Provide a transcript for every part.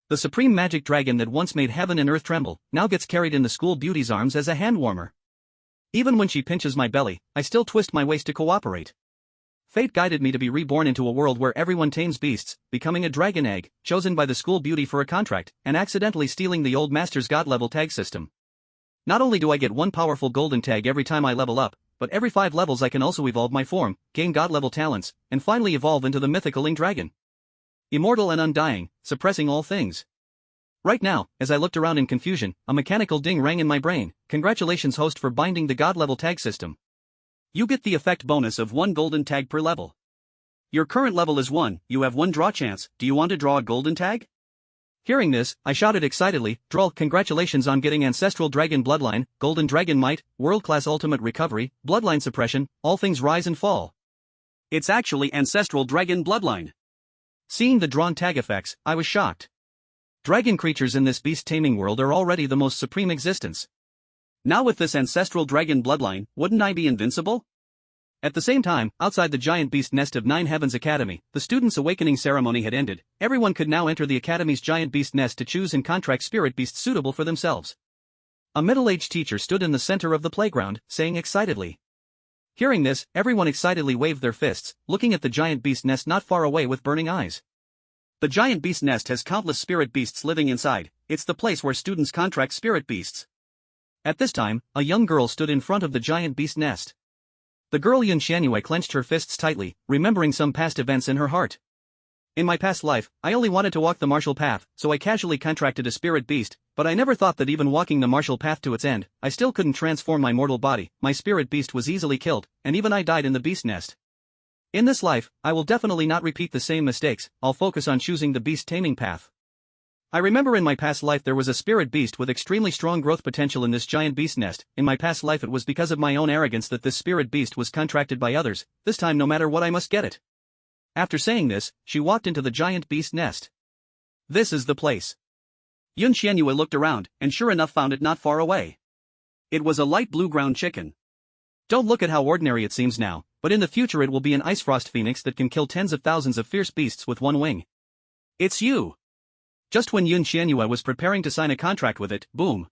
The supreme magic dragon that once made heaven and earth tremble, now gets carried in the school beauty's arms as a hand warmer. Even when she pinches my belly, I still twist my waist to cooperate. Fate guided me to be reborn into a world where everyone tames beasts, becoming a dragon egg, chosen by the school beauty for a contract, and accidentally stealing the old master's god-level tag system. Not only do I get one powerful golden tag every time I level up, but every 5 levels I can also evolve my form, gain god-level talents, and finally evolve into the mythical Ling Dragon. Immortal and undying, suppressing all things. Right now, as I looked around in confusion, a mechanical ding rang in my brain. Congratulations host for binding the god-level tag system. You get the effect bonus of 1 golden tag per level. Your current level is 1, you have 1 draw chance, do you want to draw a golden tag? Hearing this, I shouted excitedly, Droll, congratulations on getting Ancestral Dragon Bloodline, Golden Dragon Might, World-Class Ultimate Recovery, Bloodline Suppression, all things rise and fall. It's actually Ancestral Dragon Bloodline. Seeing the drawn tag effects, I was shocked. Dragon creatures in this beast taming world are already the most supreme existence. Now with this Ancestral Dragon Bloodline, wouldn't I be invincible? At the same time, outside the giant beast nest of Nine Heavens Academy, the students' awakening ceremony had ended. Everyone could now enter the Academy's giant beast nest to choose and contract spirit beasts suitable for themselves. A middle-aged teacher stood in the center of the playground, saying excitedly. Hearing this, everyone excitedly waved their fists, looking at the giant beast nest not far away with burning eyes. The giant beast nest has countless spirit beasts living inside. It's the place where students contract spirit beasts. At this time, a young girl stood in front of the giant beast nest. The girl Yun Xianyue clenched her fists tightly, remembering some past events in her heart. In my past life, I only wanted to walk the martial path, so I casually contracted a spirit beast, but I never thought that even walking the martial path to its end, I still couldn't transform my mortal body. My spirit beast was easily killed, and even I died in the beast nest. In this life, I will definitely not repeat the same mistakes. I'll focus on choosing the beast taming path. I remember in my past life there was a spirit beast with extremely strong growth potential in this giant beast nest. In my past life it was because of my own arrogance that this spirit beast was contracted by others. This time no matter what I must get it. After saying this, she walked into the giant beast nest. This is the place. Yun Xianyue looked around, and sure enough found it not far away. It was a light blue ground chicken. Don't look at how ordinary it seems now, but in the future it will be an ice frost phoenix that can kill tens of thousands of fierce beasts with one wing. It's you! Just when Yun Xianyue was preparing to sign a contract with it, boom.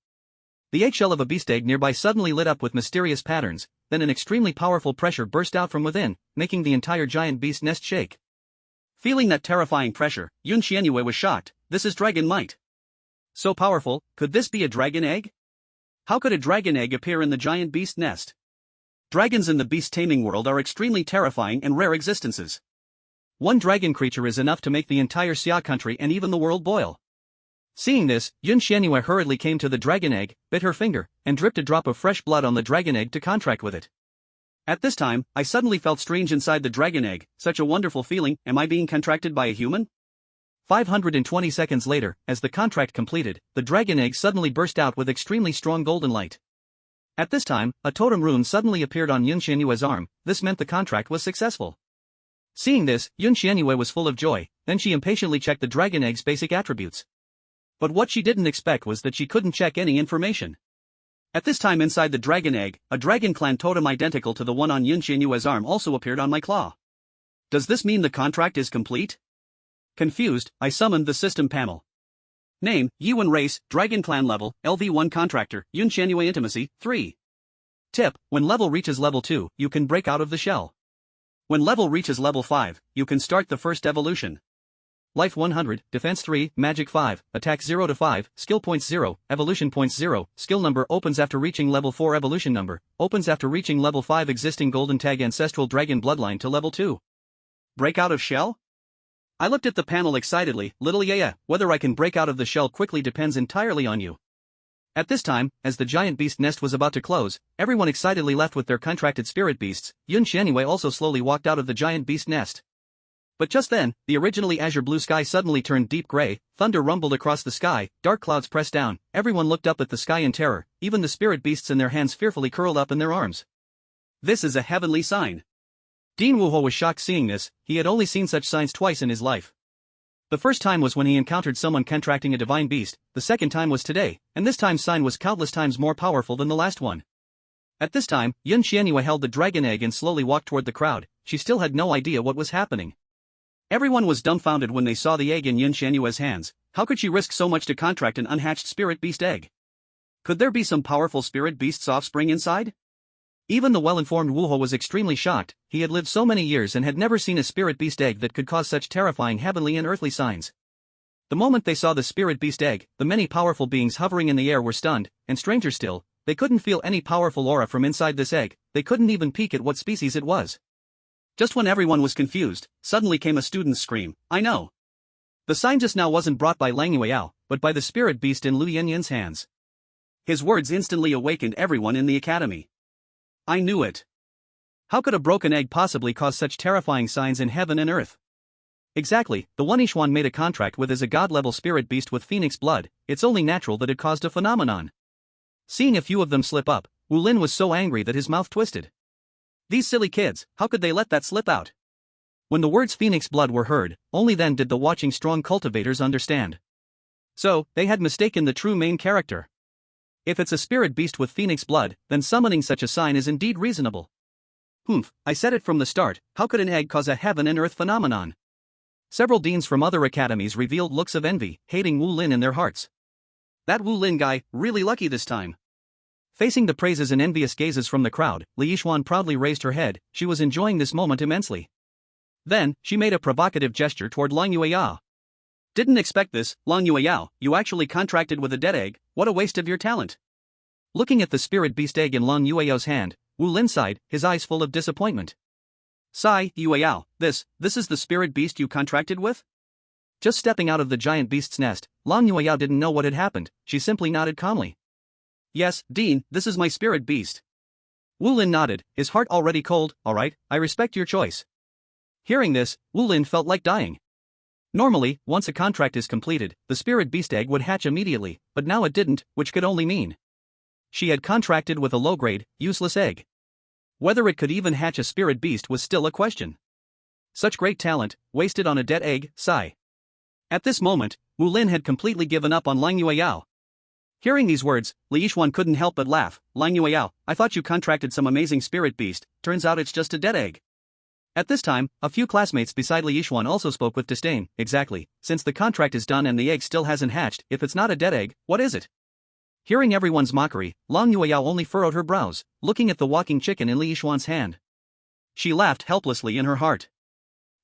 The eggshell of a beast egg nearby suddenly lit up with mysterious patterns, then an extremely powerful pressure burst out from within, making the entire giant beast nest shake. Feeling that terrifying pressure, Yun Xianyue was shocked. This is dragon might. So powerful, could this be a dragon egg? How could a dragon egg appear in the giant beast nest? Dragons in the beast taming world are extremely terrifying and rare existences. One dragon creature is enough to make the entire Xia country and even the world boil. Seeing this, Yun Xianyue hurriedly came to the dragon egg, bit her finger, and dripped a drop of fresh blood on the dragon egg to contract with it. At this time, I suddenly felt strange inside the dragon egg. Such a wonderful feeling. Am I being contracted by a human? 520 seconds later, as the contract completed, the dragon egg suddenly burst out with extremely strong golden light. At this time, a totem rune suddenly appeared on Yun Xianyue's arm. This meant the contract was successful. Seeing this, Yun Xianyue was full of joy, then she impatiently checked the dragon egg's basic attributes. But what she didn't expect was that she couldn't check any information. At this time inside the dragon egg, a dragon clan totem identical to the one on Yun Xianyue's arm also appeared on my claw. Does this mean the contract is complete? Confused, I summoned the system panel. Name, Yixuan race, dragon clan level, LV1 contractor, Yun Xianyue intimacy, 3. Tip, when level reaches level 2, you can break out of the shell. When level reaches level 5, you can start the first evolution. Life 100, Defense 3, Magic 5, Attack 0 to 5, Skill Points 0, Evolution Points 0, Skill Number opens after reaching level 4 Evolution Number, opens after reaching level 5 Existing Golden Tag Ancestral Dragon Bloodline to level 2. Break out of shell? I looked at the panel excitedly. Little yeah, whether I can break out of the shell quickly depends entirely on you. At this time, as the giant beast nest was about to close, everyone excitedly left with their contracted spirit beasts. Yun Xianyue also slowly walked out of the giant beast nest. But just then, the originally azure blue sky suddenly turned deep gray, thunder rumbled across the sky, dark clouds pressed down, everyone looked up at the sky in terror, even the spirit beasts in their hands fearfully curled up in their arms. This is a heavenly sign. Dean Wuho was shocked seeing this. He had only seen such signs twice in his life. The first time was when he encountered someone contracting a divine beast, the second time was today, and this time's sign was countless times more powerful than the last one. At this time, Yun Xianyue held the dragon egg and slowly walked toward the crowd. She still had no idea what was happening. Everyone was dumbfounded when they saw the egg in Yun Xianyue's hands. How could she risk so much to contract an unhatched spirit beast egg? Could there be some powerful spirit beast's offspring inside? Even the well-informed Wuho was extremely shocked. He had lived so many years and had never seen a spirit beast egg that could cause such terrifying heavenly and earthly signs. The moment they saw the spirit beast egg, the many powerful beings hovering in the air were stunned, and stranger still, they couldn't feel any powerful aura from inside this egg. They couldn't even peek at what species it was. Just when everyone was confused, suddenly came a student's scream, "I know!" The sign just now wasn't brought by Lang Yueyao, but by the spirit beast in Lu Yinyan's hands. His words instantly awakened everyone in the academy. I knew it. How could a broken egg possibly cause such terrifying signs in heaven and earth? Exactly, the one Yixuan made a contract with is a god-level spirit beast with phoenix blood. It's only natural that it caused a phenomenon. Seeing a few of them slip up, Wu Lin was so angry that his mouth twisted. These silly kids, how could they let that slip out? When the words phoenix blood were heard, only then did the watching strong cultivators understand. So, they had mistaken the true main character. If it's a spirit beast with phoenix blood, then summoning such a sign is indeed reasonable. Humph, I said it from the start, how could an egg cause a heaven and earth phenomenon? Several deans from other academies revealed looks of envy, hating Wu Lin in their hearts. That Wu Lin guy, really lucky this time. Facing the praises and envious gazes from the crowd, Li Yixuan proudly raised her head. She was enjoying this moment immensely. Then, she made a provocative gesture toward Lang Yueyao. Didn't expect this, Lang Yueyao, you actually contracted with a dead egg, what a waste of your talent. Looking at the spirit beast egg in Lang Yueyao's hand, Wu Lin sighed, his eyes full of disappointment. Sigh, Yueyao, this is the spirit beast you contracted with? Just stepping out of the giant beast's nest, Lang Yueyao didn't know what had happened, she simply nodded calmly. Yes, Dean, this is my spirit beast. Wu Lin nodded, his heart already cold. Alright, I respect your choice. Hearing this, Wu Lin felt like dying. Normally, once a contract is completed, the spirit beast egg would hatch immediately, but now it didn't, which could only mean she had contracted with a low-grade, useless egg. Whether it could even hatch a spirit beast was still a question. Such great talent, wasted on a dead egg, sigh. At this moment, Wu Lin had completely given up on Lang Yueyao. Hearing these words, Li Yixuan couldn't help but laugh. Lang Yueyao, I thought you contracted some amazing spirit beast, turns out it's just a dead egg. At this time, a few classmates beside Li Yixuan also spoke with disdain. Exactly, since the contract is done and the egg still hasn't hatched, if it's not a dead egg, what is it? Hearing everyone's mockery, Lang Yueyao only furrowed her brows, looking at the walking chicken in Li Yixuan's hand. She laughed helplessly in her heart.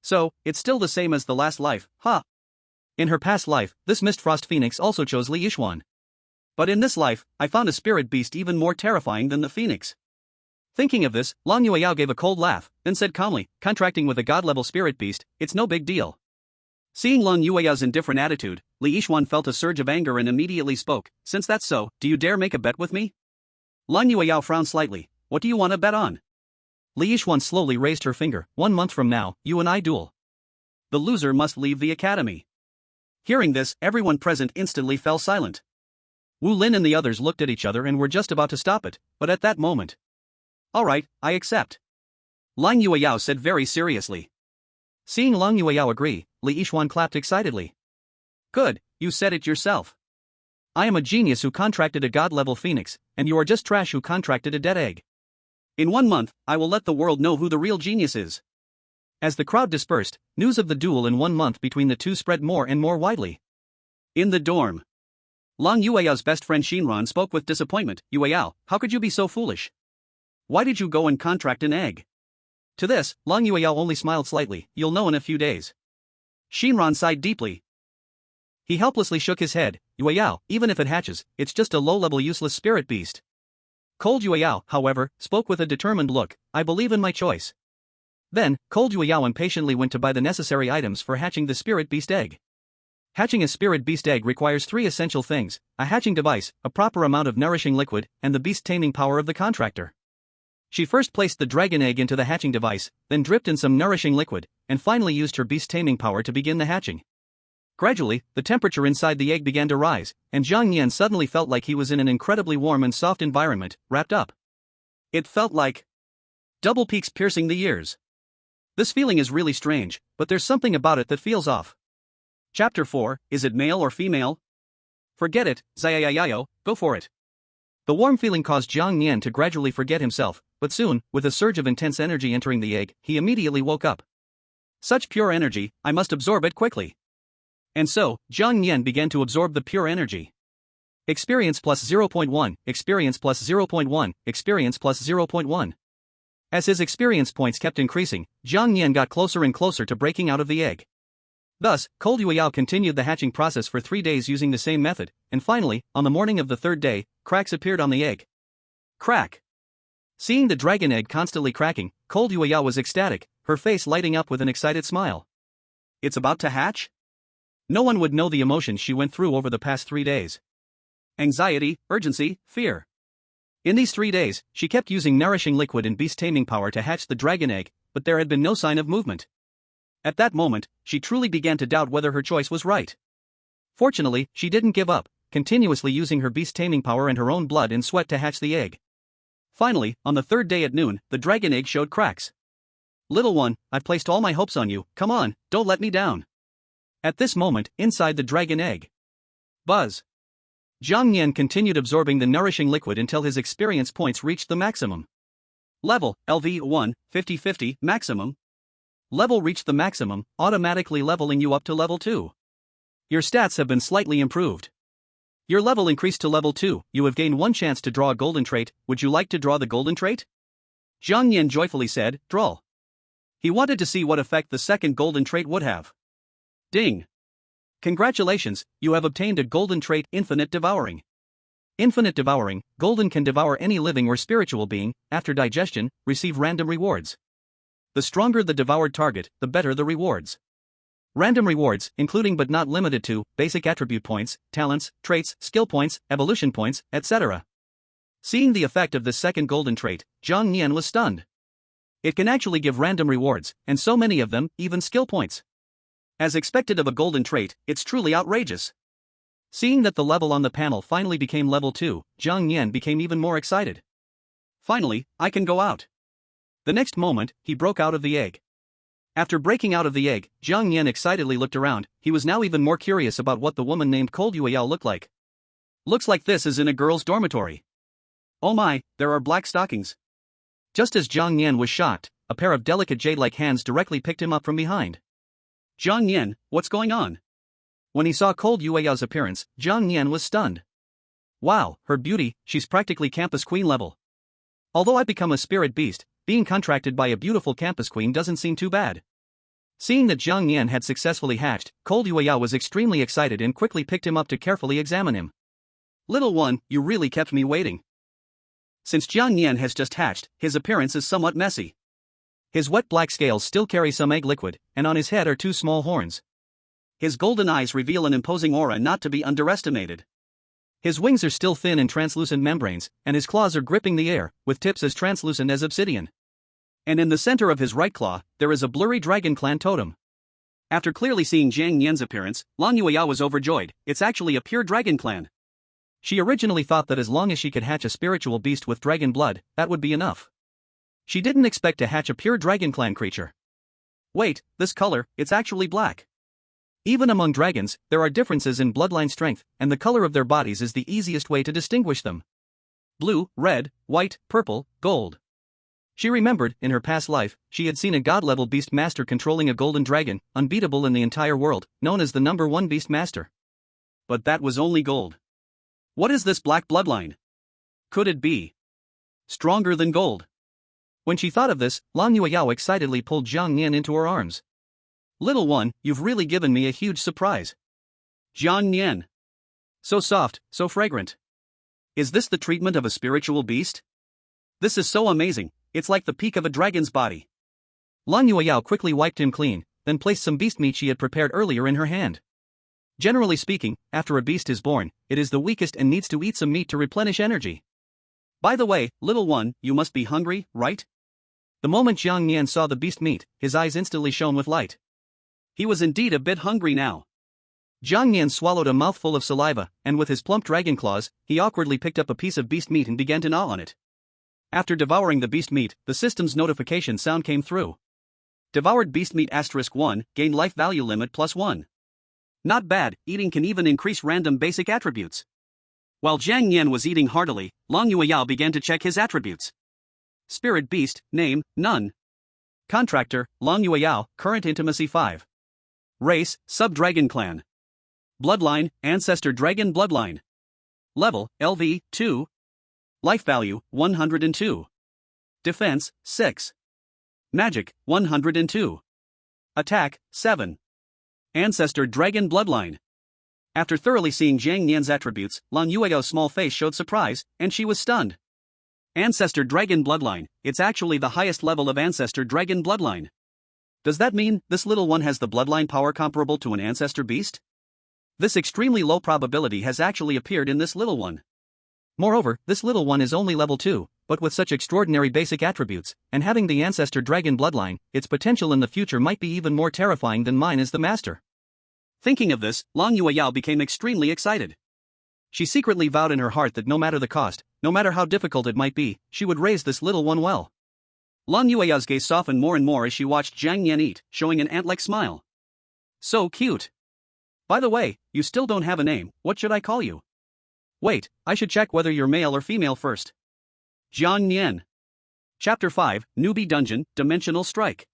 So, it's still the same as the last life, huh? In her past life, this Mistfrost Phoenix also chose Li Yixuan. But in this life, I found a spirit beast even more terrifying than the phoenix. Thinking of this, Lang Yueyao gave a cold laugh, then said calmly, contracting with a god-level spirit beast, it's no big deal. Seeing Lang Yueyao's indifferent attitude, Li Yixuan felt a surge of anger and immediately spoke, since that's so, do you dare make a bet with me? Lang Yueyao frowned slightly, what do you want to bet on? Li Yixuan slowly raised her finger, 1 month from now, you and I duel. The loser must leave the academy. Hearing this, everyone present instantly fell silent. Wu Lin and the others looked at each other and were just about to stop it, but at that moment. Alright, I accept. Lang Yueyao said very seriously. Seeing Lang Yueyao agree, Li Yixuan clapped excitedly. Good, you said it yourself. I am a genius who contracted a god-level phoenix, and you are just trash who contracted a dead egg. In 1 month, I will let the world know who the real genius is. As the crowd dispersed, news of the duel in 1 month between the two spread more and more widely. In the dorm, Lang Yueyao's best friend Shinran spoke with disappointment. Yueyao, how could you be so foolish? Why did you go and contract an egg? To this, Lang Yueyao only smiled slightly, you'll know in a few days. Shinran sighed deeply. He helplessly shook his head, Yueyao, even if it hatches, it's just a low-level useless spirit beast. Cold Yueyao, however, spoke with a determined look, I believe in my choice. Then, Cold Yueyao impatiently went to buy the necessary items for hatching the spirit beast egg. Hatching a spirit beast egg requires 3 essential things, a hatching device, a proper amount of nourishing liquid, and the beast taming power of the contractor. She first placed the dragon egg into the hatching device, then dripped in some nourishing liquid, and finally used her beast taming power to begin the hatching. Gradually, the temperature inside the egg began to rise, and Zhang Yan suddenly felt like he was in an incredibly warm and soft environment, wrapped up. It felt like double peaks piercing the ears. This feeling is really strange, but there's something about it that feels off. Chapter 4, is it male or female? Forget it, Zayayayo, go for it. The warm feeling caused Zhang Yan to gradually forget himself, but soon, with a surge of intense energy entering the egg, he immediately woke up. Such pure energy, I must absorb it quickly. And so, Zhang Nian began to absorb the pure energy. Experience plus 0.1, experience plus 0.1, experience plus 0.1. As his experience points kept increasing, Zhang Nian got closer and closer to breaking out of the egg. Thus, Cold Yueyao continued the hatching process for 3 days using the same method, and finally, on the morning of the 3rd day, cracks appeared on the egg. Crack! Seeing the dragon egg constantly cracking, Cold Yueyao was ecstatic, her face lighting up with an excited smile. It's about to hatch? No one would know the emotions she went through over the past 3 days. Anxiety, urgency, fear. In these 3 days, she kept using nourishing liquid and beast taming power to hatch the dragon egg, but there had been no sign of movement. At that moment, she truly began to doubt whether her choice was right. Fortunately, she didn't give up, continuously using her beast taming power and her own blood and sweat to hatch the egg. Finally, on the 3rd day at noon, the dragon egg showed cracks. Little one, I've placed all my hopes on you, come on, don't let me down. At this moment, inside the dragon egg. Buzz. Zhang Nian continued absorbing the nourishing liquid until his experience points reached the maximum. Level, LV1, 50-50, maximum. Level reached the maximum, automatically leveling you up to level 2. Your stats have been slightly improved. Your level increased to level 2, you have gained 1 chance to draw a golden trait, would you like to draw the golden trait? Zhang Nian joyfully said, draw. He wanted to see what effect the second golden trait would have. Ding! Congratulations, you have obtained a golden trait, Infinite Devouring. Infinite Devouring, golden can devour any living or spiritual being, after digestion, receive random rewards. The stronger the devoured target, the better the rewards. Random rewards, including but not limited to, basic attribute points, talents, traits, skill points, evolution points, etc. Seeing the effect of this second golden trait, Zhang Nian was stunned. It can actually give random rewards, and so many of them, even skill points. As expected of a golden trait, it's truly outrageous. Seeing that the level on the panel finally became level 2, Zhang Nian became even more excited. Finally, I can go out. The next moment, he broke out of the egg. After breaking out of the egg, Zhang Nian excitedly looked around, he was now even more curious about what the woman named Cold Yueyao looked like. Looks like this is in a girl's dormitory. Oh my, there are black stockings. Just as Zhang Nian was shocked, a pair of delicate jade-like hands directly picked him up from behind. Zhang Nian, what's going on? When he saw Cold Yueyao's appearance, Zhang Nian was stunned. Wow, her beauty, she's practically campus queen level. Although I've become a spirit beast, being contracted by a beautiful campus queen doesn't seem too bad. Seeing that Zhang Nian had successfully hatched, Cold Yueyao was extremely excited and quickly picked him up to carefully examine him. Little one, you really kept me waiting. Since Zhang Nian has just hatched, his appearance is somewhat messy. His wet black scales still carry some egg liquid, and on his head are 2 small horns. His golden eyes reveal an imposing aura not to be underestimated. His wings are still thin and translucent membranes, and his claws are gripping the air, with tips as translucent as obsidian. And in the center of his right claw, there is a blurry Dragon Clan totem. After clearly seeing Zhang Nian's appearance, Lang Yueyao was overjoyed, it's actually a pure Dragon Clan. She originally thought that as long as she could hatch a spiritual beast with dragon blood, that would be enough. She didn't expect to hatch a pure Dragon Clan creature. Wait, this color, it's actually black. Even among dragons, there are differences in bloodline strength, and the color of their bodies is the easiest way to distinguish them. Blue, red, white, purple, gold. She remembered, in her past life, she had seen a god-level beast master controlling a golden dragon, unbeatable in the entire world, known as the #1 beast master. But that was only gold. What is this black bloodline? Could it be stronger than gold? When she thought of this, Lang Yueyao excitedly pulled Zhang Nian into her arms. Little one, you've really given me a huge surprise. Zhang Nian. So soft, so fragrant. Is this the treatment of a spiritual beast? This is so amazing, it's like the peak of a dragon's body. Lang Yueyao quickly wiped him clean, then placed some beast meat she had prepared earlier in her hand. Generally speaking, after a beast is born, it is the weakest and needs to eat some meat to replenish energy. By the way, little one, you must be hungry, right? The moment Zhang Nian saw the beast meat, his eyes instantly shone with light. He was indeed a bit hungry now. Zhang Nian swallowed a mouthful of saliva, and with his plump dragon claws, he awkwardly picked up a piece of beast meat and began to gnaw on it. After devouring the beast meat, the system's notification sound came through. Devoured beast meat *1, gain life value limit +1. Not bad, eating can even increase random basic attributes. While Zhang Nian was eating heartily, Lang Yueyao began to check his attributes. Spirit beast, name, none. Contractor, Lang Yueyao, current intimacy 5. Race, Sub-Dragon Clan. Bloodline, Ancestor Dragon Bloodline. Level, LV, 2. Life value, 102. Defense, 6. Magic, 102. Attack, 7. Ancestor Dragon Bloodline. After thoroughly seeing Jiang Nian's attributes, Lan Yueyao's small face showed surprise, and she was stunned. Ancestor Dragon Bloodline, it's actually the highest level of Ancestor Dragon Bloodline. Does that mean this little one has the bloodline power comparable to an Ancestor Beast? This extremely low probability has actually appeared in this little one. Moreover, this little one is only level 2, but with such extraordinary basic attributes, and having the Ancestor Dragon Bloodline, its potential in the future might be even more terrifying than mine as the master. Thinking of this, Lan Yueyao became extremely excited. She secretly vowed in her heart that no matter the cost, no matter how difficult it might be, she would raise this little one well. Lan Yueyao's gaze softened more and more as she watched Jiang Nian eat, showing an ant-like smile. So cute. By the way, you still don't have a name, what should I call you? Wait, I should check whether you're male or female first. Jiang Nian. Chapter 5, Newbie Dungeon, Dimensional Strike.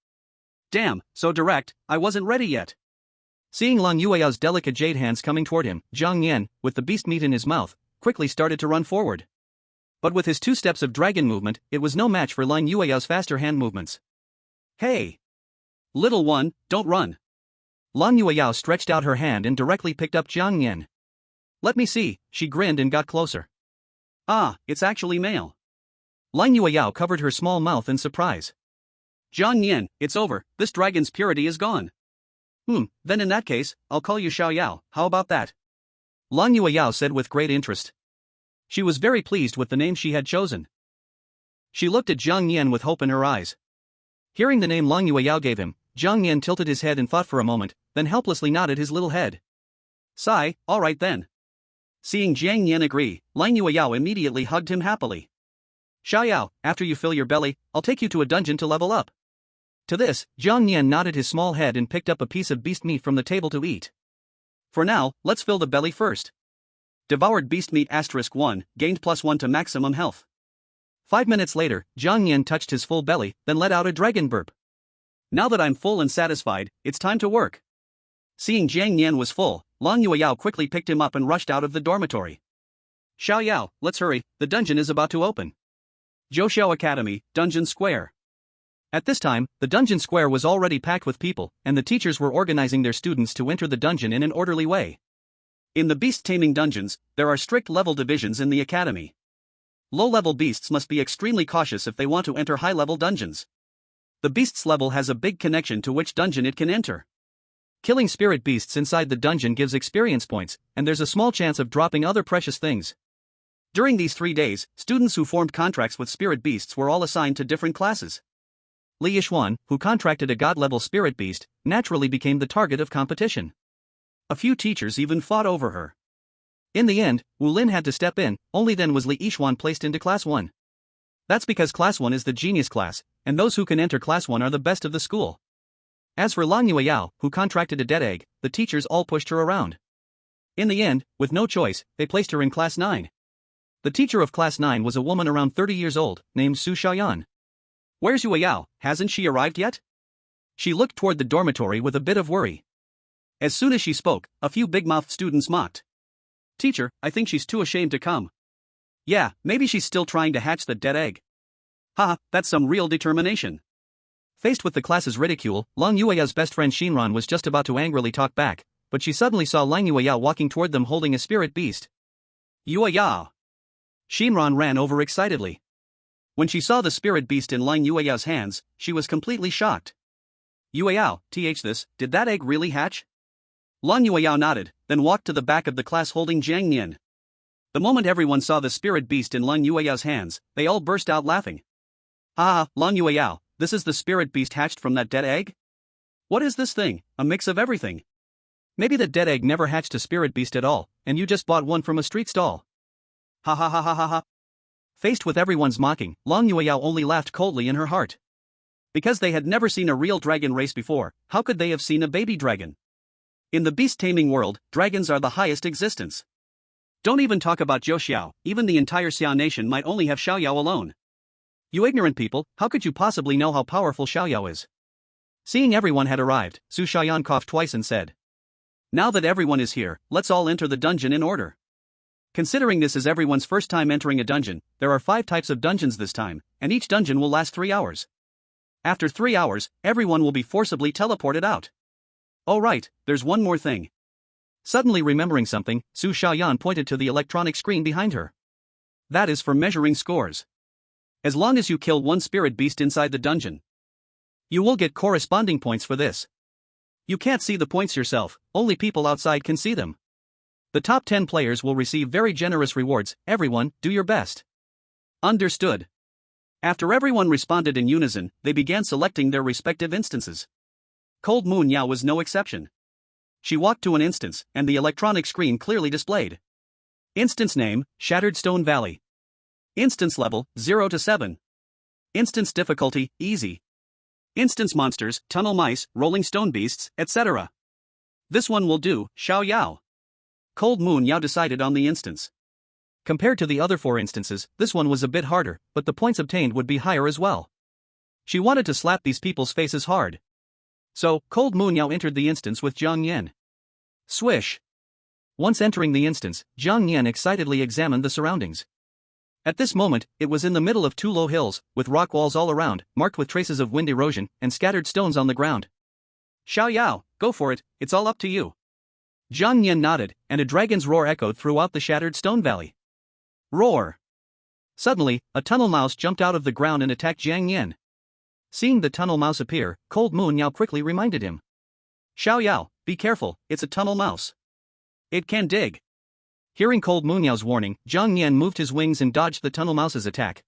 Damn, so direct, I wasn't ready yet. Seeing Lan Yueyao's delicate jade hands coming toward him, Jiang Nian, with the beast meat in his mouth, quickly started to run forward. But with his 2 steps of dragon movement, it was no match for Lan Yueyao's faster hand movements. Hey! Little one, don't run. Lan Yueyao stretched out her hand and directly picked up Jiang Nian. Let me see, she grinned and got closer. Ah, it's actually male. Lan Yueyao covered her small mouth in surprise. Jiang Nian, it's over, this dragon's purity is gone. Then in that case, I'll call you Xiao Yao, how about that? Lan Yueyao said with great interest. She was very pleased with the name she had chosen. She looked at Jiang Nian with hope in her eyes. Hearing the name Lan Yueyao gave him, Jiang Nian tilted his head and thought for a moment, then helplessly nodded his little head. Sigh, all right then. Seeing Jiang Nian agree, Lan Yueyao immediately hugged him happily. Xiao Yao, after you fill your belly, I'll take you to a dungeon to level up. To this, Jiang Nian nodded his small head and picked up a piece of beast meat from the table to eat. For now, let's fill the belly first. Devoured beast meat *1, gained +1 to maximum health. 5 minutes later, Jiang Nian touched his full belly, then let out a dragon burp. Now that I'm full and satisfied, it's time to work. Seeing Jiang Nian was full, Lan Yueyao quickly picked him up and rushed out of the dormitory. Xiao Yao, let's hurry, the dungeon is about to open. Zhouxiao Academy, Dungeon Square. At this time, the dungeon square was already packed with people, and the teachers were organizing their students to enter the dungeon in an orderly way. In the beast taming dungeons, there are strict level divisions in the academy. Low-level beasts must be extremely cautious if they want to enter high-level dungeons. The beast's level has a big connection to which dungeon it can enter. Killing spirit beasts inside the dungeon gives experience points, and there's a small chance of dropping other precious things. During these 3 days, students who formed contracts with spirit beasts were all assigned to different classes. Li Yixuan, who contracted a god-level spirit beast, naturally became the target of competition. A few teachers even fought over her. In the end, Wu Lin had to step in, only then was Li Yixuan placed into Class 1. That's because Class 1 is the genius class, and those who can enter Class 1 are the best of the school. As for Lan Yueyao, who contracted a dead egg, the teachers all pushed her around. In the end, with no choice, they placed her in Class 9. The teacher of Class 9 was a woman around 30 years old, named Su Xiaoyan. Where's Yueyao, hasn't she arrived yet? She looked toward the dormitory with a bit of worry. As soon as she spoke, a few big-mouthed students mocked. Teacher, I think she's too ashamed to come. Yeah, maybe she's still trying to hatch the dead egg. Haha, that's some real determination. Faced with the class's ridicule, Lan Yueyao's best friend Shinran was just about to angrily talk back, but she suddenly saw Lan Yueyao walking toward them holding a spirit beast. Yueyao! Shinran ran over excitedly. When she saw the spirit beast in Lan Yueyao's hands, she was completely shocked. Yueyao, did that egg really hatch? Lan Yueyao nodded, then walked to the back of the class holding Jiang Nian. The moment everyone saw the spirit beast in Lan Yueyao's hands, they all burst out laughing. Ah, Lan Yueyao, this is the spirit beast hatched from that dead egg? What is this thing, a mix of everything? Maybe the dead egg never hatched a spirit beast at all, and you just bought one from a street stall. Ha ha ha ha ha ha. Faced with everyone's mocking, Lan Yueyao only laughed coldly in her heart. Because they had never seen a real dragon race before, how could they have seen a baby dragon? In the beast-taming world, dragons are the highest existence. Don't even talk about Zhouxiao, even the entire Xiao nation might only have Xiaoyao alone. You ignorant people, how could you possibly know how powerful Xiaoyao is? Seeing everyone had arrived, Su Xiaoyan coughed twice and said. Now that everyone is here, let's all enter the dungeon in order. Considering this is everyone's first time entering a dungeon, there are 5 types of dungeons this time, and each dungeon will last 3 hours. After 3 hours, everyone will be forcibly teleported out. Oh right, there's one more thing. Suddenly remembering something, Su Xiaoyan pointed to the electronic screen behind her. That is for measuring scores. As long as you kill one spirit beast inside the dungeon, you will get corresponding points for this. You can't see the points yourself, only people outside can see them. The top 10 players will receive very generous rewards. Everyone, do your best. Understood. After everyone responded in unison, they began selecting their respective instances. Cold Moon Yao was no exception. She walked to an instance, and the electronic screen clearly displayed. Instance name, Shattered Stone Valley. Instance level, 0 to 7. Instance difficulty, easy. Instance monsters, tunnel mice, rolling stone beasts, etc. This one will do, Xiao Yao. Cold Moon Yao decided on the instance. Compared to the other 4 instances, this one was a bit harder, but the points obtained would be higher as well. She wanted to slap these people's faces hard. So, Cold Moon Yao entered the instance with Zhang Yan. Swish! Once entering the instance, Zhang Yan excitedly examined the surroundings. At this moment, it was in the middle of 2 low hills, with rock walls all around, marked with traces of wind erosion, and scattered stones on the ground. Xiao Yao, go for it, it's all up to you. Zhang Yan nodded, and a dragon's roar echoed throughout the Shattered Stone Valley. Roar! Suddenly, a tunnel mouse jumped out of the ground and attacked Zhang Yan. Seeing the tunnel mouse appear, Cold Moon Yao quickly reminded him. Xiao Yao, be careful, it's a tunnel mouse. It can dig. Hearing Cold Moon Yao's warning, Zhang Yan moved his wings and dodged the tunnel mouse's attack.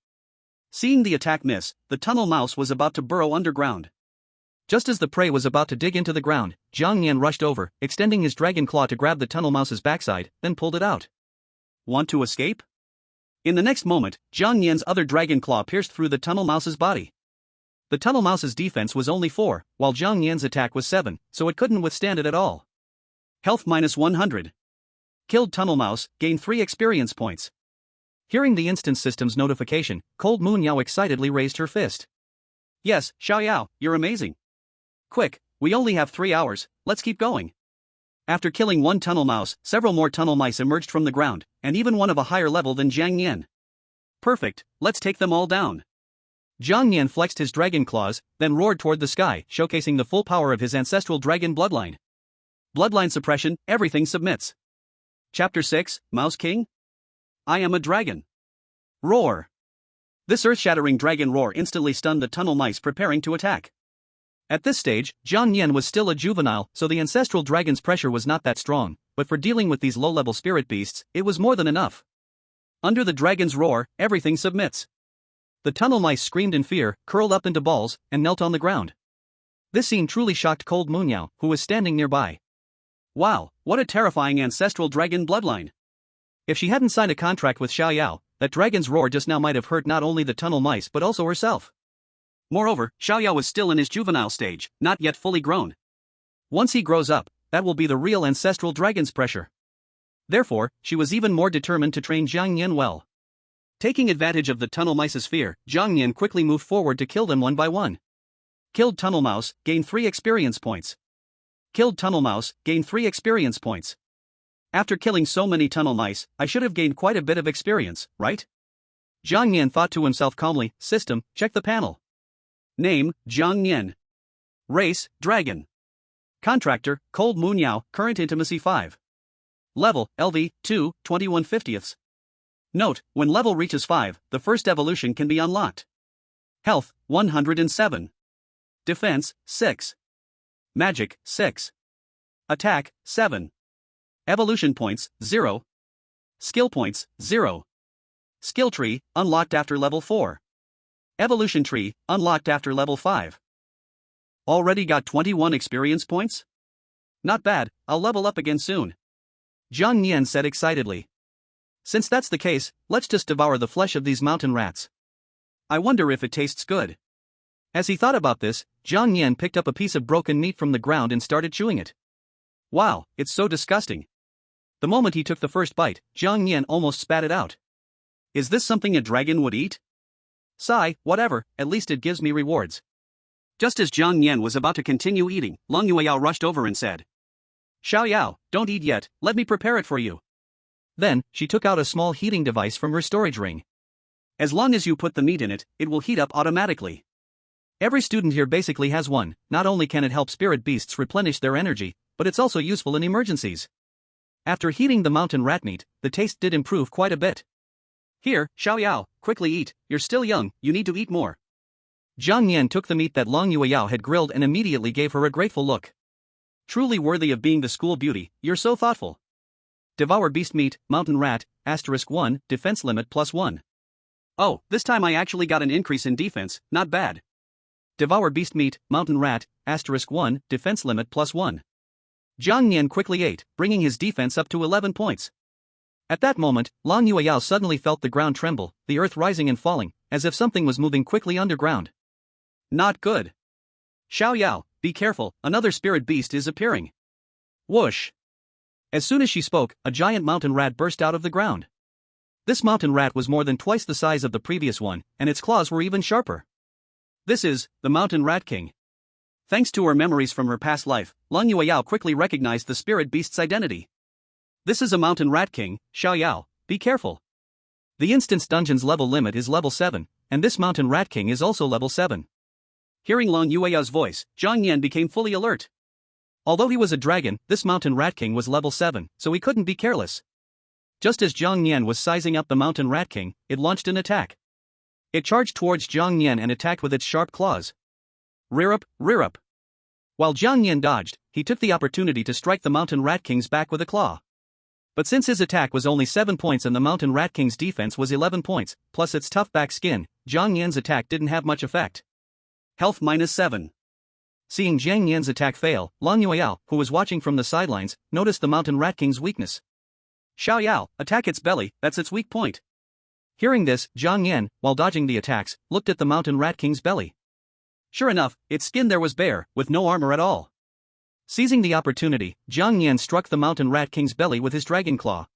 Seeing the attack miss, the tunnel mouse was about to burrow underground. Just as the prey was about to dig into the ground, Zhang Yan rushed over, extending his dragon claw to grab the tunnel mouse's backside, then pulled it out. Want to escape? In the next moment, Zhang Yan's other dragon claw pierced through the tunnel mouse's body. The tunnel mouse's defense was only 4, while Zhang Yan's attack was 7, so it couldn't withstand it at all. Health minus 100. Killed tunnel mouse, gain 3 experience points. Hearing the instance system's notification, Cold Moon Yao excitedly raised her fist. Yes, Xiao Yao, you're amazing. Quick, we only have 3 hours, let's keep going. After killing one tunnel mouse, several more tunnel mice emerged from the ground, and even one of a higher level than Zhang Yan. Perfect, let's take them all down. Zhang Yan flexed his dragon claws, then roared toward the sky, showcasing the full power of his ancestral dragon bloodline. Bloodline suppression, everything submits. Chapter 6, Mouse King? I am a dragon. Roar! This earth-shattering dragon roar instantly stunned the tunnel mice preparing to attack. At this stage, Zhang Yan was still a juvenile, so the ancestral dragon's pressure was not that strong, but for dealing with these low-level spirit beasts, it was more than enough. Under the dragon's roar, everything submits. The tunnel mice screamed in fear, curled up into balls, and knelt on the ground. This scene truly shocked Cold Moon Yao, who was standing nearby. Wow, what a terrifying ancestral dragon bloodline. If she hadn't signed a contract with Xiao Yao, that dragon's roar just now might have hurt not only the tunnel mice but also herself. Moreover, Xiao Yao was still in his juvenile stage, not yet fully grown. Once he grows up, that will be the real ancestral dragon's pressure. Therefore, she was even more determined to train Zhang Yan well. Taking advantage of the tunnel mice's fear, Zhang Yan quickly moved forward to kill them one by one. Killed tunnel mouse, gain 3 experience points. Killed tunnel mouse, gain 3 experience points. After killing so many tunnel mice, I should have gained quite a bit of experience, right? Zhang Yan thought to himself calmly. System, check the panel. Name, Zhang Yan. Race, Dragon. Contractor, Cold Moon Yao, current intimacy 5. Level, LV, 2, 21/50. Note, when level reaches 5, the first evolution can be unlocked. Health, 107. Defense, 6. Magic, 6. Attack, 7. Evolution points, 0. Skill points, 0. Skill tree, unlocked after level 4. Evolution tree, unlocked after level 5. Already got 21 experience points? Not bad, I'll level up again soon. Zhang Yan said excitedly. Since that's the case, let's just devour the flesh of these mountain rats. I wonder if it tastes good. As he thought about this, Zhang Yan picked up a piece of broken meat from the ground and started chewing it. Wow, it's so disgusting. The moment he took the first bite, Zhang Yan almost spat it out. Is this something a dragon would eat? Sigh, whatever, at least it gives me rewards. Just as Zhang Yan was about to continue eating, Long Yueyao rushed over and said. Xiao Yao, don't eat yet, let me prepare it for you. Then, she took out a small heating device from her storage ring. As long as you put the meat in it, it will heat up automatically. Every student here basically has one. Not only can it help spirit beasts replenish their energy, but it's also useful in emergencies. After heating the mountain rat meat, the taste did improve quite a bit. Here, Xiao Yao, quickly eat, you're still young, you need to eat more. Zhang Yan took the meat that Long Yueyao had grilled and immediately gave her a grateful look. Truly worthy of being the school beauty, you're so thoughtful. Devour beast meat, mountain rat, *1, defense limit +1. Oh, this time I actually got an increase in defense, not bad. Devour beast meat, mountain rat, *1, defense limit +1. Zhang Yan quickly ate, bringing his defense up to 11 points. At that moment, Long Yueyao suddenly felt the ground tremble, the earth rising and falling, as if something was moving quickly underground. Not good. Xiao Yao, be careful, another spirit beast is appearing. Whoosh! As soon as she spoke, a giant mountain rat burst out of the ground. This mountain rat was more than twice the size of the previous one, and its claws were even sharper. This is the Mountain Rat King. Thanks to her memories from her past life, Long Yueyao quickly recognized the spirit beast's identity. This is a Mountain Rat King, Xiao Yao, be careful. The instance dungeon's level limit is level 7, and this Mountain Rat King is also level 7. Hearing Long Yueyao's voice, Zhang Yan became fully alert. Although he was a dragon, this Mountain Rat King was level 7, so he couldn't be careless. Just as Zhang Yan was sizing up the Mountain Rat King, it launched an attack. It charged towards Zhang Yan and attacked with its sharp claws. Rear up, rear up. While Zhang Yan dodged, he took the opportunity to strike the Mountain Rat King's back with a claw. But since his attack was only 7 points and the Mountain Rat King's defense was 11 points, plus its tough back skin, Zhang Yan's attack didn't have much effect. Health -7. Seeing Zhang Yan's attack fail, Long Yueyao, who was watching from the sidelines, noticed the Mountain Rat King's weakness. Xiao Yao, attack its belly, that's its weak point. Hearing this, Zhang Yan, while dodging the attacks, looked at the Mountain Rat King's belly. Sure enough, its skin there was bare, with no armor at all. Seizing the opportunity, Zhang Yan struck the Mountain Rat King's belly with his dragon claw.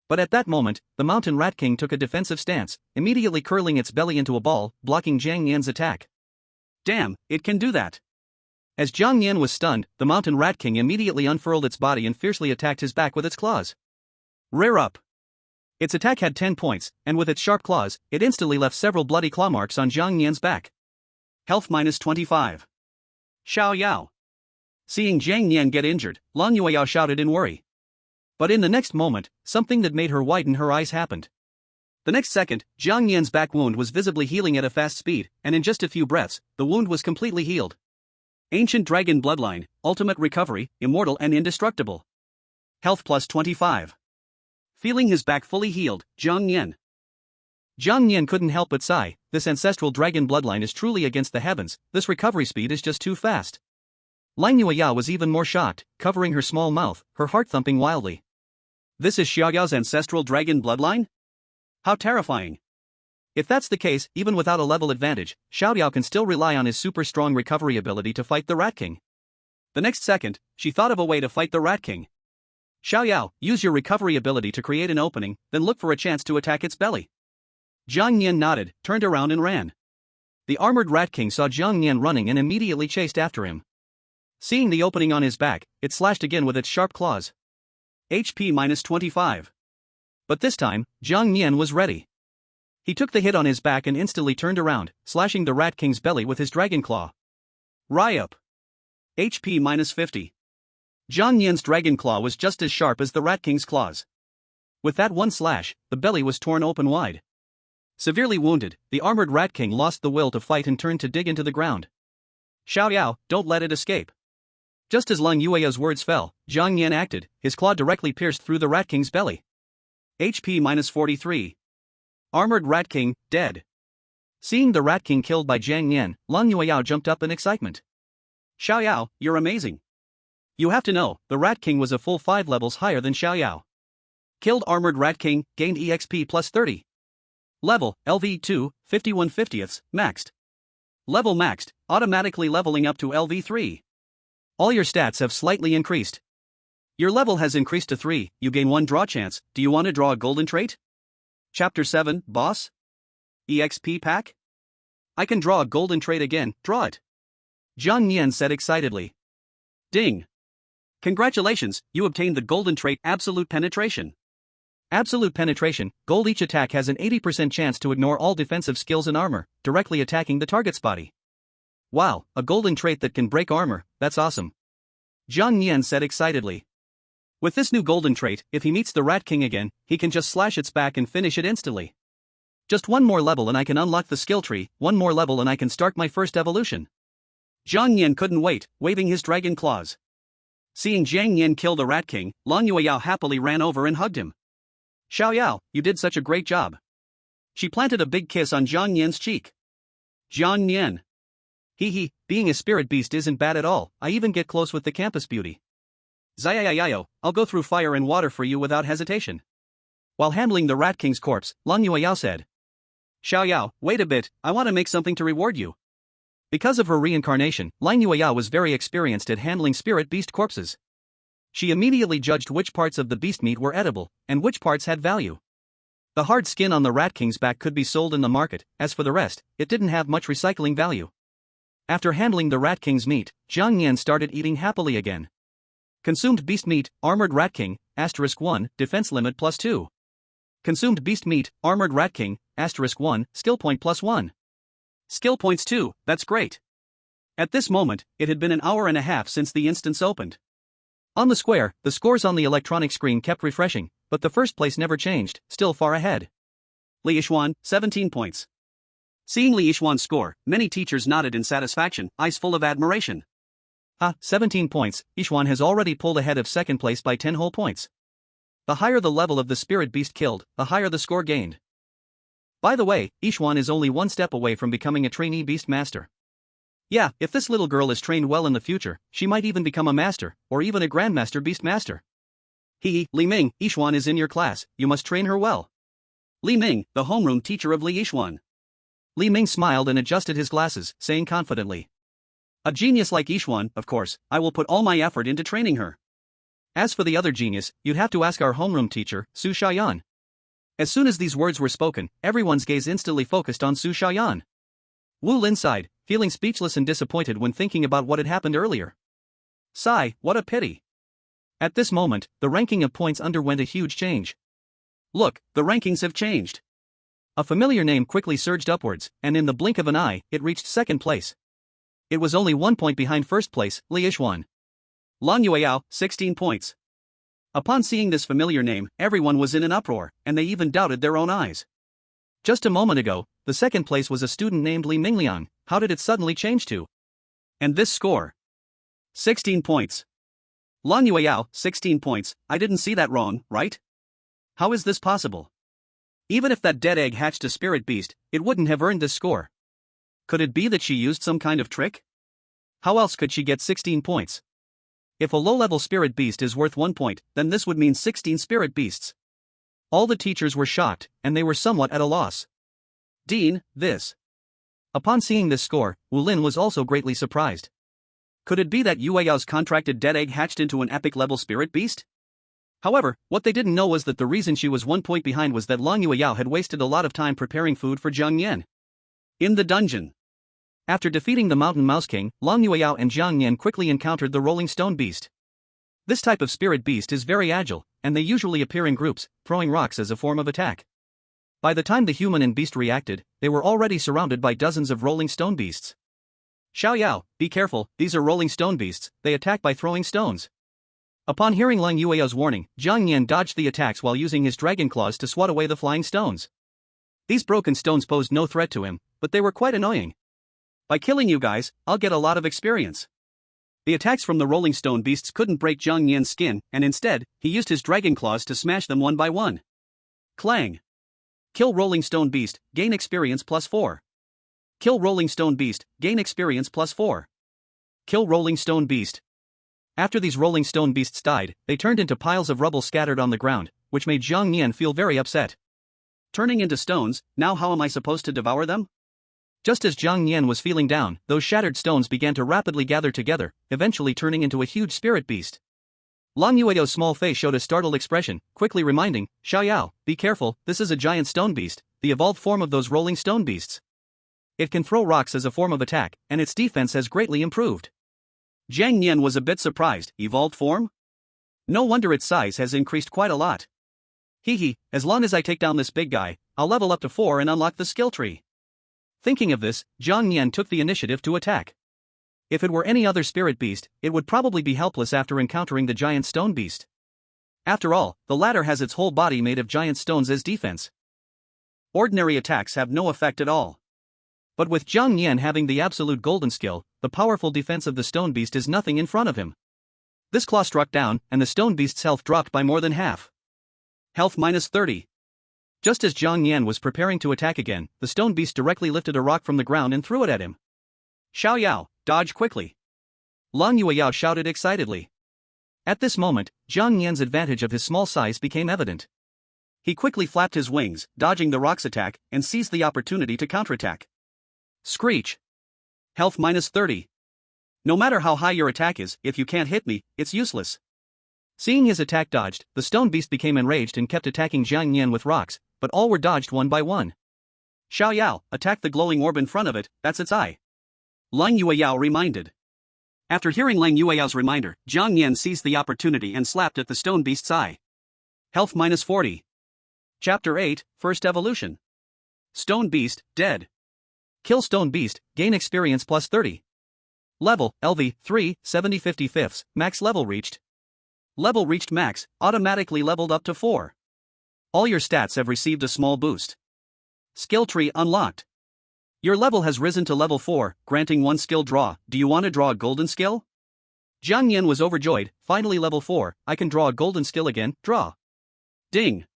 But at that moment, the Mountain Rat King took a defensive stance, immediately curling its belly into a ball, blocking Zhang Yan's attack. Damn, it can do that. As Zhang Yan was stunned, the Mountain Rat King immediately unfurled its body and fiercely attacked his back with its claws. Rear up. Its attack had 10 points, and with its sharp claws, it instantly left several bloody claw marks on Zhang Yan's back. Health -25. Xiao Yao. Seeing Zhang Yan get injured, Long Yueyao shouted in worry. But in the next moment, something that made her widen her eyes happened. The next second, Zhang Yan's back wound was visibly healing at a fast speed, and in just a few breaths, the wound was completely healed. Ancient Dragon Bloodline, Ultimate Recovery, Immortal and Indestructible. Health +25. Feeling his back fully healed, Zhang Yan couldn't help but sigh. This ancestral dragon bloodline is truly against the heavens, this recovery speed is just too fast. Lang Yueyao was even more shocked, covering her small mouth, her heart thumping wildly. This is Xiao Yao's ancestral dragon bloodline? How terrifying. If that's the case, even without a level advantage, Xiao Yao can still rely on his super strong recovery ability to fight the Rat King. The next second, she thought of a way to fight the Rat King. Xiao Yao, use your recovery ability to create an opening, then look for a chance to attack its belly. Zhang Yan nodded, turned around and ran. The armored Rat King saw Zhang Yan running and immediately chased after him. Seeing the opening on his back, it slashed again with its sharp claws. HP -25. But this time, Zhang Yan was ready. He took the hit on his back and instantly turned around, slashing the Rat King's belly with his dragon claw. Rai-up. HP -50. Zhang Yan's dragon claw was just as sharp as the Rat King's claws. With that one slash, the belly was torn open wide. Severely wounded, the armored Rat King lost the will to fight and turned to dig into the ground. Xiao Yao, don't let it escape. Just as Long Yueyao's words fell, Zhang Yan acted, his claw directly pierced through the Rat King's belly. HP -43. Armored Rat King, dead. Seeing the Rat King killed by Zhang Yan, Long Yueyao jumped up in excitement. Xiao Yao, you're amazing. You have to know, the Rat King was a full 5 levels higher than Xiao Yao. Killed Armored Rat King, gained EXP +30. Level, LV2, 51/50ths, maxed. Level maxed, automatically leveling up to LV3. All your stats have slightly increased. Your level has increased to 3, you gain 1 draw chance, do you want to draw a golden trait? Chapter 7, Boss? EXP pack? I can draw a golden trait again, draw it. Zhang Yan said excitedly. Ding. Congratulations, you obtained the golden trait Absolute Penetration. Absolute Penetration, gold. Each attack has an 80% chance to ignore all defensive skills and armor, directly attacking the target's body. Wow, a golden trait that can break armor, that's awesome. Zhang Nian said excitedly. With this new golden trait, if he meets the Rat King again, he can just slash its back and finish it instantly. Just one more level and I can unlock the skill tree, one more level and I can start my first evolution. Zhang Nian couldn't wait, waving his dragon claws. Seeing Zhang Nian kill the Rat King, Lang Yueyao happily ran over and hugged him. Xiao Yao, you did such a great job. She planted a big kiss on Zhang Nian's cheek. Zhang Nian. Hee, being a spirit beast isn't bad at all, I even get close with the campus beauty. Zayayayo, I'll go through fire and water for you without hesitation. While handling the Rat King's corpse, Lang Yueyao said. Xiao Yao, wait a bit, I want to make something to reward you. Because of her reincarnation, Lang Yueyao was very experienced at handling spirit beast corpses. She immediately judged which parts of the beast meat were edible, and which parts had value. The hard skin on the Rat King's back could be sold in the market, as for the rest, it didn't have much recycling value. After handling the Rat King's meat, Zhang Nian started eating happily again. Consumed beast meat, Armored Rat King, *1, defense limit +2. Consumed beast meat, Armored Rat King, *1, skill point +1. Skill points 2, that's great. At this moment, it had been an hour and a half since the instance opened. On the square, the scores on the electronic screen kept refreshing, but the first place never changed, still far ahead. Li Yixuan, 17 points. Seeing Li Yixuan's score, many teachers nodded in satisfaction, eyes full of admiration. 17 points, Yixuan has already pulled ahead of second place by 10 whole points. The higher the level of the spirit beast killed, the higher the score gained. By the way, Yixuan is only one step away from becoming a trainee beast master. Yeah, if this little girl is trained well in the future, she might even become a master, or even a grandmaster beast master. Li Ming, Yixuan is in your class, you must train her well. Li Ming, the homeroom teacher of Li Yixuan. Li Ming smiled and adjusted his glasses, saying confidently. A genius like Yixuan, of course, I will put all my effort into training her. As for the other genius, you'd have to ask our homeroom teacher, Su Shaoyan. As soon as these words were spoken, everyone's gaze instantly focused on Su Shaoyan. Wu Lin sighed, feeling speechless and disappointed when thinking about what had happened earlier. Sigh, what a pity. At this moment, the ranking of points underwent a huge change. Look, the rankings have changed. A familiar name quickly surged upwards, and in the blink of an eye, it reached second place. It was only 1 point behind first place, Li Yixuan. Lang Yueyao, 16 points. Upon seeing this familiar name, everyone was in an uproar, and they even doubted their own eyes. Just a moment ago, the second place was a student named Li Mingliang, how did it suddenly change to? And this score? 16 points. Lang Yueyao, 16 points, I didn't see that wrong, right? How is this possible? Even if that dead egg hatched a spirit beast, it wouldn't have earned this score. Could it be that she used some kind of trick? How else could she get 16 points? If a low-level spirit beast is worth 1 point, then this would mean 16 spirit beasts. All the teachers were shocked, and they were somewhat at a loss. Dean, this. Upon seeing this score, Wu Lin was also greatly surprised. Could it be that Yueyao's contracted dead egg hatched into an epic-level spirit beast? However, what they didn't know was that the reason she was 1 point behind was that Lang Yueyao had wasted a lot of time preparing food for Zhang Nian. In the dungeon. After defeating the Mountain Mouse King, Lang Yueyao and Zhang Nian quickly encountered the Rolling Stone Beast. This type of spirit beast is very agile, and they usually appear in groups, throwing rocks as a form of attack. By the time the human and beast reacted, they were already surrounded by dozens of Rolling Stone Beasts. Xiao Yao, be careful, these are Rolling Stone Beasts, they attack by throwing stones. Upon hearing Lang Yueyao's warning, Zhang Nian dodged the attacks while using his dragon claws to swat away the flying stones. These broken stones posed no threat to him, but they were quite annoying. By killing you guys, I'll get a lot of experience. The attacks from the Rolling Stone Beasts couldn't break Zhang Nian's skin, and instead, he used his dragon claws to smash them one by one. Clang. Kill Rolling Stone Beast, gain experience +4. Kill Rolling Stone Beast, gain experience +4. Kill Rolling Stone Beast. After these Rolling Stone Beasts died, they turned into piles of rubble scattered on the ground, which made Zhang Nian feel very upset. Turning into stones, now how am I supposed to devour them? Just as Zhang Nian was feeling down, those shattered stones began to rapidly gather together, eventually turning into a huge spirit beast. Lang Yueyao's small face showed a startled expression, quickly reminding, Xiao Yao, be careful, this is a giant stone beast, the evolved form of those Rolling Stone Beasts. It can throw rocks as a form of attack, and its defense has greatly improved. Jiang Nian was a bit surprised. Evolved form? No wonder its size has increased quite a lot. Hee, as long as I take down this big guy, I'll level up to 4 and unlock the skill tree. Thinking of this, Jiang Nian took the initiative to attack. If it were any other spirit beast, it would probably be helpless after encountering the giant stone beast. After all, the latter has its whole body made of giant stones as defense. Ordinary attacks have no effect at all. But with Jiang Nian having the absolute golden skill, the powerful defense of the stone beast is nothing in front of him. This claw struck down, and the stone beast's health dropped by more than half. Health -30. Just as Jiang Nian was preparing to attack again, the stone beast directly lifted a rock from the ground and threw it at him. Xiao Yao, dodge quickly. Lang Yueyao shouted excitedly. At this moment, Jiang Nian's advantage of his small size became evident. He quickly flapped his wings, dodging the rock's attack, and seized the opportunity to counterattack. Screech. Health -30. No matter how high your attack is, if you can't hit me, it's useless. Seeing his attack dodged, the stone beast became enraged and kept attacking Jiang Nian with rocks, but all were dodged one by one. Xiao Yao, attack the glowing orb in front of it, that's its eye. Lang Yueyao reminded. After hearing Lang Yueyao's reminder, Jiang Nian seized the opportunity and slapped at the stone beast's eye. Health -40. Chapter 8, First Evolution. Stone Beast, dead. Kill Stone Beast, gain experience +30. Level, LV, 3, 70/55, max level reached. Level reached max, automatically leveled up to 4. All your stats have received a small boost. Skill tree unlocked. Your level has risen to level 4, granting 1 skill draw. Do you want to draw a golden skill? Jiang Nian was overjoyed. Finally level 4, I can draw a golden skill again, draw. Ding.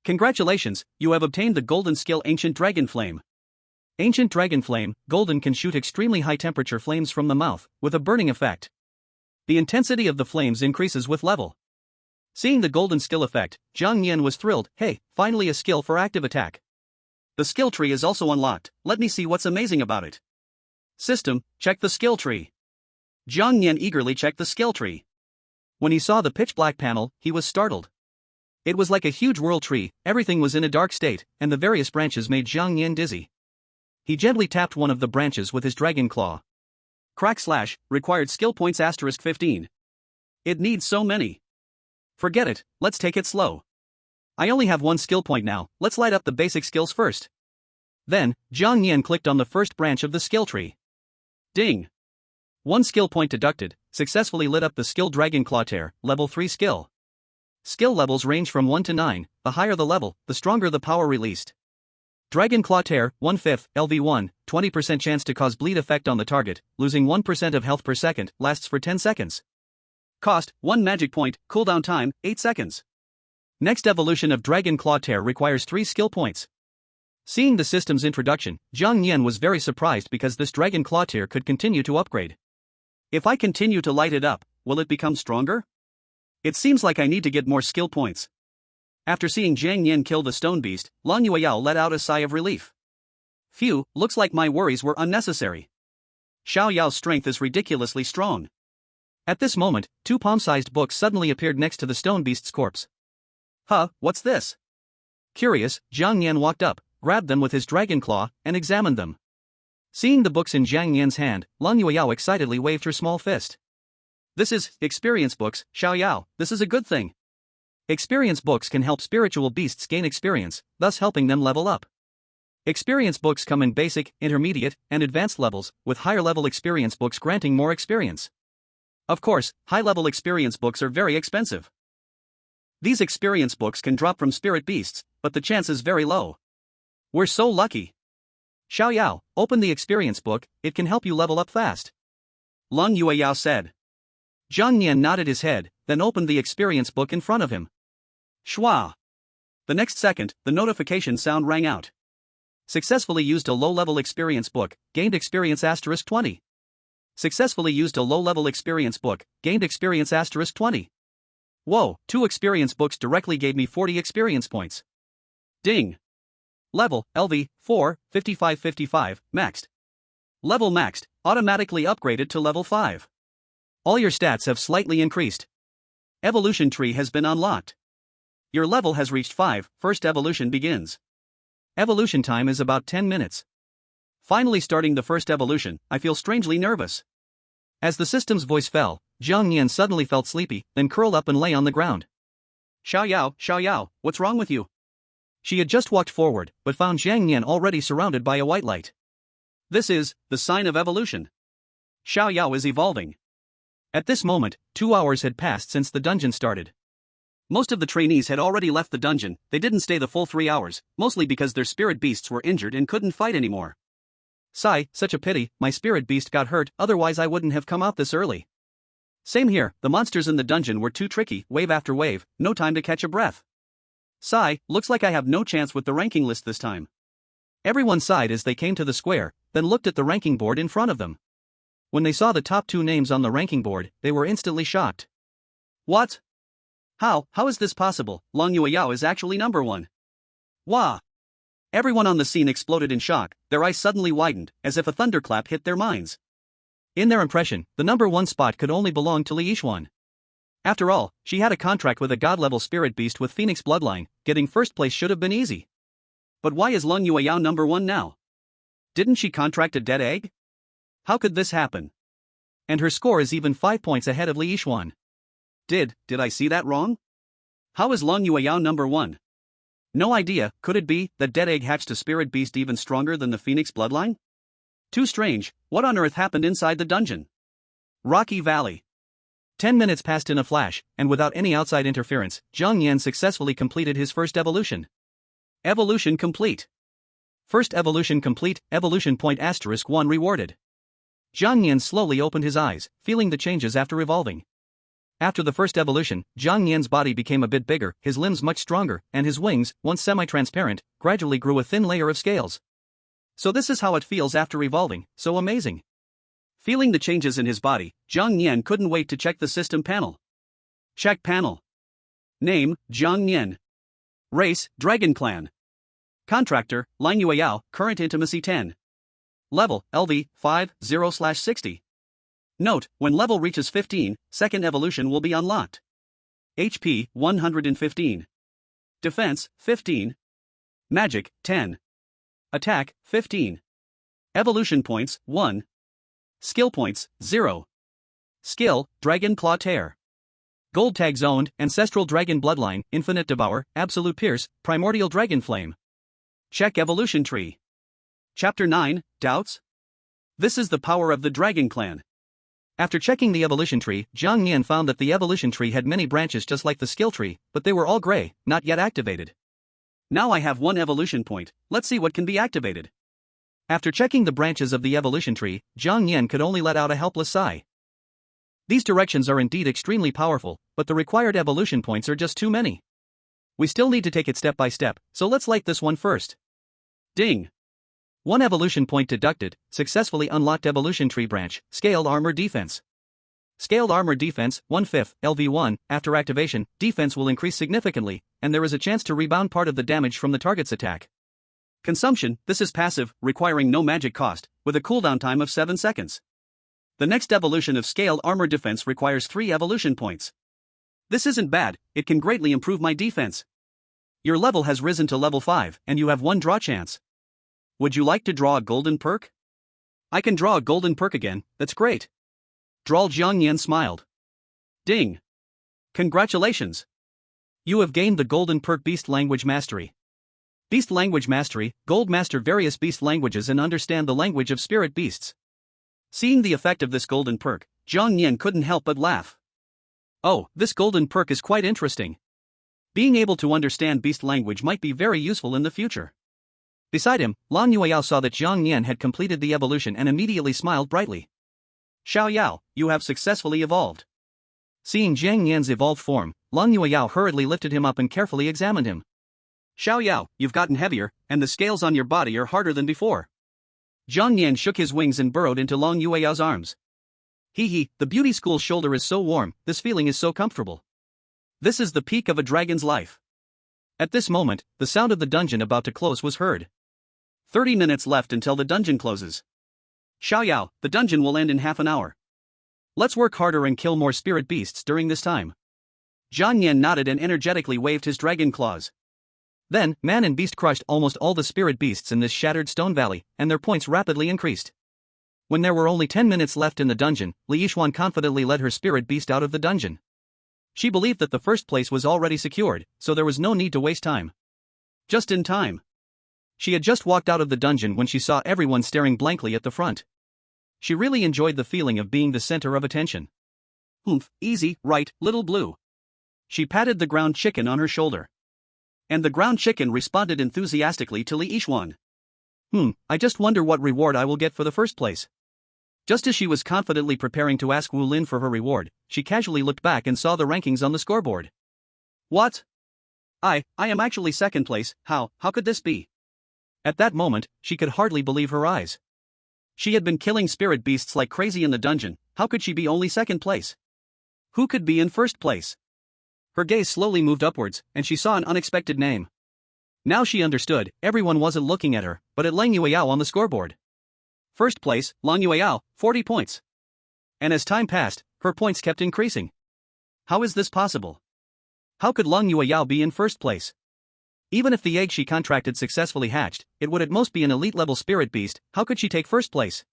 Congratulations, you have obtained the golden skill Ancient Dragon Flame. Ancient Dragon Flame, golden, can shoot extremely high temperature flames from the mouth, with a burning effect. The intensity of the flames increases with level. Seeing the golden skill effect, Jiang Nian was thrilled. Hey, finally a skill for active attack. The skill tree is also unlocked. Let me see what's amazing about it. System, check the skill tree. Jiang Nian eagerly checked the skill tree. When he saw the pitch black panel, he was startled. It was like a huge whirl tree, everything was in a dark state, and the various branches made Jiang Nian dizzy. He gently tapped one of the branches with his dragon claw. // required skill points *15. It needs so many. Forget it, let's take it slow. I only have 1 skill point now, let's light up the basic skills first. Then, Jiang Nian clicked on the first branch of the skill tree. Ding. 1 skill point deducted, successfully lit up the skill Dragon Claw Tear, level 3 skill. Skill levels range from 1 to 9, the higher the level, the stronger the power released. Dragon Claw Tear, 1/5, LV1, 20% chance to cause bleed effect on the target, losing 1% of health per second, lasts for 10 seconds. Cost, 1 magic point, cooldown time, 8 seconds. Next evolution of Dragon Claw Tear requires 3 skill points. Seeing the system's introduction, Jiang Nian was very surprised because this Dragon Claw Tear could continue to upgrade. If I continue to light it up, will it become stronger? It seems like I need to get more skill points. After seeing Jiang Nian kill the stone beast, Lang Yueyao let out a sigh of relief. Phew, looks like my worries were unnecessary. Xiao Yao's strength is ridiculously strong. At this moment, 2 palm-sized books suddenly appeared next to the stone beast's corpse. Huh, what's this? Curious, Jiang Nian walked up, grabbed them with his dragon claw, and examined them. Seeing the books in Jiang Nian's hand, Lang Yueyao excitedly waved her small fist. This is experience books, Xiao Yao, this is a good thing. Experience books can help spiritual beasts gain experience, thus helping them level up. Experience books come in basic, intermediate, and advanced levels, with higher level experience books granting more experience. Of course, high-level experience books are very expensive. These experience books can drop from spirit beasts, but the chance is very low. We're so lucky. Xiao Yao, open the experience book, it can help you level up fast. Lang Yueyao said. Jiang Nian nodded his head, then opened the experience book in front of him. Shwa. The next second, the notification sound rang out. Successfully used a low-level experience book, gained experience *20. Successfully used a low-level experience book, gained experience *20. Whoa, 2 experience books directly gave me 40 experience points. Ding. Level, LV, 4, 55/55, maxed. Level maxed, automatically upgraded to level 5. All your stats have slightly increased. Evolution tree has been unlocked. Your level has reached 5, first evolution begins. Evolution time is about 10 minutes. Finally starting the first evolution, I feel strangely nervous. As the system's voice fell, Jiang Yan suddenly felt sleepy, then curled up and lay on the ground. Xiao Yao, what's wrong with you? She had just walked forward, but found Jiang Yan already surrounded by a white light. This is the sign of evolution. Xiao Yao is evolving. At this moment, 2 hours had passed since the dungeon started. Most of the trainees had already left the dungeon. They didn't stay the full 3 hours, mostly because their spirit beasts were injured and couldn't fight anymore. Sigh, such a pity, my spirit beast got hurt, otherwise I wouldn't have come out this early. Same here, the monsters in the dungeon were too tricky, wave after wave, no time to catch a breath. Sigh, looks like I have no chance with the ranking list this time. Everyone sighed as they came to the square, then looked at the ranking board in front of them. When they saw the top 2 names on the ranking board, they were instantly shocked. What? How is this possible? Long Yueyao is actually number 1. Wah! Everyone on the scene exploded in shock, their eyes suddenly widened, as if a thunderclap hit their minds. In their impression, the number 1 spot could only belong to Li Yixuan. After all, she had a contract with a god-level spirit beast with Phoenix bloodline, getting first place should have been easy. But why is Long Yueyao number 1 now? Didn't she contract a dead egg? How could this happen? And her score is even 5 points ahead of Li Yixuan. Did I see that wrong? How is Long Yueyao number 1? No idea, could it be that dead egg hatched a spirit beast even stronger than the Phoenix bloodline? Too strange, what on earth happened inside the dungeon? Rocky Valley. 10 minutes passed in a flash, and without any outside interference, Jiang Yan successfully completed his first evolution. Evolution complete. First evolution complete, evolution point *1 rewarded. Jiang Yan slowly opened his eyes, feeling the changes after evolving. After the first evolution, Jiang Yan's body became a bit bigger, his limbs much stronger, and his wings, once semi-transparent, gradually grew a thin layer of scales. So this is how it feels after evolving, so amazing. Feeling the changes in his body, Jiang Yan couldn't wait to check the system panel. Check panel. Name, Jiang Yan. Race, Dragon Clan. Contractor, Lang Yueyao, current intimacy 10. Level, LV, 50/60. Note, when level reaches 15, second evolution will be unlocked. HP, 115. Defense, 15. Magic, 10. Attack, 15. Evolution points, 1. Skill points, 0. Skill, Dragon Claw Tear. Gold tags owned, Ancestral Dragon Bloodline, Infinite Devour, Absolute Pierce, Primordial Dragon Flame. Check Evolution Tree. Chapter 9, Doubts? This is the power of the Dragon Clan. After checking the evolution tree, Jiang Yan found that the evolution tree had many branches just like the skill tree, but they were all gray, not yet activated. Now I have 1 evolution point, let's see what can be activated. After checking the branches of the evolution tree, Jiang Yan could only let out a helpless sigh. These directions are indeed extremely powerful, but the required evolution points are just too many. We still need to take it step by step, so let's light this one first. Ding! 1 evolution point deducted, successfully unlocked evolution tree branch, Scaled Armor Defense. Scaled Armor Defense, 1/5, LV1, after activation, defense will increase significantly, and there is a chance to rebound part of the damage from the target's attack. Consumption, this is passive, requiring no magic cost, with a cooldown time of 7 seconds. The next evolution of Scaled Armor Defense requires 3 evolution points. This isn't bad, it can greatly improve my defense. Your level has risen to level 5, and you have 1 draw chance. Would you like to draw a golden perk? I can draw a golden perk again, that's great. Droll Jiang Yan smiled. Ding! Congratulations! You have gained the golden perk Beast Language Mastery. Beast Language Mastery, Gold master various beast languages and understand the language of spirit beasts. Seeing the effect of this golden perk, Jiang Yan couldn't help but laugh. Oh, this golden perk is quite interesting. Being able to understand beast language might be very useful in the future. Beside him, Lang Yueyao saw that Jiang Yan had completed the evolution and immediately smiled brightly. Xiao Yao, you have successfully evolved. Seeing Jiang Yan's evolved form, Lang Yueyao hurriedly lifted him up and carefully examined him. Xiao Yao, you've gotten heavier, and the scales on your body are harder than before. Jiang Yan shook his wings and burrowed into Lang Yueyao's arms. Hee, the beauty school's shoulder is so warm, this feeling is so comfortable. This is the peak of a dragon's life. At this moment, the sound of the dungeon about to close was heard. 30 minutes left until the dungeon closes. Xiao Yao, the dungeon will end in half an hour. Let's work harder and kill more spirit beasts during this time. Jiang Yan nodded and energetically waved his dragon claws. Then, man and beast crushed almost all the spirit beasts in this shattered stone valley, and their points rapidly increased. When there were only 10 minutes left in the dungeon, Li Yixuan confidently led her spirit beast out of the dungeon. She believed that the first place was already secured, so there was no need to waste time. Just in time. She had just walked out of the dungeon when she saw everyone staring blankly at the front. She really enjoyed the feeling of being the center of attention. Easy, right, little blue. She patted the ground chicken on her shoulder. And the ground chicken responded enthusiastically to Li Yixuan. I just wonder what reward I will get for the first place. Just as she was confidently preparing to ask Wu Lin for her reward, she casually looked back and saw the rankings on the scoreboard. What? I am actually second place. How could this be? At that moment, she could hardly believe her eyes. She had been killing spirit beasts like crazy in the dungeon. How could she be only second place? Who could be in first place? Her gaze slowly moved upwards, and she saw an unexpected name. Now she understood, everyone wasn't looking at her, but at Lang Yueyao on the scoreboard. First place, Lang Yueyao, 40 points. And as time passed, her points kept increasing. How is this possible? How could Lang Yueyao be in first place? Even if the egg she contracted successfully hatched, it would at most be an elite-level spirit beast. How could she take first place?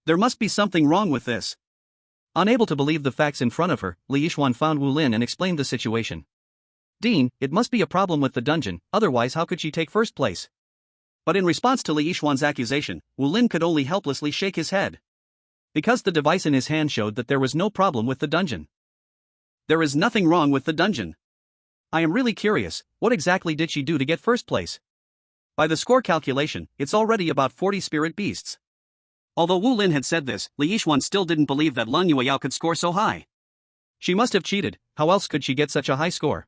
There must be something wrong with this. Unable to believe the facts in front of her, Li Yixuan found Wu Lin and explained the situation. Dean, it must be a problem with the dungeon, otherwise how could she take first place? But in response to Li Yixuan's accusation, Wu Lin could only helplessly shake his head. Because the device in his hand showed that there was no problem with the dungeon. There is nothing wrong with the dungeon. I am really curious, what exactly did she do to get first place? By the score calculation, it's already about 40 spirit beasts. Although Wu Lin had said this, Li Yixuan still didn't believe that Lang Yueyao could score so high. She must have cheated, how else could she get such a high score?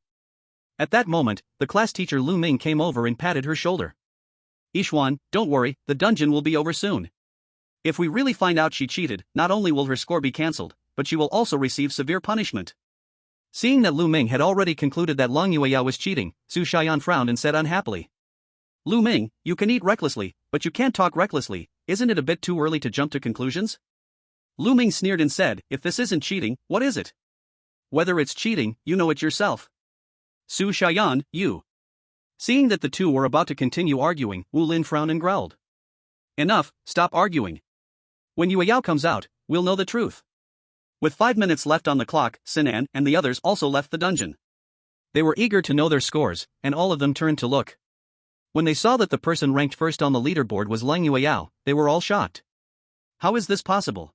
At that moment, the class teacher Lu Ming came over and patted her shoulder. Yixuan, don't worry, the dungeon will be over soon. If we really find out she cheated, not only will her score be cancelled, but she will also receive severe punishment. Seeing that Lu Ming had already concluded that Lang Yueyao was cheating, Su Xian frowned and said unhappily. Lu Ming, you can eat recklessly, but you can't talk recklessly. Isn't it a bit too early to jump to conclusions? Lu Ming sneered and said, if this isn't cheating, what is it? Whether it's cheating, you know it yourself. Su Xian, you. Seeing that the two were about to continue arguing, Wu Lin frowned and growled. Enough, stop arguing. When Yueyao comes out, we'll know the truth. With 5 minutes left on the clock, Sinan and the others also left the dungeon. They were eager to know their scores, and all of them turned to look. When they saw that the person ranked first on the leaderboard was Lang Yueyao, they were all shocked. How is this possible?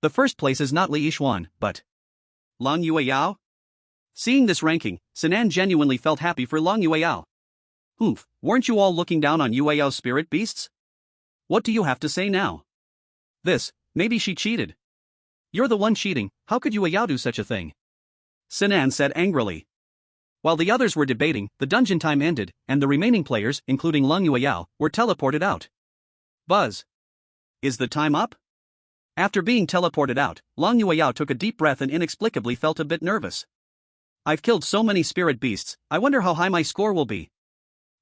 The first place is not Li Yixuan, but Lang Yueyao? Seeing this ranking, Sinan genuinely felt happy for Lang Yueyao. Weren't you all looking down on Yueyao's spirit beasts? What do you have to say now? Maybe she cheated. You're the one cheating, how could Yueyao do such a thing? Sinan said angrily. While the others were debating, the dungeon time ended, and the remaining players, including Lang Yueyao, were teleported out. Buzz. Is the time up? After being teleported out, Lang Yueyao took a deep breath and inexplicably felt a bit nervous. I've killed so many spirit beasts, I wonder how high my score will be.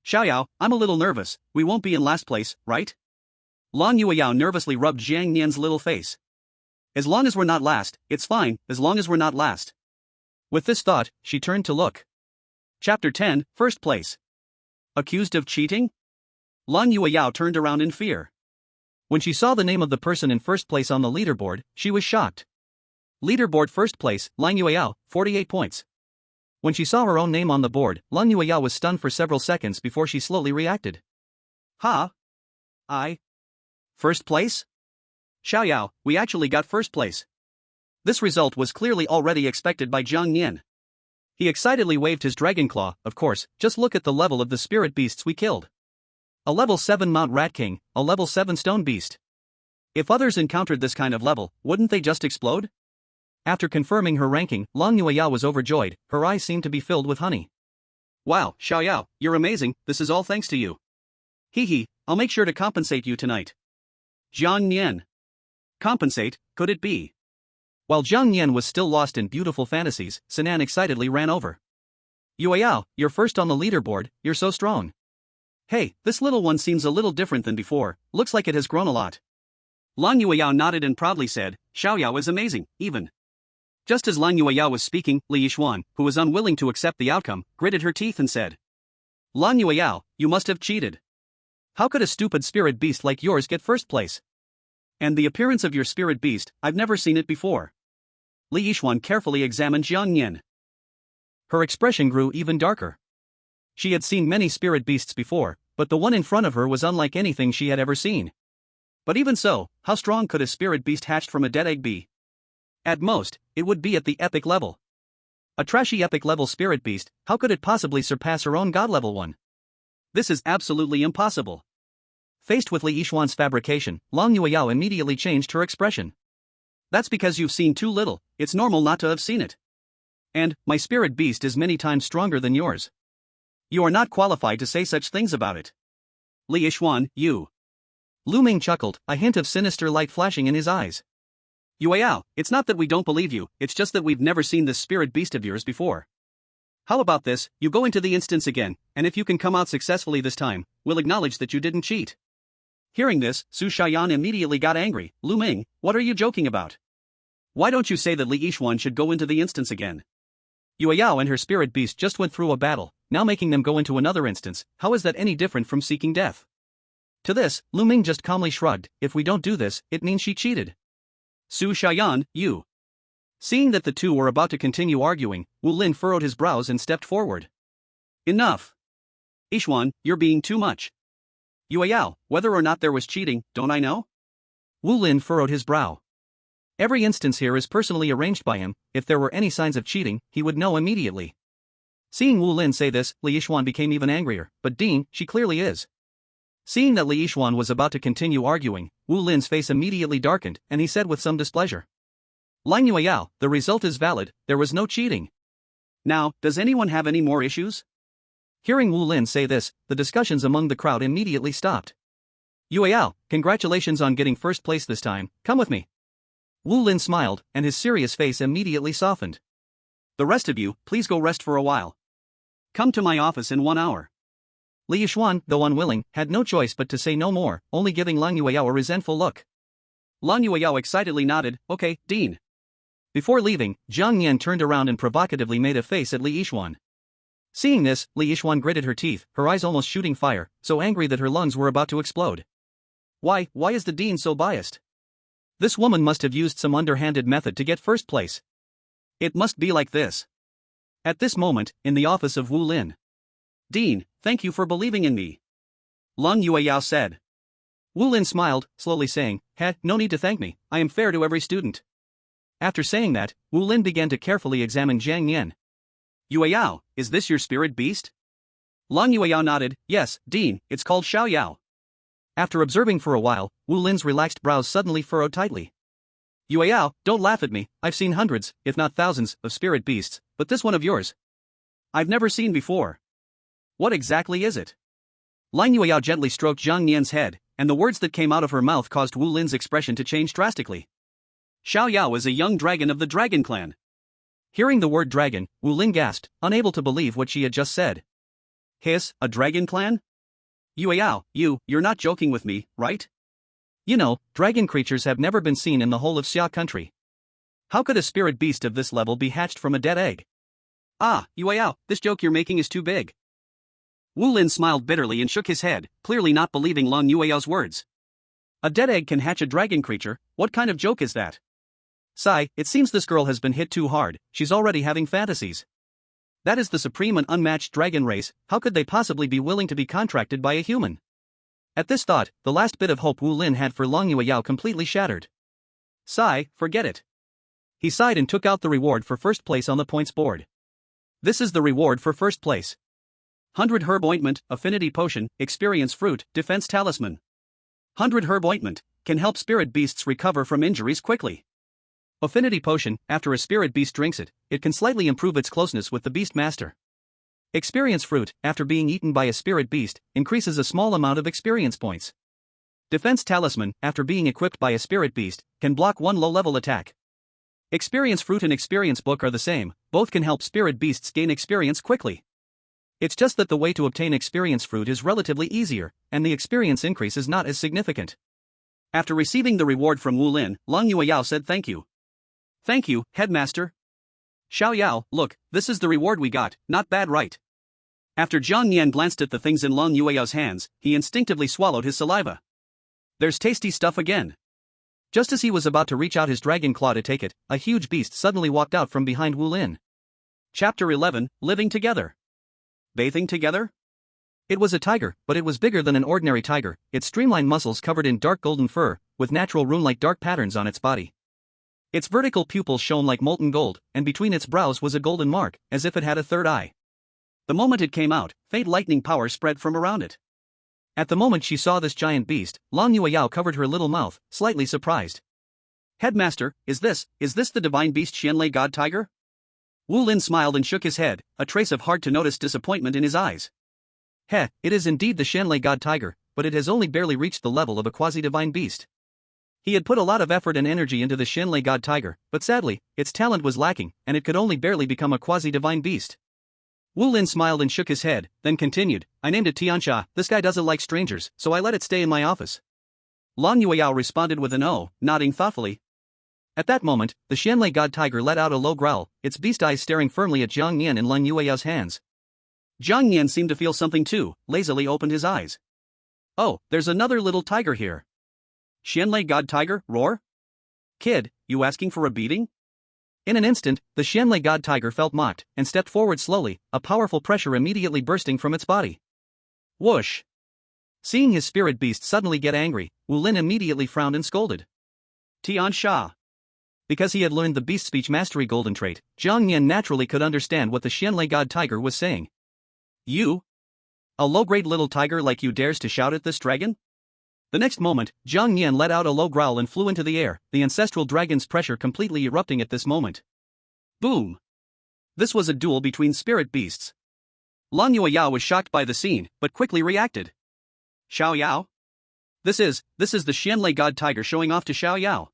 Xiaoyao, I'm a little nervous, we won't be in last place, right? Lang Yueyao nervously rubbed Jiang Nian's little face. As long as we're not last, it's fine, as long as we're not last. With this thought, she turned to look. Chapter 10, First Place. Accused of cheating? Lang Yueyao turned around in fear. When she saw the name of the person in first place on the leaderboard, she was shocked. Leaderboard first place, Lang Yueyao, 48 points. When she saw her own name on the board, Lang Yueyao was stunned for several seconds before she slowly reacted. First place? Xiaoyao, we actually got first place. This result was clearly already expected by Jiang Nian. He excitedly waved his dragon claw. Of course, just look at the level of the spirit beasts we killed. A level 7 Mount Rat King, a level 7 Stone Beast. If others encountered this kind of level, wouldn't they just explode? After confirming her ranking, Lang Yueyao was overjoyed, her eyes seemed to be filled with honey. Wow, Xiaoyao, you're amazing, this is all thanks to you. I'll make sure to compensate you tonight. Jiang Nian. Compensate, could it be? While Jiang Nian was still lost in beautiful fantasies, Sinan excitedly ran over. Yueyao, you're first on the leaderboard, you're so strong. Hey, this little one seems a little different than before, looks like it has grown a lot. Lang Yueyao nodded and proudly said, Xiaoyao is amazing, even. Just as Lang Yueyao was speaking, Li Yixuan, who was unwilling to accept the outcome, gritted her teeth and said, Lang Yueyao, you must have cheated. How could a stupid spirit beast like yours get first place? And the appearance of your spirit beast, I've never seen it before. Li Yixuan carefully examined Jiang Yan. Her expression grew even darker. She had seen many spirit beasts before, but the one in front of her was unlike anything she had ever seen. But even so, how strong could a spirit beast hatched from a dead egg be? At most, it would be at the epic level. A trashy epic level spirit beast, how could it possibly surpass her own god level one? This is absolutely impossible. Faced with Li Yixuan's fabrication, Long Yueyao immediately changed her expression. That's because you've seen too little, it's normal not to have seen it. And, my spirit beast is many times stronger than yours. You are not qualified to say such things about it. Li Yixuan, you. Lu Ming chuckled, a hint of sinister light flashing in his eyes. Yueyao, it's not that we don't believe you, it's just that we've never seen this spirit beast of yours before. How about this, you go into the instance again, and if you can come out successfully this time, we'll acknowledge that you didn't cheat. Hearing this, Su Shayan immediately got angry. Lu Ming, what are you joking about? Why don't you say that Li Yixuan should go into the instance again? Yueyao and her spirit beast just went through a battle, now making them go into another instance. How is that any different from seeking death? To this, Lu Ming just calmly shrugged. If we don't do this, it means she cheated. Su Shayan, you. Seeing that the two were about to continue arguing, Wu Lin furrowed his brows and stepped forward. Enough. Yixuan, you're being too much. Yueyao, whether or not there was cheating, don't I know? Wu Lin furrowed his brow. Every instance here is personally arranged by him. If there were any signs of cheating, he would know immediately. Seeing Wu Lin say this, Li Yixuan became even angrier. But Dean, she clearly is. Seeing that Li Yixuan was about to continue arguing, Wu Lin's face immediately darkened, and he said with some displeasure. Lang Yueyao, the result is valid, there was no cheating. Now, does anyone have any more issues? Hearing Wu Lin say this, the discussions among the crowd immediately stopped. Yueyao, congratulations on getting first place this time, come with me. Wu Lin smiled, and his serious face immediately softened. The rest of you, please go rest for a while. Come to my office in 1 hour. Li Yixuan, though unwilling, had no choice but to say no more, only giving Lang Yueyao a resentful look. Lang Yueyao excitedly nodded, okay, Dean. Before leaving, Jiang Yan turned around and provocatively made a face at Li Yixuan. Seeing this, Li Yixuan gritted her teeth, her eyes almost shooting fire, so angry that her lungs were about to explode. Why is the dean so biased? This woman must have used some underhanded method to get first place. It must be like this. At this moment, in the office of Wu Lin. Dean, thank you for believing in me. Lang Yueyao said. Wu Lin smiled, slowly saying, no need to thank me, I am fair to every student. After saying that, Wu Lin began to carefully examine Jiang Yan. Yueyao, is this your spirit beast? Lang Yueyao nodded, yes, Dean, it's called Xiao Yao. After observing for a while, Wu Lin's relaxed brows suddenly furrowed tightly. Yueyao, don't laugh at me, I've seen hundreds, if not thousands, of spirit beasts, but this one of yours, I've never seen before. What exactly is it? Lang Yueyao gently stroked Jiang Yan's head, and the words that came out of her mouth caused Wu Lin's expression to change drastically. Xiao Yao is a young dragon of the Dragon Clan. Hearing the word dragon, Wu Lin gasped, unable to believe what she had just said. Hiss, a Dragon Clan? Yueyao, you're not joking with me, right? You know, dragon creatures have never been seen in the whole of Xia country. How could a spirit beast of this level be hatched from a dead egg? Ah, Yueyao, this joke you're making is too big. Wu Lin smiled bitterly and shook his head, clearly not believing Lang Yueyao's words. A dead egg can hatch a dragon creature, what kind of joke is that? Sigh, it seems this girl has been hit too hard, she's already having fantasies. That is the supreme and unmatched dragon race, how could they possibly be willing to be contracted by a human? At this thought, the last bit of hope Wu Lin had for Lang Yueyao completely shattered. Sigh, forget it. He sighed and took out the reward for first place on the points board. This is the reward for first place. 100 herb ointment, affinity potion, experience fruit, defense talisman. 100 herb ointment, can help spirit beasts recover from injuries quickly. Affinity potion, after a spirit beast drinks it, it can slightly improve its closeness with the Beastmaster. Experience fruit, after being eaten by a spirit beast, increases a small amount of experience points. Defense talisman, after being equipped by a spirit beast, can block one low-level attack. Experience fruit and experience book are the same, both can help spirit beasts gain experience quickly. It's just that the way to obtain experience fruit is relatively easier, and the experience increase is not as significant. After receiving the reward from Wu Lin, Lang Yueyao said thank you. Thank you, Headmaster. Xiao Yao, look, this is the reward we got, not bad right? After Jiang Yan glanced at the things in Lang Yueyao's hands, he instinctively swallowed his saliva. There's tasty stuff again. Just as he was about to reach out his dragon claw to take it, a huge beast suddenly walked out from behind Wu Lin. Chapter 11, Living Together. Bathing together? It was a tiger, but it was bigger than an ordinary tiger, its streamlined muscles covered in dark golden fur, with natural rune-like dark patterns on its body. Its vertical pupils shone like molten gold, and between its brows was a golden mark, as if it had a third eye. The moment it came out, faint lightning power spread from around it. At the moment she saw this giant beast, Long Yueyao covered her little mouth, slightly surprised. Headmaster, is this the divine beast Xianlei God Tiger? Wu Lin smiled and shook his head, a trace of hard-to-notice disappointment in his eyes. Heh, it is indeed the Xianlei God Tiger, but it has only barely reached the level of a quasi-divine beast. He had put a lot of effort and energy into the Xianlei God Tiger, but sadly, its talent was lacking, and it could only barely become a quasi-divine beast. Wu Lin smiled and shook his head, then continued, I named it Tiansha, this guy doesn't like strangers, so I let it stay in my office. Long Yueyao responded with an "oh," nodding thoughtfully. At that moment, the Xianlei God Tiger let out a low growl, its beast eyes staring firmly at Jiang Nian in Long Yueyao's hands. Jiang Nian seemed to feel something too, lazily opened his eyes. Oh, there's another little tiger here. Xianlei God Tiger, roar? Kid, you asking for a beating? In an instant, the Xianlei God Tiger felt mocked, and stepped forward slowly, a powerful pressure immediately bursting from its body. Whoosh! Seeing his spirit beast suddenly get angry, Wu Lin immediately frowned and scolded. Tian Sha. Because he had learned the beast speech mastery golden trait, Jiang Nian naturally could understand what the Xianlei God Tiger was saying. You? A low-grade little tiger like you dares to shout at this dragon? The next moment, Jiang Nian let out a low growl and flew into the air, the ancestral dragon's pressure completely erupting at this moment. Boom! This was a duel between spirit beasts. Long Yueyao was shocked by the scene, but quickly reacted. Xiao Yao? This is the Xianlei God Tiger showing off to Xiao Yao.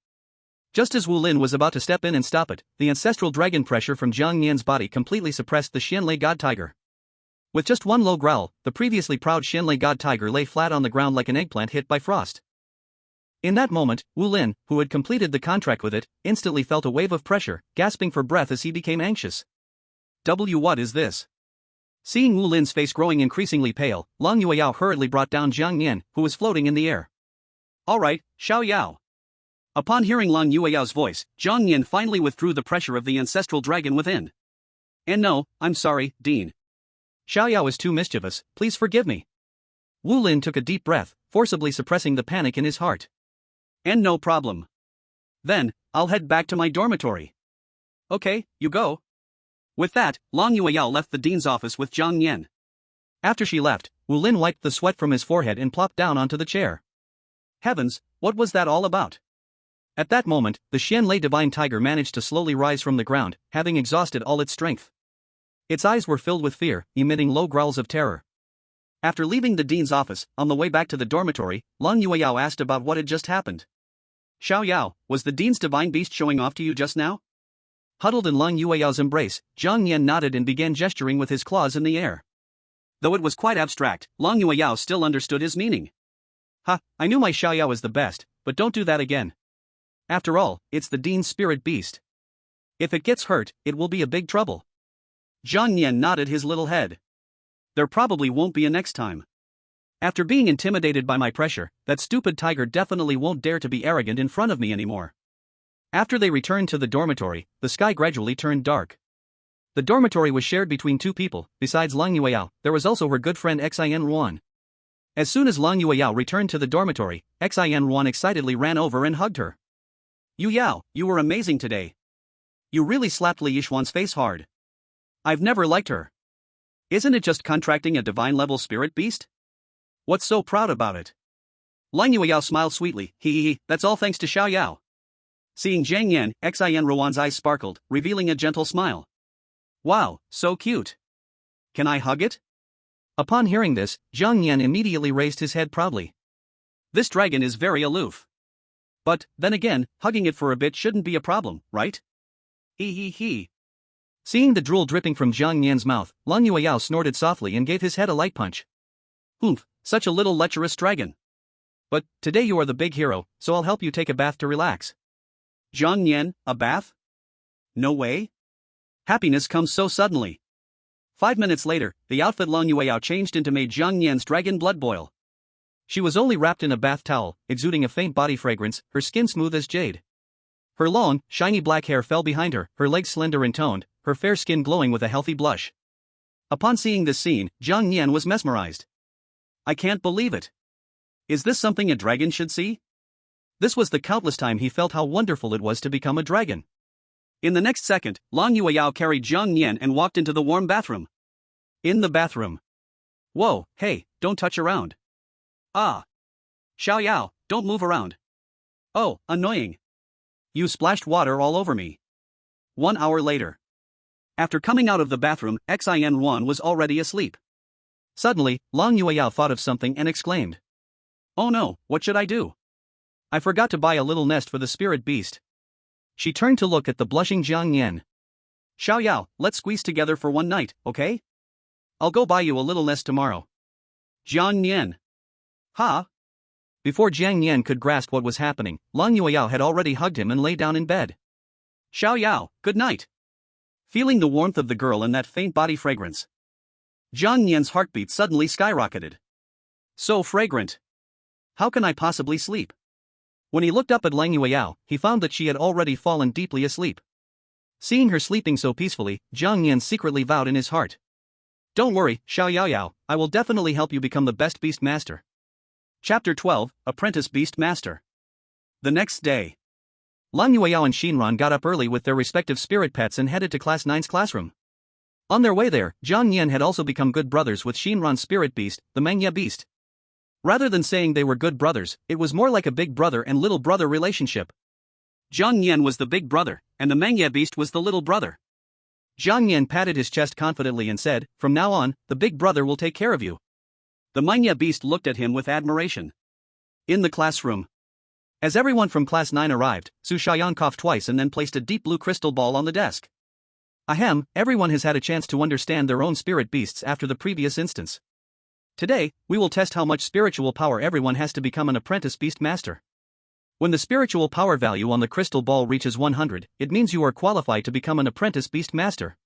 Just as Wu Lin was about to step in and stop it, the ancestral dragon pressure from Jiang Nian's body completely suppressed the Xianlei God Tiger. With just one low growl, the previously proud Xianlei God Tiger lay flat on the ground like an eggplant hit by frost. In that moment, Wu Lin, who had completed the contract with it, instantly felt a wave of pressure, gasping for breath as he became anxious. What is this? Seeing Wu Lin's face growing increasingly pale, Long Yueyao hurriedly brought down Jiang Nian, who was floating in the air. Alright, Xiao Yao. Upon hearing Long Yueyao's voice, Jiang Nian finally withdrew the pressure of the ancestral dragon within. And no, I'm sorry, Dean. Xiao Yao is too mischievous, please forgive me. Wu Lin took a deep breath, forcibly suppressing the panic in his heart. And no problem. Then, I'll head back to my dormitory. Okay, you go. With that, Long Yueyao left the dean's office with Jiang Nian. After she left, Wu Lin wiped the sweat from his forehead and plopped down onto the chair. Heavens, what was that all about? At that moment, the Xianlei Divine Tiger managed to slowly rise from the ground, having exhausted all its strength. Its eyes were filled with fear, emitting low growls of terror. After leaving the dean's office, on the way back to the dormitory, Long Yueyao asked about what had just happened. Xiao Yao, was the dean's divine beast showing off to you just now? Huddled in Long Yueyao's embrace, Jiang Nian nodded and began gesturing with his claws in the air. Though it was quite abstract, Long Yueyao still understood his meaning. Ha, I knew my Xiao Yao is the best, but don't do that again. After all, it's the dean's spirit beast. If it gets hurt, it will be a big trouble. Jiang Nian nodded his little head. There probably won't be a next time. After being intimidated by my pressure, that stupid tiger definitely won't dare to be arrogant in front of me anymore. After they returned to the dormitory, the sky gradually turned dark. The dormitory was shared between two people. Besides Long Yueyao, there was also her good friend Xin Ruan. As soon as Long Yueyao returned to the dormitory, Xin Ruan excitedly ran over and hugged her. Yu Yao, you were amazing today. You really slapped Li Yixuan's face hard. I've never liked her. Isn't it just contracting a divine-level spirit beast? What's so proud about it? Long Yueyao smiled sweetly, that's all thanks to Xiao Yao. Seeing Jiang Yan, Xin Ruan's eyes sparkled, revealing a gentle smile. Wow, so cute. Can I hug it? Upon hearing this, Jiang Yan immediately raised his head proudly. This dragon is very aloof. But, then again, hugging it for a bit shouldn't be a problem, right? Seeing the drool dripping from Jiang Yan's mouth, Long Yueyao snorted softly and gave his head a light punch. Humph, such a little lecherous dragon. But, today you are the big hero, so I'll help you take a bath to relax. Jiang Yan, a bath? No way. Happiness comes so suddenly. 5 minutes later, the outfit Long Yueyao changed into made Jiang Yan's dragon blood boil. She was only wrapped in a bath towel, exuding a faint body fragrance, her skin smooth as jade. Her long, shiny black hair fell behind her, her legs slender and toned, her fair skin glowing with a healthy blush. Upon seeing this scene, Jiang Nian was mesmerized. I can't believe it. Is this something a dragon should see? This was the countless time he felt how wonderful it was to become a dragon. In the next second, Lang Yueyao carried Jiang Nian and walked into the warm bathroom. In the bathroom. Whoa, hey, don't touch around. Ah. Xiao Yao, don't move around. Oh, annoying. You splashed water all over me. 1 hour later. After coming out of the bathroom, Xin Wan was already asleep. Suddenly, Lang Yueyao thought of something and exclaimed. Oh no, what should I do? I forgot to buy a little nest for the spirit beast. She turned to look at the blushing Jiang Nian. Xiao Yao, let's squeeze together for one night, okay? I'll go buy you a little nest tomorrow. Jiang Nian. Ha? Before Jiang Nian could grasp what was happening, Lang Yueyao had already hugged him and lay down in bed. Xiao Yao, good night. Feeling the warmth of the girl and that faint body fragrance, Jiang Nian's heartbeat suddenly skyrocketed. So fragrant. How can I possibly sleep? When he looked up at Lang Yueyao, he found that she had already fallen deeply asleep. Seeing her sleeping so peacefully, Jiang Nian secretly vowed in his heart. Don't worry, Xiao Yao, I will definitely help you become the best beast master. Chapter 12, Apprentice Beast Master. The next day, Lang Yueyao and Shinran got up early with their respective spirit pets and headed to Class 9's classroom. On their way there, Jiang Nian had also become good brothers with Shinran's spirit beast, the manga beast. Rather than saying they were good brothers, it was more like a big brother and little brother relationship. Jiang Nian was the big brother, and the manga beast was the little brother. Jiang Nian patted his chest confidently and said, from now on, the big brother will take care of you. The manga beast looked at him with admiration. In the classroom, as everyone from Class 9 arrived, Su Shaoyan coughed twice and then placed a deep blue crystal ball on the desk. Ahem, everyone has had a chance to understand their own spirit beasts after the previous instance. Today, we will test how much spiritual power everyone has to become an apprentice beast master. When the spiritual power value on the crystal ball reaches 100, it means you are qualified to become an apprentice beast master.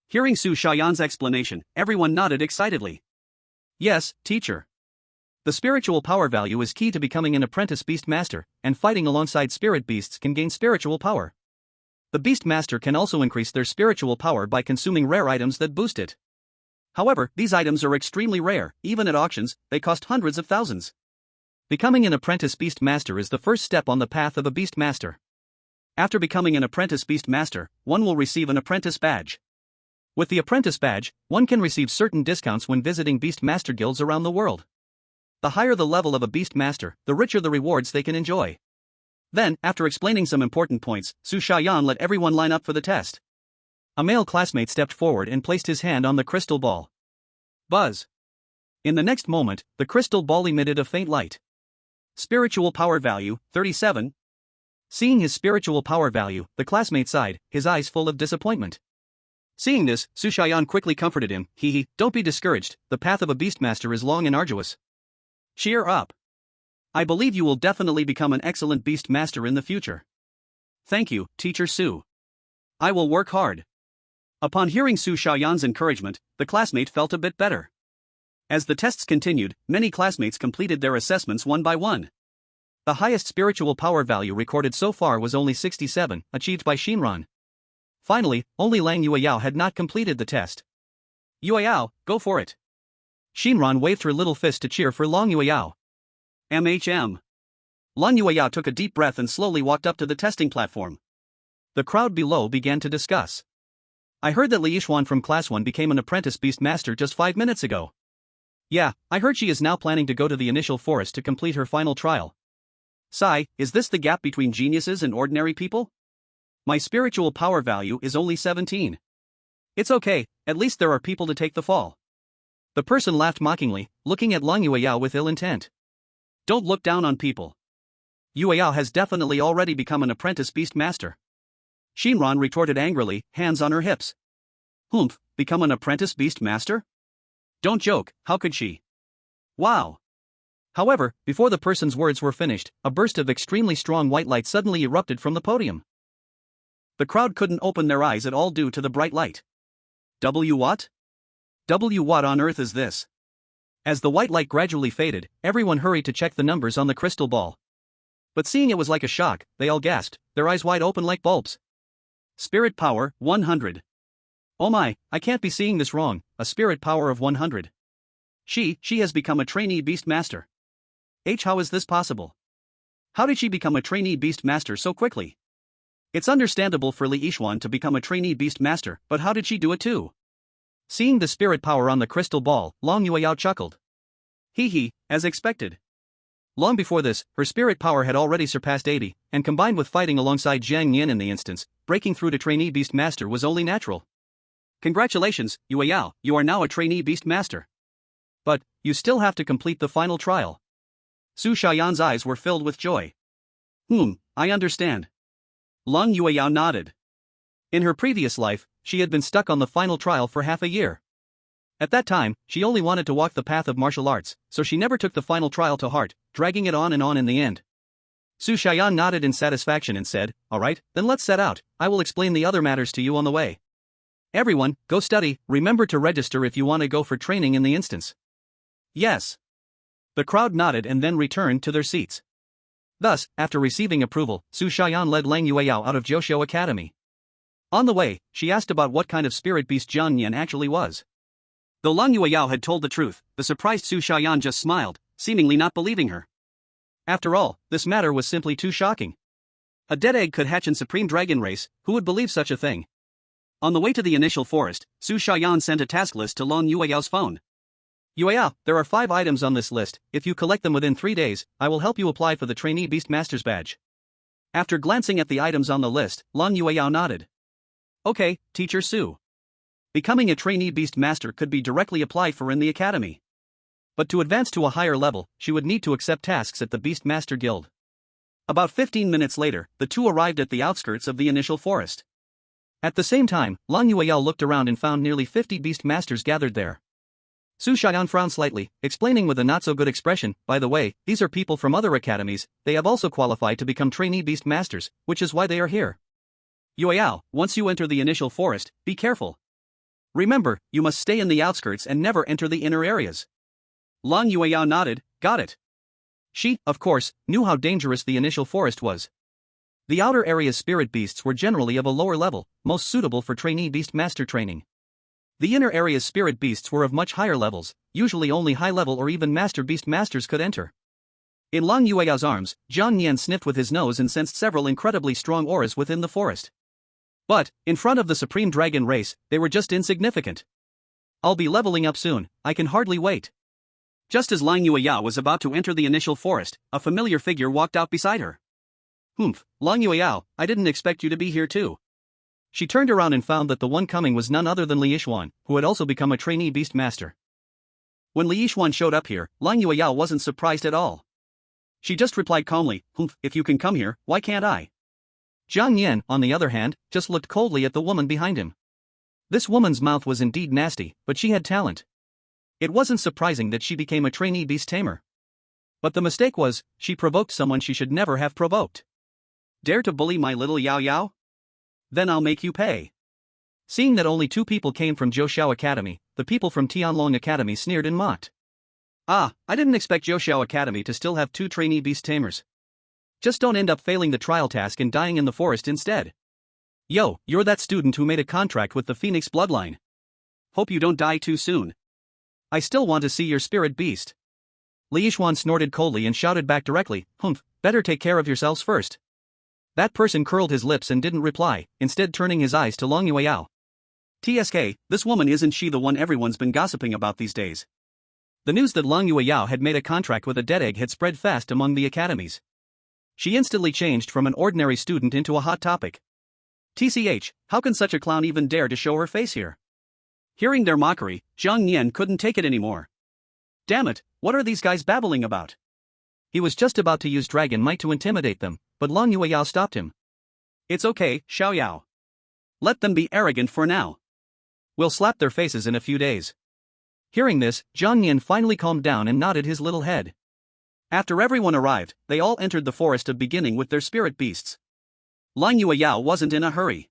Hearing Su Shaoyan's explanation, everyone nodded excitedly. Yes, teacher. The spiritual power value is key to becoming an apprentice beast master, and fighting alongside spirit beasts can gain spiritual power. The beast master can also increase their spiritual power by consuming rare items that boost it. However, these items are extremely rare, even at auctions, they cost hundreds of thousands. Becoming an apprentice beast master is the first step on the path of a beast master. After becoming an apprentice beast master, one will receive an apprentice badge. With the apprentice badge, one can receive certain discounts when visiting beast master guilds around the world. The higher the level of a beast master, the richer the rewards they can enjoy. Then, after explaining some important points, Su Shaoyan let everyone line up for the test. A male classmate stepped forward and placed his hand on the crystal ball. Buzz. In the next moment, the crystal ball emitted a faint light. Spiritual power value, 37. Seeing his spiritual power value, the classmate sighed, his eyes full of disappointment. Seeing this, Su Shaoyan quickly comforted him, don't be discouraged, the path of a beastmaster is long and arduous. Cheer up. I believe you will definitely become an excellent beast master in the future. Thank you, Teacher Su. I will work hard. Upon hearing Su Shaoyan's encouragement, the classmate felt a bit better. As the tests continued, many classmates completed their assessments one by one. The highest spiritual power value recorded so far was only 67, achieved by Shinran. Finally, only Lang Yueyao had not completed the test. Yueyao, go for it. Shinran waved her little fist to cheer for Lang Yueyao. MHM. Lang Yueyao took a deep breath and slowly walked up to the testing platform. The crowd below began to discuss. I heard that Li Yixuan from Class 1 became an apprentice beast master just 5 minutes ago. Yeah, I heard she is now planning to go to the initial forest to complete her final trial. Sai, is this the gap between geniuses and ordinary people? My spiritual power value is only 17. It's okay, at least there are people to take the fall. The person laughed mockingly, looking at Lang Yueyao with ill intent. Don't look down on people. Yueyao has definitely already become an apprentice beast master. Shinran retorted angrily, hands on her hips. Humph, become an apprentice beast master? Don't joke, how could she? Wow. However, before the person's words were finished, a burst of extremely strong white light suddenly erupted from the podium. The crowd couldn't open their eyes at all due to the bright light. What on earth is this? As the white light gradually faded, everyone hurried to check the numbers on the crystal ball. But seeing it was like a shock, they all gasped, their eyes wide open like bulbs. Spirit power, 100. Oh my, I can't be seeing this wrong, a spirit power of 100. She has become a trainee Beastmaster. How is this possible? How did she become a trainee Beastmaster so quickly? It's understandable for Li Yixuan to become a trainee Beastmaster, but how did she do it too? Seeing the spirit power on the crystal ball, Long Yueyao chuckled. As expected. Long before this, her spirit power had already surpassed 80, and combined with fighting alongside Jiang Yin in the instance, breaking through to trainee Beastmaster was only natural. Congratulations, Yueyao, you are now a trainee Beastmaster. But, you still have to complete the final trial. Su Xiaoyan's eyes were filled with joy. I understand. Long Yueyao nodded. In her previous life, she had been stuck on the final trial for half a year. At that time, she only wanted to walk the path of martial arts, so she never took the final trial to heart, dragging it on in the end. Su Xiaoyan nodded in satisfaction and said, "Alright, then let's set out, I will explain the other matters to you on the way. Everyone, go study, remember to register if you want to go for training in the instance." Yes. The crowd nodded and then returned to their seats. Thus, after receiving approval, Su Xiaoyan led Lang Yueyao out of Jiuxiu Academy. On the way, she asked about what kind of spirit beast Jiang Yin actually was. Though Lang Yueyao had told the truth, the surprised Su Xiaoyan just smiled, seemingly not believing her. After all, this matter was simply too shocking. A dead egg could hatch in Supreme Dragon Race, who would believe such a thing? On the way to the initial forest, Su Xiaoyan sent a task list to Lang Yueyao's phone. "Yueyao, there are 5 items on this list, if you collect them within 3 days, I will help you apply for the Trainee Beastmaster's badge." After glancing at the items on the list, Lang Yueyao nodded. "Okay, Teacher Su. Becoming a Trainee Beastmaster could be directly applied for in the academy. But to advance to a higher level, she would need to accept tasks at the Beastmaster Guild." About 15 minutes later, the two arrived at the outskirts of the initial forest. At the same time, Lang Yueyao looked around and found nearly 50 Beastmasters gathered there. Su Xiaoyan frowned slightly, explaining with a not-so-good expression, "By the way, these are people from other academies, they have also qualified to become Trainee Beastmasters, which is why they are here. Yueyao, once you enter the initial forest, be careful. Remember, you must stay in the outskirts and never enter the inner areas." Lang Yueyao nodded, "Got it." She, of course, knew how dangerous the initial forest was. The outer area's spirit beasts were generally of a lower level, most suitable for trainee beastmaster training. The inner area's spirit beasts were of much higher levels, usually only high-level or even master beastmasters could enter. In Lang Yueyao's arms, Jiang Yan sniffed with his nose and sensed several incredibly strong auras within the forest. But, in front of the Supreme Dragon Race, they were just insignificant. "I'll be leveling up soon, I can hardly wait." Just as Lang Yueyao was about to enter the initial forest, a familiar figure walked out beside her. Lang Yueyao, I didn't expect you to be here too." She turned around and found that the one coming was none other than Li Yixuan, who had also become a trainee beastmaster. When Li Yixuan showed up here, Lang Yueyao wasn't surprised at all. She just replied calmly, "If you can come here, why can't I?" Jiang Yin, on the other hand, just looked coldly at the woman behind him. This woman's mouth was indeed nasty, but she had talent. It wasn't surprising that she became a trainee beast tamer. But the mistake was, she provoked someone she should never have provoked. "Dare to bully my little Yao Yao? Then I'll make you pay." Seeing that only 2 people came from Jiuxiu Academy, the people from Tianlong Academy sneered and mocked. "I didn't expect Jiuxiu Academy to still have 2 trainee beast tamers. Just don't end up failing the trial task and dying in the forest instead. Yo, you're that student who made a contract with the Phoenix bloodline. Hope you don't die too soon. I still want to see your spirit beast." Li Yixuan snorted coldly and shouted back directly, "Better take care of yourselves first." That person curled his lips and didn't reply, instead turning his eyes to Lang Yueyao. "TSK, this woman isn't she the one everyone's been gossiping about these days?" The news that Lang Yueyao had made a contract with a dead egg had spread fast among the academies. She instantly changed from an ordinary student into a hot topic. TCH, how can such a clown even dare to show her face here? Hearing their mockery, Jiang Yan couldn't take it anymore. Damn it, what are these guys babbling about? He was just about to use dragon might to intimidate them, but Lang Yueyao stopped him. "It's okay, Xiaoyao. Let them be arrogant for now. We'll slap their faces in a few days." Hearing this, Jiang Yan finally calmed down and nodded his little head. After everyone arrived, they all entered the forest of beginning with their spirit beasts. Lang Yueyao wasn't in a hurry.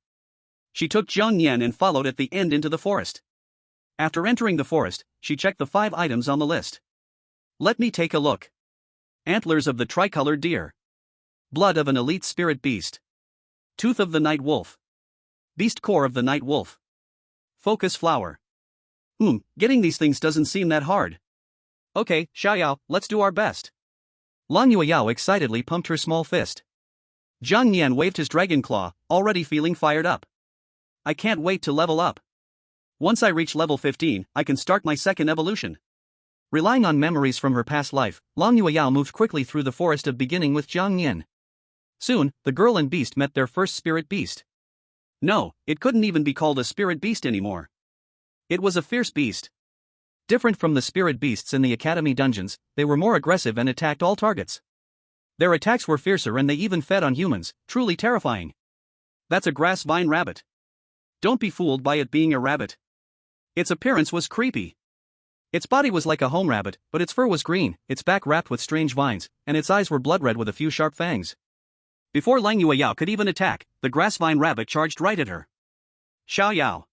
She took Jiang Yan and followed at the end into the forest. After entering the forest, she checked the 5 items on the list. Let me take a look. Antlers of the tricolored deer. Blood of an elite spirit beast. Tooth of the night wolf. Beast core of the night wolf. Focus flower. Getting these things doesn't seem that hard. Okay, Xiaoyao, let's do our best. Lang Yueyao excitedly pumped her small fist. Zhang Nian waved his dragon claw, already feeling fired up. I can't wait to level up. Once I reach level 15, I can start my second evolution. Relying on memories from her past life, Lang Yueyao moved quickly through the forest of beginning with Zhang Nian. Soon, the girl and beast met their first spirit beast. No, it couldn't even be called a spirit beast anymore. It was a fierce beast. Different from the spirit beasts in the academy dungeons, they were more aggressive and attacked all targets. Their attacks were fiercer and they even fed on humans, truly terrifying. That's a grass vine rabbit. Don't be fooled by it being a rabbit. Its appearance was creepy. Its body was like a home rabbit, but its fur was green, its back wrapped with strange vines, and its eyes were blood red with a few sharp fangs. Before Lang Yueyao could even attack, the grass vine rabbit charged right at her. Xiaoyao.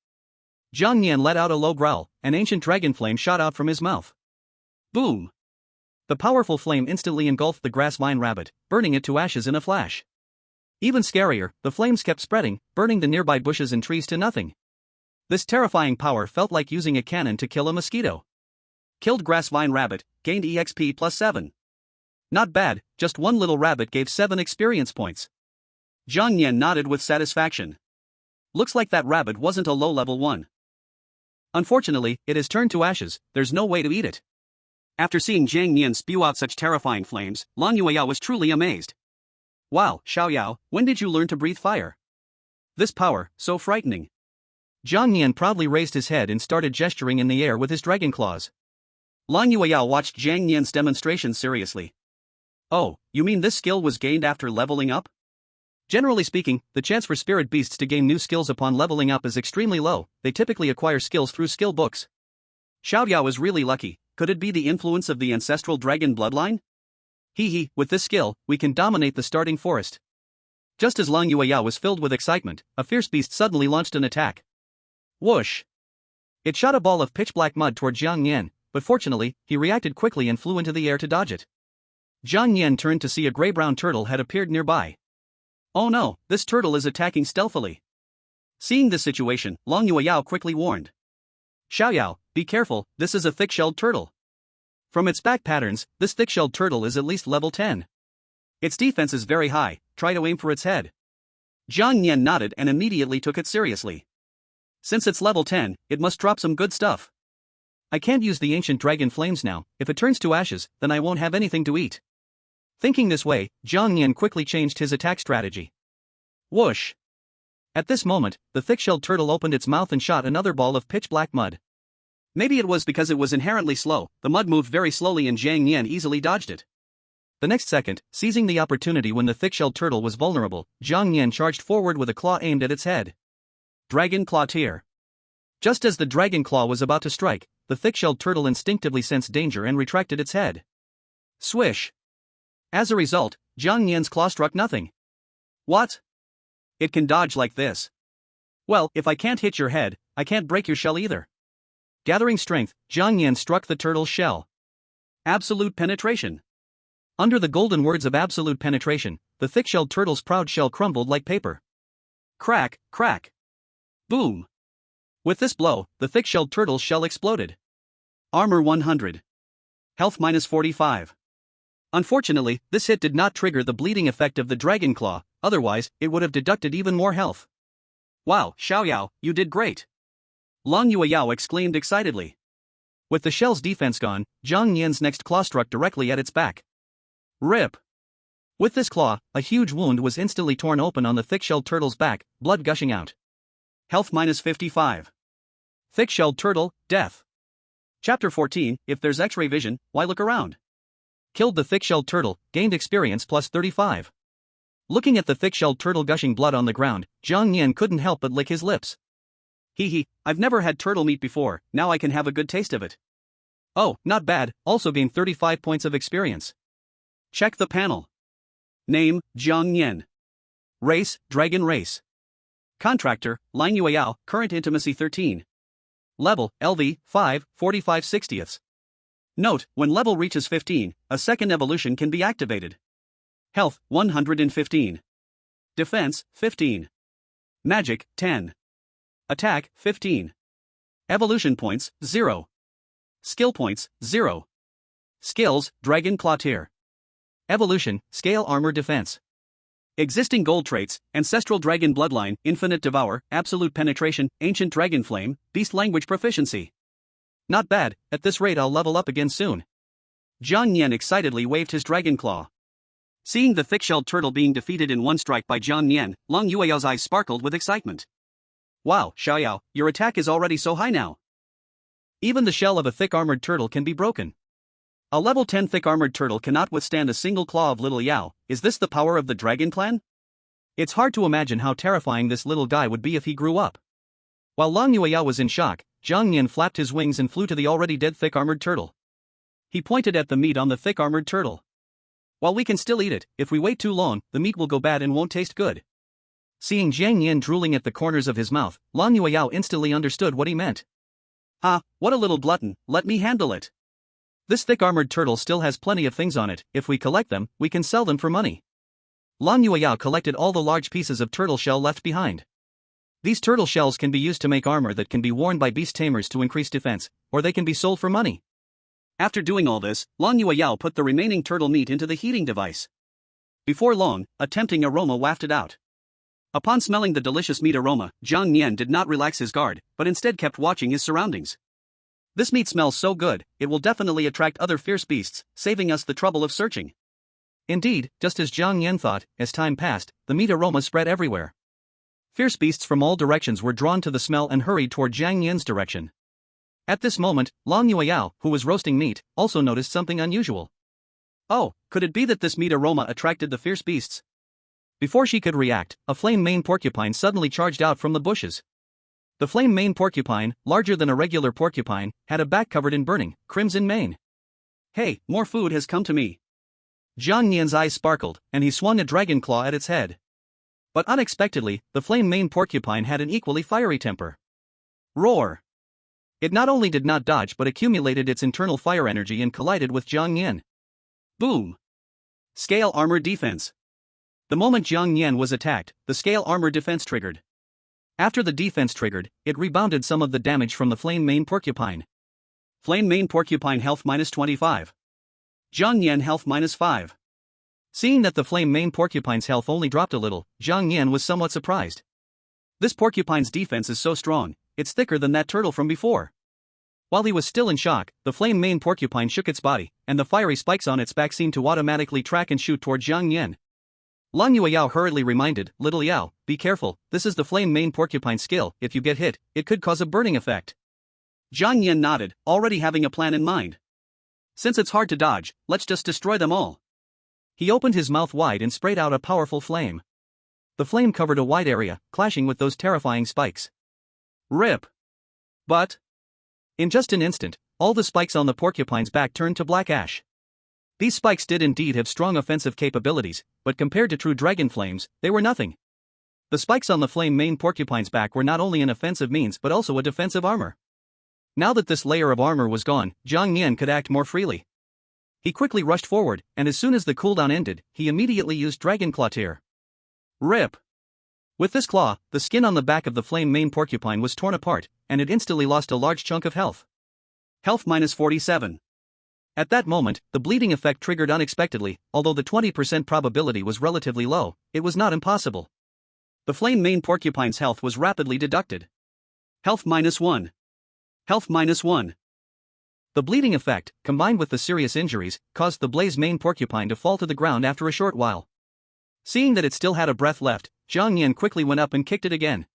Zhang Nian let out a low growl, an ancient dragon flame shot out from his mouth. Boom! The powerful flame instantly engulfed the grass vine rabbit, burning it to ashes in a flash. Even scarier, the flames kept spreading, burning the nearby bushes and trees to nothing. This terrifying power felt like using a cannon to kill a mosquito. Killed grass vine rabbit, gained EXP plus 7. Not bad, just one little rabbit gave 7 experience points. Zhang Nian nodded with satisfaction. Looks like that rabbit wasn't a low level one. Unfortunately, it has turned to ashes, there's no way to eat it. After seeing Zhang Nian spew out such terrifying flames, Lang Yueyao was truly amazed. Wow, Xiaoyao, when did you learn to breathe fire? This power, so frightening. Zhang Nian proudly raised his head and started gesturing in the air with his dragon claws. Lang Yueyao watched Zhang Nian's demonstration seriously. Oh, you mean this skill was gained after leveling up? Generally speaking, the chance for spirit beasts to gain new skills upon leveling up is extremely low, they typically acquire skills through skill books. Xiaoyao is really lucky, could it be the influence of the ancestral dragon bloodline? With this skill, we can dominate the starting forest. Just as Lang Yueyao was filled with excitement, a fierce beast suddenly launched an attack. Whoosh! It shot a ball of pitch-black mud toward Zhang Nian, but fortunately, he reacted quickly and flew into the air to dodge it. Zhang Nian turned to see a gray-brown turtle had appeared nearby. Oh no, this turtle is attacking stealthily. Seeing this situation, Lang Yueyao quickly warned. Xiaoyao, be careful, this is a thick-shelled turtle. From its back patterns, this thick-shelled turtle is at least level 10. Its defense is very high, try to aim for its head. Zhang Nian nodded and immediately took it seriously. Since it's level 10, it must drop some good stuff. I can't use the ancient dragon flames now, if it turns to ashes, then I won't have anything to eat. Thinking this way, Zhang Nian quickly changed his attack strategy. Whoosh! At this moment, the thick-shelled turtle opened its mouth and shot another ball of pitch-black mud. Maybe it was because it was inherently slow, the mud moved very slowly and Zhang Nian easily dodged it. The next second, seizing the opportunity when the thick-shelled turtle was vulnerable, Zhang Nian charged forward with a claw aimed at its head. Dragon Claw Tear. Just as the dragon claw was about to strike, the thick-shelled turtle instinctively sensed danger and retracted its head. Swish! As a result, Zhang Nian's claw struck nothing. What? It can dodge like this. Well, if I can't hit your head, I can't break your shell either. Gathering strength, Zhang Nian struck the turtle's shell. Absolute penetration. Under the golden words of absolute penetration, the thick-shelled turtle's proud shell crumbled like paper. Crack, crack. Boom. With this blow, the thick-shelled turtle's shell exploded. Armor 100. Health minus 45. Unfortunately, this hit did not trigger the bleeding effect of the dragon claw, otherwise, it would have deducted even more health. Wow, Xiaoyao, you did great. Lang Yueyao exclaimed excitedly. With the shell's defense gone, Zhang Nian's next claw struck directly at its back. Rip. With this claw, a huge wound was instantly torn open on the thick-shelled turtle's back, blood gushing out. Health minus 55. Thick-shelled turtle, death. Chapter 14, if there's X-ray vision, why look around? Killed the thick-shelled turtle, gained experience plus 35. Looking at the thick-shelled turtle gushing blood on the ground, Zhang Nian couldn't help but lick his lips. I've never had turtle meat before, now I can have a good taste of it. Oh, not bad, also gained 35 points of experience. Check the panel. Name, Zhang Nian. Race, Dragon Race. Contractor, Lang Yueyao, current intimacy 13. Level, LV, 5, 45/60ths. Note, when level reaches 15, a second evolution can be activated. Health, 115. Defense, 15. Magic, 10. Attack, 15. Evolution points, 0. Skill points, 0. Skills, Dragon Claw tier. Evolution, Scale Armor Defense. Existing gold traits, Ancestral Dragon Bloodline, Infinite Devour, Absolute Penetration, Ancient Dragon Flame, Beast Language Proficiency. Not bad, at this rate I'll level up again soon. Jiang Nian excitedly waved his Dragon Claw. Seeing the thick-shelled turtle being defeated in one strike by Jiang Nian, Long Yueyao's eyes sparkled with excitement. Wow, Xiaoyao, your attack is already so high now. Even the shell of a thick-armored turtle can be broken. A level 10 thick-armored turtle cannot withstand a single claw of Little Yao. Is this the power of the Dragon Clan? It's hard to imagine how terrifying this little guy would be if he grew up. While Long Yueyao was in shock, Jiang Nian flapped his wings and flew to the already dead thick-armored turtle. He pointed at the meat on the thick-armored turtle. While we can still eat it, if we wait too long, the meat will go bad and won't taste good. Seeing Jiang Nian drooling at the corners of his mouth, Long Yueyao instantly understood what he meant. Ah, what a little glutton, let me handle it. This thick-armored turtle still has plenty of things on it. If we collect them, we can sell them for money. Long Yueyao collected all the large pieces of turtle shell left behind. These turtle shells can be used to make armor that can be worn by beast tamers to increase defense, or they can be sold for money. After doing all this, Long Yueyao put the remaining turtle meat into the heating device. Before long, a tempting aroma wafted out. Upon smelling the delicious meat aroma, Jiang Nian did not relax his guard, but instead kept watching his surroundings. This meat smells so good, it will definitely attract other fierce beasts, saving us the trouble of searching. Indeed, just as Jiang Nian thought, as time passed, the meat aroma spread everywhere. Fierce beasts from all directions were drawn to the smell and hurried toward Jiang Nian's direction. At this moment, Long Yueyao, who was roasting meat, also noticed something unusual. Oh, could it be that this meat aroma attracted the fierce beasts? Before she could react, a flame-maned porcupine suddenly charged out from the bushes. The flame-maned porcupine, larger than a regular porcupine, had a back covered in burning, crimson mane. Hey, more food has come to me. Jiang Nian's eyes sparkled, and he swung a dragon claw at its head. But unexpectedly, the flame-maned porcupine had an equally fiery temper. Roar! It not only did not dodge but accumulated its internal fire energy and collided with Jiang Nian. Boom! Scale Armor Defense. The moment Jiang Nian was attacked, the Scale Armor Defense triggered. After the defense triggered, it rebounded some of the damage from the flame-maned porcupine. Flame-maned porcupine health -25. Jiang Nian health -5. Seeing that the flame-maned porcupine's health only dropped a little, Jiang Nian was somewhat surprised. This porcupine's defense is so strong, it's thicker than that turtle from before. While he was still in shock, the flame-maned porcupine shook its body, and the fiery spikes on its back seemed to automatically track and shoot toward Jiang Nian. Long Yueyao hurriedly reminded, Little Yao, be careful, this is the flame-maned porcupine skill, if you get hit, it could cause a burning effect. Jiang Nian nodded, already having a plan in mind. Since it's hard to dodge, let's just destroy them all. He opened his mouth wide and sprayed out a powerful flame. The flame covered a wide area, clashing with those terrifying spikes. Rip! But in just an instant, all the spikes on the porcupine's back turned to black ash. These spikes did indeed have strong offensive capabilities, but compared to true dragon flames, they were nothing. The spikes on the flame-maned porcupine's back were not only an offensive means but also a defensive armor. Now that this layer of armor was gone, Jiang Nian could act more freely. He quickly rushed forward, and as soon as the cooldown ended, he immediately used Dragon Claw tier. Rip! With this claw, the skin on the back of the flame-maned porcupine was torn apart, and it instantly lost a large chunk of health. Health -47. At that moment, the bleeding effect triggered unexpectedly. Although the 20% probability was relatively low, it was not impossible. The flame-maned porcupine's health was rapidly deducted. Health -1. Health -1. The bleeding effect, combined with the serious injuries, caused the blaze-maned porcupine to fall to the ground after a short while. Seeing that it still had a breath left, Jiang Nian quickly went up and kicked it again.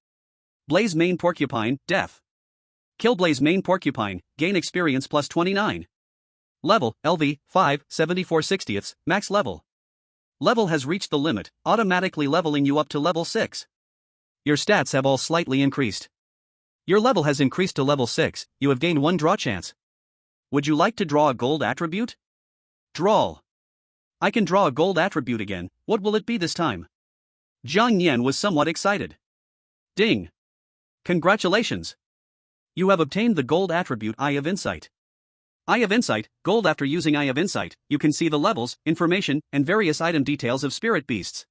Blaze-maned porcupine, death. Kill blaze-maned porcupine, gain experience +29. Level, LV, 5, 74/60ths, max level. Level has reached the limit, automatically leveling you up to level 6. Your stats have all slightly increased. Your level has increased to level 6, you have gained 1 draw chance. Would you like to draw a gold attribute? Draw. I can draw a gold attribute again, what will it be this time? Jiang Nian was somewhat excited. Ding! Congratulations! You have obtained the gold attribute Eye of Insight. Eye of Insight, gold. After using Eye of Insight, you can see the levels, information, and various item details of spirit beasts.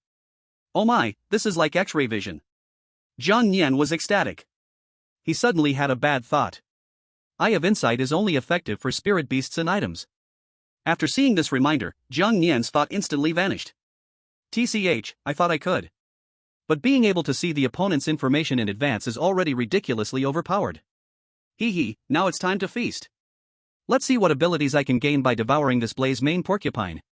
Oh my, this is like X-ray vision. Jiang Yan was ecstatic. He suddenly had a bad thought. Eye of Insight is only effective for spirit beasts and items. After seeing this reminder, Jiang Yan's thought instantly vanished. TCH, I thought I could. But being able to see the opponent's information in advance is already ridiculously overpowered. Hee, now it's time to feast. Let's see what abilities I can gain by devouring this blaze mane porcupine.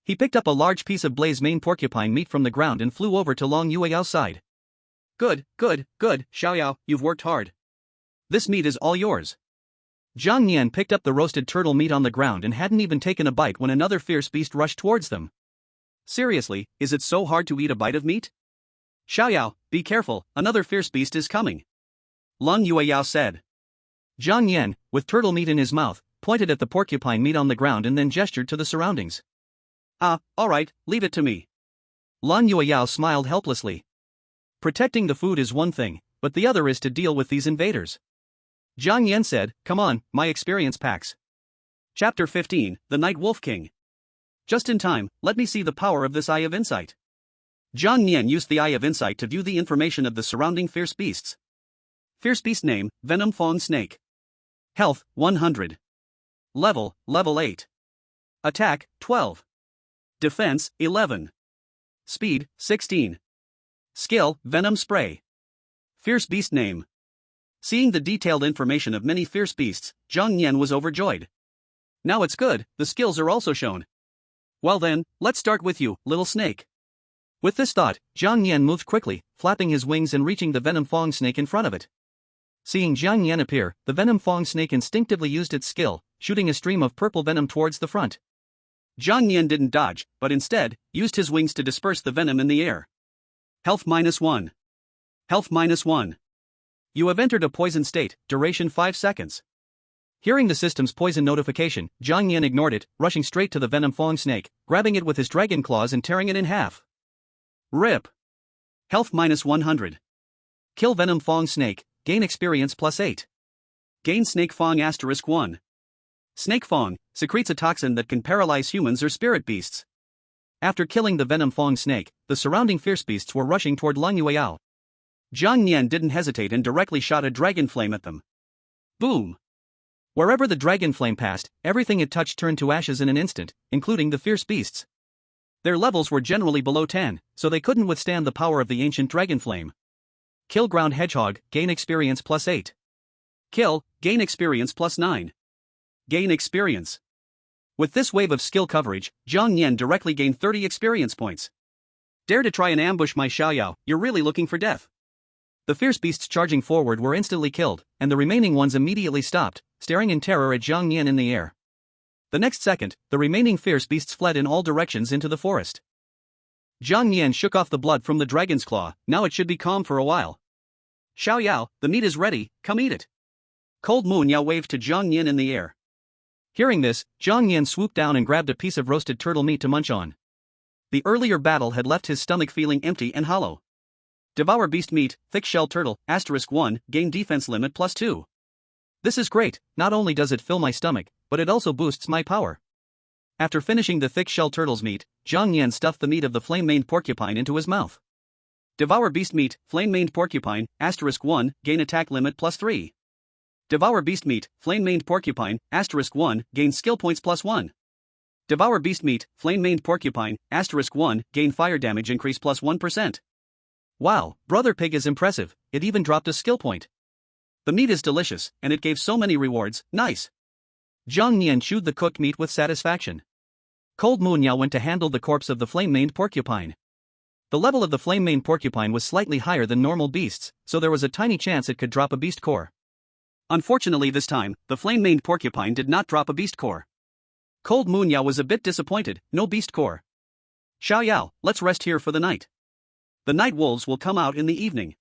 He picked up a large piece of blaze mane porcupine meat from the ground and flew over to Long Yueyao's side. Good, Xiaoyao, you've worked hard. This meat is all yours. Jiang Yan picked up the roasted turtle meat on the ground and hadn't even taken a bite when another fierce beast rushed towards them. Seriously, is it so hard to eat a bite of meat? Xiaoyao, be careful, another fierce beast is coming. Long Yueyao said. Jiang Yan, with turtle meat in his mouth, pointed at the porcupine meat on the ground and then gestured to the surroundings. Alright, leave it to me. Long Yueyao smiled helplessly. Protecting the food is one thing, but the other is to deal with these invaders. Jiang Yan said, come on, my experience packs. Chapter 15, The Night Wolf King. Just in time, let me see the power of this Eye of Insight. Jiang Yan used the Eye of Insight to view the information of the surrounding fierce beasts. Fierce beast name, Venom Fawn Snake. Health, 100. Level 8. Attack, 12. Defense, 11. Speed, 16. Skill, Venom Spray. Fierce beast name. Seeing the detailed information of many fierce beasts, Jiang Yan was overjoyed. Now it's good, the skills are also shown. Well then, let's start with you, little snake. With this thought, Jiang Yan moved quickly, flapping his wings and reaching the Venom Fawn Snake in front of it. Seeing Jiang Yan appear, the Venom Fawn Snake instinctively used its skill, shooting a stream of purple venom towards the front. Jiang Yan didn't dodge, but instead, used his wings to disperse the venom in the air. Health -1. Health -1. You have entered a poison state, duration 5 seconds. Hearing the system's poison notification, Jiang Yan ignored it, rushing straight to the Venom Fawn Snake, grabbing it with his dragon claws and tearing it in half. RIP. Health -100. Kill Venom Fawn Snake, gain experience +8. Gain Snake Fang *1. Snake Fang secretes a toxin that can paralyze humans or spirit beasts. After killing the Venom Fawn Snake, the surrounding fierce beasts were rushing toward Long Yueyao. Jiang Yan didn't hesitate and directly shot a dragon flame at them. Boom! Wherever the dragon flame passed, everything it touched turned to ashes in an instant, including the fierce beasts. Their levels were generally below 10, so they couldn't withstand the power of the ancient dragon flame. Kill Ground Hedgehog, gain experience +8. Kill, gain experience +9. Gain experience. With this wave of skill coverage, Jiang Yan directly gained 30 experience points. Dare to try and ambush my Xiaoyao, you're really looking for death. The fierce beasts charging forward were instantly killed, and the remaining ones immediately stopped, staring in terror at Jiang Yan in the air. The next second, the remaining fierce beasts fled in all directions into the forest. Jiang Yan shook off the blood from the dragon's claw, now it should be calm for a while. Xiaoyao, the meat is ready, come eat it. Cold Moon Yao waved to Jiang Yan in the air. Hearing this, Jiang Yan swooped down and grabbed a piece of roasted turtle meat to munch on. The earlier battle had left his stomach feeling empty and hollow. Devour beast meat, thick shell turtle, *1, gain defense limit +2. This is great, not only does it fill my stomach, but it also boosts my power. After finishing the thick shell turtle's meat, Jiang Yan stuffed the meat of the flame-maned porcupine into his mouth. Devour beast meat, flame-maned porcupine, *1, gain attack limit +3. Devour beast meat, flame-maned porcupine, *1, gain skill points +1. Devour beast meat, flame-maned porcupine, *1, gain fire damage increase +1%. Wow, Brother Pig is impressive, it even dropped a skill point. The meat is delicious, and it gave so many rewards, nice. Jiang Yan chewed the cooked meat with satisfaction. Cold Moon Yao went to handle the corpse of the flame-maned porcupine. The level of the flame-maned porcupine was slightly higher than normal beasts, so there was a tiny chance it could drop a beast core. Unfortunately this time, the flame-maned porcupine did not drop a beast core. Cold Moon Yao was a bit disappointed, no beast core. Xiaoyao, let's rest here for the night. The night wolves will come out in the evening.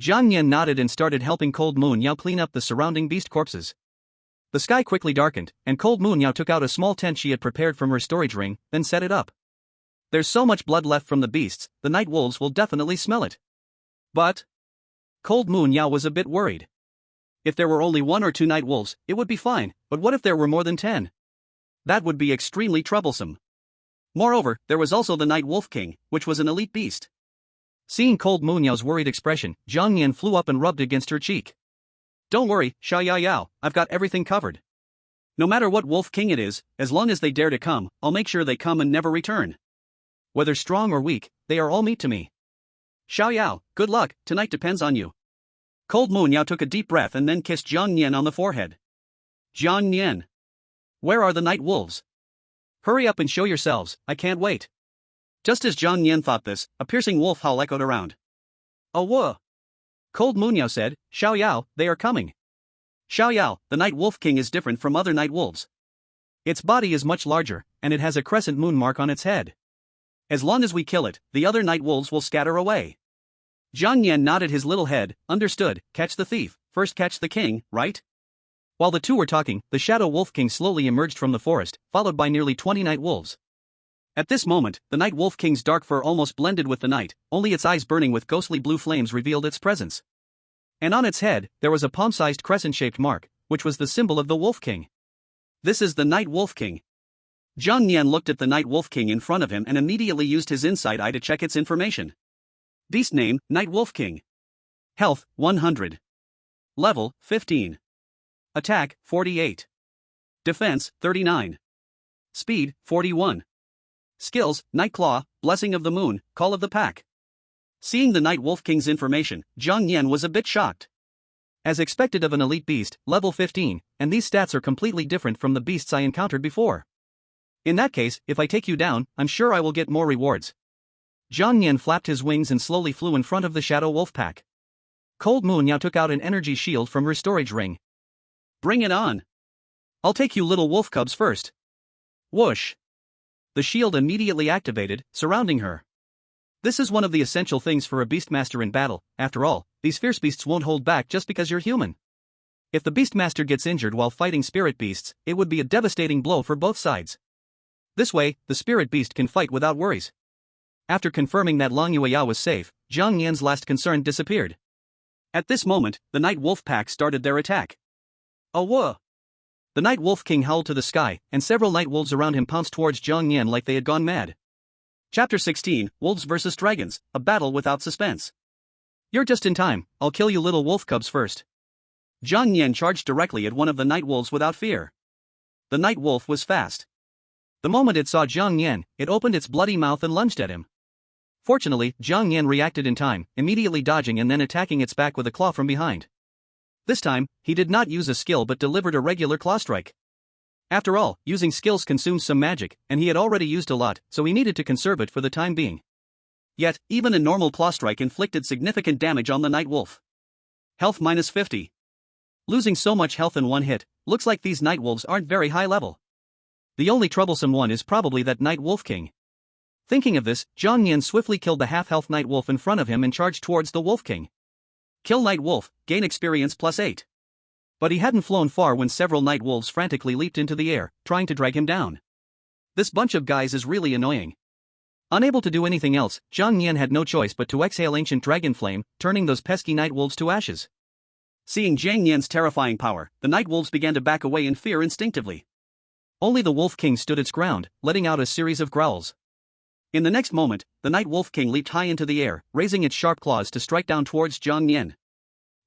Jiang Yan nodded and started helping Cold Moon Yao clean up the surrounding beast corpses. The sky quickly darkened, and Cold Moon Yao took out a small tent she had prepared from her storage ring, then set it up. There's so much blood left from the beasts, the night wolves will definitely smell it. But Cold Moon Yao was a bit worried. If there were only 1 or 2 night wolves, it would be fine, but what if there were more than 10? That would be extremely troublesome. Moreover, there was also the Night Wolf King, which was an elite beast. Seeing Cold Moon Yao's worried expression, Jiang Yan flew up and rubbed against her cheek. Don't worry, Xiao Yao Yao, I've got everything covered. No matter what Wolf King it is, as long as they dare to come, I'll make sure they come and never return. Whether strong or weak, they are all meat to me. Xiao Yao, good luck, tonight depends on you. Cold Moon Yao took a deep breath and then kissed Jiang Yan on the forehead. Jiang Yan. Where are the night wolves? Hurry up and show yourselves, I can't wait. Just as Jiang Yan thought this, a piercing wolf howl echoed around. Oh whoa! Cold Moon Yao said, Xiao Yao, they are coming. Xiao Yao, the Night Wolf King is different from other night wolves. Its body is much larger, and it has a crescent moon mark on its head. As long as we kill it, the other night wolves will scatter away. Jiang Yan nodded his little head, understood, catch the thief, first catch the king, right? While the two were talking, the Shadow Wolf King slowly emerged from the forest, followed by nearly 20 night wolves. At this moment, the Night Wolf King's dark fur almost blended with the night, only its eyes burning with ghostly blue flames revealed its presence. And on its head, there was a palm-sized crescent-shaped mark, which was the symbol of the Wolf King. This is the Night Wolf King. Jiang Yan looked at the Night Wolf King in front of him and immediately used his inside eye to check its information. Beast name, Night Wolf King. Health, 100. Level, 15. Attack, 48. Defense, 39. Speed, 41. Skills, Night Claw, Blessing of the Moon, Call of the Pack. Seeing the Night Wolf King's information, Jiang Yan was a bit shocked. As expected of an elite beast, level 15, and these stats are completely different from the beasts I encountered before. In that case, if I take you down, I'm sure I will get more rewards. Jiang Yan flapped his wings and slowly flew in front of the Shadow Wolf Pack. Cold Moon Yao took out an energy shield from her storage ring. Bring it on. I'll take you little wolf cubs first. Whoosh. The shield immediately activated, surrounding her. This is one of the essential things for a Beastmaster in battle. After all, these fierce beasts won't hold back just because you're human. If the Beastmaster gets injured while fighting spirit beasts, it would be a devastating blow for both sides. This way, the spirit beast can fight without worries. After confirming that Long Yueyao was safe, Jiang Yan's last concern disappeared. At this moment, the Night Wolf Pack started their attack. Oh whoa! The Night Wolf King howled to the sky, and several night wolves around him pounced towards Jiang Yan like they had gone mad. Chapter 16, Wolves vs. Dragons, a battle without suspense. You're just in time, I'll kill you little wolf cubs first. Jiang Yan charged directly at one of the night wolves without fear. The night wolf was fast. The moment it saw Jiang Yan, it opened its bloody mouth and lunged at him. Fortunately, Jiang Yan reacted in time, immediately dodging and then attacking its back with a claw from behind. This time, he did not use a skill but delivered a regular claw strike. After all, using skills consumes some magic, and he had already used a lot, so he needed to conserve it for the time being. Yet, even a normal claw strike inflicted significant damage on the night wolf. Health minus 50. Losing so much health in one hit, looks like these night wolves aren't very high level. The only troublesome one is probably that Night Wolf King. Thinking of this, Jiang Yan swiftly killed the half-health night wolf in front of him and charged towards the Wolf King. Kill Night Wolf, gain experience plus 8. But he hadn't flown far when several night wolves frantically leaped into the air, trying to drag him down. This bunch of guys is really annoying. Unable to do anything else, Jiang Yan had no choice but to exhale ancient dragon flame, turning those pesky night wolves to ashes. Seeing Jiang Yan's terrifying power, the night wolves began to back away in fear instinctively. Only the Wolf King stood its ground, letting out a series of growls. In the next moment, the Night Wolf King leaped high into the air, raising its sharp claws to strike down towards Jiang Yan.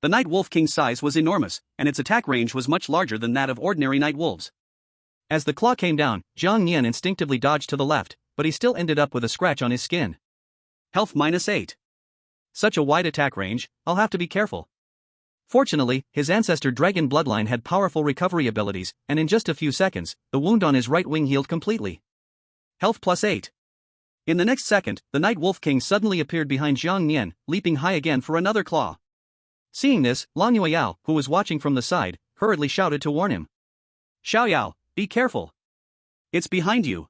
The Night Wolf King's size was enormous, and its attack range was much larger than that of ordinary night wolves. As the claw came down, Jiang Yan instinctively dodged to the left, but he still ended up with a scratch on his skin. Health minus 8. Such a wide attack range, I'll have to be careful. Fortunately, his ancestor Dragon Bloodline had powerful recovery abilities, and in just a few seconds, the wound on his right wing healed completely. Health plus 8. In the next second, the Night Wolf King suddenly appeared behind Jiang Yan, leaping high again for another claw. Seeing this, Long Yueyao, who was watching from the side, hurriedly shouted to warn him. Xiao Yao, be careful. It's behind you.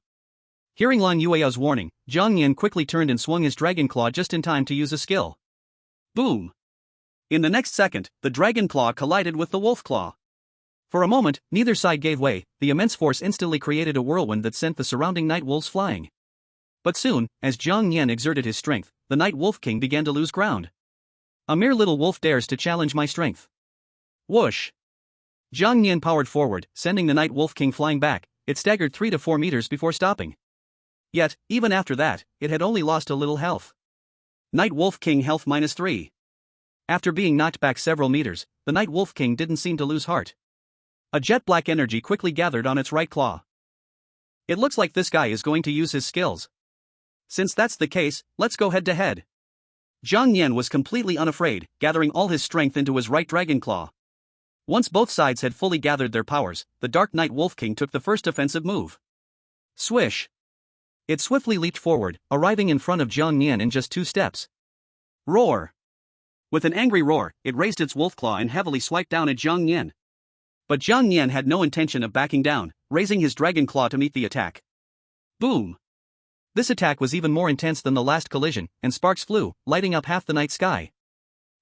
Hearing Long Yueyao's warning, Jiang Yan quickly turned and swung his dragon claw just in time to use a skill. Boom! In the next second, the dragon claw collided with the wolf claw. For a moment, neither side gave way. The immense force instantly created a whirlwind that sent the surrounding night wolves flying. But soon, as Jiang Yan exerted his strength, the Night Wolf King began to lose ground. A mere little wolf dares to challenge my strength. Whoosh! Zhang Nian powered forward, sending the Night Wolf King flying back. It staggered 3 to 4 meters before stopping. Yet, even after that, it had only lost a little health. Night Wolf King health -3. After being knocked back several meters, the Night Wolf King didn't seem to lose heart. A jet black energy quickly gathered on its right claw. It looks like this guy is going to use his skills. Since that's the case, let's go head to head. Zhang Nian was completely unafraid, gathering all his strength into his right dragon claw. Once both sides had fully gathered their powers, the Dark Night Wolf King took the first offensive move. Swish! It swiftly leaped forward, arriving in front of Zhang Nian in just 2 steps. Roar! With an angry roar, it raised its wolf claw and heavily swiped down at Zhang Nian. But Zhang Nian had no intention of backing down, raising his dragon claw to meet the attack. Boom! This attack was even more intense than the last collision, and sparks flew, lighting up half the night sky.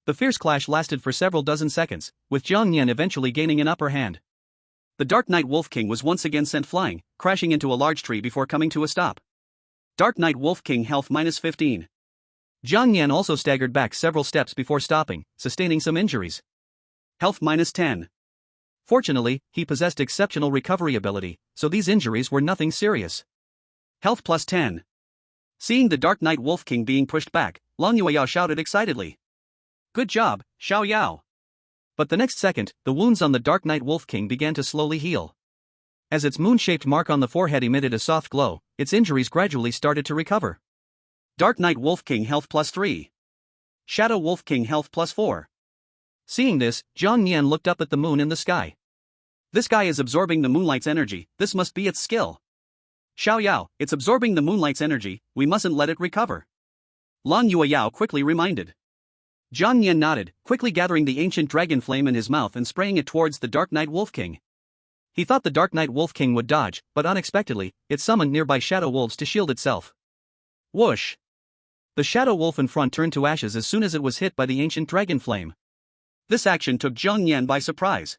The fierce clash lasted for several dozen seconds, with Zhang Nian eventually gaining an upper hand. The Dark Night Wolf King was once again sent flying, crashing into a large tree before coming to a stop. Dark Night Wolf King health -15. Zhang Nian also staggered back several steps before stopping, sustaining some injuries. Health -10. Fortunately, he possessed exceptional recovery ability, so these injuries were nothing serious. Health +10. Seeing the Dark Night Wolf King being pushed back, Long Yueyao shouted excitedly. Good job, Xiao Yao. But the next second, the wounds on the Dark Night Wolf King began to slowly heal. As its moon-shaped mark on the forehead emitted a soft glow, its injuries gradually started to recover. Dark Night Wolf King health +3. Shadow Wolf King health +4. Seeing this, Zhang Nian looked up at the moon in the sky. This guy is absorbing the moonlight's energy, this must be its skill. Xiao Yao, it's absorbing the moonlight's energy, we mustn't let it recover. Long Yueyao quickly reminded. Zhang Nian nodded, quickly gathering the ancient dragon flame in his mouth and spraying it towards the Dark Night Wolf King. He thought the Dark Night Wolf King would dodge, but unexpectedly, it summoned nearby shadow wolves to shield itself. Whoosh! The shadow wolf in front turned to ashes as soon as it was hit by the ancient dragon flame. This action took Zhang Nian by surprise.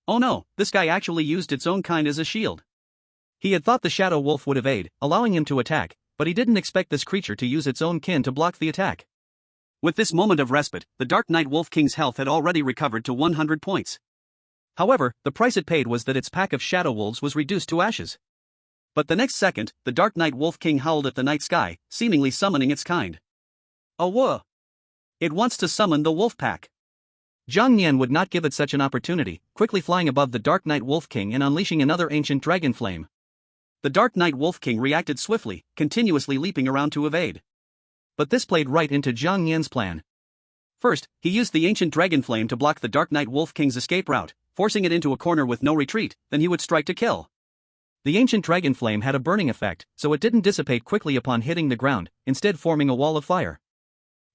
Oh no, this guy actually used its own kind as a shield. He had thought the shadow wolf would evade, allowing him to attack, but he didn't expect this creature to use its own kin to block the attack. With this moment of respite, the Dark Night Wolf King's health had already recovered to 100 points. However, the price it paid was that its pack of shadow wolves was reduced to ashes. But the next second, the Dark Night Wolf King howled at the night sky, seemingly summoning its kind. Oh, it wants to summon the wolf pack. Zhang Nian would not give it such an opportunity, quickly flying above the Dark Night Wolf King and unleashing another ancient dragon flame. The Dark Night Wolf King reacted swiftly, continuously leaping around to evade. But this played right into Zhang Nian's plan. First, he used the ancient dragon flame to block the Dark Night Wolf King's escape route, forcing it into a corner with no retreat, then he would strike to kill. The ancient dragon flame had a burning effect, so it didn't dissipate quickly upon hitting the ground, instead forming a wall of fire.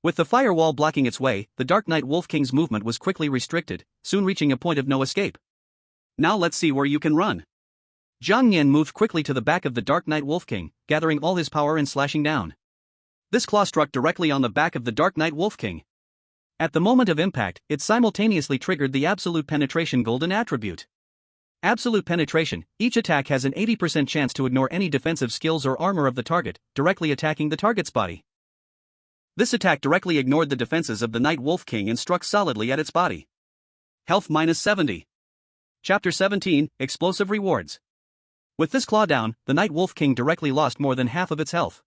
With the firewall blocking its way, the Dark Night Wolf King's movement was quickly restricted, soon reaching a point of no escape. Now let's see where you can run. Zhang Nian moved quickly to the back of the Dark Night Wolf King, gathering all his power and slashing down. This claw struck directly on the back of the Dark Night Wolf King. At the moment of impact, it simultaneously triggered the Absolute Penetration Golden attribute. Absolute Penetration, each attack has an 80% chance to ignore any defensive skills or armor of the target, directly attacking the target's body. This attack directly ignored the defenses of the Night Wolf King and struck solidly at its body. Health -70. Chapter 17, Explosive Rewards. With this claw down, the Night Wolf King directly lost more than half of its health.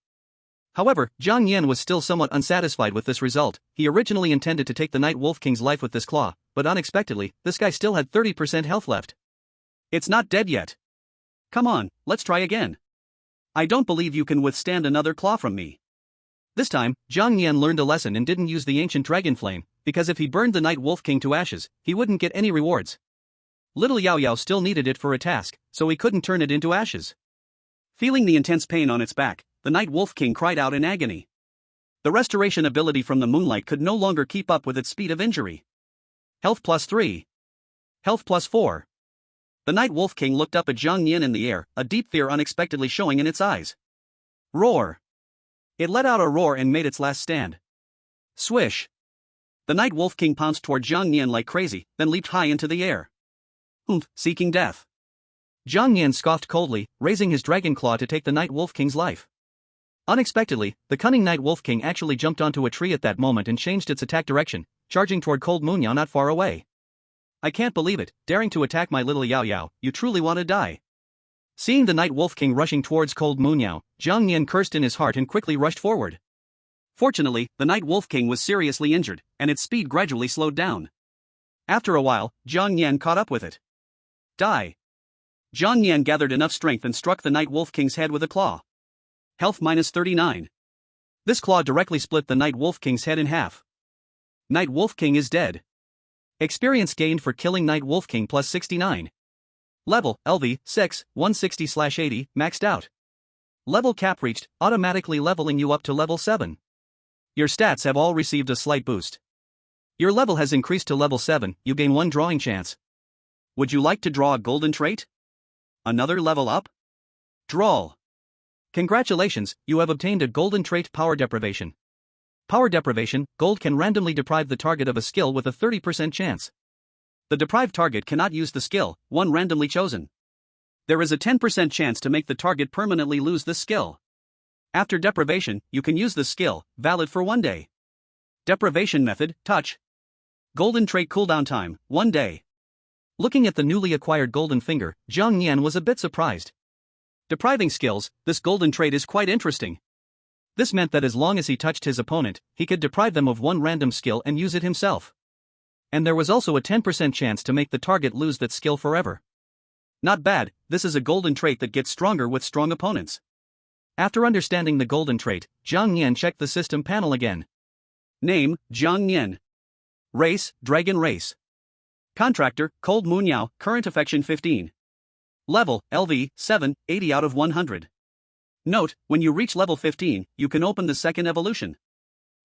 However, Zhang Nian was still somewhat unsatisfied with this result. He originally intended to take the Night Wolf King's life with this claw, but unexpectedly, this guy still had 30% health left. It's not dead yet. Come on, let's try again. I don't believe you can withstand another claw from me. This time, Zhang Nian learned a lesson and didn't use the ancient dragon flame, because if he burned the Night Wolf King to ashes, he wouldn't get any rewards. Little Yao Yao still needed it for a task, so he couldn't turn it into ashes. Feeling the intense pain on its back, the Night Wolf King cried out in agony. The restoration ability from the moonlight could no longer keep up with its speed of injury. Health +3. Health +4. The Night Wolf King looked up at Zhang Nian in the air, a deep fear unexpectedly showing in its eyes. Roar! It let out a roar and made its last stand. Swish! The Night Wolf King pounced toward Zhang Nian like crazy, then leaped high into the air. Seeking death. Zhang Nian scoffed coldly, raising his dragon claw to take the Night Wolf King's life. Unexpectedly, the cunning Night Wolf King actually jumped onto a tree at that moment and changed its attack direction, charging toward Cold Moon Yao not far away. I can't believe it, daring to attack my little Yao Yao, you truly want to die. Seeing the Night Wolf King rushing towards Cold Moon Yao, Zhang Nian cursed in his heart and quickly rushed forward. Fortunately, the Night Wolf King was seriously injured, and its speed gradually slowed down. After a while, Zhang Nian caught up with it. Die. Zhang Nian gathered enough strength and struck the Night Wolf King's head with a claw. Health minus 39. This claw directly split the Night Wolf King's head in half. Night Wolf King is dead. Experience gained for killing Night Wolf King plus 69. Level, LV, 6, 160/80, maxed out. Level cap reached, automatically leveling you up to level 7. Your stats have all received a slight boost. Your level has increased to level 7, you gain 1 drawing chance. Would you like to draw a golden trait? Another level up? Draw. Congratulations, you have obtained a golden trait, Power Deprivation. Power Deprivation, gold can randomly deprive the target of a skill with a 30% chance. The deprived target cannot use the skill, one randomly chosen. There is a 10% chance to make the target permanently lose this skill. After deprivation, you can use the skill, valid for 1 day. Deprivation method, touch. Golden trait cooldown time, 1 day. Looking at the newly acquired golden finger, Zhang Nian was a bit surprised. Depriving skills, this golden trait is quite interesting. This meant that as long as he touched his opponent, he could deprive them of 1 random skill and use it himself. And there was also a 10% chance to make the target lose that skill forever. Not bad, this is a golden trait that gets stronger with strong opponents. After understanding the golden trait, Zhang Nian checked the system panel again. Name, Zhang Nian. Race, Dragon Race. Contractor, Cold Moon Yao, current affection 15. Level, LV, 7, 80 out of 100. Note, when you reach level 15, you can open the second evolution.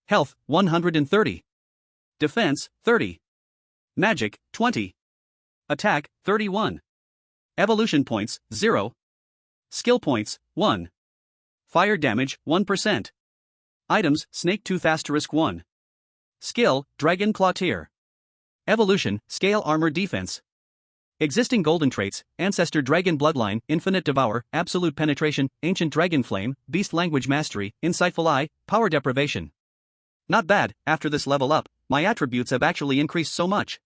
Health, 130. Defense, 30. Magic, 20. Attack, 31. Evolution points, 0. Skill points, 1. Fire damage, 1%. Items, Snake Tooth *1. Skill, Dragon Claw Tier. Evolution, Scale Armor Defense. Existing golden traits, Ancestor Dragon Bloodline, Infinite Devour, Absolute Penetration, Ancient Dragon Flame, Beast Language Mastery, Insightful Eye, Power Deprivation. Not bad, after this level up, my attributes have actually increased so much.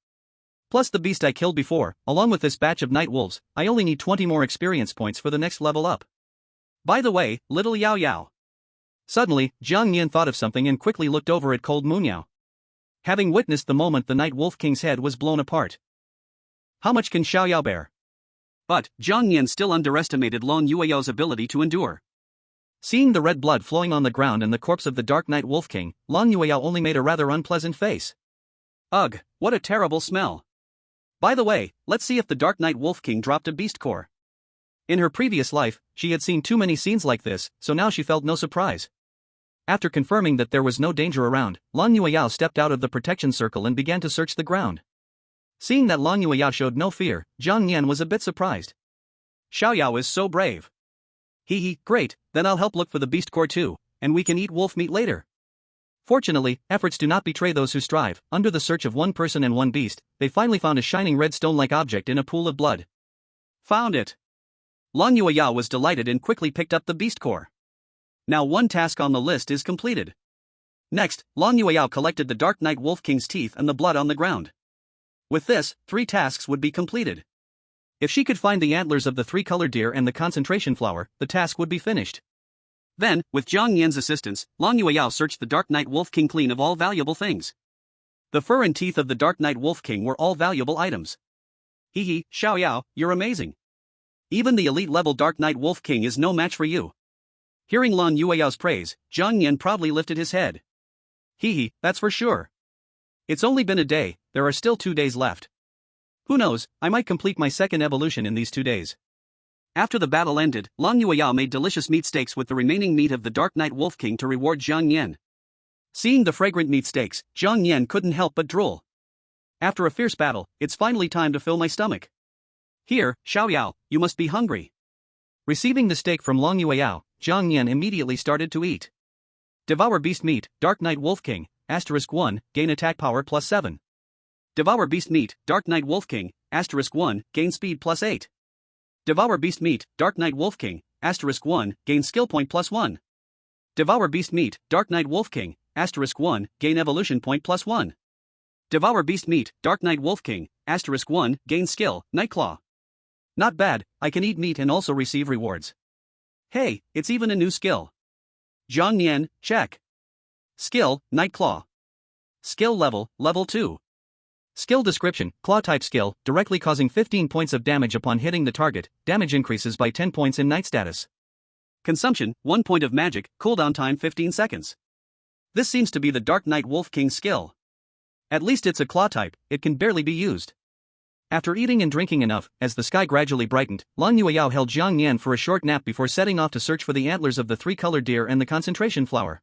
Plus the beast I killed before, along with this batch of night wolves, I only need 20 more experience points for the next level up. By the way, little Yao Yao. Suddenly, Zhang Nian thought of something and quickly looked over at Cold Moon Yao. Having witnessed the moment the Night Wolf King's head was blown apart. How much can Xiao Yao bear? But, Zhang Nian still underestimated Long Yueyao's ability to endure. Seeing the red blood flowing on the ground and the corpse of the Dark Night Wolf King, Long Yueyao only made a rather unpleasant face. Ugh, what a terrible smell. By the way, let's see if the Dark Night Wolf King dropped a beast core. In her previous life, she had seen too many scenes like this, so now she felt no surprise. After confirming that there was no danger around, Long Yueyao stepped out of the protection circle and began to search the ground. Seeing that Long Yueyao showed no fear, Zhang Nian was a bit surprised. Xiao Yao is so brave. Hee, great, then I'll help look for the beast core too, and we can eat wolf meat later. Fortunately, efforts do not betray those who strive. Under the search of 1 person and 1 beast, they finally found a shining red stone-like object in a pool of blood. Found it. Long Yueyao was delighted and quickly picked up the beast core. Now 1 task on the list is completed. Next, Long Yueyao collected the Dark Night Wolf King's teeth and the blood on the ground. With this, 3 tasks would be completed. If she could find the antlers of the 3-colored deer and the concentration flower, the task would be finished. Then, with Zhang Nian's assistance, Long Yueyao searched the Dark Night Wolf King clean of all valuable things. The fur and teeth of the Dark Night Wolf King were all valuable items. Hee, Xiao Yao, you're amazing. Even the elite level Dark Night Wolf King is no match for you. Hearing Long Yueyao's praise, Zhang Nian proudly lifted his head. Hee, that's for sure. It's only been a day, there are still 2 days left. Who knows, I might complete my second evolution in these 2 days. After the battle ended, Long Yueyao made delicious meat steaks with the remaining meat of the Dark Night Wolf King to reward Zhang Nian. Seeing the fragrant meat steaks, Zhang Nian couldn't help but drool. After a fierce battle, it's finally time to fill my stomach. Here, Xiao Yao, you must be hungry. Receiving the steak from Long Yueyao, Zhang Nian immediately started to eat. Devour Beast Meat, Dark Night Wolf King, *1, gain attack power plus 7. Devour Beast Meat, Dark Night Wolf King, *1, gain speed plus 8. Devour Beast Meat, Dark Night Wolf King, *1, gain skill point plus 1. Devour Beast Meat, Dark Night Wolf King, *1, gain evolution point plus 1. Devour Beast Meat, Dark Knight Wolf King, *1, gain skill, Nightclaw. Not bad, I can eat meat and also receive rewards. Hey, it's even a new skill. Zhang Nian, check. Skill, Nightclaw. Skill level, level 2. Skill description, claw type skill, directly causing 15 points of damage upon hitting the target, damage increases by 10 points in night status. Consumption, 1 point of magic, cooldown time 15 seconds. This seems to be the Dark Knight Wolf King skill. At least it's a claw type, it can barely be used. After eating and drinking enough, as the sky gradually brightened, Lang Yueyao held Zhang Nian for a short nap before setting off to search for the antlers of the three-colored deer and the concentration flower.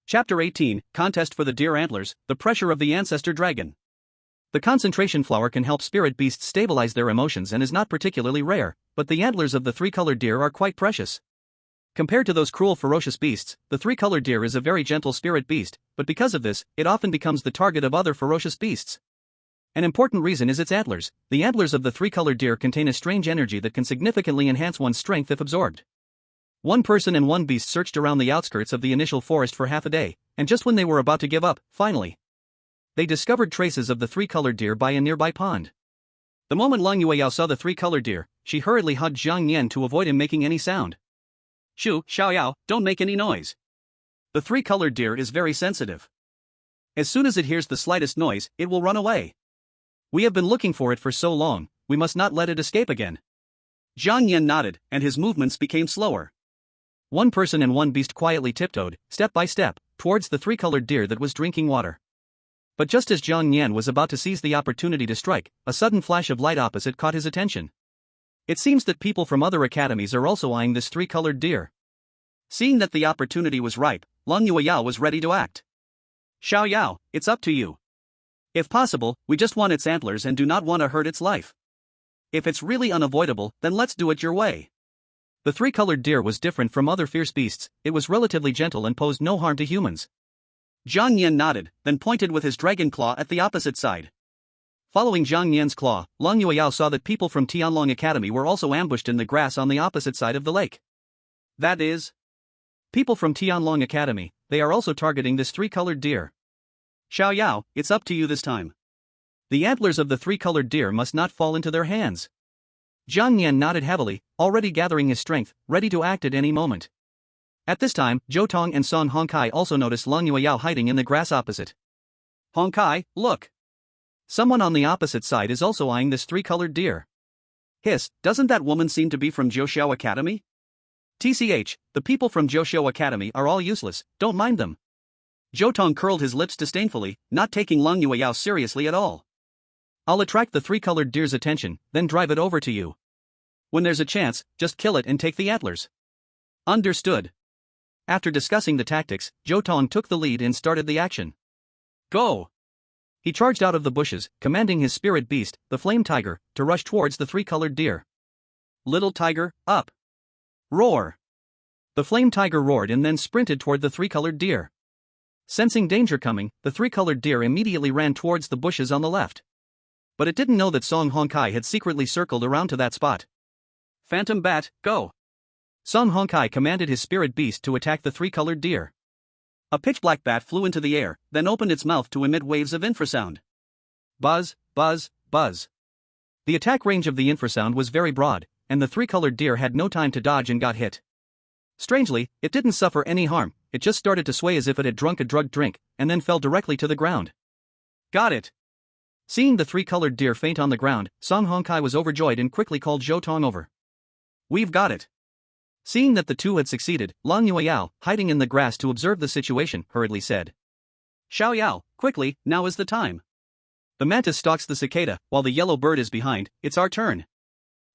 Chapter 18, Contest for the Deer Antlers, The Pressure of the Ancestor Dragon. The concentration flower can help spirit beasts stabilize their emotions and is not particularly rare, but the antlers of the three-colored deer are quite precious. Compared to those cruel ferocious beasts, the three-colored deer is a very gentle spirit beast, but because of this, it often becomes the target of other ferocious beasts. An important reason is its antlers. The antlers of the three-colored deer contain a strange energy that can significantly enhance one's strength if absorbed. One person and one beast searched around the outskirts of the initial forest for half a day, and just when they were about to give up, finally, they discovered traces of the three-colored deer by a nearby pond. The moment Lang Yueyao saw the three-colored deer, she hurriedly hugged Zhang Nian to avoid him making any sound. Shu, Xiaoyao, don't make any noise. The three-colored deer is very sensitive. As soon as it hears the slightest noise, it will run away. We have been looking for it for so long, we must not let it escape again. Zhang Nian nodded, and his movements became slower. One person and one beast quietly tiptoed, step by step, towards the three-colored deer that was drinking water. But just as Zhang Nian was about to seize the opportunity to strike, a sudden flash of light opposite caught his attention. It seems that people from other academies are also eyeing this three-colored deer. Seeing that the opportunity was ripe, Lang Yueyao was ready to act. Xiaoyao, it's up to you. If possible, we just want its antlers and do not want to hurt its life. If it's really unavoidable, then let's do it your way. The three-colored deer was different from other fierce beasts, it was relatively gentle and posed no harm to humans. Zhang Nian nodded, then pointed with his dragon claw at the opposite side. Following Zhang Nian's claw, Lang Yueyao saw that people from Tianlong Academy were also ambushed in the grass on the opposite side of the lake. That is, people from Tianlong Academy, they are also targeting this three-colored deer. Xiaoyao, it's up to you this time. The antlers of the three-colored deer must not fall into their hands. Zhang Nian nodded heavily, already gathering his strength, ready to act at any moment. At this time, Zhou Tong and Song Hongkai also noticed Lang Yueyao hiding in the grass opposite. Hongkai, look! Someone on the opposite side is also eyeing this three-colored deer. Hiss, doesn't that woman seem to be from Zhouxiao Academy? TCH, the people from Zhouxiao Academy are all useless, don't mind them. Zhou Tong curled his lips disdainfully, not taking Lang Yueyao seriously at all. I'll attract the three-colored deer's attention, then drive it over to you. When there's a chance, just kill it and take the antlers. Understood. After discussing the tactics, Zhou Tong took the lead and started the action. Go! He charged out of the bushes, commanding his spirit beast, the flame tiger, to rush towards the three-colored deer. Little tiger, up! Roar! The flame tiger roared and then sprinted toward the three-colored deer. Sensing danger coming, the three-colored deer immediately ran towards the bushes on the left. But it didn't know that Song Hongkai had secretly circled around to that spot. Phantom Bat, go! Song Hongkai commanded his spirit beast to attack the three-colored deer. A pitch-black bat flew into the air, then opened its mouth to emit waves of infrasound. Buzz, buzz, buzz. The attack range of the infrasound was very broad, and the three-colored deer had no time to dodge and got hit. Strangely, it didn't suffer any harm, it just started to sway as if it had drunk a drugged drink, and then fell directly to the ground. Got it! Seeing the three-colored deer faint on the ground, Song Hongkai was overjoyed and quickly called Zhou Tong over. We've got it! Seeing that the two had succeeded, Lang Yueyao, hiding in the grass to observe the situation, hurriedly said. Xiaoyao, quickly, now is the time. The mantis stalks the cicada, while the yellow bird is behind, it's our turn.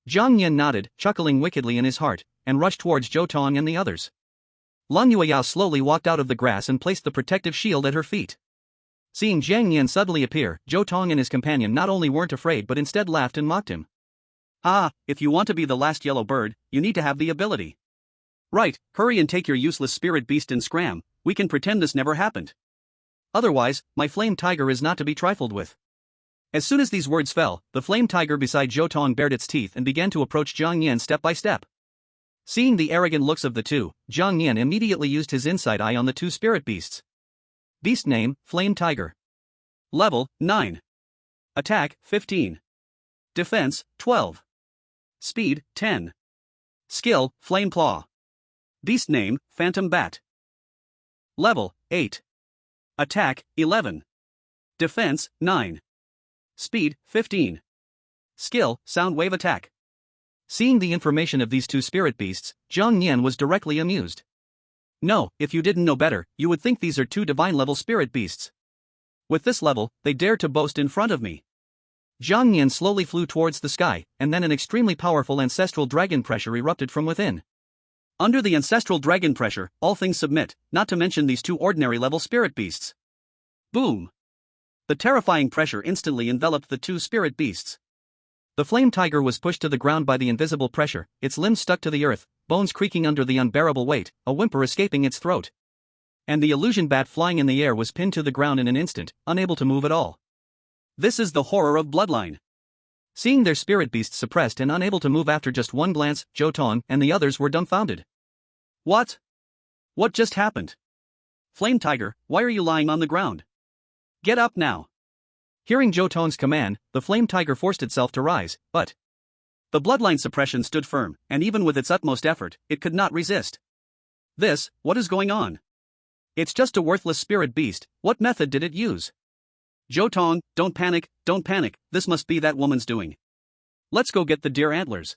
Zhang Nian nodded, chuckling wickedly in his heart, and rushed towards Zhou Tong and the others. Lang Yueyao slowly walked out of the grass and placed the protective shield at her feet. Seeing Zhang Nian suddenly appear, Zhou Tong and his companion not only weren't afraid but instead laughed and mocked him. Ah, if you want to be the last yellow bird, you need to have the ability. Right, hurry and take your useless spirit beast and scram, we can pretend this never happened. Otherwise, my flame tiger is not to be trifled with. As soon as these words fell, the flame tiger beside Zhou Tong bared its teeth and began to approach Zhang Nian step by step. Seeing the arrogant looks of the two, Zhang Nian immediately used his inside eye on the two spirit beasts. Beast name, Flame Tiger. Level, 9. Attack, 15. Defense, 12. Speed, 10. Skill, Flame Claw. Beast name, Phantom Bat. Level, 8. Attack, 11. Defense, 9. Speed, 15. Skill, Sound Wave Attack. Seeing the information of these two spirit beasts, Zhang Nian was directly amused. No, if you didn't know better, you would think these are two divine-level spirit beasts. With this level, they dare to boast in front of me. Zhang Nian slowly flew towards the sky, and then an extremely powerful ancestral dragon pressure erupted from within. Under the ancestral dragon pressure, all things submit, not to mention these two ordinary-level spirit beasts. Boom! The terrifying pressure instantly enveloped the two spirit beasts. The flame tiger was pushed to the ground by the invisible pressure, its limbs stuck to the earth, bones creaking under the unbearable weight, a whimper escaping its throat. And the illusion bat flying in the air was pinned to the ground in an instant, unable to move at all. This is the horror of bloodline. Seeing their spirit beasts suppressed and unable to move after just one glance, Zhou Tong and the others were dumbfounded. What? What just happened? Flame Tiger, why are you lying on the ground? Get up now. Hearing Zhou Tong's command, the flame tiger forced itself to rise, but the bloodline suppression stood firm, and even with its utmost effort, it could not resist. What is going on? It's just a worthless spirit beast, what method did it use? Zhou Tong, don't panic, this must be that woman's doing. Let's go get the deer antlers.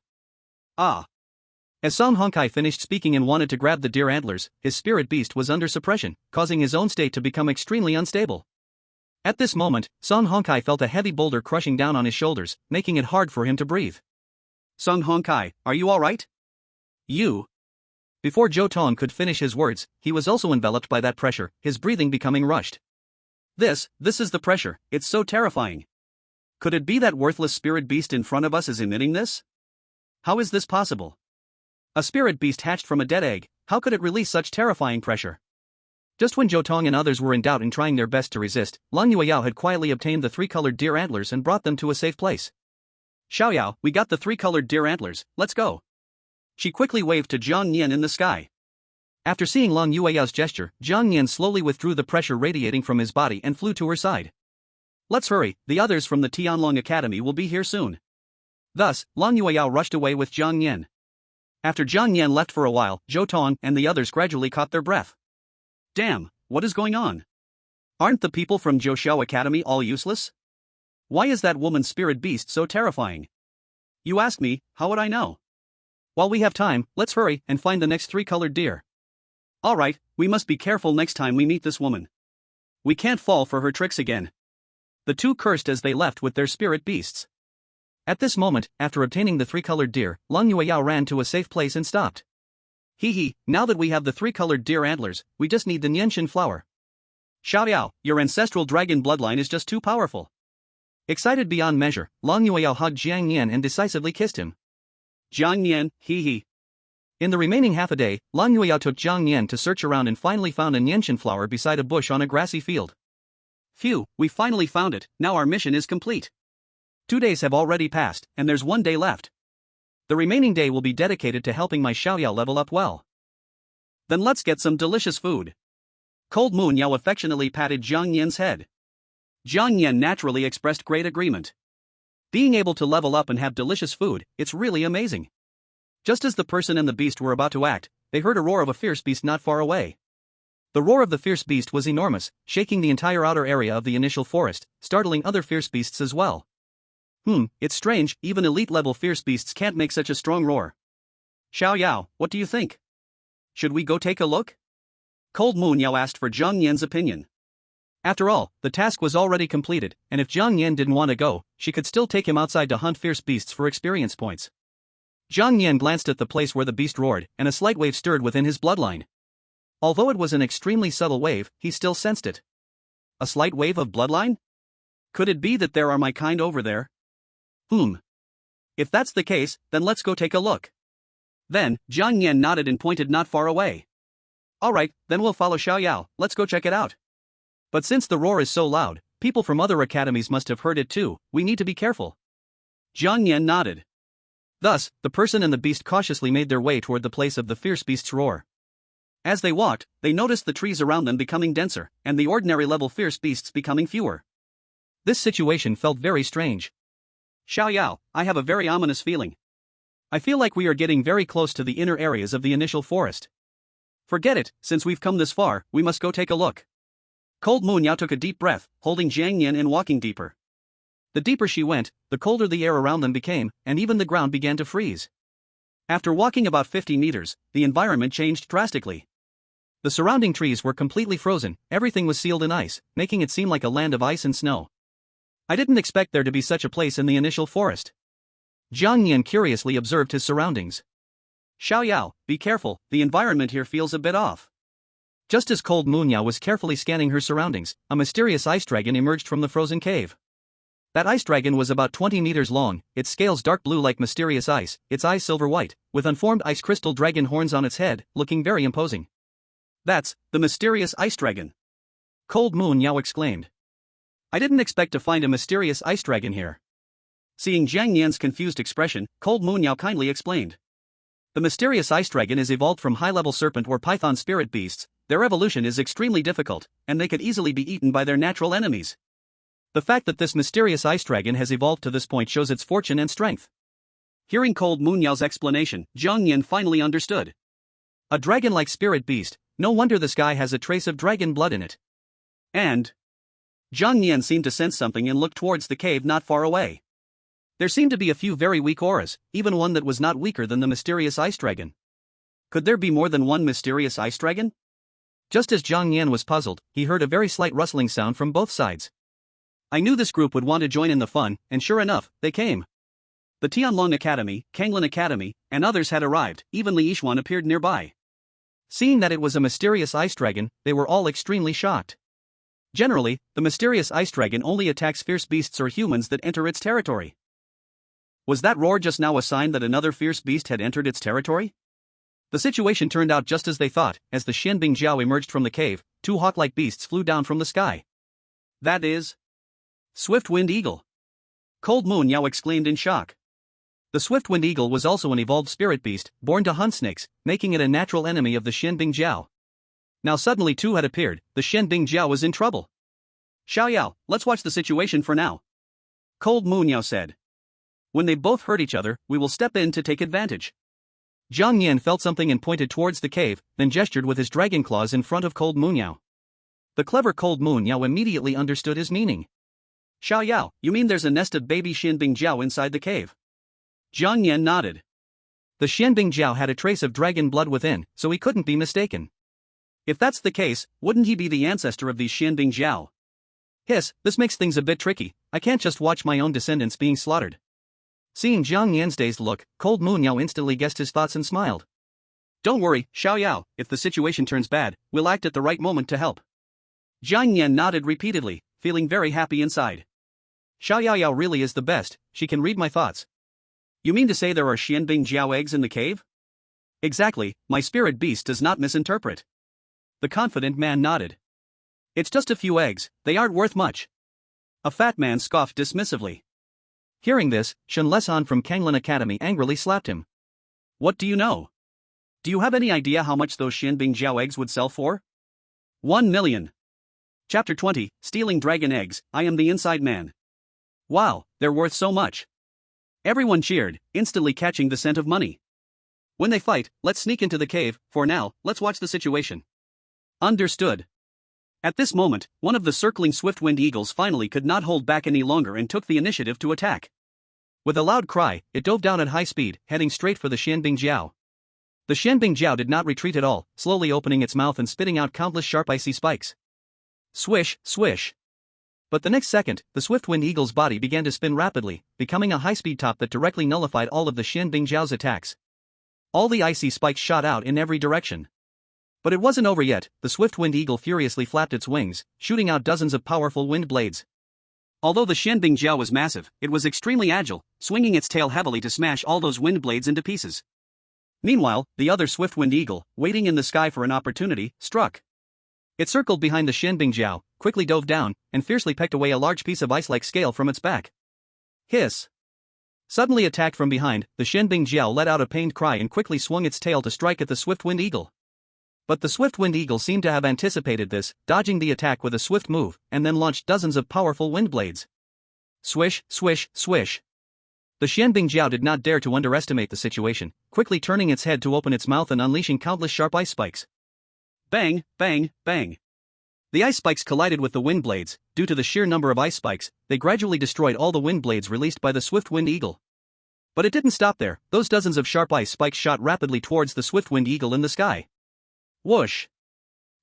Ah. As Song Hongkai finished speaking and wanted to grab the deer antlers, his spirit beast was under suppression, causing his own state to become extremely unstable. At this moment, Song Hongkai felt a heavy boulder crushing down on his shoulders, making it hard for him to breathe. Song Hongkai, are you alright? You. Before Zhou Tong could finish his words, he was also enveloped by that pressure, his breathing becoming rushed. This is the pressure, it's so terrifying. Could it be that worthless spirit beast in front of us is emitting this? How is this possible? A spirit beast hatched from a dead egg, how could it release such terrifying pressure? Just when Zhou Tong and others were in doubt and trying their best to resist, Lang Yueyao had quietly obtained the three-colored deer antlers and brought them to a safe place. Xiaoyao, we got the three-colored deer antlers, let's go. She quickly waved to Zhang Nian in the sky. After seeing Lang Yueyao's gesture, Zhang Nian slowly withdrew the pressure radiating from his body and flew to her side. Let's hurry, the others from the Tianlong Academy will be here soon. Thus, Lang Yueyao rushed away with Zhang Nian. After Zhang Nian left for a while, Zhou Tong and the others gradually caught their breath. Damn, what is going on? Aren't the people from Zhouxiao Academy all useless? Why is that woman's spirit beast so terrifying? You ask me, how would I know? While we have time, let's hurry and find the next three-colored deer. Alright, we must be careful next time we meet this woman. We can't fall for her tricks again. The two cursed as they left with their spirit beasts. At this moment, after obtaining the three-colored deer, Lang Yueyao ran to a safe place and stopped. Hee, now that we have the three-colored deer antlers, we just need the Nianshin flower. Xiaoyao, your ancestral dragon bloodline is just too powerful. Excited beyond measure, Lang Yueyao hugged Jiang Nian and decisively kissed him. Jiang Nian, hee. In the remaining half a day, Lang Yueyao took Jiang Nian to search around and finally found a Nianshin flower beside a bush on a grassy field. Phew, we finally found it, now our mission is complete. 2 days have already passed, and there's 1 day left. The remaining day will be dedicated to helping my Xiaoyao level up well. Then let's get some delicious food. Cold Moon Yao affectionately patted Jiang Nian's head. Jiang Nian naturally expressed great agreement. Being able to level up and have delicious food, it's really amazing. Just as the person and the beast were about to act, they heard a roar of a fierce beast not far away. The roar of the fierce beast was enormous, shaking the entire outer area of the initial forest, startling other fierce beasts as well. It's strange, even elite-level fierce beasts can't make such a strong roar. Xiaoyao, what do you think? Should we go take a look? Cold Moon Yao asked for Zhang Nian's opinion. After all, the task was already completed, and if Zhang Nian didn't want to go, she could still take him outside to hunt fierce beasts for experience points. Zhang Nian glanced at the place where the beast roared, and a slight wave stirred within his bloodline. Although it was an extremely subtle wave, he still sensed it. A slight wave of bloodline? Could it be that there are my kind over there? If that's the case, then let's go take a look. Then, Zhang Nian nodded and pointed not far away. Alright, then we'll follow Xiaoyao, let's go check it out. But since the roar is so loud, people from other academies must have heard it too, we need to be careful. Zhang Nian nodded. Thus, the person and the beast cautiously made their way toward the place of the fierce beast's roar. As they walked, they noticed the trees around them becoming denser, and the ordinary level fierce beasts becoming fewer. This situation felt very strange. Xiao Yao, I have a very ominous feeling. I feel like we are getting very close to the inner areas of the initial forest. Forget it, since we've come this far, we must go take a look. Cold Moon Yao took a deep breath, holding Jiang Yan and walking deeper. The deeper she went, the colder the air around them became, and even the ground began to freeze. After walking about 50 meters, the environment changed drastically. The surrounding trees were completely frozen, everything was sealed in ice, making it seem like a land of ice and snow. I didn't expect there to be such a place in the initial forest. Jiang Yan curiously observed his surroundings. Xiao Yao, be careful, the environment here feels a bit off. Just as Cold Moon Yao was carefully scanning her surroundings, a mysterious ice dragon emerged from the frozen cave. That ice dragon was about 20 meters long, its scales dark blue like mysterious ice, its eyes silver white, with unformed ice crystal dragon horns on its head, looking very imposing. That's the mysterious ice dragon. Cold Moon Yao exclaimed. I didn't expect to find a mysterious ice dragon here. Seeing Jiang Yan's confused expression, Cold Moon Yao kindly explained. The mysterious ice dragon is evolved from high-level serpent or python spirit beasts. Their evolution is extremely difficult, and they could easily be eaten by their natural enemies. The fact that this mysterious ice dragon has evolved to this point shows its fortune and strength. Hearing Cold Moon Yao's explanation, Jiang Yan finally understood. A dragon-like spirit beast, no wonder this guy has a trace of dragon blood in it. And Jiang Yan seemed to sense something and looked towards the cave not far away. There seemed to be a few very weak auras, even one that was not weaker than the mysterious ice dragon. Could there be more than one mysterious ice dragon? Just as Jiang Yan was puzzled, he heard a very slight rustling sound from both sides. I knew this group would want to join in the fun, and sure enough, they came. The Tianlong Academy, Kanglin Academy, and others had arrived, even Li Yixuan appeared nearby. Seeing that it was a mysterious ice dragon, they were all extremely shocked. Generally, the mysterious ice dragon only attacks fierce beasts or humans that enter its territory. Was that roar just now a sign that another fierce beast had entered its territory? The situation turned out just as they thought. As the Xianbing Jiao emerged from the cave, two hawk-like beasts flew down from the sky. That is Swift-Wind Eagle. Cold Moon Yao exclaimed in shock. The Swift-Wind Eagle was also an evolved spirit beast, born to hunt snakes, making it a natural enemy of the Xianbing Jiao. Now suddenly two had appeared, the Xianbing Jiao was in trouble. Xiao Yao, let's watch the situation for now. Cold Moon Yao said. When they both hurt each other, we will step in to take advantage. Jiang Yan felt something and pointed towards the cave, then gestured with his dragon claws in front of Cold Moon Yao. The clever Cold Moon Yao immediately understood his meaning. Xiao Yao, you mean there's a nest of baby Xianbing Jiao inside the cave? Jiang Yan nodded. The Xianbing Jiao had a trace of dragon blood within, so he couldn't be mistaken. If that's the case, wouldn't he be the ancestor of these Xianbing Jiao? Hiss, this makes things a bit tricky. I can't just watch my own descendants being slaughtered. Seeing Jiang Yan's dazed look, Cold Moon Yao instantly guessed his thoughts and smiled. Don't worry, Xiao Yao, if the situation turns bad, we'll act at the right moment to help. Jiang Yan nodded repeatedly, feeling very happy inside. Xiao Yao really is the best, she can read my thoughts. You mean to say there are Xianbing Jiao eggs in the cave? Exactly, my spirit beast does not misinterpret. The confident man nodded. It's just a few eggs, they aren't worth much. A fat man scoffed dismissively. Hearing this, Shen Lesan from Kanglin Academy angrily slapped him. What do you know? Do you have any idea how much those Xianbing Jiao eggs would sell for? 1 million. Chapter 20, Stealing Dragon Eggs, I am the inside man. Wow, they're worth so much. Everyone cheered, instantly catching the scent of money. When they fight, let's sneak into the cave. For now, let's watch the situation. Understood. At this moment, one of the circling swift-wind eagles finally could not hold back any longer and took the initiative to attack. With a loud cry, it dove down at high speed, heading straight for the Xianbing Jiao. The Xianbing Jiao did not retreat at all, slowly opening its mouth and spitting out countless sharp icy spikes. Swish, swish. But the next second, the swift-wind eagle's body began to spin rapidly, becoming a high-speed top that directly nullified all of the Xianbing Jiao's attacks. All the icy spikes shot out in every direction. But it wasn't over yet. The swift-wind eagle furiously flapped its wings, shooting out dozens of powerful wind blades. Although the Xianbing Jiao was massive, it was extremely agile, swinging its tail heavily to smash all those wind blades into pieces. Meanwhile, the other swift-wind eagle, waiting in the sky for an opportunity, struck. It circled behind the Xianbing Jiao, quickly dove down, and fiercely pecked away a large piece of ice-like scale from its back. Hiss. Suddenly attacked from behind, the Xianbing Jiao let out a pained cry and quickly swung its tail to strike at the swift-wind eagle. But the swift-winged eagle seemed to have anticipated this, dodging the attack with a swift move, and then launched dozens of powerful wind blades. Swish, swish, swish. The Xianbing Jiao did not dare to underestimate the situation, quickly turning its head to open its mouth and unleashing countless sharp ice spikes. Bang, bang, bang. The ice spikes collided with the wind blades. Due to the sheer number of ice spikes, they gradually destroyed all the wind blades released by the swift-winged eagle. But it didn't stop there. Those dozens of sharp ice spikes shot rapidly towards the swift-winged eagle in the sky. Whoosh!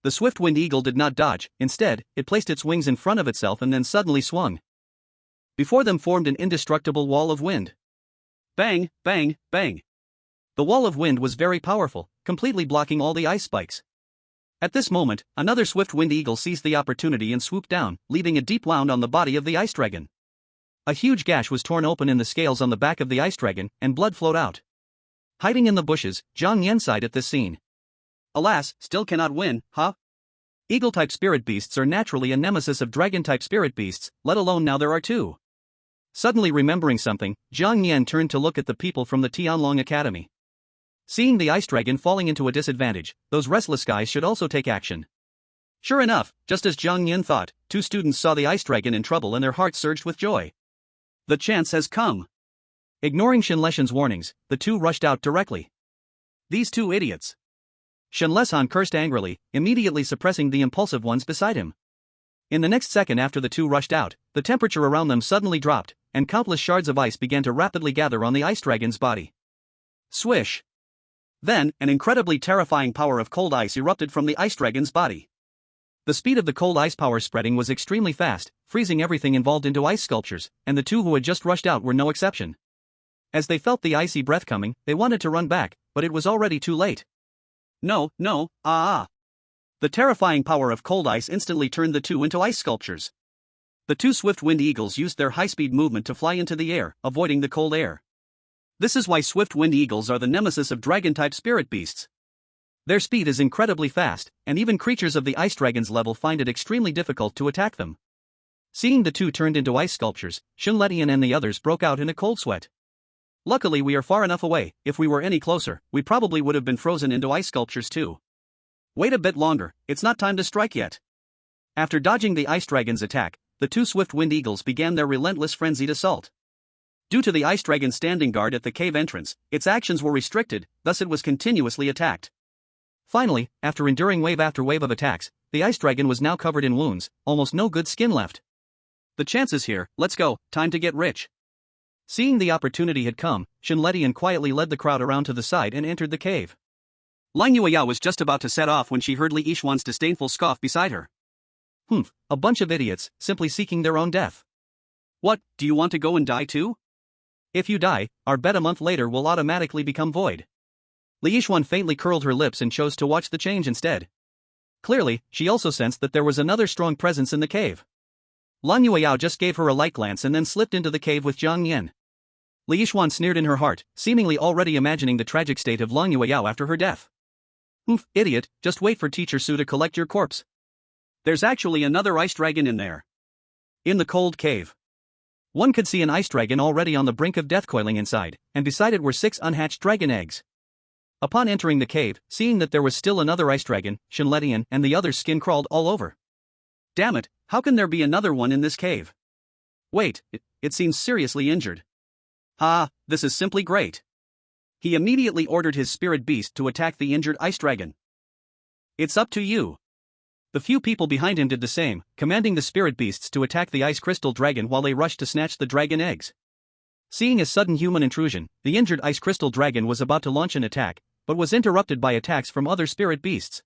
The swift-winged eagle did not dodge. Instead, it placed its wings in front of itself and then suddenly swung. Before them formed an indestructible wall of wind. Bang, bang, bang. The wall of wind was very powerful, completely blocking all the ice spikes. At this moment, another swift-winged eagle seized the opportunity and swooped down, leaving a deep wound on the body of the ice dragon. A huge gash was torn open in the scales on the back of the ice dragon, and blood flowed out. Hiding in the bushes, Zhang Yan sighed at this scene. Alas, still cannot win, huh? Eagle-type spirit beasts are naturally a nemesis of dragon-type spirit beasts, let alone now there are two. Suddenly remembering something, Zhang Yan turned to look at the people from the Tianlong Academy. Seeing the ice dragon falling into a disadvantage, those restless guys should also take action. Sure enough, just as Zhang Yan thought, two students saw the ice dragon in trouble and their hearts surged with joy. The chance has come. Ignoring Shenleshan's warnings, the two rushed out directly. These two idiots. Shenleshan cursed angrily, immediately suppressing the impulsive ones beside him. In the next second after the two rushed out, the temperature around them suddenly dropped, and countless shards of ice began to rapidly gather on the ice dragon's body. Swish! Then, an incredibly terrifying power of cold ice erupted from the ice dragon's body. The speed of the cold ice power spreading was extremely fast, freezing everything involved into ice sculptures, and the two who had just rushed out were no exception. As they felt the icy breath coming, they wanted to run back, but it was already too late. No, no, The terrifying power of cold ice instantly turned the two into ice sculptures. The two swift-winged eagles used their high-speed movement to fly into the air, avoiding the cold air. This is why swift-winged eagles are the nemesis of dragon-type spirit beasts. Their speed is incredibly fast, and even creatures of the ice dragon's level find it extremely difficult to attack them. Seeing the two turned into ice sculptures, Xunletian and the others broke out in a cold sweat. Luckily we are far enough away. If we were any closer, we probably would have been frozen into ice sculptures too. Wait a bit longer, it's not time to strike yet. After dodging the ice dragon's attack, the two swift-winged eagles began their relentless frenzied assault. Due to the ice dragon standing guard at the cave entrance, its actions were restricted, thus it was continuously attacked. Finally, after enduring wave after wave of attacks, the ice dragon was now covered in wounds, almost no good skin left. The chance is here, let's go, time to get rich. Seeing the opportunity had come, Shenletian quietly led the crowd around to the side and entered the cave. Lang Yueyao was just about to set off when she heard Li Yixuan's disdainful scoff beside her. A bunch of idiots, simply seeking their own death. What, do you want to go and die too? If you die, our bet a month later will automatically become void. Li Yixuan faintly curled her lips and chose to watch the change instead. Clearly, she also sensed that there was another strong presence in the cave. Lang Yueyao just gave her a light glance and then slipped into the cave with Zhang Yan. Li Yixuan sneered in her heart, seemingly already imagining the tragic state of Lang Yueyao after her death. Idiot, just wait for Teacher Su to collect your corpse. There's actually another ice dragon in there. In the cold cave. One could see an ice dragon already on the brink of death coiling inside, and beside it were 6 unhatched dragon eggs. Upon entering the cave, seeing that there was still another ice dragon, Shenletian and the others' skin crawled all over. Damn it, how can there be another one in this cave? Wait, it seems seriously injured. This is simply great. He immediately ordered his spirit beast to attack the injured ice dragon. It's up to you. The few people behind him did the same, commanding the spirit beasts to attack the ice crystal dragon while they rushed to snatch the dragon eggs. Seeing a sudden human intrusion, the injured ice crystal dragon was about to launch an attack, but was interrupted by attacks from other spirit beasts.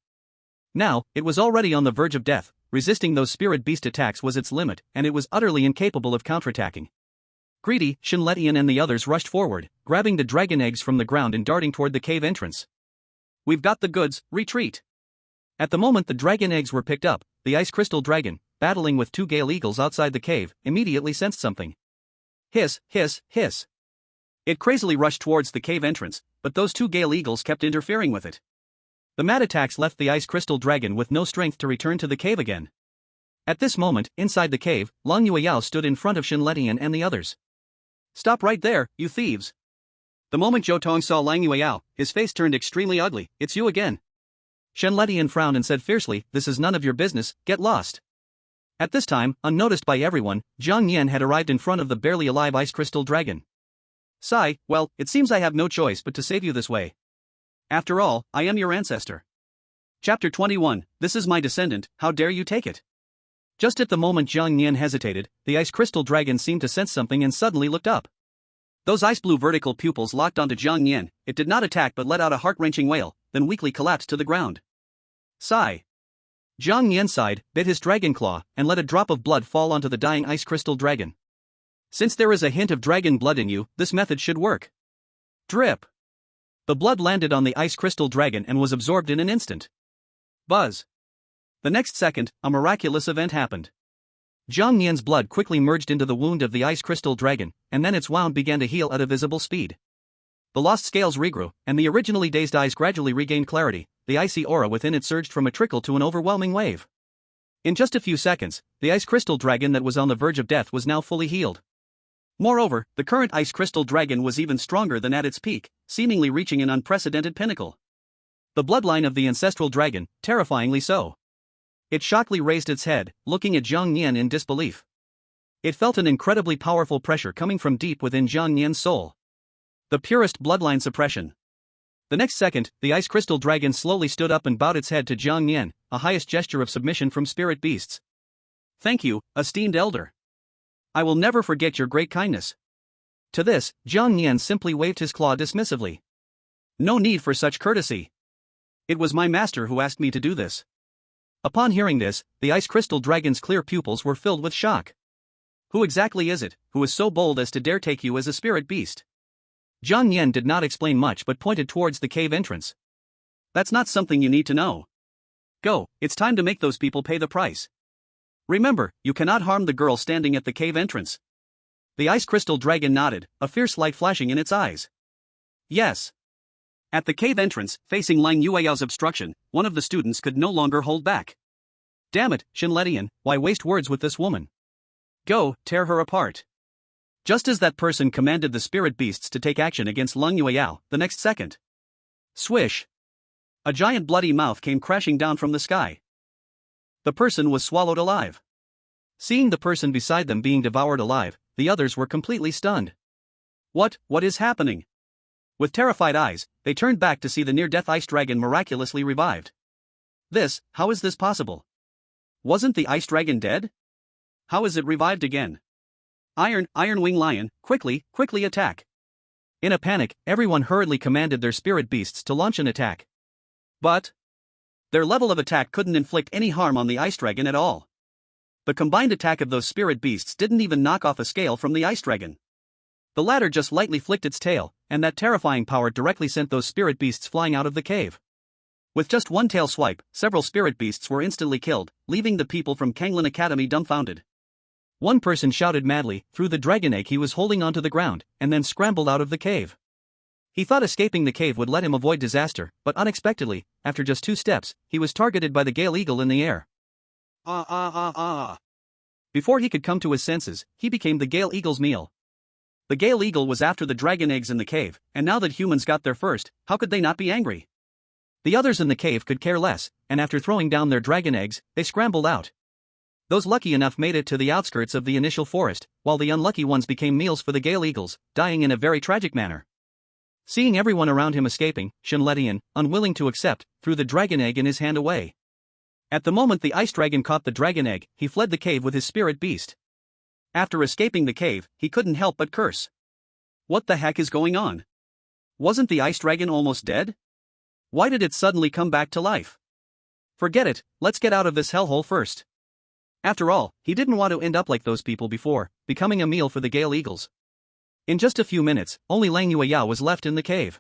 Now, it was already on the verge of death. Resisting those spirit beast attacks was its limit, and it was utterly incapable of counterattacking. Greedy, Shenletian and the others rushed forward, grabbing the dragon eggs from the ground and darting toward the cave entrance. We've got the goods, retreat. At the moment the dragon eggs were picked up, the ice crystal dragon, battling with 2 gale eagles outside the cave, immediately sensed something. Hiss, hiss, hiss. It crazily rushed towards the cave entrance, but those 2 gale eagles kept interfering with it. The mad attacks left the ice crystal dragon with no strength to return to the cave again. At this moment, inside the cave, Lang Yueyao stood in front of Shenletian and the others. Stop right there, you thieves. The moment Zhou Tong saw Lang Yueyao, his face turned extremely ugly. It's you again. Shen Letian frowned and said fiercely, "This is none of your business, get lost." At this time, unnoticed by everyone, Zhang Nian had arrived in front of the barely alive ice crystal dragon. "Sigh, well, it seems I have no choice but to save you this way. After all, I am your ancestor." Chapter 21, This is my descendant, how dare you take it? Just at the moment Zhang Nian hesitated, the ice crystal dragon seemed to sense something and suddenly looked up. Those ice-blue vertical pupils locked onto Zhang Nian. It did not attack but let out a heart-wrenching wail, then weakly collapsed to the ground. Sigh. Zhang Nian sighed, bit his dragon claw, and let a drop of blood fall onto the dying ice crystal dragon. Since there is a hint of dragon blood in you, this method should work. Drip. The blood landed on the ice crystal dragon and was absorbed in an instant. Buzz. The next second, a miraculous event happened. Zhang Nian's blood quickly merged into the wound of the ice crystal dragon, and then its wound began to heal at a visible speed. The lost scales regrew, and the originally dazed eyes gradually regained clarity. The icy aura within it surged from a trickle to an overwhelming wave. In just a few seconds, the ice crystal dragon that was on the verge of death was now fully healed. Moreover, the current ice crystal dragon was even stronger than at its peak, seemingly reaching an unprecedented pinnacle. The bloodline of the ancestral dragon, terrifyingly so. It shockingly raised its head, looking at Zhang Nian in disbelief. It felt an incredibly powerful pressure coming from deep within Zhang Nian's soul. The purest bloodline suppression. The next second, the ice crystal dragon slowly stood up and bowed its head to Zhang Nian, a highest gesture of submission from spirit beasts. "Thank you, esteemed elder. I will never forget your great kindness." To this, Zhang Nian simply waved his claw dismissively. "No need for such courtesy. It was my master who asked me to do this." Upon hearing this, the ice crystal dragon's clear pupils were filled with shock. "Who exactly is it, who is so bold as to dare take you as a spirit beast?" Zhang Nian did not explain much but pointed towards the cave entrance. "That's not something you need to know. Go, it's time to make those people pay the price. Remember, you cannot harm the girl standing at the cave entrance." The ice crystal dragon nodded, a fierce light flashing in its eyes. "Yes." At the cave entrance, facing Lang Yueyao's obstruction, one of the students could no longer hold back. "Damn it, Shen Letian, why waste words with this woman? Go, tear her apart." Just as that person commanded the spirit beasts to take action against Lang Yueyao, the next second. Swish. A giant bloody mouth came crashing down from the sky. The person was swallowed alive. Seeing the person beside them being devoured alive, the others were completely stunned. What is happening? With terrified eyes, they turned back to see the near-death ice dragon miraculously revived. How is this possible? Wasn't the ice dragon dead? How is it revived again? Iron Wing Lion, quickly attack. In a panic, everyone hurriedly commanded their spirit beasts to launch an attack. But their level of attack couldn't inflict any harm on the ice dragon at all. The combined attack of those spirit beasts didn't even knock off a scale from the ice dragon. The latter just lightly flicked its tail, and that terrifying power directly sent those spirit beasts flying out of the cave. With just one tail swipe, several spirit beasts were instantly killed, leaving the people from Kanglin Academy dumbfounded. One person shouted madly, threw the dragon egg he was holding onto the ground, and then scrambled out of the cave. He thought escaping the cave would let him avoid disaster, but unexpectedly, after just 2 steps, he was targeted by the Gale Eagle in the air. Before he could come to his senses, he became the Gale Eagle's meal. The Gale Eagle was after the dragon eggs in the cave, and now that humans got there first, how could they not be angry? The others in the cave could care less, and after throwing down their dragon eggs, they scrambled out. Those lucky enough made it to the outskirts of the initial forest, while the unlucky ones became meals for the Gale Eagles, dying in a very tragic manner. Seeing everyone around him escaping, Shen Letian, unwilling to accept, threw the dragon egg in his hand away. At the moment the ice dragon caught the dragon egg, he fled the cave with his spirit beast. After escaping the cave, he couldn't help but curse. What the heck is going on? Wasn't the ice dragon almost dead? Why did it suddenly come back to life? Forget it, let's get out of this hellhole first. After all, he didn't want to end up like those people before, becoming a meal for the Gale Eagles. In just a few minutes, only Lang Yueyao was left in the cave.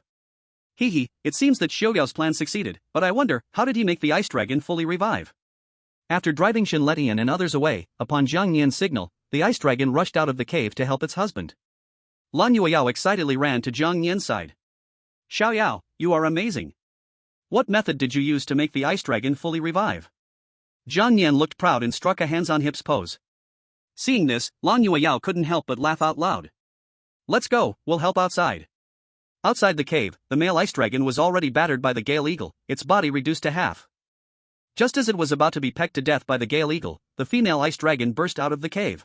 It seems that Xiuyao's plan succeeded, but I wonder, how did he make the ice dragon fully revive? After driving Shen Letian and others away, upon Zhang Nian's signal, the ice dragon rushed out of the cave to help its husband. Lang Yueyao excitedly ran to Zhang Nian's side. "Xiaoyao, you are amazing. What method did you use to make the ice dragon fully revive?" Zhang Nian looked proud and struck a hands-on-hips pose. Seeing this, Lang Yueyao couldn't help but laugh out loud. "Let's go, we'll help outside." Outside the cave, the male ice dragon was already battered by the Gale Eagle, its body reduced to half. Just as it was about to be pecked to death by the Gale Eagle, the female ice dragon burst out of the cave.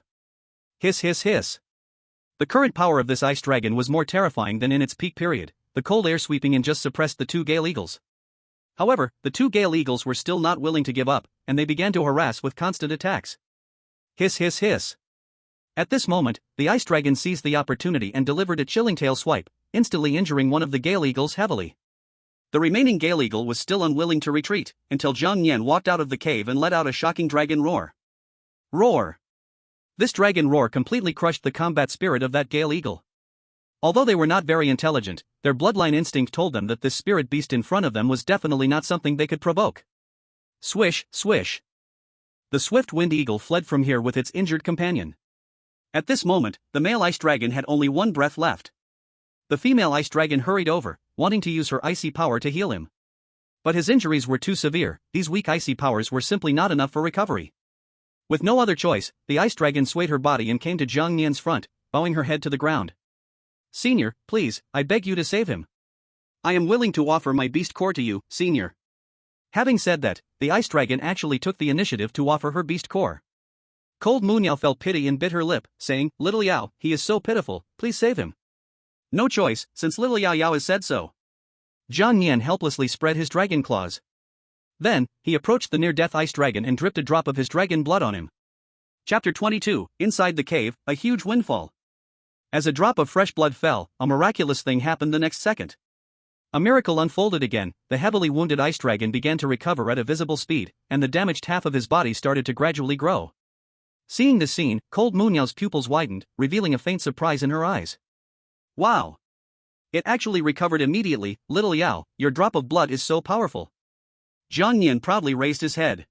Hiss hiss hiss. The current power of this ice dragon was more terrifying than in its peak period. The cold air sweeping in just suppressed the two Gale Eagles. However, the two Gale Eagles were still not willing to give up, and they began to harass with constant attacks. Hiss hiss hiss. At this moment, the ice dragon seized the opportunity and delivered a chilling tail swipe, instantly injuring one of the Gale Eagles heavily. The remaining Gale Eagle was still unwilling to retreat, until Zhang Nian walked out of the cave and let out a shocking dragon roar. Roar! This dragon roar completely crushed the combat spirit of that Gale Eagle. Although they were not very intelligent, their bloodline instinct told them that this spirit beast in front of them was definitely not something they could provoke. Swish, swish. The swift wind eagle fled from here with its injured companion. At this moment, the male ice dragon had only one breath left. The female ice dragon hurried over, wanting to use her icy power to heal him. But his injuries were too severe, these weak icy powers were simply not enough for recovery. With no other choice, the ice dragon swayed her body and came to Zhang Nian's front, bowing her head to the ground. Senior, please, I beg you to save him. I am willing to offer my beast core to you, Senior. Having said that, the ice dragon actually took the initiative to offer her beast core. Cold Moon Yao felt pity and bit her lip, saying, Little Yao, he is so pitiful, please save him. No choice, since Little Yao Yao has said so. Zhang Nian helplessly spread his dragon claws. Then, he approached the near-death ice dragon and dripped a drop of his dragon blood on him. Chapter 22, Inside the Cave, a huge windfall. As a drop of fresh blood fell, a miraculous thing happened the next second. A miracle unfolded again, the heavily wounded ice dragon began to recover at a visible speed, and the damaged half of his body started to gradually grow. Seeing this scene, Cold Moon Yao's pupils widened, revealing a faint surprise in her eyes. Wow! It actually recovered immediately, Little Yao, your drop of blood is so powerful. Zhang Nian proudly raised his head.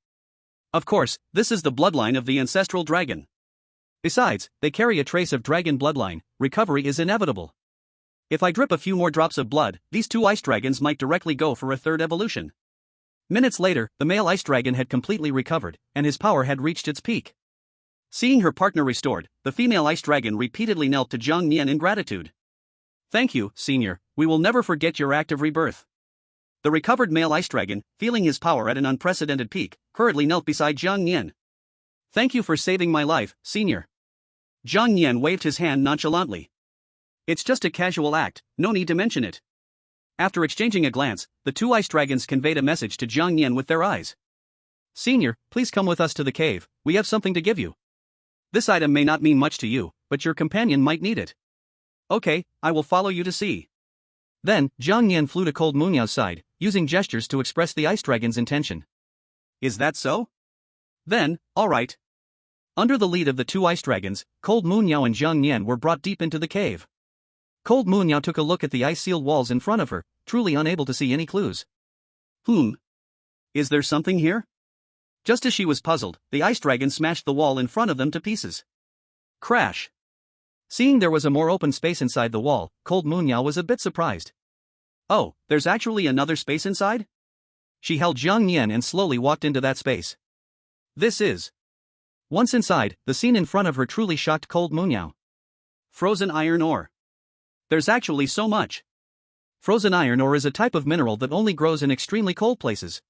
Of course, this is the bloodline of the ancestral dragon. Besides, they carry a trace of dragon bloodline, recovery is inevitable. If I drip a few more drops of blood, these two ice dragons might directly go for a third evolution. Minutes later, the male ice dragon had completely recovered, and his power had reached its peak. Seeing her partner restored, the female ice dragon repeatedly knelt to Zhang Nian in gratitude. Thank you, Senior, we will never forget your act of rebirth. The recovered male ice dragon, feeling his power at an unprecedented peak, hurriedly knelt beside Zhang Nian. Thank you for saving my life, Senior. Zhang Nian waved his hand nonchalantly. It's just a casual act, no need to mention it. After exchanging a glance, the two ice dragons conveyed a message to Zhang Nian with their eyes. Senior, please come with us to the cave, we have something to give you. This item may not mean much to you, but your companion might need it. Okay, I will follow you to see. Then, Zhang Nian flew to Cold Moon Yao's side, using gestures to express the ice dragon's intention. Is that so? Then, alright. Under the lead of the two ice dragons, Cold Moon Yao and Zhang Nian were brought deep into the cave. Cold Moon Yao took a look at the ice-sealed walls in front of her, truly unable to see any clues. Is there something here? Just as she was puzzled, the ice dragon smashed the wall in front of them to pieces. Crash! Seeing there was a more open space inside the wall, Cold Moon Yao was a bit surprised. Oh, there's actually another space inside? She held Zhang Nian and slowly walked into that space. This is. Once inside, the scene in front of her truly shocked Cold Moon Yao. Frozen iron ore. There's actually so much. Frozen iron ore is a type of mineral that only grows in extremely cold places.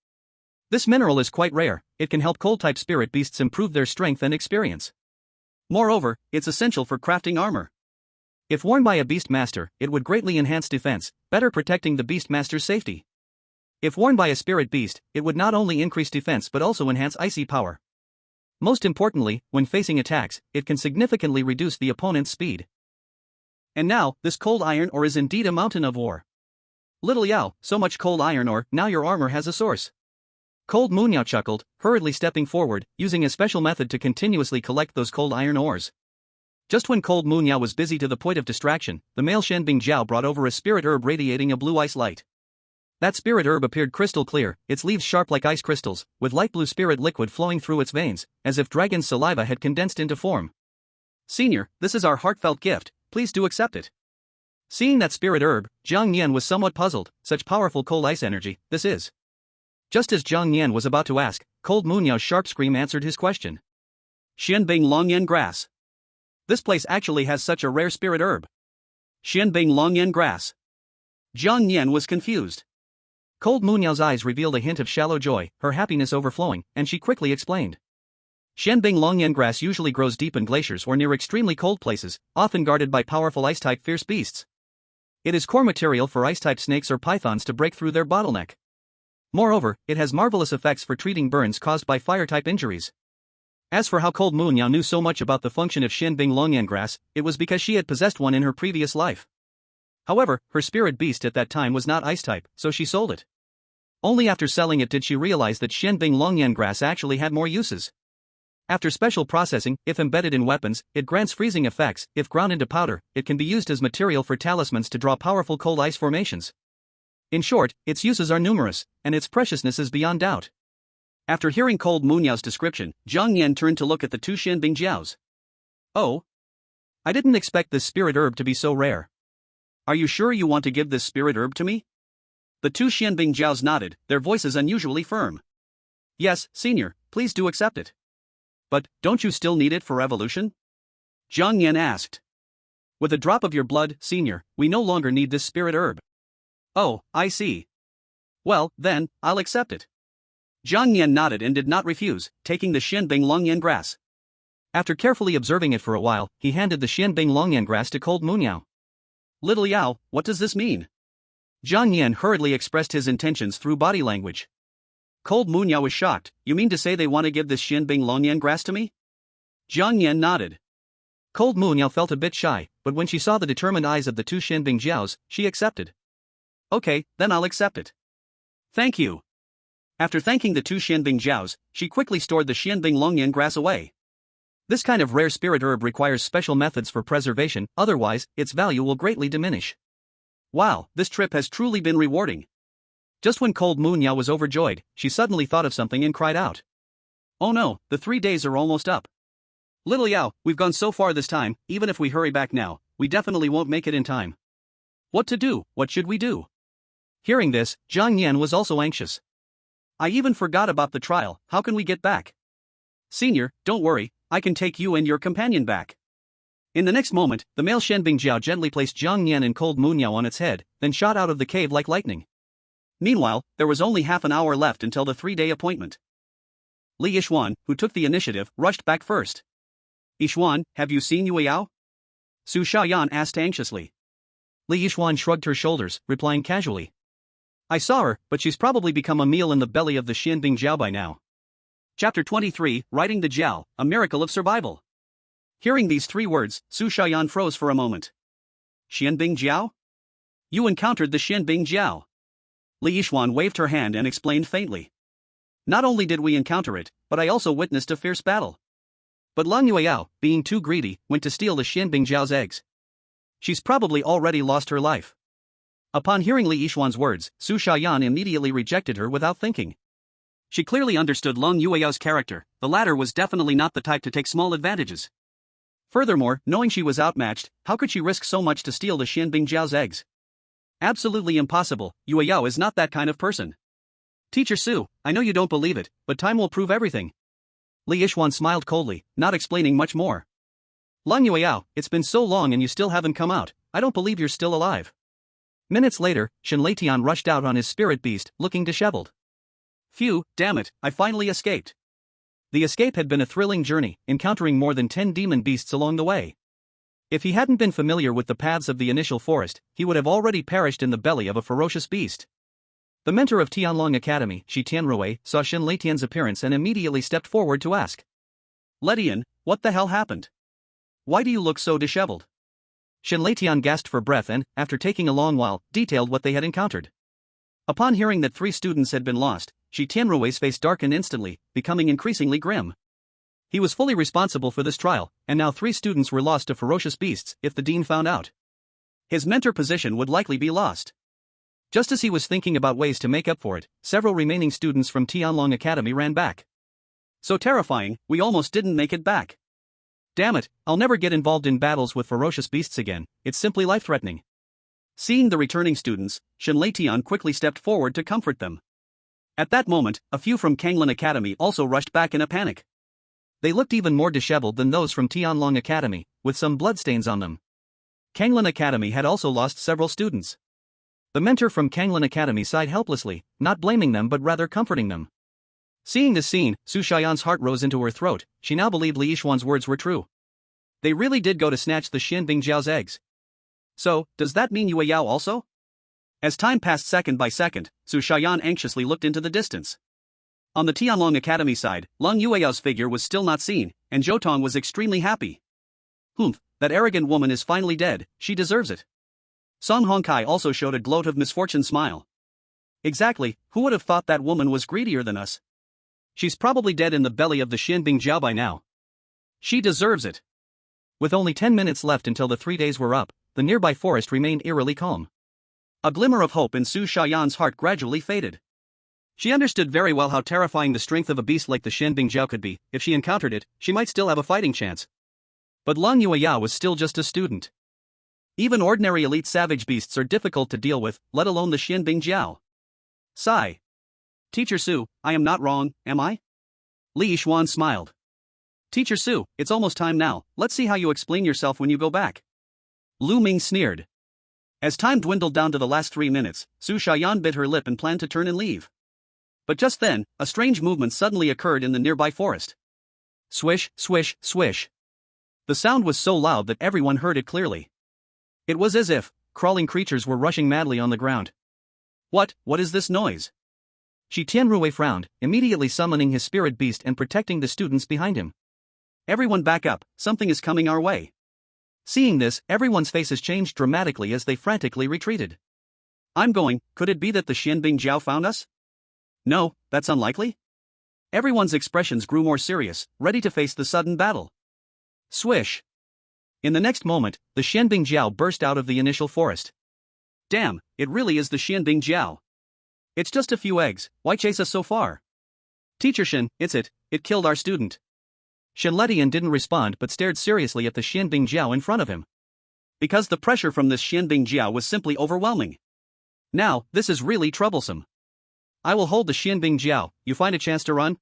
This mineral is quite rare, it can help cold-type spirit beasts improve their strength and experience. Moreover, it's essential for crafting armor. If worn by a Beastmaster, it would greatly enhance defense, better protecting the Beastmaster's safety. If worn by a spirit beast, it would not only increase defense but also enhance icy power. Most importantly, when facing attacks, it can significantly reduce the opponent's speed. And now, this cold iron ore is indeed a mountain of ore. Little Yao, so much cold iron ore, now your armor has a source. Cold Moon Yao chuckled, hurriedly stepping forward, using a special method to continuously collect those cold iron ores. Just when Cold Moon Yao was busy to the point of distraction, the male Shenbing Jiao brought over a spirit herb radiating a blue ice light. That spirit herb appeared crystal clear, its leaves sharp like ice crystals, with light blue spirit liquid flowing through its veins, as if dragon's saliva had condensed into form. Senior, this is our heartfelt gift, please do accept it. Seeing that spirit herb, Zhang Nian was somewhat puzzled, such powerful cold ice energy, this is. Just as Zhang Nian was about to ask, Cold Moon Yao's sharp scream answered his question. Xianbing Longyan grass. This place actually has such a rare spirit herb. Xianbing Longyan grass. Zhang Yan was confused. Cold Mu Niao's eyes revealed a hint of shallow joy, her happiness overflowing, and she quickly explained. Xianbing Longyan grass usually grows deep in glaciers or near extremely cold places, often guarded by powerful ice-type fierce beasts. It is core material for ice-type snakes or pythons to break through their bottleneck. Moreover, it has marvelous effects for treating burns caused by fire-type injuries. As for how Cold Mu Niao knew so much about the function of Xianbing Longyan grass, it was because she had possessed one in her previous life. However, her spirit beast at that time was not ice-type, so she sold it. Only after selling it did she realize that Xianbing Longyan grass actually had more uses. After special processing, if embedded in weapons, it grants freezing effects. If ground into powder, it can be used as material for talismans to draw powerful cold ice formations. In short, its uses are numerous, and its preciousness is beyond doubt. After hearing Cold Mu Niao's description, Zhang Yan turned to look at the two Xianbing Jiaos. Oh? I didn't expect this spirit herb to be so rare. Are you sure you want to give this spirit herb to me? The two Xianbing Jiaos nodded, their voices unusually firm. Yes, senior, please do accept it. But, don't you still need it for evolution? Zhang Yan asked. With a drop of your blood, senior, we no longer need this spirit herb. Oh, I see. Well, then, I'll accept it. Zhang Yan nodded and did not refuse, taking the Xianbing Longyan grass. After carefully observing it for a while, he handed the Xianbing Longyan grass to Cold Mu Niao. Little Yao, what does this mean? Zhang Yan hurriedly expressed his intentions through body language. Cold Mu Niao was shocked. You mean to say they want to give this Xianbing Longyan grass to me? Zhang Yan nodded. Cold Mu Niao felt a bit shy, but when she saw the determined eyes of the two Xianbing Jiaos, she accepted. Okay, then I'll accept it. Thank you. After thanking the two Xianbing Jiaos, she quickly stored the Xianbing Longyan grass away. This kind of rare spirit herb requires special methods for preservation, otherwise, its value will greatly diminish. Wow, this trip has truly been rewarding. Just when Cold Mu Niao was overjoyed, she suddenly thought of something and cried out. Oh no, the 3 days are almost up. Little Yao, we've gone so far this time, even if we hurry back now, we definitely won't make it in time. What to do? What should we do? Hearing this, Zhang Yan was also anxious. I even forgot about the trial, how can we get back? Senior, don't worry, I can take you and your companion back. In the next moment, the male Xianbing Jiao gently placed Zhang Yan and Cold Mu Niao on its head, then shot out of the cave like lightning. Meanwhile, there was only half an hour left until the 3-day appointment. Li Yixuan, who took the initiative, rushed back first. Yixuan, have you seen Yue Yao? Su Shaoyan asked anxiously. Li Yixuan shrugged her shoulders, replying casually. I saw her, but she's probably become a meal in the belly of the Xianbing Jiao by now. Chapter 23, Riding the Jiao, A Miracle of Survival. Hearing these 3 words, Su Shaoyan froze for a moment. Xianbing Jiao? You encountered the Xianbing Jiao. Li Yixuan waved her hand and explained faintly. Not only did we encounter it, but I also witnessed a fierce battle. But Lang Yueyao, being too greedy, went to steal the Xianbing Jiao's eggs. She's probably already lost her life. Upon hearing Li Yixuan's words, Su Shaoyan immediately rejected her without thinking. She clearly understood Lang Yueyao's character, the latter was definitely not the type to take small advantages. Furthermore, knowing she was outmatched, how could she risk so much to steal the Xianbing Jiao's eggs? Absolutely impossible, Yue Yao is not that kind of person. Teacher Su, I know you don't believe it, but time will prove everything. Li Yixuan smiled coldly, not explaining much more. Lang Yue Yao, it's been so long and you still haven't come out, I don't believe you're still alive. Minutes later, Shen Leitian rushed out on his spirit beast, looking disheveled. Phew, damn it, I finally escaped. The escape had been a thrilling journey, encountering more than 10 demon beasts along the way. If he hadn't been familiar with the paths of the initial forest, he would have already perished in the belly of a ferocious beast. The mentor of Tianlong Academy, Shi Tianrui, saw Shen Leitian's appearance and immediately stepped forward to ask. Letian, what the hell happened? Why do you look so disheveled? Shen Leitian gasped for breath and, after taking a long while, detailed what they had encountered. Upon hearing that 3 students had been lost, Shi Tianrui's face darkened instantly, becoming increasingly grim. He was fully responsible for this trial, and now 3 students were lost to ferocious beasts if the dean found out. His mentor position would likely be lost. Just as he was thinking about ways to make up for it, several remaining students from Tianlong Academy ran back. So terrifying, we almost didn't make it back. Damn it, I'll never get involved in battles with ferocious beasts again, it's simply life-threatening. Seeing the returning students, Shen Leitian quickly stepped forward to comfort them. At that moment, a few from Kanglin Academy also rushed back in a panic. They looked even more disheveled than those from Tianlong Academy, with some bloodstains on them. Kanglin Academy had also lost several students. The mentor from Kanglin Academy sighed helplessly, not blaming them but rather comforting them. Seeing this scene, Su Xiaoyan's heart rose into her throat. She now believed Li Yixuan's words were true. They really did go to snatch the Xian Bingjiao's eggs. So, does that mean Yue Yao also? As time passed second by second, Su Xiaoyan anxiously looked into the distance. On the Tianlong Academy side, Leng Yueyao's figure was still not seen, and Zhou Tong was extremely happy. Humph, that arrogant woman is finally dead, she deserves it. Song Hongkai also showed a gloat of misfortune smile. Exactly, who would have thought that woman was greedier than us? She's probably dead in the belly of the Xian Bingjiao by now. She deserves it. With only 10 minutes left until the 3 days were up, the nearby forest remained eerily calm. A glimmer of hope in Su Xiaoyan's heart gradually faded. She understood very well how terrifying the strength of a beast like the Xian Bingjiao could be. If she encountered it, she might still have a fighting chance. But Leng Yueyao was still just a student. Even ordinary elite savage beasts are difficult to deal with, let alone the Xian Bingjiao. Sigh. Teacher Su, I am not wrong, am I? Li Yixuan smiled. Teacher Su, it's almost time now, let's see how you explain yourself when you go back. Lu Ming sneered. As time dwindled down to the last 3 minutes, Su Xiaoyan bit her lip and planned to turn and leave. But just then, a strange movement suddenly occurred in the nearby forest. Swish, swish, swish. The sound was so loud that everyone heard it clearly. It was as if crawling creatures were rushing madly on the ground. What is this noise? Shi Tianrui frowned, immediately summoning his spirit beast and protecting the students behind him. Everyone back up, something is coming our way. Seeing this, everyone's faces changed dramatically as they frantically retreated. I'm going, could it be that the Xian Bingjiao found us? No, that's unlikely. Everyone's expressions grew more serious, ready to face the sudden battle. Swish. In the next moment, the Xian Bingjiao burst out of the initial forest. Damn, it really is the Xian Bingjiao. It's just a few eggs, why chase us so far? Teacher Shen, it killed our student. Shen Letian didn't respond but stared seriously at the Xian Bingjiao in front of him. Because the pressure from this Xian Bingjiao was simply overwhelming. Now, this is really troublesome. I will hold the Xian Bingjiao, you find a chance to run?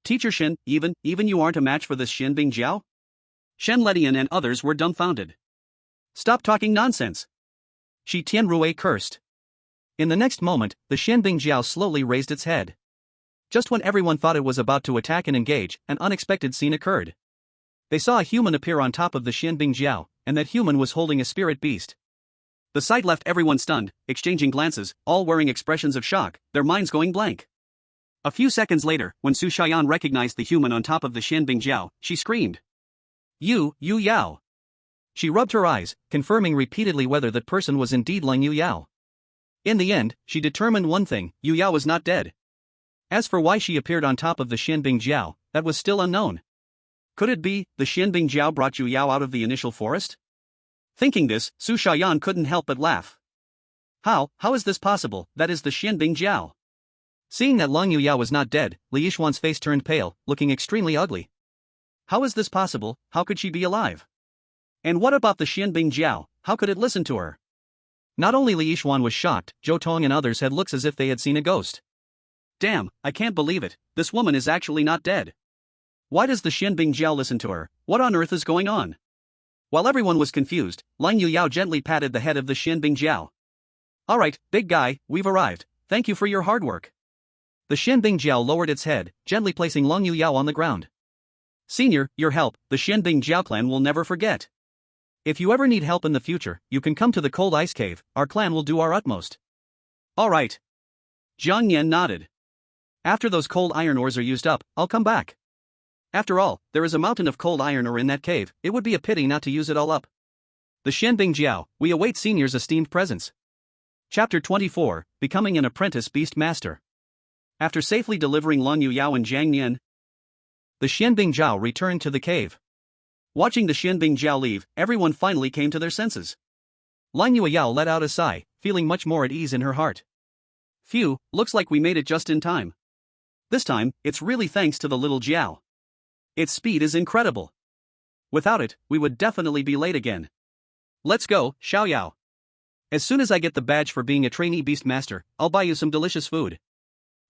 Teacher Shen, even you aren't a match for this Xian Bingjiao? Shen Letian and others were dumbfounded. Stop talking nonsense. Shi Tianrui cursed. In the next moment, the Xian Bingjiao slowly raised its head. Just when everyone thought it was about to attack and engage, an unexpected scene occurred. They saw a human appear on top of the Xian Bingjiao, and that human was holding a spirit beast. The sight left everyone stunned, exchanging glances, all wearing expressions of shock, their minds going blank. A few seconds later, when Su Xiaoyan recognized the human on top of the Xian Bingjiao, she screamed. Yu Yao. She rubbed her eyes, confirming repeatedly whether that person was indeed Leng Yuyao. In the end, she determined one thing, Yu Yao was not dead. As for why she appeared on top of the Xian Bingjiao, that was still unknown. Could it be, the Xian Bingjiao brought Yu Yao out of the initial forest? Thinking this, Su Xiaoyan couldn't help but laugh. How is this possible, that is the Xian Bingjiao? Seeing that Leng Yuyao was not dead, Li Yixuan's face turned pale, looking extremely ugly. How is this possible, how could she be alive? And what about the Xian Bingjiao, how could it listen to her? Not only Li Yixuan was shocked, Zhou Tong and others had looks as if they had seen a ghost. Damn, I can't believe it, this woman is actually not dead. Why does the Xian Bingjiao listen to her, what on earth is going on? While everyone was confused, Leng Yuyao gently patted the head of the Xian Bingjiao. Alright, big guy, we've arrived, thank you for your hard work. The Xian Bingjiao lowered its head, gently placing Leng Yuyao on the ground. Senior, your help, the Xian Bingjiao clan will never forget. If you ever need help in the future, you can come to the cold ice cave, our clan will do our utmost. Alright. Jiang Yan nodded. After those cold iron ores are used up, I'll come back. After all, there is a mountain of cold iron ore in that cave, it would be a pity not to use it all up. The Xian Bingjiao, we await Senior's esteemed presence. Chapter 24, Becoming an Apprentice Beast Master. After safely delivering Leng Yuyao and Jiang Yan, the Xian Bingjiao returned to the cave. Watching the Xian Bingjiao leave, everyone finally came to their senses. Leng Yuyao let out a sigh, feeling much more at ease in her heart. Phew, looks like we made it just in time. This time, it's really thanks to the little Jiao. Its speed is incredible. Without it, we would definitely be late again. Let's go, Xiaoyao. As soon as I get the badge for being a trainee beastmaster, I'll buy you some delicious food.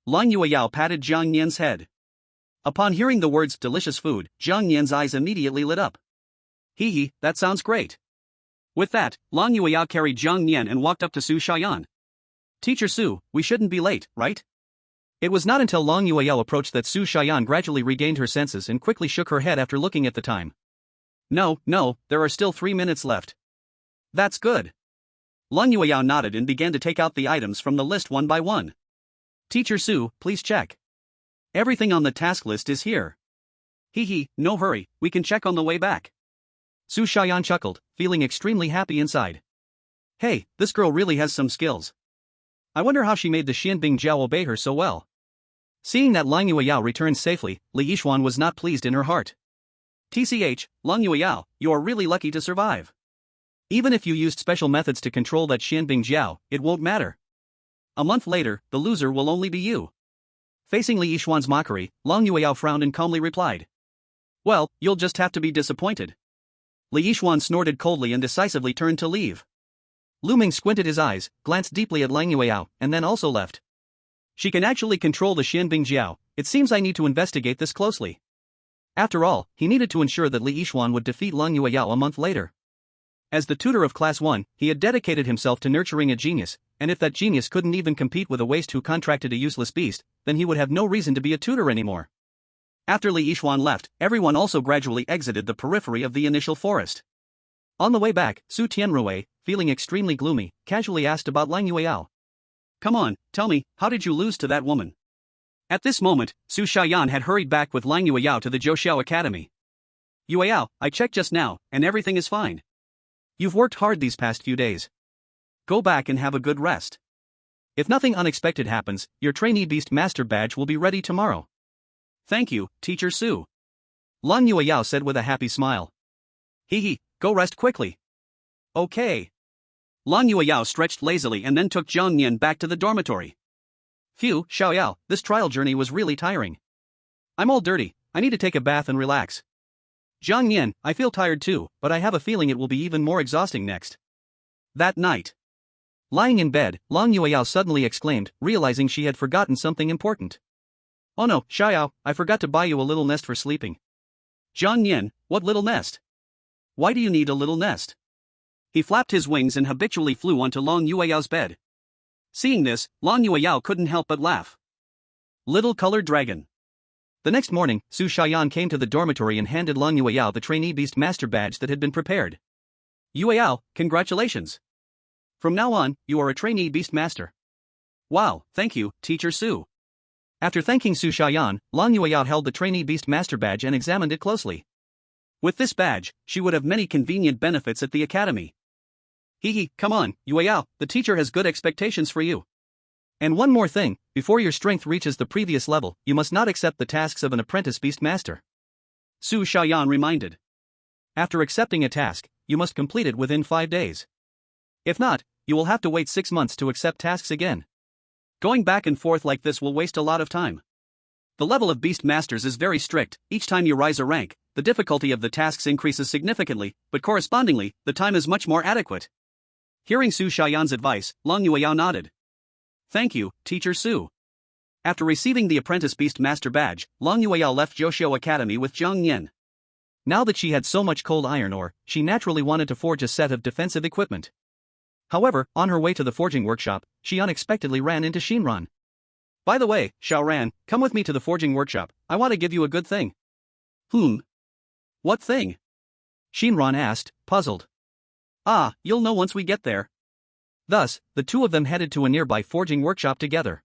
Leng Yuyao patted Jiang Yan's head. Upon hearing the words delicious food, Jiang Yan's eyes immediately lit up. Hee, that sounds great. With that, Leng Yuyao carried Jiang Yan and walked up to Su Xiaoyan. Teacher Su, we shouldn't be late, right? It was not until Long Yueyao approached that Su Xiaoyan gradually regained her senses and quickly shook her head after looking at the time. No, there are still 3 minutes left. That's good. Long Yueyao nodded and began to take out the items from the list one by one. Teacher Su, please check. Everything on the task list is here. No hurry, we can check on the way back. Su Xiaoyan chuckled, feeling extremely happy inside. Hey, this girl really has some skills. I wonder how she made the Xianbing Jiao obey her so well. Seeing that Lang Yueyao returned safely, Li Yixuan was not pleased in her heart. TCH, Long Yueyao, you are really lucky to survive. Even if you used special methods to control that Xianbing Jiao, it won't matter. A month later, the loser will only be you. Facing Li Yixuan's mockery, Long Yueyao frowned and calmly replied. Well, you'll just have to be disappointed. Li Yixuan snorted coldly and decisively turned to leave. Lu Ming squinted his eyes, glanced deeply at Lang Yueyao, and then also left. She can actually control the Xianbing Jiao. It seems I need to investigate this closely. After all, he needed to ensure that Li Yixuan would defeat Lang Yueyao a month later. As the tutor of Class 1, he had dedicated himself to nurturing a genius, and if that genius couldn't even compete with a waste who contracted a useless beast, then he would have no reason to be a tutor anymore. After Li Yixuan left, everyone also gradually exited the periphery of the initial forest. On the way back, Su Tianrui, feeling extremely gloomy, casually asked about Lang Yueyao. Come on, tell me, how did you lose to that woman? At this moment, Su Xiaoyan had hurried back with Lang Yueyao to the Zhouxiao Academy. Yueyao, I checked just now, and everything is fine. You've worked hard these past few days. Go back and have a good rest. If nothing unexpected happens, your trainee beast master badge will be ready tomorrow. Thank you, Teacher Su. Lang Yueyao said with a happy smile. Go rest quickly. Okay. Lang Yueyao stretched lazily and then took Zhang Nian back to the dormitory. Phew, Xiaoyao, this trial journey was really tiring. I'm all dirty, I need to take a bath and relax. Zhang Nian, I feel tired too, but I have a feeling it will be even more exhausting next. That night, lying in bed, Lang Yueyao suddenly exclaimed, realizing she had forgotten something important. Oh no, Xiaoyao, I forgot to buy you a little nest for sleeping. Zhang Nian, what little nest? Why do you need a little nest? He flapped his wings and habitually flew onto Long Yueyao's bed. Seeing this, Long Yueyao couldn't help but laugh. Little colored dragon. The next morning, Su Xiaoyan came to the dormitory and handed Lang Yueyao the trainee beast master badge that had been prepared. Yueyao, congratulations. From now on, you are a trainee beast master. Wow, thank you, Teacher Su. After thanking Su Xiaoyan, Lang Yueyao held the trainee beast master badge and examined it closely. With this badge, she would have many convenient benefits at the academy. Come on, Yueyao, the teacher has good expectations for you. And one more thing, before your strength reaches the previous level, you must not accept the tasks of an apprentice beast master. Su Xiaoyan reminded. After accepting a task, you must complete it within 5 days. If not, you will have to wait 6 months to accept tasks again. Going back and forth like this will waste a lot of time. The level of beast masters is very strict. Each time you rise a rank, the difficulty of the tasks increases significantly, but correspondingly, the time is much more adequate. Hearing Su Xiaoyan's advice, Lang Yueyao nodded. Thank you, Teacher Su. After receiving the Apprentice Beast Master badge, Lang Yueyao left Zhouxiao Academy with Zhang Nian. Now that she had so much cold iron ore, she naturally wanted to forge a set of defensive equipment. However, on her way to the forging workshop, she unexpectedly ran into Shinran. By the way, Xiaoran, come with me to the forging workshop, I want to give you a good thing. What thing? Shinran asked, puzzled. You'll know once we get there. Thus, the two of them headed to a nearby forging workshop together.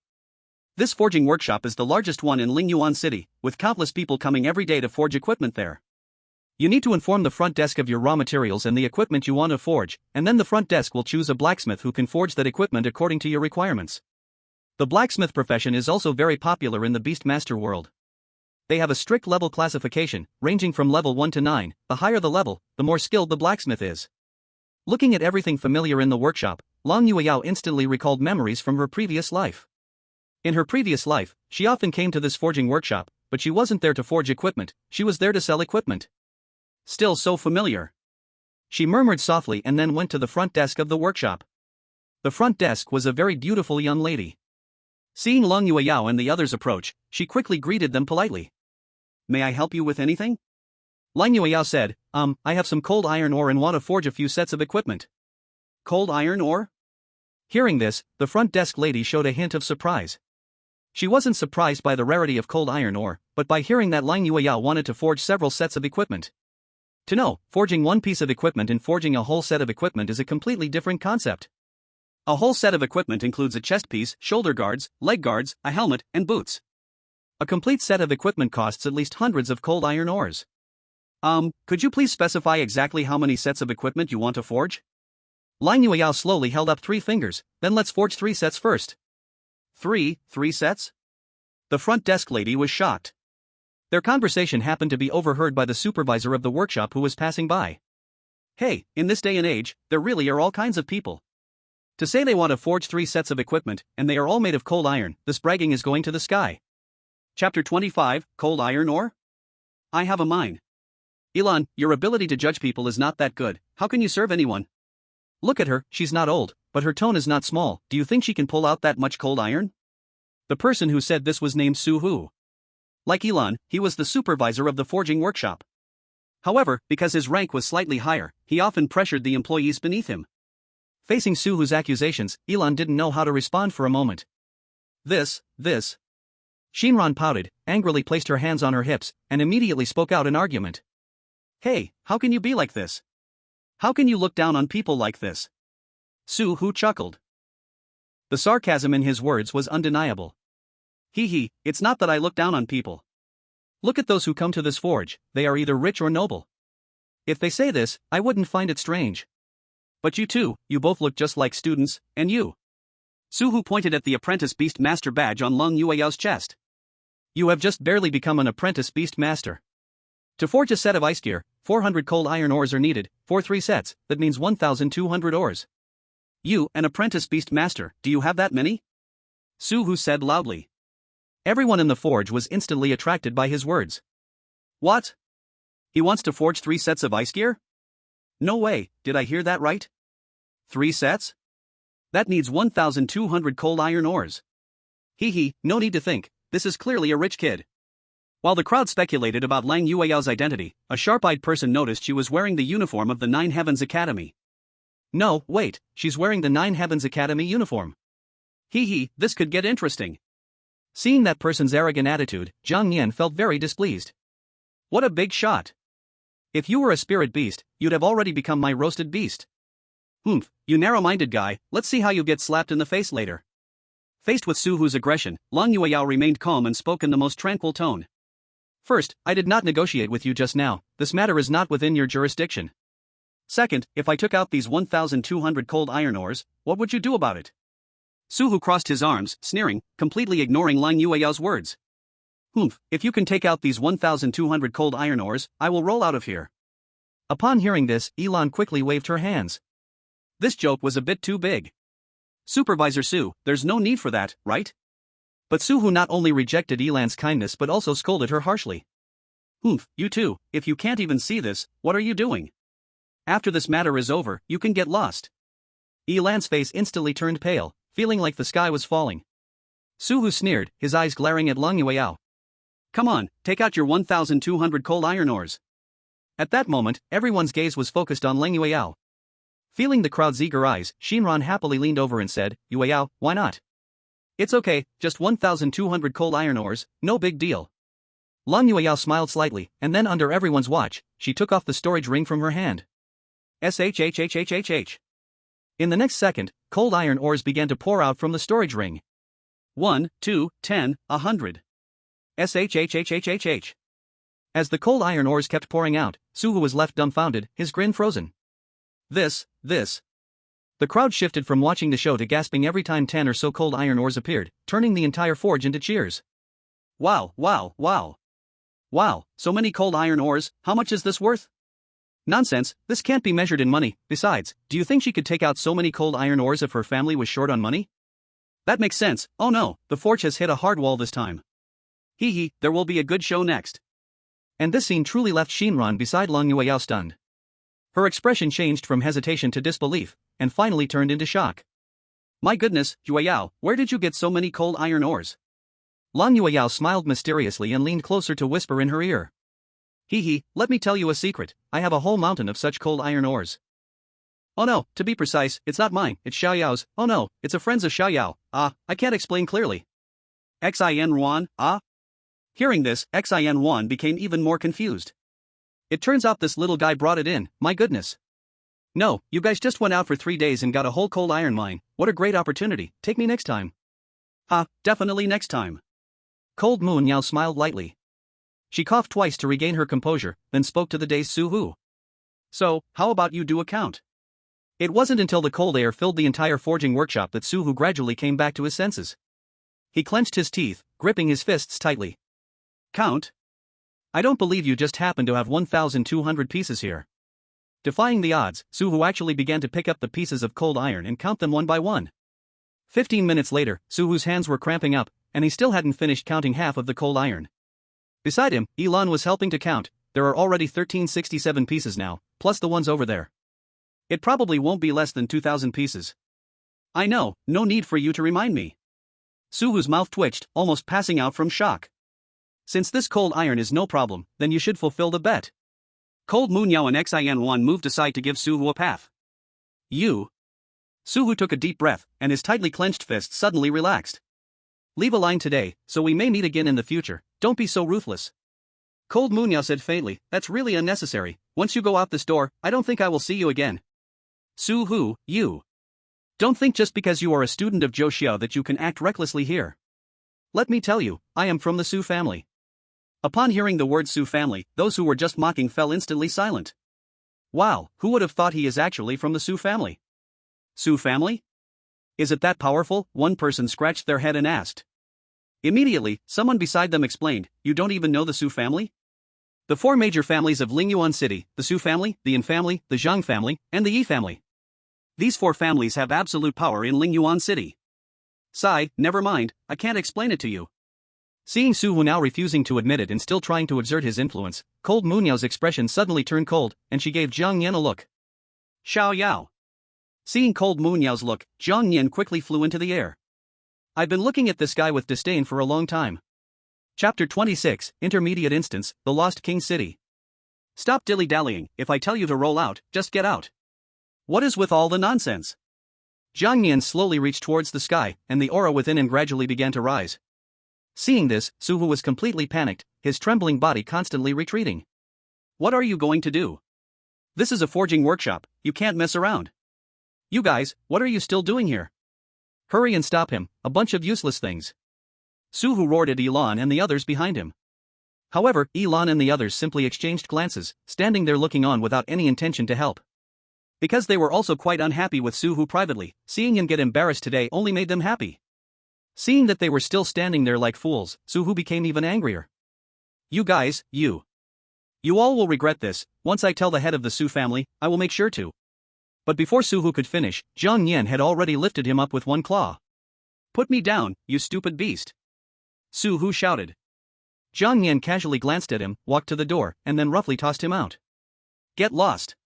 This forging workshop is the largest one in Lingyuan City, with countless people coming every day to forge equipment there. You need to inform the front desk of your raw materials and the equipment you want to forge, and then the front desk will choose a blacksmith who can forge that equipment according to your requirements. The blacksmith profession is also very popular in the Beastmaster world. They have a strict level classification, ranging from level 1 to 9, the higher the level, the more skilled the blacksmith is. Looking at everything familiar in the workshop, Lang Yueyao instantly recalled memories from her previous life. In her previous life, she often came to this forging workshop, but she wasn't there to forge equipment, she was there to sell equipment. Still so familiar. She murmured softly and then went to the front desk of the workshop. The front desk was a very beautiful young lady. Seeing Lang Yueyao and the others approach, she quickly greeted them politely. May I help you with anything? Lang Yueyao said, I have some cold iron ore and want to forge a few sets of equipment. Cold iron ore? Hearing this, the front desk lady showed a hint of surprise. She wasn't surprised by the rarity of cold iron ore, but by hearing that Lang Yueyao wanted to forge several sets of equipment. To know, forging one piece of equipment and forging a whole set of equipment is a completely different concept. A whole set of equipment includes a chest piece, shoulder guards, leg guards, a helmet, and boots. A complete set of equipment costs at least hundreds of cold iron ores. Could you please specify exactly how many sets of equipment you want to forge? Lang Yueyao slowly held up 3 fingers, then let's forge 3 sets first. Three sets? The front desk lady was shocked. Their conversation happened to be overheard by the supervisor of the workshop who was passing by. Hey, in this day and age, there really are all kinds of people. To say they want to forge 3 sets of equipment, and they are all made of cold iron, this bragging is going to the sky. Chapter 25, Cold Iron Ore? I have a mine. Ilan, your ability to judge people is not that good. How can you serve anyone? Look at her, she's not old, but her tone is not small. Do you think she can pull out that much cold iron? The person who said this was named Su Hu. Like Ilan, he was the supervisor of the forging workshop. However, because his rank was slightly higher, he often pressured the employees beneath him. Facing Su Hu's accusations, Ilan didn't know how to respond for a moment. This. Shinran pouted, angrily placed her hands on her hips, and immediately spoke out in argument. Hey, how can you be like this? How can you look down on people like this? Su Hu chuckled. The sarcasm in his words was undeniable. It's not that I look down on people. Look at those who come to this forge, they are either rich or noble. If they say this, I wouldn't find it strange. But you two, you both look just like students, and you. Su Hu pointed at the Apprentice Beast Master badge on Lang Yueyao's chest. You have just barely become an Apprentice Beast Master. To forge a set of ice gear, 400 cold iron ores are needed. For 3 sets, that means 1,200 ores. You, an Apprentice Beast Master, do you have that many? Su Hu said loudly. Everyone in the forge was instantly attracted by his words. What? He wants to forge 3 sets of ice gear? No way, did I hear that right? 3 sets? That needs 1,200 cold iron ores. No need to think, this is clearly a rich kid. While the crowd speculated about Lang Yueyao's identity, a sharp-eyed person noticed she was wearing the uniform of the Nine Heavens Academy. No, wait, she's wearing the Nine Heavens Academy uniform. This could get interesting. Seeing that person's arrogant attitude, Zhang Nian felt very displeased. What a big shot. If you were a spirit beast, you'd have already become my roasted beast. You narrow-minded guy, let's see how you get slapped in the face later. Faced with Su Hu's aggression, Lang Yueyao remained calm and spoke in the most tranquil tone. First, I did not negotiate with you just now, this matter is not within your jurisdiction. Second, if I took out these 1,200 cold iron ores, what would you do about it? Su Hu crossed his arms, sneering, completely ignoring Lang Yueyao's words. If you can take out these 1,200 cold iron ores, I will roll out of here. Upon hearing this, Ilan quickly waved her hands. This joke was a bit too big. Supervisor Su, there's no need for that, right? But Su Hu not only rejected Ilan's kindness but also scolded her harshly. You two, if you can't even see this, what are you doing? After this matter is over, you can get lost. Ilan's face instantly turned pale, feeling like the sky was falling. Su Hu sneered, his eyes glaring at Lang Yueyao. Come on, take out your 1,200 cold iron ores. At that moment, everyone's gaze was focused on Lang Yueyao. Feeling the crowd's eager eyes, Shinran happily leaned over and said, Yueyao, why not? It's okay, just 1,200 cold iron ores, no big deal. Lang Yueyao smiled slightly, and then under everyone's watch, she took off the storage ring from her hand. SHHHHHH. In the next second, cold iron ores began to pour out from the storage ring. 1, 2, 10, 100. SHHHHHH. As the cold iron ores kept pouring out, Su Hu was left dumbfounded, his grin frozen. This. The crowd shifted from watching the show to gasping every time 10 or so cold iron ores appeared, turning the entire forge into cheers. Wow, so many cold iron ores, how much is this worth? Nonsense, this can't be measured in money. Besides, do you think she could take out so many cold iron ores if her family was short on money? That makes sense. Oh no, the forge has hit a hard wall this time. There will be a good show next. And this scene truly left Shinran beside Lang Yueyao stunned. Her expression changed from hesitation to disbelief, and finally turned into shock. My goodness, Yueyao, where did you get so many cold iron ores? Lang Yueyao smiled mysteriously and leaned closer to whisper in her ear. Let me tell you a secret, I have a whole mountain of such cold iron ores. Oh no, to be precise, it's not mine, it's Xiaoyao's. Oh no, it's a friend's of Xiaoyao. I can't explain clearly. Xin Yuan, Hearing this, Xin Yuan became even more confused. It turns out this little guy brought it in, my goodness. No, you guys just went out for 3 days and got a whole cold iron mine. What a great opportunity, take me next time. Definitely next time. Cold Moon Yao smiled lightly. She coughed twice to regain her composure, then spoke to the dazed Su Hu. So, how about you do a count? It wasn't until the cold air filled the entire forging workshop that Su Hu gradually came back to his senses. He clenched his teeth, gripping his fists tightly. Count? I don't believe you just happened to have 1,200 pieces here. Defying the odds, Su Hu actually began to pick up the pieces of cold iron and count them one by one. 15 minutes later, Su Hu's hands were cramping up, and he still hadn't finished counting half of the cold iron. Beside him, Elan was helping to count. There are already 1367 pieces now, plus the ones over there. It probably won't be less than 2,000 pieces. I know, no need for you to remind me. Su Hu's mouth twitched, almost passing out from shock. Since this cold iron is no problem, then you should fulfill the bet. Cold Moon Yao and Xin Yuan moved aside to give Su Hu a path. You? Su Hu took a deep breath, and his tightly clenched fists suddenly relaxed. Leave a line today, so we may meet again in the future. Don't be so ruthless. Cold Moon Yao said faintly, that's really unnecessary. Once you go out this door, I don't think I will see you again. Su Hu, you. Don't think just because you are a student of Zhou Xiao that you can act recklessly here. Let me tell you, I am from the Su family. Upon hearing the word Su family, those who were just mocking fell instantly silent. Wow, who would have thought he is actually from the Su family? Su family? Is it that powerful? One person scratched their head and asked. Immediately, someone beside them explained, you don't even know the Su family? The 4 major families of Lingyuan City, the Su family, the Yin family, the Zhang family, and the Yi family. These 4 families have absolute power in Lingyuan City. Sigh, never mind, I can't explain it to you. Seeing Su Hu now refusing to admit it and still trying to exert his influence, Cold Moon Yao's expression suddenly turned cold, and she gave Jiang Yan a look. Xiao Yao. Seeing Cold Moon Yao's look, Jiang Yan quickly flew into the air. I've been looking at this guy with disdain for a long time. Chapter 26, Intermediate Instance, The Lost King City. Stop dilly-dallying, if I tell you to roll out, just get out. What is with all the nonsense? Jiang Yan slowly reached towards the sky, and the aura within him gradually began to rise. Seeing this, Su Hu was completely panicked, his trembling body constantly retreating. What are you going to do? This is a forging workshop, you can't mess around. You guys, what are you still doing here? Hurry and stop him, a bunch of useless things. Su Hu roared at Elan and the others behind him. However, Elan and the others simply exchanged glances, standing there looking on without any intention to help. Because they were also quite unhappy with Su Hu privately, seeing him get embarrassed today only made them happy. Seeing that they were still standing there like fools, Su Hu became even angrier. You guys, you all will regret this. Once I tell the head of the Su family, I will make sure to. But before Su Hu could finish, Jiang Yan had already lifted him up with one claw. Put me down, you stupid beast. Su Hu shouted. Jiang Yan casually glanced at him, walked to the door, and then roughly tossed him out. Get lost.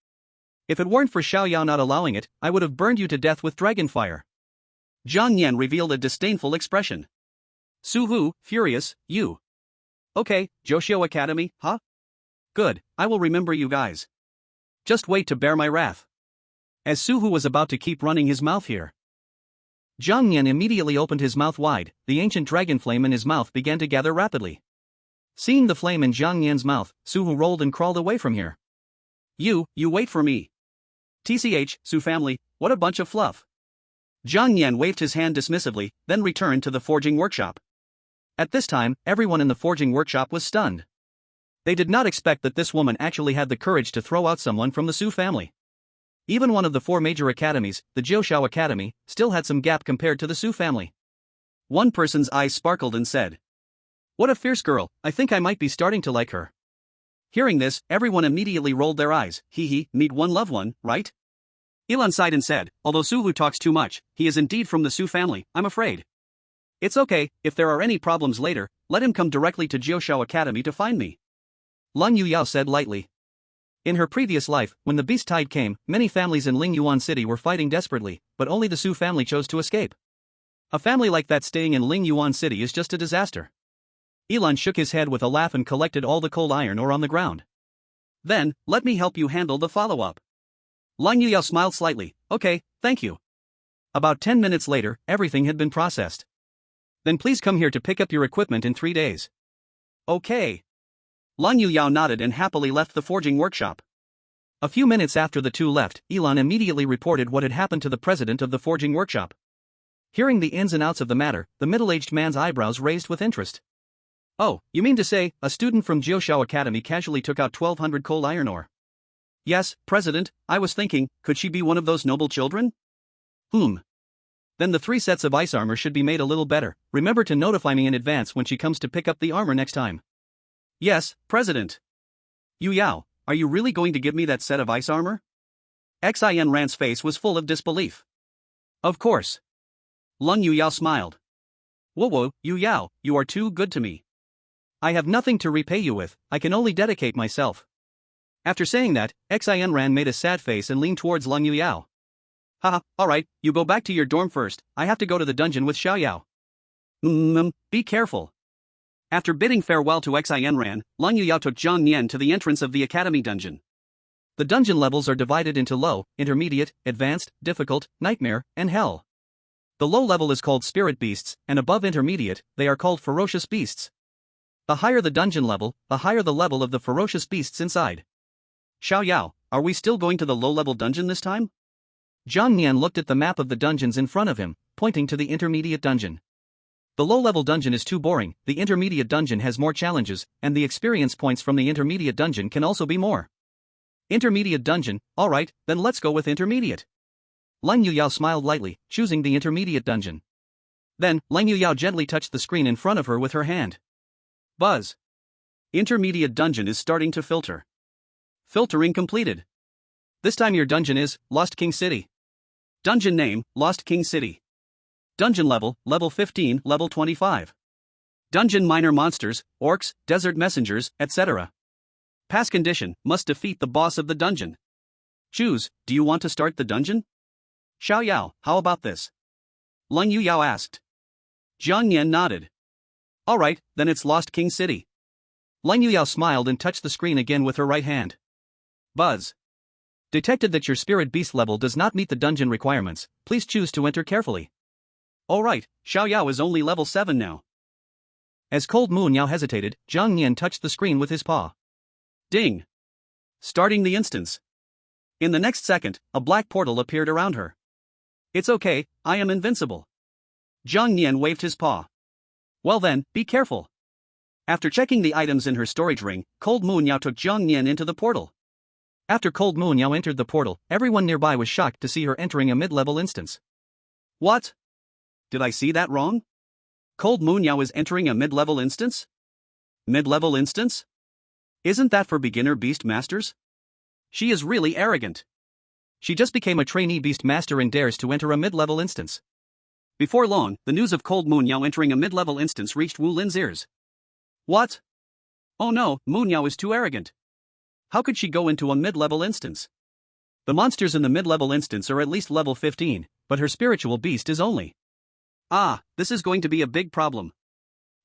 If it weren't for Xiao Yao not allowing it, I would have burned you to death with dragon fire. Jiang Yan revealed a disdainful expression. Su Hu, furious, you. Okay, Zhou Academy, huh? Good, I will remember you guys. Just wait to bear my wrath. As Su Hu was about to keep running his mouth here, Jiang Yan immediately opened his mouth wide. The ancient dragon flame in his mouth began to gather rapidly. Seeing the flame in Jiang Yan's mouth, Su Hu rolled and crawled away from here. You wait for me. TCH, Su family, what a bunch of fluff. Jiang Yan waved his hand dismissively, then returned to the forging workshop. At this time, everyone in the forging workshop was stunned. They did not expect that this woman actually had the courage to throw out someone from the Su family. Even one of the 4 major academies, the Jiuxiao Academy, still had some gap compared to the Su family. One person's eyes sparkled and said, "What a fierce girl, I think I might be starting to like her." Hearing this, everyone immediately rolled their eyes. Meet one loved one, right? Ilan sighed and said, although Su Hu talks too much, he is indeed from the Su family, I'm afraid. It's okay, if there are any problems later, let him come directly to Jiuxiao Academy to find me. Lan Yuyao said lightly. In her previous life, when the beast tide came, many families in Lingyuan City were fighting desperately, but only the Su family chose to escape. A family like that staying in Lingyuan City is just a disaster. Ilan shook his head with a laugh and collected all the cold iron ore on the ground. Then, let me help you handle the follow-up. Li Yixuan smiled slightly. Okay, thank you. About 10 minutes later, everything had been processed. Then please come here to pick up your equipment in 3 days. Okay. Li Yixuan nodded and happily left the forging workshop. A few minutes after the two left, Elon immediately reported what had happened to the president of the forging workshop. Hearing the ins and outs of the matter, the middle-aged man's eyebrows raised with interest. Oh, you mean to say, a student from Jiushao Academy casually took out 1200 coal iron ore? Yes, President, I was thinking, could she be one of those noble children? Then the 3 sets of ice armor should be made a little better. Remember to notify me in advance when she comes to pick up the armor next time. Yes, President. Yao, are you really going to give me that set of ice armor? Xin Ran's face was full of disbelief. Of course. Li Yixuan smiled. Whoa, Yao, you are too good to me. I have nothing to repay you with, I can only dedicate myself. After saying that, Xin Ran made a sad face and leaned towards Li Yixuan. Haha, alright, you go back to your dorm first, I have to go to the dungeon with Xiaoyao. Be careful. After bidding farewell to Xin Ran, Li Yixuan took Zhang Nian to the entrance of the academy dungeon. The dungeon levels are divided into low, intermediate, advanced, difficult, nightmare, and hell. The low level is called spirit beasts, and above intermediate, they are called ferocious beasts. The higher the dungeon level, the higher the level of the ferocious beasts inside. Xiaoyao, are we still going to the low-level dungeon this time? Zhang Nian looked at the map of the dungeons in front of him, pointing to the intermediate dungeon. The low-level dungeon is too boring, the intermediate dungeon has more challenges, and the experience points from the intermediate dungeon can also be more. Intermediate dungeon, alright, then let's go with intermediate. Li Yixuan smiled lightly, choosing the intermediate dungeon. Then, Li Yixuan gently touched the screen in front of her with her hand. Buzz. Intermediate dungeon is starting to filter. Filtering completed. This time your dungeon is Lost King City. Dungeon name, Lost King City. Dungeon level, level 15, level 25. Dungeon minor monsters, orcs, desert messengers, etc. Pass condition, must defeat the boss of the dungeon. Choose, do you want to start the dungeon? Xiaoyao, how about this? Li Yixuan asked. Zhang Nian nodded. Alright, then it's Lost King City. Li Yixuan smiled and touched the screen again with her right hand. Buzz. Detected that your spirit beast level does not meet the dungeon requirements, please choose to enter carefully. Alright, Xiaoyao is only level 7 now. As Cold Moon Yao hesitated, Zhang Nian touched the screen with his paw. Ding. Starting the instance. In the next second, a black portal appeared around her. It's okay, I am invincible. Zhang Nian waved his paw. Well then, be careful. After checking the items in her storage ring, Cold Moon Yao took Zhang Nian into the portal. After Cold Moon Yao entered the portal, everyone nearby was shocked to see her entering a mid-level instance. What? Did I see that wrong? Cold Moon Yao is entering a mid-level instance? Mid-level instance? Isn't that for beginner beast masters? She is really arrogant. She just became a trainee beast master and dares to enter a mid-level instance. Before long, the news of Cold Moon Yao entering a mid-level instance reached Wu Lin's ears. What? Oh no, Moon Yao is too arrogant. How could she go into a mid-level instance? The monsters in the mid-level instance are at least level 15, but her spiritual beast is only. Ah, this is going to be a big problem.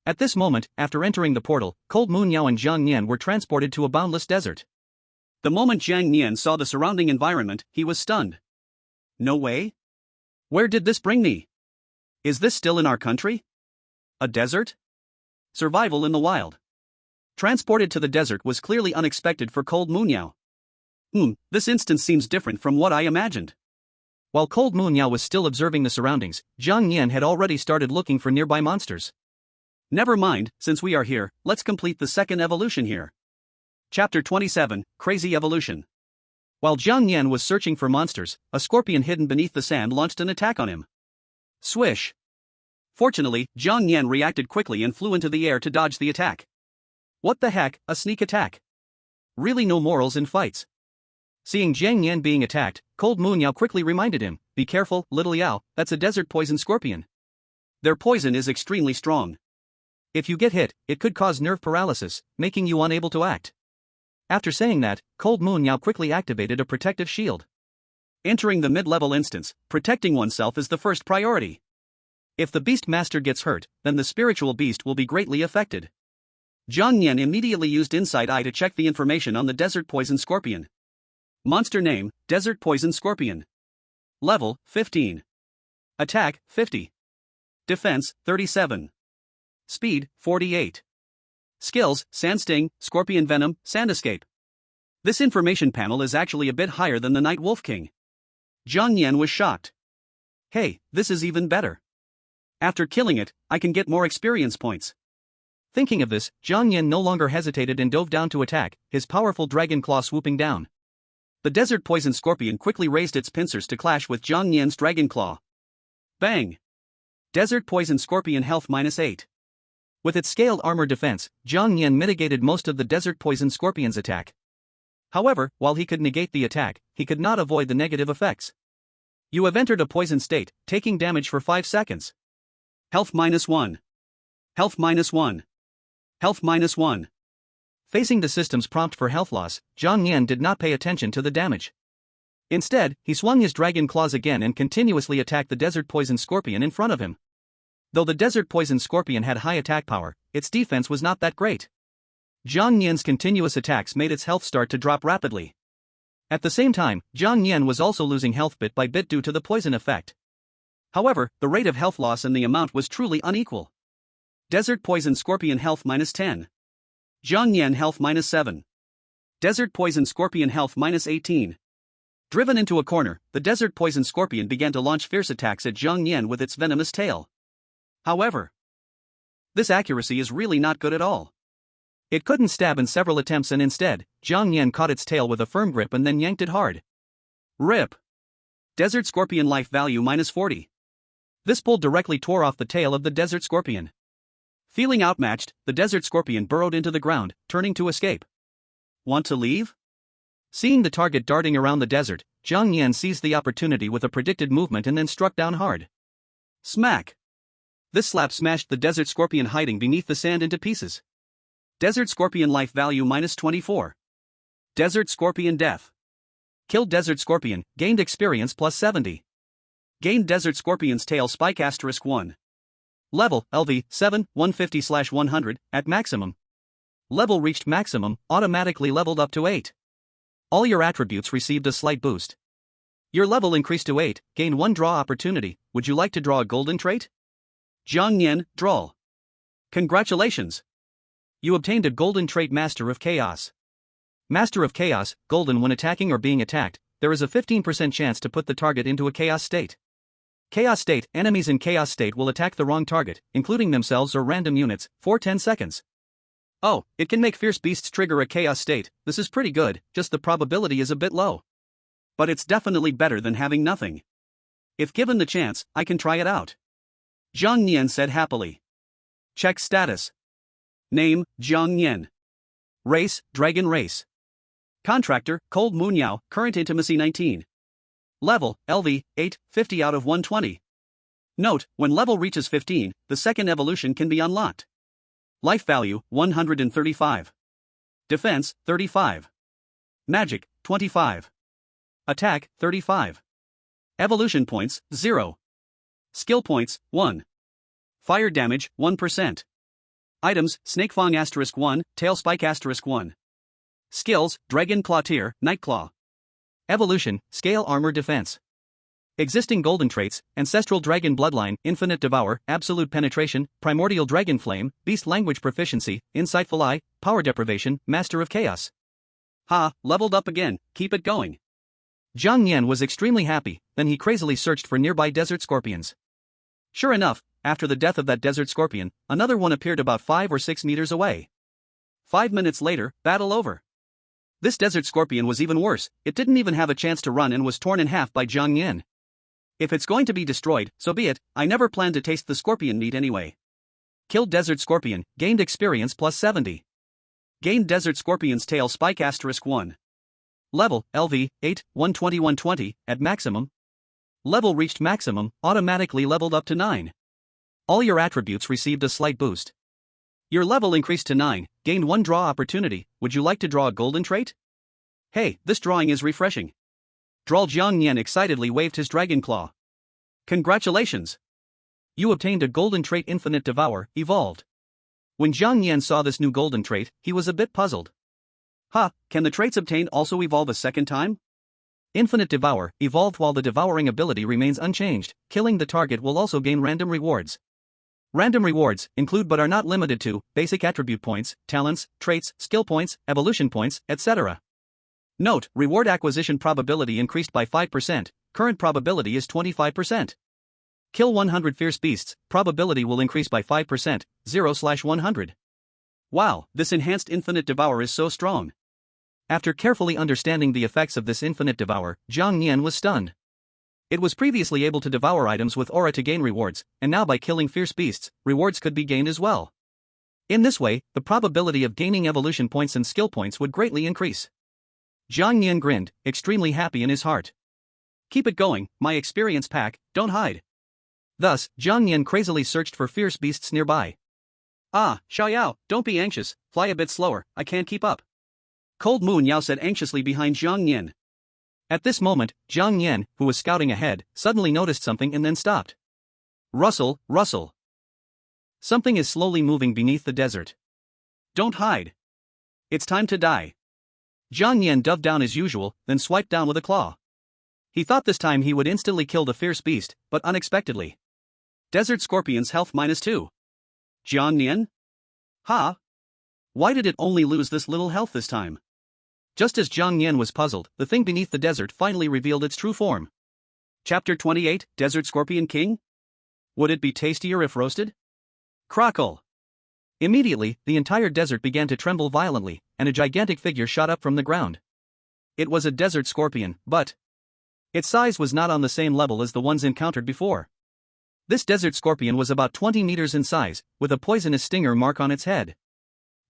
At this moment, after entering the portal, Cold Moon Yao and Zhang Nian were transported to a boundless desert. The moment Zhang Nian saw the surrounding environment, he was stunned. No way? Where did this bring me? Is this still in our country? A desert? Survival in the wild. Transported to the desert was clearly unexpected for Cold Moon Yao. This instance seems different from what I imagined. While Cold Moon Yao was still observing the surroundings, Zhang Nian had already started looking for nearby monsters. Never mind, since we are here, let's complete the second evolution here. Chapter 27, Crazy Evolution. While Zhang Nian was searching for monsters, a scorpion hidden beneath the sand launched an attack on him. Swish. Fortunately, Zhang Nian reacted quickly and flew into the air to dodge the attack. What the heck, a sneak attack? Really no morals in fights. Seeing Zhang Nian being attacked, Cold Moon Yao quickly reminded him, be careful, little Yao, that's a desert poison scorpion. Their poison is extremely strong. If you get hit, it could cause nerve paralysis, making you unable to act. After saying that, Cold Moon Yao quickly activated a protective shield. Entering the mid-level instance, protecting oneself is the first priority. If the Beast Master gets hurt, then the spiritual beast will be greatly affected. Zhang Nian immediately used Inside Eye to check the information on the desert poison scorpion. Monster name, Desert Poison Scorpion. Level, 15. Attack, 50. Defense, 37. Speed, 48. Skills, Sand Sting, Scorpion Venom, Sand Escape. This information panel is actually a bit higher than the Night Wolf King. Zhang Yan was shocked. Hey, this is even better. After killing it, I can get more experience points. Thinking of this, Zhang Yan no longer hesitated and dove down to attack, his powerful dragon claw swooping down. The Desert Poison Scorpion quickly raised its pincers to clash with Zhang Yan's dragon claw. Bang! Desert Poison Scorpion health -8. With its scaled armor defense, Zhang Yan mitigated most of the Desert Poison Scorpion's attack. However, while he could negate the attack, he could not avoid the negative effects. You have entered a poison state, taking damage for 5 seconds. Health -1. Health -1. Health -1. Facing the system's prompt for health loss, Zhang Yan did not pay attention to the damage. Instead, he swung his dragon claws again and continuously attacked the Desert Poison Scorpion in front of him. Though the Desert Poison Scorpion had high attack power, its defense was not that great. Zhang Yan's continuous attacks made its health start to drop rapidly. At the same time, Zhang Yan was also losing health bit by bit due to the poison effect. However, the rate of health loss and the amount was truly unequal. Desert Poison Scorpion health -10. Zhang Yan health -7. Desert Poison Scorpion health -18. Driven into a corner, the Desert Poison Scorpion began to launch fierce attacks at Zhang Yan with its venomous tail. However, this accuracy is really not good at all. It couldn't stab in several attempts and instead, Zhang Yan caught its tail with a firm grip and then yanked it hard. Rip! Desert Scorpion life value -40. This pull directly tore off the tail of the Desert Scorpion. Feeling outmatched, the Desert Scorpion burrowed into the ground, turning to escape. Want to leave? Seeing the target darting around the desert, Zhang Yan seized the opportunity with a predicted movement and then struck down hard. Smack! This slap smashed the Desert Scorpion hiding beneath the sand into pieces. Desert Scorpion life value -24. Desert Scorpion death. Killed Desert Scorpion, gained experience +70. Gained Desert Scorpion's tail spike *1. Level, LV, 7, 150/100, at maximum. Level reached maximum, automatically leveled up to 8. All your attributes received a slight boost. Your level increased to 8, gain 1 draw opportunity. Would you like to draw a golden trait? Zhang Yan, draw. Congratulations! You obtained a golden trait Master of Chaos. Master of Chaos, golden when attacking or being attacked, there is a 15% chance to put the target into a chaos state. Chaos state, enemies in chaos state will attack the wrong target, including themselves or random units, for 10 seconds. Oh, it can make fierce beasts trigger a chaos state. This is pretty good, just the probability is a bit low. But it's definitely better than having nothing. If given the chance, I can try it out. Zhang Yan said happily. Check status. Name, Zhang Yan. Race, Dragon Race. Contractor, Cold Moon Yao, current intimacy 19. Level, LV, 8, 50 out of 120. Note, when level reaches 15, the second evolution can be unlocked. Life value, 135. Defense, 35. Magic, 25. Attack, 35. Evolution points, 0. Skill points, 1. Fire damage, 1%. Items, Snakefang *1, Tail Spike *1. Skills, Dragon Claw Tier, Night Claw. Evolution, Scale Armor Defense. Existing golden traits, Ancestral Dragon Bloodline, Infinite Devour, Absolute Penetration, Primordial Dragon Flame, Beast Language Proficiency, Insightful Eye, Power Deprivation, Master of Chaos. Ha, leveled up again, keep it going. Zhang Yan was extremely happy, then he crazily searched for nearby desert scorpions. Sure enough, after the death of that desert scorpion, another one appeared about 5 or 6 meters away. 5 minutes later, battle over. This desert scorpion was even worse, it didn't even have a chance to run and was torn in half by Zhang Yan. If it's going to be destroyed, so be it, I never planned to taste the scorpion meat anyway. Killed desert scorpion, gained experience +70. Gained desert scorpion's tail spike *1. Level, LV, 8, 120/120, at maximum. Level reached maximum, automatically leveled up to 9. All your attributes received a slight boost. Your level increased to 9, gained 1 draw opportunity. Would you like to draw a golden trait? Hey, this drawing is refreshing. Droll Zhang Yan excitedly waved his dragon claw. Congratulations! You obtained a golden trait Infinite Devour, evolved. When Zhang Yan saw this new golden trait, he was a bit puzzled. Can the traits obtained also evolve a second time? Infinite Devour, evolved while the devouring ability remains unchanged. Killing the target will also gain random rewards. Random rewards include but are not limited to basic attribute points, talents, traits, skill points, evolution points, etc. Note, reward acquisition probability increased by 5%, current probability is 25%. Kill 100 fierce beasts, probability will increase by 5%, 0/100. Wow, this enhanced Infinite Devour is so strong. After carefully understanding the effects of this Infinite Devour, Zhang Nian was stunned. It was previously able to devour items with aura to gain rewards, and now by killing fierce beasts, rewards could be gained as well. In this way, the probability of gaining evolution points and skill points would greatly increase. Zhang Nian grinned, extremely happy in his heart. Keep it going, my experience pack, don't hide. Thus, Zhang Nian crazily searched for fierce beasts nearby. Ah, Xiaoyao, don't be anxious, fly a bit slower, I can't keep up. Cold Moon Yao said anxiously behind Zhang Nian. At this moment, Zhang Nian, who was scouting ahead, suddenly noticed something and then stopped. Rustle, rustle. Something is slowly moving beneath the desert. Don't hide. It's time to die. Zhang Nian dove down as usual, then swiped down with a claw. He thought this time he would instantly kill the fierce beast, but unexpectedly. Desert Scorpion's health -2. Zhang Nian? Ha? Why did it only lose this little health this time? Just as Zhang Nian was puzzled, the thing beneath the desert finally revealed its true form. Chapter 28, Desert Scorpion King? Would it be tastier if roasted? Crackle! Immediately, the entire desert began to tremble violently, and a gigantic figure shot up from the ground. It was a desert scorpion, but its size was not on the same level as the ones encountered before. This desert scorpion was about 20 meters in size, with a poisonous stinger mark on its head.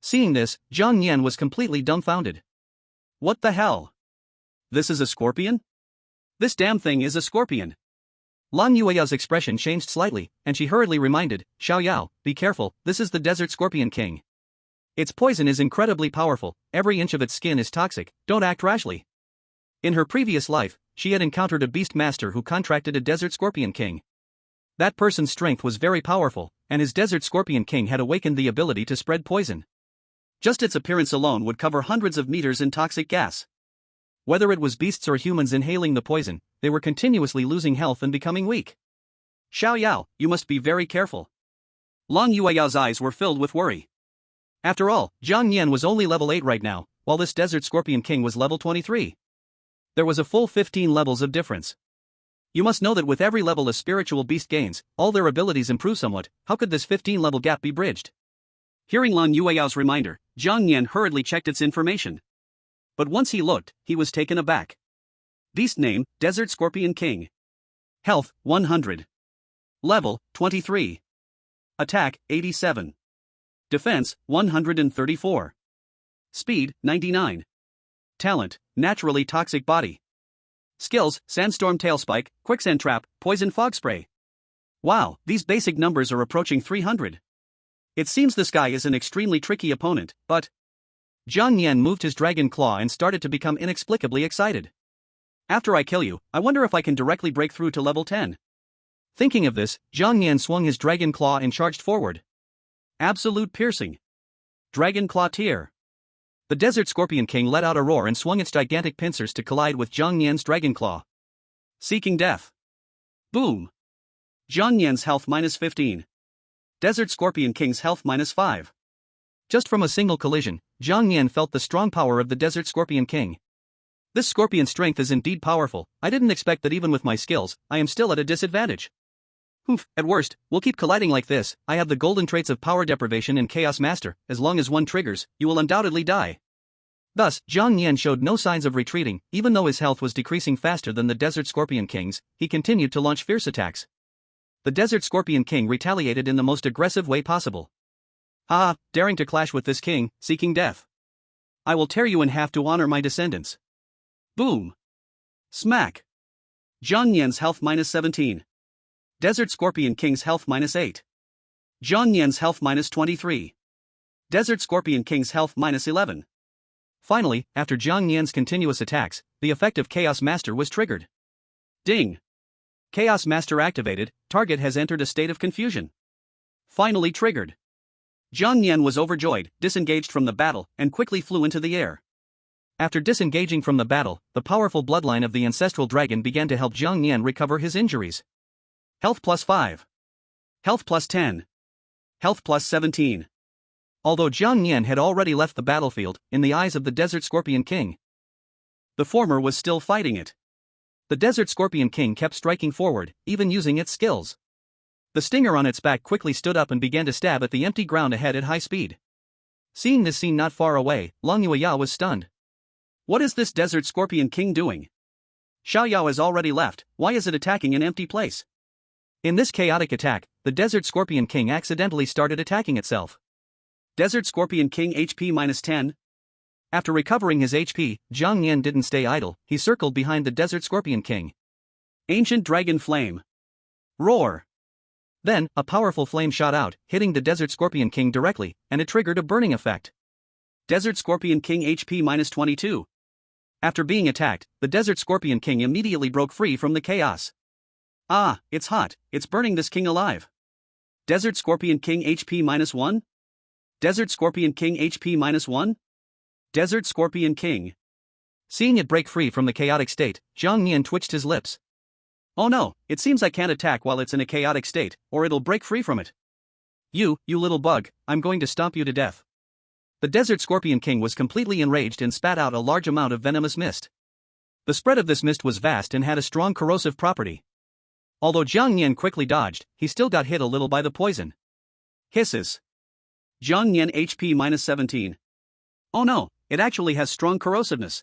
Seeing this, Zhang Nian was completely dumbfounded. What the hell? This is a scorpion? This damn thing is a scorpion. Lan Yueyao's expression changed slightly, and she hurriedly reminded, Xiaoyao, be careful, this is the Desert Scorpion King. Its poison is incredibly powerful, every inch of its skin is toxic, don't act rashly. In her previous life, she had encountered a Beastmaster who contracted a Desert Scorpion King. That person's strength was very powerful, and his Desert Scorpion King had awakened the ability to spread poison. Just its appearance alone would cover hundreds of meters in toxic gas. Whether it was beasts or humans inhaling the poison, they were continuously losing health and becoming weak. Xiaoyao, you must be very careful. Lan Yueyao's eyes were filled with worry. After all, Zhang Nian was only level 8 right now, while this Desert Scorpion King was level 23. There was a full 15 levels of difference. You must know that with every level a spiritual beast gains, all their abilities improve somewhat. How could this 15-level gap be bridged? Hearing Lan Yueyao's reminder, Zhang Nian hurriedly checked its information. But once he looked, he was taken aback. Beast name, Desert Scorpion King. Health, 100. Level, 23. Attack, 87. Defense, 134. Speed, 99. Talent, Naturally Toxic Body. Skills, Sandstorm Tailspike, Quicksand Trap, Poison Fog Spray. Wow, these basic numbers are approaching 300. It seems this guy is an extremely tricky opponent, but Zhang Nian moved his dragon claw and started to become inexplicably excited. After I kill you, I wonder if I can directly break through to level 10. Thinking of this, Zhang Nian swung his dragon claw and charged forward. Absolute piercing. Dragon Claw Tier. The Desert Scorpion King let out a roar and swung its gigantic pincers to collide with Zhang Nian's dragon claw. Seeking death. Boom. Zhang Nian's health -15. Desert Scorpion King's health -5. Just from a single collision, Zhang Nian felt the strong power of the Desert Scorpion King. This scorpion's strength is indeed powerful. I didn't expect that even with my skills, I am still at a disadvantage. Oof, at worst, we'll keep colliding like this. I have the golden traits of Power Deprivation and Chaos Master. As long as one triggers, you will undoubtedly die. Thus, Zhang Nian showed no signs of retreating. Even though his health was decreasing faster than the Desert Scorpion King's, he continued to launch fierce attacks. The Desert Scorpion King retaliated in the most aggressive way possible. Ha, daring to clash with this king, seeking death. I will tear you in half to honor my descendants. Boom. Smack. Zhang Nian's health -17. Desert Scorpion King's health -8. Zhang Nian's health -23. Desert Scorpion King's health -11. Finally, after Zhang Nian's continuous attacks, the effect of Chaos Master was triggered. Ding. Chaos Master activated, target has entered a state of confusion. Finally triggered. Zhang Nian was overjoyed, disengaged from the battle, and quickly flew into the air. After disengaging from the battle, the powerful bloodline of the ancestral dragon began to help Jiang Nian recover his injuries. Health plus 5. Health plus 10. Health plus 17. Although Jiang Nian had already left the battlefield, in the eyes of the Desert Scorpion King, the former was still fighting it. The Desert Scorpion King kept striking forward, even using its skills. The stinger on its back quickly stood up and began to stab at the empty ground ahead at high speed. Seeing this scene not far away, Long Yueyao was stunned. What is this Desert Scorpion King doing? Xiaoyao has already left, why is it attacking an empty place? In this chaotic attack, the Desert Scorpion King accidentally started attacking itself. Desert Scorpion King HP minus 10. After recovering his HP, Jiang Nian didn't stay idle, he circled behind the Desert Scorpion King. Ancient Dragon Flame. Roar. Then, a powerful flame shot out, hitting the Desert Scorpion King directly, and it triggered a burning effect. Desert Scorpion King HP minus 22. After being attacked, the Desert Scorpion King immediately broke free from the chaos. Ah, it's hot, it's burning this king alive. Desert Scorpion King HP minus 1? Desert Scorpion King HP minus 1? Desert Scorpion King. Seeing it break free from the chaotic state, Jiang Nian twitched his lips. Oh no, it seems I can't attack while it's in a chaotic state, or it'll break free from it. You little bug, I'm going to stomp you to death. The Desert Scorpion King was completely enraged and spat out a large amount of venomous mist. The spread of this mist was vast and had a strong corrosive property. Although Jiang Nian quickly dodged, he still got hit a little by the poison. Hisses. Jiang Nian HP minus 17. Oh no, it actually has strong corrosiveness.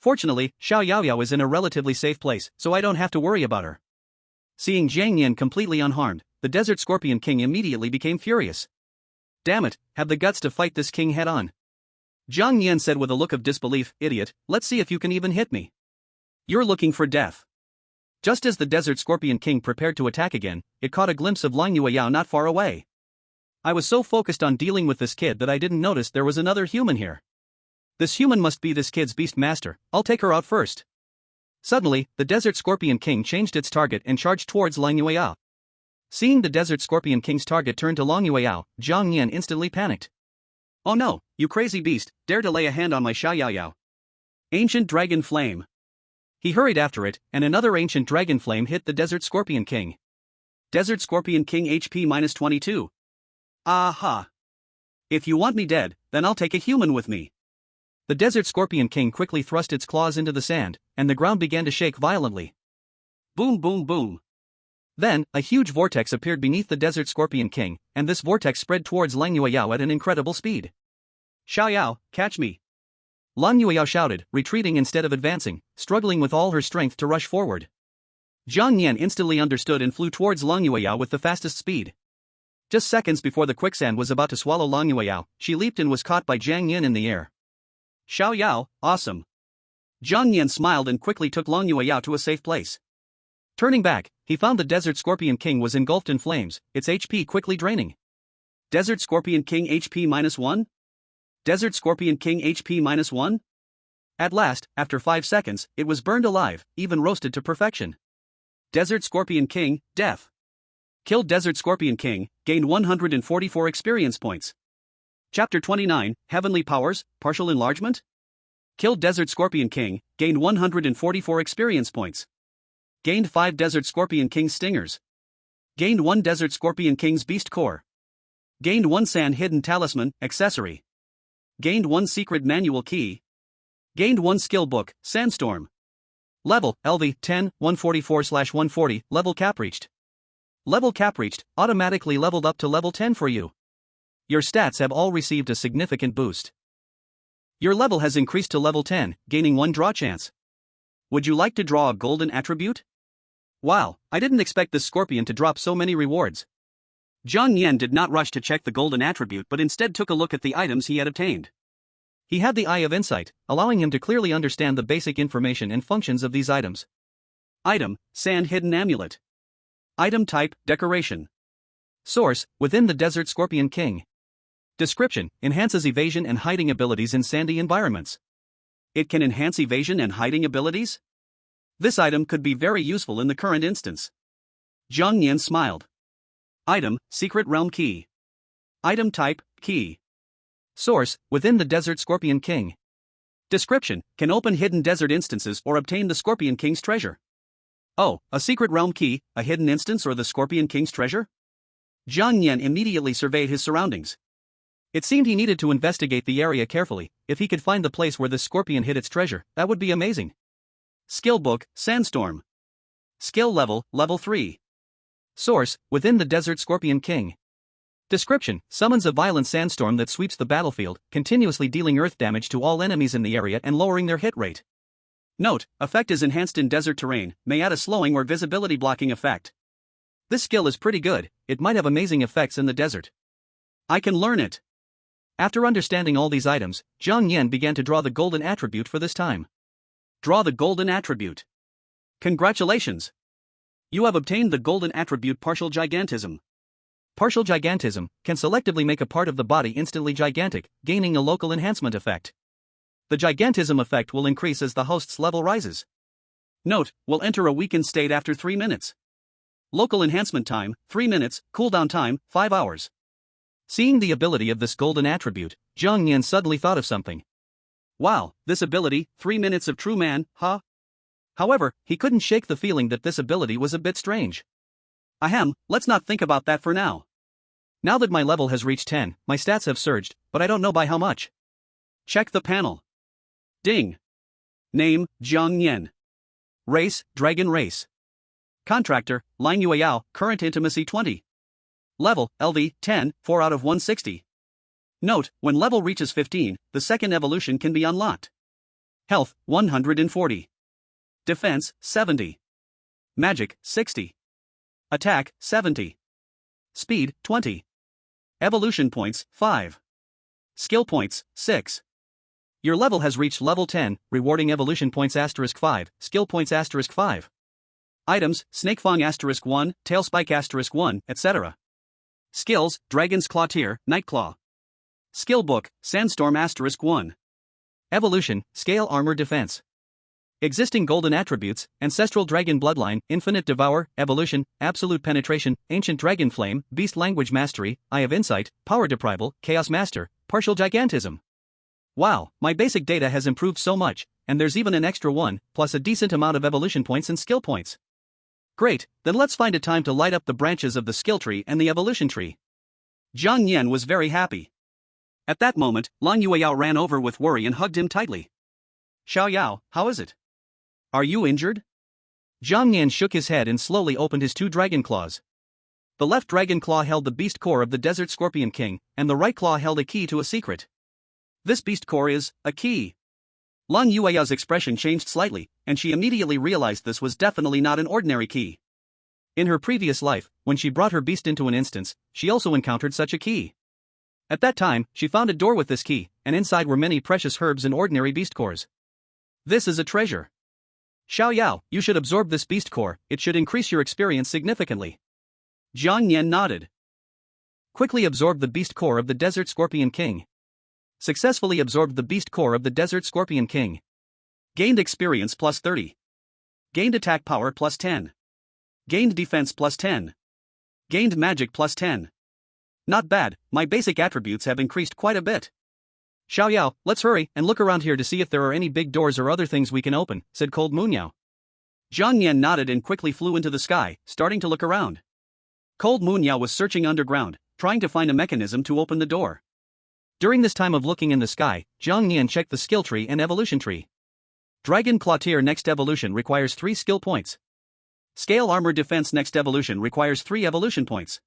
Fortunately, Xiaoyao is in a relatively safe place, so I don't have to worry about her. Seeing Jiang Nian completely unharmed, the Desert Scorpion King immediately became furious. Damn it, have the guts to fight this king head on. Jiang Nian said with a look of disbelief, idiot, let's see if you can even hit me. You're looking for death. Just as the Desert Scorpion King prepared to attack again, it caught a glimpse of Long Yueyao not far away. I was so focused on dealing with this kid that I didn't notice there was another human here. This human must be this kid's beast master, I'll take her out first. Suddenly, the Desert Scorpion King changed its target and charged towards Long Yueyao. Seeing the Desert Scorpion King's target turn to Long Yueyao, Jiang Nian instantly panicked. Oh no, you crazy beast, dare to lay a hand on my Xiaoyao. Ancient Dragon Flame. He hurried after it, and another ancient dragon flame hit the Desert Scorpion King. Desert Scorpion King HP minus 22. Aha. If you want me dead, then I'll take a human with me. The Desert Scorpion King quickly thrust its claws into the sand, and the ground began to shake violently. Boom boom boom. Then, a huge vortex appeared beneath the Desert Scorpion King, and this vortex spread towards Lang Yueyao at an incredible speed. Xiaoyao, catch me. Lang Yueyao shouted, retreating instead of advancing, struggling with all her strength to rush forward. Jiang Nian instantly understood and flew towards Lang Yueyao with the fastest speed. Just seconds before the quicksand was about to swallow Lang Yueyao, she leaped and was caught by Jiang Nian in the air. Xiaoyao, awesome. Jiang Nian smiled and quickly took Lang Yueyao to a safe place. Turning back, he found the Desert Scorpion King was engulfed in flames, its HP quickly draining. Desert Scorpion King HP minus 1? Desert Scorpion King HP minus 1? At last, after 5 seconds, it was burned alive, even roasted to perfection. Desert Scorpion King, death. Killed Desert Scorpion King, gained 144 experience points. Chapter 29, Heavenly Powers, Partial Enlargement? Killed Desert Scorpion King, gained 144 experience points. Gained 5 Desert Scorpion King Stingers. Gained 1 Desert Scorpion King's Beast Core. Gained 1 Sand Hidden Talisman, Accessory. Gained 1 Secret Manual Key. Gained 1 Skill Book, Sandstorm. Level, LV, 10, 144/140, level cap reached. Level cap reached, automatically leveled up to level 10 for you. Your stats have all received a significant boost. Your level has increased to level 10, gaining 1 draw chance. Would you like to draw a golden attribute? Wow, I didn't expect this scorpion to drop so many rewards. Jiang Nian did not rush to check the golden attribute but instead took a look at the items he had obtained. He had the Eye of Insight, allowing him to clearly understand the basic information and functions of these items. Item, Sand Hidden Amulet. Item type, Decoration. Source, within the Desert Scorpion King. Description, enhances evasion and hiding abilities in sandy environments. It can enhance evasion and hiding abilities? This item could be very useful in the current instance. Jiang Nian smiled. Item, Secret Realm Key. Item type, Key. Source, within the Desert Scorpion King. Description: can open hidden desert instances or obtain the Scorpion King's treasure. Oh, a secret realm key, a hidden instance or the Scorpion King's treasure? Jiang Yan immediately surveyed his surroundings. It seemed he needed to investigate the area carefully. If he could find the place where this scorpion hid its treasure, that would be amazing. Skill book, Sandstorm. Skill level, level 3. Source, within the desert Scorpion King. Description: summons a violent sandstorm that sweeps the battlefield, continuously dealing earth damage to all enemies in the area and lowering their hit rate. Note: effect is enhanced in desert terrain, may add a slowing or visibility blocking effect. This skill is pretty good, it might have amazing effects in the desert. I can learn it. After understanding all these items, Jiang Yan began to draw the golden attribute for this time. Draw the golden attribute. Congratulations! You have obtained the golden attribute Partial Gigantism. Partial Gigantism can selectively make a part of the body instantly gigantic, gaining a local enhancement effect. The Gigantism effect will increase as the host's level rises. Note: will enter a weakened state after 3 minutes. Local enhancement time, 3 minutes, cooldown time, 5 hours. Seeing the ability of this golden attribute, Jiang Yan suddenly thought of something. Wow, this ability, 3 minutes of true man, huh? However, he couldn't shake the feeling that this ability was a bit strange. Ahem, let's not think about that for now. Now that my level has reached 10, my stats have surged, but I don't know by how much. Check the panel. Ding. Name, Jiang Yan. Race, Dragon Race. Contractor, Li Yixuan, current intimacy 20. Level, LV, 10, 4 out of 160. Note: when level reaches 15, the second evolution can be unlocked. Health, 140. Defense, 70. Magic, 60. Attack, 70. Speed, 20. Evolution points, 5. Skill points, 6. Your level has reached level 10, rewarding evolution points *5, skill points *5. Items: Snakefang *1, Tailspike *1, etc. Skills: Dragon's Claw Tier, Nightclaw. Skill book, Sandstorm *1. Evolution, Scale Armor Defense. Existing golden attributes: Ancestral Dragon Bloodline, Infinite Devour, Evolution, Absolute Penetration, Ancient Dragon Flame, Beast Language Mastery, Eye of Insight, Power Deprival, Chaos Master, Partial Gigantism. Wow, my basic data has improved so much, and there's even an extra one, plus a decent amount of evolution points and skill points. Great, then let's find a time to light up the branches of the skill tree and the evolution tree. Jiang Yan was very happy. At that moment, Li Yixuan ran over with worry and hugged him tightly. Xiao Yao, how is it? Are you injured? Jiang Yan shook his head and slowly opened his 2 dragon claws. The left dragon claw held the beast core of the Desert Scorpion King, and the right claw held a key to a secret. This beast core is a key. Li Yixuan's expression changed slightly, and she immediately realized this was definitely not an ordinary key. In her previous life, when she brought her beast into an instance, she also encountered such a key. At that time, she found a door with this key, and inside were many precious herbs and ordinary beast cores. This is a treasure. Xiao Yao, you should absorb this beast core, it should increase your experience significantly. Jiang Yan nodded. Quickly absorb the beast core of the Desert Scorpion King. Successfully absorbed the beast core of the Desert Scorpion King. Gained experience plus 30. Gained attack power plus 10. Gained defense plus 10. Gained magic plus 10. Not bad, my basic attributes have increased quite a bit. Xiao Yao, let's hurry and look around here to see if there are any big doors or other things we can open, said Cold Moon Yao. Jiang Yan nodded and quickly flew into the sky, starting to look around. Cold Moon Yao was searching underground, trying to find a mechanism to open the door. During this time of looking in the sky, Jiang Yan checked the skill tree and evolution tree. Dragon Claw Tier next evolution requires 3 skill points. Scale Armor Defense next evolution requires 3 evolution points.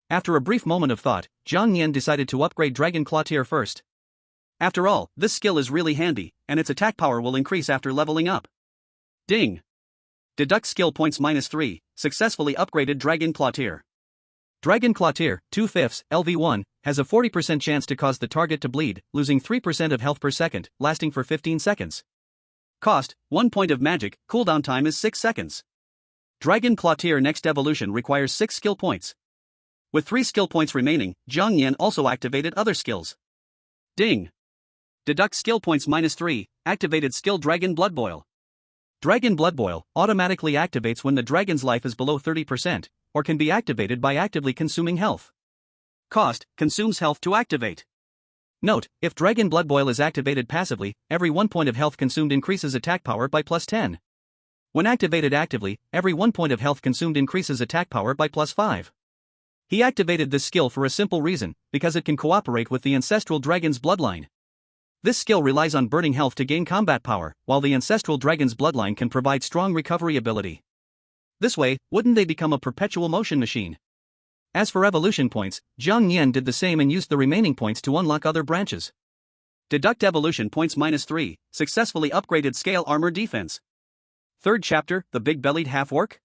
After a brief moment of thought, Jiang Yan decided to upgrade Dragon Claw Tier first. After all, this skill is really handy, and its attack power will increase after leveling up. Ding! Deduct skill points -3, successfully upgraded Dragon Claw Tier. Dragon Claw Tier, 2/5, LV1, has a 40% chance to cause the target to bleed, losing 3% of health per second, lasting for 15 seconds. Cost, 1 point of magic, cooldown time is 6 seconds. Dragon Claw Tier next evolution requires 6 skill points. With 3 skill points remaining, Jiang Yan also activated other skills. Ding! Deduct skill points -3, activated skill Dragon Blood Boil. Dragon Blood Boil automatically activates when the dragon's life is below 30%, or can be activated by actively consuming health. Cost, consumes health to activate. Note, if Dragon Blood Boil is activated passively, every 1 point of health consumed increases attack power by plus 10. When activated actively, every 1 point of health consumed increases attack power by plus 5. He activated this skill for a simple reason, because it can cooperate with the Ancestral Dragon's bloodline. This skill relies on burning health to gain combat power, while the Ancestral Dragon's bloodline can provide strong recovery ability. This way, wouldn't they become a perpetual motion machine? As for evolution points, Zhang Nian did the same and used the remaining points to unlock other branches. Deduct evolution points -3, successfully upgraded Scale Armor Defense. Third chapter, the Big-Bellied Half-Orc?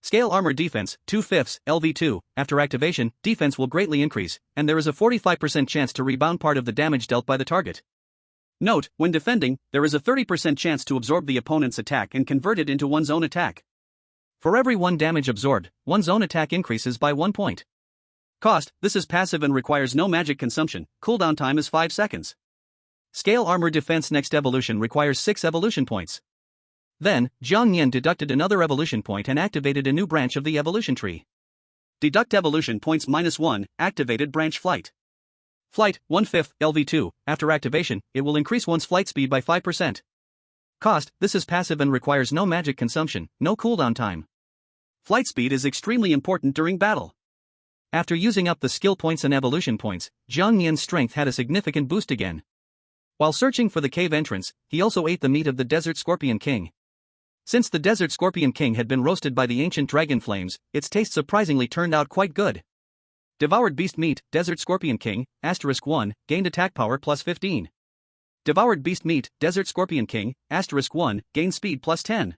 Scale Armor Defense, 2/5, LV2, after activation, defense will greatly increase, and there is a 45% chance to rebound part of the damage dealt by the target. Note, when defending, there is a 30% chance to absorb the opponent's attack and convert it into one's own attack. For every 1 damage absorbed, one's own attack increases by 1 point. Cost, this is passive and requires no magic consumption, cooldown time is 5 seconds. Scale Armor Defense next evolution requires 6 evolution points. Then, Zhang Nian deducted another evolution point and activated a new branch of the evolution tree. Deduct evolution points -1, activated branch Flight. Flight, 1/5, LV2, after activation, it will increase one's flight speed by 5%. Cost, this is passive and requires no magic consumption, no cooldown time. Flight speed is extremely important during battle. After using up the skill points and evolution points, Zhang Nian's strength had a significant boost again. While searching for the cave entrance, he also ate the meat of the Desert Scorpion King. Since the Desert Scorpion King had been roasted by the ancient dragon flames, its taste surprisingly turned out quite good. Devoured Beast Meat, Desert Scorpion King, *1, gained attack power plus 15. Devoured Beast Meat, Desert Scorpion King, *1, gained speed plus 10.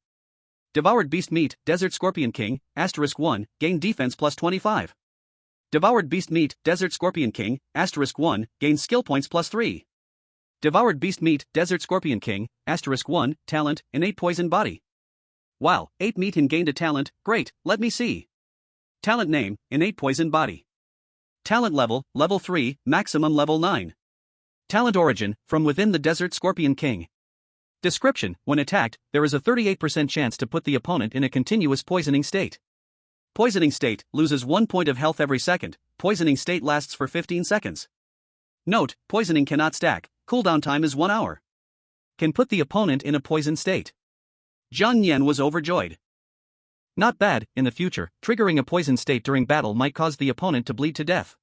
Devoured Beast Meat, Desert Scorpion King, *1, gained defense plus 25. Devoured Beast Meat, Desert Scorpion King, *1, gained skill points plus 3. Devoured Beast Meat, Desert Scorpion King, *1, talent, innate poison body. Wow, 8 meat and gained a talent, great, let me see. Talent name, innate poison body. Talent level, level 3, maximum level 9. Talent origin, from within the Desert Scorpion King. Description, when attacked, there is a 38% chance to put the opponent in a continuous poisoning state. Poisoning state, loses 1 point of health every second, poisoning state lasts for 15 seconds. Note, poisoning cannot stack, cooldown time is 1 hour. Can put the opponent in a poison state. Zhang Nian was overjoyed. Not bad, in the future, triggering a poison state during battle might cause the opponent to bleed to death.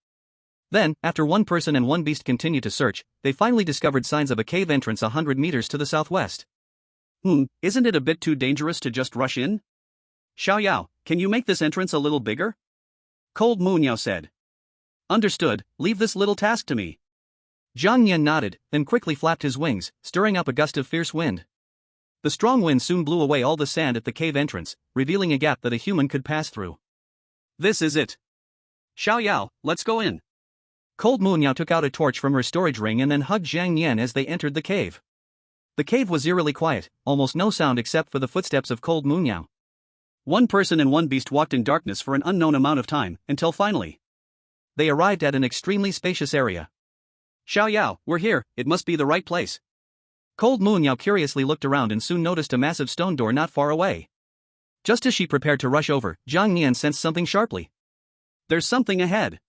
Then, after 1 person and 1 beast continued to search, they finally discovered signs of a cave entrance 100 meters to the southwest. Isn't it a bit too dangerous to just rush in? Xiao Yao, can you make this entrance a little bigger? Cold Moon Yao said. Understood, leave this little task to me. Zhang Nian nodded, then quickly flapped his wings, stirring up a gust of fierce wind. The strong wind soon blew away all the sand at the cave entrance, revealing a gap that a human could pass through. This is it. Xiao Yao, let's go in. Cold Moon Yao took out a torch from her storage ring and then hugged Zhang Nian as they entered the cave. The cave was eerily quiet, almost no sound except for the footsteps of Cold Moon Yao. 1 person and 1 beast walked in darkness for an unknown amount of time, until finally they arrived at an extremely spacious area. Xiao Yao, we're here, it must be the right place. Cold Moon Yao curiously looked around and soon noticed a massive stone door not far away. Just as she prepared to rush over, Zhang Nian sensed something sharply. There's something ahead.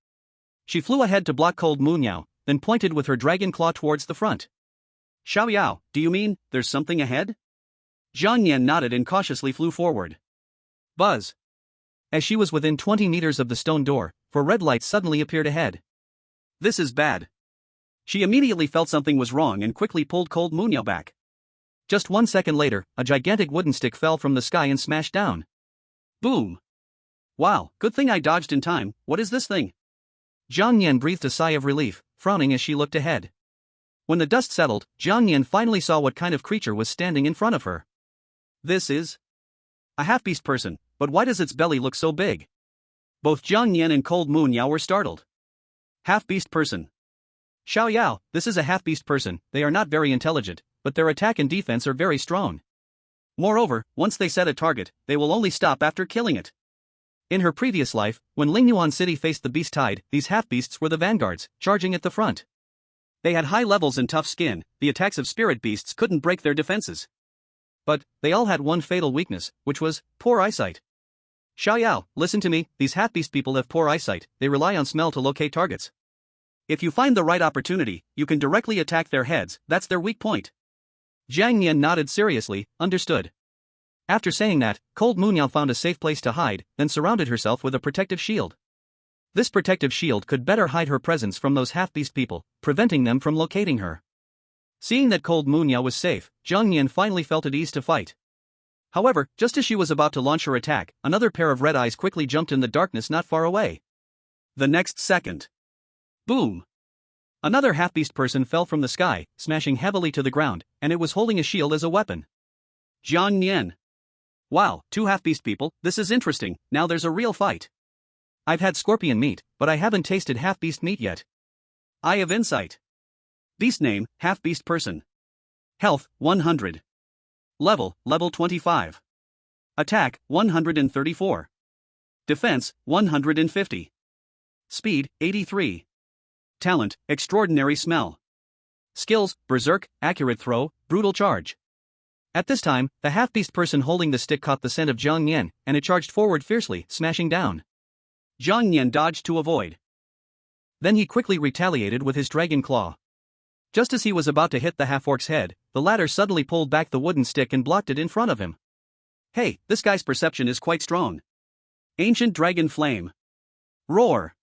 She flew ahead to block Cold Moon Yao, then pointed with her dragon claw towards the front. Xiao Yao, do you mean, there's something ahead? Zhang Nian nodded and cautiously flew forward. Buzz. As she was within 20 meters of the stone door, 4 red lights suddenly appeared ahead. This is bad. She immediately felt something was wrong and quickly pulled Cold Moon Yao back. Just 1 second later, a gigantic wooden stick fell from the sky and smashed down. Boom. Wow, good thing I dodged in time, what is this thing? Zhang Nian breathed a sigh of relief, frowning as she looked ahead. When the dust settled, Zhang Nian finally saw what kind of creature was standing in front of her. This is a half-beast person, but why does its belly look so big? Both Zhang Nian and Cold Moon Yao were startled. Half-beast person. Xiao Yao, this is a half-beast person, they are not very intelligent, but their attack and defense are very strong. Moreover, once they set a target, they will only stop after killing it. In her previous life, when Lingyuan City faced the beast tide, these half-beasts were the vanguards, charging at the front. They had high levels and tough skin, the attacks of spirit beasts couldn't break their defenses. But, they all had one fatal weakness, which was poor eyesight. Xiao Yao, listen to me, these half-beast people have poor eyesight, they rely on smell to locate targets. If you find the right opportunity, you can directly attack their heads, that's their weak point. Jiang Nian nodded seriously, understood. After saying that, Cold Moonyao found a safe place to hide, then surrounded herself with a protective shield. This protective shield could better hide her presence from those half-beast people, preventing them from locating her. Seeing that Cold Moonyao was safe, Jiang Nian finally felt at ease to fight. However, just as she was about to launch her attack, another pair of red eyes quickly jumped in the darkness not far away. The next second. Boom! Another half-beast person fell from the sky, smashing heavily to the ground, and it was holding a shield as a weapon. Jiang Nian. Wow, 2 half-beast people, this is interesting, now there's a real fight. I've had scorpion meat, but I haven't tasted half-beast meat yet. Eye of insight. Beast name, half-beast person. Health, 100. Level 25. Attack, 134. Defense, 150. Speed, 83. Talent, extraordinary smell. Skills, berserk, accurate throw, brutal charge. At this time, the half-beast person holding the stick caught the scent of Jiang Nian, and it charged forward fiercely, smashing down. Jiang Nian dodged to avoid. Then he quickly retaliated with his dragon claw. Just as he was about to hit the half-orc's head, the latter suddenly pulled back the wooden stick and blocked it in front of him. Hey, this guy's perception is quite strong. Ancient Dragon Flame. Roar!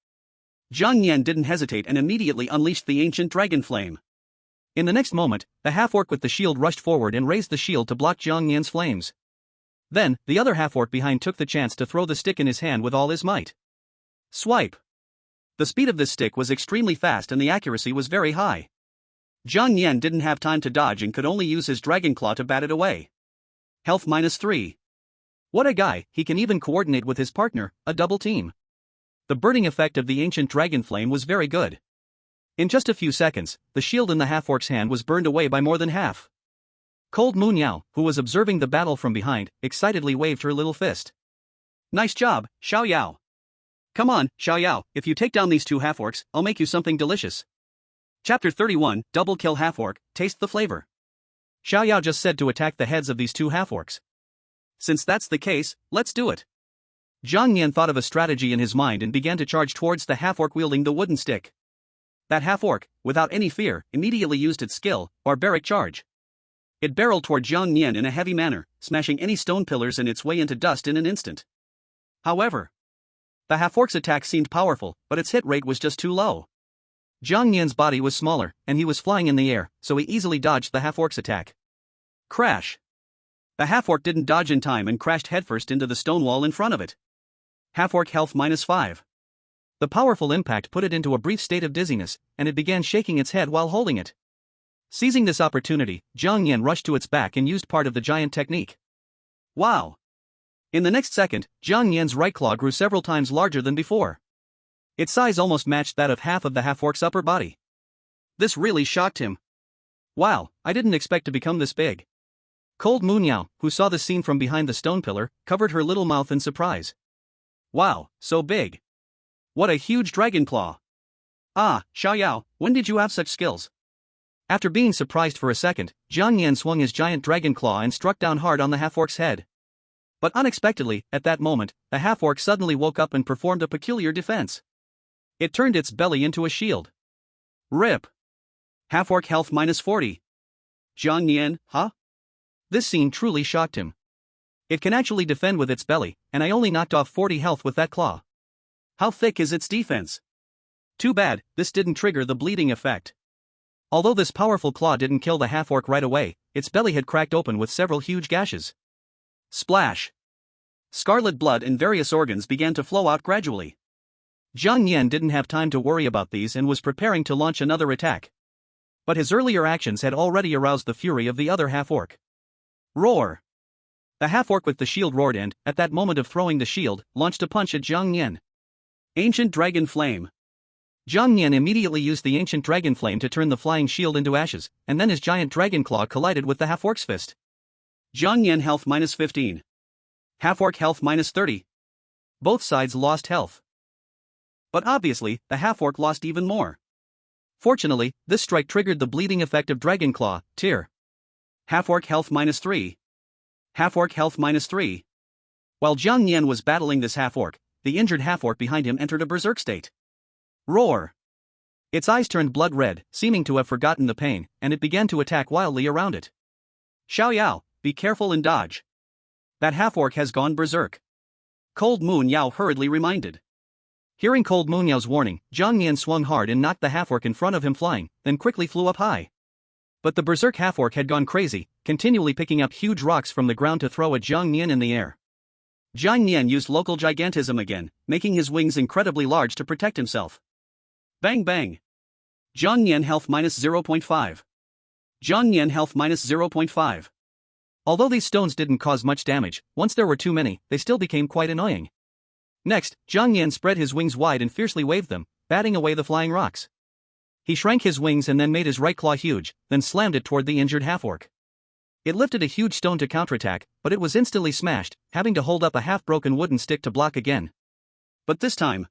Jiang Nian didn't hesitate and immediately unleashed the Ancient Dragon Flame. In the next moment, the half-orc with the shield rushed forward and raised the shield to block Jiang Nian's flames. Then, the other half-orc behind took the chance to throw the stick in his hand with all his might. Swipe! The speed of this stick was extremely fast and the accuracy was very high. Jiang Nian didn't have time to dodge and could only use his dragon claw to bat it away. Health -3. What a guy, he can even coordinate with his partner, a double team. The burning effect of the ancient dragon flame was very good. In just a few seconds, the shield in the half-orc's hand was burned away by more than half. Cold Moonyao, who was observing the battle from behind, excitedly waved her little fist. Nice job, Xiao Yao. Come on, Xiao Yao, if you take down these 2 half-orcs, I'll make you something delicious. Chapter 31, Double Kill Half-Orc, Taste the Flavor. Xiao Yao just said to attack the heads of these 2 half-orcs. Since that's the case, let's do it. Jiang Nian thought of a strategy in his mind and began to charge towards the half-orc wielding the wooden stick. That half-orc, without any fear, immediately used its skill, Barbaric Charge. It barreled toward Jiang Nian in a heavy manner, smashing any stone pillars and its way into dust in an instant. However, the half-orc's attack seemed powerful, but its hit rate was just too low. Jiang Nian's body was smaller, and he was flying in the air, so he easily dodged the half-orc's attack. Crash! The half-orc didn't dodge in time and crashed headfirst into the stone wall in front of it. Half-orc health -5. The powerful impact put it into a brief state of dizziness, and it began shaking its head while holding it. Seizing this opportunity, Jiang Nian rushed to its back and used part of the giant technique. Wow! In the next second, Jiang Nian's right claw grew several times larger than before. Its size almost matched that of half of the half-orc's upper body. This really shocked him. Wow, I didn't expect to become this big. Cold Moonyao, who saw the scene from behind the stone pillar, covered her little mouth in surprise. Wow, so big. What a huge dragon claw. Ah, Xiao Yao, when did you have such skills? After being surprised for a second, Jiang Nian swung his giant dragon claw and struck down hard on the half-orc's head. But unexpectedly, at that moment, the half-orc suddenly woke up and performed a peculiar defense. It turned its belly into a shield. RIP. Half-orc health -40. Jiang Nian, huh? This scene truly shocked him. It can actually defend with its belly, and I only knocked off 40 health with that claw. How thick is its defense? Too bad, this didn't trigger the bleeding effect. Although this powerful claw didn't kill the half-orc right away, its belly had cracked open with several huge gashes. Splash! Scarlet blood in various organs began to flow out gradually. Jiang Nian didn't have time to worry about these and was preparing to launch another attack. But his earlier actions had already aroused the fury of the other half-orc. Roar! The half-orc with the shield roared and, at that moment of throwing the shield, launched a punch at Jiang Nian. Ancient Dragon Flame. Jiang Nian immediately used the Ancient Dragon Flame to turn the flying shield into ashes, and then his giant dragon claw collided with the half-orc's fist. Jiang Nian health -15. Half-orc health -30. Both sides lost health. But obviously, the half-orc lost even more. Fortunately, this strike triggered the bleeding effect of Dragon Claw, Tear. Half-orc health -3. Half-orc health -3. While Jiang Nian was battling this half-orc, the injured half-orc behind him entered a berserk state. Roar! Its eyes turned blood red, seeming to have forgotten the pain, and it began to attack wildly around it. Xiao Yao, be careful and dodge. That half-orc has gone berserk. Cold Moon Yao hurriedly reminded. Hearing Cold Moon Yao's warning, Zhang Nian swung hard and knocked the half-orc in front of him flying, then quickly flew up high. But the berserk half-orc had gone crazy, continually picking up huge rocks from the ground to throw at Zhang Nian in the air. Zhang Nian used local gigantism again, making his wings incredibly large to protect himself. Bang bang! Zhang Nian health minus 0.5. Zhang Nian health minus 0.5. Although these stones didn't cause much damage, once there were too many, they still became quite annoying. Next, Zhang Nian spread his wings wide and fiercely waved them, batting away the flying rocks. He shrank his wings and then made his right claw huge, then slammed it toward the injured half-orc. It lifted a huge stone to counterattack, but it was instantly smashed, having to hold up a half-broken wooden stick to block again. But this time,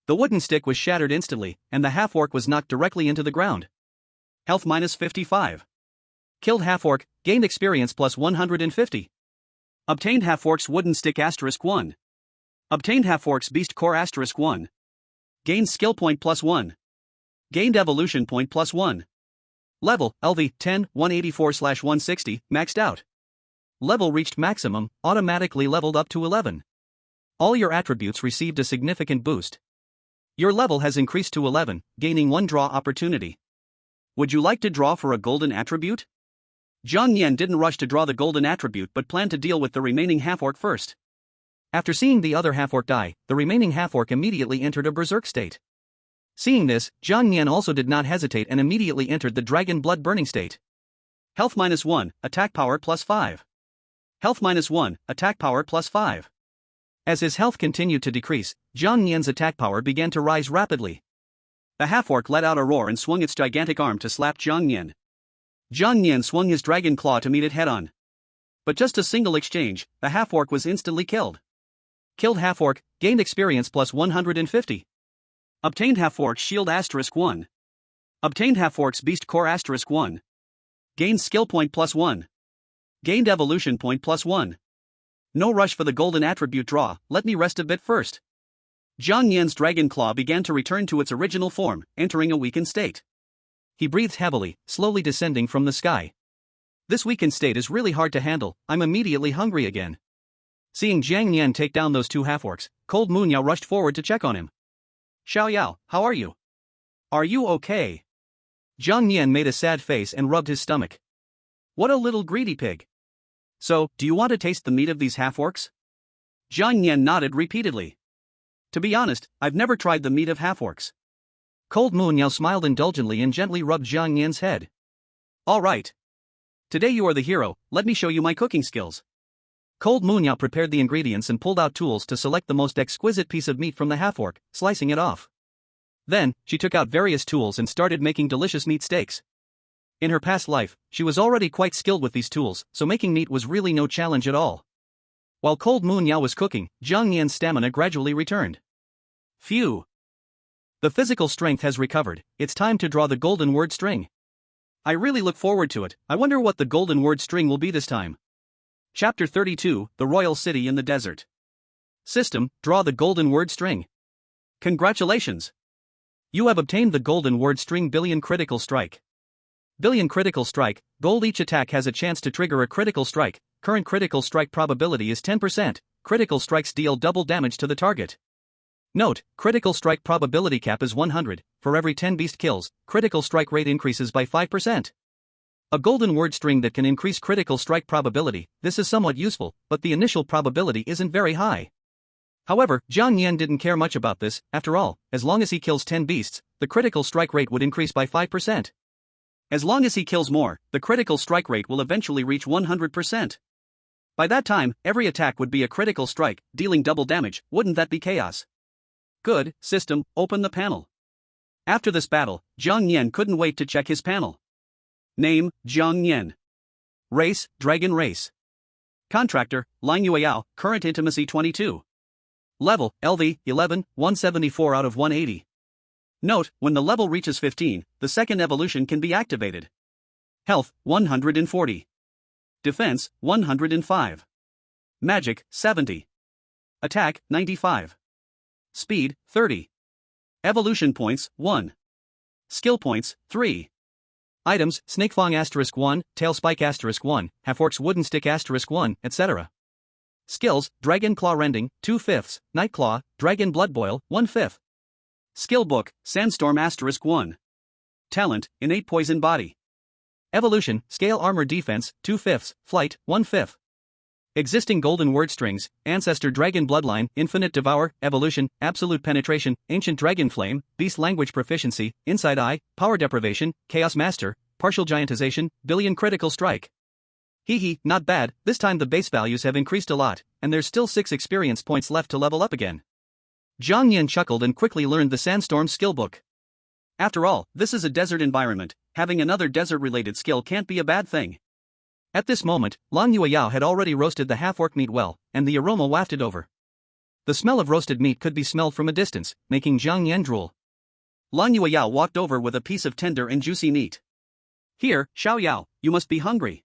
the wooden stick was shattered instantly, and the half-orc was knocked directly into the ground. Health minus 55. Killed half-orc, gained experience plus 150. Obtained half-orc's wooden stick *1. Obtained half-orc's beast core *1. Gained skill point plus 1. Gained evolution point plus 1. Level, LV, 10, 184/160, maxed out. Level reached maximum, automatically leveled up to 11. All your attributes received a significant boost. Your level has increased to 11, gaining 1 draw opportunity. Would you like to draw for a golden attribute? Zhang Nian didn't rush to draw the golden attribute but planned to deal with the remaining half-orc first. After seeing the other half-orc die, the remaining half-orc immediately entered a berserk state. Seeing this, Zhang Nian also did not hesitate and immediately entered the dragon blood burning state. Health minus 1, attack power plus 5. Health minus 1, attack power plus 5. As his health continued to decrease, Zhang Nian's attack power began to rise rapidly. The half-orc let out a roar and swung its gigantic arm to slap Zhang Nian. Zhang Nian swung his dragon claw to meet it head-on. But just a single exchange, the half-orc was instantly killed. Killed half-orc, gained experience plus 150. Obtained half-orc's shield *1. Obtained half-orc's beast core *1. Gained skill point plus 1. Gained evolution point plus 1. No rush for the golden attribute draw, let me rest a bit first. Zhang Nian's dragon claw began to return to its original form, entering a weakened state. He breathed heavily, slowly descending from the sky. This weakened state is really hard to handle, I'm immediately hungry again. Seeing Zhang Nian take down those 2 half-orcs, Cold Moon Yao rushed forward to check on him. Xiao Yao, how are you? Are you okay? Zhang Nian made a sad face and rubbed his stomach. What a little greedy pig. So, do you want to taste the meat of these half-orcs? Zhang Nian nodded repeatedly. To be honest, I've never tried the meat of half-orcs. Cold Moon Yao smiled indulgently and gently rubbed Zhang Nian's head. All right. Today you are the hero, let me show you my cooking skills. Cold Moon Yao prepared the ingredients and pulled out tools to select the most exquisite piece of meat from the half-orc, slicing it off. Then, she took out various tools and started making delicious meat steaks. In her past life, she was already quite skilled with these tools, so making meat was really no challenge at all. While Cold Moon Yao was cooking, Zhang Nian's stamina gradually returned. Phew! The physical strength has recovered, it's time to draw the golden word string. I really look forward to it, I wonder what the golden word string will be this time. Chapter 32, The Royal City in the Desert. System, draw the golden word string. Congratulations! You have obtained the golden word string Billion Critical Strike. Billion Critical Strike, gold. Each attack has a chance to trigger a critical strike, current critical strike probability is 10%, critical strikes deal double damage to the target. Note, critical strike probability cap is 100, for every 10 beast kills, critical strike rate increases by 5%. A golden word string that can increase critical strike probability, this is somewhat useful, but the initial probability isn't very high. However, Zhang Nian didn't care much about this, after all, as long as he kills 10 beasts, the critical strike rate would increase by 5%. As long as he kills more, the critical strike rate will eventually reach 100%. By that time, every attack would be a critical strike, dealing double damage, wouldn't that be chaos? Good, system, open the panel. After this battle, Zhang Nian couldn't wait to check his panel. Name, Zhang Nian. Race, Dragon Race. Contractor, Li Yixuan, current intimacy 22. Level, LV, 11, 174 out of 180. Note, when the level reaches 15, the second evolution can be activated. Health, 140. Defense, 105. Magic, 70. Attack, 95. Speed, 30. Evolution points, 1. Skill points, 3. Items, Snakefang *1, Tailspike *1, Halfork's Wooden Stick *1, etc. Skills, Dragon Claw Rending, 2/5, Night Claw, Dragon Blood Boil, 1/5. Skill book, Sandstorm *1. Talent, Innate Poison Body. Evolution, Scale Armor Defense, 2/5, Flight, 1/5. Existing Golden Word Strings, Ancestor Dragon Bloodline, Infinite Devour, Evolution, Absolute Penetration, Ancient Dragon Flame, Beast Language Proficiency, Inside Eye, Power Deprivation, Chaos Master, Partial Giantization, Billion Critical Strike. Hehe, not bad, this time the base values have increased a lot, and there's still 6 experience points left to level up again. Zhang Yan chuckled and quickly learned the Sandstorm skill book. After all, this is a desert environment, having another desert-related skill can't be a bad thing. At this moment, Lang Yueyao had already roasted the half-orc meat well, and the aroma wafted over. The smell of roasted meat could be smelled from a distance, making Zhang Yan drool. Lang Yueyao walked over with a piece of tender and juicy meat. Here, Xiao Yao, you must be hungry.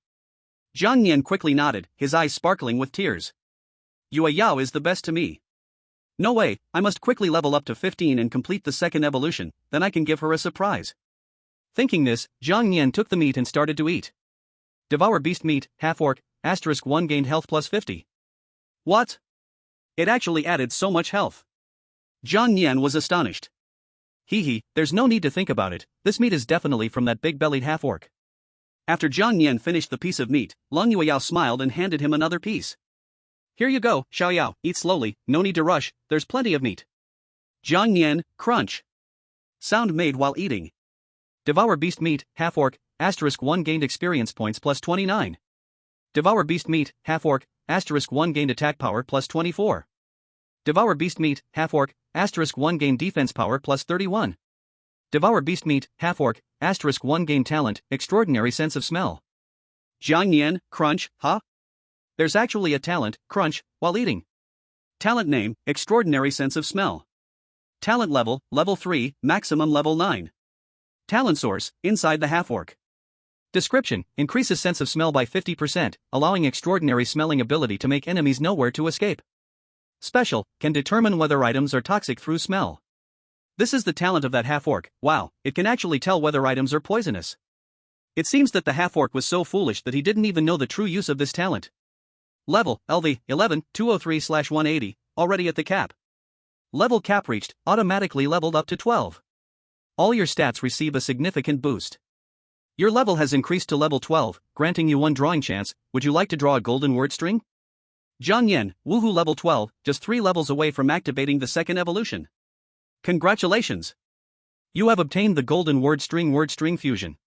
Zhang Yan quickly nodded, his eyes sparkling with tears. Yueyao is the best to me. No way, I must quickly level up to 15 and complete the second evolution, then I can give her a surprise. Thinking this, Zhang Yan took the meat and started to eat. Devour Beast Meat, half-orc, *1 gained health plus 50. What? It actually added so much health. Zhang Yan was astonished. Hehe, there's no need to think about it, this meat is definitely from that big-bellied half-orc. After Zhang Yan finished the piece of meat, Lang Yueyao smiled and handed him another piece. Here you go, Xiao Yao, eat slowly, no need to rush, there's plenty of meat. Zhang Yan, crunch. Sound made while eating. Devour Beast Meat, half-orc, *1 gained experience points plus 29. Devour Beast Meat, half-orc, *1 gained attack power plus 24. Devour Beast Meat, half-orc, *1 gained defense power plus 31. Devour Beast Meat, half-orc, *1 gained talent, extraordinary sense of smell. Zhang Yan, crunch, huh? There's actually a talent, crunch, while eating. Talent name, extraordinary sense of smell. Talent level, level 3, maximum level 9. Talent source, inside the half-orc. Description, increases sense of smell by 50%, allowing extraordinary smelling ability to make enemies know where to escape. Special, can determine whether items are toxic through smell. This is the talent of that half-orc, wow, it can actually tell whether items are poisonous. It seems that the half-orc was so foolish that he didn't even know the true use of this talent. Level, LV, 11, 203/180, already at the cap. Level cap reached, automatically leveled up to 12. All your stats receive a significant boost. Your level has increased to level 12, granting you 1 drawing chance. Would you like to draw a golden word string? Zhang Yan, woohoo, level 12, just 3 levels away from activating the second evolution. Congratulations! You have obtained the golden word string fusion.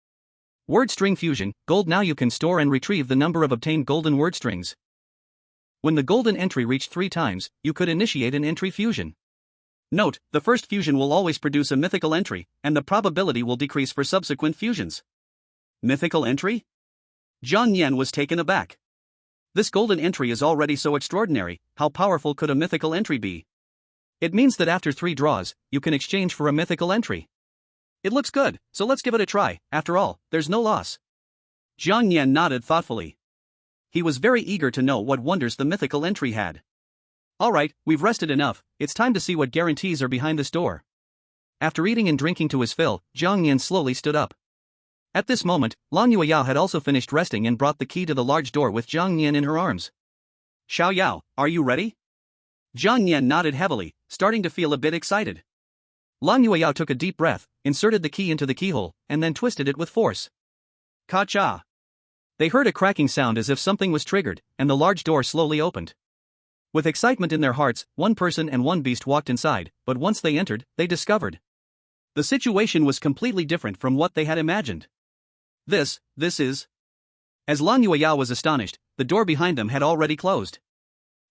Word string fusion, gold. Now you can store and retrieve the number of obtained golden word strings. When the golden entry reached 3 times, you could initiate an entry fusion. Note, the first fusion will always produce a mythical entry, and the probability will decrease for subsequent fusions. Mythical entry? Zhang Yan was taken aback. This golden entry is already so extraordinary, how powerful could a mythical entry be? It means that after 3 draws, you can exchange for a mythical entry. It looks good, so let's give it a try, after all, there's no loss. Zhang Yan nodded thoughtfully. He was very eager to know what wonders the mythical entry had. Alright, we've rested enough, it's time to see what guarantees are behind this door. After eating and drinking to his fill, Zhang Yan slowly stood up. At this moment, Lang Yueyao had also finished resting and brought the key to the large door with Zhang Yan in her arms. Xiao Yao, are you ready? Zhang Yan nodded heavily, starting to feel a bit excited. Lang Yueyao took a deep breath, inserted the key into the keyhole, and then twisted it with force. Ka-cha! They heard a cracking sound as if something was triggered, and the large door slowly opened. With excitement in their hearts, 1 person and 1 beast walked inside, but once they entered, they discovered the situation was completely different from what they had imagined. This is... As Lang Yueyao was astonished, the door behind them had already closed.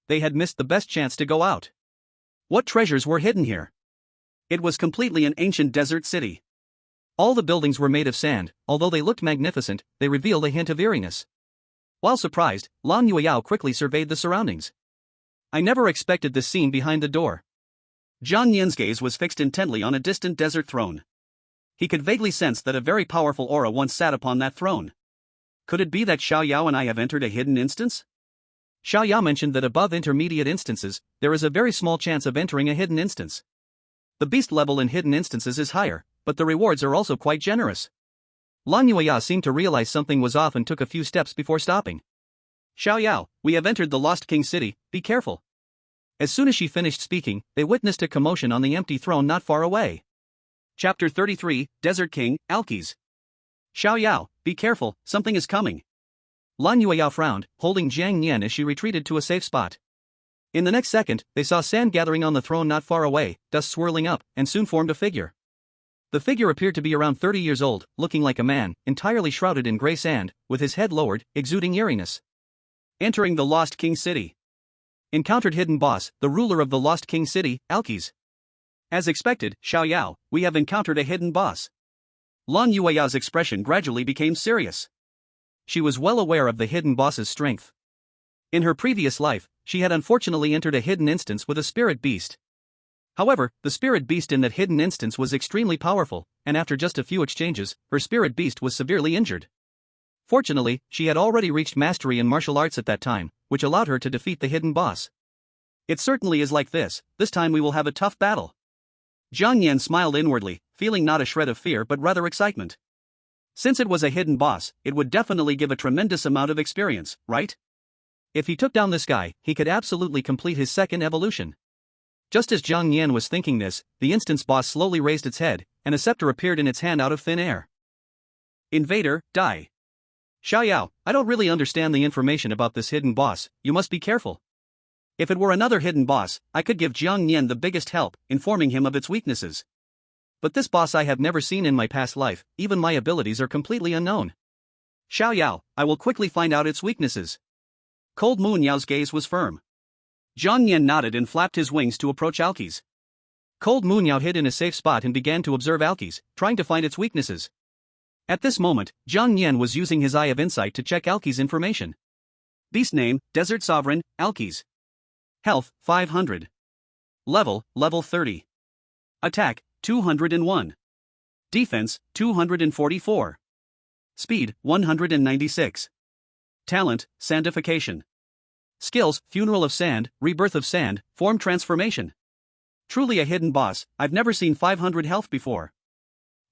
They had missed the best chance to go out. What treasures were hidden here? It was completely an ancient desert city. All the buildings were made of sand, although they looked magnificent, they revealed a hint of eeriness. While surprised, Lang Yueyao quickly surveyed the surroundings. I never expected this scene behind the door. Zhang Yan's gaze was fixed intently on a distant desert throne. He could vaguely sense that a very powerful aura once sat upon that throne. Could it be that Xiao Yao and I have entered a hidden instance? Xiao Yao mentioned that above intermediate instances, there is a very small chance of entering a hidden instance. The beast level in hidden instances is higher, but the rewards are also quite generous. Lan Yueya seemed to realize something was off and took a few steps before stopping. Xiao Yao, we have entered the Lost King City, be careful. As soon as she finished speaking, they witnessed a commotion on the empty throne not far away. Chapter 33, Desert King, Alkes. Xiao Yao, be careful, something is coming. Lan Yueya frowned, holding Jiang Nian as she retreated to a safe spot. In the next second, they saw sand gathering on the throne not far away, dust swirling up, and soon formed a figure. The figure appeared to be around 30 years old, looking like a man, entirely shrouded in gray sand, with his head lowered, exuding eeriness. Entering the Lost King City. Encountered hidden boss, the ruler of the Lost King City, Alkes. As expected, Xiao Yao, we have encountered a hidden boss. Lan Yueya's expression gradually became serious. She was well aware of the hidden boss's strength. In her previous life, she had unfortunately entered a hidden instance with a spirit beast. However, the spirit beast in that hidden instance was extremely powerful, and after just a few exchanges, her spirit beast was severely injured. Fortunately, she had already reached mastery in martial arts at that time, which allowed her to defeat the hidden boss. It certainly is like this time we will have a tough battle. Jiang Nian smiled inwardly, feeling not a shred of fear but rather excitement. Since it was a hidden boss, it would definitely give a tremendous amount of experience, right? If he took down this guy, he could absolutely complete his second evolution. Just as Jiang Nian was thinking this, the instance boss slowly raised its head, and a scepter appeared in its hand out of thin air. Invader, die. Xiao Yao, I don't really understand the information about this hidden boss, you must be careful. If it were another hidden boss, I could give Jiang Nian the biggest help, informing him of its weaknesses. But this boss I have never seen in my past life, even my abilities are completely unknown. Xiao Yao, I will quickly find out its weaknesses. Cold Moon Yao's gaze was firm. Jiang Nian nodded and flapped his wings to approach Alkes. Cold Moon Yao hid in a safe spot and began to observe Alkes, trying to find its weaknesses. At this moment, Jiang Nian was using his Eye of Insight to check Alkes' information. Beast name, Desert Sovereign, Alkes. Health, 500. Level 30. Attack, 201. Defense, 244. Speed, 196. Talent, Sandification. Skills, Funeral of Sand, Rebirth of Sand, Form Transformation. Truly a hidden boss, I've never seen 500 health before.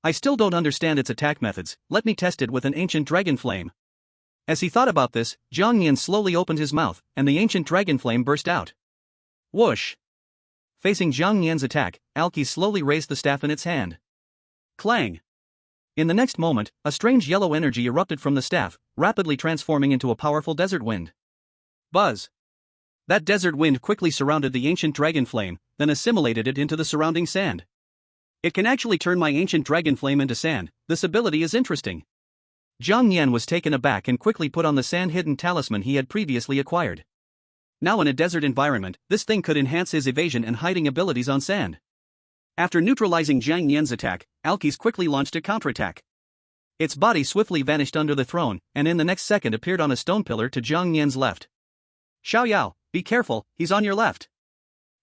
I still don't understand its attack methods, let me test it with an ancient dragon flame. As he thought about this, Jiang Nian slowly opened his mouth, and the ancient dragon flame burst out. Whoosh! Facing Jiang Nian's attack, Alkes slowly raised the staff in its hand. Clang! In the next moment, a strange yellow energy erupted from the staff, rapidly transforming into a powerful desert wind. Buzz! That desert wind quickly surrounded the ancient dragon flame, then assimilated it into the surrounding sand. It can actually turn my ancient dragon flame into sand, this ability is interesting. Jiang Nian was taken aback and quickly put on the sand-hidden talisman he had previously acquired. Now in a desert environment, this thing could enhance his evasion and hiding abilities on sand. After neutralizing Jiang Nian's attack, Alkes quickly launched a counterattack. Its body swiftly vanished under the throne, and in the next second appeared on a stone pillar to Jiang Nian's left. Xiao Yao, be careful, he's on your left.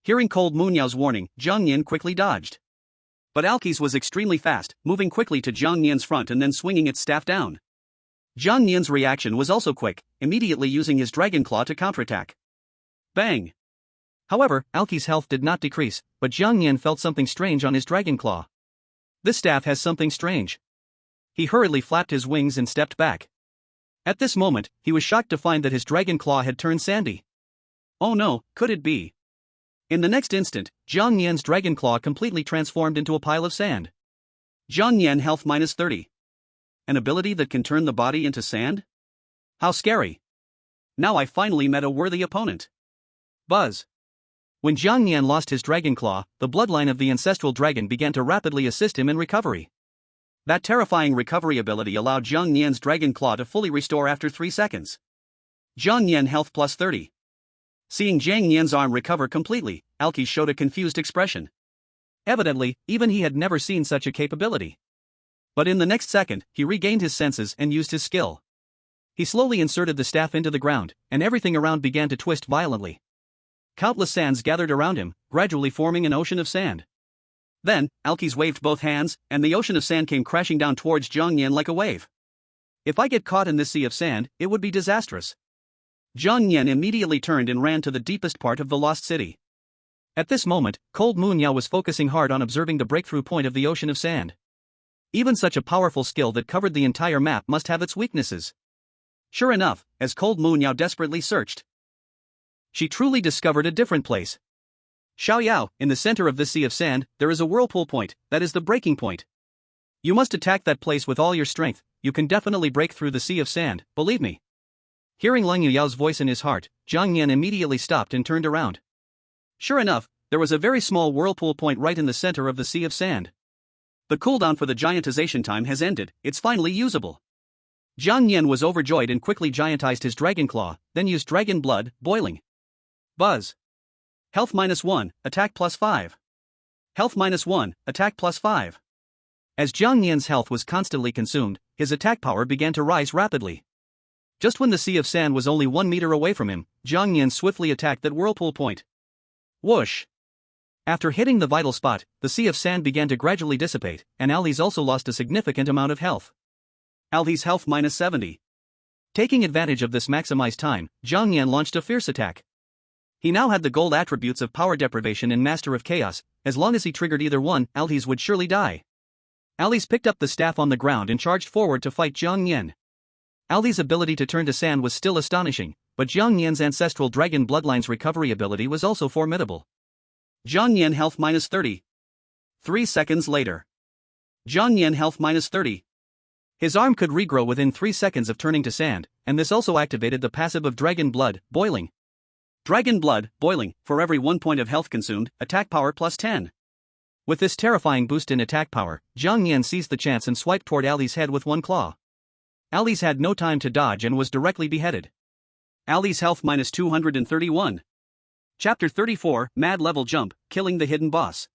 Hearing Cold Moon Yao's warning, Jiang Nian quickly dodged. But Alkes was extremely fast, moving quickly to Jiang Nian's front and then swinging its staff down. Jiang Nian's reaction was also quick, immediately using his dragon claw to counterattack. Bang! However, Alkes' health did not decrease, but Jiang Nian felt something strange on his dragon claw. This staff has something strange. He hurriedly flapped his wings and stepped back. At this moment, he was shocked to find that his dragon claw had turned sandy. Oh no, could it be? In the next instant, Jiang Nian's dragon claw completely transformed into a pile of sand. Jiang Nian health minus 30. An ability that can turn the body into sand? How scary. Now I finally met a worthy opponent. Buzz. When Jiang Nian lost his dragon claw, the bloodline of the ancestral dragon began to rapidly assist him in recovery. That terrifying recovery ability allowed Jiang Nian's dragon claw to fully restore after 3 seconds. Jiang Nian health plus 30. Seeing Jiang Nian's arm recover completely, Alkes showed a confused expression. Evidently, even he had never seen such a capability. But in the next second, he regained his senses and used his skill. He slowly inserted the staff into the ground, and everything around began to twist violently. Countless sands gathered around him, gradually forming an ocean of sand. Then, Alkes waved both hands, and the ocean of sand came crashing down towards Jiang Nian like a wave. If I get caught in this sea of sand, it would be disastrous. Jiang Nian immediately turned and ran to the deepest part of the lost city. At this moment, Cold Moon Yao was focusing hard on observing the breakthrough point of the ocean of sand. Even such a powerful skill that covered the entire map must have its weaknesses. Sure enough, as Cold Moon Yao desperately searched, she truly discovered a different place. Xiao Yao, in the center of this sea of sand, there is a whirlpool point, that is the breaking point. You must attack that place with all your strength, you can definitely break through the sea of sand, believe me. Hearing Lang Yao's voice in his heart, Zhang Yan immediately stopped and turned around. Sure enough, there was a very small whirlpool point right in the center of the sea of sand. The cooldown for the giantization time has ended, it's finally usable. Zhang Yan was overjoyed and quickly giantized his dragon claw, then used dragon blood, boiling. Buzz. Health -1, attack +5. Health -1, attack +5. As Zhang Yan's health was constantly consumed, his attack power began to rise rapidly. Just when the sea of sand was only 1 meter away from him, Zhang Yan swiftly attacked that whirlpool point. Whoosh! After hitting the vital spot, the sea of sand began to gradually dissipate, and Althis also lost a significant amount of health. Althis health -70. Taking advantage of this maximized time, Zhang Yan launched a fierce attack. He now had the gold attributes of power deprivation and Master of Chaos. As long as he triggered either one, Althis would surely die. Althis picked up the staff on the ground and charged forward to fight Zhang Yan. Althis' ability to turn to sand was still astonishing, but Zhang Yan's ancestral dragon bloodline's recovery ability was also formidable. Zhang Yan health -30. 3 seconds later. Zhang Yan health -30. His arm could regrow within 3 seconds of turning to sand, and this also activated the passive of dragon blood, boiling. Dragon blood, boiling, for every 1 point of health consumed, attack power +10. With this terrifying boost in attack power, Zhang Yan seized the chance and swiped toward Ali's head with one claw. Althis had no time to dodge and was directly beheaded. Althis health -231. Chapter 34, Mad Level Jump, Killing the Hidden Boss.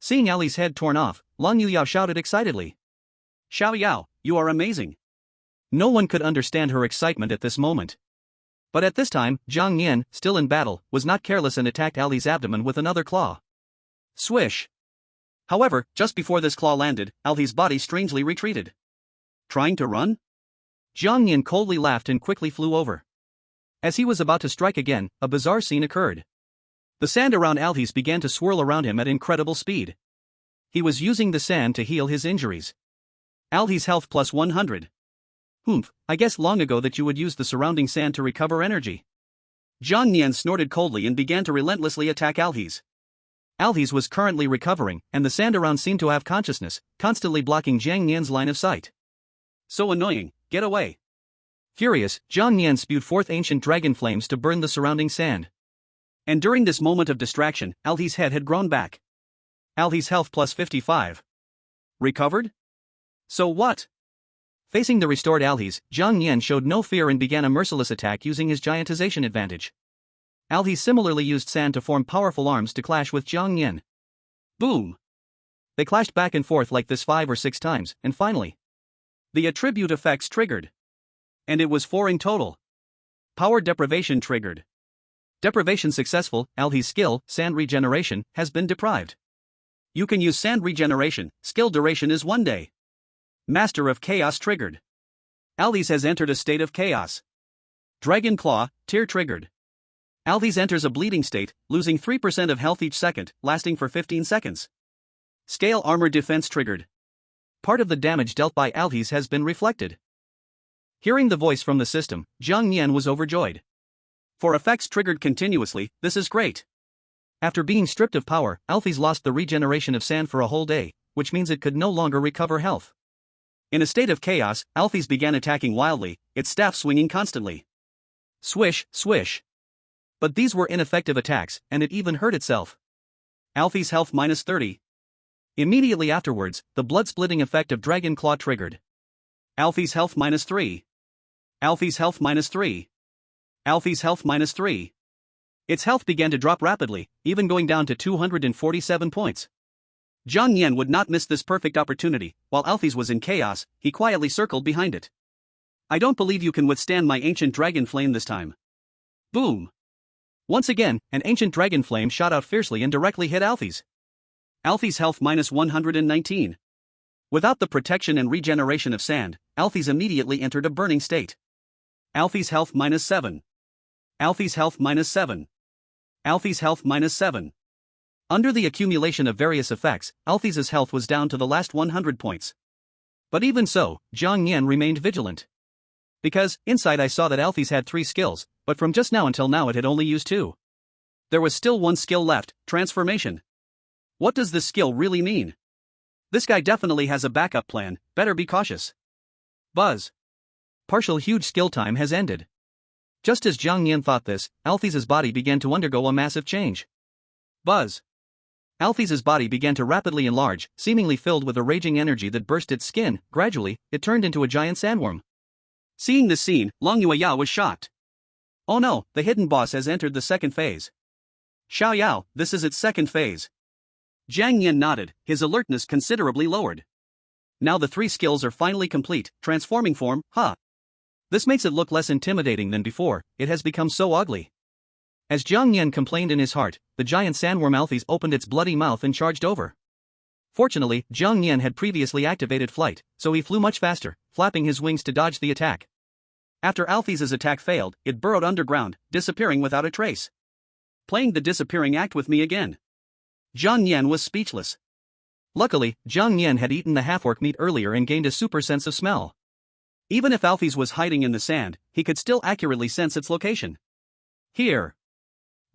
Seeing Ali's head torn off, Lang Yuyao shouted excitedly. Xiao Yao, you are amazing. No one could understand her excitement at this moment. But at this time, Zhang Yan, still in battle, was not careless and attacked Ali's abdomen with another claw. Swish! However, just before this claw landed, Althis' body strangely retreated. Trying to run? Zhang Yan coldly laughed and quickly flew over. As he was about to strike again, a bizarre scene occurred. The sand around Althis began to swirl around him at incredible speed. He was using the sand to heal his injuries. Althis health +100. Humph, I guess long ago that you would use the surrounding sand to recover energy. Zhang Yan snorted coldly and began to relentlessly attack Althis. Althis was currently recovering, and the sand around seemed to have consciousness, constantly blocking Zhang Yan's line of sight. So annoying, get away. Furious, Zhang Yan spewed forth ancient dragon flames to burn the surrounding sand. And during this moment of distraction, Althis' head had grown back. Althis health +55. Recovered? So what? Facing the restored Althis, Zhang Yan showed no fear and began a merciless attack using his giantization advantage. Althis similarly used sand to form powerful arms to clash with Zhang Yan. Boom! They clashed back and forth like this 5 or 6 times, and finally, the attribute effects triggered. And it was 4 in total. Power deprivation triggered. Deprivation successful, Althis' skill, sand regeneration, has been deprived. You can use sand regeneration, skill duration is 1 day. Master of Chaos triggered. Althis has entered a state of chaos. Dragon Claw, tier triggered. Althis enters a bleeding state, losing 3% of health each second, lasting for 15 seconds. Scale armor defense triggered. Part of the damage dealt by Althis has been reflected. Hearing the voice from the system, Zhang Yan was overjoyed. For effects triggered continuously, this is great. After being stripped of power, Althis lost the regeneration of sand for a whole day, which means it could no longer recover health. In a state of chaos, Althis began attacking wildly, its staff swinging constantly. Swish, swish. But these were ineffective attacks, and it even hurt itself. Althis health -30. Immediately afterwards, the blood-splitting effect of Dragon Claw triggered. Althis health -3. Althis health -3. Althis health -3. Its health began to drop rapidly, even going down to 247 points. Zhang Yan would not miss this perfect opportunity. While Althis was in chaos, he quietly circled behind it. I don't believe you can withstand my ancient dragon flame this time. Boom! Once again, an ancient dragon flame shot out fiercely and directly hit Althis. Althis health -119. Without the protection and regeneration of sand, Althis immediately entered a burning state. Althis health -7. Althis health -7. Althis health -7. Under the accumulation of various effects, Althis' health was down to the last 100 points. But even so, Zhang Yan remained vigilant. Because, inside I saw that Alphys had 3 skills, but from just now until now it had only used 2. There was still one skill left, transformation. What does this skill really mean? This guy definitely has a backup plan, better be cautious. Buzz. Partial huge skill time has ended. Just as Zhang Yan thought this, Alphys' body began to undergo a massive change. Buzz. Alphys' body began to rapidly enlarge, seemingly filled with a raging energy that burst its skin. Gradually, it turned into a giant sandworm. Seeing this scene, Long Yueyao was shocked. Oh no, the hidden boss has entered the second phase. Xiao Yao, this is its second phase. Zhang Yan nodded, his alertness considerably lowered. Now the 3 skills are finally complete, transforming form, This makes it look less intimidating than before, it has become so ugly. As Zhang Yan complained in his heart, the giant sandworm Alphys opened its bloody mouth and charged over. Fortunately, Zhang Yan had previously activated flight, so he flew much faster, flapping his wings to dodge the attack. After Alphys' attack failed, it burrowed underground, disappearing without a trace. Playing the disappearing act with me again. Zhang Yan was speechless. Luckily, Zhang Yan had eaten the half-orc meat earlier and gained a super sense of smell. Even if Alphys was hiding in the sand, he could still accurately sense its location. Here.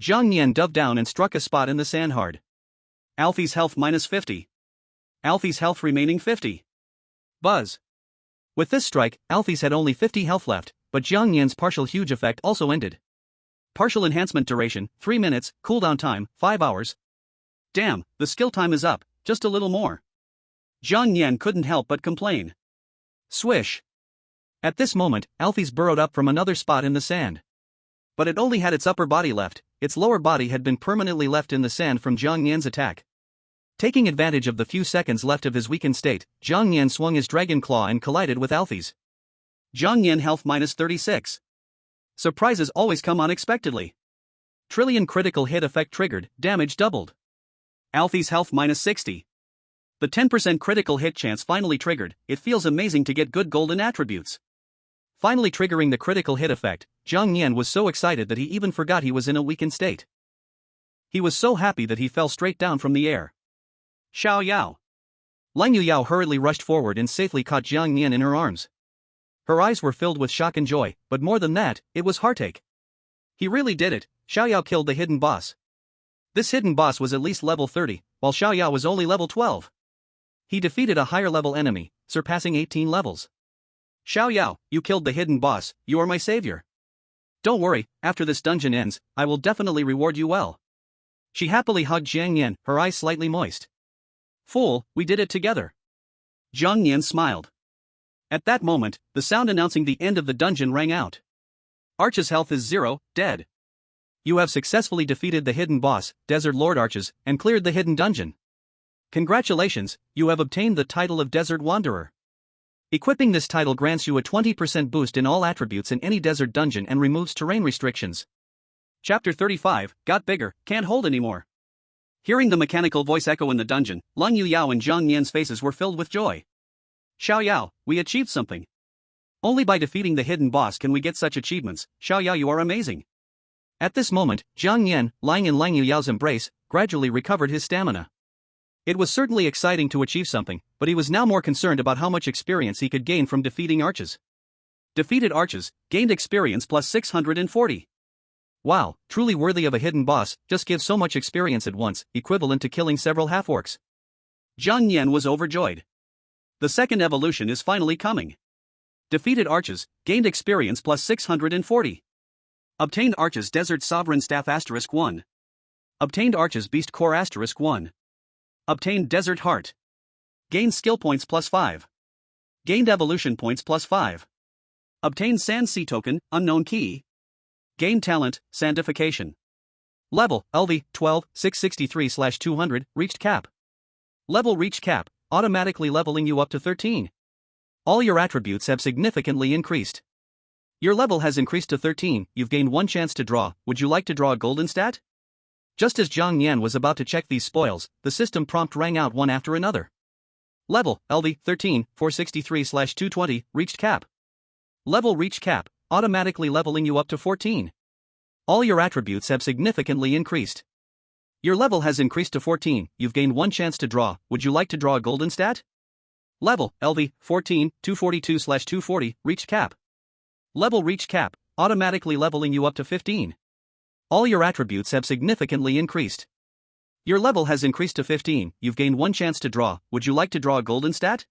Zhang Yan dove down and struck a spot in the sand hard. Alphys' health minus 50. Alphys' health remaining 50. Buzz. With this strike, Alphys had only 50 health left, but Zhang Yan's partial huge effect also ended. Partial enhancement duration, 3 minutes, cooldown time, 5 hours. Damn, the skill time is up, just a little more. Zhang Yan couldn't help but complain. Swish. At this moment, Alphys burrowed up from another spot in the sand. But it only had its upper body left, its lower body had been permanently left in the sand from Zhang Yan's attack. Taking advantage of the few seconds left of his weakened state, Zhang Yan swung his dragon claw and collided with Alphys. Zhang Yan health minus 36. Surprises always come unexpectedly. Trillion critical hit effect triggered, damage doubled. Alphys health minus 60. The 10% critical hit chance finally triggered, it feels amazing to get good golden attributes. Finally triggering the critical hit effect, Zhang Yan was so excited that he even forgot he was in a weakened state. He was so happy that he fell straight down from the air. Xiao Yao. Lang Yuyao hurriedly rushed forward and safely caught Zhang Yan in her arms. Her eyes were filled with shock and joy, but more than that, it was heartache. He really did it, Xiao Yao killed the hidden boss. This hidden boss was at least level 30, while Xiao Yao was only level 12. He defeated a higher level enemy, surpassing 18 levels. Xiao Yao, you killed the hidden boss, you are my savior. Don't worry, after this dungeon ends, I will definitely reward you well. She happily hugged Zhang Yan, her eyes slightly moist. Fool, we did it together. Zhang Yan smiled. At that moment, the sound announcing the end of the dungeon rang out. Arch's health is 0, dead. You have successfully defeated the hidden boss, Desert Lord Arches, and cleared the hidden dungeon. Congratulations, you have obtained the title of Desert Wanderer. Equipping this title grants you a 20% boost in all attributes in any desert dungeon and removes terrain restrictions. Chapter 35, got bigger, can't hold anymore. Hearing the mechanical voice echo in the dungeon, Lang Yuyao and Zhang Yan's faces were filled with joy. Xiao Yao, we achieved something. Only by defeating the hidden boss can we get such achievements, Xiao Yao, you are amazing. At this moment, Zhang Yan, lying in Lang Yuyao's embrace, gradually recovered his stamina. It was certainly exciting to achieve something, but he was now more concerned about how much experience he could gain from defeating arches. Defeated arches, gained experience plus 640. Wow, truly worthy of a hidden boss, just give so much experience at once, equivalent to killing several half-orcs. Zhang Yan was overjoyed. The second evolution is finally coming. Defeated arches, gained experience plus 640. Obtained arches Desert Sovereign Staff *1. Obtained arches Beast Core *1. Obtained Desert Heart. Gained skill points plus 5. Gained evolution points plus 5. Obtained Sand Sea Token, unknown key. Gained talent, Sandification. Level, LV, 12, 663/200, reached cap. Level reached cap, automatically leveling you up to 13. All your attributes have significantly increased. Your level has increased to 13, you've gained 1 chance to draw, would you like to draw a golden stat? Just as Zhang Yan was about to check these spoils, the system prompt rang out one after another. Level, LV, 13, 463/220, reached cap. Level reached cap, automatically leveling you up to 14. All your attributes have significantly increased. Your level has increased to 14, you've gained 1 chance to draw, would you like to draw a golden stat? Level, LV, 14, 242/240, reached cap. Level reached cap, automatically leveling you up to 15. All your attributes have significantly increased. Your level has increased to 15, you've gained one chance to draw, would you like to draw a golden stat?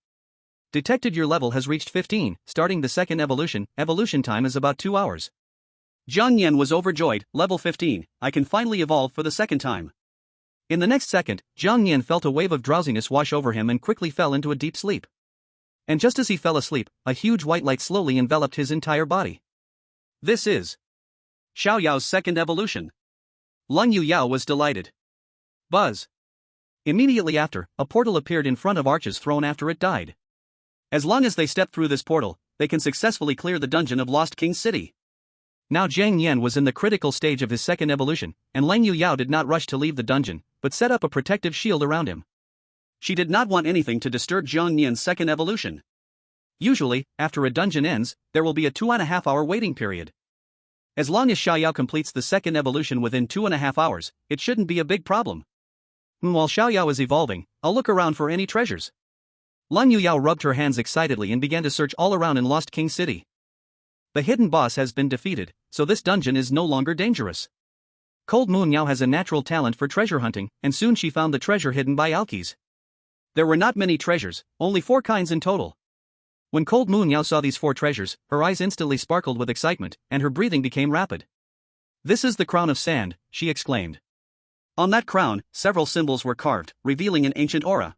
Detected your level has reached 15, starting the second evolution time is about 2 hours. Jiang Yan was overjoyed, level 15, I can finally evolve for the second time. In the next second, Jiang Yan felt a wave of drowsiness wash over him and quickly fell into a deep sleep. And just as he fell asleep, a huge white light slowly enveloped his entire body. This is Xiao Yao's second evolution. Leng Yuyao was delighted. Buzz. Immediately after, a portal appeared in front of arches thrown after it died. As long as they step through this portal, they can successful clear the dungeon of Lost King's City. Now Jiang Yan was in the critical stage of his second evolution, and Leng Yuyao did not rush to leave the dungeon, but set up a protective shield around him. She did not want anything to disturb Jiang Yan's second evolution. Usually, after a dungeon ends, there will be a 2.5-hour waiting period. As long as Xiao Yao completes the second evolution within 2.5 hours, it shouldn't be a big problem. While Xiao Yao is evolving, I'll look around for any treasures. Leng Yuyao rubbed her hands excitedly and began to search all around in Lost King City. The hidden boss has been defeated, so this dungeon is no longer dangerous. Cold Moon Yao has a natural talent for treasure hunting, and soon she found the treasure hidden by alkies. There were not many treasures, only 4 kinds in total. When Cold Moon Yao saw these 4 treasures, her eyes instantly sparkled with excitement, and her breathing became rapid. This is the crown of sand, she exclaimed. On that crown, several symbols were carved, revealing an ancient aura.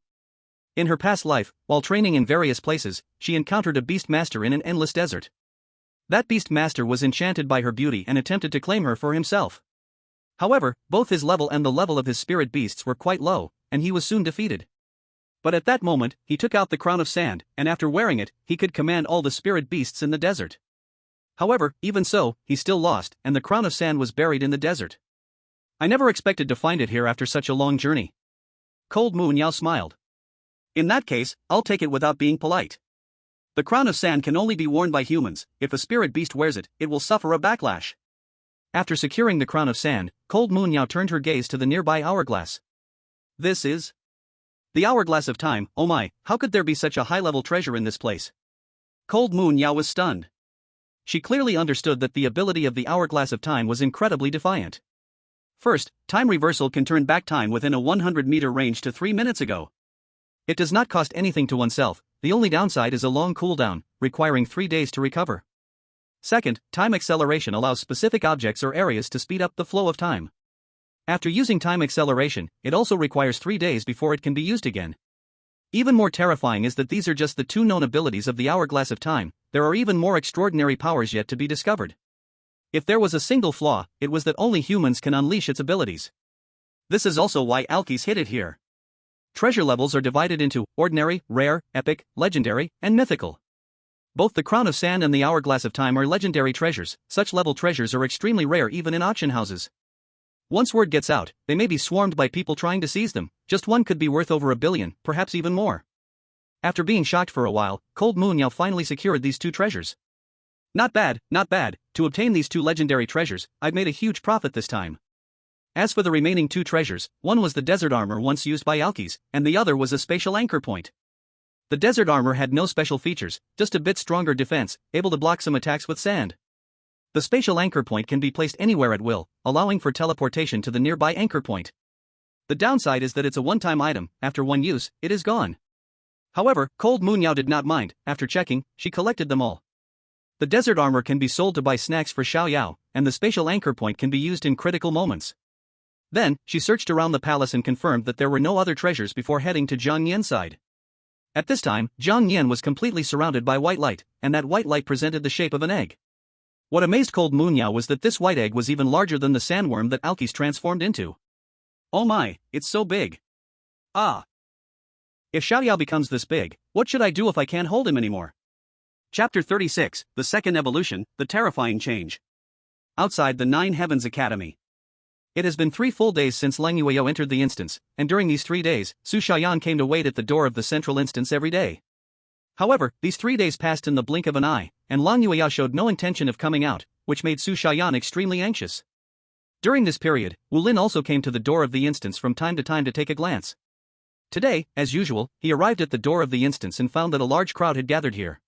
In her past life, while training in various places, she encountered a beastmaster in an endless desert. That beastmaster was enchanted by her beauty and attempted to claim her for himself. However, both his level and the level of his spirit beasts were quite low, and he was soon defeated. But at that moment, he took out the crown of sand, and after wearing it, he could command all the spirit beasts in the desert. However, even so, he still lost, and the crown of sand was buried in the desert. I never expected to find it here after such a long journey. Cold Moon Yao smiled. In that case, I'll take it without being polite. The crown of sand can only be worn by humans. If a spirit beast wears it, it will suffer a backlash. After securing the crown of sand, Cold Moon Yao turned her gaze to the nearby hourglass. This is the hourglass of time. Oh my, how could there be such a high-level treasure in this place? Cold Moon Yao was stunned. She clearly understood that the ability of the hourglass of time was incredibly defiant. First, time reversal can turn back time within a 100-meter range to 3 minutes ago. It does not cost anything to oneself, the only downside is a long cooldown, requiring 3 days to recover. Second, time acceleration allows specific objects or areas to speed up the flow of time. After using time acceleration, it also requires 3 days before it can be used again. Even more terrifying is that these are just the 2 known abilities of the hourglass of time, there are even more extraordinary powers yet to be discovered. If there was a single flaw, it was that only humans can unleash its abilities. This is also why alkies hid it here. Treasure levels are divided into ordinary, rare, epic, legendary, and mythical. Both the Crown of Sand and the Hourglass of Time are legendary treasures. Such level treasures are extremely rare even in auction houses. Once word gets out, they may be swarmed by people trying to seize them. Just one could be worth over $1 billion, perhaps even more. After being shocked for a while, Cold Moon Yao finally secured these 2 treasures. Not bad, not bad. To obtain these 2 legendary treasures, I've made a huge profit this time. As for the remaining 2 treasures, one was the desert armor once used by alkies, and the other was a spatial anchor point. The desert armor had no special features, just a bit stronger defense, able to block some attacks with sand. The spatial anchor point can be placed anywhere at will, allowing for teleportation to the nearby anchor point. The downside is that it's a one-time item, after one use, it is gone. However, Cold Moon Yao did not mind. After checking, she collected them all. The desert armor can be sold to buy snacks for Xiao Yao, and the spatial anchor point can be used in critical moments. Then, she searched around the palace and confirmed that there were no other treasures before heading to Jiang Yan's side. At this time, Jiang Yan was completely surrounded by white light, and that white light presented the shape of an egg. What amazed Cold Moon Yao was that this white egg was even larger than the sandworm that alkies transformed into. Oh my, it's so big. Ah. If Xiao Yao becomes this big, what should I do if I can't hold him anymore? Chapter 36, The Second Evolution, The Terrifying Change. Outside the Nine Heavens Academy. It has been 3 full days since Leng Yuyao entered the instance, and during these 3 days, Su Xiaoyan came to wait at the door of the central instance every day. However, these 3 days passed in the blink of an eye, and Leng Yuyao showed no intention of coming out, which made Su Xiaoyan extremely anxious. During this period, Wu Lin also came to the door of the instance from time to time to take a glance. Today, as usual, he arrived at the door of the instance and found that a large crowd had gathered here.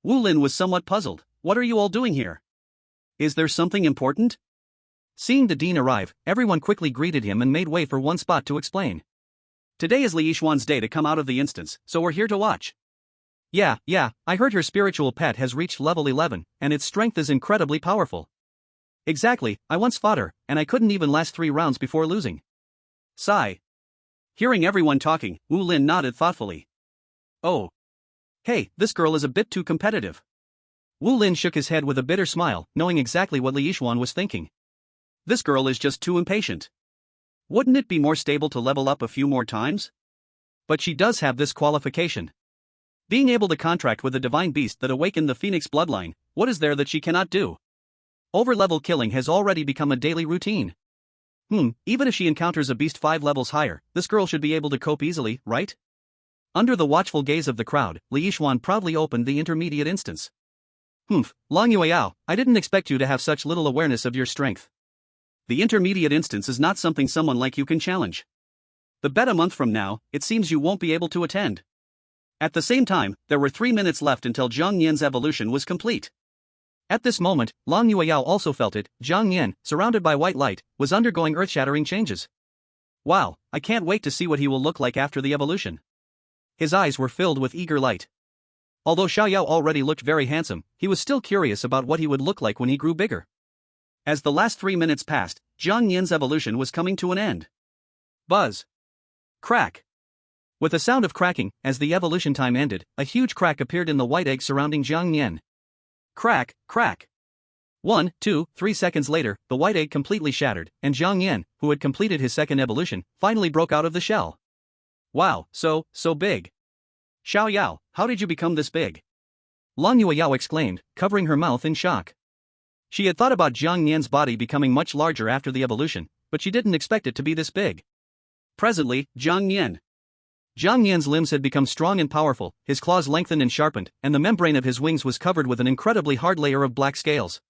Wu Lin was somewhat puzzled. What are you all doing here? Is there something important? Seeing the dean arrive, everyone quickly greeted him and made way for one spot to explain. Today is Li Yixuan's day to come out of the instance, so we're here to watch. Yeah, I heard her spiritual pet has reached level 11, and its strength is incredibly powerful. Exactly, I once fought her, and I couldn't even last 3 rounds before losing. Sigh. Hearing everyone talking, Wu Lin nodded thoughtfully. Oh. Hey, this girl is a bit too competitive. Wu Lin shook his head with a bitter smile, knowing exactly what Li Yixuan was thinking. This girl is just too impatient. Wouldn't it be more stable to level up a few more times? But she does have this qualification. Being able to contract with a divine beast that awakened the Phoenix bloodline, what is there that she cannot do? Overlevel killing has already become a daily routine. Even if she encounters a beast 5 levels higher, this girl should be able to cope easily, right? Under the watchful gaze of the crowd, Li Yixuan proudly opened the intermediate instance. Long Yueyao, I didn't expect you to have such little awareness of your strength. The intermediate instance is not something someone like you can challenge. The bet a month from now, it seems you won't be able to attend. At the same time, there were 3 minutes left until Zhang Yan's evolution was complete. At this moment, Long Yueyao also felt it. Zhang Yan, surrounded by white light, was undergoing earth-shattering changes. Wow, I can't wait to see what he will look like after the evolution. His eyes were filled with eager light. Although Xiaoyao already looked very handsome, he was still curious about what he would look like when he grew bigger. As the last 3 minutes passed, Zhang Yan's evolution was coming to an end. Buzz. Crack. With a sound of cracking, as the evolution time ended, a huge crack appeared in the white egg surrounding Zhang Yan. Crack, crack. 1, 2, 3 seconds later, the white egg completely shattered, and Zhang Yan, who had completed his second evolution, finally broke out of the shell. Wow, so big. Xiaoyao, how did you become this big? Long Yueyao exclaimed, covering her mouth in shock. She had thought about Zhang Yan's body becoming much larger after the evolution, but she didn't expect it to be this big. Presently, Zhang Yan's limbs had become strong and powerful, his claws lengthened and sharpened, and the membrane of his wings was covered with an incredibly hard layer of black scales.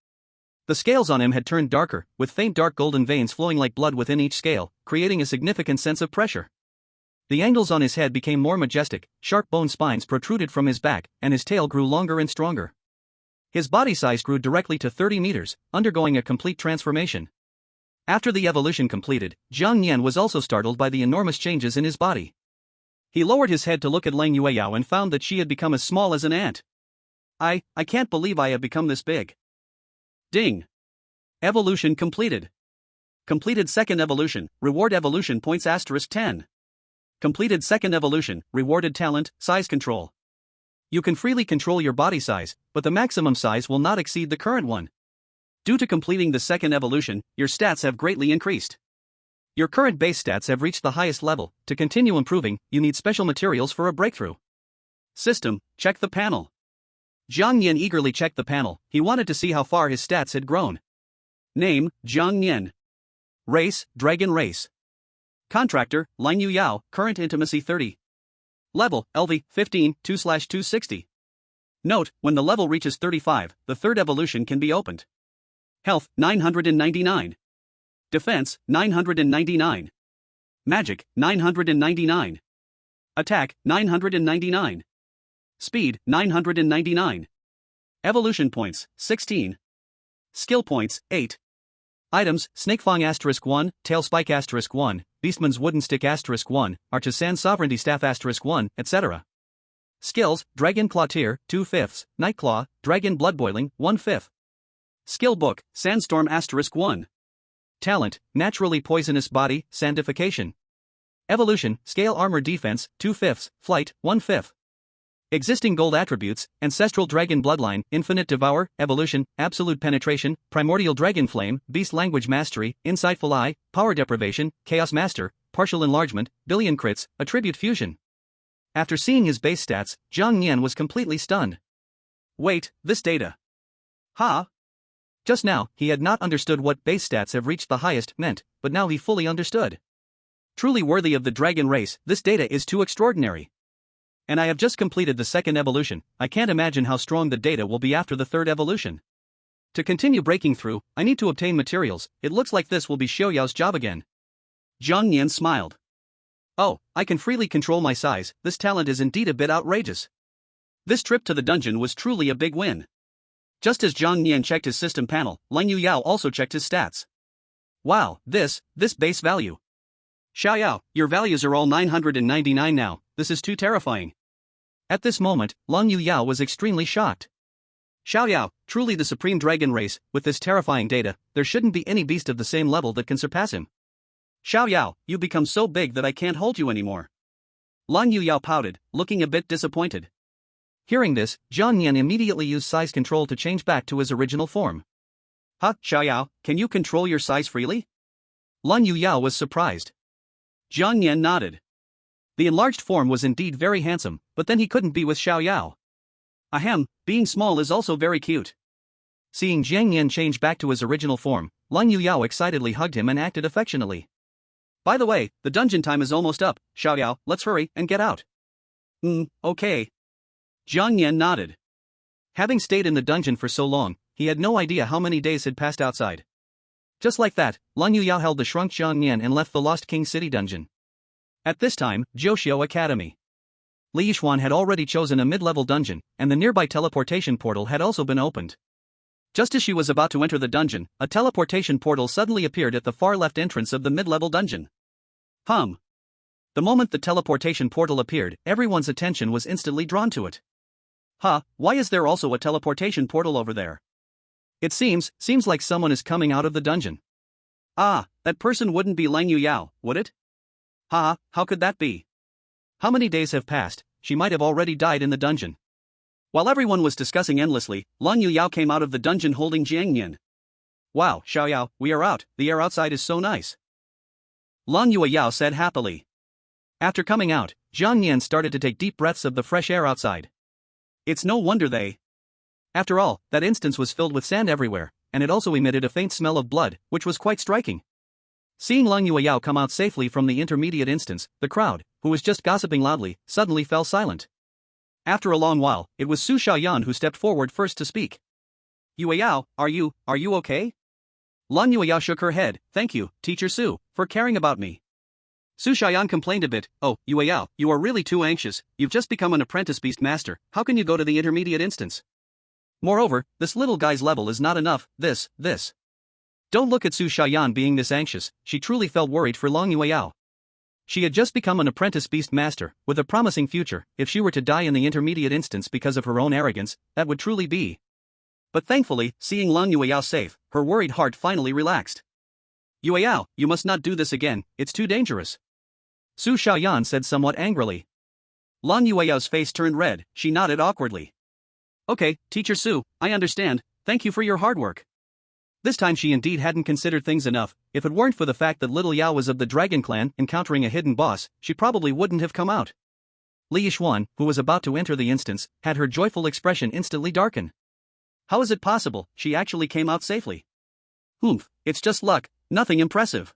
The scales on him had turned darker, with faint dark golden veins flowing like blood within each scale, creating a significant sense of pressure. The angles on his head became more majestic, sharp bone spines protruded from his back, and his tail grew longer and stronger. His body size grew directly to 30 meters, undergoing a complete transformation. After the evolution completed, Zhang Yan was also startled by the enormous changes in his body. He lowered his head to look at Lang Yueyao and found that she had become as small as an ant. I can't believe I have become this big. Ding. Evolution completed. Completed second evolution, reward evolution points *10. Completed second evolution, rewarded talent, size control. You can freely control your body size, but the maximum size will not exceed the current one. Due to completing the second evolution, your stats have greatly increased. Your current base stats have reached the highest level. To continue improving, you need special materials for a breakthrough. System, check the panel. Zhang Yan eagerly checked the panel. He wanted to see how far his stats had grown. Name, Zhang Yan. Race, Dragon Race. Contractor, Lang Yuyao, current intimacy 30. Level, LV, 15, 2/260. Note, when the level reaches 35, the third evolution can be opened. Health, 999. Defense, 999. Magic, 999. Attack, 999. Speed, 999. Evolution points, 16. Skill points, 8. Items, Snakefang *1, Tailspike *1, Beastman's Wooden Stick *1, Artisan Sovereignty Staff *1, etc. Skills, Dragon Claw Tier, 2/5, Night Claw, Dragon Blood Boiling, 1/5. Skill Book, Sandstorm *1. Talent, Naturally Poisonous Body, Sandification. Evolution, Scale Armor Defense, 2/5, Flight, 1/5. Existing gold attributes, Ancestral Dragon Bloodline, Infinite Devour, Evolution, Absolute Penetration, Primordial Dragon Flame, Beast Language Mastery, Insightful Eye, Power Deprivation, Chaos Master, Partial Enlargement, Billion Crits, Attribute Fusion. After seeing his base stats, Zhang Yan was completely stunned. Wait, this data. Ha? Just now, he had not understood what base stats have reached the highest meant, but now he fully understood. Truly worthy of the dragon race, this data is too extraordinary. And I have just completed the second evolution. I can't imagine how strong the data will be after the third evolution. To continue breaking through, I need to obtain materials. It looks like this will be Xiaoyao's job again. Zhang Yan smiled. Oh, I can freely control my size, this talent is indeed a bit outrageous. This trip to the dungeon was truly a big win. Just as Zhang Nian checked his system panel, Lang Yuyao also checked his stats. Wow, this base value. Xiaoyao, your values are all 999 now, this is too terrifying. At this moment, Lang Yuyao was extremely shocked. Xiaoyao, truly the supreme dragon race, with this terrifying data, there shouldn't be any beast of the same level that can surpass him. Xiaoyao, you become so big that I can't hold you anymore. Lang Yuyao pouted, looking a bit disappointed. Hearing this, Zhang Nian immediately used size control to change back to his original form. Huh, Xiaoyao, can you control your size freely? Lang Yuyao was surprised. Zhang Nian nodded. The enlarged form was indeed very handsome, but then he couldn't be with Xiaoyao. Ahem, being small is also very cute. Seeing Zhang Nian change back to his original form, Lang Yuyao excitedly hugged him and acted affectionately. By the way, the dungeon time is almost up, Xiaoyao, let's hurry and get out. Okay. Zhang Nian nodded. Having stayed in the dungeon for so long, he had no idea how many days had passed outside. Just like that, Lang Yuyao held the shrunk Zhang Nian and left the Lost King City dungeon. At this time, Joshio Academy. Li Yixuan had already chosen a mid-level dungeon, and the nearby teleportation portal had also been opened. Just as she was about to enter the dungeon, a teleportation portal suddenly appeared at the far left entrance of the mid-level dungeon. The moment the teleportation portal appeared, everyone's attention was instantly drawn to it. Why is there also a teleportation portal over there? It seems like someone is coming out of the dungeon. That person wouldn't be Lang Yuyao, would it? How could that be? How many days have passed? She might have already died in the dungeon. While everyone was discussing endlessly, Lang Yuyao came out of the dungeon holding Jiang Nian. Wow, Xiaoyao, we are out, the air outside is so nice. Lang Yuyao said happily. After coming out, Zhang Nian started to take deep breaths of the fresh air outside. It's no wonder they. After all, that instance was filled with sand everywhere, and it also emitted a faint smell of blood, which was quite striking. Seeing Lang Yuyao come out safely from the intermediate instance, the crowd, who was just gossiping loudly, suddenly fell silent. After a long while, it was Su Xiaoyan who stepped forward first to speak. Yuyao, are you okay? Lang Yuyao shook her head. Thank you, Teacher Su, for caring about me. Su Xiaoyan complained a bit. Oh, Yuyao, you are really too anxious, you've just become an apprentice beast master, how can you go to the intermediate instance? Moreover, this little guy's level is not enough, this. Don't look at Su Xiaoyan being this anxious, she truly felt worried for Lang Yuyao. She had just become an apprentice beast master, with a promising future. If she were to die in the intermediate instance because of her own arrogance, that would truly be. But thankfully, seeing Lang Yuyao safe, her worried heart finally relaxed. Yuyao, you must not do this again, it's too dangerous. Su Xiaoyan said somewhat angrily. Lang Yuyao's face turned red, she nodded awkwardly. Okay, Teacher Su, I understand, thank you for your hard work. This time she indeed hadn't considered things enough. If it weren't for the fact that little Yao was of the Dragon Clan encountering a hidden boss, she probably wouldn't have come out. Li Yixuan, who was about to enter the instance, had her joyful expression instantly darken. How is it possible, she actually came out safely? It's just luck, nothing impressive.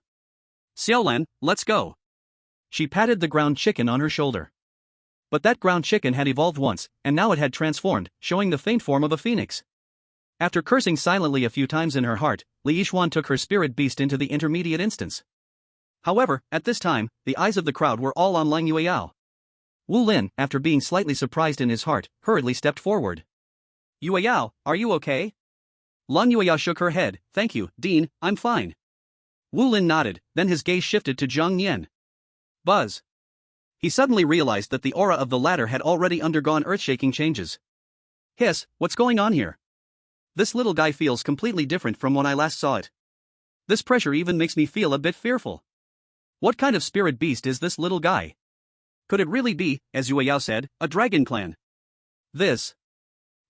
Xiaolan, let's go. She patted the ground chicken on her shoulder. But that ground chicken had evolved once, and now it had transformed, showing the faint form of a phoenix. After cursing silently a few times in her heart, Li Yixuan took her spirit beast into the intermediate instance. However, at this time, the eyes of the crowd were all on Lang Yuyao. Wu Lin, after being slightly surprised in his heart, hurriedly stepped forward. Yuyao, are you okay? Lang Yuyao shook her head. Thank you, Dean, I'm fine. Wu Lin nodded, then his gaze shifted to Zhang Nian. Buzz. He suddenly realized that the aura of the latter had already undergone earth-shaking changes. Hiss, what's going on here? This little guy feels completely different from when I last saw it. This pressure even makes me feel a bit fearful. What kind of spirit beast is this little guy? Could it really be, as Yuyao said, a dragon clan?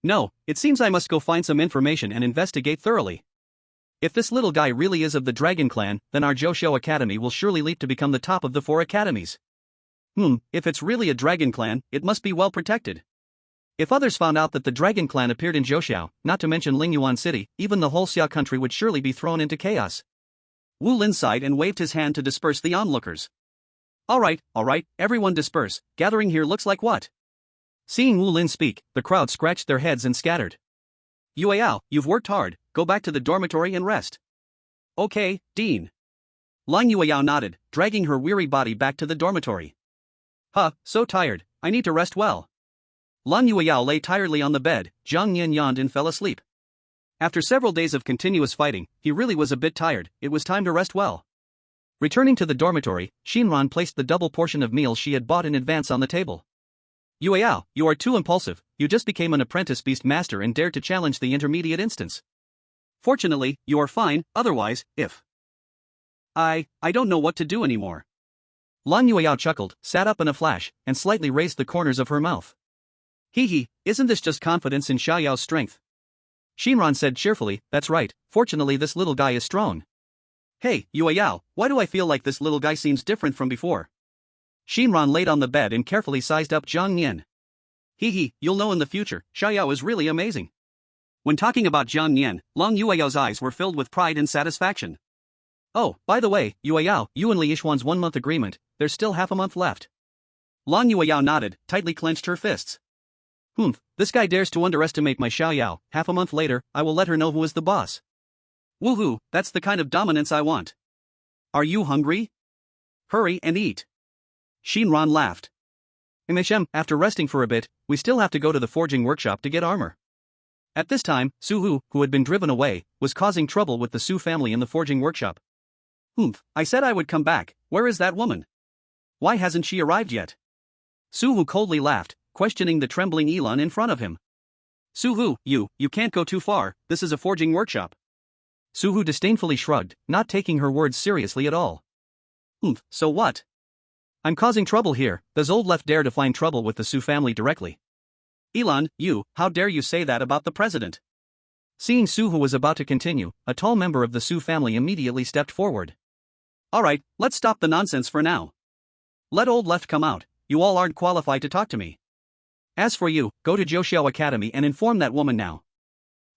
No, it seems I must go find some information and investigate thoroughly. If this little guy really is of the Dragon Clan, then our Joshio Academy will surely leap to become the top of the 4 academies. If it's really a Dragon Clan, it must be well protected. If others found out that the Dragon Clan appeared in Joshio, not to mention Lingyuan City, even the whole Xia country would surely be thrown into chaos. Wu Lin sighed and waved his hand to disperse the onlookers. Alright, everyone disperse, gathering here looks like what? Seeing Wu Lin speak, the crowd scratched their heads and scattered. Yuyao, you've worked hard, go back to the dormitory and rest. Okay, Dean. Lang Yueyao nodded, dragging her weary body back to the dormitory. Huh, so tired, I need to rest well. Lang Yueyao lay tiredly on the bed. Zhang Nian yawned and fell asleep. After several days of continuous fighting, he really was a bit tired. It was time to rest well. Returning to the dormitory, Shinran placed the double portion of meals she had bought in advance on the table. Yueyao, you are too impulsive. You just became an apprentice beast master and dared to challenge the intermediate instance. Fortunately, you are fine, otherwise, if I don't know what to do anymore. Lang Yueyao chuckled, sat up in a flash, and slightly raised the corners of her mouth. Hee, isn't this just confidence in Xiaoyao's strength? Shinran said cheerfully, that's right, fortunately this little guy is strong. Hey, Yueyao, why do I feel like this little guy seems different from before? Shinran laid on the bed and carefully sized up Zhang Nian. Hee, you'll know in the future, Xiaoyao is really amazing. When talking about Zhang Nian, Lang Yueyao's eyes were filled with pride and satisfaction. Oh, by the way, Yueyao, you and Li Yixuan's 1-month agreement, there's still half a month left. Lang Yueyao nodded, tightly clenched her fists. This guy dares to underestimate my Xiaoyao. Half a month later, I will let her know who is the boss. Woohoo, that's the kind of dominance I want. Are you hungry? Hurry and eat. Shinran laughed. After resting for a bit, we still have to go to the forging workshop to get armor. At this time, Su Hu, who had been driven away, was causing trouble with the Su family in the forging workshop. I said I would come back. Where is that woman? Why hasn't she arrived yet? Su Hu coldly laughed, questioning the trembling Elan in front of him. Su Hu, you can't go too far, this is a forging workshop. Su Hu disdainfully shrugged, not taking her words seriously at all. So what? I'm causing trouble here. Does old left dare to find trouble with the Su family directly? Elan, how dare you say that about the president? Seeing Su Hu was about to continue, a tall member of the Su family immediately stepped forward. Alright, let's stop the nonsense for now. Let old left come out, you all aren't qualified to talk to me. As for you, go to Jiuxiao Academy and inform that woman now.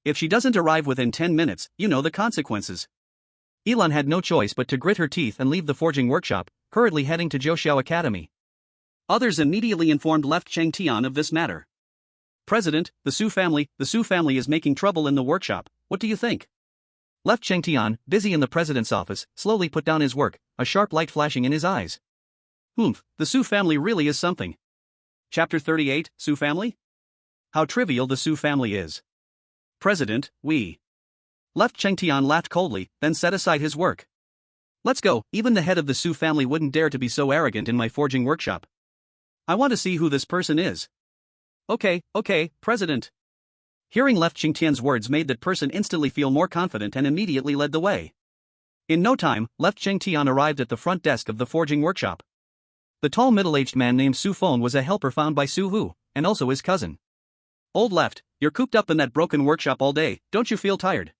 If she doesn't arrive within 10 minutes, you know the consequences. Elan had no choice but to grit her teeth and leave the forging workshop, hurriedly heading to Jiuxiao Academy. Others immediately informed Left Changtian of this matter. President, the Su family is making trouble in the workshop, what do you think? Left Changtian, busy in the president's office, slowly put down his work, a sharp light flashing in his eyes. The Su family really is something. Chapter 38, Su family? How trivial the Su family is. President, we. Left Changtian laughed coldly, then set aside his work. Let's go, even the head of the Su family wouldn't dare to be so arrogant in my forging workshop. I want to see who this person is. Okay, President. Hearing Left Changtian's words made that person instantly feel more confident and immediately led the way. In no time, Left Changtian arrived at the front desk of the forging workshop. The tall middle-aged man named Su Feng was a helper found by Su Hu, and also his cousin. Old Left, you're cooped up in that broken workshop all day, don't you feel tired?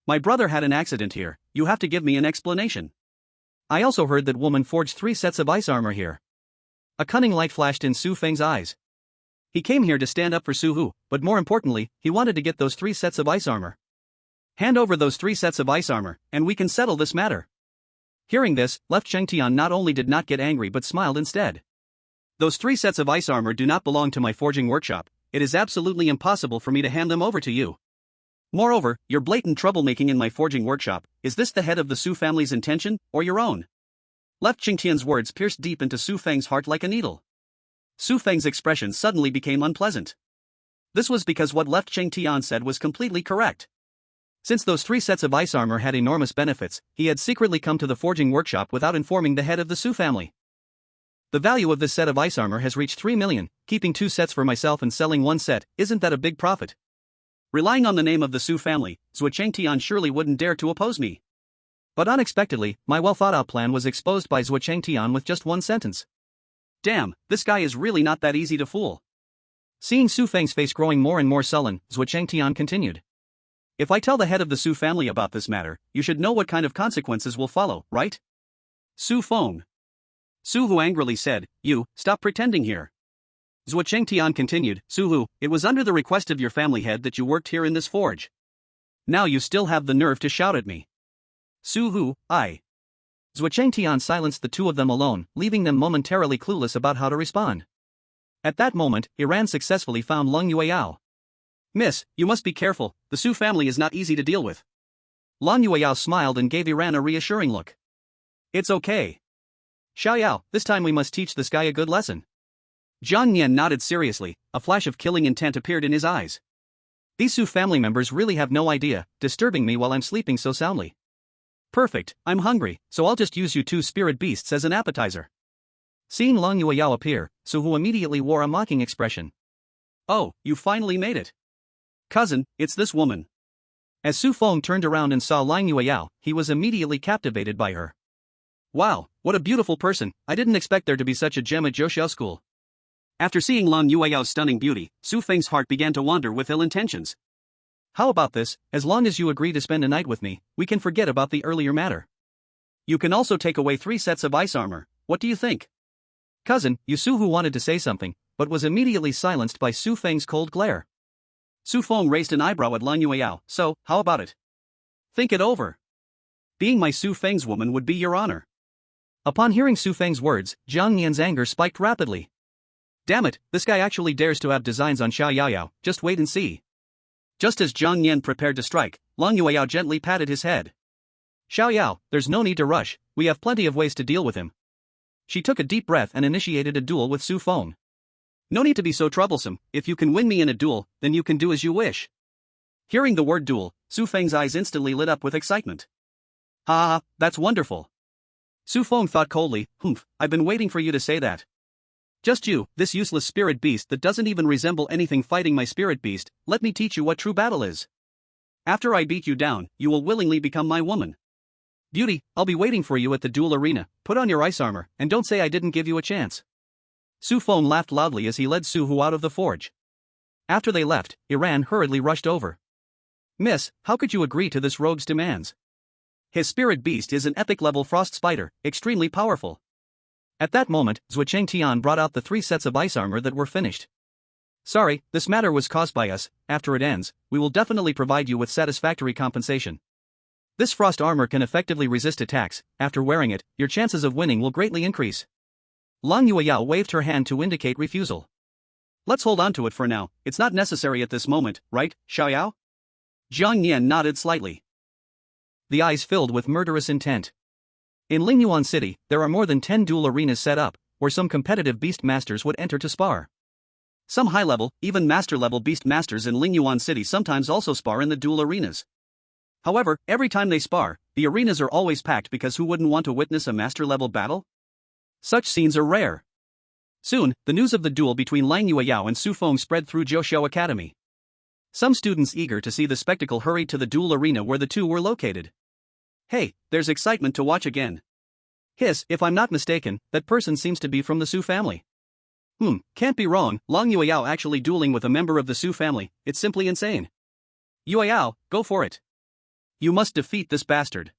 My brother had an accident here, you have to give me an explanation. I also heard that woman forged 3 sets of ice armor here. A cunning light flashed in Su Feng's eyes. He came here to stand up for Su Hu, but more importantly, he wanted to get those 3 sets of ice armor. Hand over those 3 sets of ice armor, and we can settle this matter. Hearing this, Left Changtian not only did not get angry but smiled instead. Those 3 sets of ice armor do not belong to my forging workshop, it is absolutely impossible for me to hand them over to you. Moreover, your blatant troublemaking in my forging workshop, is this the head of the Su family's intention, or your own? Left Changtian's words pierced deep into Su Feng's heart like a needle. Su Feng's expression suddenly became unpleasant. This was because what Left Changtian said was completely correct. Since those 3 sets of ice armor had enormous benefits, he had secretly come to the forging workshop without informing the head of the Su family. The value of this set of ice armor has reached 3 million, keeping 2 sets for myself and selling 1 set, isn't that a big profit? Relying on the name of the Su family, Zhuo Changtian surely wouldn't dare to oppose me. But unexpectedly, my well-thought-out plan was exposed by Zhuo Changtian with just 1 sentence. Damn, this guy is really not that easy to fool. Seeing Su Feng's face growing more and more sullen, Zhuo Changtian continued. If I tell the head of the Su family about this matter, you should know what kind of consequences will follow, right? Su Feng. Su Hu angrily said, stop pretending here. Zhuo Changtian continued, Su Hu, it was under the request of your family head that you worked here in this forge. Now you still have the nerve to shout at me. Su Hu, I. Zhuo Changtian silenced the 2 of them alone, leaving them momentarily clueless about how to respond. At that moment, Iran successfully found Lang Yueyao. Miss, you must be careful, the Su family is not easy to deal with. Lang Yueyao smiled and gave Iran a reassuring look. It's okay. Xiaoyao, this time we must teach this guy a good lesson. Jiang Nian nodded seriously, a flash of killing intent appeared in his eyes. These Su family members really have no idea, disturbing me while I'm sleeping so soundly. Perfect, I'm hungry, so I'll just use you two spirit beasts as an appetizer. Seeing Long Yueyao appear, Su Hu immediately wore a mocking expression. Oh, you finally made it. Cousin, it's this woman. As Su Feng turned around and saw Lang Yueyao, he was immediately captivated by her. Wow, what a beautiful person, I didn't expect there to be such a gem at Zhouxiao school. After seeing Lang Yueyao's stunning beauty, Su Feng's heart began to wander with ill intentions. How about this, as long as you agree to spend a night with me, we can forget about the earlier matter. You can also take away 3 sets of ice armor, what do you think? Cousin, Su Hu wanted to say something, but was immediately silenced by Su Feng's cold glare. Su Feng raised an eyebrow at Lang Yueyao, so, how about it? Think it over. Being my Su Feng's woman would be your honor. Upon hearing Su Feng's words, Jiang Nian's anger spiked rapidly. Damn it, this guy actually dares to have designs on Xiaoyao, just wait and see. Just as Jiang Nian prepared to strike, Lang Yueyao gently patted his head. Xiaoyao, there's no need to rush, we have plenty of ways to deal with him. She took a deep breath and initiated a duel with Su Feng. No need to be so troublesome, if you can win me in a duel, then you can do as you wish. Hearing the word duel, Su Feng's eyes instantly lit up with excitement. Ha, that's wonderful. Su Feng thought coldly, I've been waiting for you to say that. Just you, this useless spirit beast that doesn't even resemble anything fighting my spirit beast, let me teach you what true battle is. After I beat you down, you will willingly become my woman. Beauty, I'll be waiting for you at the duel arena, put on your ice armor, and don't say I didn't give you a chance. Su Feng laughed loudly as he led Su Hu out of the forge. After they left, Iran hurriedly rushed over. Miss, how could you agree to this rogue's demands? His spirit beast is an epic-level frost spider, extremely powerful. At that moment, Zuocheng Tian brought out the 3 sets of ice armor that were finished. Sorry, this matter was caused by us, after it ends, we will definitely provide you with satisfactory compensation. This frost armor can effectively resist attacks, after wearing it, your chances of winning will greatly increase. Lang Yueyao waved her hand to indicate refusal. Let's hold on to it for now, it's not necessary at this moment, right, Xiaoyao? Jiang Nian nodded slightly. The eyes filled with murderous intent. In Lingyuan City, there are more than 10 duel arenas set up, where some competitive beast masters would enter to spar. Some high-level, even master-level beast masters in Lingyuan City sometimes also spar in the duel arenas. However, every time they spar, the arenas are always packed because who wouldn't want to witness a master-level battle? Such scenes are rare. Soon, the news of the duel between Lang Yueyao and Su Feng spread through Zhouxiao Academy. Some students eager to see the spectacle hurried to the duel arena where the two were located. Hey, there's excitement to watch again. Hiss, if I'm not mistaken, that person seems to be from the Su family. Can't be wrong, Lang Yueyao actually dueling with a member of the Su family, it's simply insane. Yueyao, go for it. You must defeat this bastard.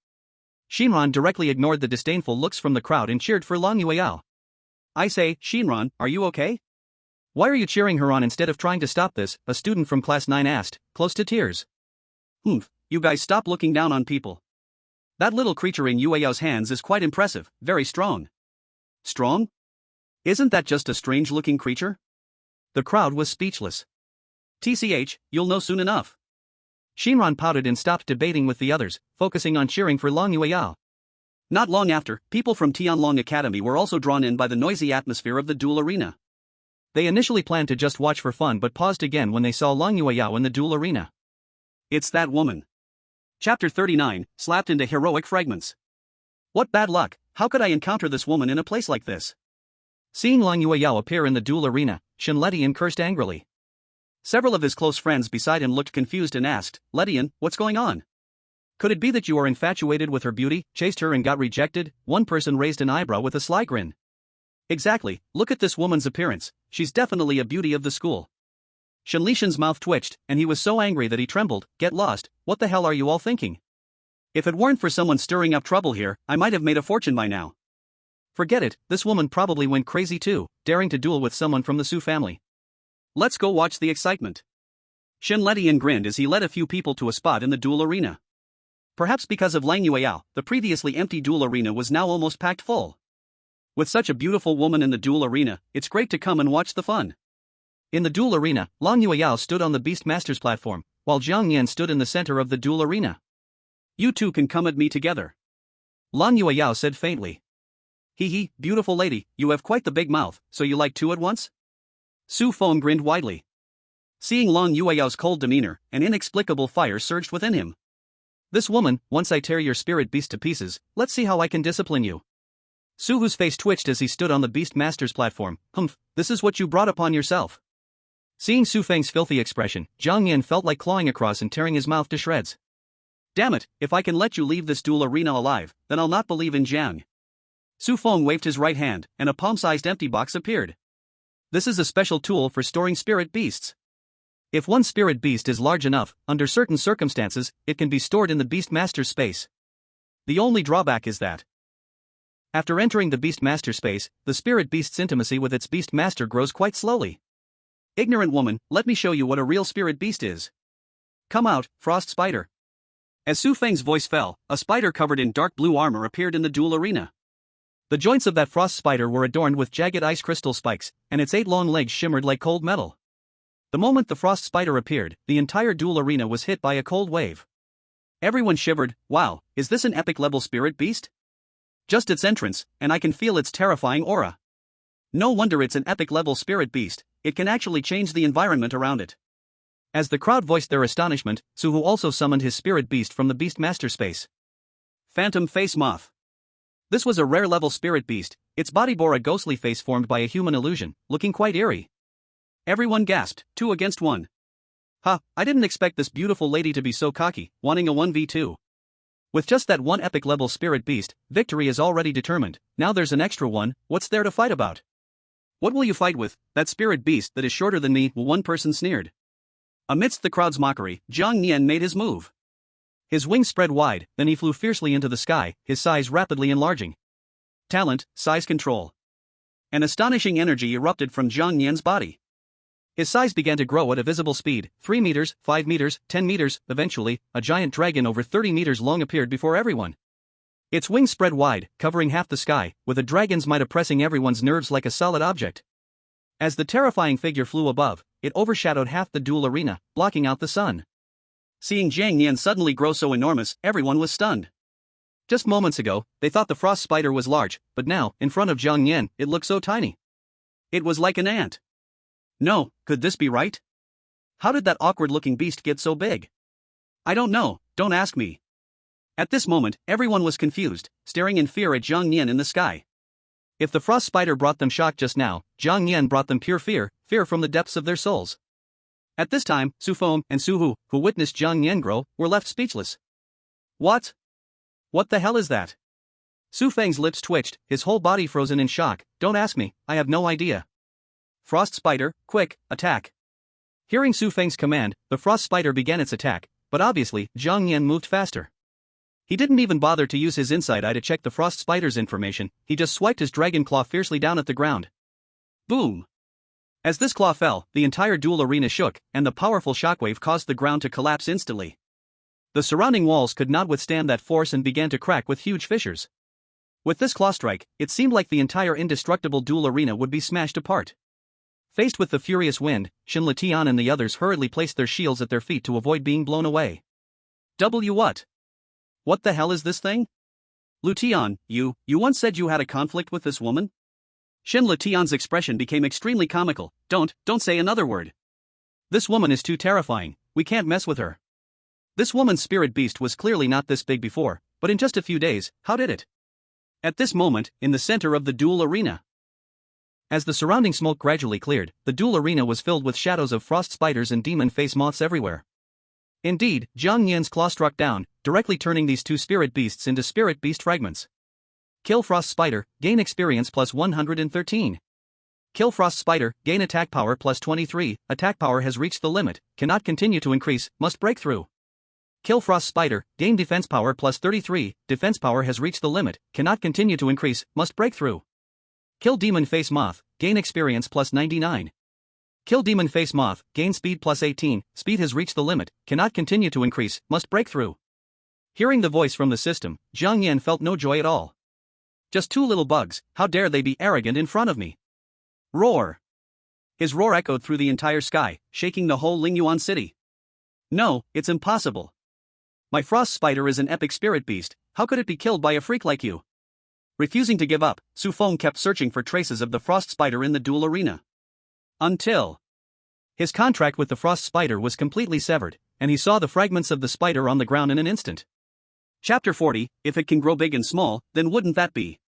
Shinran directly ignored the disdainful looks from the crowd and cheered for Lang Yueyao. I say, Shinran, are you okay? Why are you cheering her on instead of trying to stop this? A student from class 9 asked, close to tears. You guys stop looking down on people. That little creature in Yueyao's hands is quite impressive, very strong. Strong? Isn't that just a strange-looking creature? The crowd was speechless. TCH, you'll know soon enough. Shinran pouted and stopped debating with the others, focusing on cheering for Lang Yueyao. Not long after, people from Tianlong Academy were also drawn in by the noisy atmosphere of the duel arena. They initially planned to just watch for fun but paused again when they saw Lang Yueyao in the duel arena. It's that woman. Chapter 39, slapped into heroic fragments. What bad luck, how could I encounter this woman in a place like this? Seeing Lang Yueyao appear in the duel arena, Shen Letian cursed angrily. Several of his close friends beside him looked confused and asked, Letian, what's going on? Could it be that you are infatuated with her beauty, chased her and got rejected? One person raised an eyebrow with a sly grin. Exactly, look at this woman's appearance, she's definitely a beauty of the school. Shen Lishan's mouth twitched, and he was so angry that he trembled. Get lost, what the hell are you all thinking? If it weren't for someone stirring up trouble here, I might have made a fortune by now. Forget it, this woman probably went crazy too, daring to duel with someone from the Su family. Let's go watch the excitement. Shen Letian grinned as he led a few people to a spot in the duel arena. Perhaps because of Lang Yueyao, the previously empty duel arena was now almost packed full. With such a beautiful woman in the duel arena, it's great to come and watch the fun. In the duel arena, Lang Yueyao stood on the Beastmaster's platform, while Jiang Nian stood in the center of the duel arena. You two can come at me together. Lan Yueyao said faintly. Hee, beautiful lady, you have quite the big mouth, so you like two at once? Su Feng grinned widely. Seeing Lan Yueyao's cold demeanor, an inexplicable fire surged within him. This woman, once I tear your spirit beast to pieces, let's see how I can discipline you. Su Hu's face twitched as he stood on the Beastmaster's platform. Humph, this is what you brought upon yourself. Seeing Su Feng's filthy expression, Zhang Yan felt like clawing across and tearing his mouth to shreds. Damn it, if I can let you leave this duel arena alive, then I'll not believe in Jiang. Su Feng waved his right hand, and a palm-sized empty box appeared. This is a special tool for storing spirit beasts. If one spirit beast is large enough, under certain circumstances, it can be stored in the Beastmaster's space. The only drawback is that after entering the Beastmaster space, the spirit beast's intimacy with its Beastmaster grows quite slowly. Ignorant woman, let me show you what a real spirit beast is. Come out, Frost Spider. As Su Feng's voice fell, a spider covered in dark blue armor appeared in the duel arena. The joints of that frost spider were adorned with jagged ice crystal spikes, and its 8 long legs shimmered like cold metal. The moment the frost spider appeared, the entire duel arena was hit by a cold wave. Everyone shivered. Wow, is this an epic-level spirit beast? Just its entrance, and I can feel its terrifying aura. No wonder it's an epic-level spirit beast, it can actually change the environment around it. As the crowd voiced their astonishment, Su Hu also summoned his spirit beast from the Beastmaster space. Phantom Face Moth. This was a rare-level spirit beast, its body bore a ghostly face formed by a human illusion, looking quite eerie. Everyone gasped, 2 against 1. Ha, I didn't expect this beautiful lady to be so cocky, wanting a 1v2. With just that one epic-level spirit beast, victory is already determined, now there's an extra one, what's there to fight about? What will you fight with, that spirit beast that is shorter than me? One person sneered. Amidst the crowd's mockery, Zhang Nian made his move. His wings spread wide, then he flew fiercely into the sky, his size rapidly enlarging. Talent, size control. An astonishing energy erupted from Zhang Nian's body. His size began to grow at a visible speed, 3 meters, 5 meters, 10 meters, eventually, a giant dragon over 30 meters long appeared before everyone. Its wings spread wide, covering half the sky, with a dragon's might oppressing everyone's nerves like a solid object. As the terrifying figure flew above, it overshadowed half the duel arena, blocking out the sun. Seeing Zhang Nian suddenly grow so enormous, everyone was stunned. Just moments ago, they thought the frost spider was large, but now, in front of Zhang Nian, it looked so tiny. It was like an ant. No, could this be right? How did that awkward-looking beast get so big? I don't know, don't ask me. At this moment, everyone was confused, staring in fear at Zhang Nian in the sky. If the frost spider brought them shock just now, Zhang Nian brought them pure fear, fear from the depths of their souls. At this time, Su Feng and Su Hu, who witnessed Zhang Nian grow, were left speechless. What? What the hell is that? Su Feng's lips twitched, his whole body frozen in shock. Don't ask me, I have no idea. Frost spider, quick, attack. Hearing Su Feng's command, the frost spider began its attack, but obviously, Zhang Nian moved faster. He didn't even bother to use his inside eye to check the frost spider's information, he just swiped his dragon claw fiercely down at the ground. Boom! As this claw fell, the entire duel arena shook, and the powerful shockwave caused the ground to collapse instantly. The surrounding walls could not withstand that force and began to crack with huge fissures. With this claw strike, it seemed like the entire indestructible duel arena would be smashed apart. Faced with the furious wind, Shen Letian and the others hurriedly placed their shields at their feet to avoid being blown away. What? What the hell is this thing? Lutian, you once said you had a conflict with this woman? Shen Letian's expression became extremely comical. Don't say another word. This woman is too terrifying, we can't mess with her. This woman's spirit beast was clearly not this big before, but in just a few days, how did it? At this moment, in the center of the duel arena. As the surrounding smoke gradually cleared, the duel arena was filled with shadows of frost spiders and demon face moths everywhere. Indeed, Zhang Nian's claw struck down, directly turning these two spirit beasts into spirit beast fragments. Kill frost spider, gain experience plus 113. Kill frost spider, gain attack power plus 23, attack power has reached the limit, cannot continue to increase, must break through. Kill frost spider, gain defense power plus 33, defense power has reached the limit, cannot continue to increase, must break through. Kill demon face moth, gain experience plus 99. Kill demon face moth, gain speed plus 18, speed has reached the limit, cannot continue to increase, must break through. Hearing the voice from the system, Zhang Yan felt no joy at all. Just two little bugs, how dare they be arrogant in front of me? Roar! His roar echoed through the entire sky, shaking the whole Lingyuan city. No, it's impossible. My frost spider is an epic spirit beast, how could it be killed by a freak like you? Refusing to give up, Su Feng kept searching for traces of the frost spider in the duel arena. Until his contract with the frost spider was completely severed, and he saw the fragments of the spider on the ground in an instant. Chapter 40, if it can grow big and small, then wouldn't that be?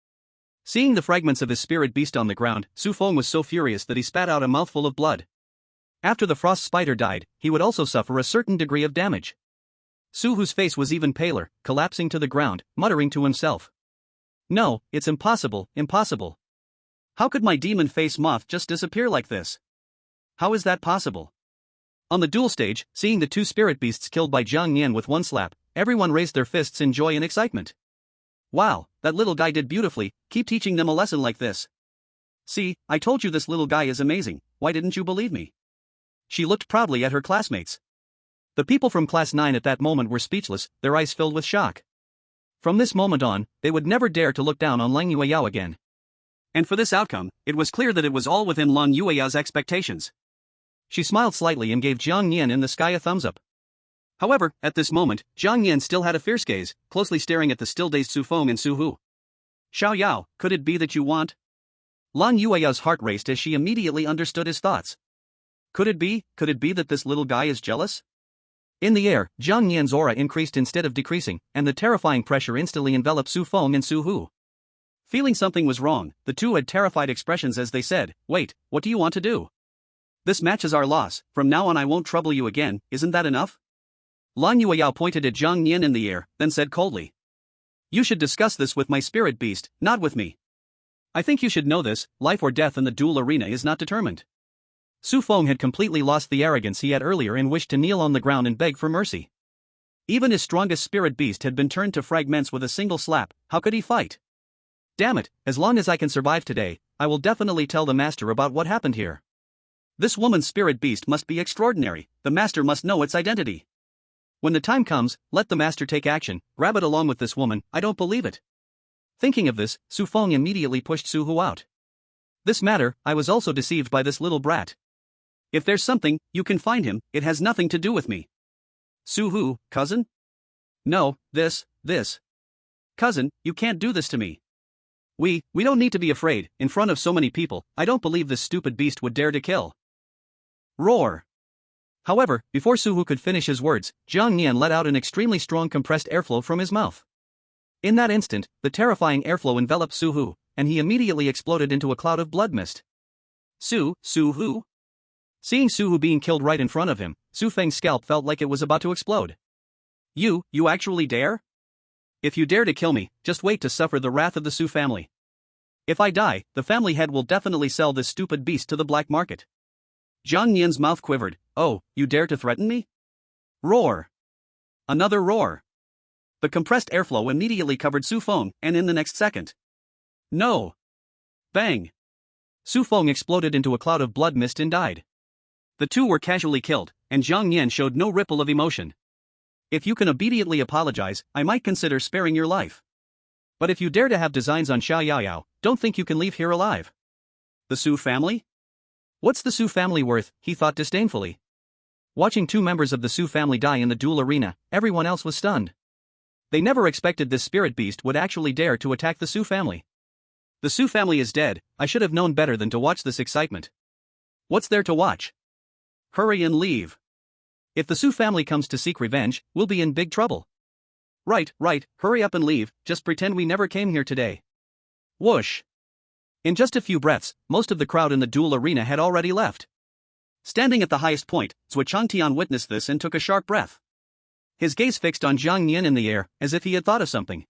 Seeing the fragments of his spirit beast on the ground, Su Feng was so furious that he spat out a mouthful of blood. After the frost spider died, he would also suffer a certain degree of damage. Su Hu's face was even paler, collapsing to the ground, muttering to himself. No, it's impossible, impossible. How could my demon face moth just disappear like this? How is that possible? On the duel stage, seeing the two spirit beasts killed by Jiang Yan with one slap, everyone raised their fists in joy and excitement. Wow, that little guy did beautifully, keep teaching them a lesson like this. See, I told you this little guy is amazing, why didn't you believe me? She looked proudly at her classmates. The people from Class 9 at that moment were speechless, their eyes filled with shock. From this moment on, they would never dare to look down on Lang Yueyao again. And for this outcome, it was clear that it was all within Lang Yueyao's expectations. She smiled slightly and gave Jiang Yan in the sky a thumbs up. However, at this moment, Jiang Yan still had a fierce gaze, closely staring at the still-dazed Su Feng and Su Hu. Xiao Yao, could it be that you want? Lang Yueyao's heart raced as she immediately understood his thoughts. Could it be that this little guy is jealous? In the air, Jiang Yan's aura increased instead of decreasing, and the terrifying pressure instantly enveloped Su Feng and Su Hu. Feeling something was wrong, the two had terrified expressions as they said, "Wait, what do you want to do? This match is our loss, from now on I won't trouble you again, isn't that enough?" Lang Yueyao pointed at Jiang Yan in the air, then said coldly. "You should discuss this with my spirit beast, not with me. I think you should know this, life or death in the duel arena is not determined." Su Feng had completely lost the arrogance he had earlier and wished to kneel on the ground and beg for mercy. Even his strongest spirit beast had been turned to fragments with a single slap, how could he fight? Damn it, as long as I can survive today, I will definitely tell the master about what happened here. This woman's spirit beast must be extraordinary, the master must know its identity. When the time comes, let the master take action, grab it along with this woman, I don't believe it. Thinking of this, Su Feng immediately pushed Su Hu out. This matter, I was also deceived by this little brat. If there's something, you can find him, it has nothing to do with me. Su Hu, cousin? No, this. Cousin, you can't do this to me. We don't need to be afraid, in front of so many people, I don't believe this stupid beast would dare to kill. Roar. However, before Su Hu could finish his words, Jiang Yan let out an extremely strong compressed airflow from his mouth. In that instant, the terrifying airflow enveloped Su Hu, and he immediately exploded into a cloud of blood mist. Su Hu? Seeing Su Hu being killed right in front of him, Su Feng's scalp felt like it was about to explode. You actually dare? If you dare to kill me, just wait to suffer the wrath of the Su family. If I die, the family head will definitely sell this stupid beast to the black market. Jiang Yan's mouth quivered. Oh, you dare to threaten me? Roar. Another roar. The compressed airflow immediately covered Su Feng, and in the next second. No. Bang. Su Feng exploded into a cloud of blood mist and died. The two were casually killed, and Jiang Yan showed no ripple of emotion. If you can obediently apologize, I might consider sparing your life. But if you dare to have designs on Xiao Yao, don't think you can leave here alive. The Su family? What's the Su family worth, he thought disdainfully. Watching two members of the Su family die in the duel arena, everyone else was stunned. They never expected this spirit beast would actually dare to attack the Su family. The Su family is dead, I should have known better than to watch this excitement. What's there to watch? Hurry and leave. If the Su family comes to seek revenge, we'll be in big trouble. Right, hurry up and leave, just pretend we never came here today. Whoosh. In just a few breaths, most of the crowd in the duel arena had already left. Standing at the highest point, Zhuo Changtian witnessed this and took a sharp breath. His gaze fixed on Jiang Yan in the air, as if he had thought of something.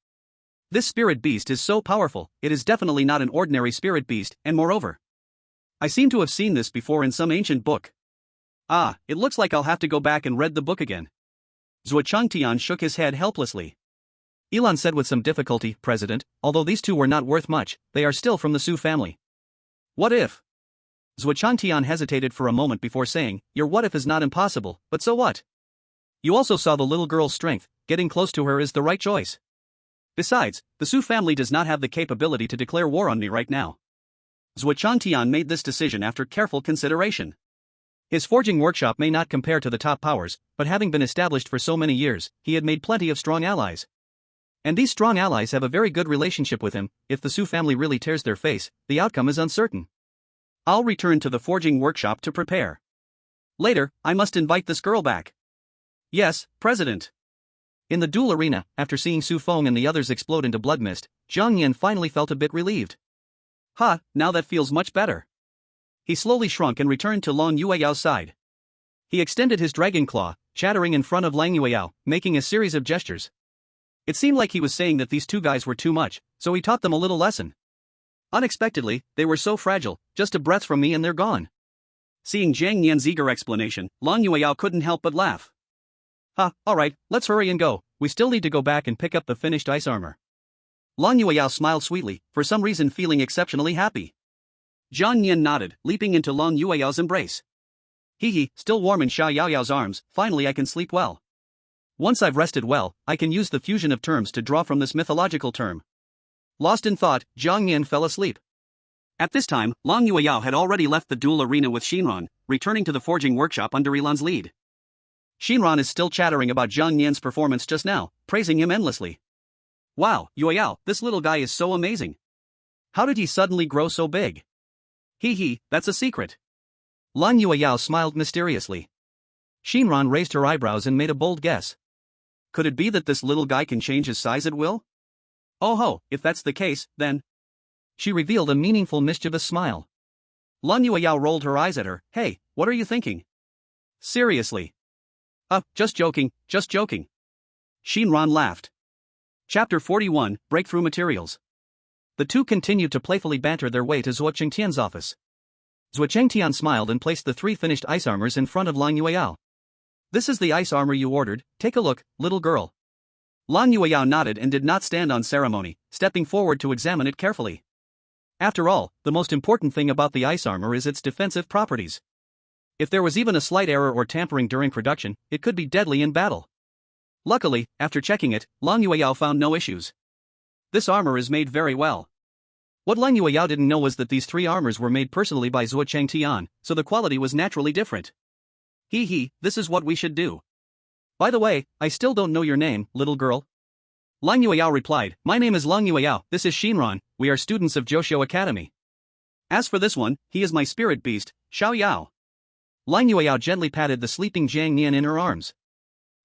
This spirit beast is so powerful, it is definitely not an ordinary spirit beast, and moreover, I seem to have seen this before in some ancient book. Ah, it looks like I'll have to go back and read the book again. Zhuo Changtian shook his head helplessly. Elon said with some difficulty, President, although these two were not worth much, they are still from the Su family. What if? Zhuo Changtian hesitated for a moment before saying, your what if is not impossible, but so what? You also saw the little girl's strength, getting close to her is the right choice. Besides, the Su family does not have the capability to declare war on me right now. Zhuo Changtian made this decision after careful consideration. His forging workshop may not compare to the top powers, but having been established for so many years, he had made plenty of strong allies. And these strong allies have a very good relationship with him. If the Su family really tears their face, the outcome is uncertain. I'll return to the forging workshop to prepare. Later, I must invite this girl back. Yes, President. In the duel arena, after seeing Su Feng and the others explode into blood mist, Zhang Yan finally felt a bit relieved. Ha, now that feels much better. He slowly shrunk and returned to Long Yueyao's side. He extended his dragon claw, chattering in front of Lang Yueyao, making a series of gestures. It seemed like he was saying that these two guys were too much, so he taught them a little lesson. Unexpectedly, they were so fragile, just a breath from me and they're gone. Seeing Zhang Yan's eager explanation, Lang Yueyao couldn't help but laugh. Alright, let's hurry and go, we still need to go back and pick up the finished ice armor. Lang Yueyao smiled sweetly, for some reason feeling exceptionally happy. Zhang Yan nodded, leaping into Lang Yueyao's embrace. Hee, still warm in Xia Yaoyao's arms, finally I can sleep well. Once I've rested well, I can use the fusion of terms to draw from this mythological term. Lost in thought, Zhang Yan fell asleep. At this time, Lang Yueyao had already left the duel arena with Shinran, returning to the forging workshop under Ilan's lead. Shinran is still chattering about Zhang Yan's performance just now, praising him endlessly. Wow, Yueyao, this little guy is so amazing. How did he suddenly grow so big? That's a secret. Lang Yueyao smiled mysteriously. Shinran raised her eyebrows and made a bold guess. Could it be that this little guy can change his size at will? Oh ho, if that's the case, then. She revealed a meaningful mischievous smile. Lang Yueyao rolled her eyes at her. Hey, what are you thinking? Seriously. Just joking. Shinran laughed. Chapter 41, Breakthrough Materials. The two continued to playfully banter their way to Zuo Chengtian's office. Zuo Chengtian smiled and placed the 3 finished ice armors in front of Lang Yueyao. This is the ice armor you ordered, take a look, little girl. Lang Yueyao nodded and did not stand on ceremony, stepping forward to examine it carefully. After all, the most important thing about the ice armor is its defensive properties. If there was even a slight error or tampering during production, it could be deadly in battle. Luckily, after checking it, Lang Yueyao found no issues. This armor is made very well. What Lang Yueyao didn't know was that these 3 armors were made personally by Zuo Chengtian, so the quality was naturally different. This is what we should do. By the way, I still don't know your name, little girl. Lang Yueyao replied, my name is Lang Yueyao, this is Shinran, we are students of Joshio Academy. As for this one, he is my spirit beast, Xiao Yao. Lang Yueyao gently patted the sleeping Zhang Yan in her arms.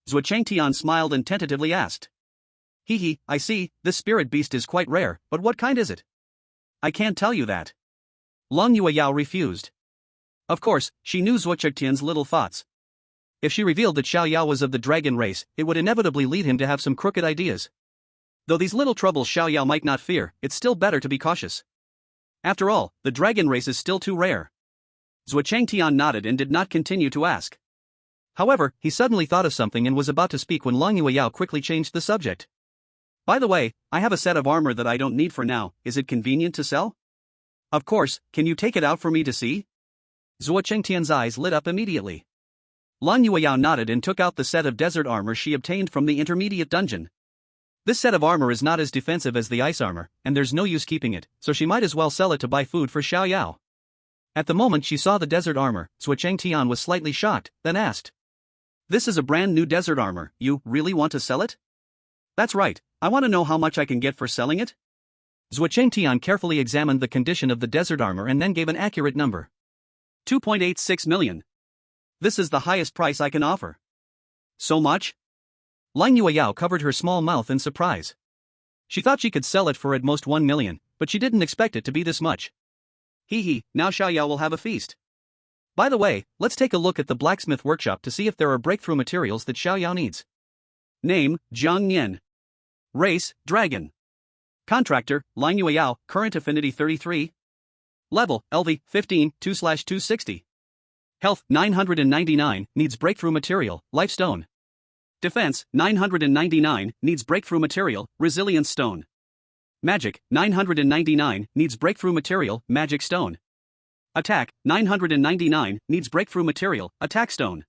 Zuo Chengtian smiled and tentatively asked. I see, this spirit beast is quite rare, but what kind is it? I can't tell you that. Lang Yueyao refused. Of course, she knew Zuo Chengtian's little thoughts. If she revealed that Xiao Yao was of the dragon race, it would inevitably lead him to have some crooked ideas. Though these little troubles Xiao Yao might not fear, it's still better to be cautious. After all, the dragon race is still too rare. Zuo Chengtian nodded and did not continue to ask. However, he suddenly thought of something and was about to speak when Lang Yueyao quickly changed the subject. By the way, I have a set of armor that I don't need for now, is it convenient to sell? Of course, can you take it out for me to see? Zuo Chengtian's eyes lit up immediately. Lang Yueyao nodded and took out the set of desert armor she obtained from the intermediate dungeon. This set of armor is not as defensive as the ice armor, and there's no use keeping it, so she might as well sell it to buy food for Xiao Yao. At the moment she saw the desert armor, Zuo Chengtian was slightly shocked, then asked. This is a brand new desert armor, you really want to sell it? That's right, I want to know how much I can get for selling it? Zuo Chengtian carefully examined the condition of the desert armor and then gave an accurate number. 2.86 million. This is the highest price I can offer. So much? Lang Yueyao covered her small mouth in surprise. She thought she could sell it for at most 1 million, but she didn't expect it to be this much. Now Xiao Yao will have a feast. By the way, let's take a look at the blacksmith workshop to see if there are breakthrough materials that Xiao Yao needs. Name, Zhang Yan. Race, Dragon. Contractor, Lang Yueyao, current affinity 33. Level, LV, 15, 2/260. Health, 999, needs breakthrough material, Life Stone. Defense, 999, needs breakthrough material, Resilience Stone. Magic, 999, needs breakthrough material, Magic Stone. Attack, 999, needs breakthrough material, Attack Stone.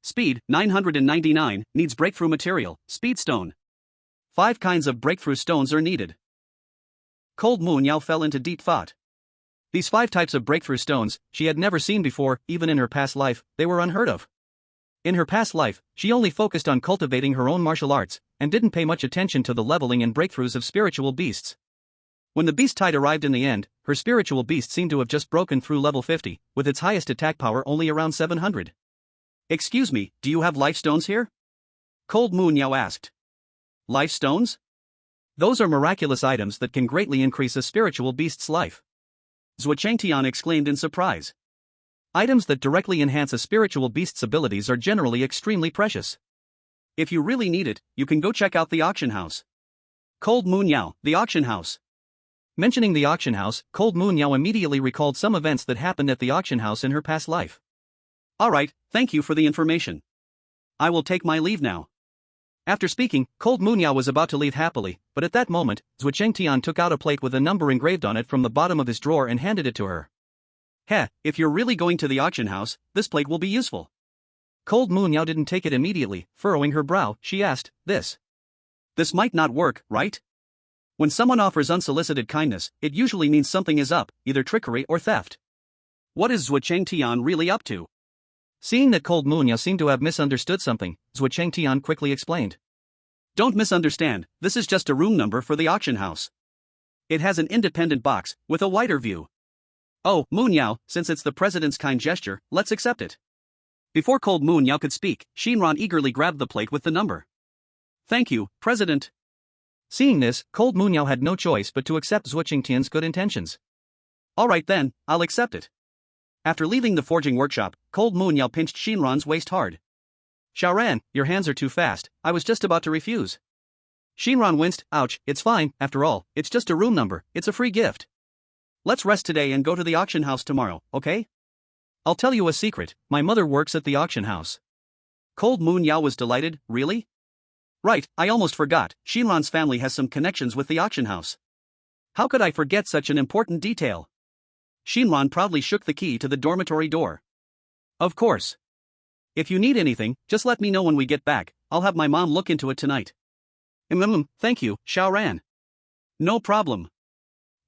Speed, 999, needs breakthrough material, Speed Stone. 5 kinds of breakthrough stones are needed. Cold Moon Yao fell into deep thought. These 5 types of breakthrough stones, she had never seen before, even in her past life, they were unheard of. In her past life, she only focused on cultivating her own martial arts, and didn't pay much attention to the leveling and breakthroughs of spiritual beasts. When the beast tide arrived in the end, her spiritual beast seemed to have just broken through level 50, with its highest attack power only around 700. Excuse me, do you have life stones here? Cold Moon Yao asked. Life stones? Those are miraculous items that can greatly increase a spiritual beast's life. Zhuo Chengtian exclaimed in surprise. Items that directly enhance a spiritual beast's abilities are generally extremely precious. If you really need it, you can go check out the auction house. Cold Moon Yao, the auction house. Mentioning the auction house, Cold Moon Yao immediately recalled some events that happened at the auction house in her past life. Alright, thank you for the information. I will take my leave now. After speaking, Cold Moon Yao was about to leave happily, but at that moment, Zhuo Chengtian took out a plate with a number engraved on it from the bottom of his drawer and handed it to her. Heh, if you're really going to the auction house, this plate will be useful. Cold Moon Yao didn't take it immediately. Furrowing her brow, she asked, This might not work, right? When someone offers unsolicited kindness, it usually means something is up, either trickery or theft. What is Zhuo Chengtian really up to? Seeing that Cold Moon Yao seemed to have misunderstood something, Zhuo Chengtian quickly explained. Don't misunderstand, this is just a room number for the auction house. It has an independent box, with a wider view. Oh, Moon Yao, since it's the president's kind gesture, let's accept it. Before Cold Moon Yao could speak, Shinran eagerly grabbed the plate with the number. Thank you, President. Seeing this, Cold Moon Yao had no choice but to accept Zhuo Chengtian's good intentions. Alright then, I'll accept it. After leaving the forging workshop, Cold Moon Yao pinched Shinran's waist hard. Xiaoran, your hands are too fast, I was just about to refuse. Shinran winced, ouch, it's fine, after all, it's just a room number, it's a free gift. Let's rest today and go to the auction house tomorrow, okay? I'll tell you a secret, my mother works at the auction house. Cold Moon Yao was delighted, really? Right, I almost forgot, Shinran's family has some connections with the auction house. How could I forget such an important detail? Shinran proudly shook the key to the dormitory door. Of course. If you need anything, just let me know when we get back, I'll have my mom look into it tonight. Thank you, Xiaoran. No problem.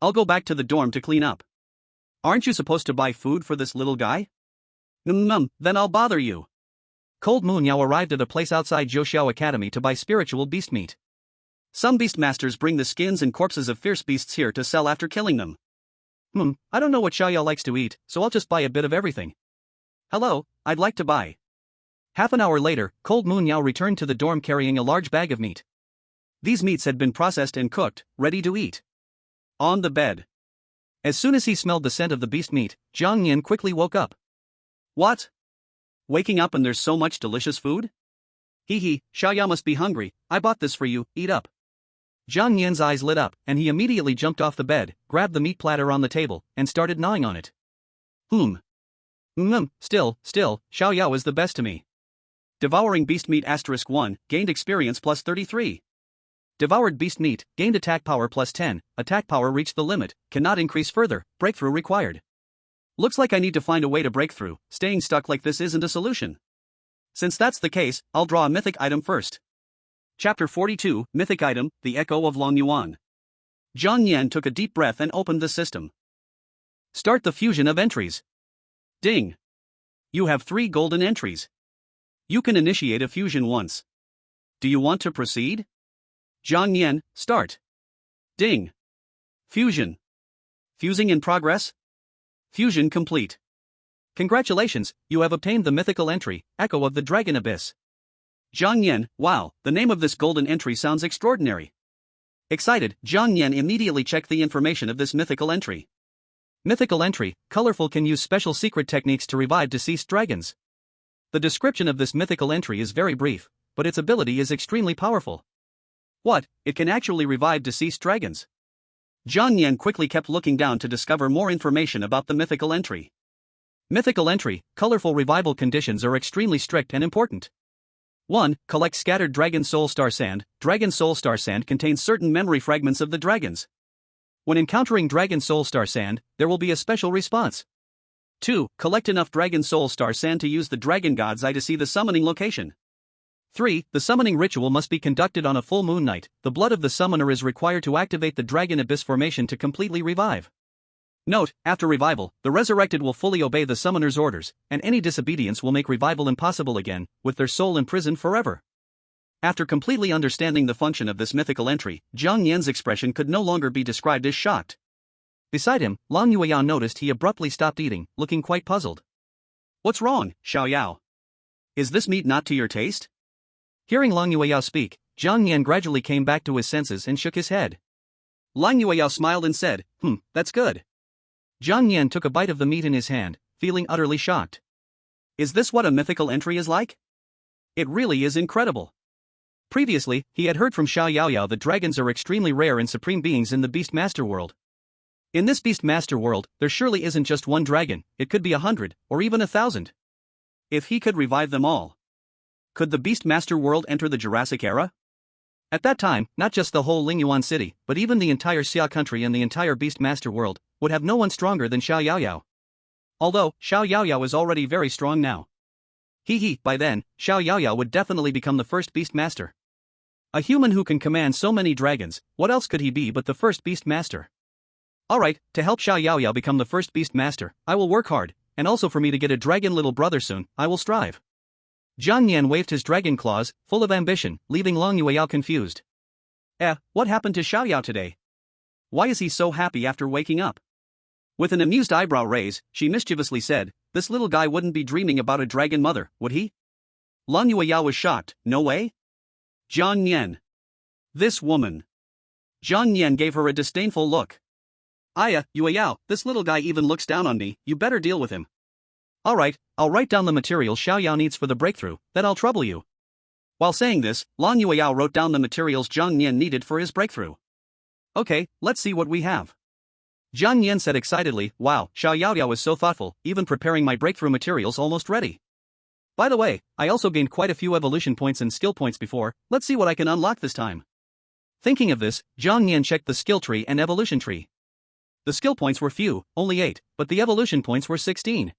I'll go back to the dorm to clean up. Aren't you supposed to buy food for this little guy? Then I'll bother you. Cold Moon Yao arrived at a place outside Zhouxiao Academy to buy spiritual beast meat. Some beastmasters bring the skins and corpses of fierce beasts here to sell after killing them. I don't know what Xiaoyao likes to eat, so I'll just buy a bit of everything. Hello, I'd like to buy. Half an hour later, Cold Moon Yao returned to the dorm carrying a large bag of meat. These meats had been processed and cooked, ready to eat. On the bed. As soon as he smelled the scent of the beast meat, Jiang Yin quickly woke up. What? Waking up and there's so much delicious food? Hee, Xiaoyao must be hungry, I bought this for you, eat up. Jiang Yin's eyes lit up, and he immediately jumped off the bed, grabbed the meat platter on the table, and started gnawing on it. Still, Xiaoyao is the best to me. Devouring beast meat *1, gained experience plus 33. Devoured beast meat, gained attack power plus 10, attack power reached the limit, cannot increase further, breakthrough required. Looks like I need to find a way to break through, staying stuck like this isn't a solution. Since that's the case, I'll draw a mythic item first. Chapter 42, Mythic Item, The Echo of Long Yuan. Zhang Yan took a deep breath and opened the system. Start the fusion of entries. Ding. You have 3 golden entries. You can initiate a fusion once. Do you want to proceed? Zhang Yan, start. Ding. Fusion. Fusing in progress? Fusion complete. Congratulations, you have obtained the mythical entry, Echo of the Dragon Abyss. Zhang Yan, wow, the name of this golden entry sounds extraordinary. Excited, Zhang Yan immediately checked the information of this mythical entry. Mythical entry, colorful, can use special secret techniques to revive deceased dragons. The description of this mythical entry is very brief, but its ability is extremely powerful. What, it can actually revive deceased dragons? Zhang Yan quickly kept looking down to discover more information about the mythical entry. Mythical entry, colorful revival conditions are extremely strict and important. 1. Collect scattered Dragon Soul Star Sand. Dragon Soul Star Sand contains certain memory fragments of the dragons. When encountering Dragon Soul Star Sand, there will be a special response. 2. Collect enough Dragon Soul Star Sand to use the Dragon God's Eye to see the summoning location. 3. The summoning ritual must be conducted on a full moon night. The blood of the summoner is required to activate the Dragon Abyss formation to completely revive. Note, after revival, the resurrected will fully obey the summoner's orders, and any disobedience will make revival impossible again, with their soul imprisoned forever. After completely understanding the function of this mythical entry, Jiang Yan's expression could no longer be described as shocked. Beside him, Lang Yueyao noticed he abruptly stopped eating, looking quite puzzled. What's wrong, Xiao Yao? Is this meat not to your taste? Hearing Lang Yueyao speak, Jiang Yan gradually came back to his senses and shook his head. Lang Yueyao smiled and said, that's good. Jiang Yan took a bite of the meat in his hand, feeling utterly shocked. Is this what a mythical entry is like? It really is incredible. Previously, he had heard from Xiao Yaoyao that dragons are extremely rare and supreme beings in the Beastmaster world. In this Beastmaster world, there surely isn't just one dragon, it could be 100, or even 1,000. If he could revive them all, could the Beastmaster world enter the Jurassic era? At that time, not just the whole Lingyuan city, but even the entire Xia country and the entire Beastmaster world, would have no one stronger than Xiao Yaoyao. Although, Xiao Yaoyao is already very strong now. By then, Xiao Yaoyao would definitely become the first Beastmaster. A human who can command so many dragons, what else could he be but the first Beastmaster? Alright, to help Xiao Yaoyao become the first Beastmaster, I will work hard, and also for me to get a dragon little brother soon, I will strive. Jiang Yan waved his dragon claws, full of ambition, leaving Lang Yueyao confused. What happened to Xiao Yao today? Why is he so happy after waking up? With an amused eyebrow raise, she mischievously said, this little guy wouldn't be dreaming about a dragon mother, would he? Lang Yueyao was shocked, no way? Jiang Yan. This woman. Jiang Yan gave her a disdainful look. Yueyao, this little guy even looks down on me, you better deal with him. Alright, I'll write down the material Xiao Yao needs for the breakthrough, then I'll trouble you. While saying this, Lang Yueyao wrote down the materials Jiang Yan needed for his breakthrough. Okay, let's see what we have. Jiang Yan said excitedly, wow, Xiao Yaoyao is so thoughtful, even preparing my breakthrough materials almost ready. By the way, I also gained quite a few evolution points and skill points before, let's see what I can unlock this time. Thinking of this, Jiang Yan checked the skill tree and evolution tree. The skill points were few, only 8, but the evolution points were 16.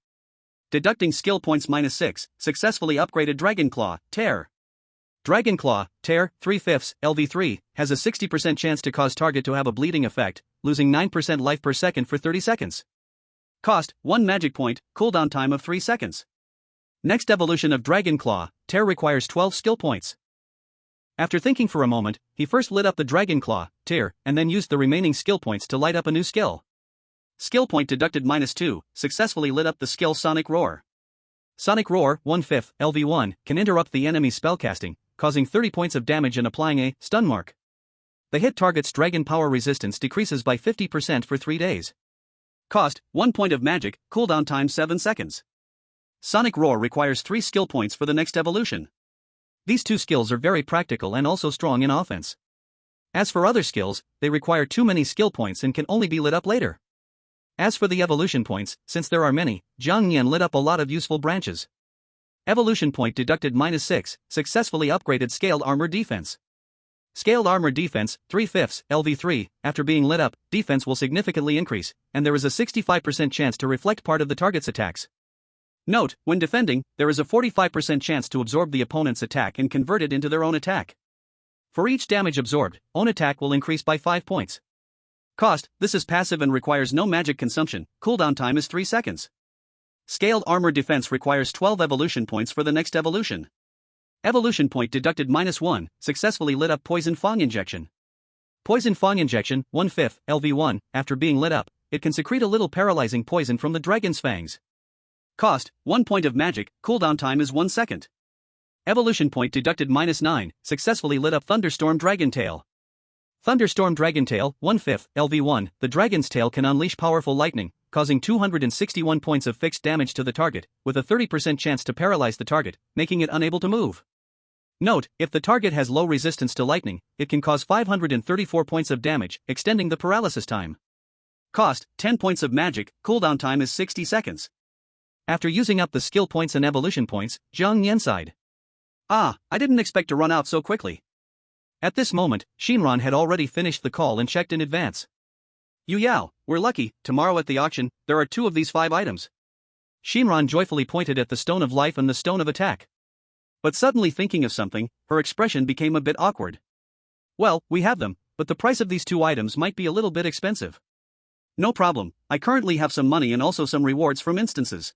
Deducting skill points -6, successfully upgraded Dragon Claw, Tear. Dragon Claw, Tear, 3/5, LV3, has a 60% chance to cause target to have a bleeding effect, losing 9% life per second for 30 seconds. Cost, 1 magic point, cooldown time of 3 seconds. Next evolution of Dragon Claw, Tear requires 12 skill points. After thinking for a moment, he first lit up the Dragon Claw, Tear, and then used the remaining skill points to light up a new skill. Skill point deducted -2, successfully lit up the skill Sonic Roar. Sonic Roar, 1/5, LV1, can interrupt the enemy's spellcasting, causing 30 points of damage and applying a stun mark. The hit target's dragon power resistance decreases by 50% for 3 days. Cost, 1 point of magic, cooldown time 7 seconds. Sonic Roar requires 3 skill points for the next evolution. These two skills are very practical and also strong in offense. As for other skills, they require too many skill points and can only be lit up later. As for the evolution points, since there are many, Jiang Yan lit up a lot of useful branches. Evolution point deducted -6, successfully upgraded Scaled Armor Defense. Scaled Armor Defense, 3/5, LV3, after being lit up, defense will significantly increase, and there is a 65% chance to reflect part of the target's attacks. Note, when defending, there is a 45% chance to absorb the opponent's attack and convert it into their own attack. For each damage absorbed, own attack will increase by 5 points. Cost, this is passive and requires no magic consumption, cooldown time is 3 seconds. Scaled Armor Defense requires 12 evolution points for the next evolution. Evolution point deducted -1, successfully lit up Poison Fang Injection. Poison Fang Injection, 1/5, LV1, after being lit up, it can secrete a little paralyzing poison from the dragon's fangs. Cost, 1 point of magic, cooldown time is 1 second. Evolution point deducted -9, successfully lit up Thunderstorm Dragon Tail. Thunderstorm Dragon Tail, 1/5, LV1, the dragon's tail can unleash powerful lightning, causing 261 points of fixed damage to the target, with a 30% chance to paralyze the target, making it unable to move. Note, if the target has low resistance to lightning, it can cause 534 points of damage, extending the paralysis time. Cost, 10 points of magic, cooldown time is 60 seconds. After using up the skill points and evolution points, Jiang Yan sighed. I didn't expect to run out so quickly. At this moment, Shinran had already finished the call and checked in advance. Yu Yao, we're lucky, tomorrow at the auction, there are 2 of these 5 items. Shinran joyfully pointed at the Stone of Life and the Stone of Attack. But suddenly thinking of something, her expression became a bit awkward. Well, we have them, but the price of these 2 items might be a little bit expensive. No problem, I currently have some money and also some rewards from instances.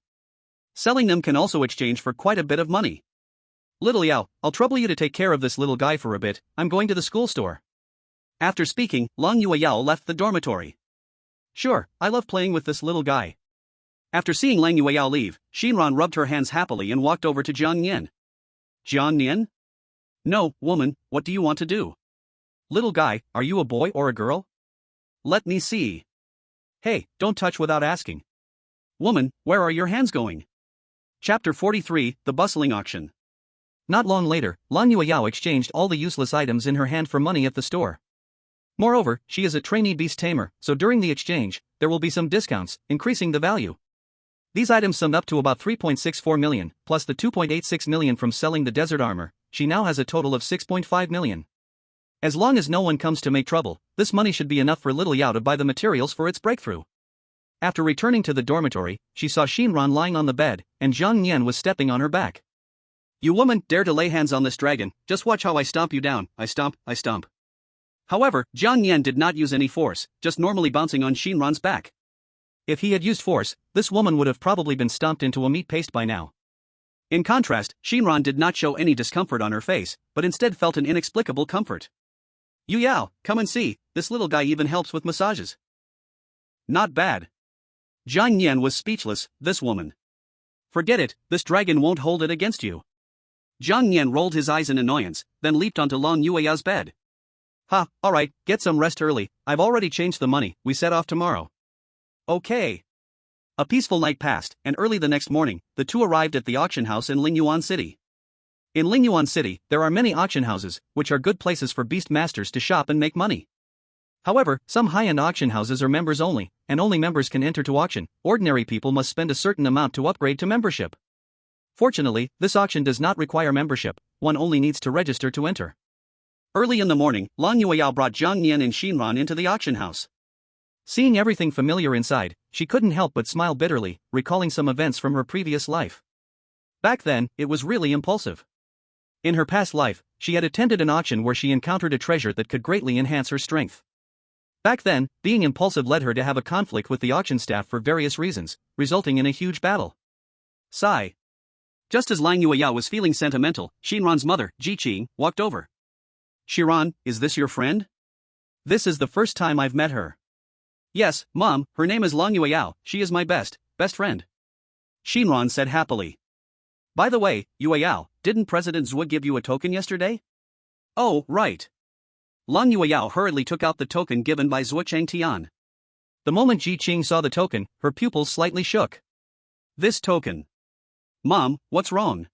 Selling them can also exchange for quite a bit of money. Little Yao, I'll trouble you to take care of this little guy for a bit, I'm going to the school store. After speaking, Long Yueyao left the dormitory. Sure, I love playing with this little guy. After seeing Lang Yueyao leave, Shinran rubbed her hands happily and walked over to Jiang Nian. Jiang Nian? No, woman, what do you want to do? Little guy, are you a boy or a girl? Let me see. Hey, don't touch without asking. Woman, where are your hands going? Chapter 43, The Bustling Auction. Not long later, Lang Yueyao exchanged all the useless items in her hand for money at the store. Moreover, she is a trainee beast tamer, so during the exchange, there will be some discounts, increasing the value. These items summed up to about 3.64 million, plus the 2.86 million from selling the desert armor. She now has a total of 6.5 million. As long as no one comes to make trouble, this money should be enough for little Yao to buy the materials for its breakthrough. After returning to the dormitory, she saw Shinran lying on the bed, and Jiang Nian was stepping on her back. You woman, dare to lay hands on this dragon, just watch how I stomp you down, I stomp. However, Jiang Nian did not use any force, just normally bouncing on Shinran's back. If he had used force, this woman would have probably been stomped into a meat paste by now. In contrast, Shinran did not show any discomfort on her face, but instead felt an inexplicable comfort. Yu Yao, come and see, this little guy even helps with massages. Not bad. Jiang Nian was speechless, this woman. Forget it, this dragon won't hold it against you. Jiang Nian rolled his eyes in annoyance, then leaped onto Long Yueyao's bed. Ha, alright, get some rest early, I've already changed the money, we set off tomorrow. Okay. A peaceful night passed, and early the next morning, the two arrived at the auction house in Lingyuan City. In Lingyuan City, there are many auction houses, which are good places for beast masters to shop and make money. However, some high-end auction houses are members only, and only members can enter to auction. Ordinary people must spend a certain amount to upgrade to membership. Fortunately, this auction does not require membership, one only needs to register to enter. Early in the morning, Long Yueyao brought Jiang Nian and Shinran into the auction house. Seeing everything familiar inside, she couldn't help but smile bitterly, recalling some events from her previous life. Back then, it was really impulsive. In her past life, she had attended an auction where she encountered a treasure that could greatly enhance her strength. Back then, being impulsive led her to have a conflict with the auction staff for various reasons, resulting in a huge battle. Sigh. Just as Lang Yueyao was feeling sentimental, Shinran's mother, Ji Qing, walked over. Shiran, is this your friend? This is the first time I've met her. Yes, Mom, her name is Long Yueyao, she is my best friend. Shinran said happily. By the way, Yueyao, didn't President Zhuo give you a token yesterday? Oh, right. Long Yueyao hurriedly took out the token given by Zhuo Changtian. The moment Ji Qing saw the token, her pupils slightly shook. This token. Mom, what's wrong?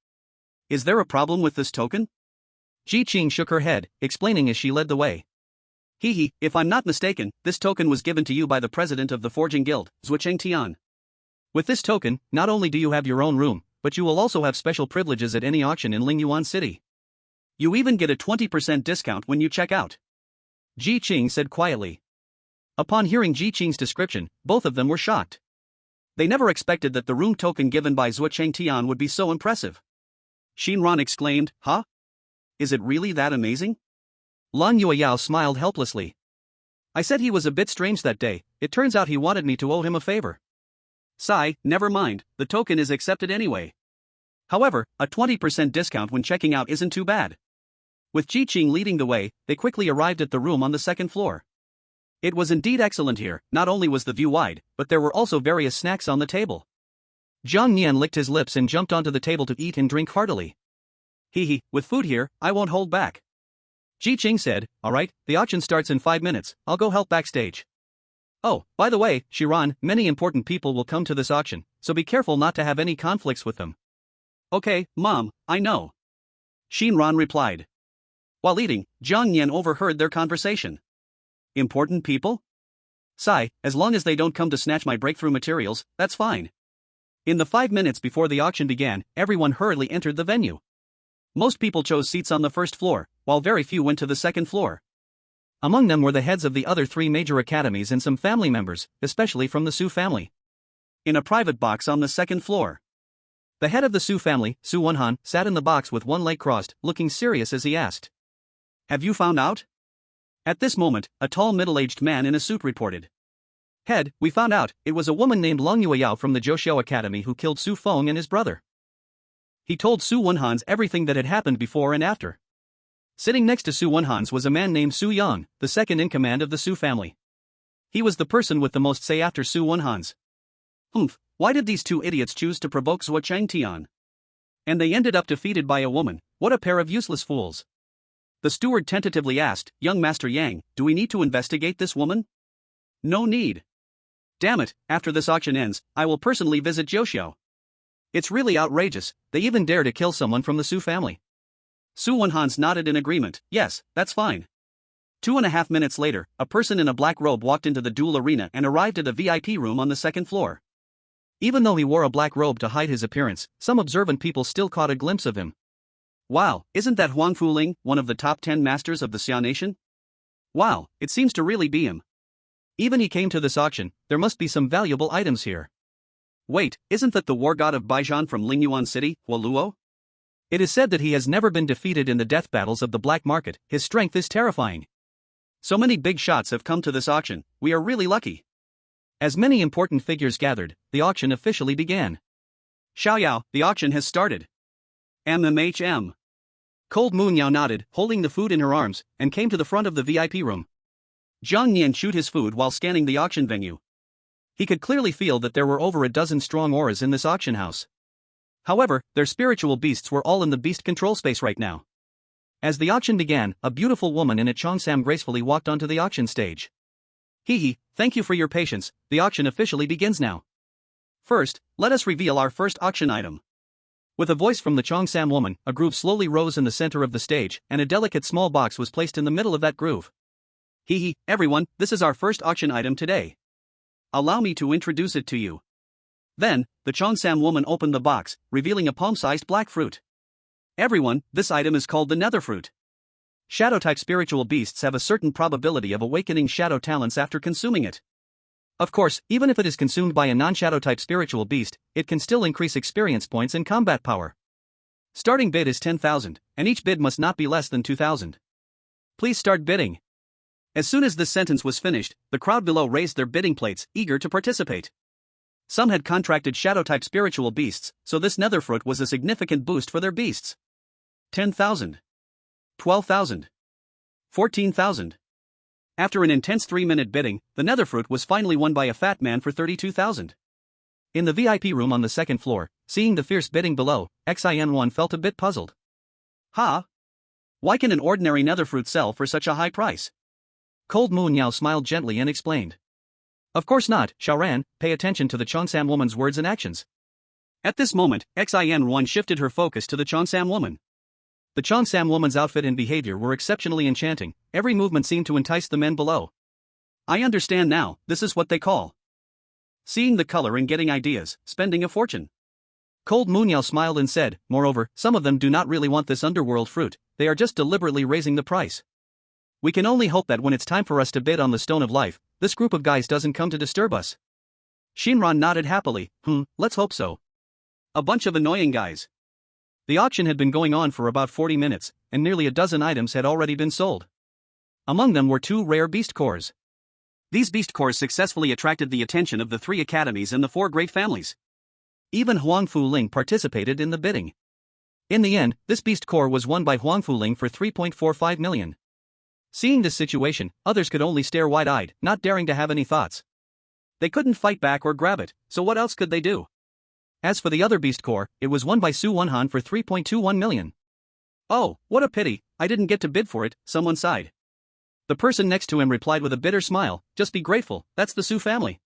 Is there a problem with this token? Ji Qing shook her head, explaining as she led the way. If I'm not mistaken, this token was given to you by the president of the Forging Guild, Zhuo Changtian. With this token, not only do you have your own room, but you will also have special privileges at any auction in Lingyuan City. You even get a 20% discount when you check out. Ji Qing said quietly. Upon hearing Ji Qing's description, both of them were shocked. They never expected that the room token given by Zhuo Changtian would be so impressive. Shinran exclaimed, huh? Is it really that amazing? Lang Yueyao smiled helplessly. I said he was a bit strange that day, it turns out he wanted me to owe him a favor. Sigh, never mind, the token is accepted anyway. However, a 20% discount when checking out isn't too bad. With Ji Qing leading the way, they quickly arrived at the room on the second floor. It was indeed excellent here, not only was the view wide, but there were also various snacks on the table. Jiang Nian licked his lips and jumped onto the table to eat and drink heartily. With food here, I won't hold back. Ji Qing said, alright, the auction starts in 5 minutes, I'll go help backstage. Oh, by the way, Shiran, many important people will come to this auction, so be careful not to have any conflicts with them. Okay, Mom, I know. Shinran replied. While eating, Jiang Nian overheard their conversation. Important people? Sigh, as long as they don't come to snatch my breakthrough materials, that's fine. In the 5 minutes before the auction began, everyone hurriedly entered the venue. Most people chose seats on the first floor, while very few went to the second floor. Among them were the heads of the other 3 major academies and some family members, especially from the Su family. In a private box on the second floor, the head of the Su family, Su Wenhan, sat in the box with one leg crossed, looking serious as he asked. Have you found out? At this moment, a tall middle-aged man in a suit reported. Head, we found out, it was a woman named Lung Yueyao from the Zhouxiao Academy who killed Su Feng and his brother. He told Su Wenhans everything that had happened before and after. Sitting next to Su Wenhans was a man named Su Yang, the second in command of the Su family. He was the person with the most say after Su Wenhans. Why did these two idiots choose to provoke Zhuo Changtian? And they ended up defeated by a woman, what a pair of useless fools. The steward tentatively asked, Young Master Yang, do we need to investigate this woman? No need. Damn it, after this auction ends, I will personally visit Zhouxiao. It's really outrageous, they even dare to kill someone from the Su family. Su Wenhans nodded in agreement, yes, that's fine. 2.5 minutes later, a person in a black robe walked into the duel arena and arrived at a VIP room on the second floor. Even though he wore a black robe to hide his appearance, some observant people still caught a glimpse of him. Wow, isn't that Huang Fuling, one of the top 10 masters of the Xia Nation? Wow, it seems to really be him. Even he came to this auction, there must be some valuable items here. Wait, isn't that the war god of Baijian from Lingyuan City, Huoluo? It is said that he has never been defeated in the death battles of the black market, his strength is terrifying. So many big shots have come to this auction, we are really lucky. As many important figures gathered, the auction officially began. Xiaoyao, the auction has started. MMHM. Cold Moon Yao nodded, holding the food in her arms, and came to the front of the VIP room. Zhang Nian chewed his food while scanning the auction venue. He could clearly feel that there were over a dozen strong auras in this auction house. However, their spiritual beasts were all in the beast control space right now. As the auction began, a beautiful woman in a cheongsam gracefully walked onto the auction stage. Thank you for your patience, the auction officially begins now. First, let us reveal our first auction item. With a voice from the cheongsam woman, a groove slowly rose in the center of the stage, and a delicate small box was placed in the middle of that groove. Everyone, this is our first auction item today. Allow me to introduce it to you. Then, the cheongsam woman opened the box, revealing a palm-sized black fruit. Everyone, this item is called the nether fruit. Shadow-type spiritual beasts have a certain probability of awakening shadow talents after consuming it. Of course, even if it is consumed by a non-shadow-type spiritual beast, it can still increase experience points and combat power. Starting bid is 10,000, and each bid must not be less than 2,000. Please start bidding. As soon as this sentence was finished, the crowd below raised their bidding plates, eager to participate. Some had contracted shadow-type spiritual beasts, so this nether fruit was a significant boost for their beasts. 10,000. 12,000. 14,000. After an intense 3-minute bidding, the nether fruit was finally won by a fat man for 32,000. In the VIP room on the second floor, seeing the fierce bidding below, Xin1 felt a bit puzzled. Why can an ordinary nether fruit sell for such a high price? Cold Moon Yao smiled gently and explained. Of course not, Xiaoran, pay attention to the cheongsam woman's words and actions. At this moment, Xin1 shifted her focus to the cheongsam woman. The cheongsam woman's outfit and behavior were exceptionally enchanting, every movement seemed to entice the men below. I understand now, this is what they call seeing the color and getting ideas, spending a fortune. Cold Moon Yao smiled and said, moreover, some of them do not really want this underworld fruit, they are just deliberately raising the price. We can only hope that when it's time for us to bid on the Stone of Life, this group of guys doesn't come to disturb us. Shinran nodded happily, let's hope so. A bunch of annoying guys. The auction had been going on for about 40 minutes, and nearly a dozen items had already been sold. Among them were 2 rare beast cores. These beast cores successfully attracted the attention of the 3 academies and the 4 great families. Even Huang Fuling participated in the bidding. In the end, this beast core was won by Huang Fuling for 3.45 million. Seeing this situation, others could only stare wide-eyed, not daring to have any thoughts. They couldn't fight back or grab it, so what else could they do? As for the other beast core, it was won by Su Wenhan for 3.21 million. Oh, what a pity, I didn't get to bid for it, someone sighed. The person next to him replied with a bitter smile, just be grateful, that's the Su family.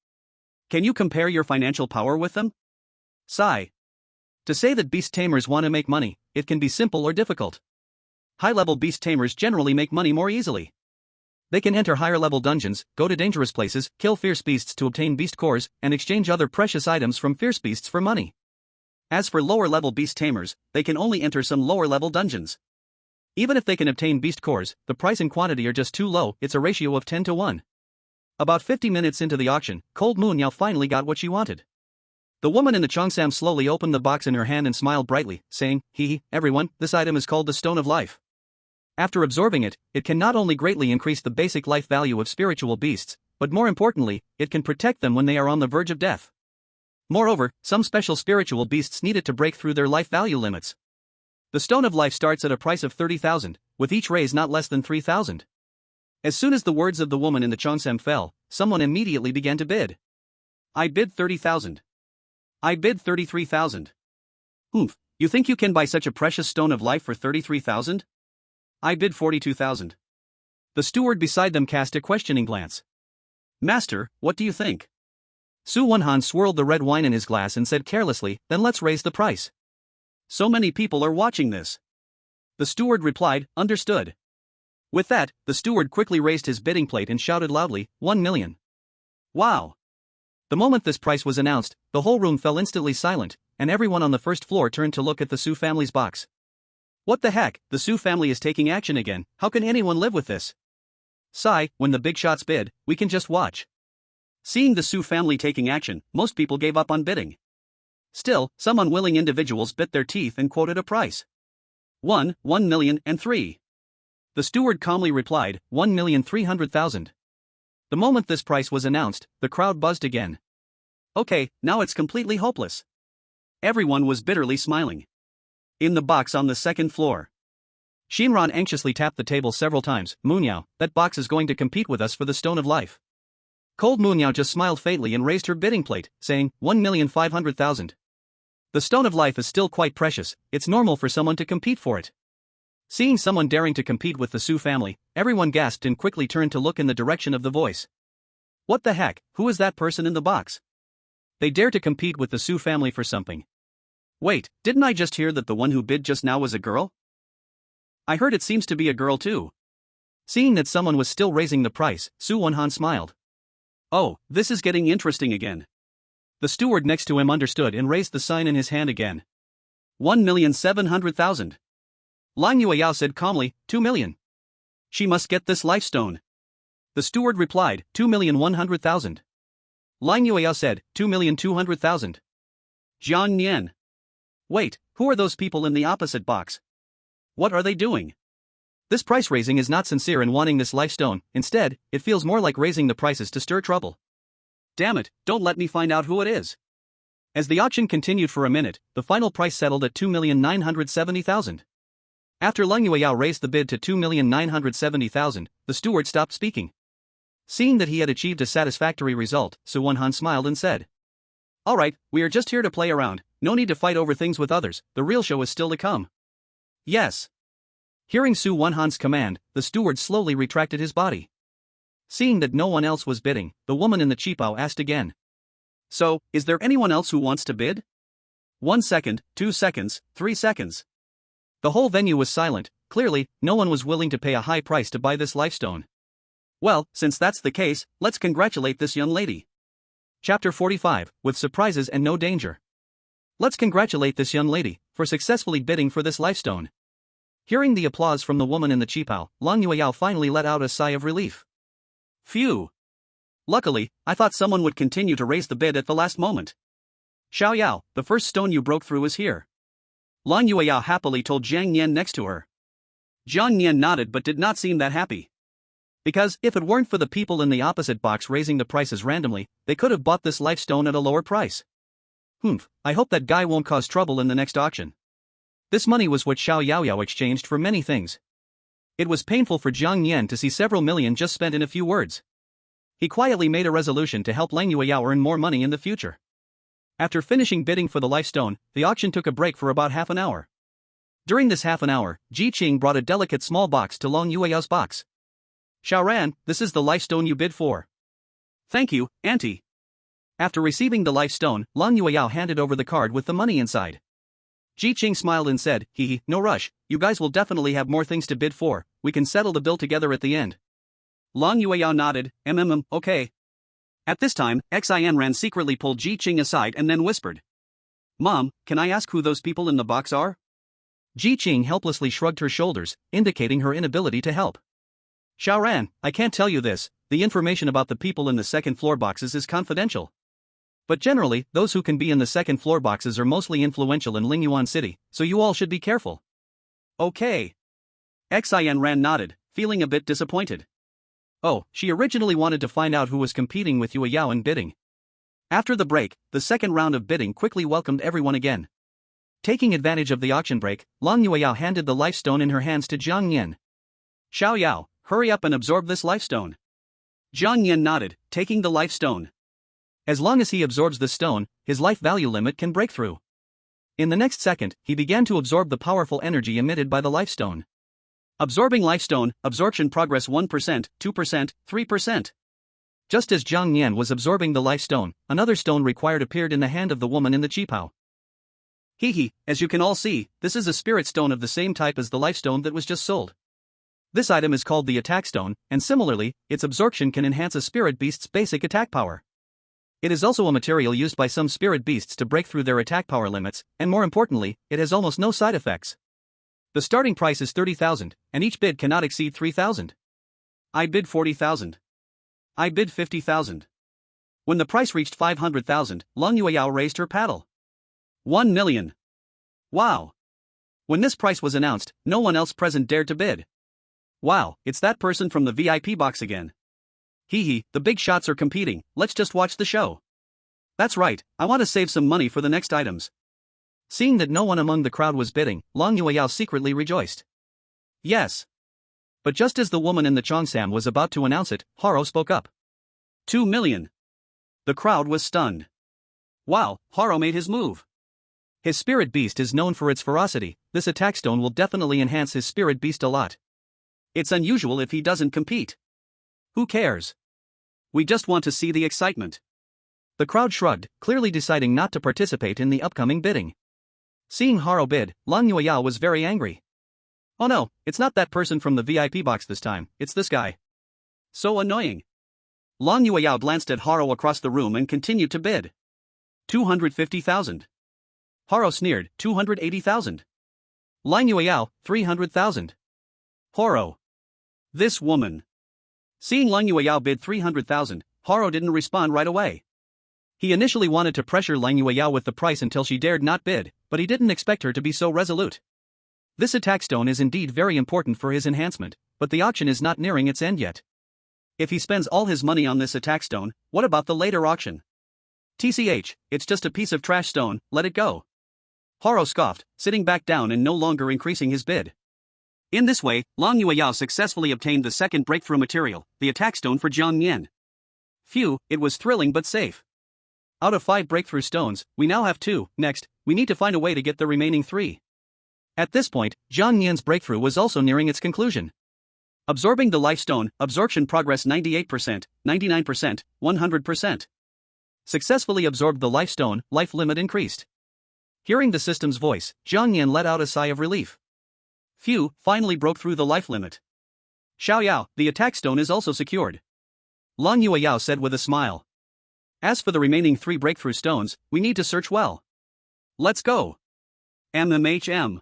Can you compare your financial power with them? Sigh. To say that beast tamers want to make money, it can be simple or difficult. High-level beast tamers generally make money more easily. They can enter higher-level dungeons, go to dangerous places, kill fierce beasts to obtain beast cores, and exchange other precious items from fierce beasts for money. As for lower-level beast tamers, they can only enter some lower-level dungeons. Even if they can obtain beast cores, the price and quantity are just too low, it's a ratio of 10 to 1. About 50 minutes into the auction, Cold Moon Yao finally got what she wanted. The woman in the cheongsam slowly opened the box in her hand and smiled brightly, saying, everyone, this item is called the Stone of Life. After absorbing it, it can not only greatly increase the basic life value of spiritual beasts, but more importantly, it can protect them when they are on the verge of death. Moreover, some special spiritual beasts need it to break through their life value limits. The Stone of Life starts at a price of 30,000, with each raise not less than 3,000. As soon as the words of the woman in the cheongsam fell, someone immediately began to bid. I bid 30,000. I bid 33,000. Oomph, you think you can buy such a precious Stone of Life for 33,000? I bid 42,000. The steward beside them cast a questioning glance. Master, what do you think? Su Wenhan swirled the red wine in his glass and said carelessly, then let's raise the price. So many people are watching this. The steward replied, understood. With that, the steward quickly raised his bidding plate and shouted loudly, 1 million. Wow! The moment this price was announced, the whole room fell instantly silent, and everyone on the first floor turned to look at the Su family's box. What the heck, the Su family is taking action again, how can anyone live with this? Sigh, when the big shots bid, we can just watch. Seeing the Su family taking action, most people gave up on bidding. Still, some unwilling individuals bit their teeth and quoted a price. 1 million and 3. The steward calmly replied, 1,300,000. The moment this price was announced, the crowd buzzed again. Okay, now it's completely hopeless. Everyone was bitterly smiling. In the box on the second floor. Shinran anxiously tapped the table several times. Munyao, that box is going to compete with us for the Stone of Life. Cold Munyao just smiled faintly and raised her bidding plate, saying, 1,500,000. The Stone of Life is still quite precious, it's normal for someone to compete for it. Seeing someone daring to compete with the Su family, everyone gasped and quickly turned to look in the direction of the voice. What the heck, who is that person in the box? They dare to compete with the Su family for something. Wait, didn't I just hear that the one who bid just now was a girl? I heard it seems to be a girl too. Seeing that someone was still raising the price, Su Wenhan smiled. Oh, this is getting interesting again. The steward next to him understood and raised the sign in his hand again. 1,700,000. Lang Yueyao said calmly, 2 million. She must get this life stone. The steward replied, 2,100,000. Lang Yueyao said, 2,200,000. Jiang Nian. Wait, who are those people in the opposite box? What are they doing? This price raising is not sincere in wanting this life stone, instead, it feels more like raising the prices to stir trouble. Damn it, don't let me find out who it is. As the auction continued for a minute, the final price settled at 2,970,000. After Lang Yueyao raised the bid to 2,970,000, the steward stopped speaking. Seeing that he had achieved a satisfactory result, Su Wenhan smiled and said, Alright, we are just here to play around, no need to fight over things with others, the real show is still to come. Yes. Hearing Su Wenhan's command, the steward slowly retracted his body. Seeing that no one else was bidding, the woman in the qipao asked again. So, is there anyone else who wants to bid? 1 second, 2 seconds, 3 seconds. The whole venue was silent, clearly, no one was willing to pay a high price to buy this lifestone. Well, since that's the case, let's congratulate this young lady. Chapter 45, with surprises and no danger. Let's congratulate this young lady for successfully bidding for this lifestone. Hearing the applause from the woman in the qipao, Lang Yueyao finally let out a sigh of relief. Phew. Luckily, I thought someone would continue to raise the bid at the last moment. Xiao Yao, the first stone you broke through is here. Lang Yueyao happily told Jiang Nian next to her. Jiang Nian nodded but did not seem that happy. Because, if it weren't for the people in the opposite box raising the prices randomly, they could have bought this life stone at a lower price. I hope that guy won't cause trouble in the next auction. This money was what Xiao Yaoyao exchanged for many things. It was painful for Jiang Nian to see several million just spent in a few words. He quietly made a resolution to help Lang Yueyao earn more money in the future. After finishing bidding for the life stone, the auction took a break for about half an hour. During this half an hour, Ji Qing brought a delicate small box to Lang Yueyao's box. Xiaoran, this is the life stone you bid for. Thank you, Auntie. After receiving the life stone, Lang Yueyao handed over the card with the money inside. Ji Qing smiled and said, no rush, you guys will definitely have more things to bid for, we can settle the bill together at the end. Lang Yueyao nodded, okay. At this time, Xianran secretly pulled Ji Qing aside and then whispered. Mom, can I ask who those people in the box are? Ji Qing helplessly shrugged her shoulders, indicating her inability to help. Xiaoran, I can't tell you this, the information about the people in the second floor boxes is confidential. But generally, those who can be in the second floor boxes are mostly influential in Lingyuan City, so you all should be careful. Okay. Xianran nodded, feeling a bit disappointed. Oh, she originally wanted to find out who was competing with Yao in bidding. After the break, the second round of bidding quickly welcomed everyone again. Taking advantage of the auction break, Long Yao handed the life stone in her hands to Jiang Yin. Xiao Yao, hurry up and absorb this life stone. Jiang Yin nodded, taking the life stone. As long as he absorbs the stone, his life value limit can break through. In the next second, he began to absorb the powerful energy emitted by the life stone. Absorbing life stone, absorption progress 1%, 2%, 3%. Just as Jiang Yin was absorbing the life stone, another stone required appeared in the hand of the woman in the qipao. As you can all see, this is a spirit stone of the same type as the life stone that was just sold. This item is called the attack stone, and similarly, its absorption can enhance a spirit beast's basic attack power. It is also a material used by some spirit beasts to break through their attack power limits, and more importantly, it has almost no side effects. The starting price is 30,000, and each bid cannot exceed 3,000. I bid 40,000. I bid 50,000. When the price reached 500,000, Long Yao raised her paddle. 1 million. Wow. When this price was announced, no one else present dared to bid. Wow, it's that person from the VIP box again. The big shots are competing, let's just watch the show. That's right, I want to save some money for the next items. Seeing that no one among the crowd was bidding, Long Yao secretly rejoiced. Yes. But just as the woman in the cheongsam was about to announce it, Haro spoke up. 2 million. The crowd was stunned. Wow, Haro made his move. His spirit beast is known for its ferocity, this attack stone will definitely enhance his spirit beast a lot. It's unusual if he doesn't compete. Who cares? We just want to see the excitement. The crowd shrugged, clearly deciding not to participate in the upcoming bidding. Seeing Haro bid, Long Yao was very angry. Oh no, it's not that person from the VIP box this time, it's this guy. So annoying. Long Yao glanced at Haro across the room and continued to bid. 250,000. Haro sneered, 280,000. Long Yao, 300,000. Haro. This woman. Seeing Long Yao bid 300,000, Haro didn't respond right away. He initially wanted to pressure Long Yao with the price until she dared not bid, but he didn't expect her to be so resolute. This attack stone is indeed very important for his enhancement, but the auction is not nearing its end yet. If he spends all his money on this attack stone, what about the later auction? TCH, it's just a piece of trash stone, let it go. Haro scoffed, sitting back down and no longer increasing his bid. In this way, Long Yao successfully obtained the second breakthrough material, the attack stone for Jiang Yin. Phew, it was thrilling but safe. Out of 5 breakthrough stones, we now have 2, next, we need to find a way to get the remaining 3. At this point, Jiang Yin's breakthrough was also nearing its conclusion. Absorbing the life stone, absorption progress 98%, 99%, 100%. Successfully absorbed the life stone, life limit increased. Hearing the system's voice, Jiang Yin let out a sigh of relief. Phew, finally broke through the life limit. Xiao Yao, the attack stone is also secured. Long Yao said with a smile. As for the remaining 3 breakthrough stones, we need to search well. Let's go. MMHM.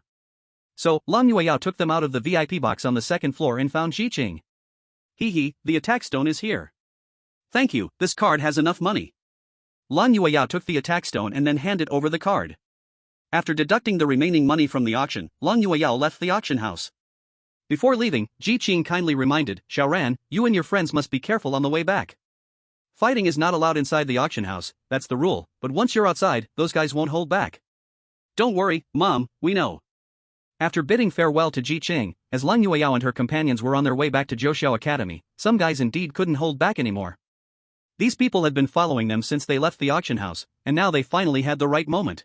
So, Long Yao took them out of the VIP box on the second floor and found Jiqing. The attack stone is here. Thank you, this card has enough money. Long Yao took the attack stone and then handed over the card. After deducting the remaining money from the auction, Long Yao left the auction house. Before leaving, Jiqing kindly reminded, Xiaoran, you and your friends must be careful on the way back. Fighting is not allowed inside the auction house, that's the rule, but once you're outside, those guys won't hold back. Don't worry, Mom, we know. After bidding farewell to Jiqing, as Long Yao and her companions were on their way back to Zhouxiao Academy, some guys indeed couldn't hold back anymore. These people had been following them since they left the auction house, and now they finally had the right moment.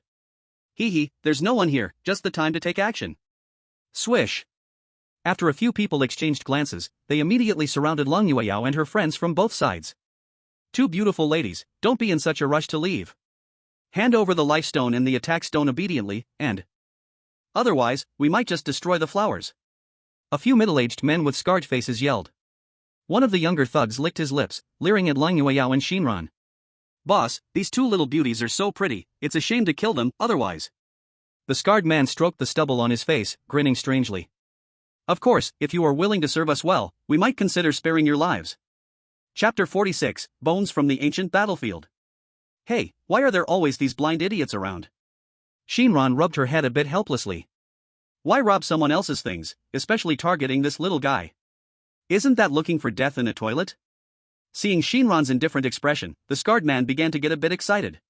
There's no one here, just the time to take action. Swish. After a few people exchanged glances, they immediately surrounded Long Yao and her friends from both sides. 2 beautiful ladies, don't be in such a rush to leave. Hand over the life stone and the attack stone obediently, and otherwise, we might just destroy the flowers. A few middle-aged men with scarred faces yelled. One of the younger thugs licked his lips, leering at Long Yao and Shinran. Boss, these 2 little beauties are so pretty, it's a shame to kill them, otherwise. The scarred man stroked the stubble on his face, grinning strangely. Of course, if you are willing to serve us well, we might consider sparing your lives. Chapter 46, Bones from the Ancient Battlefield. Hey, why are there always these blind idiots around? Shinran rubbed her head a bit helplessly. Why rob someone else's things, especially targeting this little guy? Isn't that looking for death in a toilet? Seeing Shinran's indifferent expression, the scarred man began to get a bit excited.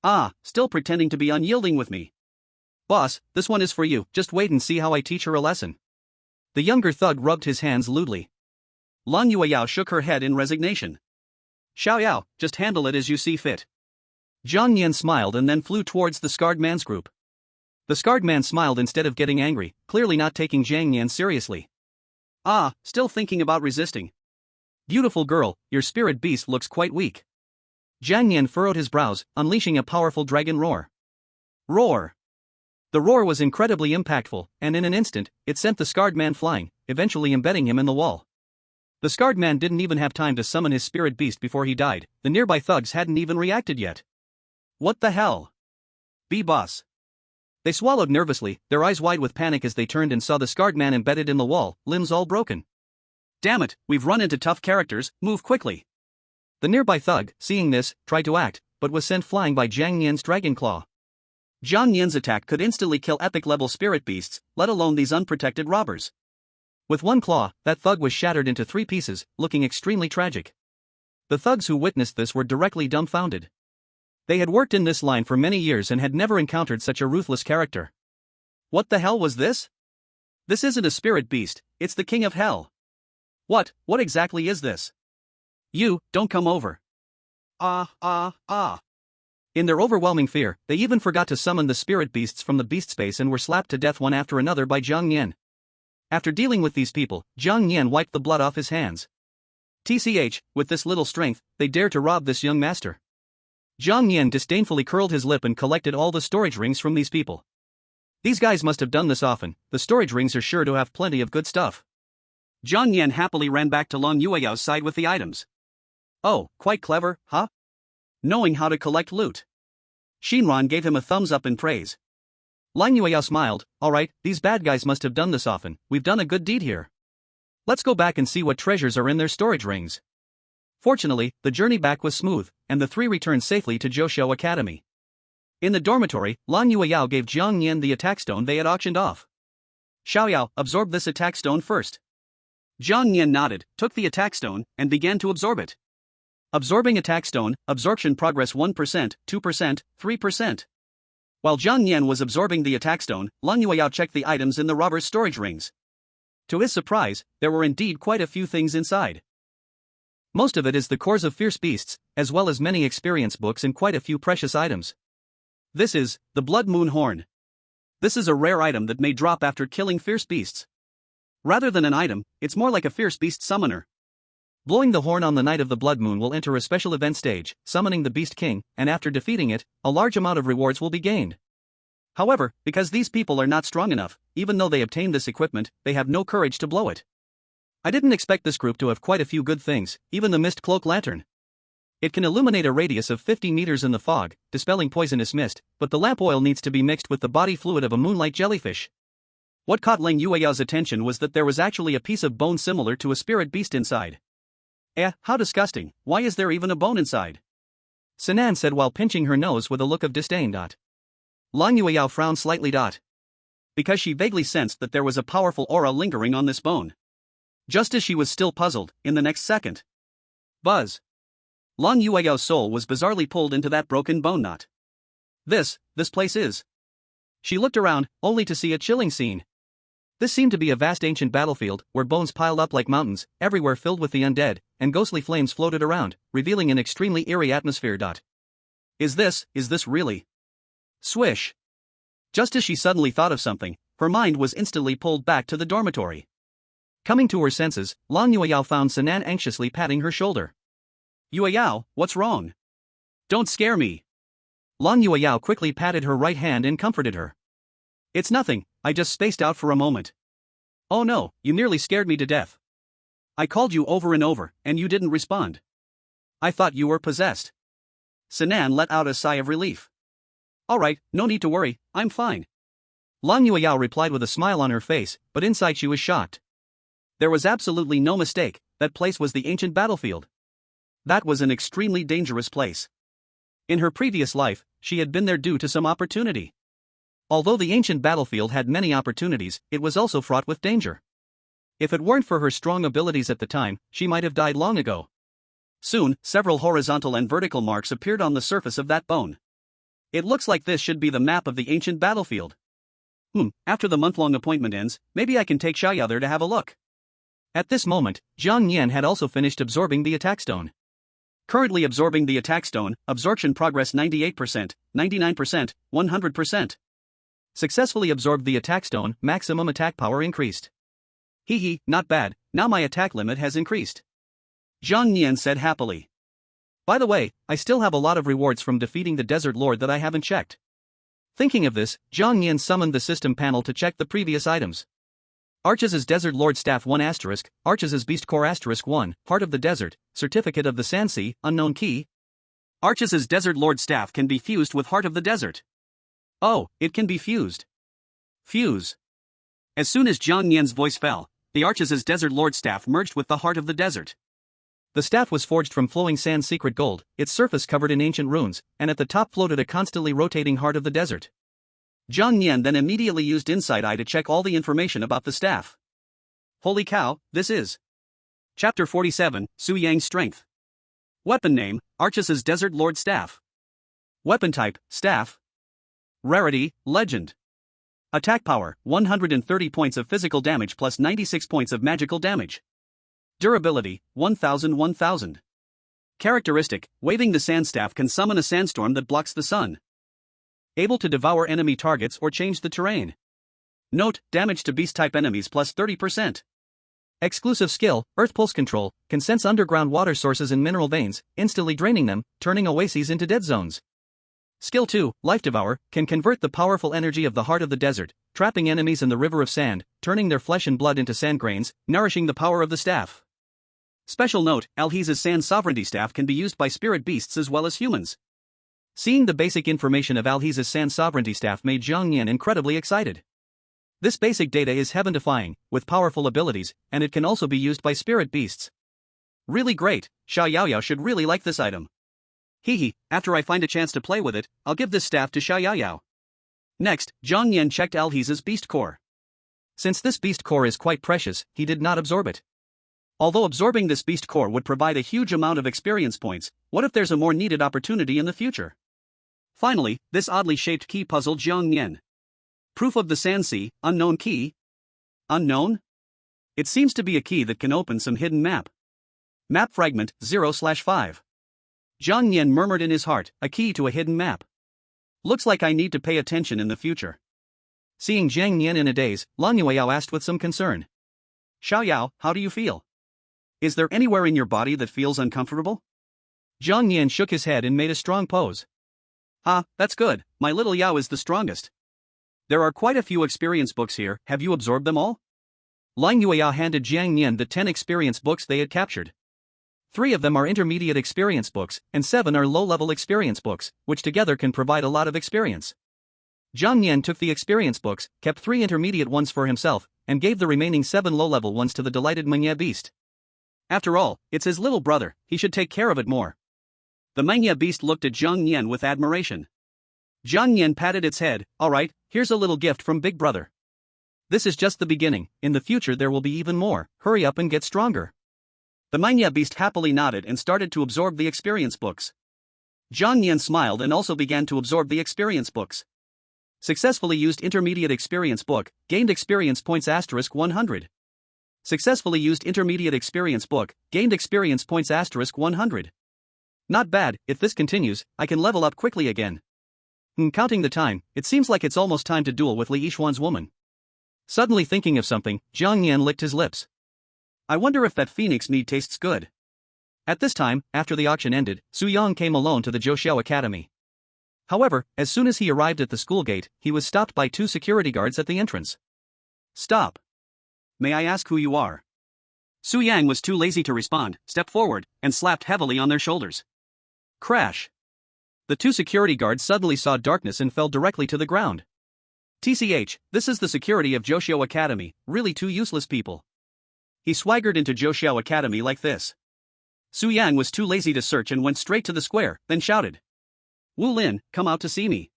Ah, still pretending to be unyielding with me. Boss, this one is for you, just wait and see how I teach her a lesson. The younger thug rubbed his hands lewdly. Lang Yueyao shook her head in resignation. Xiao Yao, just handle it as you see fit. Zhang Yan smiled and then flew towards the scarred man's group. The scarred man smiled instead of getting angry, clearly not taking Zhang Yan seriously. Ah, still thinking about resisting. Beautiful girl, your spirit beast looks quite weak. Zhang Yan furrowed his brows, unleashing a powerful dragon roar. Roar! The roar was incredibly impactful, and in an instant, it sent the scarred man flying, eventually embedding him in the wall. The scarred man didn't even have time to summon his spirit beast before he died. The nearby thugs hadn't even reacted yet. What the hell? Boss. They swallowed nervously, their eyes wide with panic as they turned and saw the scarred man embedded in the wall, limbs all broken. Damn it, we've run into tough characters, move quickly. The nearby thug, seeing this, tried to act, but was sent flying by Zhang Yan's dragon claw. Zhang Yan's attack could instantly kill epic-level spirit beasts, let alone these unprotected robbers. With one claw, that thug was shattered into 3 pieces, looking extremely tragic. The thugs who witnessed this were directly dumbfounded. They had worked in this line for many years and had never encountered such a ruthless character. What the hell was this? This isn't a spirit beast, it's the king of hell. What exactly is this? You, don't come over. In their overwhelming fear, they even forgot to summon the spirit beasts from the beast space and were slapped to death one after another by Zhang Yan. After dealing with these people, Zhang Yan wiped the blood off his hands. TCH, with this little strength, they dare to rob this young master. Zhang Yan disdainfully curled his lip and collected all the storage rings from these people. These guys must have done this often, the storage rings are sure to have plenty of good stuff. Zhang Yan happily ran back to Lang Yueyao's side with the items. Oh, quite clever, huh? Knowing how to collect loot. Shinran gave him a thumbs up in praise. Lang Yueyao smiled, alright, these bad guys must have done this often, we've done a good deed here. Let's go back and see what treasures are in their storage rings. Fortunately, the journey back was smooth, and the 3 returned safely to Zhoushu Academy. In the dormitory, Lang Yueyao gave Zhang Yan the attack stone they had auctioned off. Xiaoyao, absorb this attack stone first. Zhang Yan nodded, took the attack stone, and began to absorb it. Absorbing attack stone, absorption progress 1%, 2%, 3%. While Zhang Yan was absorbing the attack stone, Lang Yueyao checked the items in the robber's storage rings. To his surprise, there were indeed quite a few things inside. Most of it is the cores of fierce beasts, as well as many experience books and quite a few precious items. This is the Blood Moon Horn. This is a rare item that may drop after killing fierce beasts. Rather than an item, it's more like a fierce beast summoner. Blowing the horn on the night of the blood moon will enter a special event stage, summoning the Beast King, and after defeating it, a large amount of rewards will be gained. However, because these people are not strong enough, even though they obtain this equipment, they have no courage to blow it. I didn't expect this group to have quite a few good things, even the mist cloak lantern. It can illuminate a radius of 50 meters in the fog, dispelling poisonous mist, but the lamp oil needs to be mixed with the body fluid of a moonlight jellyfish. What caught Lang Yueyao's attention was that there was actually a piece of bone similar to a spirit beast inside. How disgusting, why is there even a bone inside? Sinan said while pinching her nose with a look of disdain. Lang Yueyao frowned slightly. Because she vaguely sensed that there was a powerful aura lingering on this bone. Just as she was still puzzled, in the next second. Buzz. Lang Yueyao's soul was bizarrely pulled into that broken bone knot. This place is. She looked around, only to see a chilling scene. This seemed to be a vast ancient battlefield, where bones piled up like mountains, everywhere filled with the undead, and ghostly flames floated around, revealing an extremely eerie atmosphere. Is this really? Swish. Just as she suddenly thought of something, her mind was instantly pulled back to the dormitory. Coming to her senses, Lang Yueyao found Sinan anxiously patting her shoulder. Yueyao, what's wrong? Don't scare me. Lang Yueyao quickly patted her right hand and comforted her. It's nothing, I just spaced out for a moment. Oh no, you nearly scared me to death. I called you over and over, and you didn't respond. I thought you were possessed. Sinan let out a sigh of relief. Alright, no need to worry, I'm fine. Lang Yueyao replied with a smile on her face, but inside she was shocked. There was absolutely no mistake, that place was the ancient battlefield. That was an extremely dangerous place. In her previous life, she had been there due to some opportunity. Although the ancient battlefield had many opportunities, it was also fraught with danger. If it weren't for her strong abilities at the time, she might have died long ago. Soon, several horizontal and vertical marks appeared on the surface of that bone. It looks like this should be the map of the ancient battlefield. After the month-long appointment ends, maybe I can take Xiaoyao there to have a look. At this moment, Zhang Yan had also finished absorbing the attack stone. Currently absorbing the attack stone, absorption progress 98%, 99%, 100%. Successfully absorbed the attack stone, maximum attack power increased. Hee, not bad, now my attack limit has increased. Zhang Yan said happily. By the way, I still have a lot of rewards from defeating the Desert Lord that I haven't checked. Thinking of this, Zhang Yan summoned the system panel to check the previous items. Arches' Desert Lord Staff 1 *, Arches' Beast Core *1, Heart of the Desert, Certificate of the Sansi, Unknown Key. Arches' Desert Lord Staff can be fused with Heart of the Desert. Oh, it can be fused. Fuse. As soon as Zhang Yan's voice fell, the Arches' Desert Lord Staff merged with the Heart of the Desert. The staff was forged from flowing sand secret gold, its surface covered in ancient runes, and at the top floated a constantly rotating Heart of the Desert. Zhang Yan then immediately used Inside Eye to check all the information about the staff. Holy cow, this is Chapter 47, Su Yang's Strength. Weapon name, Arches' Desert Lord Staff. Weapon type, Staff. Rarity, Legend. Attack power, 130 points of physical damage plus 96 points of magical damage. Durability, 1000. Characteristic, waving the sand staff can summon a sandstorm that blocks the sun. Able to devour enemy targets or change the terrain. Note, damage to beast-type enemies plus 30%. Exclusive skill, Earth Pulse Control, can sense underground water sources in mineral veins, instantly draining them, turning oases into dead zones. Skill 2, Life Devour, can convert the powerful energy of the Heart of the Desert, trapping enemies in the river of sand, turning their flesh and blood into sand grains, nourishing the power of the staff. Special note, Alhiz's Sand Sovereignty Staff can be used by spirit beasts as well as humans. Seeing the basic information of Alhiz's Sand Sovereignty Staff made Zhang Yan incredibly excited. This basic data is heaven-defying, with powerful abilities, and it can also be used by spirit beasts. Really great, Xiaoyao should really like this item. After I find a chance to play with it, I'll give this staff to Xiaoyao. Next, Zhang Yan checked Alhiz's Beast Core. Since this Beast Core is quite precious, he did not absorb it. Although absorbing this Beast Core would provide a huge amount of experience points, what if there's a more needed opportunity in the future? Finally, this oddly shaped key puzzled Zhang Yan. Proof of the Sansi, Unknown Key? Unknown? It seems to be a key that can open some hidden map. Map fragment 0/5. Zhang Yan murmured in his heart, a key to a hidden map. Looks like I need to pay attention in the future. Seeing Zhang Yan in a daze, Lang Yueyao asked with some concern. Xiaoyao, how do you feel? Is there anywhere in your body that feels uncomfortable? Zhang Yan shook his head and made a strong pose. That's good, my little Yao is the strongest. There are quite a few experience books here, have you absorbed them all? Lang Yueyao handed Zhang Yan the 10 experience books they had captured. 3 of them are intermediate experience books, and 7 are low-level experience books, which together can provide a lot of experience. Zhang Yan took the experience books, kept 3 intermediate ones for himself, and gave the remaining 7 low-level ones to the delighted Manga Beast. After all, it's his little brother, he should take care of it more. The Manga Beast looked at Zhang Yan with admiration. Zhang Yan patted its head, alright, here's a little gift from Big Brother. This is just the beginning, in the future there will be even more, hurry up and get stronger. The Manga Beast happily nodded and started to absorb the experience books. Zhang Yan smiled and also began to absorb the experience books. Successfully used intermediate experience book, gained experience points *100. Successfully used intermediate experience book, gained experience points *100. Not bad, if this continues, I can level up quickly again. Counting the time, it seems like it's almost time to duel with Li Yixuan's woman. Suddenly thinking of something, Zhang Yan licked his lips. I wonder if that phoenix mead tastes good. At this time, after the auction ended, Su Yang came alone to the Zhouxiao Academy. However, as soon as he arrived at the school gate, he was stopped by 2 security guards at the entrance. Stop. May I ask who you are? Su Yang was too lazy to respond, stepped forward, and slapped heavily on their shoulders. Crash. The 2 security guards suddenly saw darkness and fell directly to the ground. TCH, this is the security of Zhouxiao Academy, really 2 useless people. He swaggered into Zhouxiao Academy like this. Su Yang was too lazy to search and went straight to the square, then shouted. Wu Lin, come out to see me.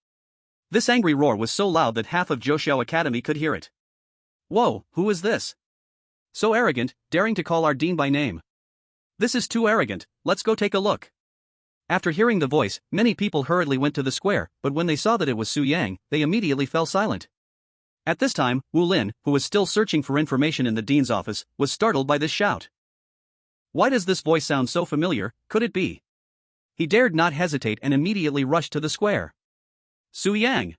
This angry roar was so loud that half of Zhouxiao Academy could hear it. Whoa, who is this? So arrogant, daring to call our dean by name. This is too arrogant, let's go take a look. After hearing the voice, many people hurriedly went to the square, but when they saw that it was Su Yang, they immediately fell silent. At this time, Wu Lin, who was still searching for information in the dean's office, was startled by this shout. Why does this voice sound so familiar, could it be? He dared not hesitate and immediately rushed to the square. Su Yang!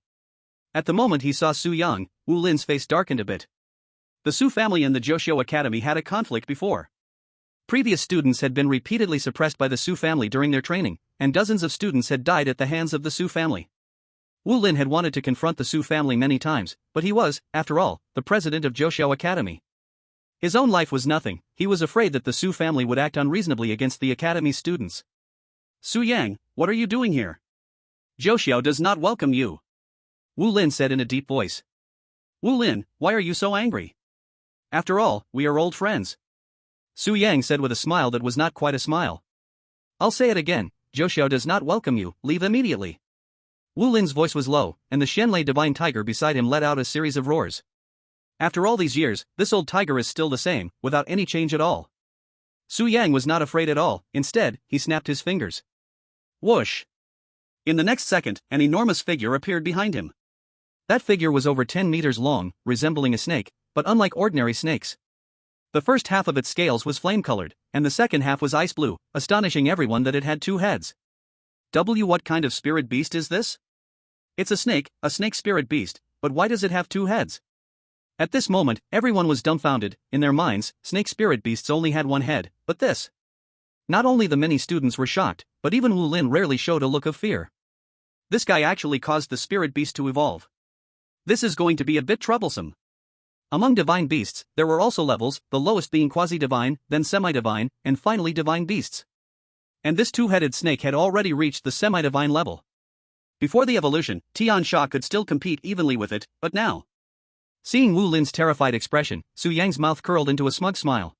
At the moment he saw Su Yang, Wu Lin's face darkened a bit. The Su family and the Joshio Academy had a conflict before. Previous students had been repeatedly suppressed by the Su family during their training, and dozens of students had died at the hands of the Su family. Wu Lin had wanted to confront the Su family many times, but he was, after all, the president of Joshio Academy. His own life was nothing, he was afraid that the Su family would act unreasonably against the academy's students. Su Yang, what are you doing here? Joshio does not welcome you. Wu Lin said in a deep voice. Wu Lin, why are you so angry? After all, we are old friends. Su Yang said with a smile that was not quite a smile. I'll say it again, Joshio does not welcome you, leave immediately. Wu Lin's voice was low, and the Xianlei divine tiger beside him let out a series of roars. After all these years, this old tiger is still the same, without any change at all. Su Yang was not afraid at all, instead, he snapped his fingers. Whoosh! In the next second, an enormous figure appeared behind him. That figure was over 10 meters long, resembling a snake, but unlike ordinary snakes. The first half of its scales was flame-colored, and the second half was ice blue, astonishing everyone that it had 2 heads. What kind of spirit beast is this? It's a snake spirit beast, but why does it have 2 heads? At this moment, everyone was dumbfounded. In their minds, snake spirit beasts only had 1 head, but this. Not only the many students were shocked, but even Wu Lin rarely showed a look of fear. This guy actually caused the spirit beast to evolve. This is going to be a bit troublesome. Among divine beasts, there were also levels, the lowest being quasi-divine, then semi-divine, and finally divine beasts. And this 2-headed snake had already reached the semi-divine level. Before the evolution, Tian Sha could still compete evenly with it, but now. Seeing Wu Lin's terrified expression, Su Yang's mouth curled into a smug smile.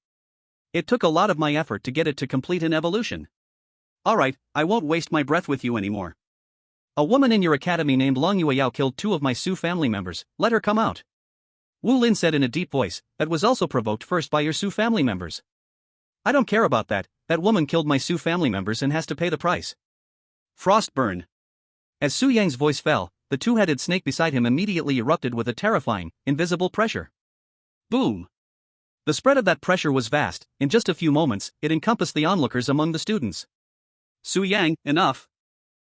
It took a lot of my effort to get it to complete an evolution. Alright, I won't waste my breath with you anymore. A woman in your academy named Long Yueyao killed 2 of my Su family members, let her come out. Wu Lin said in a deep voice, that was also provoked first by your Su family members. I don't care about that woman killed my Su family members and has to pay the price. Frostburn. As Su Yang's voice fell, the 2-headed snake beside him immediately erupted with a terrifying, invisible pressure. Boom! The spread of that pressure was vast, in just a few moments, it encompassed the onlookers among the students. Su Yang, enough.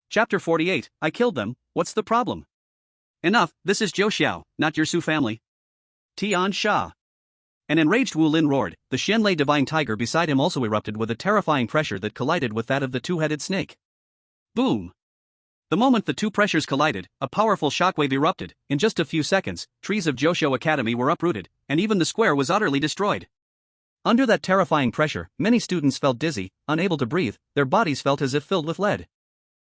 Chapter 48, I killed them, what's the problem? Enough, this is Zhou Xiao, not your Su family. Tian Sha. An enraged Wu Lin roared, the Xianlei divine tiger beside him also erupted with a terrifying pressure that collided with that of the 2-headed snake. Boom! The moment the 2 pressures collided, a powerful shockwave erupted. In just a few seconds, trees of Joshio Academy were uprooted, and even the square was utterly destroyed. Under that terrifying pressure, many students felt dizzy, unable to breathe, their bodies felt as if filled with lead.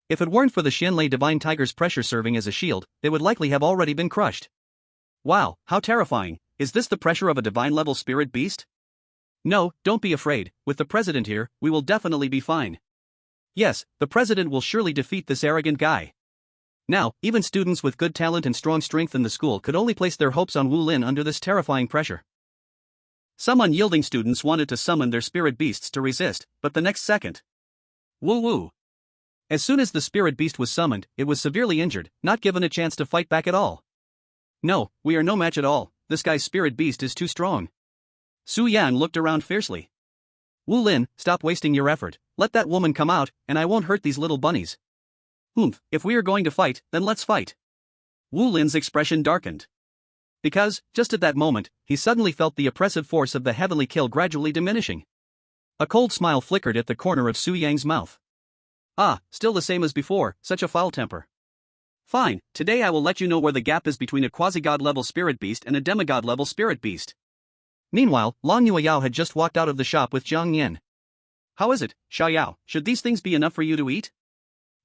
If it weren't for the Xianlei divine tiger's pressure serving as a shield, they would likely have already been crushed. Wow, how terrifying! Is this the pressure of a divine-level spirit beast? No, don't be afraid, with the president here, we will definitely be fine. Yes, the president will surely defeat this arrogant guy. Now, even students with good talent and strong strength in the school could only place their hopes on Wu Lin under this terrifying pressure. Some unyielding students wanted to summon their spirit beasts to resist, but the next second. Woo-woo. As soon as the spirit beast was summoned, it was severely injured, not given a chance to fight back at all. No, we are no match at all, this guy's spirit beast is too strong. Su Yang looked around fiercely. Wu Lin, stop wasting your effort, let that woman come out, and I won't hurt these little bunnies. If we are going to fight, then let's fight. Wu Lin's expression darkened. Because, just at that moment, he suddenly felt the oppressive force of the heavenly kill gradually diminishing. A cold smile flickered at the corner of Su Yang's mouth. Ah, still the same as before, such a foul temper. Fine, today I will let you know where the gap is between a quasi-god level spirit beast and a demigod level spirit beast. Meanwhile, Long Yueyao had just walked out of the shop with Zhang Yan. How is it, Xiaoyao, should these things be enough for you to eat?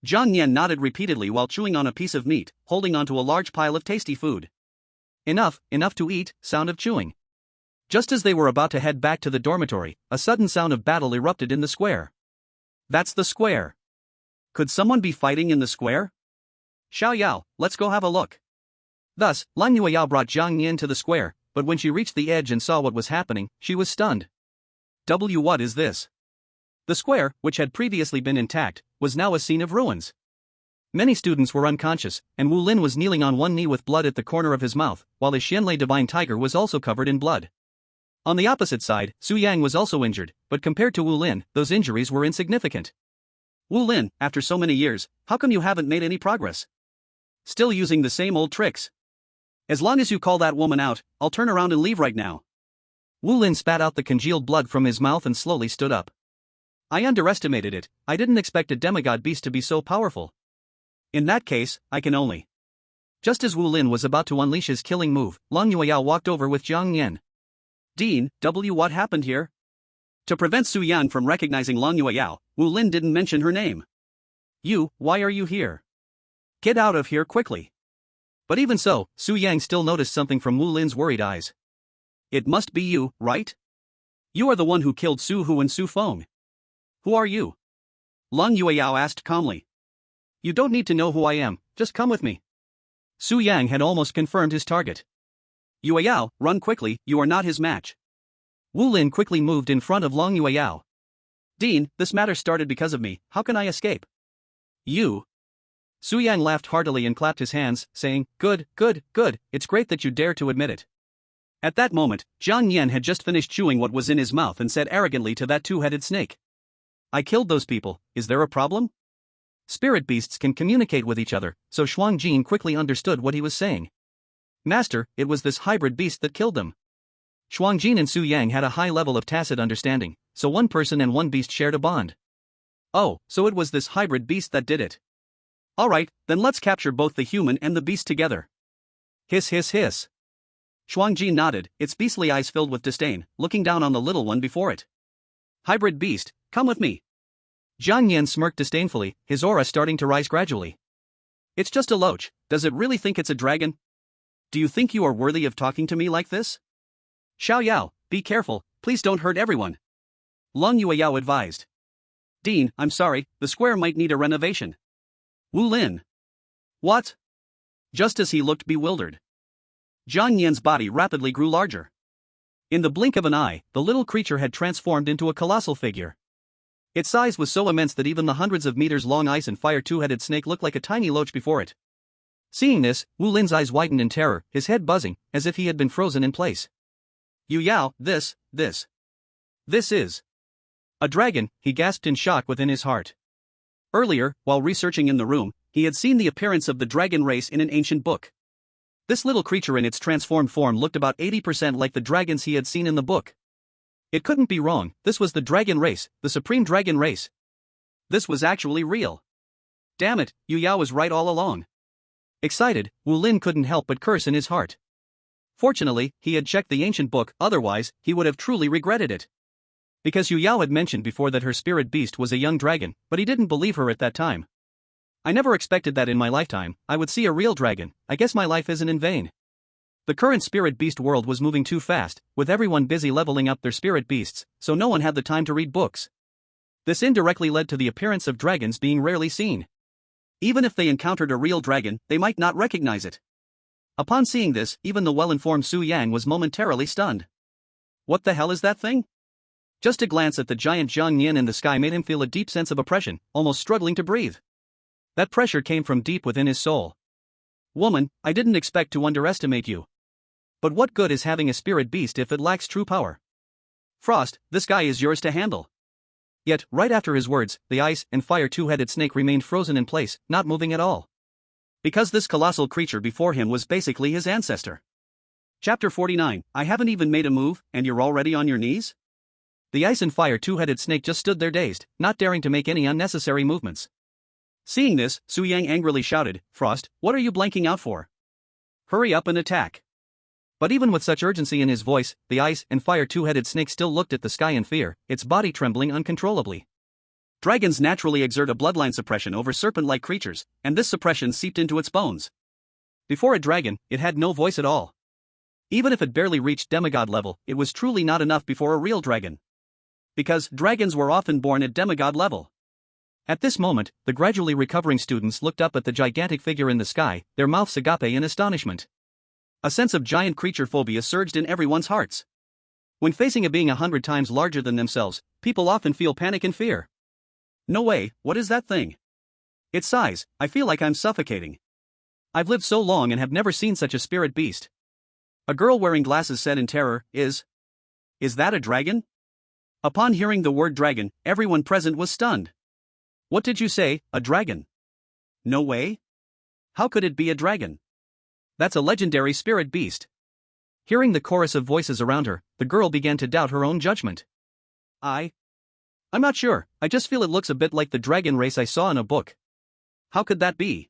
Zhang Yan nodded repeatedly while chewing on a piece of meat, holding onto a large pile of tasty food. Enough to eat, sound of chewing. Just as they were about to head back to the dormitory, a sudden sound of battle erupted in the square. That's the square. Could someone be fighting in the square? Xiaoyao, let's go have a look. Thus, Lang Yueyao brought Zhang Yan to the square, but when she reached the edge and saw what was happening, she was stunned. What is this? The square, which had previously been intact, was now a scene of ruins. Many students were unconscious, and Wu Lin was kneeling on one knee with blood at the corner of his mouth, while his Xianlei Divine Tiger was also covered in blood. On the opposite side, Su Yang was also injured, but compared to Wu Lin, those injuries were insignificant. Wu Lin, after so many years, how come you haven't made any progress? Still using the same old tricks. As long as you call that woman out, I'll turn around and leave right now. Wu Lin spat out the congealed blood from his mouth and slowly stood up. I underestimated it. I didn't expect a demigod beast to be so powerful. In that case, I can only. Just as Wu Lin was about to unleash his killing move, Long Yueyao walked over with Jiang Yan. Dean, what happened here? To prevent Su Yan from recognizing Long Yueyao, Wu Lin didn't mention her name. You, why are you here? Get out of here quickly. But even so, Su Yang still noticed something from Wu Lin's worried eyes. It must be you, right? You are the one who killed Su Hu and Su Feng. Who are you? Long Yueyao asked calmly. You don't need to know who I am, just come with me. Su Yang had almost confirmed his target. Yueyao, run quickly, you are not his match. Wu Lin quickly moved in front of Long Yueyao. Dean, this matter started because of me, how can I escape? You? Su Yang laughed heartily and clapped his hands, saying, good, it's great that you dare to admit it. At that moment, Jiang Yan had just finished chewing what was in his mouth and said arrogantly to that two-headed snake. I killed those people, is there a problem? Spirit beasts can communicate with each other, so Shuang Jin quickly understood what he was saying. Master, it was this hybrid beast that killed them. Shuang Jin and Su Yang had a high level of tacit understanding, so one person and one beast shared a bond. Oh, so it was this hybrid beast that did it. Alright, then let's capture both the human and the beast together. Hiss hiss hiss. Shuang Jin nodded, its beastly eyes filled with disdain, looking down on the little one before it. Hybrid beast, come with me. Jiang Yan smirked disdainfully, his aura starting to rise gradually. It's just a loach, does it really think it's a dragon? Do you think you are worthy of talking to me like this? Xiao Yao, be careful, please don't hurt everyone. Long Yueyao advised. Dean, I'm sorry, the square might need a renovation. Wu Lin. What? Just as he looked bewildered, Jiang Yan's body rapidly grew larger. In the blink of an eye, the little creature had transformed into a colossal figure. Its size was so immense that even the hundreds of meters long ice and fire two-headed snake looked like a tiny loach before it. Seeing this, Wu Lin's eyes widened in terror, his head buzzing, as if he had been frozen in place. Yu Yao, this is a dragon, he gasped in shock within his heart. Earlier, while researching in the room, he had seen the appearance of the dragon race in an ancient book. This little creature in its transformed form looked about 80% like the dragons he had seen in the book. It couldn't be wrong, this was the dragon race, the supreme dragon race. This was actually real. Damn it, Yu Yao was right all along. Excited, Wu Lin couldn't help but curse in his heart. Fortunately, he had checked the ancient book, otherwise, he would have truly regretted it. Because Yu Yao had mentioned before that her spirit beast was a young dragon, but he didn't believe her at that time. I never expected that in my lifetime I would see a real dragon. I guess my life isn't in vain. The current spirit beast world was moving too fast, with everyone busy leveling up their spirit beasts, so no one had the time to read books. This indirectly led to the appearance of dragons being rarely seen. Even if they encountered a real dragon, they might not recognize it. Upon seeing this, even the well-informed Su Yang was momentarily stunned. What the hell is that thing? Just a glance at the giant Jiang Yan in the sky made him feel a deep sense of oppression, almost struggling to breathe. That pressure came from deep within his soul. Woman, I didn't expect to underestimate you. But what good is having a spirit beast if it lacks true power? Frost, this guy is yours to handle. Yet, right after his words, the ice and fire two-headed snake remained frozen in place, not moving at all. Because this colossal creature before him was basically his ancestor. Chapter 49, I haven't even made a move, and you're already on your knees? The ice and fire two-headed snake just stood there dazed, not daring to make any unnecessary movements. Seeing this, Su Yang angrily shouted, Frost, what are you blanking out for? Hurry up and attack. But even with such urgency in his voice, the ice and fire two-headed snake still looked at the sky in fear, its body trembling uncontrollably. Dragons naturally exert a bloodline suppression over serpent-like creatures, and this suppression seeped into its bones. Before a dragon, it had no voice at all. Even if it barely reached demigod level, it was truly not enough before a real dragon. Because dragons were often born at demigod level. At this moment, the gradually recovering students looked up at the gigantic figure in the sky, their mouths agape in astonishment. A sense of giant creature phobia surged in everyone's hearts. When facing a being 100 times larger than themselves, people often feel panic and fear. No way, what is that thing? Its size, I feel like I'm suffocating. I've lived so long and have never seen such a spirit beast. A girl wearing glasses said in terror, Is that a dragon? Upon hearing the word dragon, everyone present was stunned. What did you say, a dragon? No way? How could it be a dragon? That's a legendary spirit beast. Hearing the chorus of voices around her, the girl began to doubt her own judgment. I'm not sure, I just feel it looks a bit like the dragon race I saw in a book. How could that be?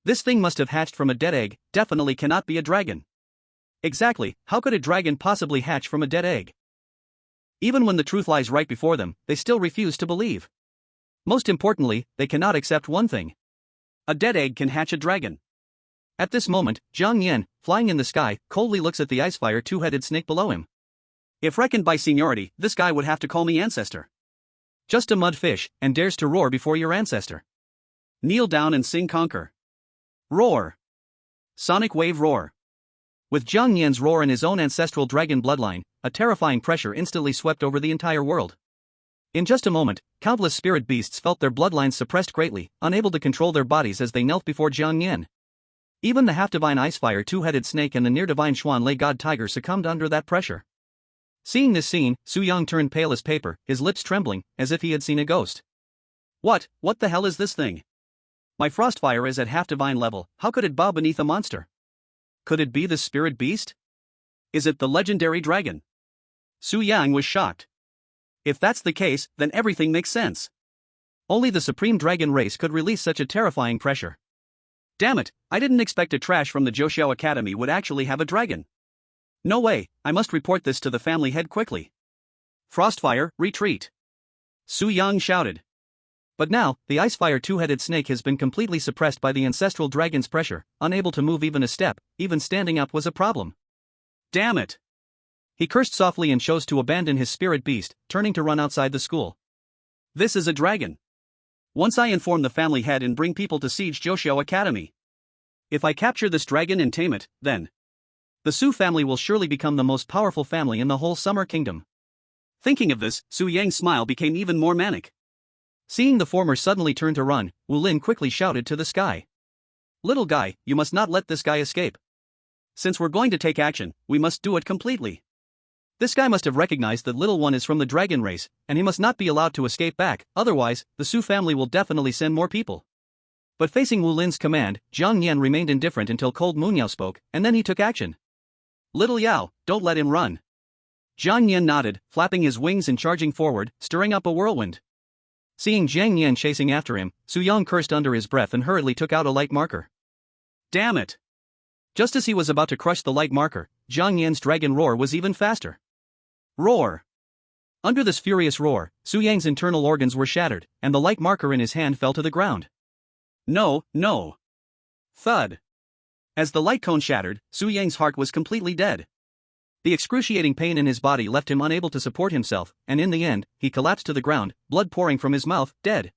This thing must have hatched from a dead egg, definitely cannot be a dragon. Exactly, how could a dragon possibly hatch from a dead egg? Even when the truth lies right before them, they still refuse to believe. Most importantly, they cannot accept one thing. A dead egg can hatch a dragon. At this moment, Zhang Yan, flying in the sky, coldly looks at the icefire two-headed snake below him. If reckoned by seniority, this guy would have to call me ancestor. Just a mudfish, and dares to roar before your ancestor. Kneel down and sing conquer. Roar. Sonic wave roar. With Zhang Yan's roar and his own ancestral dragon bloodline, a terrifying pressure instantly swept over the entire world. In just a moment, countless spirit beasts felt their bloodlines suppressed greatly, unable to control their bodies as they knelt before Zhang Yan. Even the half-divine icefire two-headed snake and the near-divine Xuanlei god tiger succumbed under that pressure. Seeing this scene, Su Yang turned pale as paper, his lips trembling, as if he had seen a ghost. What the hell is this thing? My frostfire is at half-divine level, how could it bow beneath a monster? Could it be the spirit beast? Is it the legendary dragon? Su Yang was shocked. If that's the case, then everything makes sense. Only the supreme dragon race could release such a terrifying pressure. Damn it, I didn't expect a trash from the Zhouxiao Academy would actually have a dragon. No way, I must report this to the family head quickly. Frostfire, retreat. Su Yang shouted. But now, the icefire two-headed snake has been completely suppressed by the ancestral dragon's pressure, unable to move even a step, even standing up was a problem. Damn it! He cursed softly and chose to abandon his spirit beast, turning to run outside the school. This is a dragon. Once I inform the family head and bring people to siege Zhouxiao Academy. If I capture this dragon and tame it, then the Su family will surely become the most powerful family in the whole Summer Kingdom. Thinking of this, Su Yang's smile became even more manic. Seeing the former suddenly turn to run, Wu Lin quickly shouted to the sky. Little guy, you must not let this guy escape. Since we're going to take action, we must do it completely. This guy must have recognized that little one is from the dragon race, and he must not be allowed to escape back, otherwise, the Su family will definitely send more people. But facing Wu Lin's command, Zhang Yan remained indifferent until Cold Moon Yao spoke, and then he took action. Little Yao, don't let him run. Zhang Yan nodded, flapping his wings and charging forward, stirring up a whirlwind. Seeing Zhang Yan chasing after him, Su Yang cursed under his breath and hurriedly took out a light marker. Damn it! Just as he was about to crush the light marker, Zhang Yan's dragon roar was even faster. Roar! Under this furious roar, Su Yang's internal organs were shattered, and the light marker in his hand fell to the ground. No! Thud! As the light cone shattered, Su Yang's heart was completely dead. The excruciating pain in his body left him unable to support himself, and in the end, he collapsed to the ground, blood pouring from his mouth, dead.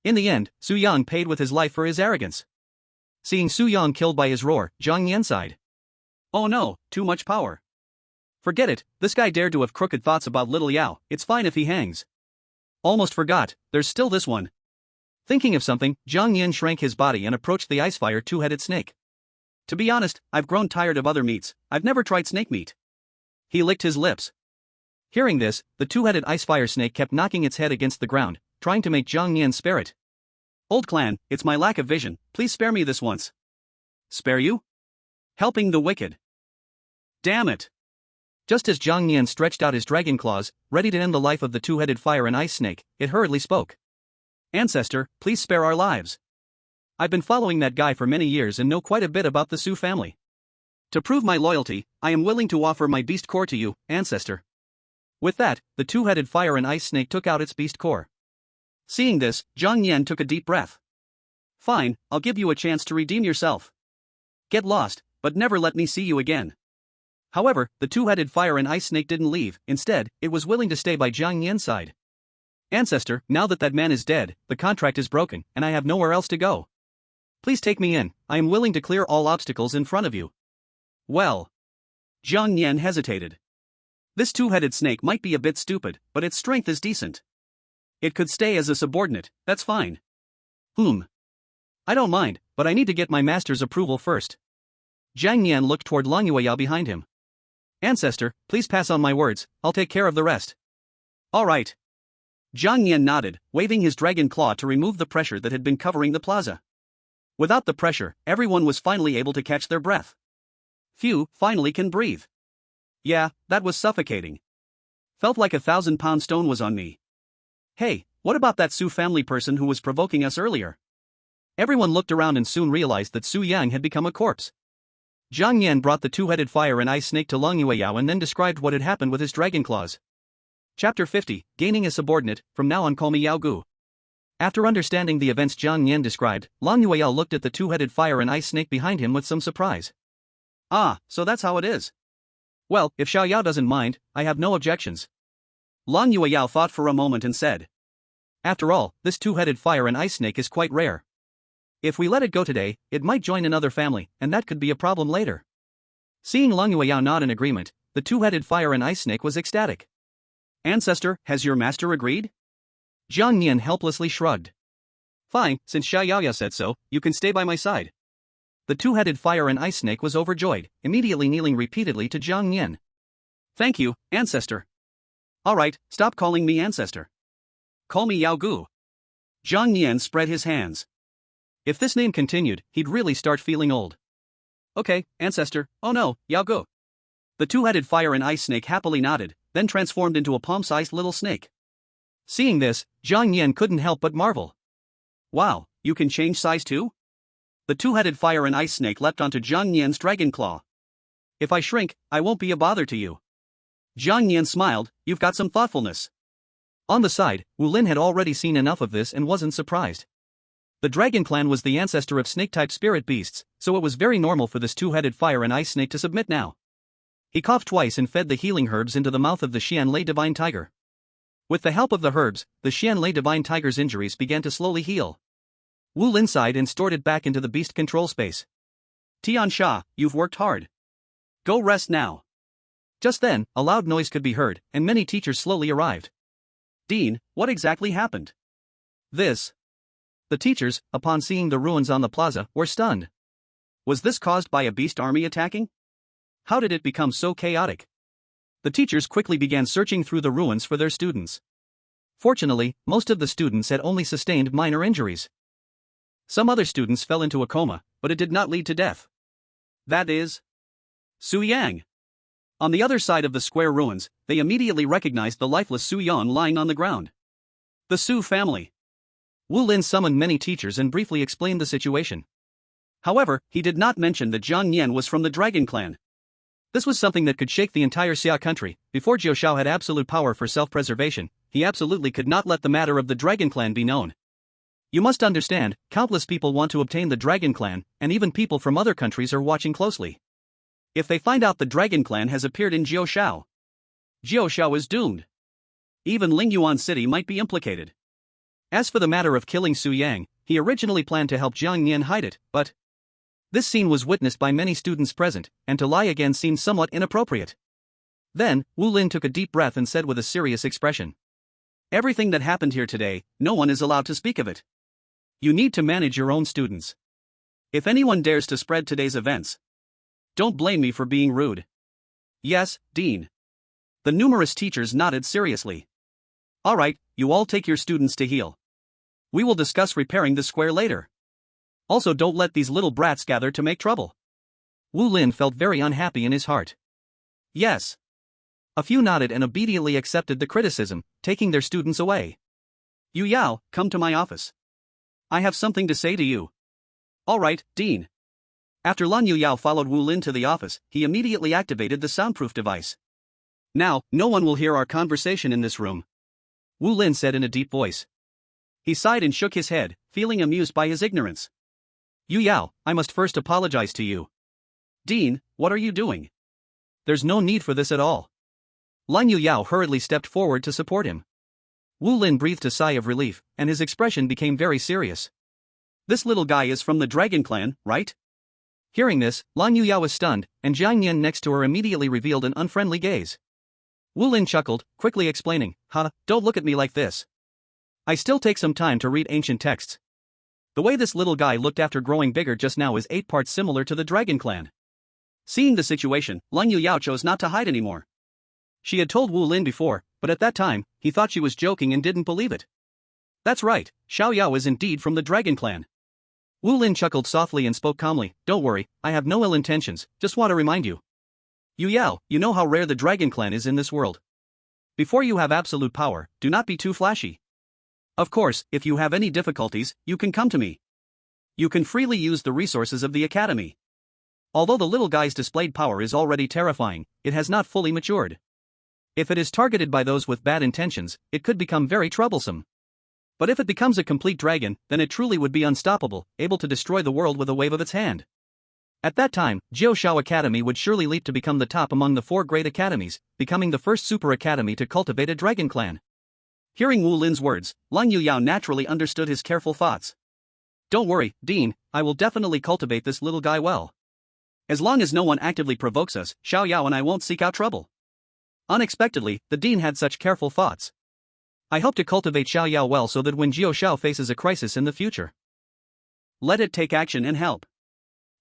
In the end, Su Yang paid with his life for his arrogance. Seeing Su Yang killed by his roar, Zhang Yan sighed. Oh no, too much power. Forget it, this guy dared to have crooked thoughts about little Yao, it's fine if he hangs. Almost forgot, there's still this one. Thinking of something, Zhang Yan shrank his body and approached the icefire two-headed snake. To be honest, I've grown tired of other meats, I've never tried snake meat. He licked his lips. Hearing this, the two-headed icefire snake kept knocking its head against the ground, trying to make Zhang Yan spare it. Old clan, it's my lack of vision, please spare me this once. Spare you? Helping the wicked. Damn it! Just as Zhang Yan stretched out his dragon claws, ready to end the life of the two-headed fire and ice snake, it hurriedly spoke. Ancestor, please spare our lives. I've been following that guy for many years and know quite a bit about the Su family. To prove my loyalty, I am willing to offer my beast core to you, ancestor. With that, the two-headed fire and ice snake took out its beast core. Seeing this, Zhang Yan took a deep breath. Fine, I'll give you a chance to redeem yourself. Get lost, but never let me see you again. However, the two-headed fire and ice snake didn't leave, instead, it was willing to stay by Zhang Yan's side. Ancestor, now that man is dead, the contract is broken, and I have nowhere else to go. Please take me in, I am willing to clear all obstacles in front of you. Well. Jiang Yan hesitated. This two-headed snake might be a bit stupid, but its strength is decent. It could stay as a subordinate, that's fine. I don't mind, but I need to get my master's approval first. Jiang Yan looked toward Long Yueyao behind him. Ancestor, please pass on my words, I'll take care of the rest. All right. Jiang Yan nodded, waving his dragon claw to remove the pressure that had been covering the plaza. Without the pressure, everyone was finally able to catch their breath. Phew, finally can breathe. Yeah, that was suffocating. Felt like a 1,000-pound stone was on me. Hey, what about that Su family person who was provoking us earlier? Everyone looked around and soon realized that Su Yang had become a corpse. Jiang Yan brought the two-headed fire and ice snake to Long Yueyao and then described what had happened with his dragon claws. Chapter 50, Gaining a Subordinate, from now on call me Yao Gu. After understanding the events Jiang Yan described, Long Yueyao looked at the two-headed fire and ice snake behind him with some surprise. Ah, so that's how it is. Well, if Xiao Yao doesn't mind, I have no objections. Long Yueyao thought for a moment and said. After all, this two-headed fire and ice snake is quite rare. If we let it go today, it might join another family, and that could be a problem later. Seeing Long Yueyao nod in agreement, the two-headed fire and ice snake was ecstatic. Ancestor, has your master agreed? Jiang Yan helplessly shrugged. Fine, since Xiao Yao said so, you can stay by my side. The two-headed fire and ice snake was overjoyed, immediately kneeling repeatedly to Jiang Yan. Thank you, Ancestor. All right, stop calling me Ancestor. Call me Yao Gu. Jiang Yan spread his hands. If this name continued, he'd really start feeling old. Okay, Ancestor, oh no, Yao Gu. The two-headed fire and ice snake happily nodded, then transformed into a palm-sized little snake. Seeing this, Jiang Yan couldn't help but marvel. Wow, you can change size too? The two-headed fire and ice snake leapt onto Jiang Yan's dragon claw. If I shrink, I won't be a bother to you. Jiang Yan smiled, you've got some thoughtfulness. On the side, Wu Lin had already seen enough of this and wasn't surprised. The dragon clan was the ancestor of snake-type spirit beasts, so it was very normal for this two-headed fire and ice snake to submit now. He coughed twice and fed the healing herbs into the mouth of the Xianlei divine tiger. With the help of the herbs, the Xianlei divine tiger's injuries began to slowly heal. Wu Lin sighed and stored it back into the beast control space. Tian Sha, you've worked hard. Go rest now. Just then, a loud noise could be heard, and many teachers slowly arrived. Dean, what exactly happened? This. The teachers, upon seeing the ruins on the plaza, were stunned. Was this caused by a beast army attacking? How did it become so chaotic? The teachers quickly began searching through the ruins for their students. Fortunately, most of the students had only sustained minor injuries. Some other students fell into a coma, but it did not lead to death. That is Su Yang. On the other side of the square ruins, they immediately recognized the lifeless Su Yan lying on the ground. The Su family. Wu Lin summoned many teachers and briefly explained the situation. However, he did not mention that Jiang Yan was from the Dragon Clan. This was something that could shake the entire Xia country. Before Jiao Shao had absolute power for self-preservation, he absolutely could not let the matter of the Dragon Clan be known. You must understand, countless people want to obtain the Dragon Clan, and even people from other countries are watching closely. If they find out the Dragon Clan has appeared in Jiao Shao is doomed. Even Lingyuan City might be implicated. As for the matter of killing Su Yang, he originally planned to help Jiang Yan hide it, but this scene was witnessed by many students present, and to lie again seemed somewhat inappropriate. Then, Wu Lin took a deep breath and said with a serious expression. Everything that happened here today, no one is allowed to speak of it. You need to manage your own students. If anyone dares to spread today's events, don't blame me for being rude. Yes, Dean. The numerous teachers nodded seriously. All right, you all take your students to heal. We will discuss repairing the square later. Also, don't let these little brats gather to make trouble. Wu Lin felt very unhappy in his heart. Yes. A few nodded and obediently accepted the criticism, taking their students away. Yu Yao, come to my office. I have something to say to you. All right, Dean. After Lan Yu Yao followed Wu Lin to the office, he immediately activated the soundproof device. Now, no one will hear our conversation in this room, Wu Lin said in a deep voice. He sighed and shook his head, feeling amused by his ignorance. Yu Yao, I must first apologize to you. Dean, what are you doing? There's no need for this at all. Lan Yu Yao hurriedly stepped forward to support him. Wu Lin breathed a sigh of relief, and his expression became very serious. This little guy is from the Dragon Clan, right? Hearing this, Lang Yuyao was stunned, and Jiang Yan next to her immediately revealed an unfriendly gaze. Wu Lin chuckled, quickly explaining, don't look at me like this. I still take some time to read ancient texts. The way this little guy looked after growing bigger just now is 8 parts similar to the Dragon Clan. Seeing the situation, Lang Yuyao chose not to hide anymore. She had told Wu Lin before, but at that time, he thought she was joking and didn't believe it. That's right, Xiao Yao is indeed from the Dragon Clan. Wu Lin chuckled softly and spoke calmly, don't worry, I have no ill intentions, just want to remind you. Yu Yao, you know how rare the Dragon Clan is in this world. Before you have absolute power, do not be too flashy. Of course, if you have any difficulties, you can come to me. You can freely use the resources of the Academy. Although the little guy's displayed power is already terrifying, it has not fully matured. If it is targeted by those with bad intentions, it could become very troublesome. But if it becomes a complete dragon, then it truly would be unstoppable, able to destroy the world with a wave of its hand. At that time, Jiushao Academy would surely leap to become the top among the 4 great academies, becoming the first super academy to cultivate a dragon clan. Hearing Wu Lin's words, Lang Yuyao naturally understood his careful thoughts. Don't worry, Dean, I will definitely cultivate this little guy well. As long as no one actively provokes us, Xiao Yao and I won't seek out trouble. Unexpectedly, the dean had such careful thoughts. I hope to cultivate Xiao Yao well so that when Jiu Shao faces a crisis in the future, let it take action and help.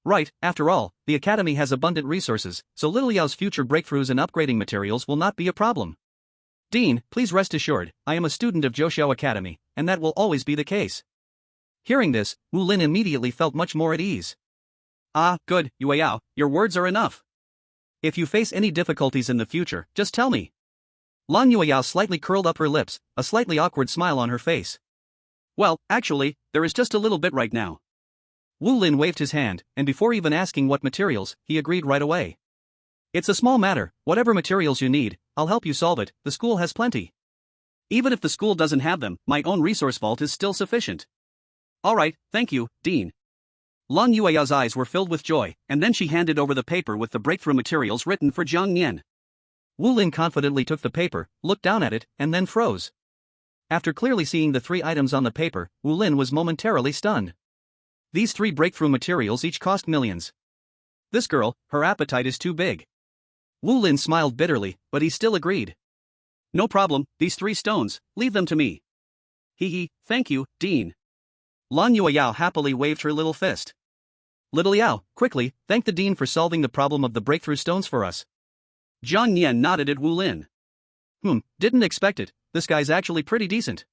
Right, after all, the academy has abundant resources, so little Yao's future breakthroughs and upgrading materials will not be a problem. Dean, please rest assured, I am a student of Jiushao Academy, and that will always be the case. Hearing this, Wu Lin immediately felt much more at ease. Ah, good, Yue Yao, your words are enough. If you face any difficulties in the future, just tell me. Lang Yueyao slightly curled up her lips, a slightly awkward smile on her face. Well, actually, there is just a little bit right now. Wu Lin waved his hand, and before even asking what materials, he agreed right away. It's a small matter, whatever materials you need, I'll help you solve it, the school has plenty. Even if the school doesn't have them, my own resource vault is still sufficient. Alright, thank you, Dean. Lang Yueyao's eyes were filled with joy, and then she handed over the paper with the breakthrough materials written for Jiang Nian. Wu Lin confidently took the paper, looked down at it, and then froze. After clearly seeing the 3 items on the paper, Wu Lin was momentarily stunned. These 3 breakthrough materials each cost millions. This girl, her appetite is too big. Wu Lin smiled bitterly, but he still agreed. No problem, these 3 stones, leave them to me. Thank you, Dean. Lang Yueyao happily waved her little fist. Little Yao, quickly, thank the Dean for solving the problem of the breakthrough stones for us. Jiang Nian nodded at Wu Lin. Didn't expect it, this guy's actually pretty decent.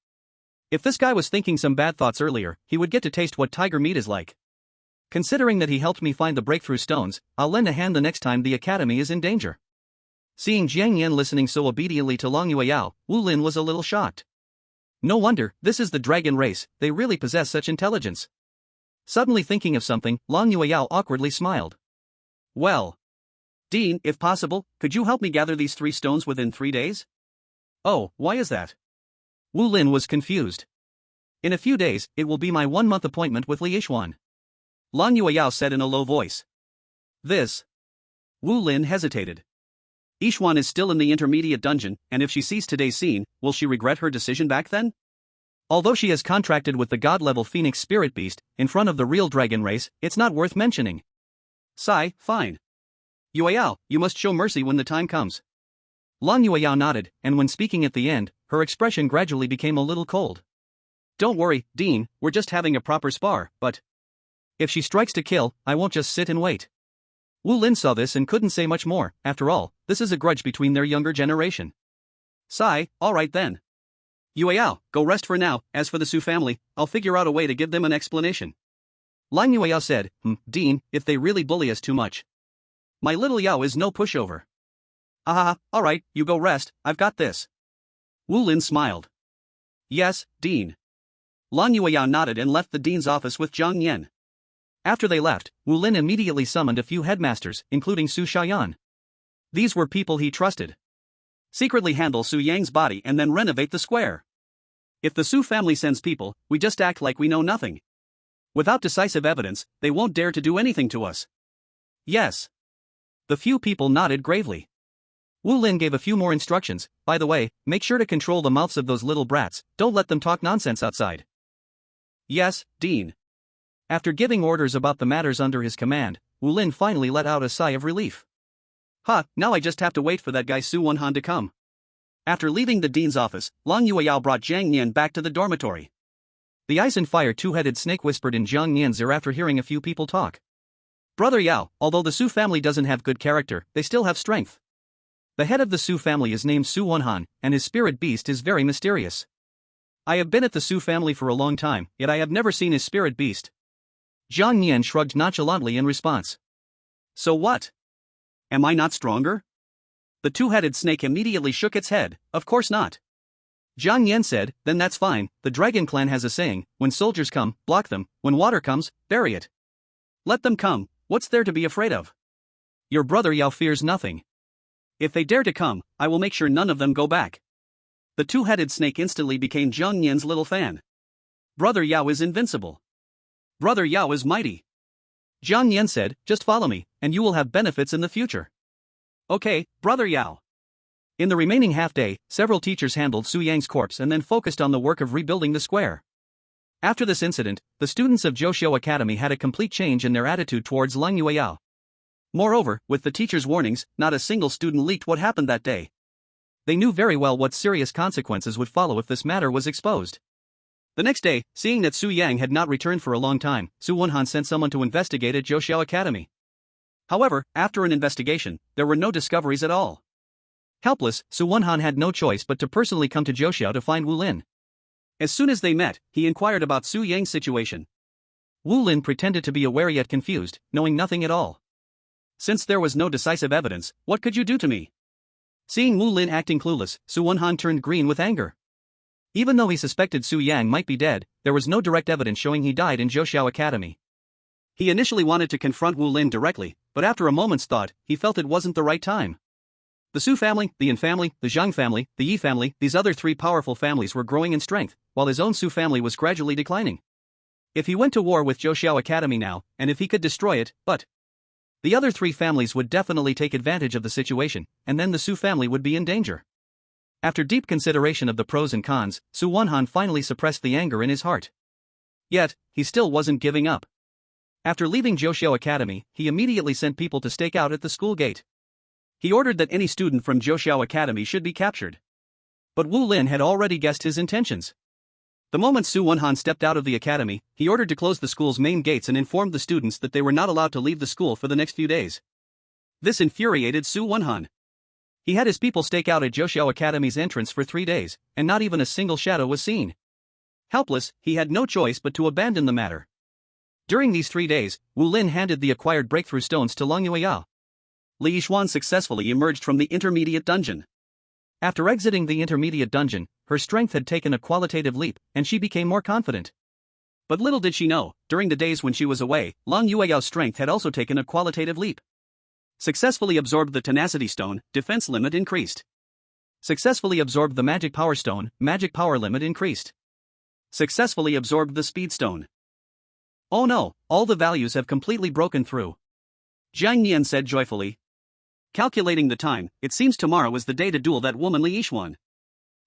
If this guy was thinking some bad thoughts earlier, he would get to taste what tiger meat is like. Considering that he helped me find the breakthrough stones, I'll lend a hand the next time the academy is in danger. Seeing Jiang Yan listening so obediently to Lang Yueyao, Wu Lin was a little shocked. No wonder, this is the dragon race, they really possess such intelligence. Suddenly thinking of something, Lang Yueyao awkwardly smiled. Well, Dean, if possible, could you help me gather these 3 stones within 3 days? Oh, why is that? Wu Lin was confused. In a few days, it will be my 1-month appointment with Li Yixuan. Lang Yueyao said in a low voice. This. Wu Lin hesitated. Yixuan is still in the intermediate dungeon, and if she sees today's scene, will she regret her decision back then? Although she has contracted with the god-level Phoenix Spirit Beast, in front of the real dragon race, it's not worth mentioning. Sigh, fine. Yueyao, you must show mercy when the time comes. Lang Yueyao nodded, and when speaking at the end, her expression gradually became a little cold. Don't worry, Dean, we're just having a proper spar, but if she strikes to kill, I won't just sit and wait. Wu Lin saw this and couldn't say much more, after all, this is a grudge between their younger generation. Sigh, alright then. Yueyao, go rest for now, as for the Su family, I'll figure out a way to give them an explanation. Lang Yueyao said, Dean, if they really bully us too much. My little Yao is no pushover. Alright, you go rest, I've got this. Wu Lin smiled. Yes, Dean. Lang Yueyao nodded and left the dean's office with Jiang Yan. After they left, Wu Lin immediately summoned a few headmasters, including Su Shaoyan. These were people he trusted. Secretly handle Su Yang's body and then renovate the square. If the Su family sends people, we just act like we know nothing. Without decisive evidence, they won't dare to do anything to us. Yes. The few people nodded gravely. Wu Lin gave a few more instructions. By the way, make sure to control the mouths of those little brats, don't let them talk nonsense outside. Yes, Dean. After giving orders about the matters under his command, Wu Lin finally let out a sigh of relief. Now I just have to wait for that guy Su Wonhan to come. After leaving the dean's office, Long Yueyao brought Jiang Nian back to the dormitory. The ice and fire two-headed snake whispered in Jiang Nian's ear after hearing a few people talk. Brother Yao, Although the Su family doesn't have good character, they still have strength. The head of the Su family is named Su Wonhan, and his spirit beast is very mysterious. I have been at the Su family for a long time, yet I have never seen his spirit beast. Jiang Nian shrugged nonchalantly in response. So what? Am I not stronger? The two-headed snake immediately shook its head. Of course not. Jiang Nian said, then that's fine. The dragon clan has a saying, when soldiers come, block them, when water comes, bury it. Let them come, what's there to be afraid of? Your brother Yao fears nothing. If they dare to come, I will make sure none of them go back. The two-headed snake instantly became Jiang Nian's little fan. Brother Yao is invincible. Brother Yao is mighty. Jiang Nian said, just follow me, and you will have benefits in the future. Okay, Brother Yao. In the remaining half-day, several teachers handled Su Yang's corpse and then focused on the work of rebuilding the square. After this incident, the students of Zhoushuo Academy had a complete change in their attitude towards Long Yueyao. Moreover, with the teacher's warnings, not a single student leaked what happened that day. They knew very well what serious consequences would follow if this matter was exposed. The next day, seeing that Su Yang had not returned for a long time, Su Wonhan sent someone to investigate at Zhoushuo Academy. However, after an investigation, there were no discoveries at all. Helpless, Su Wonhan had no choice but to personally come to Zhoushuo to find Wu Lin. As soon as they met, he inquired about Su Yang's situation. Wu Lin pretended to be aware yet confused, knowing nothing at all. Since there was no decisive evidence, what could you do to me? Seeing Wu Lin acting clueless, Su Wonhan turned green with anger. Even though he suspected Su Yang might be dead, there was no direct evidence showing he died in Zhoushuo Academy. He initially wanted to confront Wu Lin directly, but after a moment's thought, he felt it wasn't the right time. The Su family, the Yin family, the Zhang family, the Yi family, these other three powerful families were growing in strength, while his own Su family was gradually declining. If he went to war with Zhoushuo Academy now, and if he could destroy it, but the other three families would definitely take advantage of the situation, and then the Su family would be in danger. After deep consideration of the pros and cons, Su Wonhan finally suppressed the anger in his heart. Yet, he still wasn't giving up. After leaving Zhoushuo Academy, he immediately sent people to stake out at the school gate. He ordered that any student from Zhoushuo Academy should be captured. But Wu Lin had already guessed his intentions. The moment Su Wonhan stepped out of the academy, he ordered to close the school's main gates and informed the students that they were not allowed to leave the school for the next few days. This infuriated Su Wonhan. He had his people stake out at Zhoushuo Academy's entrance for 3 days, and not even a single shadow was seen. Helpless, he had no choice but to abandon the matter. During these 3 days, Wu Lin handed the acquired breakthrough stones to Long Yueyao. Li Yixuan successfully emerged from the intermediate dungeon. After exiting the intermediate dungeon, her strength had taken a qualitative leap, and she became more confident. But little did she know, during the days when she was away, Long Yueyao's strength had also taken a qualitative leap. Successfully absorbed the tenacity stone, defense limit increased. Successfully absorbed the magic power stone, magic power limit increased. Successfully absorbed the speed stone. Oh no, all the values have completely broken through. Jiang Nian said joyfully. Calculating the time, it seems tomorrow is the day to duel that woman Li Yixuan.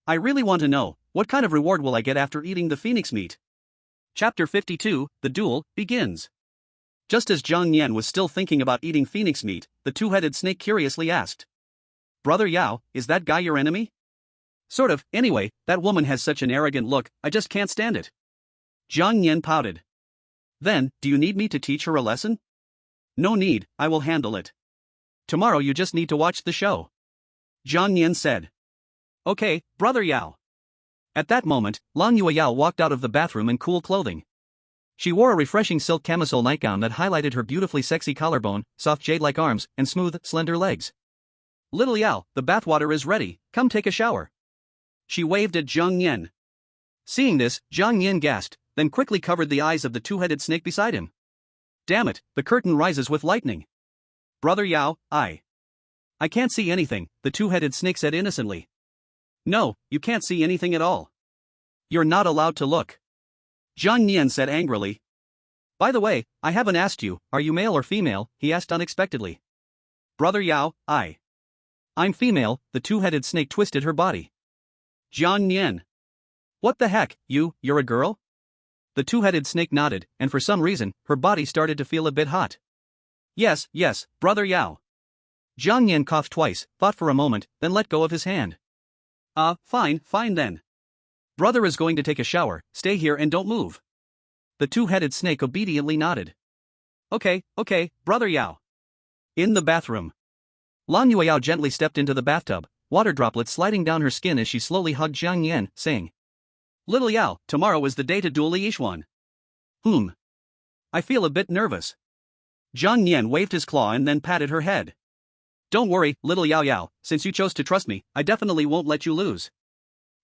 I really want to know, what kind of reward will I get after eating the phoenix meat? Chapter 52, The Duel, begins. Just as Jiang Nian was still thinking about eating phoenix meat, the two-headed snake curiously asked. Brother Yao, is that guy your enemy? Sort of, anyway, that woman has such an arrogant look, I just can't stand it. Jiang Nian pouted. Then, do you need me to teach her a lesson? No need, I will handle it. Tomorrow you just need to watch the show. Jiang Nian said. Okay, Brother Yao. At that moment, Long Yueyao walked out of the bathroom in cool clothing. She wore a refreshing silk camisole nightgown that highlighted her beautifully sexy collarbone, soft jade-like arms, and smooth, slender legs. Little Yao, the bathwater is ready, come take a shower. She waved at Jiang Nian. Seeing this, Jiang Nian gasped, then quickly covered the eyes of the two-headed snake beside him. Damn it, the curtain rises with lightning. Brother Yao, I can't see anything, the two-headed snake said innocently. No, you can't see anything at all. You're not allowed to look. Jiang Nian said angrily. By the way, I haven't asked you, are you male or female? He asked unexpectedly. Brother Yao, I'm female, the two-headed snake twisted her body. Jiang Nian. What the heck, you're a girl? The two-headed snake nodded, and for some reason, her body started to feel a bit hot. Yes, yes, Brother Yao. Jiang Yan coughed twice, thought for a moment, then let go of his hand. Fine then. Brother is going to take a shower, stay here and don't move. The two-headed snake obediently nodded. Okay, Brother Yao. In the bathroom. Lan Yueyao gently stepped into the bathtub, water droplets sliding down her skin as she slowly hugged Jiang Yan, saying, Little Yao, tomorrow is the day to duel Li Yixuan. I feel a bit nervous. Jiang Yan waved his claw and then patted her head. Don't worry, little Yao, since you chose to trust me, I definitely won't let you lose.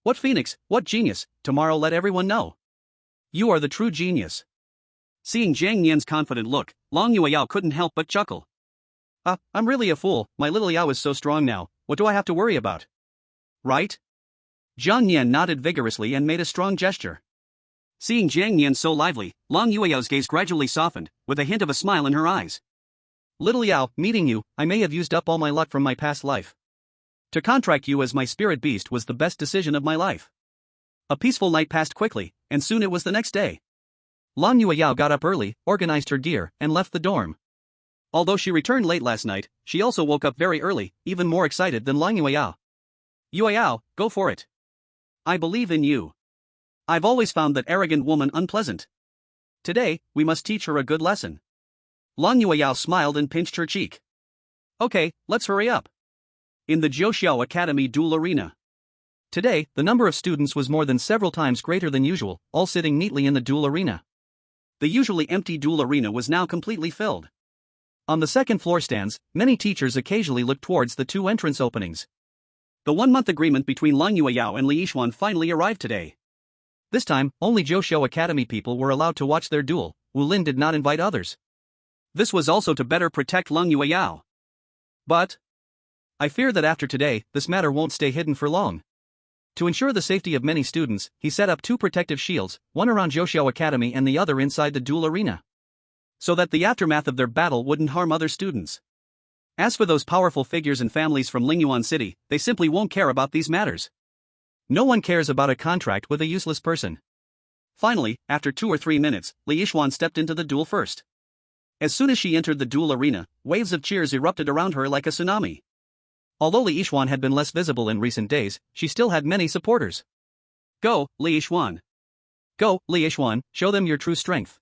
What phoenix, what genius, tomorrow let everyone know. You are the true genius. Seeing Jiang Yan's confident look, Lang Yueyao couldn't help but chuckle. I'm really a fool, my little Yao is so strong now, what do I have to worry about? Right? Jiang Yan nodded vigorously and made a strong gesture. Seeing Jiang Yan so lively, Lang Yueyao's gaze gradually softened, with a hint of a smile in her eyes. Little Yao, meeting you, I may have used up all my luck from my past life. To contract you as my spirit beast was the best decision of my life. A peaceful night passed quickly, and soon it was the next day. Lan Yueyao got up early, organized her gear, and left the dorm. Although she returned late last night, she also woke up very early, even more excited than Lang Yueyao. Yueyao, go for it. I believe in you. I've always found that arrogant woman unpleasant. Today, we must teach her a good lesson. Lang Yueyao smiled and pinched her cheek. Okay, let's hurry up. In the Jiuxiao Academy Duel Arena. Today, the number of students was more than several times greater than usual, all sitting neatly in the duel arena. The usually empty duel arena was now completely filled. On the second floor stands, many teachers occasionally looked towards the two entrance openings. The 1-month agreement between Lang Yueyao and Li Yixuan finally arrived today. This time, only Jiuxiao Academy people were allowed to watch their duel. Wu Lin did not invite others. This was also to better protect Lang Yueyao. But I fear that after today, this matter won't stay hidden for long. To ensure the safety of many students, he set up 2 protective shields, one around Jiuxiao Academy and the other inside the duel arena, so that the aftermath of their battle wouldn't harm other students. As for those powerful figures and families from Lingyuan City, they simply won't care about these matters. No one cares about a contract with a useless person. Finally, after 2 or 3 minutes, Li Yixuan stepped into the duel first. As soon as she entered the duel arena, waves of cheers erupted around her like a tsunami. Although Li Yixuan had been less visible in recent days, she still had many supporters. Go, Li Yixuan. Go, Li Yixuan, show them your true strength.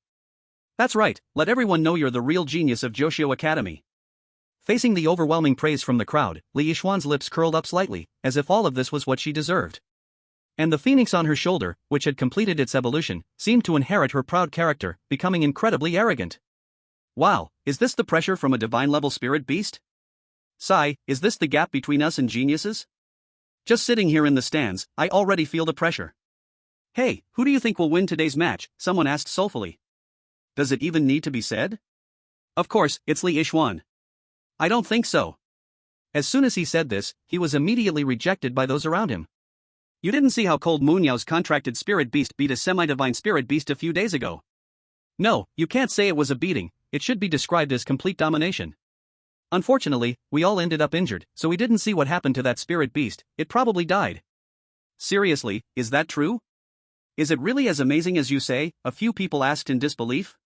That's right, let everyone know you're the real genius of Jiuxiao Academy. Facing the overwhelming praise from the crowd, Li Yixuan's lips curled up slightly, as if all of this was what she deserved. And the phoenix on her shoulder, which had completed its evolution, seemed to inherit her proud character, becoming incredibly arrogant. Wow, is this the pressure from a divine-level spirit beast? Sigh, is this the gap between us and geniuses? Just sitting here in the stands, I already feel the pressure. Hey, who do you think will win today's match? Someone asked soulfully. Does it even need to be said? Of course, it's Li Yixuan. I don't think so. As soon as he said this, he was immediately rejected by those around him. You didn't see how Cold Moon Yao's contracted spirit beast beat a semi-divine spirit beast a few days ago. No, you can't say it was a beating, it should be described as complete domination. Unfortunately, we all ended up injured, so we didn't see what happened to that spirit beast, it probably died. Seriously, is that true? Is it really as amazing as you say? A few people asked in disbelief.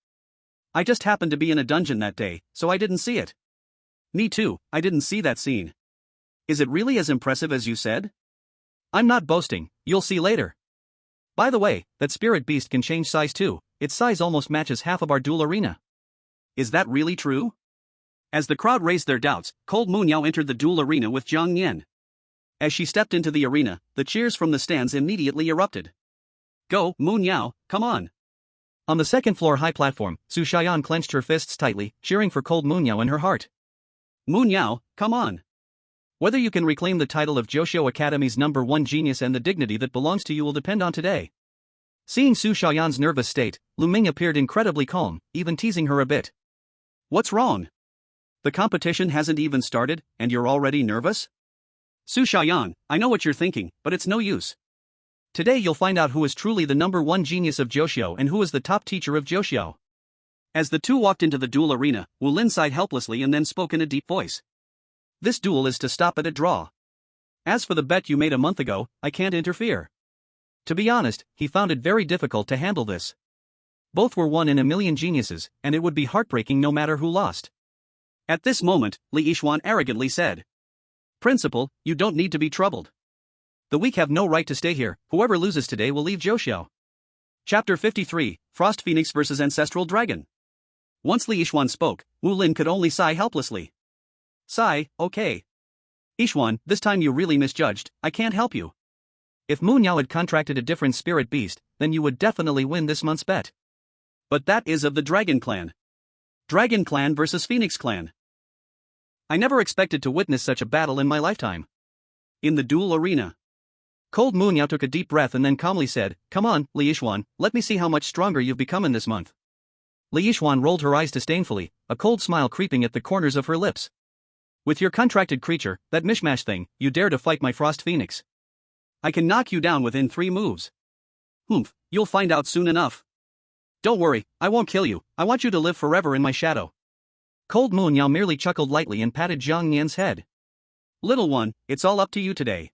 I just happened to be in a dungeon that day, so I didn't see it. Me too, I didn't see that scene. Is it really as impressive as you said? I'm not boasting, you'll see later. By the way, that spirit beast can change size too, its size almost matches half of our duel arena. Is that really true? As the crowd raised their doubts, Cold Moon Yao entered the duel arena with Jiang Yan. As she stepped into the arena, the cheers from the stands immediately erupted. Go, Moon Yao, come on. On the second floor high platform, Su Xiaoyan clenched her fists tightly, cheering for Cold Moon Yao in her heart. Moon Yao, come on. Whether you can reclaim the title of Jiuxiao Academy's #1 genius and the dignity that belongs to you will depend on today. Seeing Su Xiaoyan's nervous state, Lu Ming appeared incredibly calm, even teasing her a bit. What's wrong? The competition hasn't even started, and you're already nervous? Su Xiaoyan, I know what you're thinking, but it's no use. Today you'll find out who is truly the #1 genius of Jiuxiao and who is the top teacher of Jiuxiao. As the two walked into the duel arena, Wu Lin sighed helplessly and then spoke in a deep voice. This duel is to stop at a draw. As for the bet you made a month ago, I can't interfere. To be honest, he found it very difficult to handle this. Both were 1 in a million geniuses, and it would be heartbreaking no matter who lost. At this moment, Li Yixuan arrogantly said. Principal, you don't need to be troubled. The weak have no right to stay here, whoever loses today will leave Zhouxiao. Chapter 53, Frost Phoenix vs Ancestral Dragon. Once Li Yixuan spoke, Wu Lin could only sigh helplessly. Sigh, okay. Yixuan, this time you really misjudged, I can't help you. If Mu Niao had contracted a different spirit beast, then you would definitely win this month's bet. But that is of the Dragon Clan. Dragon Clan vs Phoenix Clan. I never expected to witness such a battle in my lifetime. In the duel arena. Cold Mu Niao took a deep breath and then calmly said, Come on, Li Yixuan, let me see how much stronger you've become in this month. Li Yixuan rolled her eyes disdainfully, a cold smile creeping at the corners of her lips. With your contracted creature, that mishmash thing, you dare to fight my Frost Phoenix. I can knock you down within 3 moves. Humph, you'll find out soon enough. Don't worry, I won't kill you, I want you to live forever in my shadow. Cold Mu Niao merely chuckled lightly and patted Jiang Nian's head. Little one, it's all up to you today.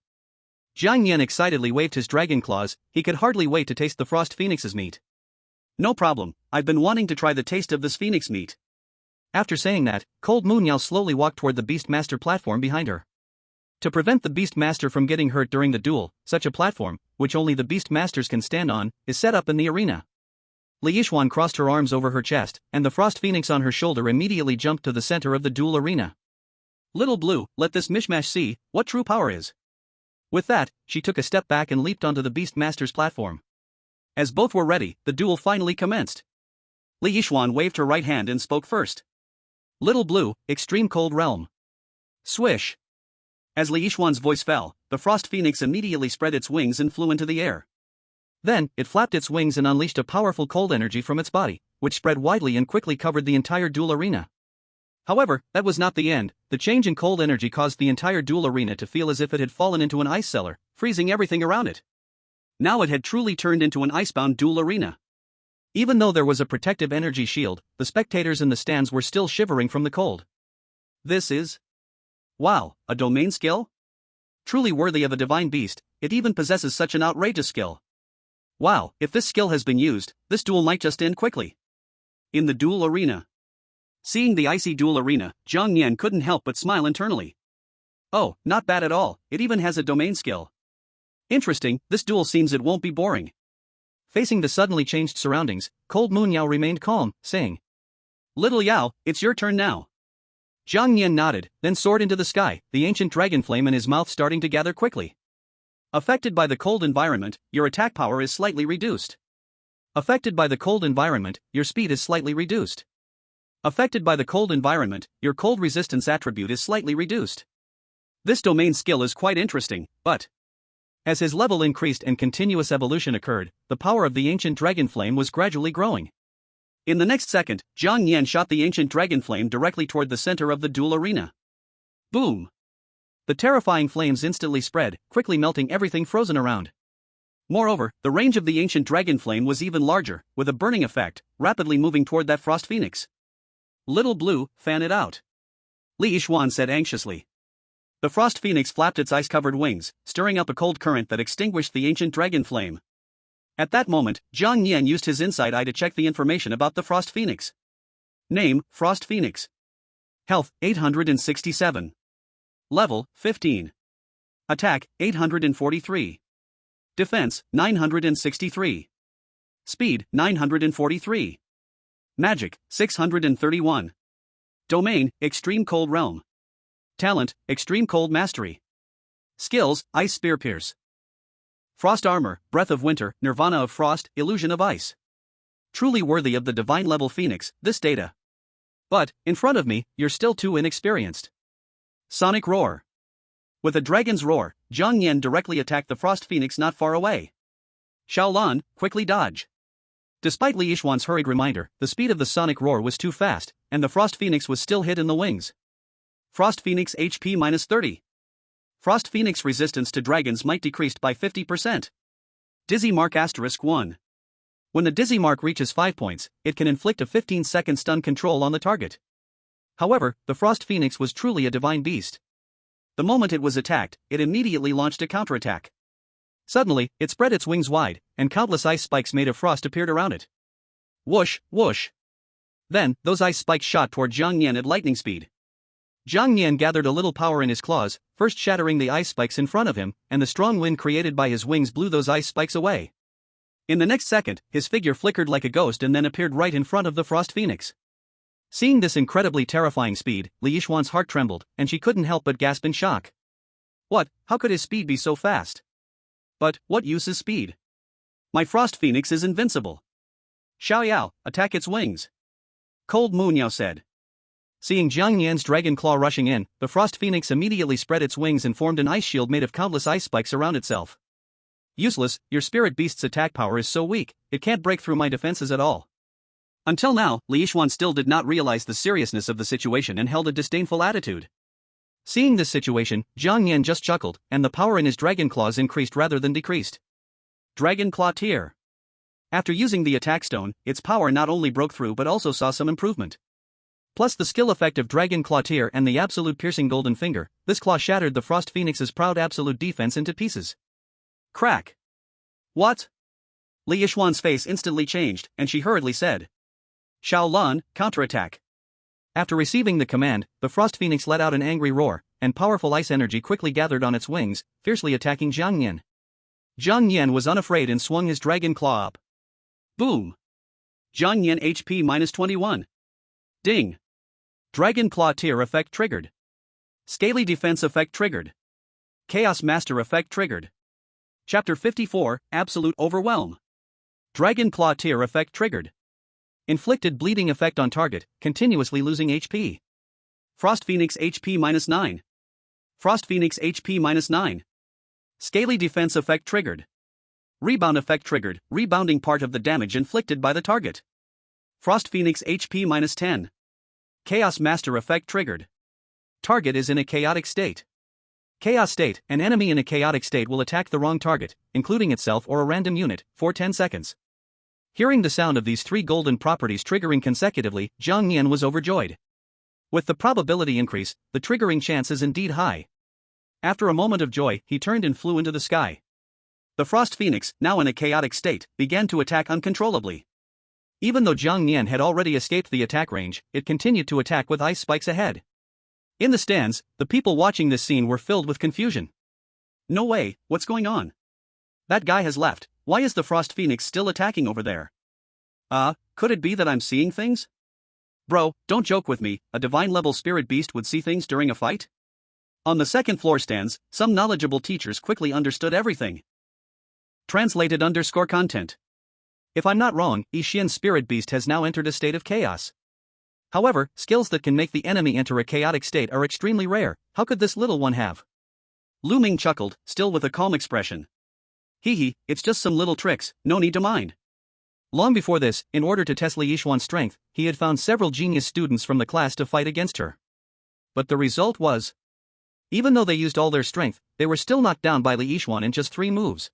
Jiang Nian excitedly waved his dragon claws, he could hardly wait to taste the Frost Phoenix's meat. No problem, I've been wanting to try the taste of this phoenix meat. After saying that, Cold Mu Niao slowly walked toward the Beastmaster platform behind her. To prevent the Beastmaster from getting hurt during the duel, such a platform, which only the Beastmasters can stand on, is set up in the arena. Li Yixuan crossed her arms over her chest, and the Frost Phoenix on her shoulder immediately jumped to the center of the duel arena. Little Blue, let this mishmash see what true power is. With that, she took a step back and leaped onto the Beastmaster's platform. As both were ready, the duel finally commenced. Li Yixuan waved her right hand and spoke first. Little Blue, Extreme Cold Realm. Swish. As Li Yixuan's voice fell, the Frost Phoenix immediately spread its wings and flew into the air. Then, it flapped its wings and unleashed a powerful cold energy from its body, which spread widely and quickly covered the entire duel arena. However, that was not the end. The change in cold energy caused the entire duel arena to feel as if it had fallen into an ice cellar, freezing everything around it. Now it had truly turned into an icebound duel arena. Even though there was a protective energy shield, the spectators in the stands were still shivering from the cold. This is... wow, a domain skill? Truly worthy of a divine beast, it even possesses such an outrageous skill. Wow, if this skill has been used, this duel might just end quickly. In the duel arena. Seeing the icy duel arena, Jiang Nian couldn't help but smile internally. Oh, not bad at all, it even has a domain skill. Interesting, this duel seems it won't be boring. Facing the suddenly changed surroundings, Cold Mu Niao remained calm, saying, Little Yao, it's your turn now. Jiang Nian nodded, then soared into the sky, the ancient dragon flame in his mouth starting to gather quickly. Affected by the cold environment, your attack power is slightly reduced. Affected by the cold environment, your speed is slightly reduced. Affected by the cold environment, your cold resistance attribute is slightly reduced. This domain skill is quite interesting, but... As his level increased and continuous evolution occurred, the power of the ancient dragon flame was gradually growing. In the next second, Jiang Nian shot the ancient dragon flame directly toward the center of the duel arena. Boom! The terrifying flames instantly spread, quickly melting everything frozen around. Moreover, the range of the ancient dragon flame was even larger, with a burning effect, rapidly moving toward that Frost Phoenix. Little Blue, fan it out. Li Yixuan said anxiously. The Frost Phoenix flapped its ice-covered wings, stirring up a cold current that extinguished the ancient dragon flame. At that moment, Jiang Nian used his inside eye to check the information about the Frost Phoenix. Name, Frost Phoenix. Health, 867. Level, 15. Attack, 843. Defense, 963. Speed, 943. Magic, 631. Domain, Extreme Cold Realm. Talent, Extreme Cold Mastery. Skills, Ice Spear Pierce. Frost Armor, Breath of Winter, Nirvana of Frost, Illusion of Ice. Truly worthy of the divine level Phoenix, this data. But, in front of me, you're still too inexperienced. Sonic Roar. With a dragon's roar, Jiang Nian directly attacked the Frost Phoenix not far away. Xiaolan, quickly dodge. Despite Li Yixuan's hurried reminder, the speed of the Sonic Roar was too fast, and the Frost Phoenix was still hit in the wings. Frost Phoenix HP -30. Frost Phoenix resistance to dragons might decreased by 50%. Dizzy Mark *1. When the Dizzy Mark reaches 5 points, it can inflict a 15-second stun control on the target. However, the Frost Phoenix was truly a divine beast. The moment it was attacked, it immediately launched a counterattack. Suddenly, it spread its wings wide, and countless ice spikes made of frost appeared around it. Whoosh, whoosh. Then, those ice spikes shot toward Jiang Nian at lightning speed. Zhang Yan gathered a little power in his claws, first shattering the ice spikes in front of him, and the strong wind created by his wings blew those ice spikes away. In the next second, his figure flickered like a ghost and then appeared right in front of the Frost Phoenix. Seeing this incredibly terrifying speed, Li Yixuan's heart trembled, and she couldn't help but gasp in shock. What? How could his speed be so fast? But, what use is speed? My Frost Phoenix is invincible. Xiao Yao, attack its wings. Cold Moon Yao said. Seeing Zhang Yan's dragon claw rushing in, the Frost Phoenix immediately spread its wings and formed an ice shield made of countless ice spikes around itself. Useless, your spirit beast's attack power is so weak, it can't break through my defenses at all. Until now, Li Yixuan still did not realize the seriousness of the situation and held a disdainful attitude. Seeing this situation, Zhang Yan just chuckled, and the power in his dragon claws increased rather than decreased. Dragon Claw Tier. After using the attack stone, its power not only broke through but also saw some improvement. Plus the skill effect of Dragon Claw Tier and the absolute piercing golden finger, this claw shattered the Frost Phoenix's proud absolute defense into pieces. Crack. What? Li Yixuan's face instantly changed, and she hurriedly said. Xiao Lan, counterattack. After receiving the command, the Frost Phoenix let out an angry roar, and powerful ice energy quickly gathered on its wings, fiercely attacking Zhang Yan. Zhang Yan was unafraid and swung his dragon claw up. Boom. Zhang Yan HP -21. Ding. Dragon Claw Tier effect triggered. Scaly Defense effect triggered. Chaos Master effect triggered. Chapter 54, Absolute Overwhelm. Dragon Claw Tier effect triggered. Inflicted bleeding effect on target, continuously losing HP. Frost Phoenix HP -9. Frost Phoenix HP -9. Scaly Defense effect triggered. Rebound effect triggered, rebounding part of the damage inflicted by the target. Frost Phoenix HP -10. Chaos Master effect triggered. Target is in a chaotic state. Chaos state, an enemy in a chaotic state will attack the wrong target, including itself or a random unit, for 10 seconds. Hearing the sound of these three golden properties triggering consecutively, Zhang Yan was overjoyed. With the probability increase, the triggering chance is indeed high. After a moment of joy, he turned and flew into the sky. The Frost Phoenix, now in a chaotic state, began to attack uncontrollably. Even though Zhang Yan had already escaped the attack range, it continued to attack with ice spikes ahead. In the stands, the people watching this scene were filled with confusion. No way, what's going on? That guy has left, why is the Frost Phoenix still attacking over there? Could it be that I'm seeing things? Bro, don't joke with me, a divine-level spirit beast would see things during a fight? On the second floor stands, some knowledgeable teachers quickly understood everything. Translated _content. If I'm not wrong, Yixian's spirit beast has now entered a state of chaos. However, skills that can make the enemy enter a chaotic state are extremely rare, how could this little one have? Lu Ming chuckled, still with a calm expression. Hee, it's just some little tricks, no need to mind. Long before this, in order to test Li Yixuan's strength, he had found several genius students from the class to fight against her. But the result was, even though they used all their strength, they were still knocked down by Li Yixuan in just 3 moves.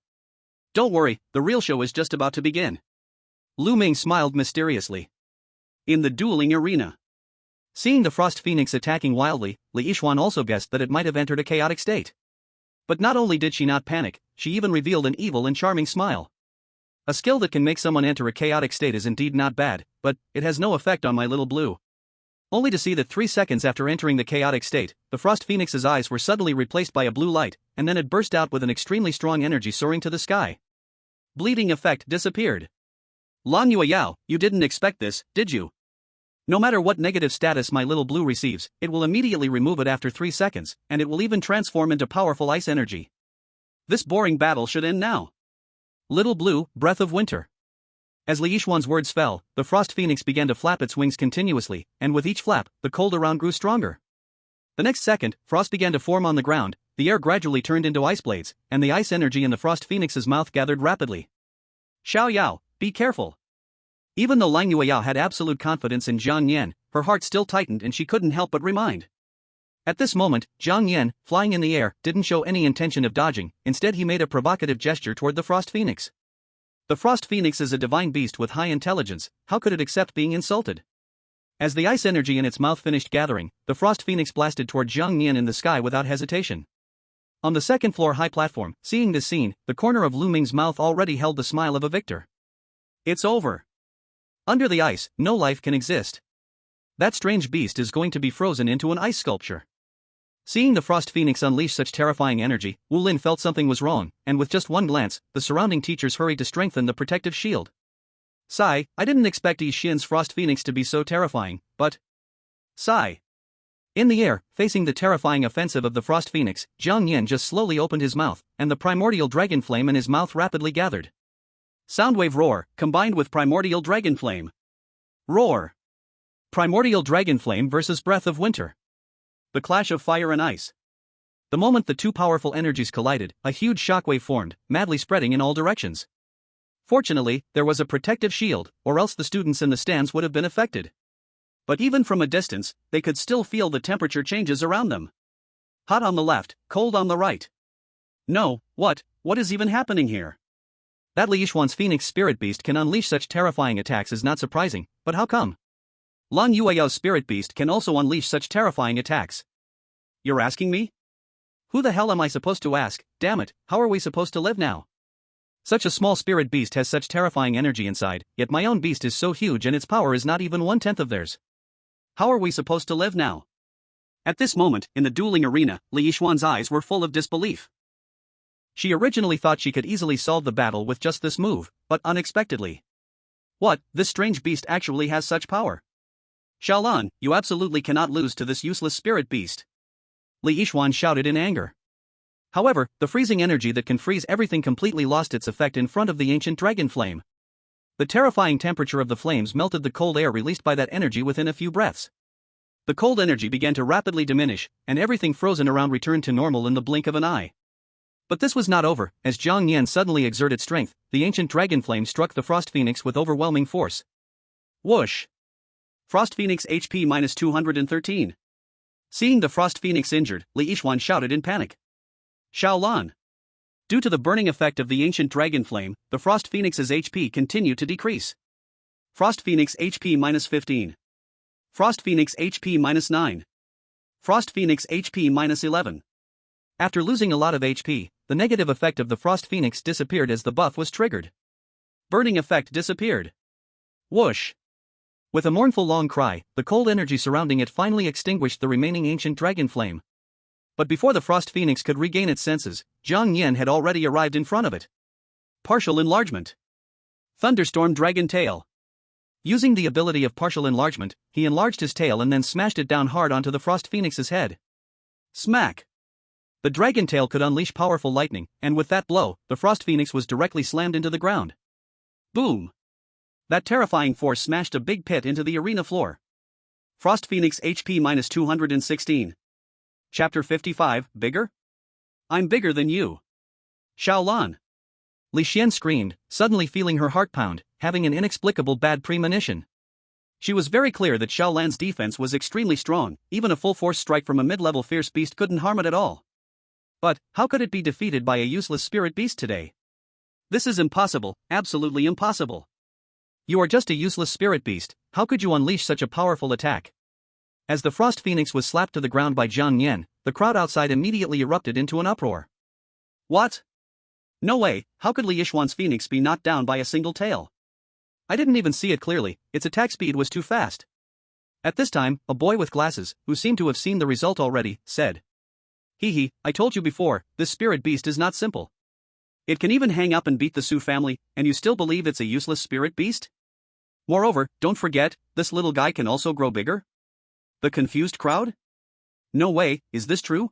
Don't worry, the real show is just about to begin. Lu Ming smiled mysteriously. In the dueling arena. Seeing the Frost Phoenix attacking wildly, Li Yixuan also guessed that it might have entered a chaotic state. But not only did she not panic, she even revealed an evil and charming smile. A skill that can make someone enter a chaotic state is indeed not bad, but it has no effect on my little blue. Only to see that 3 seconds after entering the chaotic state, the Frost Phoenix's eyes were suddenly replaced by a blue light, and then it burst out with an extremely strong energy soaring to the sky. Bleeding effect disappeared. Lan Yao, you didn't expect this, did you? No matter what negative status my little blue receives, it will immediately remove it after 3 seconds, and it will even transform into powerful ice energy. This boring battle should end now. Little blue, breath of winter. As Li Yixuan's words fell, the Frost Phoenix began to flap its wings continuously, and with each flap, the cold around grew stronger. The next second, frost began to form on the ground, the air gradually turned into ice blades, and the ice energy in the Frost Phoenix's mouth gathered rapidly. Xiao Yao, be careful. Even though Lang Yao had absolute confidence in Zhang Yan, her heart still tightened and she couldn't help but remind. At this moment, Zhang Yan, flying in the air, didn't show any intention of dodging, instead he made a provocative gesture toward the Frost Phoenix. The Frost Phoenix is a divine beast with high intelligence, how could it accept being insulted? As the ice energy in its mouth finished gathering, the Frost Phoenix blasted toward Zhang Yan in the sky without hesitation. On the second floor high platform, seeing this scene, the corner of Lu Ming's mouth already held the smile of a victor. It's over. Under the ice, no life can exist. That strange beast is going to be frozen into an ice sculpture. Seeing the Frost Phoenix unleash such terrifying energy, Wu Lin felt something was wrong, and with just one glance, the surrounding teachers hurried to strengthen the protective shield. Sigh, I didn't expect Yi Xian's Frost Phoenix to be so terrifying, but... Sigh. In the air, facing the terrifying offensive of the Frost Phoenix, Jiang Yan just slowly opened his mouth, and the primordial dragon flame in his mouth rapidly gathered. Soundwave roar, combined with primordial dragon flame. Roar. Primordial dragon flame versus breath of winter. The clash of fire and ice. The moment the two powerful energies collided, a huge shockwave formed, madly spreading in all directions. Fortunately, there was a protective shield, or else the students in the stands would have been affected. But even from a distance, they could still feel the temperature changes around them. Hot on the left, cold on the right. No, what is even happening here? That Li Yixuan's Phoenix Spirit Beast can unleash such terrifying attacks is not surprising, but how come? Lan Yueyao's Spirit Beast can also unleash such terrifying attacks. You're asking me? Who the hell am I supposed to ask? Damn it, how are we supposed to live now? Such a small spirit beast has such terrifying energy inside, yet my own beast is so huge and its power is not even 1/10 of theirs. How are we supposed to live now? At this moment, in the dueling arena, Li Yixuan's eyes were full of disbelief. She originally thought she could easily solve the battle with just this move, but unexpectedly. What, this strange beast actually has such power? Xiaolan, you absolutely cannot lose to this useless spirit beast. Li Yixuan shouted in anger. However, the freezing energy that can freeze everything completely lost its effect in front of the ancient dragon flame. The terrifying temperature of the flames melted the cold air released by that energy within a few breaths. The cold energy began to rapidly diminish, and everything frozen around returned to normal in the blink of an eye. But this was not over. As Jiang Yan suddenly exerted strength, the ancient dragon flame struck the Frost Phoenix with overwhelming force. Whoosh! Frost Phoenix HP minus 213. Seeing the Frost Phoenix injured, Li Yixuan shouted in panic. Xiaolan! Due to the burning effect of the ancient dragon flame, the Frost Phoenix's HP continued to decrease. Frost Phoenix HP minus 15. Frost Phoenix HP minus 9. Frost Phoenix HP minus 11. After losing a lot of HP, the negative effect of the Frost Phoenix disappeared as the buff was triggered. Burning effect disappeared. Whoosh! With a mournful long cry, the cold energy surrounding it finally extinguished the remaining ancient dragon flame. But before the Frost Phoenix could regain its senses, Jiang Yan had already arrived in front of it. Partial enlargement. Thunderstorm Dragon Tail. Using the ability of partial enlargement, he enlarged his tail and then smashed it down hard onto the Frost Phoenix's head. Smack! The dragon tail could unleash powerful lightning, and with that blow, the Frost Phoenix was directly slammed into the ground. Boom! That terrifying force smashed a big pit into the arena floor. Frost Phoenix HP minus 216. Chapter 55, Bigger? I'm bigger than you. Xiaolan! Li Xian screamed, suddenly feeling her heart pound, having an inexplicable bad premonition. She was very clear that Xiaolan's defense was extremely strong, even a full-force strike from a mid-level fierce beast couldn't harm it at all. But, how could it be defeated by a useless spirit beast today? This is impossible, absolutely impossible. You are just a useless spirit beast, how could you unleash such a powerful attack? As the Frost Phoenix was slapped to the ground by Jiang Yan, the crowd outside immediately erupted into an uproar. What? No way, how could Li Yixuan's Phoenix be knocked down by a single tail? I didn't even see it clearly, its attack speed was too fast. At this time, a boy with glasses, who seemed to have seen the result already, said. Hee, I told you before, this spirit beast is not simple. It can even hang up and beat the Su family, and you still believe it's a useless spirit beast? Moreover, don't forget, this little guy can also grow bigger? The confused crowd? No way, is this true?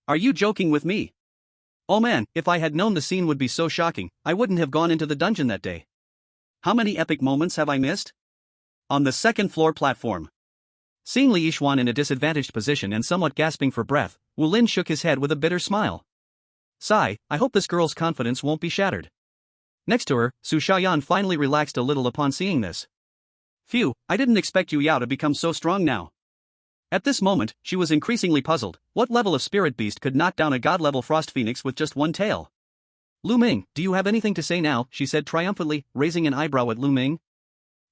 Are you joking with me? Oh man, if I had known the scene would be so shocking, I wouldn't have gone into the dungeon that day. How many epic moments have I missed? On the second floor platform. Seeing Li Yixuan in a disadvantaged position and somewhat gasping for breath, Wu Lin shook his head with a bitter smile. Sigh, I hope this girl's confidence won't be shattered. Next to her, Su Xiaoyan finally relaxed a little upon seeing this. Phew, I didn't expect Yu Yao to become so strong now. At this moment, she was increasingly puzzled. What level of spirit beast could knock down a god-level Frost Phoenix with just one tail? Lu Ming, do you have anything to say now? She said triumphantly, raising an eyebrow at Lu Ming.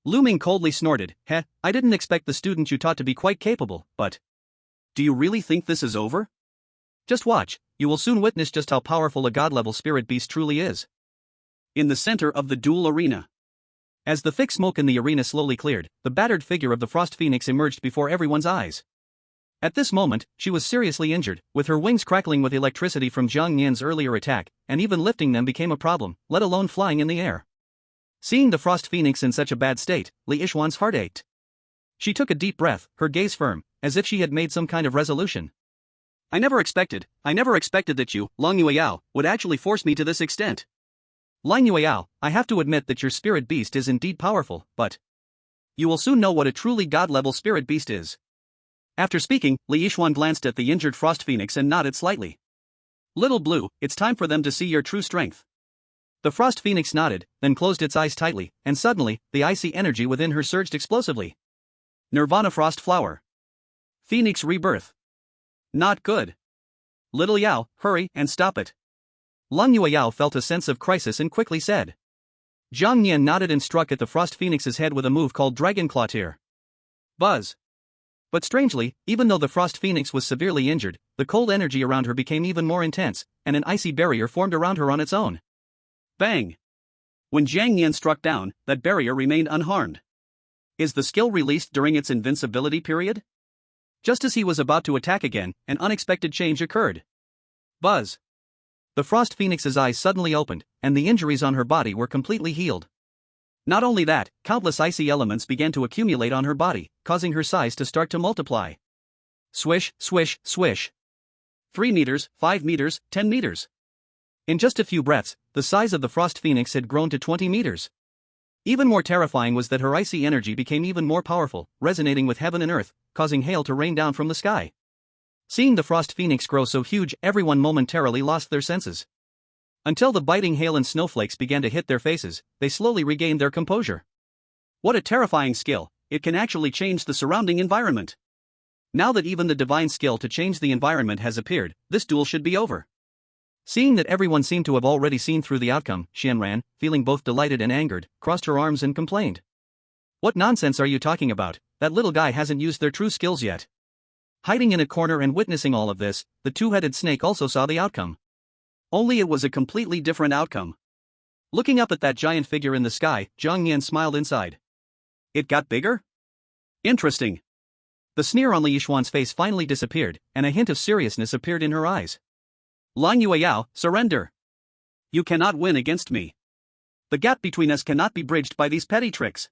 Lu Ming coldly snorted, I didn't expect the student you taught to be quite capable, but... Do you really think this is over? Just watch, you will soon witness just how powerful a god-level spirit beast truly is. In the center of the duel arena. As the thick smoke in the arena slowly cleared, the battered figure of the Frost Phoenix emerged before everyone's eyes. At this moment, she was seriously injured, with her wings crackling with electricity from Zhang Nian's earlier attack, and even lifting them became a problem, let alone flying in the air. Seeing the Frost Phoenix in such a bad state, Li Yixuan's heart ached. She took a deep breath, her gaze firm, as if she had made some kind of resolution. I never expected that you, Long Yueyao, would actually force me to this extent. Lang Yueyao, I have to admit that your spirit beast is indeed powerful, but you will soon know what a truly god-level spirit beast is. After speaking, Li Yixuan glanced at the injured Frost Phoenix and nodded slightly. Little Blue, it's time for them to see your true strength. The Frost Phoenix nodded, then closed its eyes tightly, and suddenly, the icy energy within her surged explosively. Nirvana Frost Flower. Phoenix Rebirth. Not good. Little Yao, hurry and stop it. Lang Yueyao felt a sense of crisis and quickly said. Zhang Nian nodded and struck at the Frost Phoenix's head with a move called Dragon Claw Tear. Buzz. But strangely, even though the Frost Phoenix was severely injured, the cold energy around her became even more intense, and an icy barrier formed around her on its own. Bang! When Zhang Nian struck down, that barrier remained unharmed. Is the skill released during its invincibility period? Just as he was about to attack again, an unexpected change occurred. Buzz! The Frost Phoenix's eyes suddenly opened, and the injuries on her body were completely healed. Not only that, countless icy elements began to accumulate on her body, causing her size to start to multiply. Swish, swish, swish. 3 meters, 5 meters, 10 meters. In just a few breaths, the size of the Frost Phoenix had grown to 20 meters. Even more terrifying was that her icy energy became even more powerful, resonating with heaven and earth, causing hail to rain down from the sky. Seeing the Frost Phoenix grow so huge, everyone momentarily lost their senses. Until the biting hail and snowflakes began to hit their faces, they slowly regained their composure. What a terrifying skill, it can actually change the surrounding environment. Now that even the divine skill to change the environment has appeared, this duel should be over. Seeing that everyone seemed to have already seen through the outcome, Xianran, feeling both delighted and angered, crossed her arms and complained. What nonsense are you talking about? That little guy hasn't used their true skills yet. Hiding in a corner and witnessing all of this, the two-headed snake also saw the outcome. Only it was a completely different outcome. Looking up at that giant figure in the sky, Zhang Nian smiled inside. It got bigger? Interesting. The sneer on Li Yixuan's face finally disappeared, and a hint of seriousness appeared in her eyes. Lang Yueyao, surrender. You cannot win against me. The gap between us cannot be bridged by these petty tricks.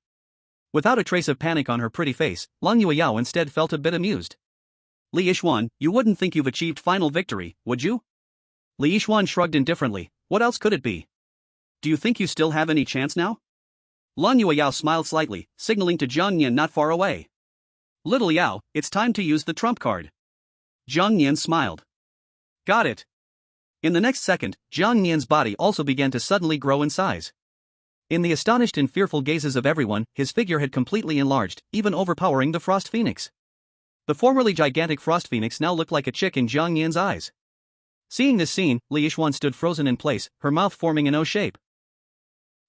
Without a trace of panic on her pretty face, Lang Yueyao instead felt a bit amused. Li Yixuan, you wouldn't think you've achieved final victory, would you? Li Yixuan shrugged indifferently. What else could it be? Do you think you still have any chance now? Lang Yueyao smiled slightly, signaling to Zhang Nian not far away. Little Yao, it's time to use the trump card. Zhang Nian smiled. Got it. In the next second, Zhang Nian's body also began to suddenly grow in size. In the astonished and fearful gazes of everyone, his figure had completely enlarged, even overpowering the Frost Phoenix. The formerly gigantic Frost Phoenix now looked like a chick in Zhang Nian's eyes. Seeing this scene, Li Yixuan stood frozen in place, her mouth forming an O shape.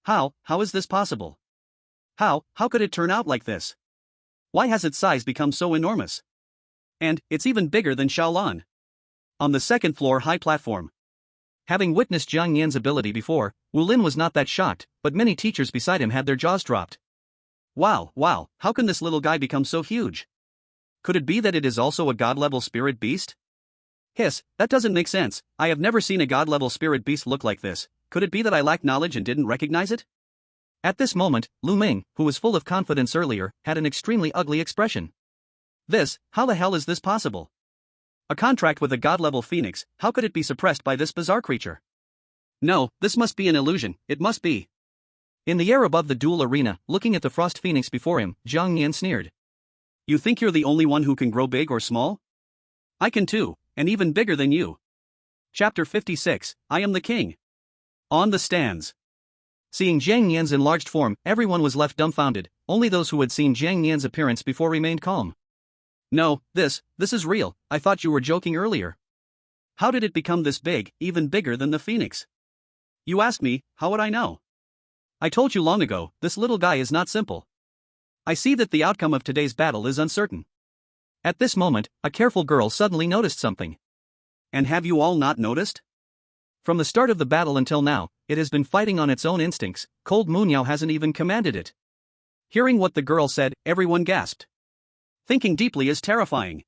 How is this possible? How could it turn out like this? Why has its size become so enormous? And, it's even bigger than Xiaolan. On the second floor high platform. Having witnessed Zhang Nian's ability before, Wu Lin was not that shocked, but many teachers beside him had their jaws dropped. Wow, how can this little guy become so huge? Could it be that it is also a god-level spirit beast? Hiss, that doesn't make sense. I have never seen a god-level spirit beast look like this. Could it be that I lack knowledge and didn't recognize it? At this moment, Lu Ming, who was full of confidence earlier, had an extremely ugly expression. How the hell is this possible? A contract with a god-level phoenix, how could it be suppressed by this bizarre creature? No, this must be an illusion, it must be. In the air above the duel arena, looking at the Frost Phoenix before him, Zhang Nian sneered. You think you're the only one who can grow big or small? I can too, and even bigger than you. Chapter 56, I am the king. On the stands. Seeing Zhang Nian's enlarged form, everyone was left dumbfounded, only those who had seen Zhang Nian's appearance before remained calm. No, this is real, I thought you were joking earlier. How did it become this big, even bigger than the phoenix? You asked me, how would I know? I told you long ago, this little guy is not simple. I see that the outcome of today's battle is uncertain. At this moment, a careful girl suddenly noticed something. And have you all not noticed? From the start of the battle until now, it has been fighting on its own instincts. Cold Munyao hasn't even commanded it. Hearing what the girl said, everyone gasped. Thinking deeply is terrifying.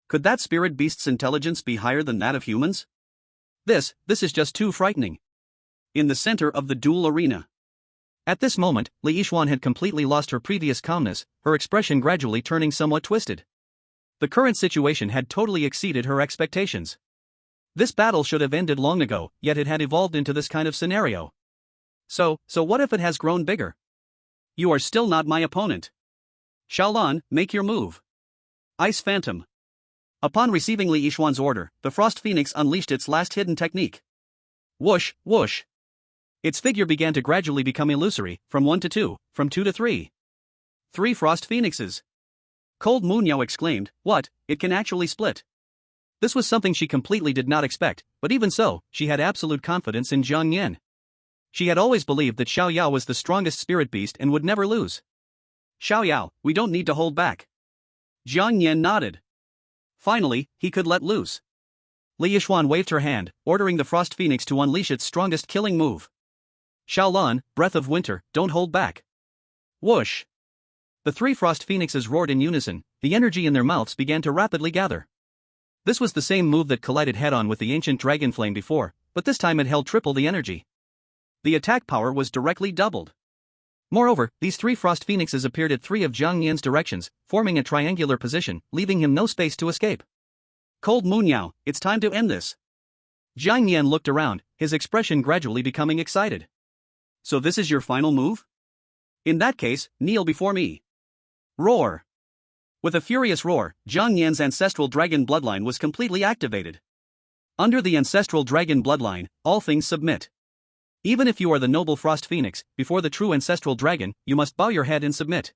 Could that spirit beast's intelligence be higher than that of humans? This is just too frightening. In the center of the duel arena. At this moment, Li Yixuan had completely lost her previous calmness, her expression gradually turning somewhat twisted. The current situation had totally exceeded her expectations. This battle should have ended long ago, yet it had evolved into this kind of scenario. So what if it has grown bigger? You are still not my opponent. Xiaolan, make your move. Ice Phantom. Upon receiving Li Yixuan's order, the Frost Phoenix unleashed its last hidden technique. Whoosh, whoosh. Its figure began to gradually become illusory, from 1 to 2, from 2 to 3. 3 Frost Phoenixes. Cold Munyao exclaimed, what, it can actually split. This was something she completely did not expect, but even so, she had absolute confidence in Zhang Yan. She had always believed that Xiao Yao was the strongest spirit beast and would never lose. Xiao Yao, we don't need to hold back. Zhang Yan nodded. Finally, he could let loose. Li Yixuan waved her hand, ordering the Frost Phoenix to unleash its strongest killing move. Xiaolan, Breath of Winter, don't hold back. Whoosh! The 3 Frost Phoenixes roared in unison, the energy in their mouths began to rapidly gather. This was the same move that collided head-on with the ancient dragon flame before, but this time it held triple the energy. The attack power was directly doubled. Moreover, these 3 Frost Phoenixes appeared at 3 of Zhang Yan's directions, forming a triangular position, leaving him no space to escape. Cold Munyao, it's time to end this. Zhang Yan looked around, his expression gradually becoming excited. So this is your final move? In that case, kneel before me. Roar. With a furious roar, Zhang Yan's ancestral dragon bloodline was completely activated. Under the ancestral dragon bloodline, all things submit. Even if you are the noble Frost Phoenix, before the true ancestral dragon, you must bow your head and submit.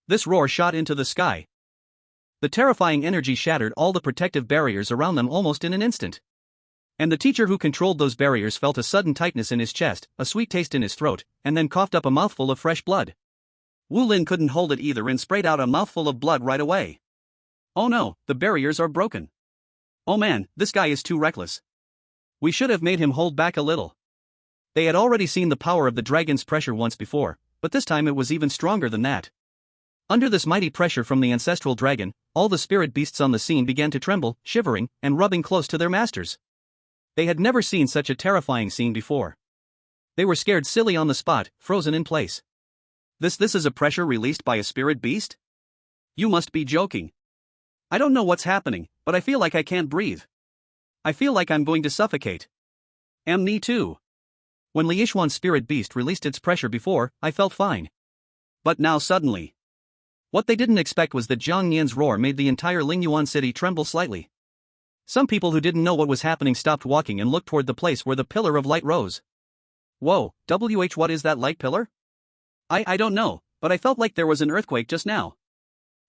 This roar shot into the sky. The terrifying energy shattered all the protective barriers around them almost in an instant. And the teacher who controlled those barriers felt a sudden tightness in his chest, a sweet taste in his throat, and then coughed up a mouthful of fresh blood. Wu Lin couldn't hold it either and sprayed out a mouthful of blood right away. Oh no, the barriers are broken. Oh man, this guy is too reckless. We should have made him hold back a little. They had already seen the power of the dragon's pressure once before, but this time it was even stronger than that. Under this mighty pressure from the ancestral dragon, all the spirit beasts on the scene began to tremble, shivering, and rubbing close to their masters. They had never seen such a terrifying scene before. They were scared silly on the spot, frozen in place. This is a pressure released by a spirit beast? You must be joking. I don't know what's happening, but I feel like I can't breathe. I feel like I'm going to suffocate. Me too. When Li Yixuan's spirit beast released its pressure before, I felt fine. But now suddenly. What they didn't expect was that Zhang Yan's roar made the entire Lingyuan city tremble slightly. Some people who didn't know what was happening stopped walking and looked toward the place where the pillar of light rose. Whoa, what is that light pillar? I don't know, but I felt like there was an earthquake just now.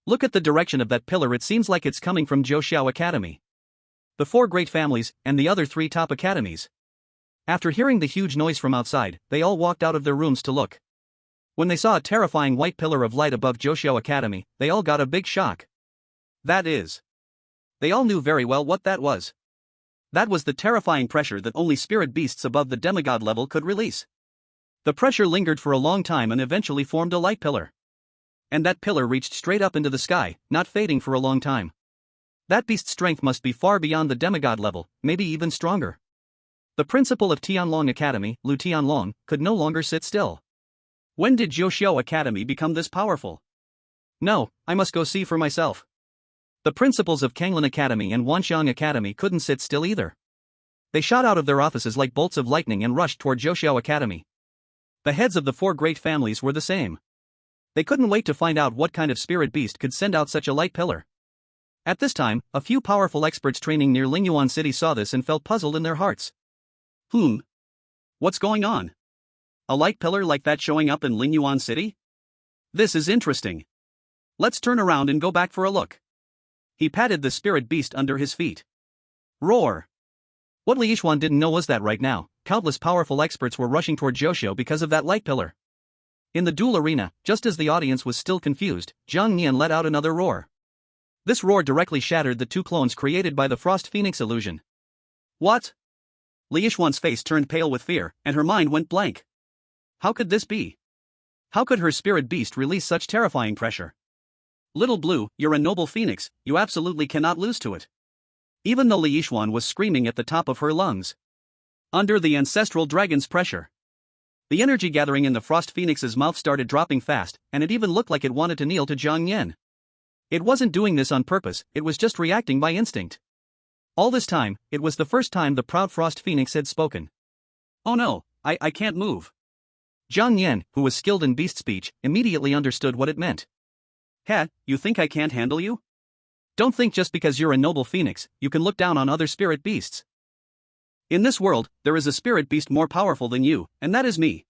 Look at the direction of that pillar, it seems like it's coming from Zhouxiao Academy. The 4 great families, and the other 3 top academies. After hearing the huge noise from outside, they all walked out of their rooms to look. When they saw a terrifying white pillar of light above Zhouxiao Academy, they all got a big shock. That is. They all knew very well what that was. That was the terrifying pressure that only spirit beasts above the demigod level could release. The pressure lingered for a long time and eventually formed a light pillar. And that pillar reached straight up into the sky, not fading for a long time. That beast's strength must be far beyond the demigod level, maybe even stronger. The principal of Tianlong Academy, Lu Tianlong, could no longer sit still. When did Zhouxiao Academy become this powerful? No, I must go see for myself. The principals of Kanglin Academy and Wanxiang Academy couldn't sit still either. They shot out of their offices like bolts of lightning and rushed toward Zhouxiao Academy. The heads of the 4 great families were the same. They couldn't wait to find out what kind of spirit beast could send out such a light pillar. At this time, a few powerful experts training near Lingyuan City saw this and felt puzzled in their hearts. What's going on? A light pillar like that showing up in Lingyuan City? This is interesting. Let's turn around and go back for a look. He patted the spirit beast under his feet. Roar! What Li Yixuan didn't know was that right now, countless powerful experts were rushing toward Zhouxiao because of that light pillar. In the duel arena, just as the audience was still confused, Zhang Yan let out another roar. This roar directly shattered the 2 clones created by the Frost Phoenix illusion. What? Li Yixuan's face turned pale with fear, and her mind went blank. How could this be? How could her spirit beast release such terrifying pressure? Little Blue, you're a noble phoenix, you absolutely cannot lose to it. Even though Li Yixuan was screaming at the top of her lungs. Under the ancestral dragon's pressure. The energy gathering in the Frost Phoenix's mouth started dropping fast, and it even looked like it wanted to kneel to Jiang Yan. It wasn't doing this on purpose, it was just reacting by instinct. All this time, it was the first time the proud Frost Phoenix had spoken. Oh no, I can't move. Jiang Yan, who was skilled in beast speech, immediately understood what it meant. Heh, you think I can't handle you? Don't think just because you're a noble phoenix, you can look down on other spirit beasts. In this world, there is a spirit beast more powerful than you, and that is me.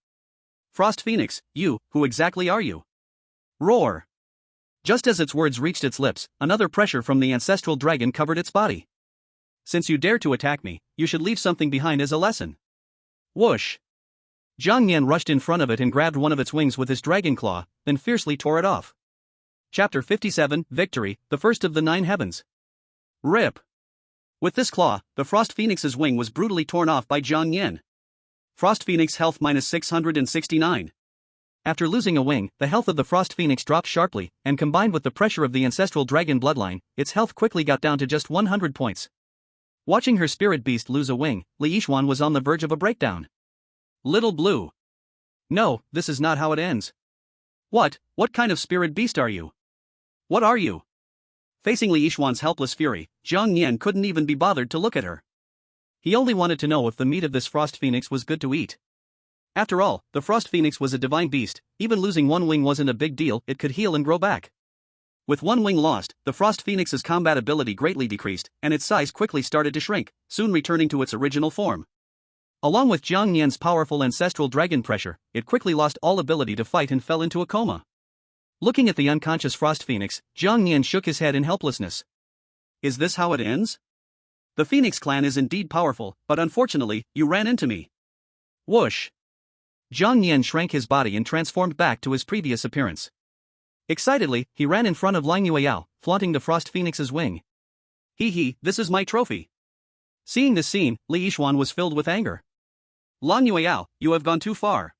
Frost Phoenix, you, who exactly are you? Roar! Just as its words reached its lips, another pressure from the ancestral dragon covered its body. Since you dare to attack me, you should leave something behind as a lesson. Whoosh! Jiang Yan rushed in front of it and grabbed one of its wings with his dragon claw, then fiercely tore it off. Chapter 57, Victory, the First of the Nine Heavens. Rip! With this claw, the Frost Phoenix's wing was brutally torn off by Jiang Yan. Frost Phoenix health minus 669. After losing a wing, the health of the Frost Phoenix dropped sharply, and combined with the pressure of the ancestral dragon bloodline, its health quickly got down to just 100 points. Watching her spirit beast lose a wing, Li Yixuan was on the verge of a breakdown. Little Blue. No, this is not how it ends. What kind of spirit beast are you? What are you? Facing Li Yixuan's helpless fury, Jiang Yan couldn't even be bothered to look at her. He only wanted to know if the meat of this Frost Phoenix was good to eat. After all, the Frost Phoenix was a divine beast, even losing one wing wasn't a big deal, it could heal and grow back. With one wing lost, the Frost Phoenix's combat ability greatly decreased, and its size quickly started to shrink, soon returning to its original form. Along with Jiang Yan's powerful ancestral dragon pressure, it quickly lost all ability to fight and fell into a coma. Looking at the unconscious Frost Phoenix, Jiang Yan shook his head in helplessness. Is this how it ends? The Phoenix clan is indeed powerful, but unfortunately, you ran into me. Whoosh! Jiang Yan shrank his body and transformed back to his previous appearance. Excitedly, he ran in front of Lang Yueyao, flaunting the Frost Phoenix's wing. Hee, this is my trophy. Seeing this scene, Li Yixuan was filled with anger. Lang Yueyao, you have gone too far.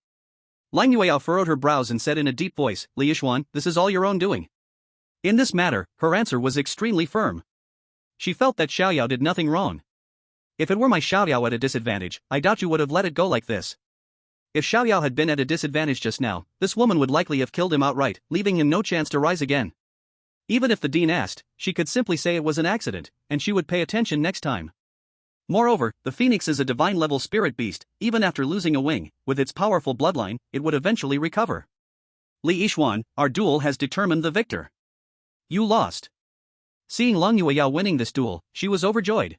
Lang Yueyao furrowed her brows and said in a deep voice, Li Yixuan, this is all your own doing. In this matter, her answer was extremely firm. She felt that Xiaoyao did nothing wrong. If it were my Xiaoyao at a disadvantage, I doubt you would have let it go like this. If Xiaoyao had been at a disadvantage just now, this woman would likely have killed him outright, leaving him no chance to rise again. Even if the dean asked, she could simply say it was an accident, and she would pay attention next time. Moreover, the Phoenix is a divine-level spirit beast, even after losing a wing, with its powerful bloodline, it would eventually recover. Li Yixuan, our duel has determined the victor. You lost. Seeing Lang Yueyao winning this duel, she was overjoyed.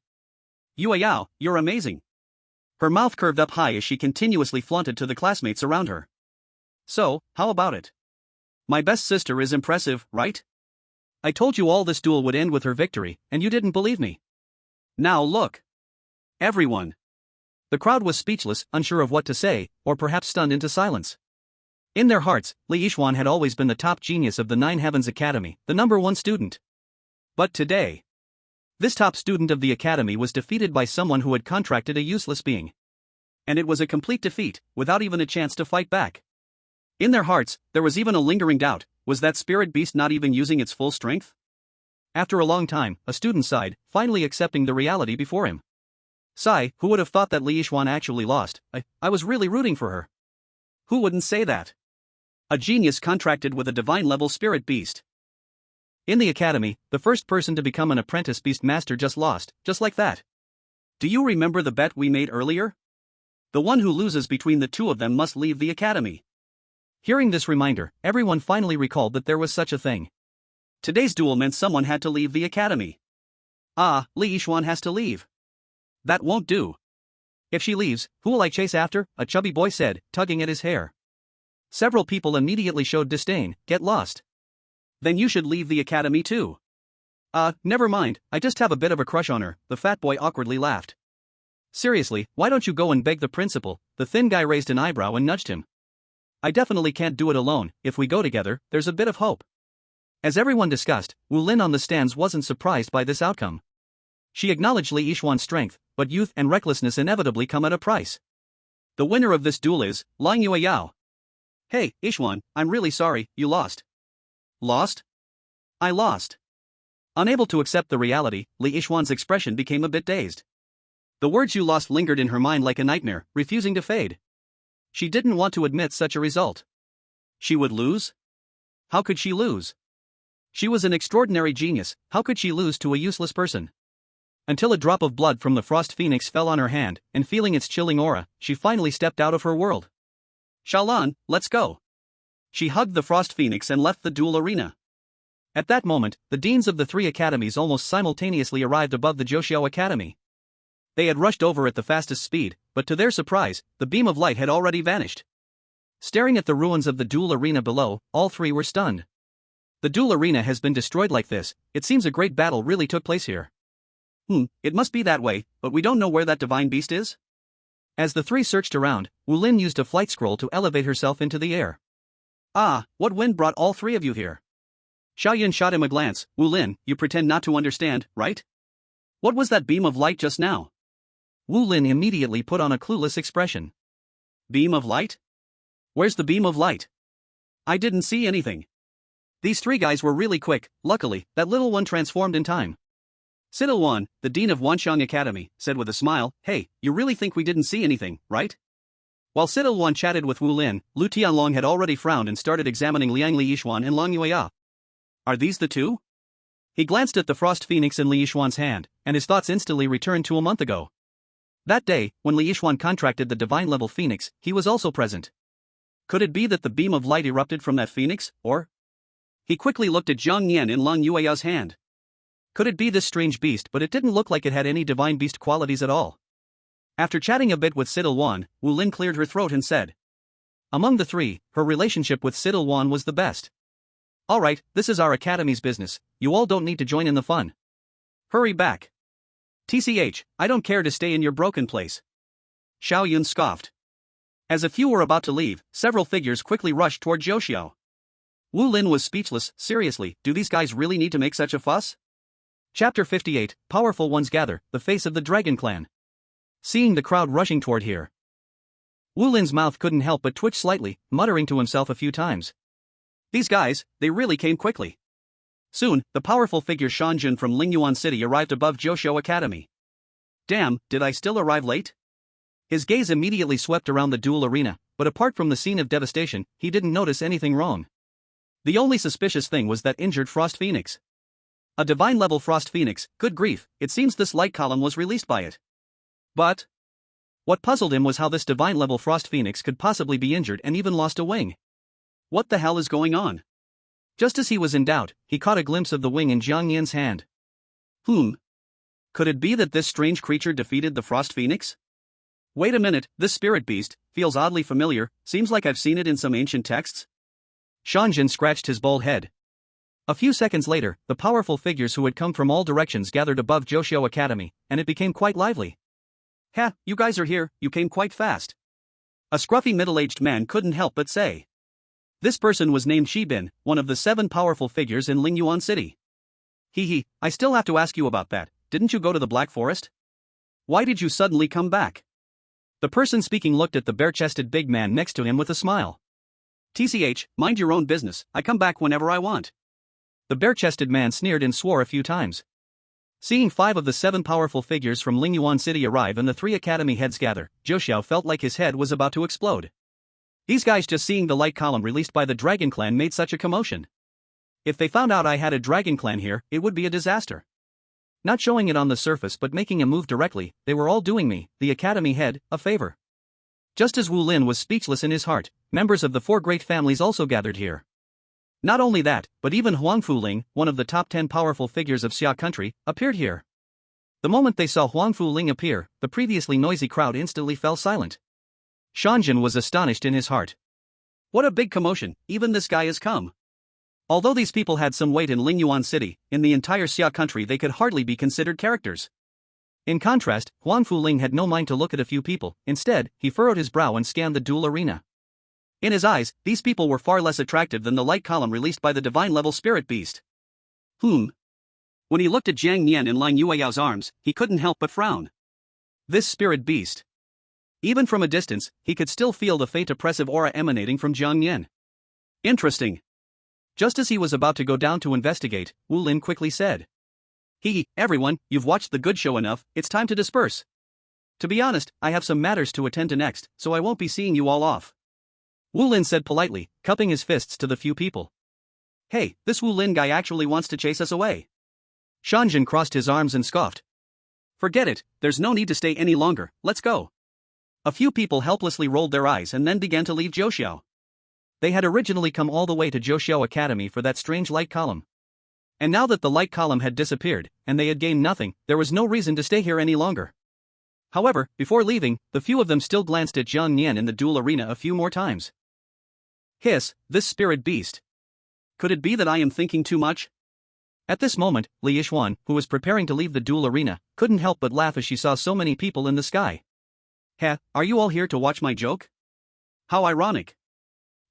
Yueyao, you're amazing. Her mouth curved up high as she continuously flaunted to the classmates around her. So, how about it? My best sister is impressive, right? I told you all this duel would end with her victory, and you didn't believe me. Now look. Everyone. The crowd was speechless, unsure of what to say, or perhaps stunned into silence. In their hearts, Li Yixuan had always been the top genius of the Nine Heavens Academy, the #1 student. But today, this top student of the academy was defeated by someone who had contracted a useless being. And it was a complete defeat, without even a chance to fight back. In their hearts, there was even a lingering doubt, was that spirit beast not even using its full strength? After a long time, a student sighed, finally accepting the reality before him. Sigh, who would have thought that Li Yixuan actually lost? I was really rooting for her. Who wouldn't say that? A genius contracted with a divine-level spirit beast. In the academy, the first person to become an apprentice beast master just lost, just like that. Do you remember the bet we made earlier? The one who loses between the two of them must leave the academy. Hearing this reminder, everyone finally recalled that there was such a thing. Today's duel meant someone had to leave the academy. Ah, Li Yixuan has to leave. That won't do. If she leaves, who will I chase after? A chubby boy said, tugging at his hair. Several people immediately showed disdain. Get lost. Then you should leave the academy too. Never mind, I just have a bit of a crush on her, the fat boy awkwardly laughed. Seriously, why don't you go and beg the principal? The thin guy raised an eyebrow and nudged him. I definitely can't do it alone, if we go together, there's a bit of hope. As everyone discussed, Wu Lin on the stands wasn't surprised by this outcome. She acknowledged Li Yixuan's strength, but youth and recklessness inevitably come at a price. The winner of this duel is Li Yixuan. Hey, Yixuan, I'm really sorry, you lost. Lost? I lost. Unable to accept the reality, Li Yixuan's expression became a bit dazed. The words "you lost" lingered in her mind like a nightmare, refusing to fade. She didn't want to admit such a result. She would lose? How could she lose? She was an extraordinary genius, how could she lose to a useless person? Until a drop of blood from the Frost Phoenix fell on her hand, and feeling its chilling aura, she finally stepped out of her world. Shaolan, let's go. She hugged the Frost Phoenix and left the duel arena. At that moment, the deans of the three academies almost simultaneously arrived above the Zhoushiao Academy. They had rushed over at the fastest speed, but to their surprise, the beam of light had already vanished. Staring at the ruins of the duel arena below, all three were stunned. The duel arena has been destroyed like this, it seems a great battle really took place here. It must be that way, but we don't know where that divine beast is? As the three searched around, Wu Lin used a flight scroll to elevate herself into the air. Ah, what wind brought all three of you here? Xiaoyan shot him a glance. Wu Lin, you pretend not to understand, right? What was that beam of light just now? Wu Lin immediately put on a clueless expression. Beam of light? Where's the beam of light? I didn't see anything. These three guys were really quick, luckily, that little one transformed in time. Sidilwan, the dean of Wanxiang Academy, said with a smile, "Hey, you really think we didn't see anything, right?" While Sidilwan chatted with Wu Lin, Lu Tianlong had already frowned and started examining Li Yixuan and Lang Yueya. Are these the two? He glanced at the Frost Phoenix in Li Yixuan's hand, and his thoughts instantly returned to a month ago. That day, when Li Yixuan contracted the divine-level Phoenix, he was also present. Could it be that the beam of light erupted from that Phoenix, or? He quickly looked at Zhang Yan in Lang Yueya's hand. Could it be this strange beast, but it didn't look like it had any divine beast qualities at all. After chatting a bit with Sidilwan, Wu Lin cleared her throat and said. Among the three, her relationship with Sidilwan was the best. Alright, this is our academy's business, you all don't need to join in the fun. Hurry back. TCH, I don't care to stay in your broken place. Xiao Yun scoffed. As a few were about to leave, several figures quickly rushed toward Zhoushiao. Wu Lin was speechless. Seriously, do these guys really need to make such a fuss? Chapter 58, Powerful Ones Gather, the Face of the Dragon Clan. Seeing the crowd rushing toward here, Wu Lin's mouth couldn't help but twitch slightly, muttering to himself a few times. These guys, they really came quickly. Soon, the powerful figure Shanjun from Lingyuan City arrived above Zhoushiao Academy. Damn, did I still arrive late? His gaze immediately swept around the duel arena, but apart from the scene of devastation, he didn't notice anything wrong. The only suspicious thing was that injured Frost Phoenix. A divine-level Frost Phoenix, good grief, it seems this light column was released by it. But what puzzled him was how this divine-level Frost Phoenix could possibly be injured and even lost a wing. What the hell is going on? Just as he was in doubt, he caught a glimpse of the wing in Jiang Yan's hand. Could it be that this strange creature defeated the Frost Phoenix? Wait a minute, this spirit beast feels oddly familiar, seems like I've seen it in some ancient texts. Shanjun scratched his bald head. A few seconds later, the powerful figures who had come from all directions gathered above Zhoushiao Academy, and it became quite lively. Ha, you guys are here, you came quite fast. A scruffy middle-aged man couldn't help but say. This person was named Shibin, one of the 7 powerful figures in Lingyuan City. I still have to ask you about that, didn't you go to the Black Forest? Why did you suddenly come back? The person speaking looked at the bare-chested big man next to him with a smile. TCH, mind your own business, I come back whenever I want. The bare-chested man sneered and swore a few times. Seeing 5 of the 7 powerful figures from Lingyuan City arrive and the 3 academy heads gather, Zhoushiao felt like his head was about to explode. These guys just seeing the light column released by the Dragon Clan made such a commotion. If they found out I had a Dragon Clan here, it would be a disaster. Not showing it on the surface but making a move directly, they were all doing me, the academy head, a favor. Just as Wu Lin was speechless in his heart, members of the 4 great families also gathered here. Not only that, but even Huang Fuling, one of the top 10 powerful figures of Xia country, appeared here. The moment they saw Huang Fuling appear, the previously noisy crowd instantly fell silent. Shanjun was astonished in his heart. What a big commotion, even this guy has come. Although these people had some weight in Lingyuan City, in the entire Xia country they could hardly be considered characters. In contrast, Huang Fuling had no mind to look at a few people, instead, he furrowed his brow and scanned the duel arena. In his eyes, these people were far less attractive than the light column released by the divine-level spirit beast. When he looked at Jiang Nian in Lang Yueyao's arms, he couldn't help but frown. This spirit beast. Even from a distance, he could still feel the faint oppressive aura emanating from Jiang Yan. Interesting. Just as he was about to go down to investigate, Wu Lin quickly said. Everyone, you've watched the good show enough, it's time to disperse. To be honest, I have some matters to attend to next, so I won't be seeing you all off. Wu Lin said politely, cupping his fists to the few people. Hey, this Wu Lin guy actually wants to chase us away. Shanjin crossed his arms and scoffed. Forget it, there's no need to stay any longer, let's go. A few people helplessly rolled their eyes and then began to leave Zhouxiao. They had originally come all the way to Zhouxiao Academy for that strange light column. And now that the light column had disappeared, and they had gained nothing, there was no reason to stay here any longer. However, before leaving, the few of them still glanced at Jiang Yan in the duel arena a few more times. Hiss, this spirit beast. Could it be that I am thinking too much? At this moment, Li Yixuan, who was preparing to leave the duel arena, couldn't help but laugh as she saw so many people in the sky. Heh, are you all here to watch my joke? How ironic.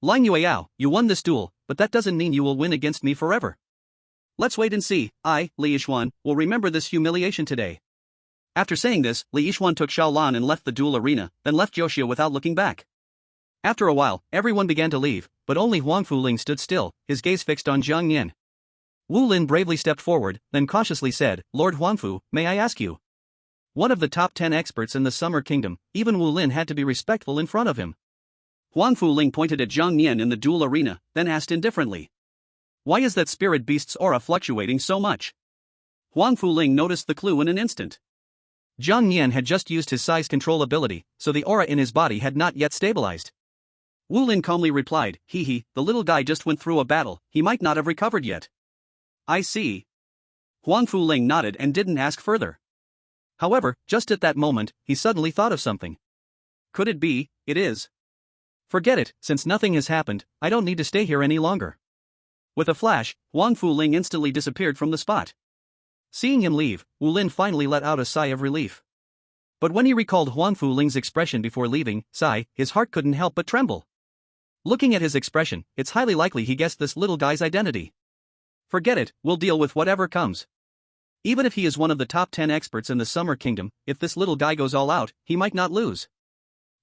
Lang Yueyao, you won this duel, but that doesn't mean you will win against me forever. Let's wait and see. I, Li Yixuan, will remember this humiliation today. After saying this, Li Yixuan took Xiaolan and left the duel arena, then left Zhouxiao without looking back. After a while, everyone began to leave, but only Huang Fuling stood still, his gaze fixed on Jiang Yan. Wu Lin bravely stepped forward, then cautiously said, Lord Huangfu, may I ask you? One of the top 10 experts in the Summer Kingdom, even Wu Lin had to be respectful in front of him. Huang Fuling pointed at Jiang Yan in the duel arena, then asked indifferently. Why is that spirit beast's aura fluctuating so much? Huang Fuling noticed the clue in an instant. Jiang Yan had just used his size control ability, so the aura in his body had not yet stabilized. Wu Lin calmly replied, the little guy just went through a battle, he might not have recovered yet. I see. Huang Fuling nodded and didn't ask further. However, just at that moment, he suddenly thought of something. Could it be? It is. Forget it, since nothing has happened, I don't need to stay here any longer. With a flash, Huang Fuling instantly disappeared from the spot. Seeing him leave, Wu Lin finally let out a sigh of relief. But when he recalled Huang Fuling's expression before leaving, his heart couldn't help but tremble. Looking at his expression, it's highly likely he guessed this little guy's identity. Forget it, we'll deal with whatever comes. Even if he is one of the top 10 experts in the Summer Kingdom, if this little guy goes all out, he might not lose.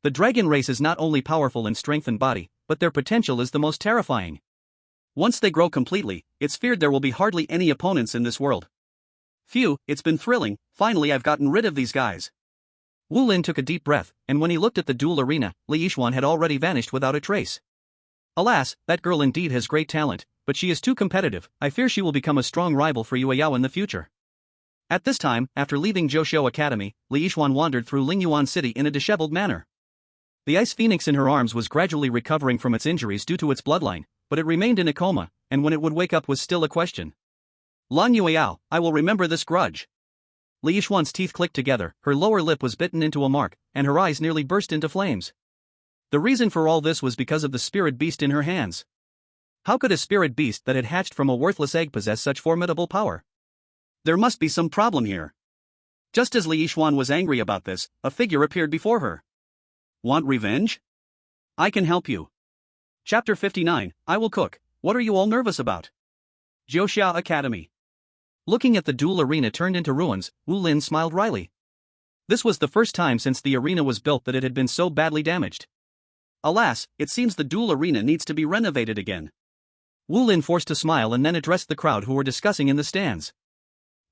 The dragon race is not only powerful in strength and body, but their potential is the most terrifying. Once they grow completely, it's feared there will be hardly any opponents in this world. Phew, it's been thrilling, finally I've gotten rid of these guys. Wu Lin took a deep breath, and when he looked at the duel arena, Li Yixuan had already vanished without a trace. Alas, that girl indeed has great talent, but she is too competitive, I fear she will become a strong rival for Yueyao in the future. At this time, after leaving Zhouxiao Academy, Li Yixuan wandered through Lingyuan City in a disheveled manner. The ice phoenix in her arms was gradually recovering from its injuries due to its bloodline, but it remained in a coma, and when it would wake up was still a question. Lang Yueyao, I will remember this grudge. Li Yixuan's teeth clicked together, her lower lip was bitten into a mark, and her eyes nearly burst into flames. The reason for all this was because of the spirit beast in her hands. How could a spirit beast that had hatched from a worthless egg possess such formidable power? There must be some problem here. Just as Li Yixuan was angry about this, a figure appeared before her. Want revenge? I can help you. Chapter 59, I will cook. What are you all nervous about? Zhouxiao Academy. Looking at the duel arena turned into ruins, Wu Lin smiled wryly. This was the first time since the arena was built that it had been so badly damaged. Alas, it seems the duel arena needs to be renovated again. Wu Lin forced a smile and then addressed the crowd who were discussing in the stands.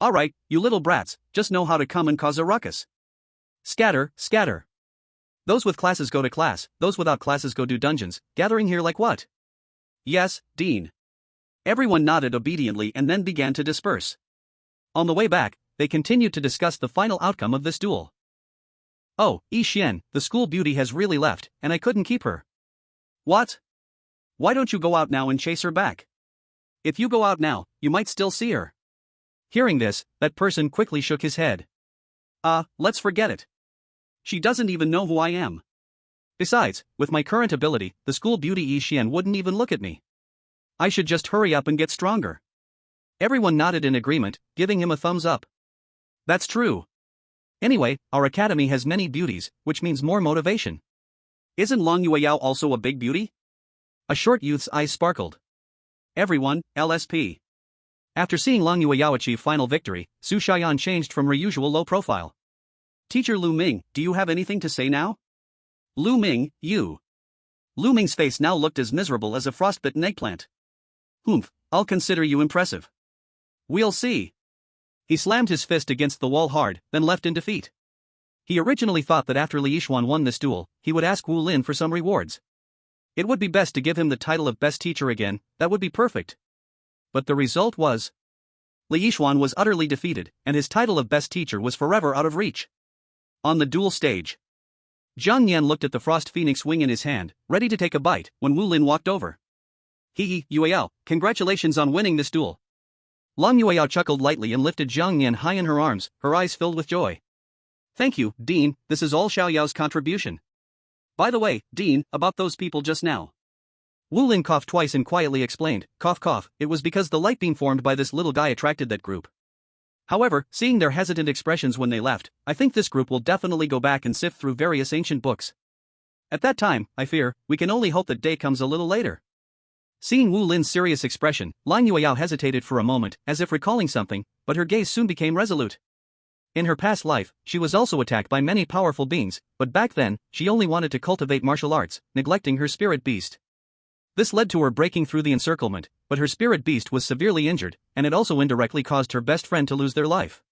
Alright, you little brats, just know how to come and cause a ruckus. Scatter, scatter. Those with classes go to class, those without classes go do dungeons, gathering here like what? Yes, Dean. Everyone nodded obediently and then began to disperse. On the way back, they continued to discuss the final outcome of this duel. Oh, Yi Xian, the school beauty has really left, and I couldn't keep her. What? Why don't you go out now and chase her back? If you go out now, you might still see her. Hearing this, that person quickly shook his head. Let's forget it. She doesn't even know who I am. Besides, with my current ability, the school beauty Yi Xian wouldn't even look at me. I should just hurry up and get stronger. Everyone nodded in agreement, giving him a thumbs up. That's true. Anyway, our academy has many beauties, which means more motivation. Isn't Lang Yueyao also a big beauty? A short youth's eyes sparkled. Everyone, LSP. After seeing Lang Yueyao achieve final victory, Su Xiaoyan changed from her usual low profile. Teacher Lu Ming, do you have anything to say now? Lu Ming, you. Lu Ming's face now looked as miserable as a frostbitten eggplant. Humph, I'll consider you impressive. We'll see. He slammed his fist against the wall hard, then left in defeat. He originally thought that after Li Yixuan won this duel, he would ask Wu Lin for some rewards. It would be best to give him the title of best teacher again, that would be perfect. But the result was, Li Yixuan was utterly defeated, and his title of best teacher was forever out of reach. On the duel stage, Zhang Yan looked at the Frost Phoenix wing in his hand, ready to take a bite, when Wu Lin walked over. Hee Yueyao, congratulations on winning this duel. Long Yueyao chuckled lightly and lifted Zhang Yan high in her arms, her eyes filled with joy. Thank you, Dean, this is all Xiao Yao's contribution. By the way, Dean, about those people just now. Wu Lin coughed twice and quietly explained, cough cough, it was because the light beam formed by this little guy attracted that group. However, seeing their hesitant expressions when they left, I think this group will definitely go back and sift through various ancient books. At that time, I fear, we can only hope that day comes a little later. Seeing Wu Lin's serious expression, Lang Yueyao hesitated for a moment, as if recalling something, but her gaze soon became resolute. In her past life, she was also attacked by many powerful beings, but back then, she only wanted to cultivate martial arts, neglecting her spirit beast. This led to her breaking through the encirclement, but her spirit beast was severely injured, and it also indirectly caused her best friend to lose their life.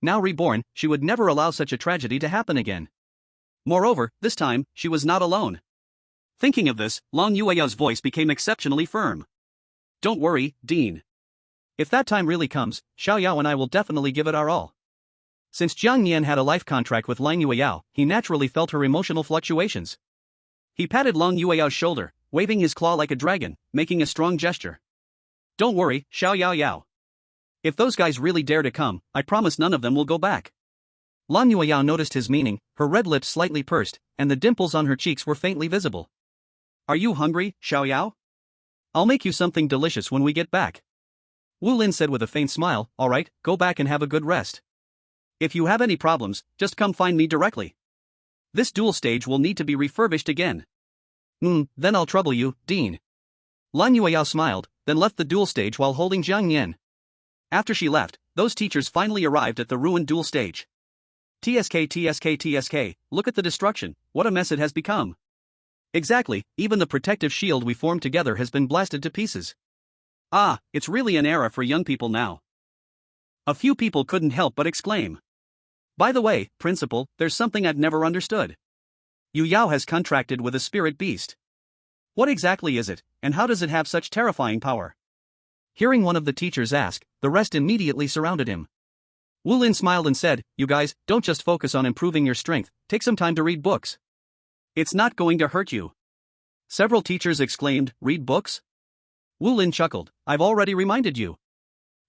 Now reborn, she would never allow such a tragedy to happen again. Moreover, this time, she was not alone. Thinking of this, Long Yueyao's voice became exceptionally firm. Don't worry, Dean. If that time really comes, Xiao Yao and I will definitely give it our all. Since Jiang Yan had a life contract with Lang Yueyao, he naturally felt her emotional fluctuations. He patted Long Yueyao's shoulder, waving his claw like a dragon, making a strong gesture. Don't worry, Xiao Yao Yao. If those guys really dare to come, I promise none of them will go back. Lang Yueyao noticed his meaning, her red lips slightly pursed, and the dimples on her cheeks were faintly visible. Are you hungry, Xiao Yao? I'll make you something delicious when we get back. Wu Lin said with a faint smile, alright, go back and have a good rest. If you have any problems, just come find me directly. This duel stage will need to be refurbished again. Then I'll trouble you, Dean. Lang Yueyao smiled, then left the duel stage while holding Jiang Yan. After she left, those teachers finally arrived at the ruined duel stage. TSK, look at the destruction, what a mess it has become. Exactly, even the protective shield we formed together has been blasted to pieces. Ah, it's really an era for young people now. A few people couldn't help but exclaim. By the way, Principal, there's something I've never understood. Yu Yao has contracted with a spirit beast. What exactly is it, and how does it have such terrifying power? Hearing one of the teachers ask, the rest immediately surrounded him. Wu Lin smiled and said, you guys, don't just focus on improving your strength, take some time to read books. It's not going to hurt you. Several teachers exclaimed, read books? Wu Lin chuckled, I've already reminded you.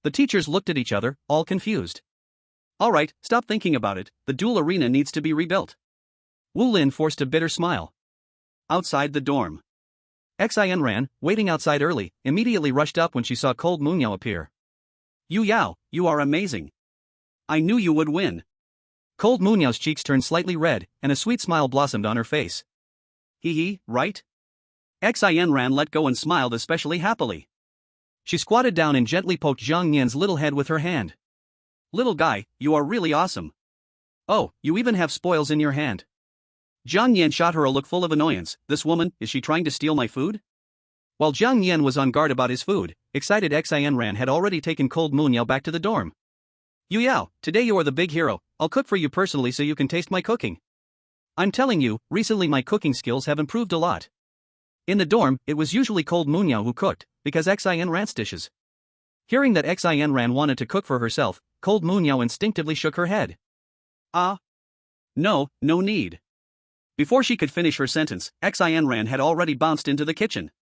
The teachers looked at each other, all confused. Alright, stop thinking about it, the duel arena needs to be rebuilt. Wu Lin forced a bitter smile. Outside the dorm. Xin Ran, waiting outside early, immediately rushed up when she saw Cold Munyao appear. Yu Yao, you are amazing. I knew you would win. Cold Munyao's cheeks turned slightly red, and a sweet smile blossomed on her face. Hee, right? Xin Ran let go and smiled especially happily. She squatted down and gently poked Zhang Yan's little head with her hand. Little guy, you are really awesome. Oh, you even have spoils in your hand. Zhang Yan shot her a look full of annoyance, this woman, is she trying to steal my food? While Zhang Yan was on guard about his food, excited Xin Ran had already taken Cold Munyao back to the dorm. Yu Yao, today you are the big hero, I'll cook for you personally so you can taste my cooking. I'm telling you, recently my cooking skills have improved a lot. In the dorm, it was usually Cold Munyao who cooked, because Xin Ran's dishes. Hearing that Xin Ran wanted to cook for herself, Cold Munyao instinctively shook her head. No need. Before she could finish her sentence, Xin Ran had already bounced into the kitchen.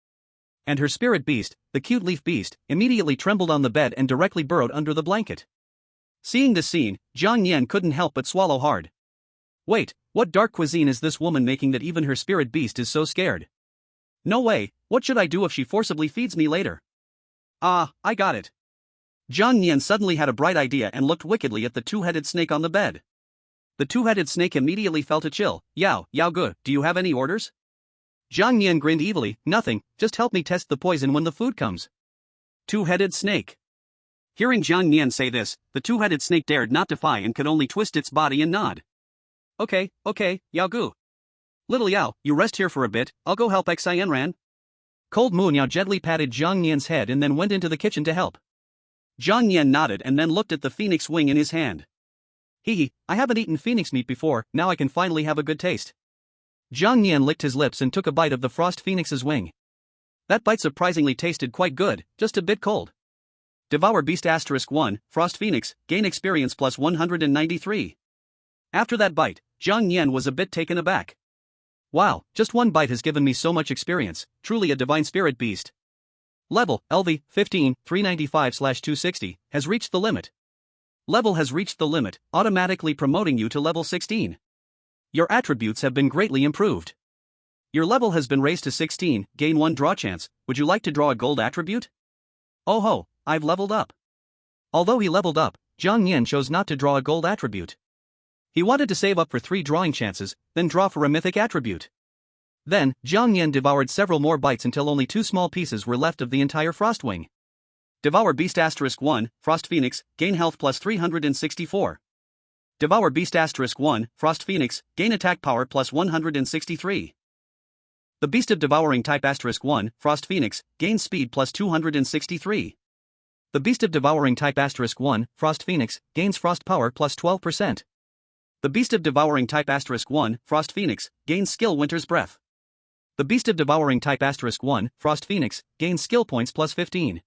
And her spirit beast, the cute leaf beast, immediately trembled on the bed and directly burrowed under the blanket. Seeing this scene, Zhang Yan couldn't help but swallow hard. Wait, what dark cuisine is this woman making that even her spirit beast is so scared? No way, what should I do if she forcibly feeds me later? I got it. Zhang Yan suddenly had a bright idea and looked wickedly at the two-headed snake on the bed. The two-headed snake immediately felt a chill. Yao Gu, do you have any orders? Zhang Yan grinned evilly, nothing, just help me test the poison when the food comes. Two-headed snake. Hearing Zhang Yan say this, the two-headed snake dared not defy and could only twist its body and nod. Okay, Yao Gu. Little Yao, you rest here for a bit, I'll go help Xian Ran. Cold Moon Yao gently patted Zhang Nian's head and then went into the kitchen to help. Zhang Nian nodded and then looked at the phoenix wing in his hand. I haven't eaten phoenix meat before, now I can finally have a good taste. Zhang Nian licked his lips and took a bite of the frost phoenix's wing. That bite surprisingly tasted quite good, just a bit cold. Devour Beast *1, Frost Phoenix, gain experience plus 193. After that bite, Zhang Nian was a bit taken aback. Wow, just one bite has given me so much experience, truly a divine spirit beast. Level, LV, 15, 395/260, has reached the limit. Level has reached the limit, automatically promoting you to level 16. Your attributes have been greatly improved. Your level has been raised to 16, gain 1 draw chance, would you like to draw a gold attribute? Oh ho, I've leveled up. Although he leveled up, Zhang Nian chose not to draw a gold attribute. He wanted to save up for 3 drawing chances, then draw for a mythic attribute. Then, Zhang Nian devoured several more bites until only 2 small pieces were left of the entire frost wing. Devour Beast *1, Frost Phoenix, gain health plus 364. Devour Beast *1, Frost Phoenix, gain attack power plus 163. The Beast of Devouring Type *1, Frost Phoenix, gains speed plus 263. The Beast of Devouring Type *1, Frost Phoenix, gains frost power plus 12%. The Beast of Devouring Type *1, Frost Phoenix, gains skill Winter's Breath. The Beast of Devouring Type *1, Frost Phoenix, gains skill points plus 15.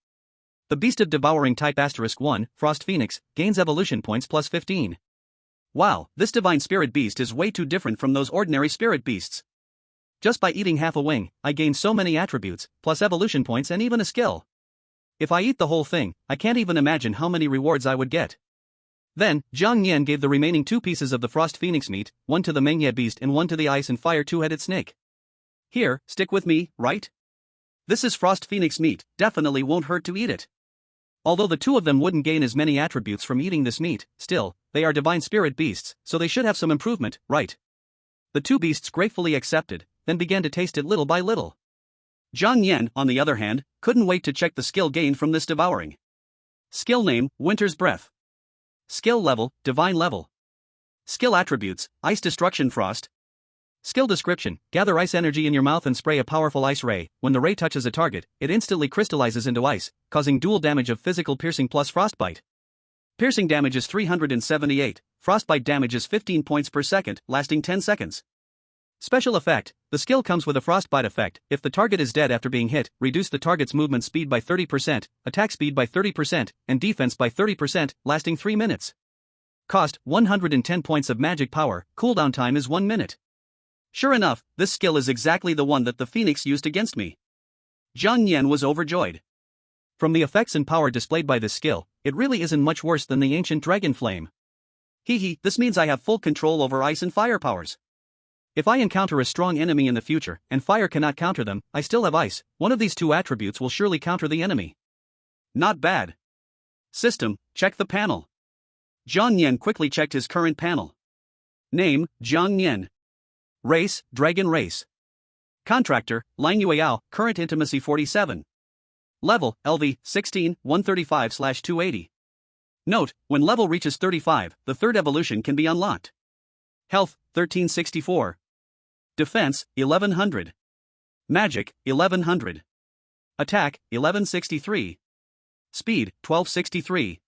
The Beast of Devouring Type *1, Frost Phoenix, gains evolution points plus 15. Wow, this divine spirit beast is way too different from those ordinary spirit beasts. Just by eating half a wing, I gain so many attributes, plus evolution points and even a skill. If I eat the whole thing, I can't even imagine how many rewards I would get. Then, Zhang Nian gave the remaining 2 pieces of the frost phoenix meat, one to the Mengye beast and one to the ice and fire 2-headed snake. Here, stick with me, right? This is frost phoenix meat, definitely won't hurt to eat it. Although the 2 of them wouldn't gain as many attributes from eating this meat, still, they are divine spirit beasts, so they should have some improvement, right? The 2 beasts gratefully accepted, then began to taste it little by little. Zhang Nian, on the other hand, couldn't wait to check the skill gained from this devouring. Skill name, Winter's Breath. Skill level, Divine level. Skill attributes, Ice Destruction Frost. Skill description, gather ice energy in your mouth and spray a powerful ice ray. When the ray touches a target, it instantly crystallizes into ice, causing dual damage of physical piercing plus frostbite. Piercing damage is 378, frostbite damage is 15 points per second, lasting 10 seconds. Special effect, the skill comes with a frostbite effect. If the target is dead after being hit, reduce the target's movement speed by 30%, attack speed by 30%, and defense by 30%, lasting 3 minutes. Cost, 110 points of magic power, cooldown time is 1 minute. Sure enough, this skill is exactly the one that the Phoenix used against me. Zhang Nian was overjoyed. From the effects and power displayed by this skill, it really isn't much worse than the ancient dragon flame. This means I have full control over ice and fire powers. If I encounter a strong enemy in the future, and fire cannot counter them, I still have ice. One of these 2 attributes will surely counter the enemy. Not bad. System, check the panel. Zhang Nian quickly checked his current panel. Name, Zhang Nian. Race, Dragon Race. Contractor, Lang Yueyao, current intimacy 47. Level, LV, 16, 135/280. Note, when level reaches 35, the 3rd evolution can be unlocked. Health, 1364. Defense, 1100. Magic, 1100. Attack, 1163. Speed, 1263.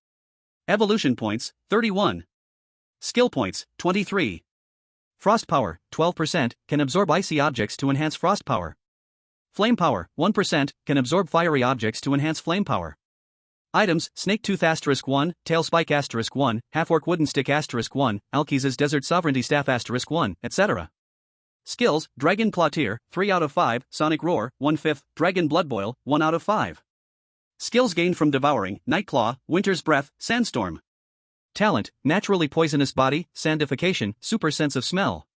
Evolution points, 31. Skill points, 23. Frost power, 12%, can absorb icy objects to enhance frost power. Flame power, 1%, can absorb fiery objects to enhance flame power. Items, Snake Tooth *1, Tail Spike *1, Half Orc Wooden Stick *1, Alkiz's Desert Sovereignty Staff *1, etc. Skills, Dragon Claw Tier, 3 out of 5, Sonic Roar, 1/5, Dragon Blood Boil, 1 out of 5. Skills gained from devouring, Night Claw, Winter's Breath, Sandstorm. Talent, Naturally Poisonous Body, Sandification, Super Sense of Smell.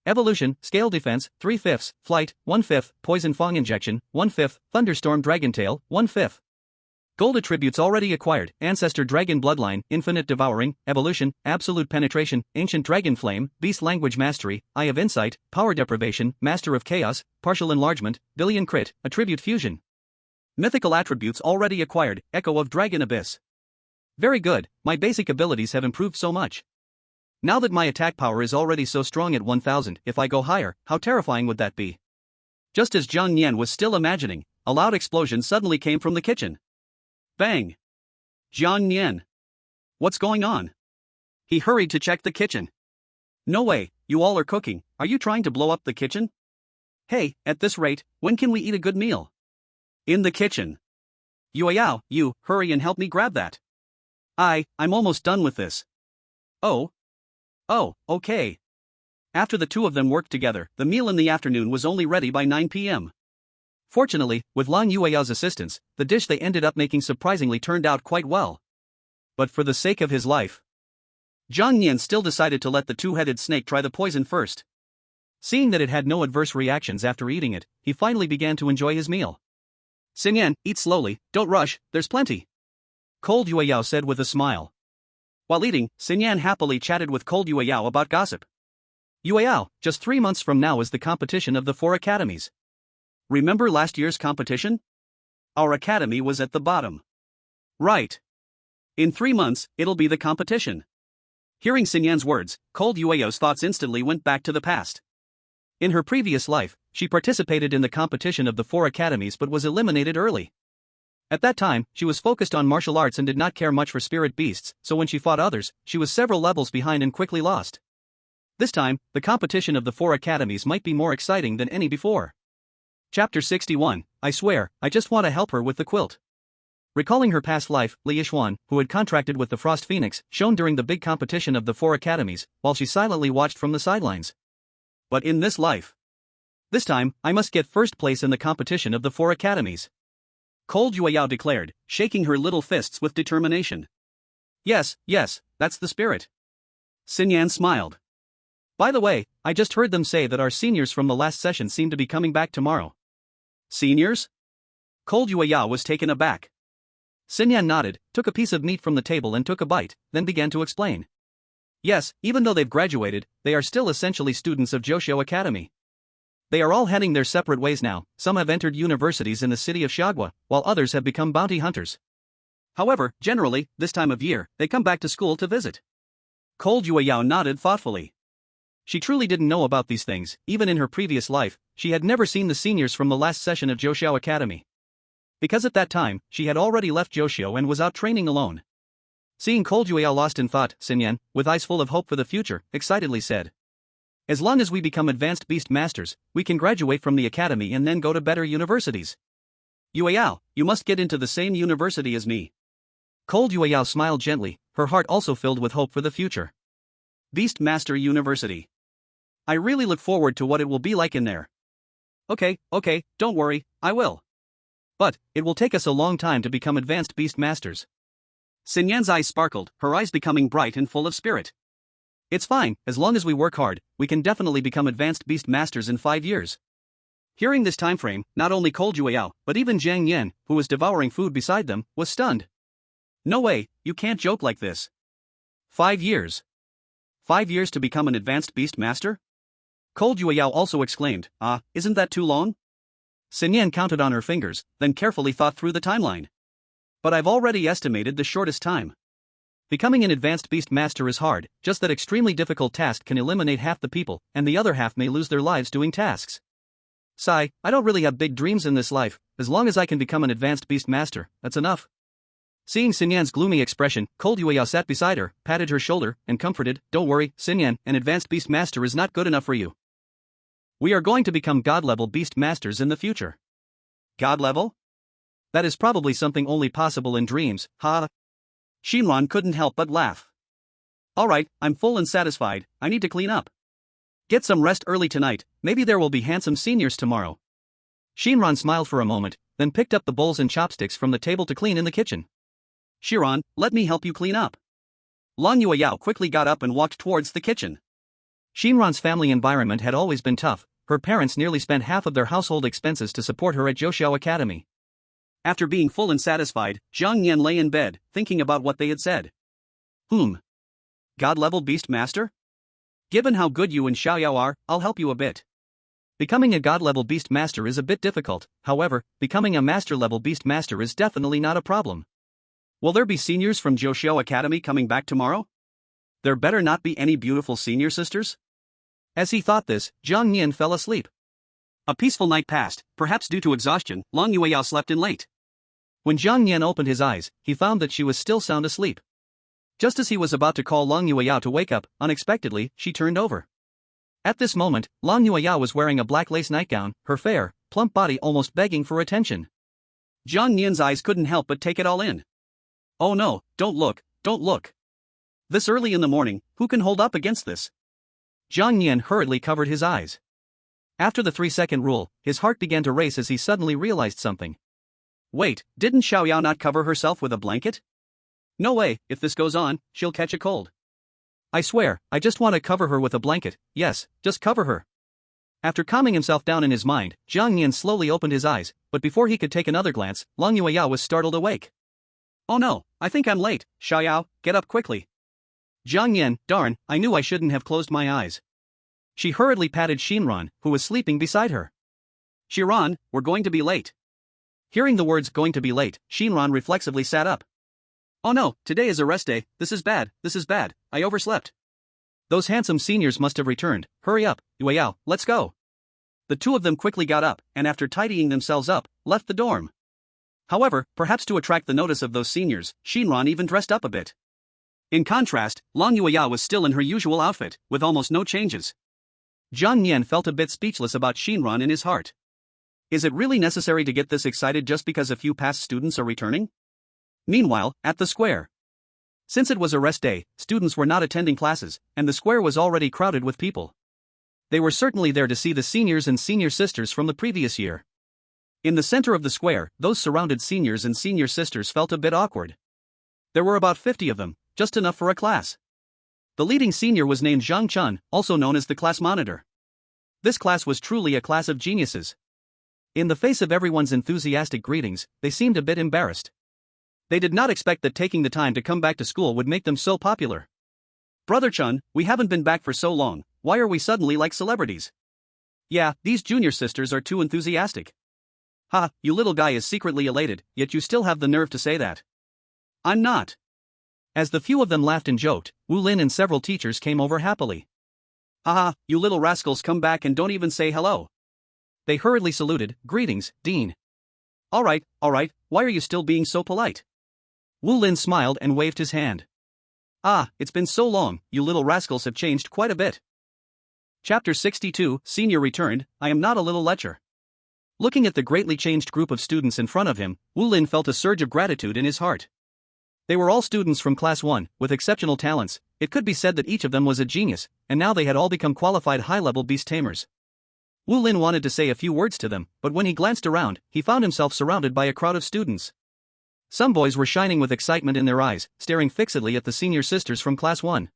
Evolution, Scale Defense, 3/5, Flight, 1/5, Poison Fang Injection, 1/5, Thunderstorm Dragon Tail, 1/5. Gold attributes already acquired, Ancestor Dragon Bloodline, Infinite Devouring, Evolution, Absolute Penetration, Ancient Dragon Flame, Beast Language Mastery, Eye of Insight, Power Deprivation, Master of Chaos, Partial Enlargement, Billion Crit, Attribute Fusion. Mythical attributes already acquired, Echo of Dragon Abyss. Very good, my basic abilities have improved so much. Now that my attack power is already so strong at 1000, if I go higher, how terrifying would that be? Just as Zhang Yan was still imagining, a loud explosion suddenly came from the kitchen. Bang! Zhang Yan! What's going on? He hurried to check the kitchen. No way, you all are cooking, are you trying to blow up the kitchen? Hey, at this rate, when can we eat a good meal? In the kitchen. Yueyao, you, hurry and help me grab that. I'm almost done with this. Oh, okay. After the two of them worked together, the meal in the afternoon was only ready by 9 p.m. Fortunately, with Lan Yueyao's assistance, the dish they ended up making surprisingly turned out quite well. But for the sake of his life, Zhang Yan still decided to let the two-headed snake try the poison first. Seeing that it had no adverse reactions after eating it, he finally began to enjoy his meal. Xinyan, eat slowly, don't rush, there's plenty. Cold Yueyao said with a smile. While eating, Xinyan happily chatted with Cold Yueyao about gossip. Yueyao, just 3 months from now is the competition of the 4 academies. Remember last year's competition? Our academy was at the bottom. Right. In 3 months, it'll be the competition. Hearing Xinyan's words, Cold Yueyao's thoughts instantly went back to the past. In her previous life, she participated in the competition of the 4 academies but was eliminated early. At that time, she was focused on martial arts and did not care much for spirit beasts, so when she fought others, she was several levels behind and quickly lost. This time, the competition of the 4 academies might be more exciting than any before. Chapter 61, I swear, I just want to help her with the quilt. Recalling her past life, Li Yixuan, who had contracted with the Frost Phoenix, shone during the big competition of the 4 academies, while she silently watched from the sidelines. But in this life, this time, I must get first place in the competition of the 4 academies. Cold Yueyao declared, shaking her little fists with determination. Yes, that's the spirit. Xinyan smiled. By the way, I just heard them say that our seniors from the last session seem to be coming back tomorrow. Seniors? Cold Yueyao was taken aback. Xinyan nodded, took a piece of meat from the table and took a bite, then began to explain. Yes, even though they've graduated, they are still essentially students of Joshio Academy. They are all heading their separate ways now, some have entered universities in the city of Xiagua, while others have become bounty hunters. However, generally, this time of year, they come back to school to visit. Cold Yueyao nodded thoughtfully. She truly didn't know about these things, even in her previous life, she had never seen the seniors from the last session of Joshio Academy. Because at that time, she had already left Joshio and was out training alone. Seeing Cold Yueyao lost in thought, Xinyan, with eyes full of hope for the future, excitedly said. As long as we become advanced beast masters, we can graduate from the academy and then go to better universities. Yueyao, you must get into the same university as me. Cold Yueyao smiled gently, her heart also filled with hope for the future. Beast Master University. I really look forward to what it will be like in there. Okay, don't worry, I will. But, it will take us a long time to become advanced beast masters. Xinyan's eyes sparkled, her eyes becoming bright and full of spirit. It's fine, as long as we work hard, we can definitely become advanced beast masters in 5 years. Hearing this time frame, not only Cold Yueyao, but even Zhang Yan, who was devouring food beside them, was stunned. No way, you can't joke like this. 5 years. 5 years to become an advanced beast master? Cold Yueyao also exclaimed, isn't that too long? Xinyan counted on her fingers, then carefully thought through the timeline. But I've already estimated the shortest time. Becoming an advanced beast master is hard, just that extremely difficult task can eliminate half the people, and the other half may lose their lives doing tasks. Sigh, I don't really have big dreams in this life, as long as I can become an advanced beast master, that's enough. Seeing Xinyan's gloomy expression, Cold Yueyao sat beside her, patted her shoulder, and comforted, don't worry, Xinyan, an advanced beast master is not good enough for you. We are going to become god-level beast masters in the future. God level? That is probably something only possible in dreams, ha. Shinran couldn't help but laugh. Alright, I'm full and satisfied, I need to clean up. Get some rest early tonight, maybe there will be handsome seniors tomorrow. Shinran smiled for a moment, then picked up the bowls and chopsticks from the table to clean in the kitchen. Shiran, let me help you clean up. Lan Yueyao quickly got up and walked towards the kitchen. Shinran's family environment had always been tough, her parents nearly spent half of their household expenses to support her at Joshio Academy. After being full and satisfied, Zhang Yan lay in bed, thinking about what they had said. God-level beast master? Given how good you and Xiaoyao are, I'll help you a bit. Becoming a god-level beast master is a bit difficult, however, becoming a master-level beast master is definitely not a problem. Will there be seniors from Joshio Academy coming back tomorrow? There better not be any beautiful senior sisters? As he thought this, Zhang Nian fell asleep. A peaceful night passed, perhaps due to exhaustion. Long Yueyao slept in late. When Zhang Nian opened his eyes, he found that she was still sound asleep. Just as he was about to call Long Yueyao to wake up, unexpectedly, she turned over. At this moment, Long Yueyao was wearing a black lace nightgown, her fair, plump body almost begging for attention. Zhang Nian's eyes couldn't help but take it all in. Oh no, don't look, don't look. This early in the morning, who can hold up against this? Zhang Nian hurriedly covered his eyes. After the 3-second rule, his heart began to race as he suddenly realized something. Wait, didn't Xiaoyao not cover herself with a blanket? No way, if this goes on, she'll catch a cold. I swear, I just want to cover her with a blanket, yes, just cover her. After calming himself down in his mind, Zhang Nian slowly opened his eyes, but before he could take another glance, Long Yueyao was startled awake. Oh no, I think I'm late. Xiaoyao, get up quickly. Zhang Nian, darn, I knew I shouldn't have closed my eyes. She hurriedly patted Xinran, who was sleeping beside her. Xiran, we're going to be late. Hearing the words going to be late, Xinran reflexively sat up. Oh no, today is a rest day, this is bad, I overslept. Those handsome seniors must have returned, hurry up, Yueyao, let's go. The two of them quickly got up, and after tidying themselves up, left the dorm. However, perhaps to attract the notice of those seniors, Xinran even dressed up a bit. In contrast, Long Yueyao was still in her usual outfit, with almost no changes. Zhang Nian felt a bit speechless about Xinran in his heart. Is it really necessary to get this excited just because a few past students are returning? Meanwhile, at the square. Since it was a rest day, students were not attending classes, and the square was already crowded with people. They were certainly there to see the seniors and senior sisters from the previous year. In the center of the square, those surrounded seniors and senior sisters felt a bit awkward. There were about 50 of them, just enough for a class. The leading senior was named Zhang Chun, also known as the class monitor. This class was truly a class of geniuses. In the face of everyone's enthusiastic greetings, they seemed a bit embarrassed. They did not expect that taking the time to come back to school would make them so popular. Brother Chun, we haven't been back for so long, why are we suddenly like celebrities? Yeah, these junior sisters are too enthusiastic. Ha, you little guy is secretly elated, yet you still have the nerve to say that. I'm not. As the few of them laughed and joked, Wu Lin and several teachers came over happily. Haha, you little rascals come back and don't even say hello. They hurriedly saluted, greetings, Dean. Alright, why are you still being so polite? Wu Lin smiled and waved his hand. Ah, it's been so long, you little rascals have changed quite a bit. Chapter 62, Senior returned, I am not a little lecher. Looking at the greatly changed group of students in front of him, Wu Lin felt a surge of gratitude in his heart. They were all students from Class 1, with exceptional talents. It could be said that each of them was a genius, and now they had all become qualified high-level beast tamers. Wu Lin wanted to say a few words to them, but when he glanced around, he found himself surrounded by a crowd of students. Some boys were shining with excitement in their eyes, staring fixedly at the senior sisters from Class 1.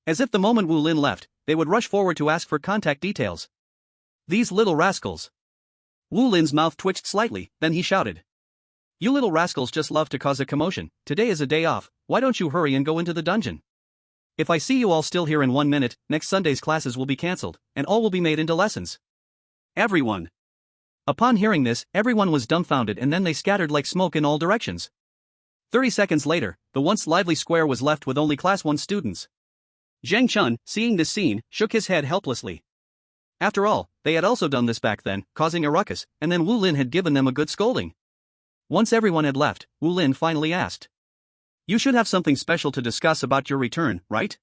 As if the moment Wu Lin left, they would rush forward to ask for contact details. These little rascals. Wu Lin's mouth twitched slightly, then he shouted. You little rascals just love to cause a commotion. Today is a day off, why don't you hurry and go into the dungeon? If I see you all still here in 1 minute, next Sunday's classes will be cancelled, and all will be made into lessons. Everyone. Upon hearing this, everyone was dumbfounded and then they scattered like smoke in all directions. 30 seconds later, the once lively square was left with only Class 1 students. Zhang Chun, seeing this scene, shook his head helplessly. After all, they had also done this back then, causing a ruckus, and then Wu Lin had given them a good scolding. Once everyone had left, Wu Lin finally asked. You should have something special to discuss about your return, right?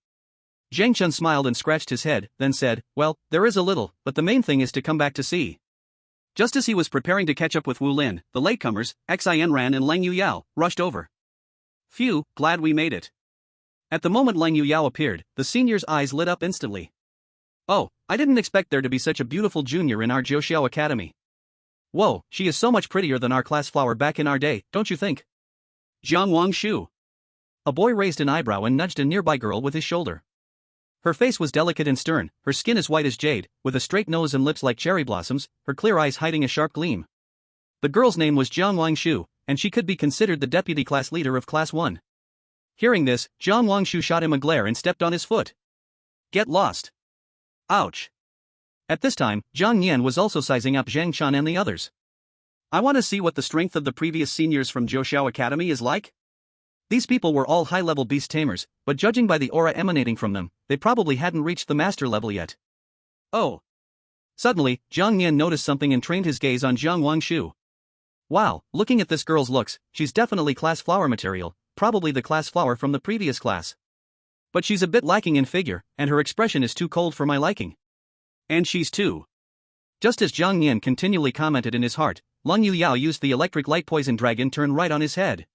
Zhang Chun smiled and scratched his head, then said, well, there is a little, but the main thing is to come back to see. Just as he was preparing to catch up with Wu Lin, the latecomers, Xianran and Lang Yuyao, rushed over. Phew, glad we made it. At the moment Lang Yuyao appeared, the senior's eyes lit up instantly. Oh, I didn't expect there to be such a beautiful junior in our Jiuxiao Academy. Whoa, she is so much prettier than our class flower back in our day, don't you think? Jiang Wangshu. A boy raised an eyebrow and nudged a nearby girl with his shoulder. Her face was delicate and stern, her skin as white as jade, with a straight nose and lips like cherry blossoms, her clear eyes hiding a sharp gleam. The girl's name was Jiang Wangshu, and she could be considered the deputy class leader of Class 1. Hearing this, Jiang Wangshu shot him a glare and stepped on his foot. Get lost. Ouch. At this time, Zhang Yan was also sizing up Zhang Chun and the others. I want to see what the strength of the previous seniors from Jiuxiao Academy is like. These people were all high-level beast tamers, but judging by the aura emanating from them, they probably hadn't reached the master level yet. Oh. Suddenly, Jiang Yan noticed something and trained his gaze on Jiang Wangshu. Wow, looking at this girl's looks, she's definitely class flower material, probably the class flower from the previous class. But she's a bit lacking in figure, and her expression is too cold for my liking. And she's too. Just as Jiang Yan continually commented in his heart, Long Yu Yao used the electric light poison dragon turn right on his head.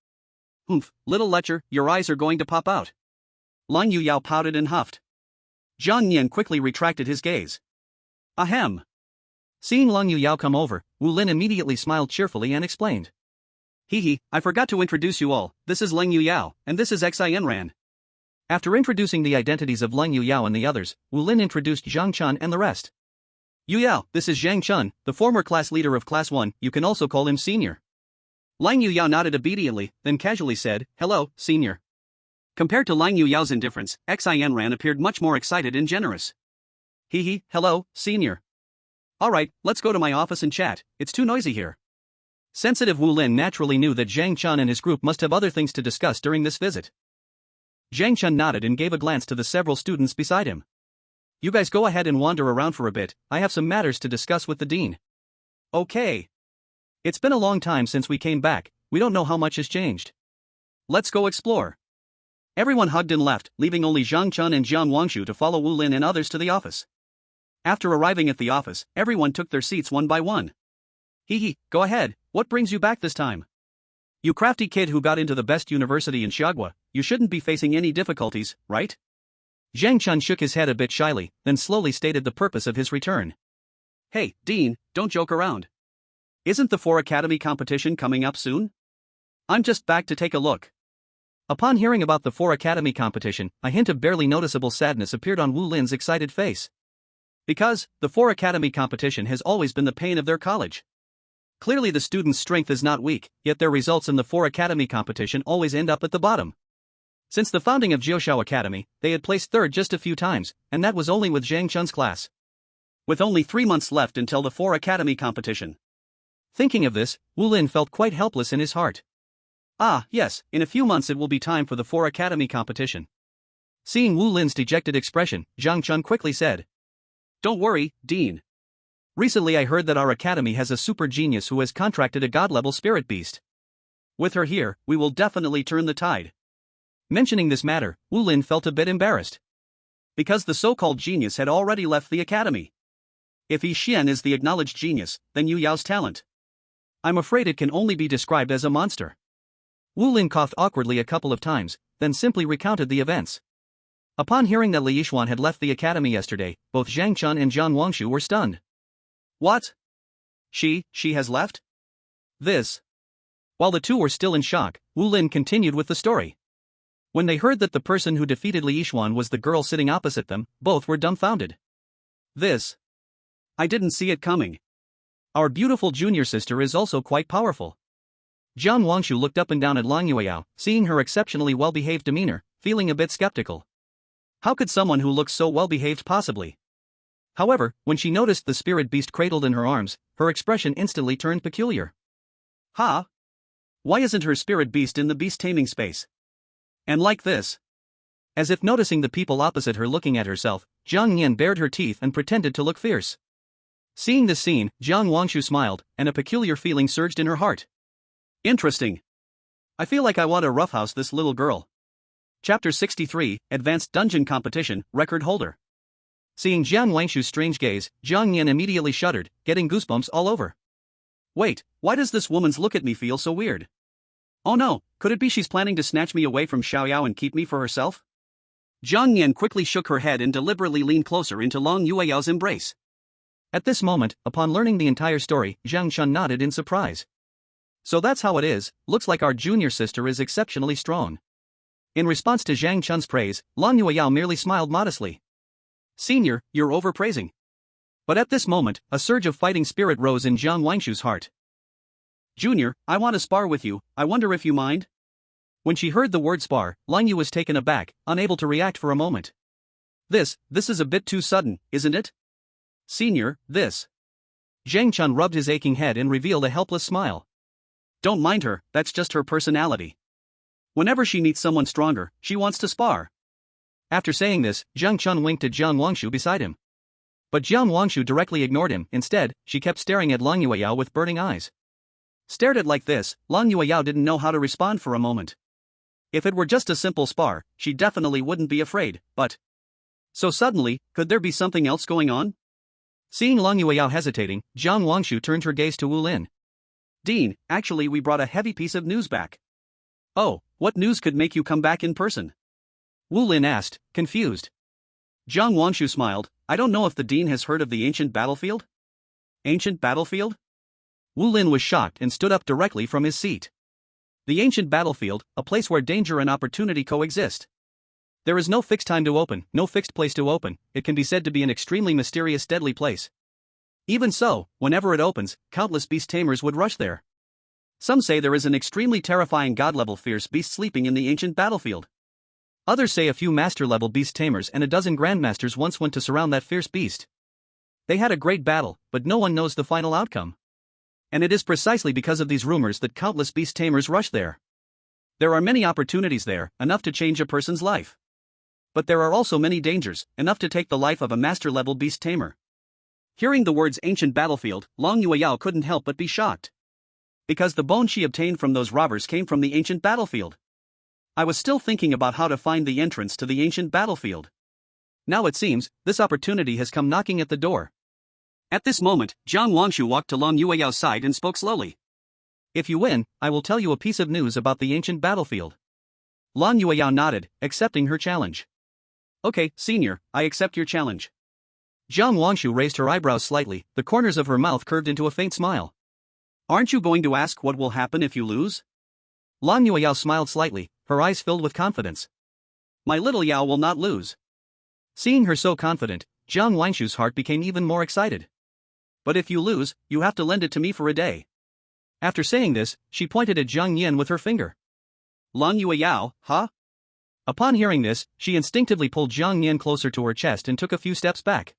Oomph, little lecher, your eyes are going to pop out. Long Yu Yao pouted and huffed. Jiang Yan quickly retracted his gaze. Ahem. Seeing Long Yu Yao come over, Wu Lin immediately smiled cheerfully and explained. Hee, I forgot to introduce you all, this is Long Yu Yao, and this is Xin Ran. After introducing the identities of Long Yu Yao and the others, Wu Lin introduced Zhang Chun and the rest. Yu Yao, this is Zhang Chun, the former class leader of Class 1, you can also call him Senior. Lang Yu Yao nodded obediently, then casually said, hello, Senior. Compared to Lang Yu Yao's indifference, Xin Ran appeared much more excited and generous. Hello, Senior. Alright, let's go to my office and chat, it's too noisy here. Sensitive Wu Lin naturally knew that Zhang Chun and his group must have other things to discuss during this visit. Zhang Chun nodded and gave a glance to the several students beside him. You guys go ahead and wander around for a bit, I have some matters to discuss with the dean. Okay. It's been a long time since we came back, we don't know how much has changed. Let's go explore. Everyone hugged and left, leaving only Zhang Chun and Jiang Wangshu to follow Wu Lin and others to the office. After arriving at the office, everyone took their seats one by one. Go ahead, what brings you back this time? You crafty kid who got into the best university in Xiagua, you shouldn't be facing any difficulties, right? Zhang Chun shook his head a bit shyly, then slowly stated the purpose of his return. Hey, Dean, don't joke around. Isn't the 4 Academy competition coming up soon? I'm just back to take a look. Upon hearing about the 4 Academy competition, a hint of barely noticeable sadness appeared on Wu Lin's excited face. Because, the 4 Academy competition has always been the pain of their college. Clearly the students' strength is not weak, yet their results in the 4 Academy competition always end up at the bottom. Since the founding of Jiushao Academy, they had placed third just a few times, and that was only with Zhang Chun's class. With only 3 months left until the 4 Academy competition. Thinking of this, Wu Lin felt quite helpless in his heart. Ah, yes, in a few months it will be time for the 4 Academy competition. Seeing Wu Lin's dejected expression, Zhang Chun quickly said. Don't worry, Dean. Recently I heard that our academy has a super genius who has contracted a god-level spirit beast. With her here, we will definitely turn the tide. Mentioning this matter, Wu Lin felt a bit embarrassed. Because the so-called genius had already left the academy. If Yi Xian is the acknowledged genius, then Yu Yao's talent. I'm afraid it can only be described as a monster. Wu Lin coughed awkwardly a couple of times, then simply recounted the events. Upon hearing that Li Yixuan had left the academy yesterday, both Zhang Chun and Jiang Wangshu were stunned. What? She has left? This. While the two were still in shock, Wu Lin continued with the story. When they heard that the person who defeated Li Yixuan was the girl sitting opposite them, both were dumbfounded. This. I didn't see it coming. Our beautiful junior sister is also quite powerful. Jiang Wangshu looked up and down at Long Yueyao, seeing her exceptionally well-behaved demeanor, feeling a bit skeptical. How could someone who looks so well-behaved possibly? However, when she noticed the spirit beast cradled in her arms, her expression instantly turned peculiar. Ha! Why isn't her spirit beast in the beast taming space? And like this. As if noticing the people opposite her looking at herself, Jiang Yan bared her teeth and pretended to look fierce. Seeing this scene, Jiang Wangshu smiled, and a peculiar feeling surged in her heart. Interesting. I feel like I want to roughhouse this little girl. Chapter 63, Advanced Dungeon Competition, Record Holder. Seeing Jiang Wangshu's strange gaze, Jiang Yan immediately shuddered, getting goosebumps all over. Wait, why does this woman's look at me feel so weird? Oh no, could it be she's planning to snatch me away from Xiaoyao and keep me for herself? Jiang Yan quickly shook her head and deliberately leaned closer into Long Yueyao's embrace. At this moment, upon learning the entire story, Zhang Chun nodded in surprise. So that's how it is, looks like our junior sister is exceptionally strong. In response to Zhang Chun's praise, Long Yueyao merely smiled modestly. Senior, you're overpraising. But at this moment, a surge of fighting spirit rose in Jiang Wangshu's heart. Junior, I want to spar with you, I wonder if you mind? When she heard the word spar, Lang Yu was taken aback, unable to react for a moment. This is a bit too sudden, isn't it? Senior, this. Zhang Chun rubbed his aching head and revealed a helpless smile. Don't mind her, that's just her personality. Whenever she meets someone stronger, she wants to spar. After saying this, Jiang Chun winked at Jiang Wangshu beside him. But Jiang Wangshu directly ignored him. Instead, she kept staring at Lang Yueyao with burning eyes. Stared at like this, Lang Yueyao didn't know how to respond for a moment. If it were just a simple spar, she definitely wouldn't be afraid, but... So suddenly, could there be something else going on? Seeing Lang Yueyao hesitating, Jiang Wangshu turned her gaze to Wu Lin. Dean, actually we brought a heavy piece of news back. Oh, what news could make you come back in person? Wu Lin asked, confused. Jiang Wangshu smiled. I don't know if the Dean has heard of the ancient battlefield? Ancient battlefield? Wu Lin was shocked and stood up directly from his seat. The ancient battlefield, a place where danger and opportunity coexist. There is no fixed time to open, no fixed place to open. It can be said to be an extremely mysterious, deadly place. Even so, whenever it opens, countless beast tamers would rush there. Some say there is an extremely terrifying god-level fierce beast sleeping in the ancient battlefield. Others say a few master-level beast tamers and a dozen grandmasters once went to surround that fierce beast. They had a great battle, but no one knows the final outcome. And it is precisely because of these rumors that countless beast tamers rush there. There are many opportunities there, enough to change a person's life. But there are also many dangers, enough to take the life of a master-level beast tamer. Hearing the words ancient battlefield, Lang Yueyao couldn't help but be shocked. Because the bone she obtained from those robbers came from the ancient battlefield. I was still thinking about how to find the entrance to the ancient battlefield. Now it seems, this opportunity has come knocking at the door. At this moment, Jiang Wangshu walked to Lang Yueyao's side and spoke slowly. If you win, I will tell you a piece of news about the ancient battlefield. Lang Yueyao nodded, accepting her challenge. Okay, senior, I accept your challenge. Jiang Wangshu raised her eyebrows slightly, the corners of her mouth curved into a faint smile. Aren't you going to ask what will happen if you lose? Lang Yueyao smiled slightly, her eyes filled with confidence. My little Yao will not lose. Seeing her so confident, Jiang Wangshu's heart became even more excited. But if you lose, you have to lend it to me for a day. After saying this, she pointed at Jiang Yan with her finger. Lang Yueyao, huh? Upon hearing this, she instinctively pulled Jiang Yan closer to her chest and took a few steps back.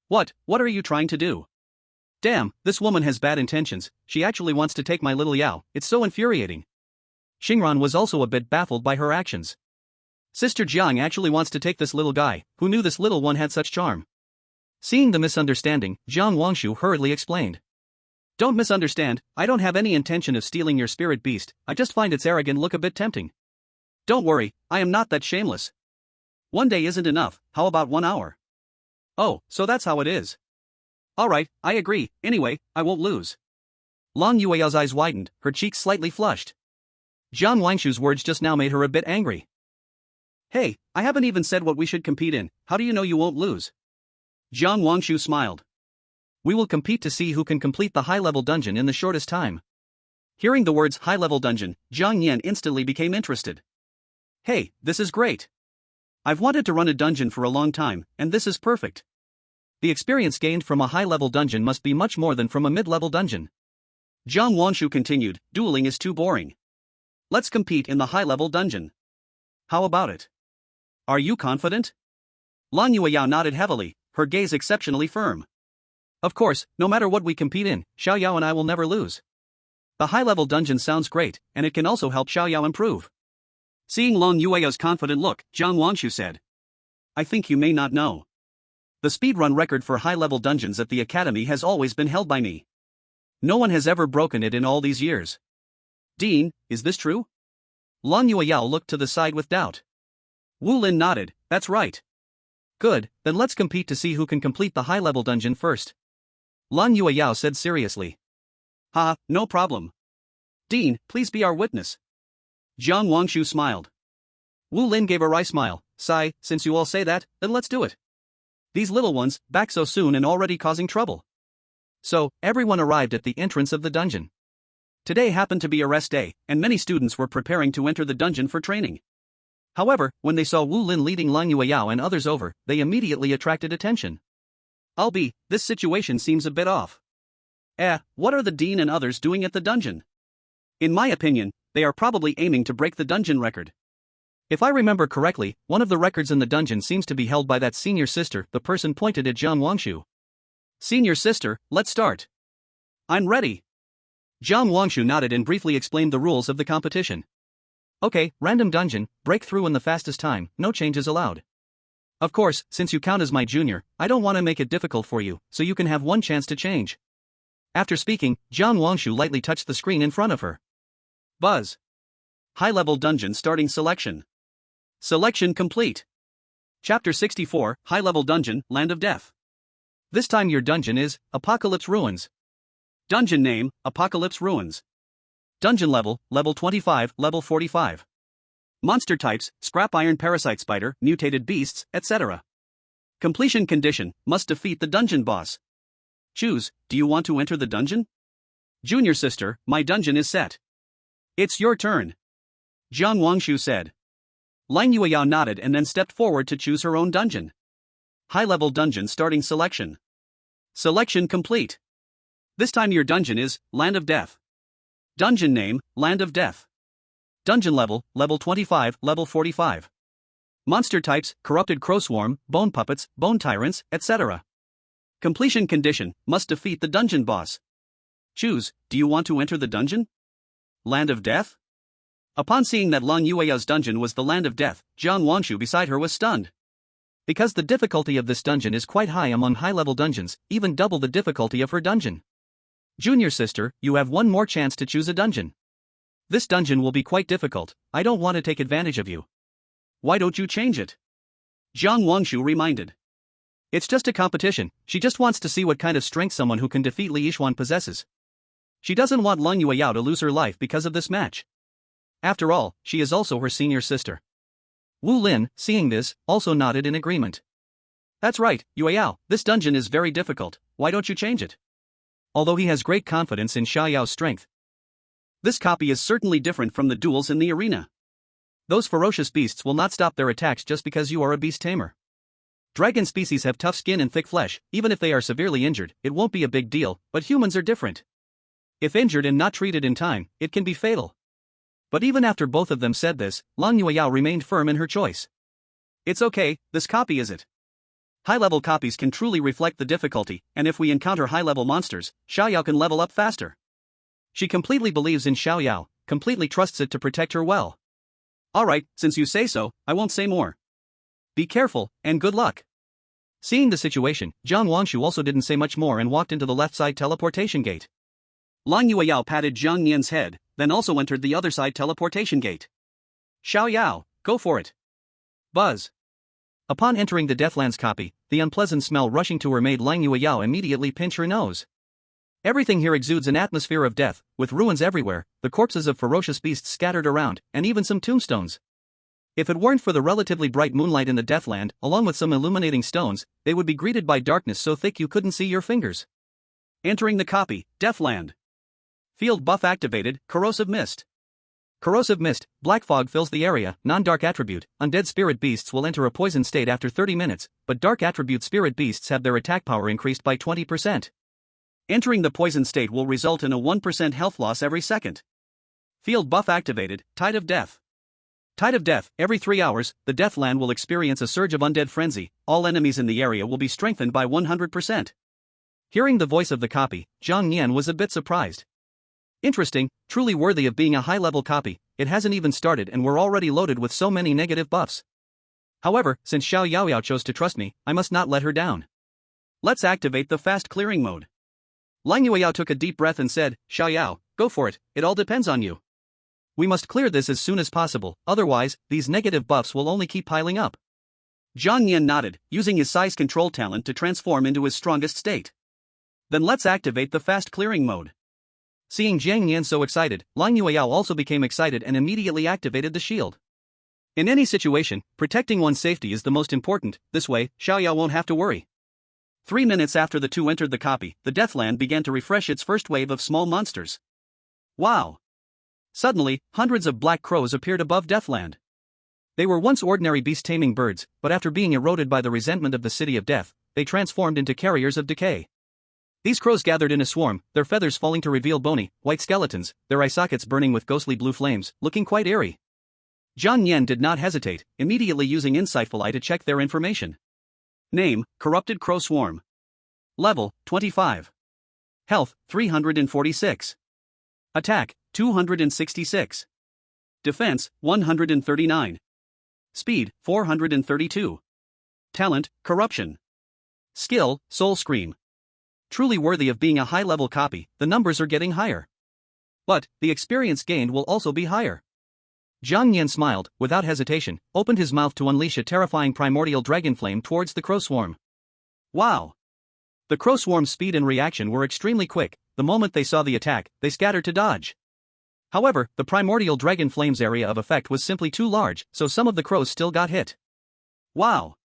What are you trying to do? Damn, this woman has bad intentions, she actually wants to take my little Yao, it's so infuriating. Xingran was also a bit baffled by her actions. Sister Jiang actually wants to take this little guy, who knew this little one had such charm. Seeing the misunderstanding, Jiang Wangshu hurriedly explained. Don't misunderstand, I don't have any intention of stealing your spirit beast, I just find its arrogant look a bit tempting. Don't worry, I am not that shameless. One day isn't enough, how about 1 hour? Oh, so that's how it is. Alright, I agree, anyway, I won't lose. Lang Yueyao's eyes widened, her cheeks slightly flushed. Jiang Wangshu's words just now made her a bit angry. Hey, I haven't even said what we should compete in, how do you know you won't lose? Jiang Wangshu smiled. We will compete to see who can complete the high-level dungeon in the shortest time. Hearing the words high-level dungeon, Jiang Yan instantly became interested. Hey, this is great. I've wanted to run a dungeon for a long time, and this is perfect. The experience gained from a high-level dungeon must be much more than from a mid-level dungeon. Jiang Wangshu continued, dueling is too boring. Let's compete in the high-level dungeon. How about it? Are you confident? Lang Yueyao nodded heavily, her gaze exceptionally firm. Of course, no matter what we compete in, Xiao Yao and I will never lose. The high-level dungeon sounds great, and it can also help Xiao Yao improve. Seeing Lang Yueyao's confident look, Jiang Wangshu said. I think you may not know. The speedrun record for high-level dungeons at the academy has always been held by me. No one has ever broken it in all these years. Dean, is this true? Lang Yueyao looked to the side with doubt. Wu Lin nodded, that's right. Good, then let's compete to see who can complete the high-level dungeon first. Lang Yueyao said seriously. Haha, no problem. Dean, please be our witness. Jiang Wangshu smiled. Wu Lin gave a wry smile. Sigh, since you all say that, then let's do it. These little ones, back so soon and already causing trouble. So, everyone arrived at the entrance of the dungeon. Today happened to be a rest day, and many students were preparing to enter the dungeon for training. However, when they saw Wu Lin leading Lang Yueyao and others over, they immediately attracted attention. This situation seems a bit off. What are the dean and others doing at the dungeon? In my opinion, they are probably aiming to break the dungeon record. If I remember correctly, one of the records in the dungeon seems to be held by that senior sister, the person pointed at Jiang Wangshu. Senior sister, let's start. I'm ready. Jiang Wangshu nodded and briefly explained the rules of the competition. Okay, random dungeon, break through in the fastest time, no changes allowed. Of course, since you count as my junior, I don't want to make it difficult for you, so you can have one chance to change. After speaking, Jiang Wangshu lightly touched the screen in front of her. Buzz. High-level dungeon starting selection. Selection complete. Chapter 64, High-level dungeon, Land of Death. This time your dungeon is Apocalypse Ruins. Dungeon name, Apocalypse Ruins. Dungeon level, level 25, level 45. Monster types, scrap iron parasite spider, mutated beasts, etc. Completion condition, must defeat the dungeon boss. Choose, do you want to enter the dungeon? Junior sister, my dungeon is set. It's your turn. Jiang Wangshu said. Li Yixuan nodded and then stepped forward to choose her own dungeon. High-level dungeon starting selection. Selection complete. This time your dungeon is Land of Death. Dungeon name, Land of Death. Dungeon level, level 25, level 45. Monster types, corrupted crow swarm, bone puppets, bone tyrants, etc. Completion condition, must defeat the dungeon boss. Choose, do you want to enter the dungeon? Land of Death? Upon seeing that Li Yixuan's dungeon was the Land of Death, Jiang Wangshu beside her was stunned. Because the difficulty of this dungeon is quite high among high-level dungeons, even double the difficulty of her dungeon. Junior sister, you have one more chance to choose a dungeon. This dungeon will be quite difficult, I don't want to take advantage of you. Why don't you change it? Jiang Wangshu reminded. It's just a competition, she just wants to see what kind of strength someone who can defeat Li Yixuan possesses. She doesn't want Li Yixuan to lose her life because of this match. After all, she is also her senior sister. Wu Lin, seeing this, also nodded in agreement. That's right, Yueyao, this dungeon is very difficult, why don't you change it? Although he has great confidence in Xiaoyao's strength. This copy is certainly different from the duels in the arena. Those ferocious beasts will not stop their attacks just because you are a beast tamer. Dragon species have tough skin and thick flesh, even if they are severely injured, it won't be a big deal, but humans are different. If injured and not treated in time, it can be fatal. But even after both of them said this, Li Yixuan remained firm in her choice. It's okay, this copy is it. High-level copies can truly reflect the difficulty, and if we encounter high-level monsters, Xiaoyao can level up faster. She completely believes in Xiaoyao, completely trusts it to protect her well. Alright, since you say so, I won't say more. Be careful, and good luck. Seeing the situation, Jiang Wangshu also didn't say much more and walked into the left side teleportation gate. Li Yixuan patted Jiang Nian's head, then also entered the other side teleportation gate. Xiaoyao, go for it. Buzz. Upon entering the Deathlands copy, the unpleasant smell rushing to her made Li Yixuan immediately pinch her nose. Everything here exudes an atmosphere of death, with ruins everywhere, the corpses of ferocious beasts scattered around, and even some tombstones. If it weren't for the relatively bright moonlight in the Deathland, along with some illuminating stones, they would be greeted by darkness so thick you couldn't see your fingers. Entering the copy, Deathland. Field buff activated, Corrosive Mist. Corrosive Mist, black fog fills the area, non-dark attribute, undead spirit beasts will enter a poison state after 30 minutes, but dark attribute spirit beasts have their attack power increased by 20%. Entering the poison state will result in a 1% health loss every second. Field buff activated, Tide of Death. Tide of Death, every 3 hours, the Deathland will experience a surge of undead frenzy, all enemies in the area will be strengthened by 100%. Hearing the voice of the copy, Jiang Nian was a bit surprised. Interesting, truly worthy of being a high-level copy, it hasn't even started and we're already loaded with so many negative buffs. However, since Xiaoyao chose to trust me, I must not let her down. Let's activate the fast clearing mode. Li Yixuan took a deep breath and said, Xiaoyao, go for it, it all depends on you. We must clear this as soon as possible, otherwise, these negative buffs will only keep piling up. Jiang Nian nodded, using his size control talent to transform into his strongest state. Then let's activate the fast clearing mode. Seeing Jiang Nian so excited, Li Yixuan also became excited and immediately activated the shield. In any situation, protecting one's safety is the most important, this way, Xiaoyao won't have to worry. 3 minutes after the two entered the copy, the Deathland began to refresh its first wave of small monsters. Wow! Suddenly, hundreds of black crows appeared above Deathland. They were once ordinary beast-taming birds, but after being eroded by the resentment of the City of Death, they transformed into carriers of decay. These crows gathered in a swarm, their feathers falling to reveal bony, white skeletons, their eye sockets burning with ghostly blue flames, looking quite eerie. Jiang Nian did not hesitate, immediately using Insightful Eye to check their information. Name, Corrupted Crow Swarm. Level, 25. Health, 346. Attack, 266. Defense, 139. Speed, 432. Talent, Corruption. Skill, Soul Scream. Truly worthy of being a high-level copy, the numbers are getting higher. But, the experience gained will also be higher. Zhang Yan smiled, without hesitation, opened his mouth to unleash a terrifying primordial dragon flame towards the crow swarm. Wow! The crow swarm's speed and reaction were extremely quick. The moment they saw the attack, they scattered to dodge. However, the primordial dragon flame's area of effect was simply too large, so some of the crows still got hit. Wow!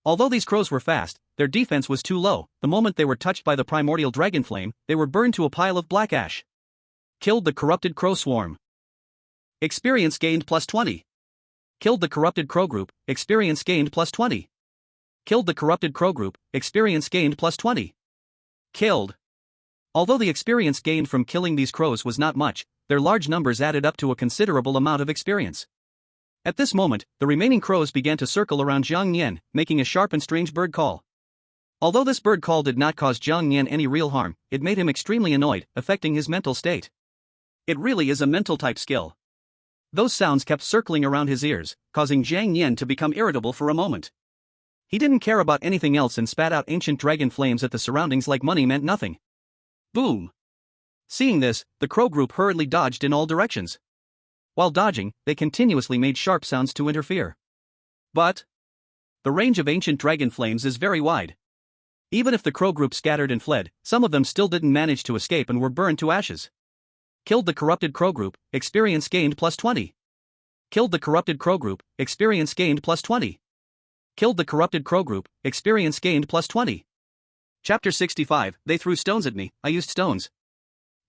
Although these crows were fast, their defense was too low. The moment they were touched by the primordial dragon flame, they were burned to a pile of black ash. Killed the corrupted crow swarm. Experience gained plus 20. Killed the corrupted crow group, experience gained plus 20. Killed the corrupted crow group, experience gained plus 20. Killed. Although the experience gained from killing these crows was not much, their large numbers added up to a considerable amount of experience. At this moment, the remaining crows began to circle around Zhang Yan, making a sharp and strange bird call. Although this bird call did not cause Zhang Yan any real harm, it made him extremely annoyed, affecting his mental state. It really is a mental type skill. Those sounds kept circling around his ears, causing Zhang Yan to become irritable for a moment. He didn't care about anything else and spat out ancient dragon flames at the surroundings like money meant nothing. Boom! Seeing this, the crow group hurriedly dodged in all directions. While dodging, they continuously made sharp sounds to interfere. But the range of ancient dragon flames is very wide. Even if the crow group scattered and fled, some of them still didn't manage to escape and were burned to ashes. Killed the corrupted crow group, experience gained plus 20. Killed the corrupted crow group, experience gained plus 20. Killed the corrupted crow group, experience gained plus 20. Chapter 65, They threw stones at me, I used stones.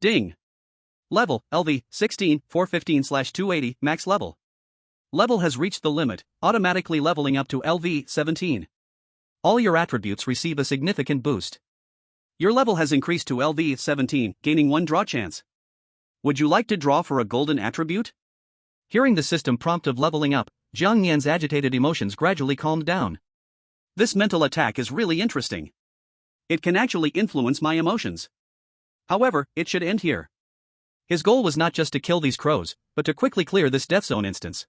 Ding. Level, LV, 16, 415/280, max level. Level has reached the limit, automatically leveling up to LV, 17. All your attributes receive a significant boost. Your level has increased to LV, 17, gaining 1 draw chance. Would you like to draw for a golden attribute? Hearing the system prompt of leveling up, Zhang Yan's agitated emotions gradually calmed down. This mental attack is really interesting. It can actually influence my emotions. However, it should end here. His goal was not just to kill these crows, but to quickly clear this death zone instance.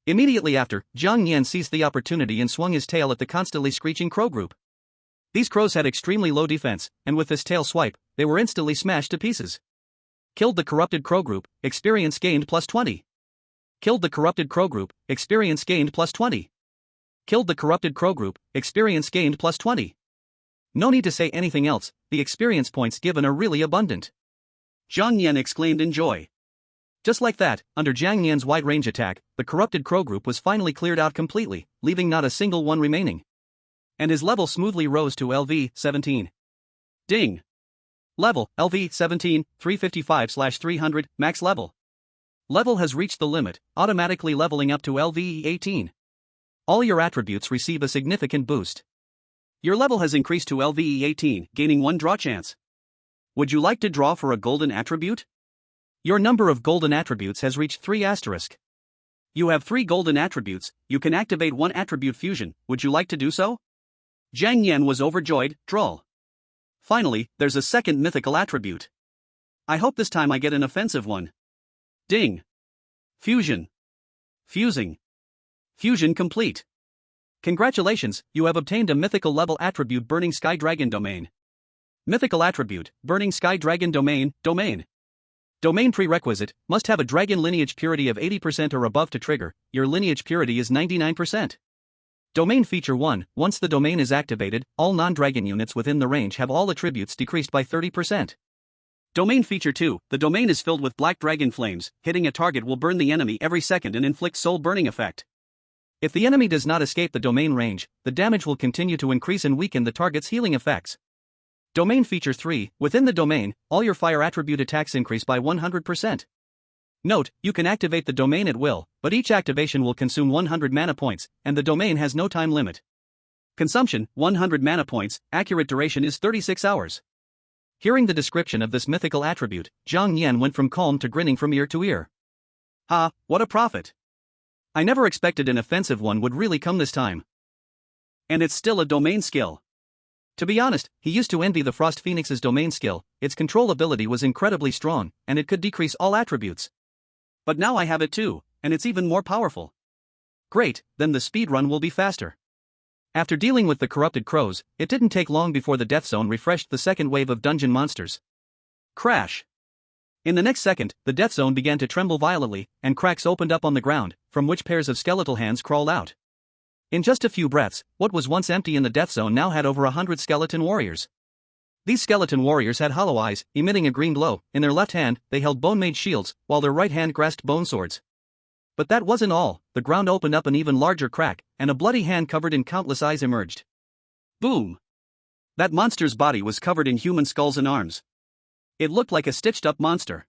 Immediately after, Zhang Yan seized the opportunity and swung his tail at the constantly screeching crow group. These crows had extremely low defense, and with this tail swipe, they were instantly smashed to pieces. Killed the corrupted crow group, experience gained plus 20. Killed the corrupted crow group, experience gained plus 20. Killed the corrupted crow group, experience gained plus 20. No need to say anything else, the experience points given are really abundant. Zhang Yan exclaimed in joy. Just like that, under Zhang Yan's wide-range attack, the corrupted crow group was finally cleared out completely, leaving not a single one remaining. And his level smoothly rose to LV, 17. Ding! Level, LV, 17, 355/300, max level. Level has reached the limit, automatically leveling up to LV, 18. All your attributes receive a significant boost. Your level has increased to LV, 18, gaining 1 draw chance. Would you like to draw for a golden attribute? Your number of golden attributes has reached 3 asterisk. You have 3 golden attributes, you can activate 1 attribute fusion, would you like to do so? Zhang Yan was overjoyed, droll. Finally, there's a second mythical attribute. I hope this time I get an offensive one. Ding. Fusion. Fusing. Fusion complete. Congratulations, you have obtained a mythical level attribute Burning Sky Dragon Domain. Mythical attribute, Burning Sky Dragon Domain, Domain. Domain prerequisite, must have a dragon lineage purity of 80% or above to trigger, your lineage purity is 99%. Domain feature 1, once the domain is activated, all non-dragon units within the range have all attributes decreased by 30%. Domain feature 2, the domain is filled with black dragon flames, hitting a target will burn the enemy every second and inflict soul burning effect. If the enemy does not escape the domain range, the damage will continue to increase and weaken the target's healing effects. Domain feature 3, within the domain, all your fire attribute attacks increase by 100%. Note, you can activate the domain at will, but each activation will consume 100 mana points, and the domain has no time limit. Consumption, 100 mana points, accurate duration is 36 hours. Hearing the description of this mythical attribute, Zhang Yan went from calm to grinning from ear to ear. Ha, what a profit! I never expected an offensive one would really come this time. And it's still a domain skill. To be honest, he used to envy the Frost Phoenix's domain skill, its control ability was incredibly strong, and it could decrease all attributes. But now I have it too, and it's even more powerful. Great, then the speedrun will be faster. After dealing with the corrupted crows, it didn't take long before the death zone refreshed the second wave of dungeon monsters. Crash. In the next second, the death zone began to tremble violently, and cracks opened up on the ground, from which pairs of skeletal hands crawled out. In just a few breaths, what was once empty in the death zone now had over 100 skeleton warriors. These skeleton warriors had hollow eyes, emitting a green glow. In their left hand, they held bone-made shields, while their right hand grasped bone swords. But that wasn't all. The ground opened up an even larger crack, and a bloody hand covered in countless eyes emerged. Boom! That monster's body was covered in human skulls and arms. It looked like a stitched-up monster.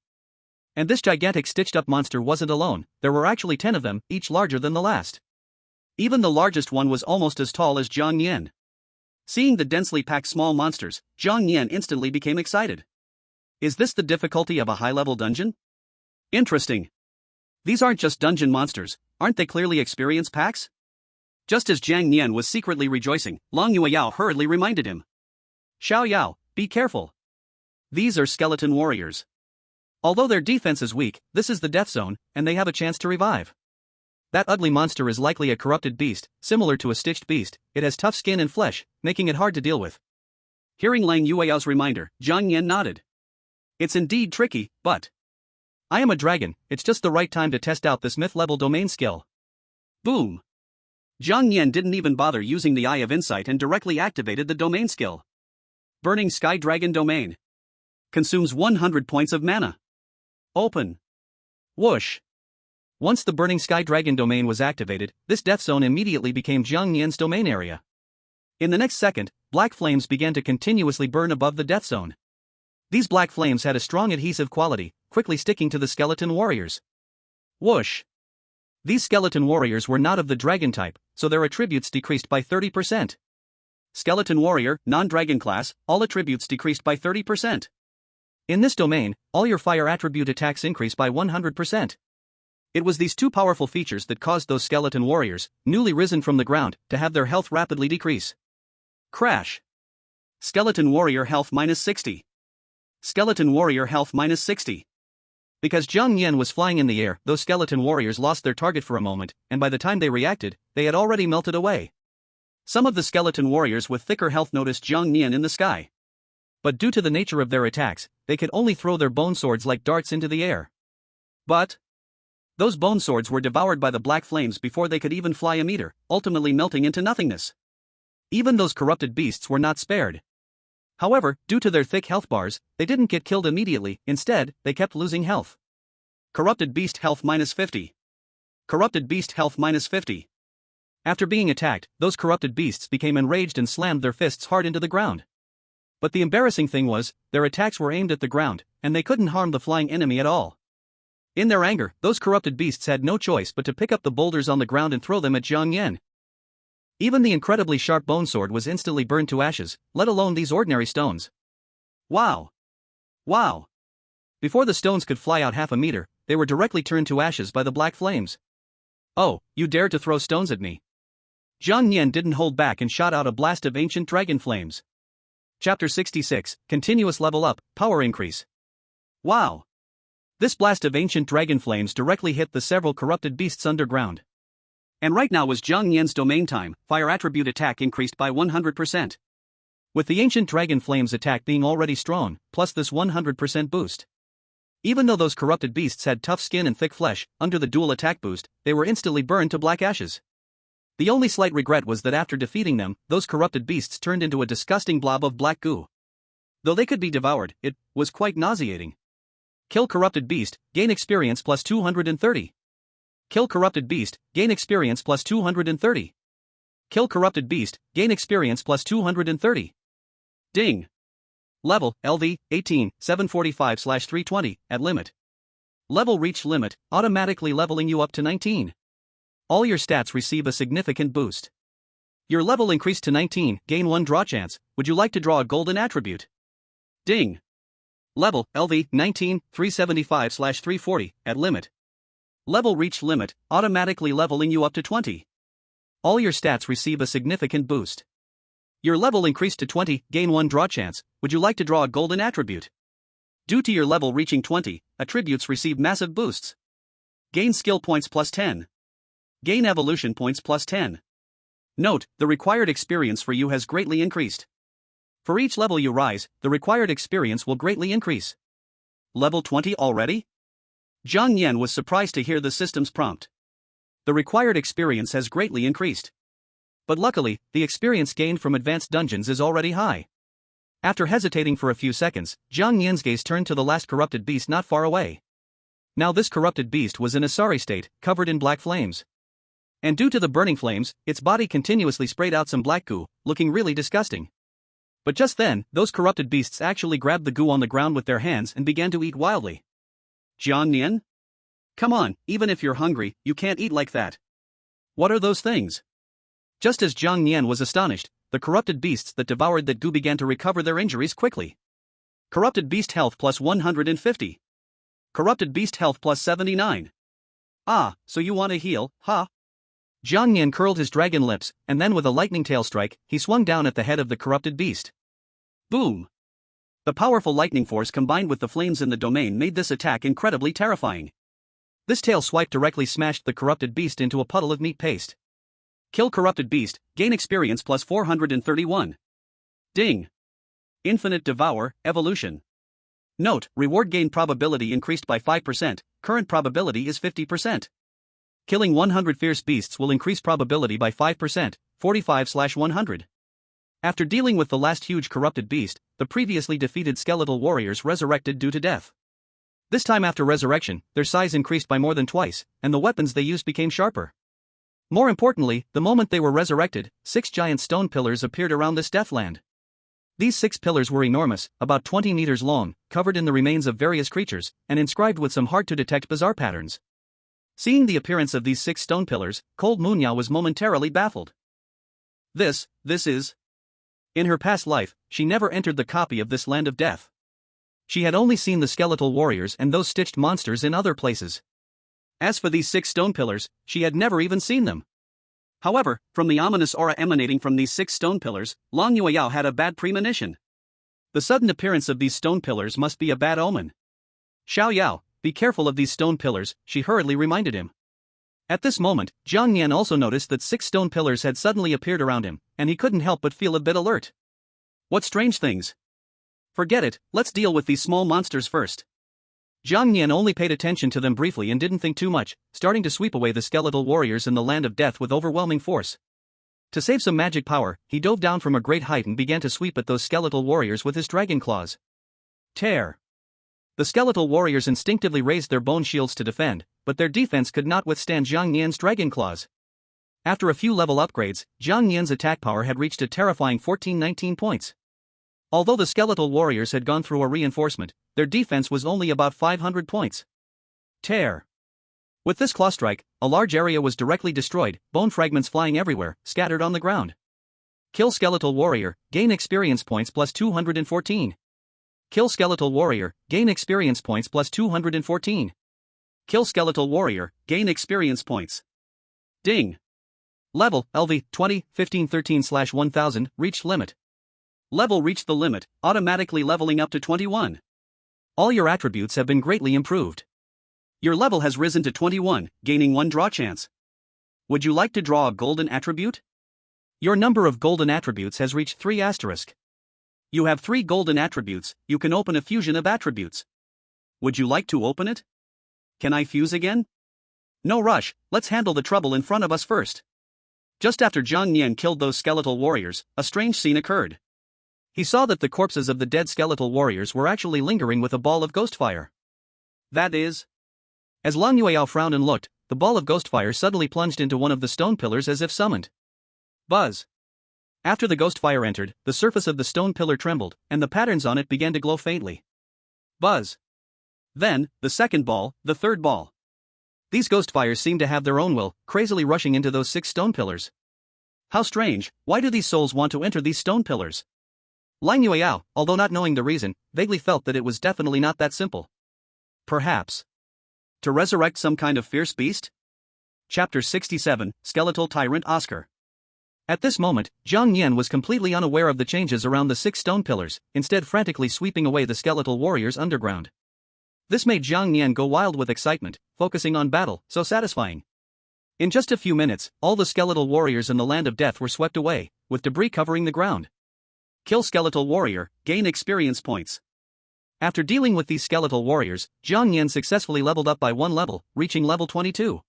And this gigantic stitched-up monster wasn't alone. There were actually 10 of them, each larger than the last. Even the largest one was almost as tall as Zhang Yan. Seeing the densely packed small monsters, Zhang Yan instantly became excited. Is this the difficulty of a high-level dungeon? Interesting. These aren't just dungeon monsters, aren't they clearly experience packs? Just as Zhang Yan was secretly rejoicing, Long Yueyao hurriedly reminded him. Xiao Yao, be careful. These are skeleton warriors. Although their defense is weak, this is the death zone, and they have a chance to revive. That ugly monster is likely a corrupted beast, similar to a stitched beast. It has tough skin and flesh, making it hard to deal with. Hearing Lang Yueyao's reminder, Zhang Yan nodded. It's indeed tricky, but I am a dragon, it's just the right time to test out this myth-level domain skill. Boom! Zhang Yan didn't even bother using the Eye of Insight and directly activated the domain skill. Burning Sky Dragon Domain. Consumes 100 points of mana. Open. Whoosh. Once the Burning Sky Dragon domain was activated, this death zone immediately became Zhang Yan's domain area. In the next second, black flames began to continuously burn above the death zone. These black flames had a strong adhesive quality, quickly sticking to the skeleton warriors. Whoosh. These skeleton warriors were not of the dragon type, so their attributes decreased by 30%. Skeleton warrior, non-dragon class, all attributes decreased by 30%. In this domain, all your fire attribute attacks increase by 100%. It was these two powerful features that caused those skeleton warriors, newly risen from the ground, to have their health rapidly decrease. Crash. Skeleton warrior health minus 60. Skeleton warrior health minus 60. Because Zhang Yan was flying in the air, those skeleton warriors lost their target for a moment, and by the time they reacted, they had already melted away. Some of the skeleton warriors with thicker health noticed Zhang Yan in the sky. But due to the nature of their attacks, they could only throw their bone swords like darts into the air. But those bone swords were devoured by the black flames before they could even fly a meter, ultimately melting into nothingness. Even those corrupted beasts were not spared. However, due to their thick health bars, they didn't get killed immediately. Instead, they kept losing health. Corrupted beast health minus 50. Corrupted beast health minus 50. After being attacked, those corrupted beasts became enraged and slammed their fists hard into the ground. But the embarrassing thing was, their attacks were aimed at the ground, and they couldn't harm the flying enemy at all. In their anger, those corrupted beasts had no choice but to pick up the boulders on the ground and throw them at Zhang Yan. Even the incredibly sharp bone sword was instantly burned to ashes, let alone these ordinary stones. Wow! Wow! Before the stones could fly out half a meter, they were directly turned to ashes by the black flames. Oh, you dare to throw stones at me? Zhang Yan didn't hold back and shot out a blast of ancient dragon flames. Chapter 66, Continuous Level Up, Power Increase. Wow! This blast of ancient dragon flames directly hit the several corrupted beasts underground. And right now was Zhang Yan's domain time. Fire attribute attack increased by 100%. With the ancient dragon flames attack being already strong, plus this 100% boost. Even though those corrupted beasts had tough skin and thick flesh, under the dual attack boost, they were instantly burned to black ashes. The only slight regret was that after defeating them, those corrupted beasts turned into a disgusting blob of black goo. Though they could be devoured, it was quite nauseating. Kill corrupted beast, gain experience plus 230. Kill corrupted beast, gain experience plus 230. Kill corrupted beast, gain experience plus 230. Ding. Level, LV, 18, 745/320, at limit. Level reach limit, automatically leveling you up to 19. All your stats receive a significant boost. Your level increased to 19, gain 1 draw chance. Would you like to draw a golden attribute? Ding. Level, LV, 19, 375/340, at limit. Level reach limit, automatically leveling you up to 20. All your stats receive a significant boost. Your level increased to 20, gain 1 draw chance. Would you like to draw a golden attribute? Due to your level reaching 20, attributes receive massive boosts. Gain skill points plus 10. Gain evolution points plus 10. Note, the required experience for you has greatly increased. For each level you rise, the required experience will greatly increase. Level 20 already? Zhang Yan was surprised to hear the system's prompt. The required experience has greatly increased. But luckily, the experience gained from advanced dungeons is already high. After hesitating for a few seconds, Zhang Yan's gaze turned to the last corrupted beast not far away. Now this corrupted beast was in a sorry state, covered in black flames. And due to the burning flames, its body continuously sprayed out some black goo, looking really disgusting. But just then, those corrupted beasts actually grabbed the goo on the ground with their hands and began to eat wildly. Zhang Yan? Come on, even if you're hungry, you can't eat like that. What are those things? Just as Zhang Yan was astonished, the corrupted beasts that devoured that goo began to recover their injuries quickly. Corrupted beast health plus 150. Corrupted beast health plus 79. Ah, so you want to heal, huh? Zhang Yan curled his dragon lips, and then with a lightning tail strike, he swung down at the head of the corrupted beast. Boom! The powerful lightning force combined with the flames in the domain made this attack incredibly terrifying. This tail swipe directly smashed the corrupted beast into a puddle of meat paste. Kill corrupted beast, gain experience plus 431. Ding! Infinite Devour, Evolution. Note, reward gain probability increased by 5%, current probability is 50%. Killing 100 fierce beasts will increase probability by 5%, 45/100. After dealing with the last huge corrupted beast, the previously defeated skeletal warriors resurrected due to death. This time after resurrection, their size increased by more than twice, and the weapons they used became sharper. More importantly, the moment they were resurrected, 6 giant stone pillars appeared around this deathland. These 6 pillars were enormous, about 20 meters long, covered in the remains of various creatures, and inscribed with some hard-to-detect bizarre patterns. Seeing the appearance of these 6 stone pillars, Cold Munya was momentarily baffled. This is... In her past life, she never entered the copy of this land of death. She had only seen the skeletal warriors and those stitched monsters in other places. As for these 6 stone pillars, she had never even seen them. However, from the ominous aura emanating from these 6 stone pillars, Long Yueyao had a bad premonition. The sudden appearance of these stone pillars must be a bad omen. Xiao Yao, be careful of these stone pillars, she hurriedly reminded him. At this moment, Zhang Yan also noticed that 6 stone pillars had suddenly appeared around him, and he couldn't help but feel a bit alert. What strange things? Forget it, let's deal with these small monsters first. Zhang Yan only paid attention to them briefly and didn't think too much, starting to sweep away the skeletal warriors in the land of death with overwhelming force. To save some magic power, he dove down from a great height and began to sweep at those skeletal warriors with his dragon claws. Tear! The skeletal warriors instinctively raised their bone shields to defend, but their defense could not withstand Zhang Yan's dragon claws. After a few level upgrades, Zhang Yan's attack power had reached a terrifying 1419 points. Although the skeletal warriors had gone through a reinforcement, their defense was only about 500 points. Tear! With this claw strike, a large area was directly destroyed, bone fragments flying everywhere, scattered on the ground. Kill skeletal warrior, gain experience points plus 214. Kill skeletal warrior, gain experience points plus 214. Kill skeletal warrior, gain experience points. Ding! Level, LV, 20, 1513/1000, reached limit. Level reached the limit, automatically leveling up to 21. All your attributes have been greatly improved. Your level has risen to 21, gaining 1 draw chance. Would you like to draw a golden attribute? Your number of golden attributes has reached 3 asterisk. You have 3 golden attributes, you can open a fusion of attributes. Would you like to open it? Can I fuse again? No rush, let's handle the trouble in front of us first. Just after Zhang Yan killed those skeletal warriors, a strange scene occurred. He saw that the corpses of the dead skeletal warriors were actually lingering with a ball of ghost fire. That is... As Long Yueyao frowned and looked, the ball of ghost fire suddenly plunged into one of the stone pillars as if summoned. Buzz! After the ghost fire entered, the surface of the stone pillar trembled, and the patterns on it began to glow faintly. Buzz! Then, the second ball, the third ball. These ghost fires seemed to have their own will, crazily rushing into those 6 stone pillars. How strange, why do these souls want to enter these stone pillars? Lang Yueyao, although not knowing the reason, vaguely felt that it was definitely not that simple. Perhaps to resurrect some kind of fierce beast? Chapter 67, Skeletal Tyrant Oscar. At this moment, Zhang Yan was completely unaware of the changes around the 6 stone pillars, instead frantically sweeping away the skeletal warriors underground. This made Jiang Nian go wild with excitement, focusing on battle, so satisfying. In just a few minutes, all the skeletal warriors in the land of death were swept away, with debris covering the ground. Kill skeletal warrior, gain experience points. After dealing with these skeletal warriors, Jiang Nian successfully leveled up by 1 level, reaching level 22.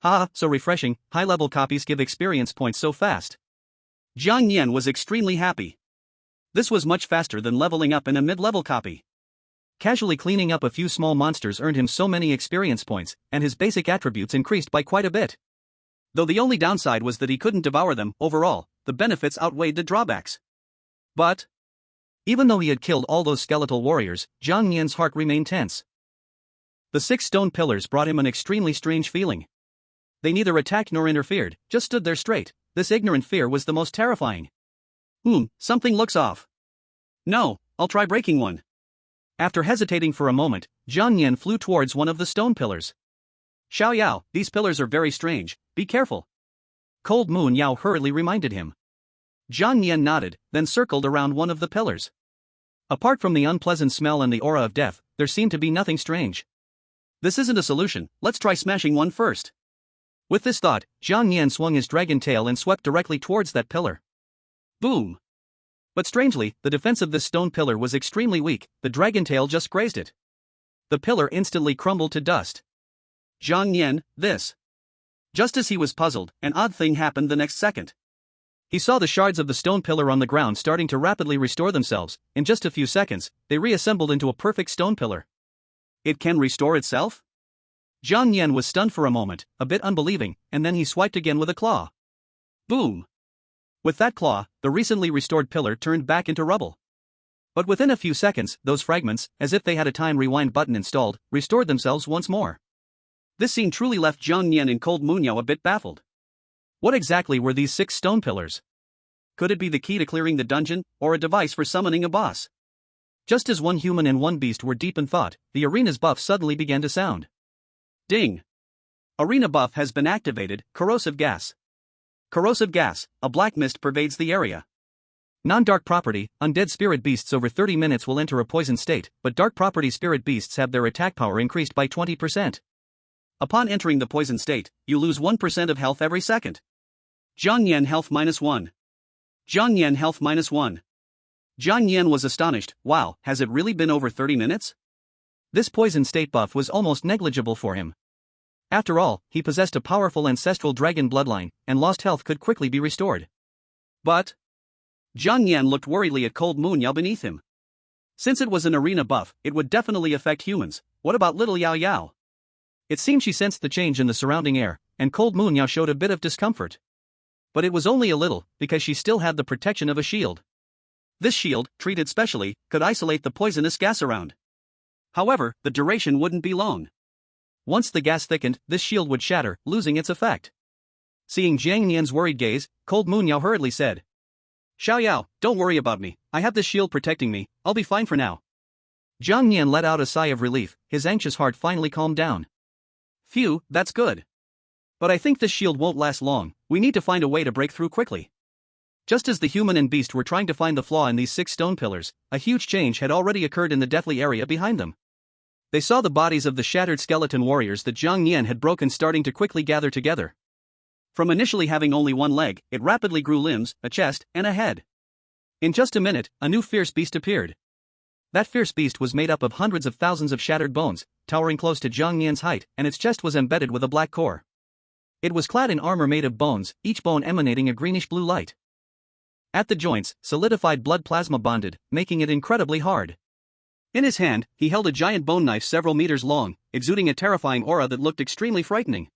Ah, so refreshing, high-level copies give experience points so fast. Jiang Nian was extremely happy. This was much faster than leveling up in a mid-level copy. Casually cleaning up a few small monsters earned him so many experience points, and his basic attributes increased by quite a bit. Though the only downside was that he couldn't devour them, overall, the benefits outweighed the drawbacks. But even though he had killed all those skeletal warriors, Jiang Nian's heart remained tense. The 6 stone pillars brought him an extremely strange feeling. They neither attacked nor interfered, just stood there straight. This ignorant fear was the most terrifying. Something looks off. No, I'll try breaking one. After hesitating for a moment, Jiang Nian flew towards one of the stone pillars. Xiao Yao, these pillars are very strange, be careful. Cold Moon Yao hurriedly reminded him. Jiang Nian nodded, then circled around one of the pillars. Apart from the unpleasant smell and the aura of death, there seemed to be nothing strange. This isn't a solution, let's try smashing one first. With this thought, Jiang Nian swung his dragon tail and swept directly towards that pillar. Boom! But strangely, the defense of this stone pillar was extremely weak, the dragon tail just grazed it. The pillar instantly crumbled to dust. Jiang Nian, this. Just as he was puzzled, an odd thing happened the next second. He saw the shards of the stone pillar on the ground starting to rapidly restore themselves. In just a few seconds, they reassembled into a perfect stone pillar. It can restore itself? Jiang Nian was stunned for a moment, a bit unbelieving, and then he swiped again with a claw. Boom! With that claw, the recently restored pillar turned back into rubble. But within a few seconds, those fragments, as if they had a time rewind button installed, restored themselves once more. This scene truly left Jiang Nian and Cold Moon Yao a bit baffled. What exactly were these 6 stone pillars? Could it be the key to clearing the dungeon, or a device for summoning a boss? Just as one human and one beast were deep in thought, the arena's buff suddenly began to sound. Ding! Arena buff has been activated, corrosive gas. Corrosive gas, a black mist pervades the area. Non-dark property, undead spirit beasts over 30 minutes will enter a poisoned state, but dark property spirit beasts have their attack power increased by 20%. Upon entering the poisoned state, you lose 1% of health every second. Jiang Nian health -1. Jiang Nian health -1. Jiang Nian was astonished. Wow, has it really been over 30 minutes? This poison state buff was almost negligible for him. After all, he possessed a powerful ancestral dragon bloodline, and lost health could quickly be restored. But Jiang Nian looked worriedly at Cold Moon Yao beneath him. Since it was an arena buff, it would definitely affect humans. What about little Yao Yao? It seemed she sensed the change in the surrounding air, and Cold Moon Yao showed a bit of discomfort. But it was only a little, because she still had the protection of a shield. This shield, treated specially, could isolate the poisonous gas around. However, the duration wouldn't be long. Once the gas thickened, this shield would shatter, losing its effect. Seeing Jiang Nian's worried gaze, Cold Moon Yao hurriedly said, Xiao Yao, don't worry about me, I have this shield protecting me, I'll be fine for now. Jiang Nian let out a sigh of relief, his anxious heart finally calmed down. Phew, that's good. But I think this shield won't last long, we need to find a way to break through quickly. Just as the human and beast were trying to find the flaw in these 6 stone pillars, a huge change had already occurred in the deathly area behind them. They saw the bodies of the shattered skeleton warriors that Jiang Nian had broken starting to quickly gather together. From initially having only one leg, it rapidly grew limbs, a chest, and a head. In just a minute, a new fierce beast appeared. That fierce beast was made up of hundreds of thousands of shattered bones, towering close to Jiang Nian's height, and its chest was embedded with a black core. It was clad in armor made of bones, each bone emanating a greenish-blue light. At the joints, solidified blood plasma bonded, making it incredibly hard. In his hand, he held a giant bone knife several meters long, exuding a terrifying aura that looked extremely frightening.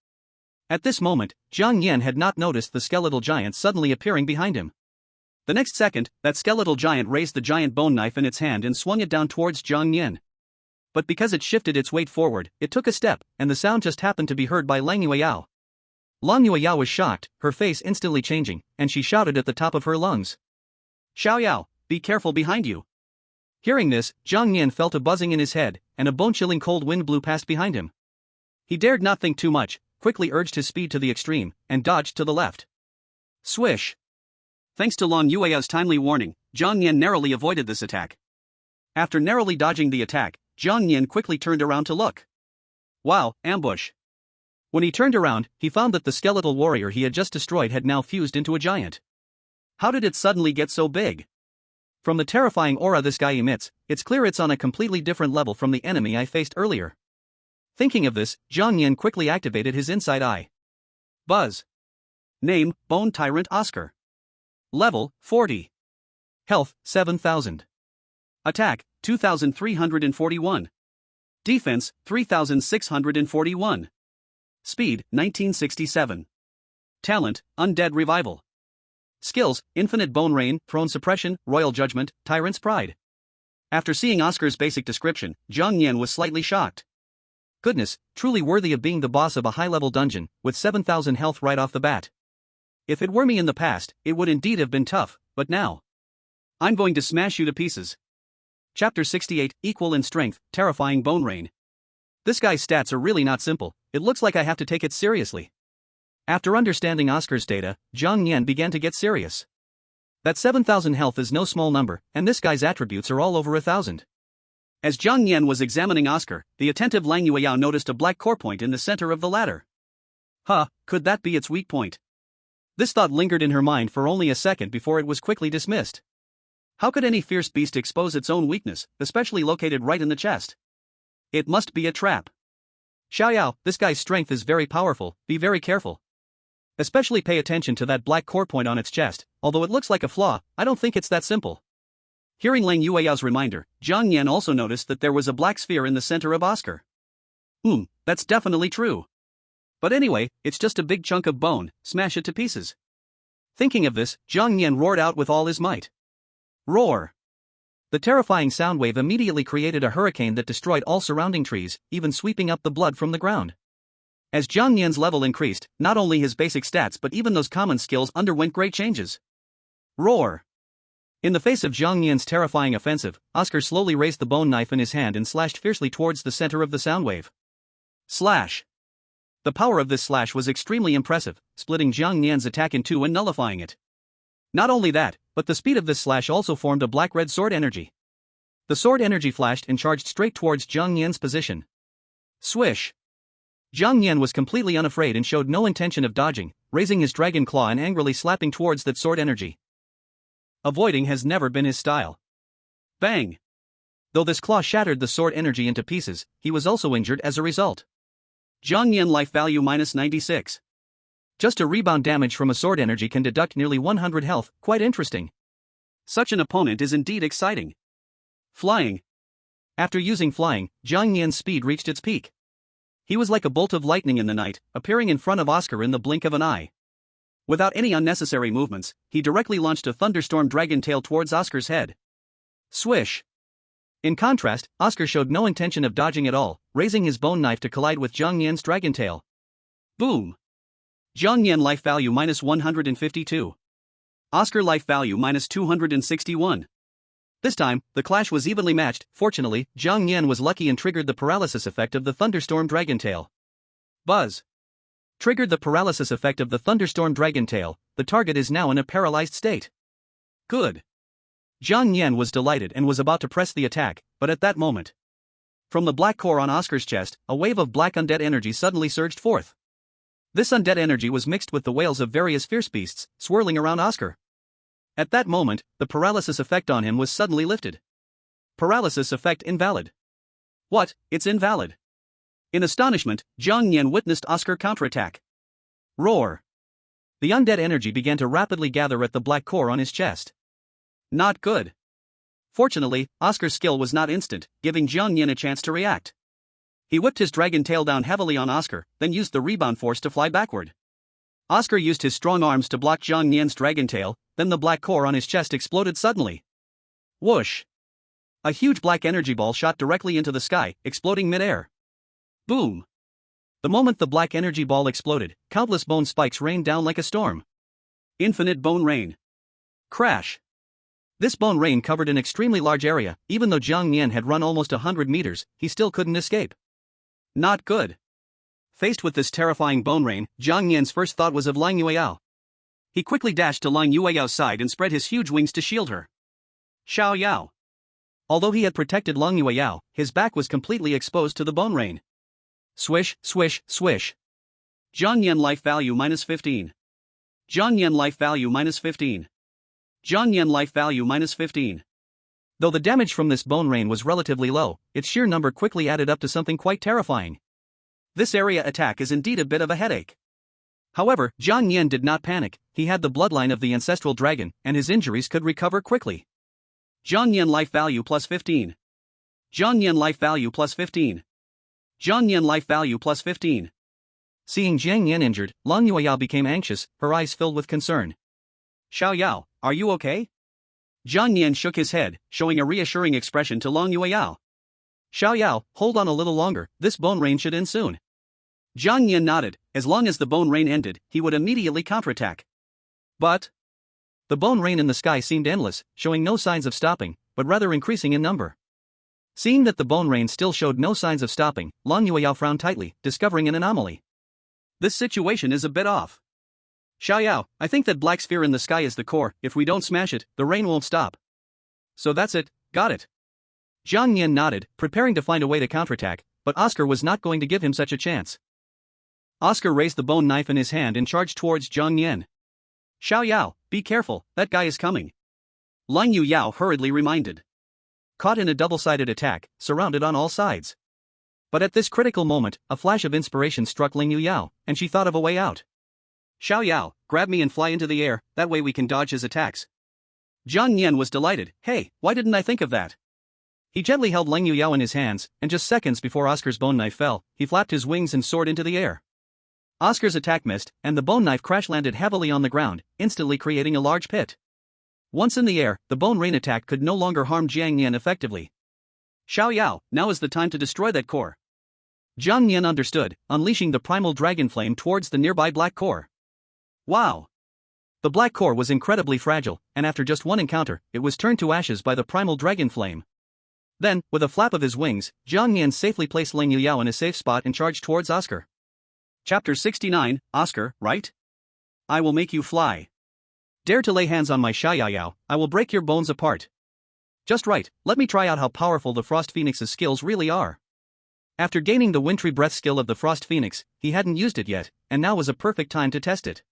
At this moment, Jiang Nian had not noticed the skeletal giant suddenly appearing behind him. The next second, that skeletal giant raised the giant bone knife in its hand and swung it down towards Jiang Nian. But because it shifted its weight forward, it took a step, and the sound just happened to be heard by Lang Yueyao. Lang Yueyao was shocked, her face instantly changing, and she shouted at the top of her lungs. Xiao Yao, be careful behind you. Hearing this, Jiang Nian felt a buzzing in his head, and a bone-chilling cold wind blew past behind him. He dared not think too much, quickly urged his speed to the extreme, and dodged to the left. Swish! Thanks to Lang Yueyao's timely warning, Jiang Nian narrowly avoided this attack. After narrowly dodging the attack, Zhang Yan quickly turned around to look. Wow, ambush. When he turned around, he found that the skeletal warrior he had just destroyed had now fused into a giant. How did it suddenly get so big? From the terrifying aura this guy emits, it's clear it's on a completely different level from the enemy I faced earlier. Thinking of this, Zhang Yan quickly activated his inside eye. Buzz. Name, Bone Tyrant Oscar. Level, 40. Health, 7000. Attack, 2341. Defense, 3641. Speed, 1967. Talent, Undead Revival. Skills, Infinite Bone Rain, Throne Suppression, Royal Judgment, Tyrant's Pride. After seeing Oscar's basic description, Zhang Yan was slightly shocked. Goodness, truly worthy of being the boss of a high-level dungeon, with 7000 health right off the bat. If it were me in the past, it would indeed have been tough, but now. I'm going to smash you to pieces. Chapter 68, Equal in Strength, Terrifying Bone Rain. This guy's stats are really not simple, it looks like I have to take it seriously. After understanding Oscar's data, Zhang Yan began to get serious. That 7000 health is no small number, and this guy's attributes are all over 1000. As Zhang Yan was examining Oscar, the attentive Lang Yueyao noticed a black core point in the center of the ladder. Could that be its weak point? This thought lingered in her mind for only a second before it was quickly dismissed. How could any fierce beast expose its own weakness, especially located right in the chest? It must be a trap. Xiaoyao, this guy's strength is very powerful, be very careful. Especially pay attention to that black core point on its chest, although it looks like a flaw, I don't think it's that simple. Hearing Lang Yueyao's reminder, Zhang Yan also noticed that there was a black sphere in the center of Oscar. That's definitely true. But anyway, it's just a big chunk of bone, smash it to pieces. Thinking of this, Zhang Yan roared out with all his might. Roar! The terrifying sound wave immediately created a hurricane that destroyed all surrounding trees, even sweeping up the blood from the ground. As Zhang Yan's level increased, not only his basic stats but even those common skills underwent great changes. Roar! In the face of Zhang Yan's terrifying offensive, Oscar slowly raised the bone knife in his hand and slashed fiercely towards the center of the sound wave. Slash! The power of this slash was extremely impressive, splitting Zhang Yan's attack in two and nullifying it. Not only that, but the speed of this slash also formed a black-red sword energy. The sword energy flashed and charged straight towards Zhang Yan's position. Swish! Zhang Yan was completely unafraid and showed no intention of dodging, raising his dragon claw and angrily slapping towards that sword energy. Avoiding has never been his style. Bang! Though this claw shattered the sword energy into pieces, he was also injured as a result. Zhang Yan life value -96. Just a rebound damage from a sword energy can deduct nearly 100 health, quite interesting. Such an opponent is indeed exciting. Flying. After using flying, Zhang Yan's speed reached its peak. He was like a bolt of lightning in the night, appearing in front of Oscar in the blink of an eye. Without any unnecessary movements, he directly launched a thunderstorm dragon tail towards Oscar's head. Swish! In contrast, Oscar showed no intention of dodging at all, raising his bone knife to collide with Zhang Yan's dragon tail. Boom! Zhang Yan life value -152. Oscar life value -261. This time, the clash was evenly matched. Fortunately, Zhang Yan was lucky and triggered the paralysis effect of the thunderstorm dragon tail. Buzz! Triggered the paralysis effect of the thunderstorm dragon tail, the target is now in a paralyzed state. Good! Zhang Yan was delighted and was about to press the attack, but at that moment, from the black core on Oscar's chest, a wave of black undead energy suddenly surged forth. This undead energy was mixed with the wails of various fierce beasts, swirling around Oscar. At that moment, the paralysis effect on him was suddenly lifted. Paralysis effect invalid. What, it's invalid? In astonishment, Zhang Yan witnessed Oscar counterattack. Roar! The undead energy began to rapidly gather at the black core on his chest. Not good. Fortunately, Oscar's skill was not instant, giving Zhang Yan a chance to react. He whipped his dragon tail down heavily on Oscar, then used the rebound force to fly backward. Oscar used his strong arms to block Zhang Yan's dragon tail, then the black core on his chest exploded suddenly. Whoosh! A huge black energy ball shot directly into the sky, exploding mid-air. Boom! The moment the black energy ball exploded, countless bone spikes rained down like a storm. Infinite bone rain. Crash! This bone rain covered an extremely large area. Even though Zhang Yan had run almost 100 meters, he still couldn't escape. Not good. Faced with this terrifying bone rain, Zhang Yan's first thought was of Lang Yueyao. He quickly dashed to Lang Yueyao's side and spread his huge wings to shield her. Xiao Yao. Although he had protected Long Yueyao, his back was completely exposed to the bone rain. Swish, swish, swish. Zhang Yan life value minus 15. Zhang Yan life value minus 15. Zhang Yan life value minus 15. Though the damage from this bone rain was relatively low, its sheer number quickly added up to something quite terrifying. This area attack is indeed a bit of a headache. However, Zhang Yan did not panic. He had the bloodline of the ancestral dragon, and his injuries could recover quickly. Zhang Yan life value plus 15. Zhang Yan life value plus 15. Zhang Yan life value plus 15. Seeing Zhang Yan injured, Long Yueyao became anxious, her eyes filled with concern. Xiao Yao, are you okay? Zhang Yan shook his head, showing a reassuring expression to Long Yueyao. Xiao Yao, hold on a little longer, this bone rain should end soon. Zhang Yan nodded. As long as the bone rain ended, he would immediately counterattack. But the bone rain in the sky seemed endless, showing no signs of stopping, but rather increasing in number. Seeing that the bone rain still showed no signs of stopping, Long Yueyao frowned tightly, discovering an anomaly. This situation is a bit off. Xiao Yao, I think that black sphere in the sky is the core. If we don't smash it, the rain won't stop. So that's it, got it. Zhang Yan nodded, preparing to find a way to counterattack, but Oscar was not going to give him such a chance. Oscar raised the bone knife in his hand and charged towards Zhang Yan. Xiao Yao, be careful, that guy is coming. Lang Yu Yao hurriedly reminded. Caught in a double-sided attack, surrounded on all sides. But at this critical moment, a flash of inspiration struck Ling Yuyao, and she thought of a way out. Xiao Yao, grab me and fly into the air, that way we can dodge his attacks. Zhang Yan was delighted. Hey, why didn't I think of that? He gently held Ling Yuyao in his hands, and just seconds before Oscar's bone knife fell, he flapped his wings and soared into the air. Oscar's attack missed, and the bone knife crash-landed heavily on the ground, instantly creating a large pit. Once in the air, the bone rain attack could no longer harm Zhang Yan effectively. Xiao Yao, now is the time to destroy that core. Zhang Yan understood, unleashing the primal dragon flame towards the nearby black core. Wow! The black core was incredibly fragile, and after just one encounter, it was turned to ashes by the primal dragon flame. Then, with a flap of his wings, Zhang Yan safely placed Ling Yuyao in a safe spot and charged towards Oscar. Chapter 69, Oscar, right? I will make you fly. Dare to lay hands on my Xiao Yao, I will break your bones apart. Just right, let me try out how powerful the Frost Phoenix's skills really are. After gaining the wintry breath skill of the Frost Phoenix, he hadn't used it yet, and now was a perfect time to test it.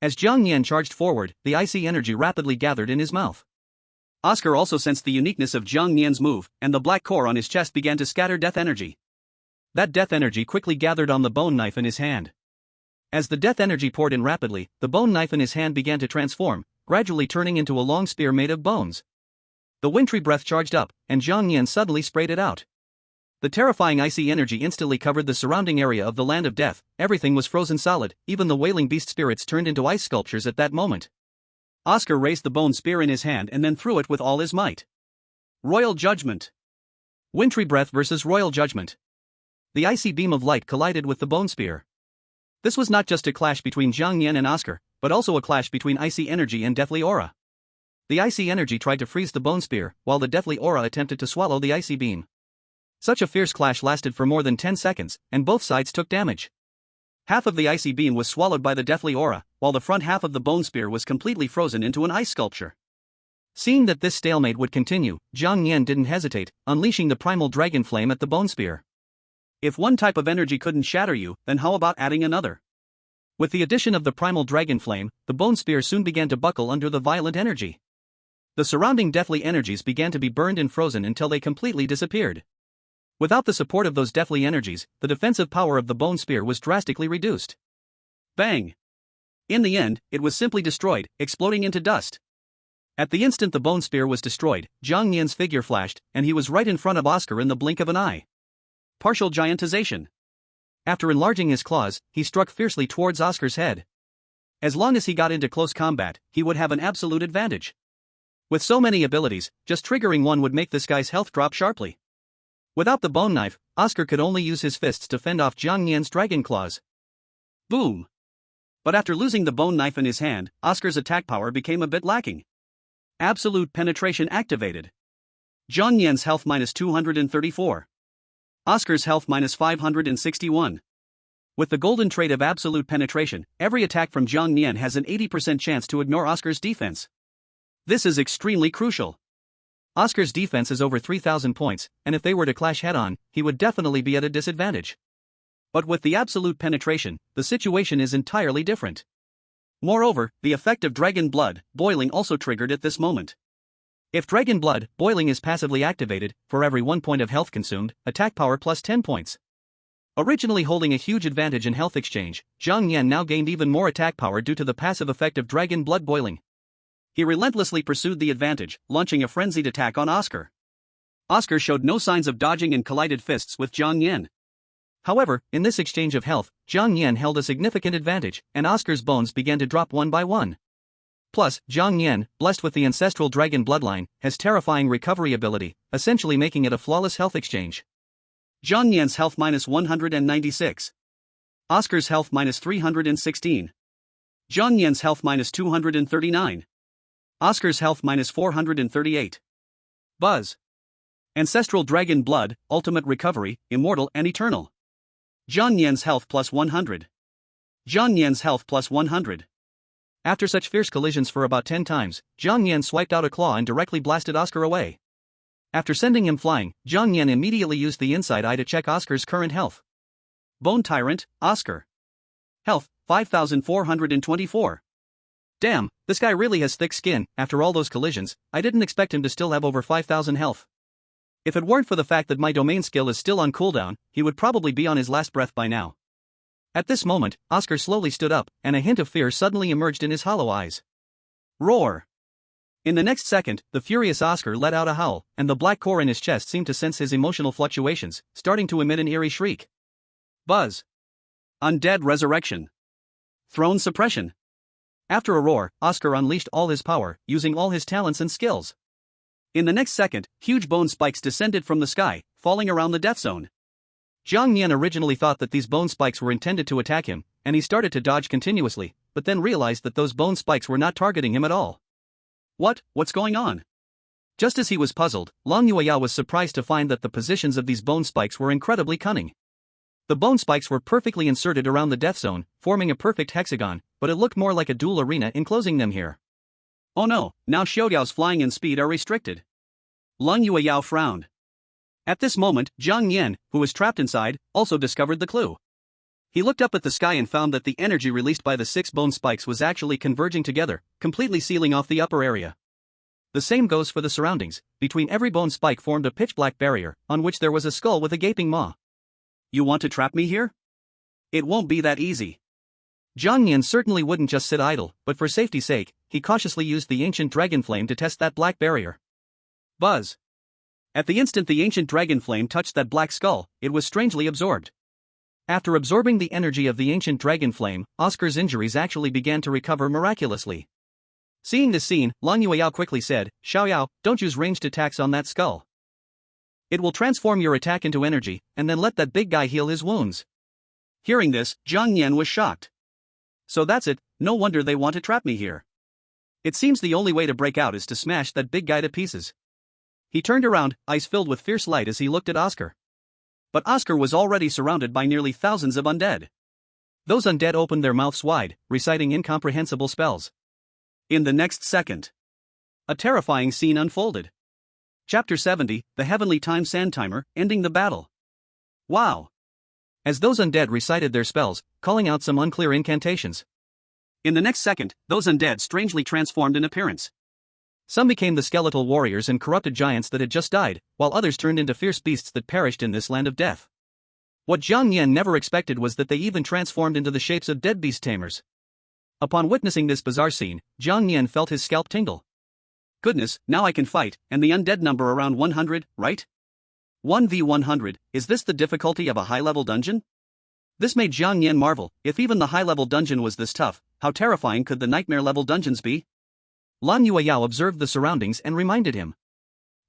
As Zhang Yan charged forward, the icy energy rapidly gathered in his mouth. Oscar also sensed the uniqueness of Zhang Yan's move, and the black core on his chest began to scatter death energy. That death energy quickly gathered on the bone knife in his hand. As the death energy poured in rapidly, the bone knife in his hand began to transform, gradually turning into a long spear made of bones. The wintry breath charged up, and Zhang Yan suddenly sprayed it out. The terrifying icy energy instantly covered the surrounding area of the land of death. Everything was frozen solid, even the wailing beast spirits turned into ice sculptures at that moment. Oscar raised the bone spear in his hand and then threw it with all his might. Royal Judgment. Wintry breath versus Royal Judgment. The icy beam of light collided with the bone spear. This was not just a clash between Zhang Yan and Oscar, but also a clash between icy energy and deathly aura. The icy energy tried to freeze the bone spear, while the deathly aura attempted to swallow the icy beam. Such a fierce clash lasted for more than 10 seconds, and both sides took damage. Half of the icy beam was swallowed by the deathly aura, while the front half of the bone spear was completely frozen into an ice sculpture. Seeing that this stalemate would continue, Zhang Yan didn't hesitate, unleashing the primal dragon flame at the bone spear. If one type of energy couldn't shatter you, then how about adding another? With the addition of the primal dragon flame, the bone spear soon began to buckle under the violent energy. The surrounding deathly energies began to be burned and frozen until they completely disappeared. Without the support of those deathly energies, the defensive power of the bone spear was drastically reduced. Bang! In the end, it was simply destroyed, exploding into dust. At the instant the bone spear was destroyed, Zhang Yan's figure flashed, and he was right in front of Oscar in the blink of an eye. Partial giantization. After enlarging his claws, he struck fiercely towards Oscar's head. As long as he got into close combat, he would have an absolute advantage. With so many abilities, just triggering one would make this guy's health drop sharply. Without the bone knife, Oscar could only use his fists to fend off Zhang Yan's dragon claws. Boom! But after losing the bone knife in his hand, Oscar's attack power became a bit lacking. Absolute penetration activated. Zhang Yan's health minus 234. Oscar's health minus 561. With the golden trait of absolute penetration, every attack from Zhang Yan has an 80% chance to ignore Oscar's defense. This is extremely crucial. Oscar's defense is over 3,000 points, and if they were to clash head-on, he would definitely be at a disadvantage. But with the absolute penetration, the situation is entirely different. Moreover, the effect of dragon blood boiling also triggered at this moment. If dragon blood boiling is passively activated, for every 1 point of health consumed, attack power plus 10 points. Originally holding a huge advantage in health exchange, Zhang Yan now gained even more attack power due to the passive effect of dragon blood boiling. He relentlessly pursued the advantage, launching a frenzied attack on Oscar. Oscar showed no signs of dodging and collided fists with Zhang Yan. However, in this exchange of health, Zhang Yan held a significant advantage, and Oscar's bones began to drop one by one. Plus, Zhang Yan, blessed with the ancestral dragon bloodline, has terrifying recovery ability, essentially making it a flawless health exchange. Zhang Yan's health minus 196. Oscar's health minus 316. Zhang Yan's health minus 239. Oscar's health minus 438. Buzz. Ancestral dragon blood, ultimate recovery, immortal and eternal. Zhang Yan's health plus 100. Zhang Yan's health plus 100. After such fierce collisions for about 10 times, Zhang Yan swiped out a claw and directly blasted Oscar away. After sending him flying, Zhang Yan immediately used the inside eye to check Oscar's current health. Bone Tyrant, Oscar. Health, 5,424. Damn, this guy really has thick skin. After all those collisions, I didn't expect him to still have over 5,000 health. If it weren't for the fact that my domain skill is still on cooldown, he would probably be on his last breath by now. At this moment, Oscar slowly stood up, and a hint of fear suddenly emerged in his hollow eyes. Roar! In the next second, the furious Oscar let out a howl, and the black core in his chest seemed to sense his emotional fluctuations, starting to emit an eerie shriek. Buzz. Undead Resurrection. Throne Suppression. After a roar, Oscar unleashed all his power, using all his talents and skills. In the next second, huge bone spikes descended from the sky, falling around the death zone. Zhang Yan originally thought that these bone spikes were intended to attack him, and he started to dodge continuously, but then realized that those bone spikes were not targeting him at all. What's going on? Just as he was puzzled, Long Yueyao was surprised to find that the positions of these bone spikes were incredibly cunning. The bone spikes were perfectly inserted around the death zone, forming a perfect hexagon, but it looked more like a duel arena enclosing them here. Oh no, now Xiaoyao's flying and speed are restricted. Long Yueyao frowned. At this moment, Zhang Yan, who was trapped inside, also discovered the clue. He looked up at the sky and found that the energy released by the 6 bone spikes was actually converging together, completely sealing off the upper area. The same goes for the surroundings. Between every bone spike formed a pitch-black barrier, on which there was a skull with a gaping maw. You want to trap me here? It won't be that easy. Zhang Yan certainly wouldn't just sit idle, but for safety's sake, he cautiously used the ancient dragon flame to test that black barrier. Buzz. At the instant the ancient dragon flame touched that black skull, it was strangely absorbed. After absorbing the energy of the ancient dragon flame, Oscar's injuries actually began to recover miraculously. Seeing this scene, Long Yueyao quickly said, "Xiaoyao, don't use ranged attacks on that skull. It will transform your attack into energy, and then let that big guy heal his wounds." Hearing this, Zhang Yan was shocked. So that's it, no wonder they want to trap me here. It seems the only way to break out is to smash that big guy to pieces. He turned around, eyes filled with fierce light as he looked at Oscar. But Oscar was already surrounded by nearly thousands of undead. Those undead opened their mouths wide, reciting incomprehensible spells. In the next second, a terrifying scene unfolded. Chapter 70, The Heavenly Time Sand Timer, ending the battle. Wow! As those undead recited their spells, calling out some unclear incantations. In the next second, those undead strangely transformed in appearance. Some became the skeletal warriors and corrupted giants that had just died, while others turned into fierce beasts that perished in this land of death. What Zhang Yan never expected was that they even transformed into the shapes of dead beast tamers. Upon witnessing this bizarre scene, Zhang Yan felt his scalp tingle. Goodness, now I can fight, and the undead number around 100, right? 1v100, is this the difficulty of a high-level dungeon? This made Zhang Yan marvel. If even the high-level dungeon was this tough, how terrifying could the nightmare-level dungeons be? Lan Yueyao observed the surroundings and reminded him.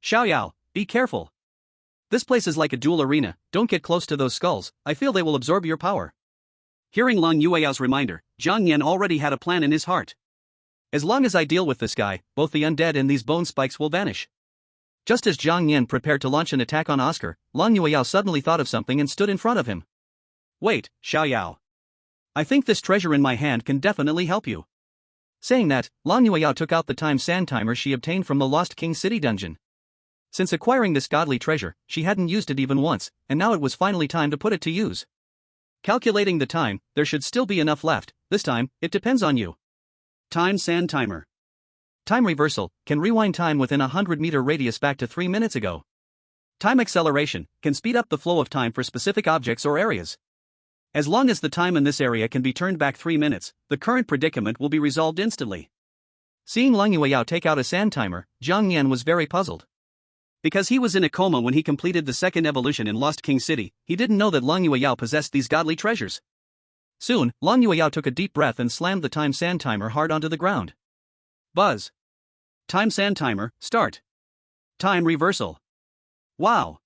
Xiaoyao, be careful. This place is like a duel arena, don't get close to those skulls, I feel they will absorb your power. Hearing Long Yueyao's reminder, Zhang Yan already had a plan in his heart. As long as I deal with this guy, both the undead and these bone spikes will vanish. Just as Zhang Yan prepared to launch an attack on Oscar, Lan Yueyao suddenly thought of something and stood in front of him. Wait, Xiaoyao. I think this treasure in my hand can definitely help you. Saying that, Lan Yueyao took out the time sand timer she obtained from the Lost King City dungeon. Since acquiring this godly treasure, she hadn't used it even once, and now it was finally time to put it to use. Calculating the time, there should still be enough left. This time, it depends on you. Time Sand Timer. Time Reversal can rewind time within a 100-meter radius back to 3 minutes ago. Time Acceleration can speed up the flow of time for specific objects or areas. As long as the time in this area can be turned back 3 minutes, the current predicament will be resolved instantly. Seeing Lang Yueyao take out a sand timer, Zhang Yan was very puzzled. Because he was in a coma when he completed the second evolution in Lost King City, he didn't know that Lang Yueyao possessed these godly treasures. Soon, Lang Yueyao took a deep breath and slammed the time sand timer hard onto the ground. Buzz. Time Sand Timer, start. Time Reversal. Wow.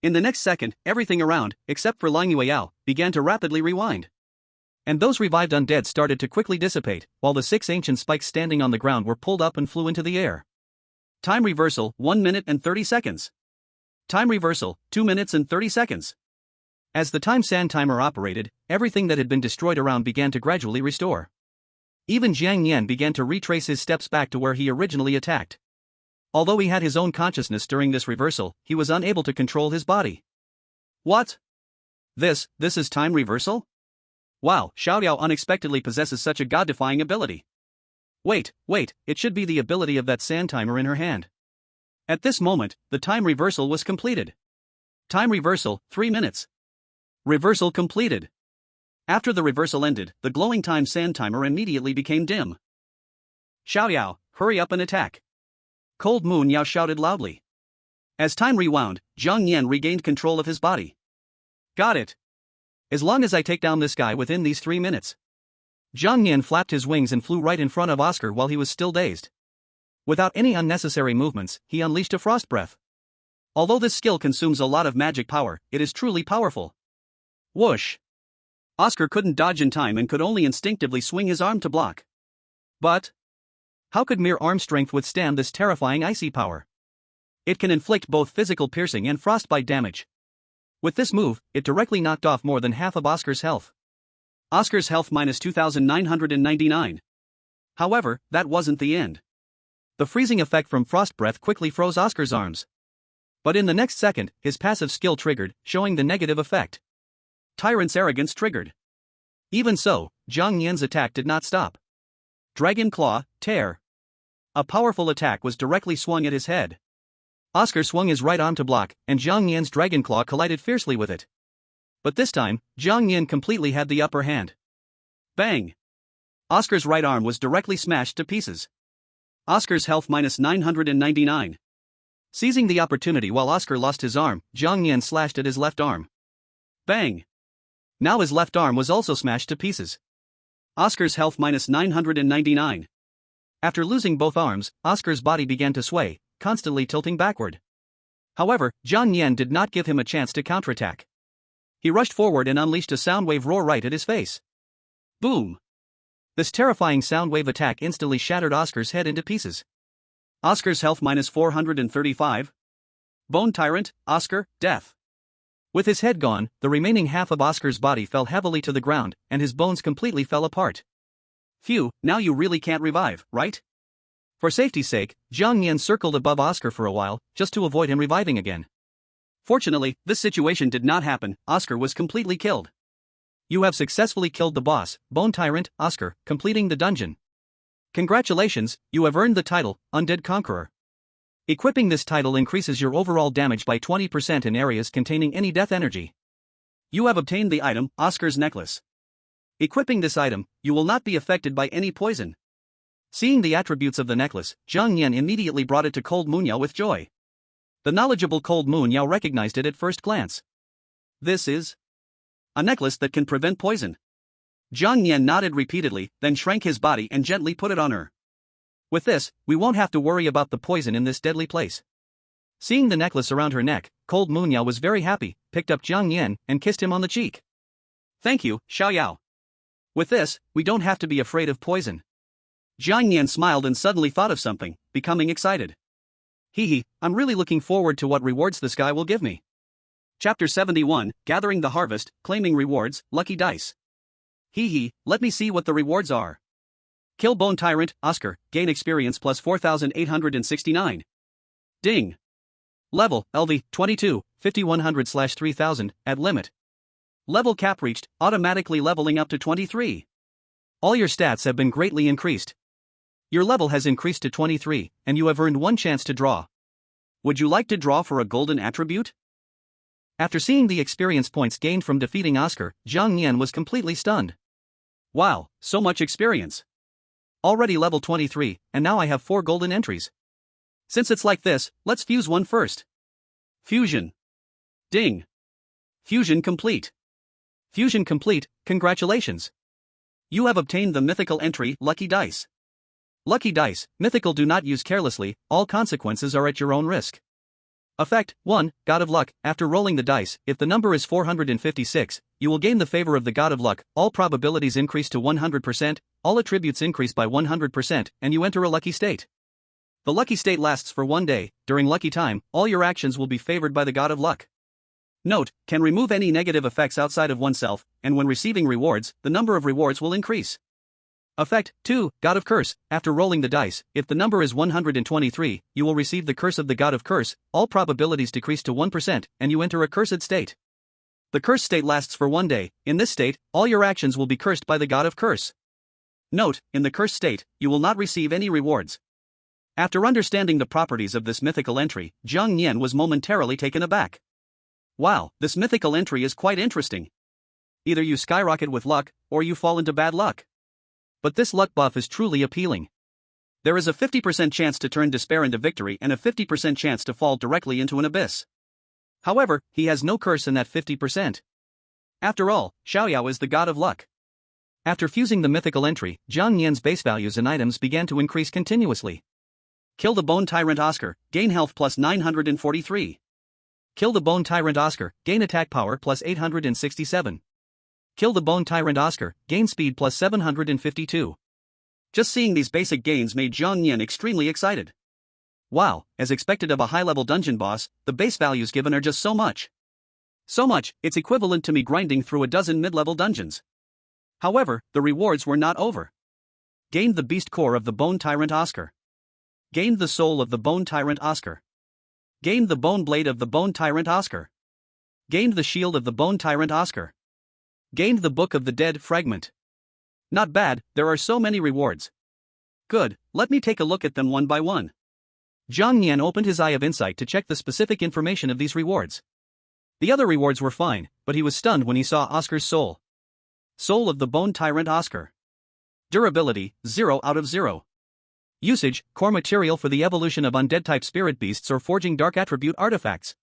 In the next second, everything around, except for Lang Yueyao, began to rapidly rewind. And those revived undead started to quickly dissipate, while the 6 ancient spikes standing on the ground were pulled up and flew into the air. Time Reversal, 1 minute and 30 seconds. Time Reversal, 2 minutes and 30 seconds. As the time sand timer operated, everything that had been destroyed around began to gradually restore. Even Jiang Yan began to retrace his steps back to where he originally attacked. Although he had his own consciousness during this reversal, he was unable to control his body. What? This is time reversal? Wow, Xiaoyao unexpectedly possesses such a god-defying ability. Wait, it should be the ability of that sand timer in her hand. At this moment, the time reversal was completed. Time reversal, 3 minutes. Reversal completed. After the reversal ended, the glowing time sand timer immediately became dim. Xiaoyao, hurry up and attack. Cold Moon Yao shouted loudly. As time rewound, Zhang Yan regained control of his body. Got it. As long as I take down this guy within these 3 minutes. Zhang Yan flapped his wings and flew right in front of Oscar while he was still dazed. Without any unnecessary movements, he unleashed a frost breath. Although this skill consumes a lot of magic power, it is truly powerful. Whoosh! Oscar couldn't dodge in time and could only instinctively swing his arm to block. But how could mere arm strength withstand this terrifying icy power? It can inflict both physical piercing and frostbite damage. With this move, it directly knocked off more than half of Oscar's health. Oscar's health minus 2,999. However, that wasn't the end. The freezing effect from frost breath quickly froze Oscar's arms. But in the next second, his passive skill triggered, showing the negative effect. Tyrant's Arrogance triggered. Even so, Zhang Yan's attack did not stop. Dragon Claw, Tear. A powerful attack was directly swung at his head. Oscar swung his right arm to block, and Zhang Yan's Dragon Claw collided fiercely with it. But this time, Zhang Yan completely had the upper hand. Bang! Oscar's right arm was directly smashed to pieces. Oscar's health minus 999. Seizing the opportunity while Oscar lost his arm, Zhang Yan slashed at his left arm. Bang! Now his left arm was also smashed to pieces. Oscar's health minus 999. After losing both arms, Oscar's body began to sway, constantly tilting backward. However, Zhang Yan did not give him a chance to counterattack. He rushed forward and unleashed a soundwave roar right at his face. Boom! This terrifying soundwave attack instantly shattered Oscar's head into pieces. Oscar's health minus 435. Bone Tyrant, Oscar, death. With his head gone, the remaining half of Oscar's body fell heavily to the ground, and his bones completely fell apart. Phew, now you really can't revive, right? For safety's sake, Zhang Yan circled above Oscar for a while, just to avoid him reviving again. Fortunately, this situation did not happen. Oscar was completely killed. You have successfully killed the boss, Bone Tyrant, Oscar, completing the dungeon. Congratulations, you have earned the title, Undead Conqueror. Equipping this title increases your overall damage by 20% in areas containing any death energy. You have obtained the item, Oscar's Necklace. Equipping this item, you will not be affected by any poison. Seeing the attributes of the necklace, Zhang Yan immediately brought it to Cold Moon Yao with joy. The knowledgeable Cold Moon Yao recognized it at first glance. This is a necklace that can prevent poison. Zhang Yan nodded repeatedly, then shrank his body and gently put it on her. With this, we won't have to worry about the poison in this deadly place. Seeing the necklace around her neck, Cold Moon Yao was very happy, picked up Zhang Yan, and kissed him on the cheek. Thank you, Xiaoyao. With this, we don't have to be afraid of poison. Zhang Yan smiled and suddenly thought of something, becoming excited. I'm really looking forward to what rewards this guy will give me. Chapter 71, Gathering the Harvest, Claiming Rewards, Lucky Dice. Let me see what the rewards are. Kill Bone Tyrant, Oscar, gain experience plus 4,869. Ding. Level, LV, 22, 5100/3000, at limit. Level cap reached, automatically leveling up to 23. All your stats have been greatly increased. Your level has increased to 23, and you have earned one chance to draw. Would you like to draw for a golden attribute? After seeing the experience points gained from defeating Oscar, Zhang Nian was completely stunned. Wow, so much experience. Already level 23, and now I have 4 golden entries. Since it's like this, let's fuse one first. Fusion. Ding. Fusion complete. Fusion complete, congratulations. You have obtained the mythical entry, Lucky Dice. Lucky Dice, mythical, do not use carelessly, all consequences are at your own risk. Effect, 1, God of Luck. After rolling the dice, if the number is 456, you will gain the favor of the God of Luck, all probabilities increase to 100%, all attributes increase by 100%, and you enter a lucky state. The lucky state lasts for 1 day. During lucky time, all your actions will be favored by the God of Luck. Note, can remove any negative effects outside of oneself, and when receiving rewards, the number of rewards will increase. Effect, 2, God of Curse. After rolling the dice, if the number is 123, you will receive the curse of the God of Curse, all probabilities decrease to 1%, and you enter a cursed state. The cursed state lasts for 1 day. In this state, all your actions will be cursed by the God of Curse. Note, in the cursed state, you will not receive any rewards. After understanding the properties of this mythical entry, Zhang Nian was momentarily taken aback. Wow, this mythical entry is quite interesting. Either you skyrocket with luck, or you fall into bad luck. But this luck buff is truly appealing. There is a 50% chance to turn despair into victory and a 50% chance to fall directly into an abyss. However, he has no curse in that 50%. After all, Xiaoyao is the God of luck. After fusing the mythical entry, Zhang Nian's base values and items began to increase continuously. Kill the Bone Tyrant Oscar, gain health plus 943. Kill the Bone Tyrant Oscar, gain attack power plus 867. Kill the Bone Tyrant Oscar, gain speed plus 752. Just seeing these basic gains made Zhang Nian extremely excited. Wow, as expected of a high-level dungeon boss, the base values given are just so much. So much, it's equivalent to me grinding through a dozen mid-level dungeons. However, the rewards were not over. Gained the beast core of the Bone Tyrant Oscar. Gained the soul of the Bone Tyrant Oscar. Gained the bone blade of the Bone Tyrant Oscar. Gained the shield of the Bone Tyrant Oscar. Gained the Book of the Dead fragment. Not bad, there are so many rewards. Good, let me take a look at them one by one. Zhang Nian opened his eye of insight to check the specific information of these rewards. The other rewards were fine, but he was stunned when he saw Oscar's soul. Soul of the Bone Tyrant Oscar. Durability, 0 out of 0. Usage, core material for the evolution of undead-type spirit beasts or forging dark attribute artifacts.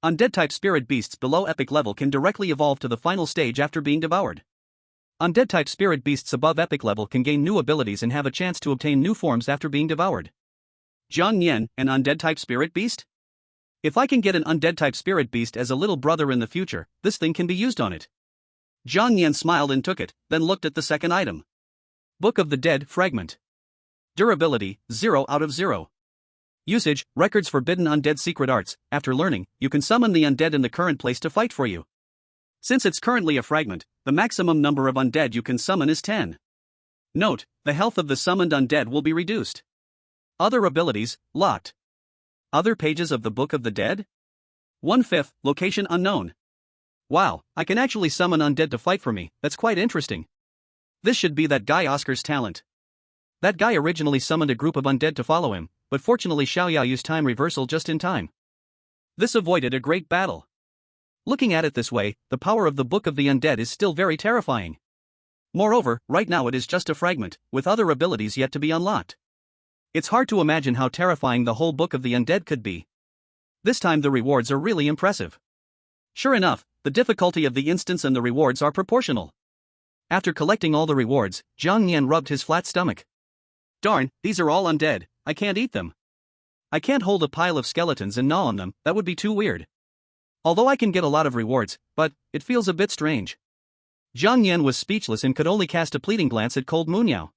Undead-type spirit beasts below epic level can directly evolve to the final stage after being devoured. Undead-type spirit beasts above epic level can gain new abilities and have a chance to obtain new forms after being devoured. Zhang Nian, an undead-type spirit beast? If I can get an undead-type spirit beast as a little brother in the future, this thing can be used on it. Zhang Nian smiled and took it, then looked at the second item. Book of the Dead fragment. Durability, 0 out of 0. Usage, records forbidden undead secret arts. After learning, you can summon the undead in the current place to fight for you. Since it's currently a fragment, the maximum number of undead you can summon is 10. Note, the health of the summoned undead will be reduced. Other abilities, locked. Other pages of the Book of the Dead? 1/5, location unknown. Wow, I can actually summon undead to fight for me, that's quite interesting. This should be that guy Oscar's talent. That guy originally summoned a group of undead to follow him, but fortunately Xiaoyao used time reversal just in time. This avoided a great battle. Looking at it this way, the power of the Book of the Undead is still very terrifying. Moreover, right now it is just a fragment, with other abilities yet to be unlocked. It's hard to imagine how terrifying the whole Book of the Undead could be. This time the rewards are really impressive. Sure enough, the difficulty of the instance and the rewards are proportional. After collecting all the rewards, Zhang Nian rubbed his flat stomach. Darn, these are all undead, I can't eat them. I can't hold a pile of skeletons and gnaw on them, that would be too weird. Although I can get a lot of rewards, but it feels a bit strange. Zhang Nian was speechless and could only cast a pleading glance at Cold Munyao.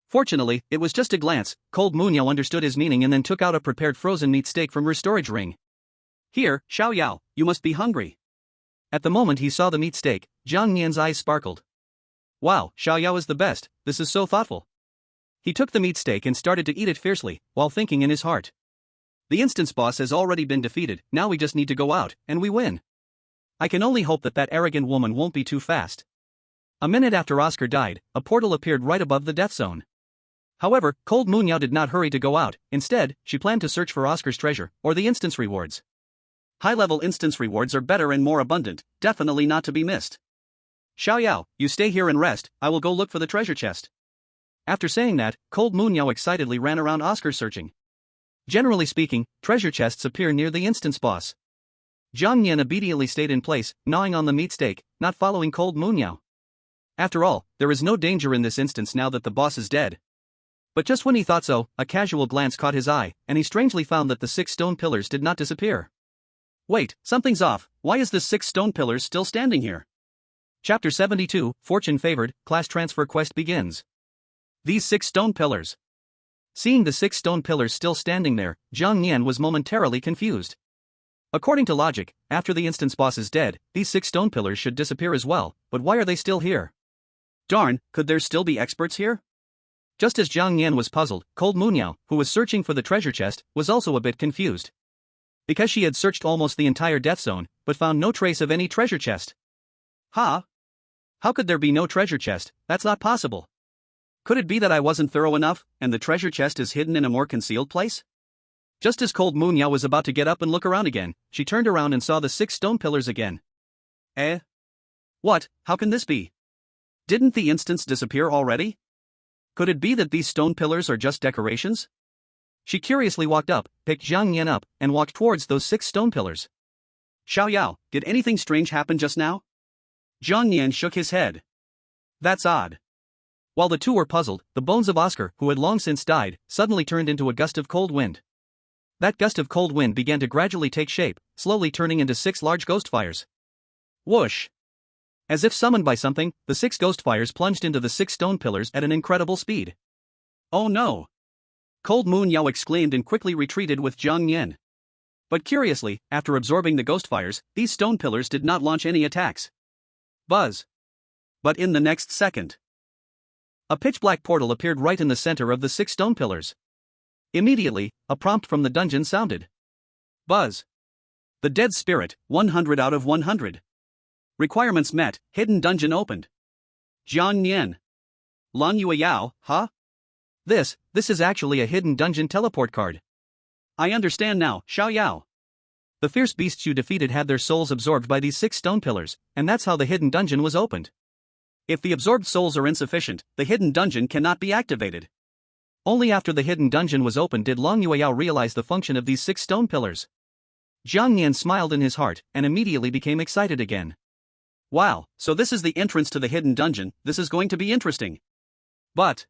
Fortunately, it was just a glance. Cold Munyao understood his meaning and then took out a prepared frozen meat steak from her storage ring. Here, Xiaoyao, you must be hungry. At the moment he saw the meat steak, Zhang Nian's eyes sparkled. Wow, Xiaoyao is the best, this is so thoughtful. He took the meat steak and started to eat it fiercely, while thinking in his heart. The instance boss has already been defeated, now we just need to go out, and we win. I can only hope that arrogant woman won't be too fast. A minute after Oscar died, a portal appeared right above the death zone. However, Cold Moon Yao did not hurry to go out, instead, she planned to search for Oscar's treasure, or the instance rewards. High-level instance rewards are better and more abundant, definitely not to be missed. Xiao Yao, you stay here and rest, I will go look for the treasure chest. After saying that, Cold Moon Yao excitedly ran around Oscar searching. Generally speaking, treasure chests appear near the instance boss. Zhang Yan obediently stayed in place, gnawing on the meat steak, not following Cold Moon Yao. After all, there is no danger in this instance now that the boss is dead. But just when he thought so, a casual glance caught his eye, and he strangely found that the 6 stone pillars did not disappear. Wait, something's off, why is the 6 stone pillars still standing here? Chapter 72, Fortune Favored, Class Transfer Quest begins. These 6 stone pillars. Seeing the 6 stone pillars still standing there, Zhang Yan was momentarily confused. According to logic, after the instance boss is dead, these 6 stone pillars should disappear as well, but why are they still here? Darn, could there still be experts here? Just as Zhang Yan was puzzled, Cold Moon Yao, who was searching for the treasure chest, was also a bit confused. Because she had searched almost the entire death zone, but found no trace of any treasure chest. Huh? How could there be no treasure chest? That's not possible. Could it be that I wasn't thorough enough, and the treasure chest is hidden in a more concealed place? Just as Cold Moon Yao was about to get up and look around again, she turned around and saw the 6 stone pillars again. Eh? What, how can this be? Didn't the instance disappear already? Could it be that these stone pillars are just decorations? She curiously walked up, picked Zhang Yan up, and walked towards those 6 stone pillars. Xiao Yao, did anything strange happen just now? Zhang Yan shook his head. That's odd. While the two were puzzled, the bones of Oscar, who had long since died, suddenly turned into a gust of cold wind. That gust of cold wind began to gradually take shape, slowly turning into 6 large ghost fires. Whoosh! As if summoned by something, the 6 ghost fires plunged into the 6 stone pillars at an incredible speed. Oh no! Cold Moon Yao exclaimed and quickly retreated with Zhang Yan. But curiously, after absorbing the ghost fires, these stone pillars did not launch any attacks. Buzz! But in the next second, a pitch-black portal appeared right in the center of the 6 stone pillars. Immediately, a prompt from the dungeon sounded. Buzz! The dead spirit, 100 out of 100. Requirements met, hidden dungeon opened. Zhang Yan. Lan Yue Yao, huh? This is actually a hidden dungeon teleport card. I understand now, Xiao Yao. The fierce beasts you defeated had their souls absorbed by these 6 stone pillars, and that's how the hidden dungeon was opened. If the absorbed souls are insufficient, the hidden dungeon cannot be activated. Only after the hidden dungeon was opened did Lang Yueyao realize the function of these 6 stone pillars. Zhang Yan smiled in his heart, and immediately became excited again. Wow, so this is the entrance to the hidden dungeon, this is going to be interesting. But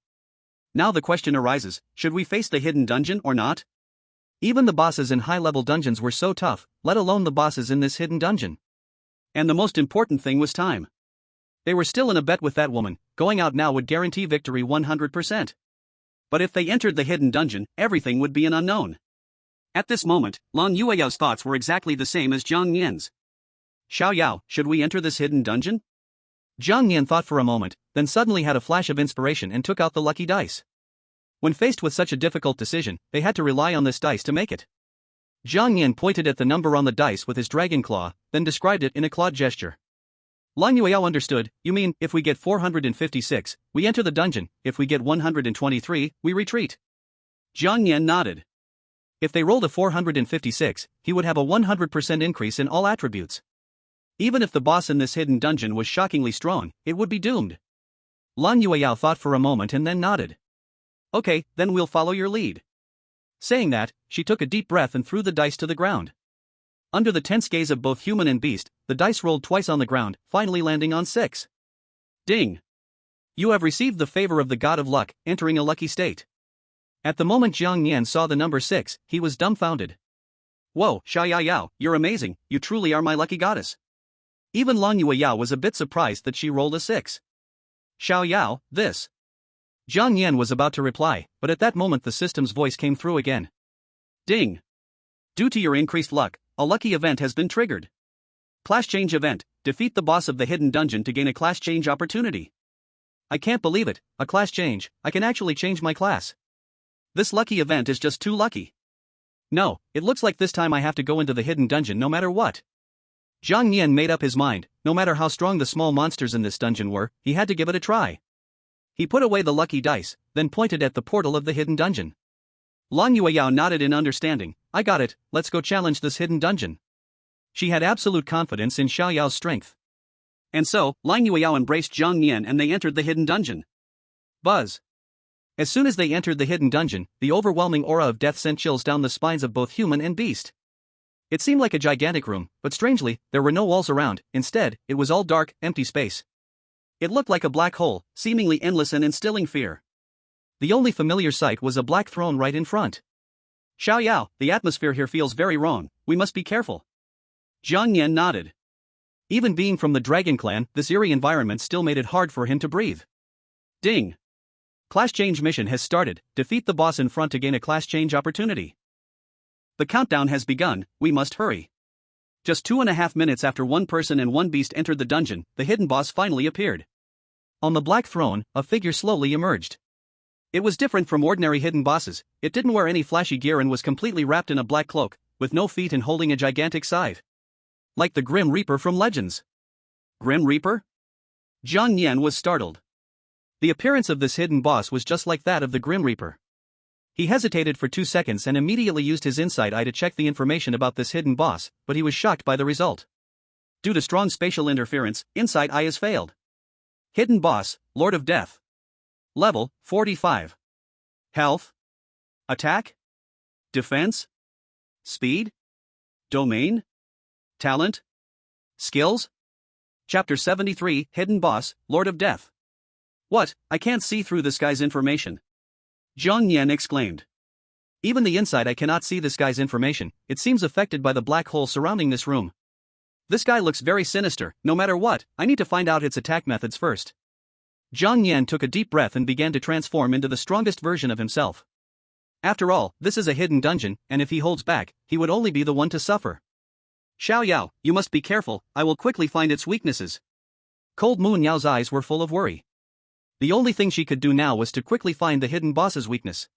now the question arises, should we face the hidden dungeon or not? Even the bosses in high-level dungeons were so tough, let alone the bosses in this hidden dungeon. And the most important thing was time. They were still in a bet with that woman, going out now would guarantee victory 100%. But if they entered the hidden dungeon, everything would be an unknown. At this moment, Lan Yueyao's thoughts were exactly the same as Zhang Yan's. Xiao Yao, should we enter this hidden dungeon? Zhang Yan thought for a moment, then suddenly had a flash of inspiration and took out the lucky dice. When faced with such a difficult decision, they had to rely on this dice to make it. Zhang Yan pointed at the number on the dice with his dragon claw, then described it in a clawed gesture. Lang Yueyao understood, you mean, if we get 456, we enter the dungeon, if we get 123, we retreat. Zhang Yan nodded. If they rolled a 456, he would have a 100% increase in all attributes. Even if the boss in this hidden dungeon was shockingly strong, it would be doomed. Lang Yueyao thought for a moment and then nodded. Okay, then we'll follow your lead. Saying that, she took a deep breath and threw the dice to the ground. Under the tense gaze of both human and beast, the dice rolled twice on the ground, finally landing on 6. Ding! You have received the favor of the god of luck, entering a lucky state. At the moment Zhang Yan saw the number 6, he was dumbfounded. Whoa, Xiao Yao, you're amazing, you truly are my lucky goddess. Even Lang Yueyao was a bit surprised that she rolled a 6. Xiao Yao, this. Zhang Yan was about to reply, but at that moment the system's voice came through again. Ding! Due to your increased luck, a lucky event has been triggered. Class change event, defeat the boss of the hidden dungeon to gain a class change opportunity. I can't believe it, a class change, I can actually change my class. This lucky event is just too lucky. No, it looks like this time I have to go into the hidden dungeon no matter what. Zhang Nian made up his mind, no matter how strong the small monsters in this dungeon were, he had to give it a try. He put away the lucky dice, then pointed at the portal of the hidden dungeon. Lang Yueyao nodded in understanding. I got it, let's go challenge this hidden dungeon. She had absolute confidence in Xiao Yao's strength. And so, Lang Yueyao embraced Zhang Nian and they entered the hidden dungeon. Buzz. As soon as they entered the hidden dungeon, the overwhelming aura of death sent chills down the spines of both human and beast. It seemed like a gigantic room, but strangely, there were no walls around. Instead, it was all dark, empty space. It looked like a black hole, seemingly endless and instilling fear. The only familiar sight was a black throne right in front. Xiao Yao, the atmosphere here feels very wrong, we must be careful. Zhang Nian nodded. Even being from the Dragon Clan, this eerie environment still made it hard for him to breathe. Ding! Class change mission has started, defeat the boss in front to gain a class change opportunity. The countdown has begun, we must hurry. Just 2.5 minutes after one person and one beast entered the dungeon, the hidden boss finally appeared. On the black throne, a figure slowly emerged. It was different from ordinary hidden bosses, it didn't wear any flashy gear and was completely wrapped in a black cloak, with no feet and holding a gigantic scythe. Like the Grim Reaper from Legends. Grim Reaper? Zhang Nian was startled. The appearance of this hidden boss was just like that of the Grim Reaper. He hesitated for 2 seconds and immediately used his insight eye to check the information about this hidden boss, but he was shocked by the result. Due to strong spatial interference, insight eye has failed. Hidden boss, Lord of Death. Level, 45. Health. Attack. Defense. Speed. Domain. Talent. Skills. Chapter 73, Hidden Boss, Lord of Death. What, I can't see through this guy's information. Zhang Nian exclaimed. Even the inside I cannot see this guy's information, it seems affected by the black hole surrounding this room. This guy looks very sinister, no matter what, I need to find out its attack methods first. Zhang Nian took a deep breath and began to transform into the strongest version of himself. After all, this is a hidden dungeon, and if he holds back, he would only be the one to suffer. Xiao Yao, you must be careful, I will quickly find its weaknesses. Cold Moon Yao's eyes were full of worry. The only thing she could do now was to quickly find the hidden boss's weakness.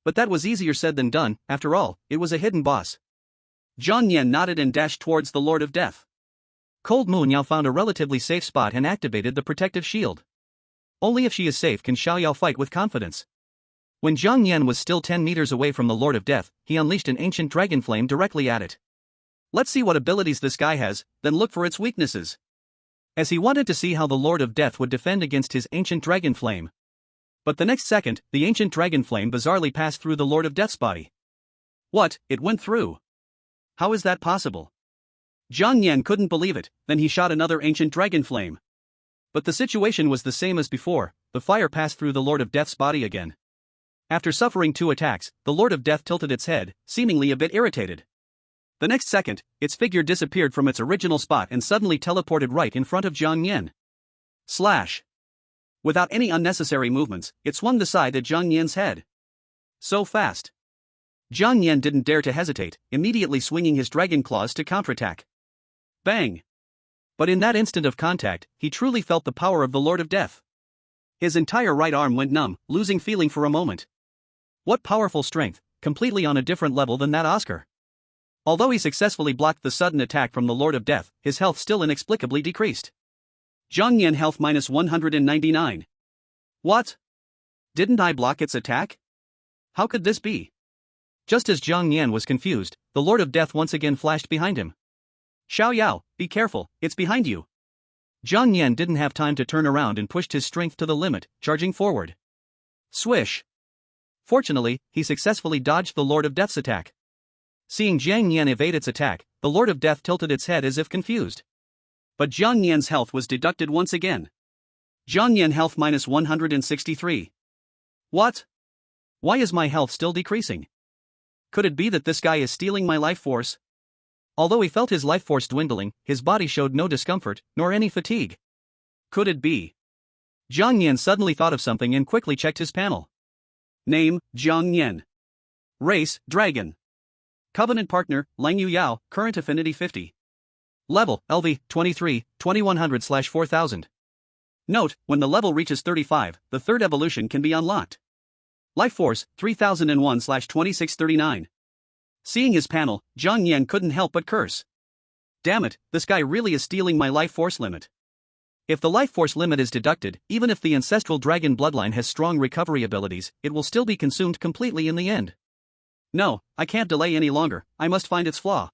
But that was easier said than done, after all, it was a hidden boss. Zhang Nian nodded and dashed towards the Lord of Death. Cold Moon Yao found a relatively safe spot and activated the protective shield. Only if she is safe can Xiao Yao fight with confidence. When Zhang Nian was still 10 meters away from the Lord of Death, he unleashed an ancient dragon flame directly at it. Let's see what abilities this guy has, then look for its weaknesses. As he wanted to see how the Lord of Death would defend against his ancient dragon flame. But the next second, the ancient dragon flame bizarrely passed through the Lord of Death's body. What, it went through? How is that possible? Zhang Nian couldn't believe it, then he shot another ancient dragon flame. But the situation was the same as before, the fire passed through the Lord of Death's body again. After suffering 2 attacks, the Lord of Death tilted its head, seemingly a bit irritated. The next second, its figure disappeared from its original spot and suddenly teleported right in front of Zhang Nian. Slash! Without any unnecessary movements, it swung the scythe at Zhang Nian's head. So fast. Zhang Nian didn't dare to hesitate, immediately swinging his dragon claws to counterattack. Bang! But in that instant of contact, he truly felt the power of the Lord of Death. His entire right arm went numb, losing feeling for a moment. What powerful strength, completely on a different level than that Oscar. Although he successfully blocked the sudden attack from the Lord of Death, his health still inexplicably decreased. Zhang Nian health minus 199. What? Didn't I block its attack? How could this be? Just as Zhang Nian was confused, the Lord of Death once again flashed behind him. Xiao Yao, be careful, it's behind you. Zhang Nian didn't have time to turn around and pushed his strength to the limit, charging forward. Swish! Fortunately, he successfully dodged the Lord of Death's attack. Seeing Zhang Nian evade its attack, the Lord of Death tilted its head as if confused. But Zhang Nian's health was deducted once again. Zhang Nian health minus 163. What? Why is my health still decreasing? Could it be that this guy is stealing my life force? Although he felt his life force dwindling, his body showed no discomfort, nor any fatigue. Could it be? Zhang Nian suddenly thought of something and quickly checked his panel. Name, Zhang Nian. Race, Dragon. Covenant partner, Lang Yueyao, current affinity 50. Level, LV, 23, 2100/4000. Note, when the level reaches 35, the third evolution can be unlocked. Life force, 3001/2639. Seeing his panel, Zhang Yan couldn't help but curse. Damn it, this guy really is stealing my life force limit. If the life force limit is deducted, even if the ancestral dragon bloodline has strong recovery abilities, it will still be consumed completely in the end. No, I can't delay any longer, I must find its flaw.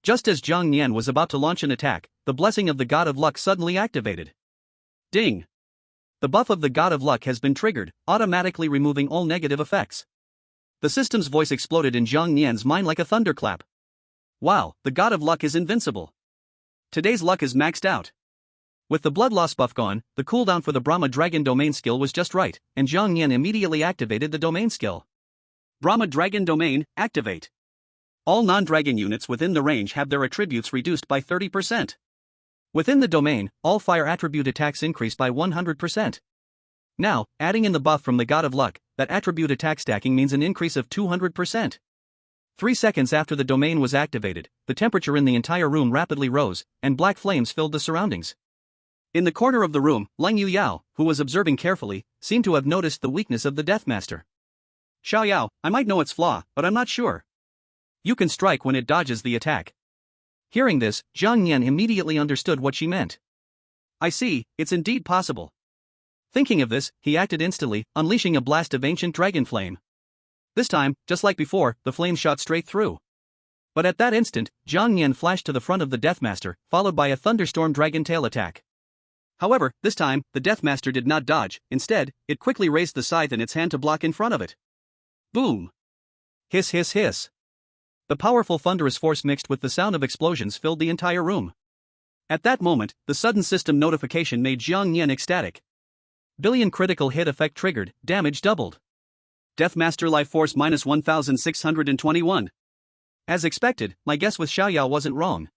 Just as Zhang Yan was about to launch an attack, the blessing of the God of Luck suddenly activated. Ding! The buff of the God of Luck has been triggered, automatically removing all negative effects. The system's voice exploded in Zhang Yan's mind like a thunderclap. Wow, the God of Luck is invincible. Today's luck is maxed out. With the blood loss buff gone, the cooldown for the Brahma Dragon domain skill was just right, and Zhang Yan immediately activated the domain skill. Brahma Dragon domain, activate. All non-dragon units within the range have their attributes reduced by 30%. Within the domain, all fire attribute attacks increase by 100%. Now, adding in the buff from the God of Luck, that attribute attack stacking means an increase of 200%. 3 seconds after the domain was activated, the temperature in the entire room rapidly rose, and black flames filled the surroundings. In the corner of the room, Lang Yuyao, who was observing carefully, seemed to have noticed the weakness of the Deathmaster. Xiao Yao, I might know its flaw, but I'm not sure. You can strike when it dodges the attack. Hearing this, Zhang Yan immediately understood what she meant. I see, it's indeed possible. Thinking of this, he acted instantly, unleashing a blast of ancient dragon flame. This time, just like before, the flame shot straight through. But at that instant, Zhang Yan flashed to the front of the Deathmaster, followed by a thunderstorm dragon tail attack. However, this time, the Deathmaster did not dodge, instead, it quickly raised the scythe in its hand to block in front of it. Boom! Hiss hiss hiss. The powerful thunderous force mixed with the sound of explosions filled the entire room. At that moment, the sudden system notification made Zhang Yan ecstatic. Billion critical hit effect triggered, damage doubled. Deathmaster life force minus 1621. As expected, my guess with Xiaoyao wasn't wrong.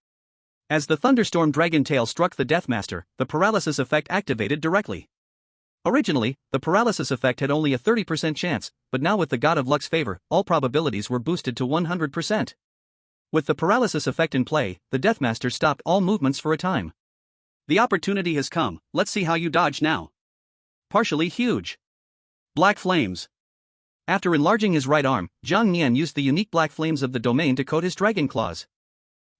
As the thunderstorm dragon tail struck the Deathmaster, the paralysis effect activated directly. Originally, the paralysis effect had only a 30% chance, but now with the God of Luck's favor, all probabilities were boosted to 100%. With the paralysis effect in play, the Deathmaster stopped all movements for a time. The opportunity has come, let's see how you dodge now. Partially huge. Black flames. After enlarging his right arm, Zhang Yan used the unique black flames of the domain to coat his dragon claws.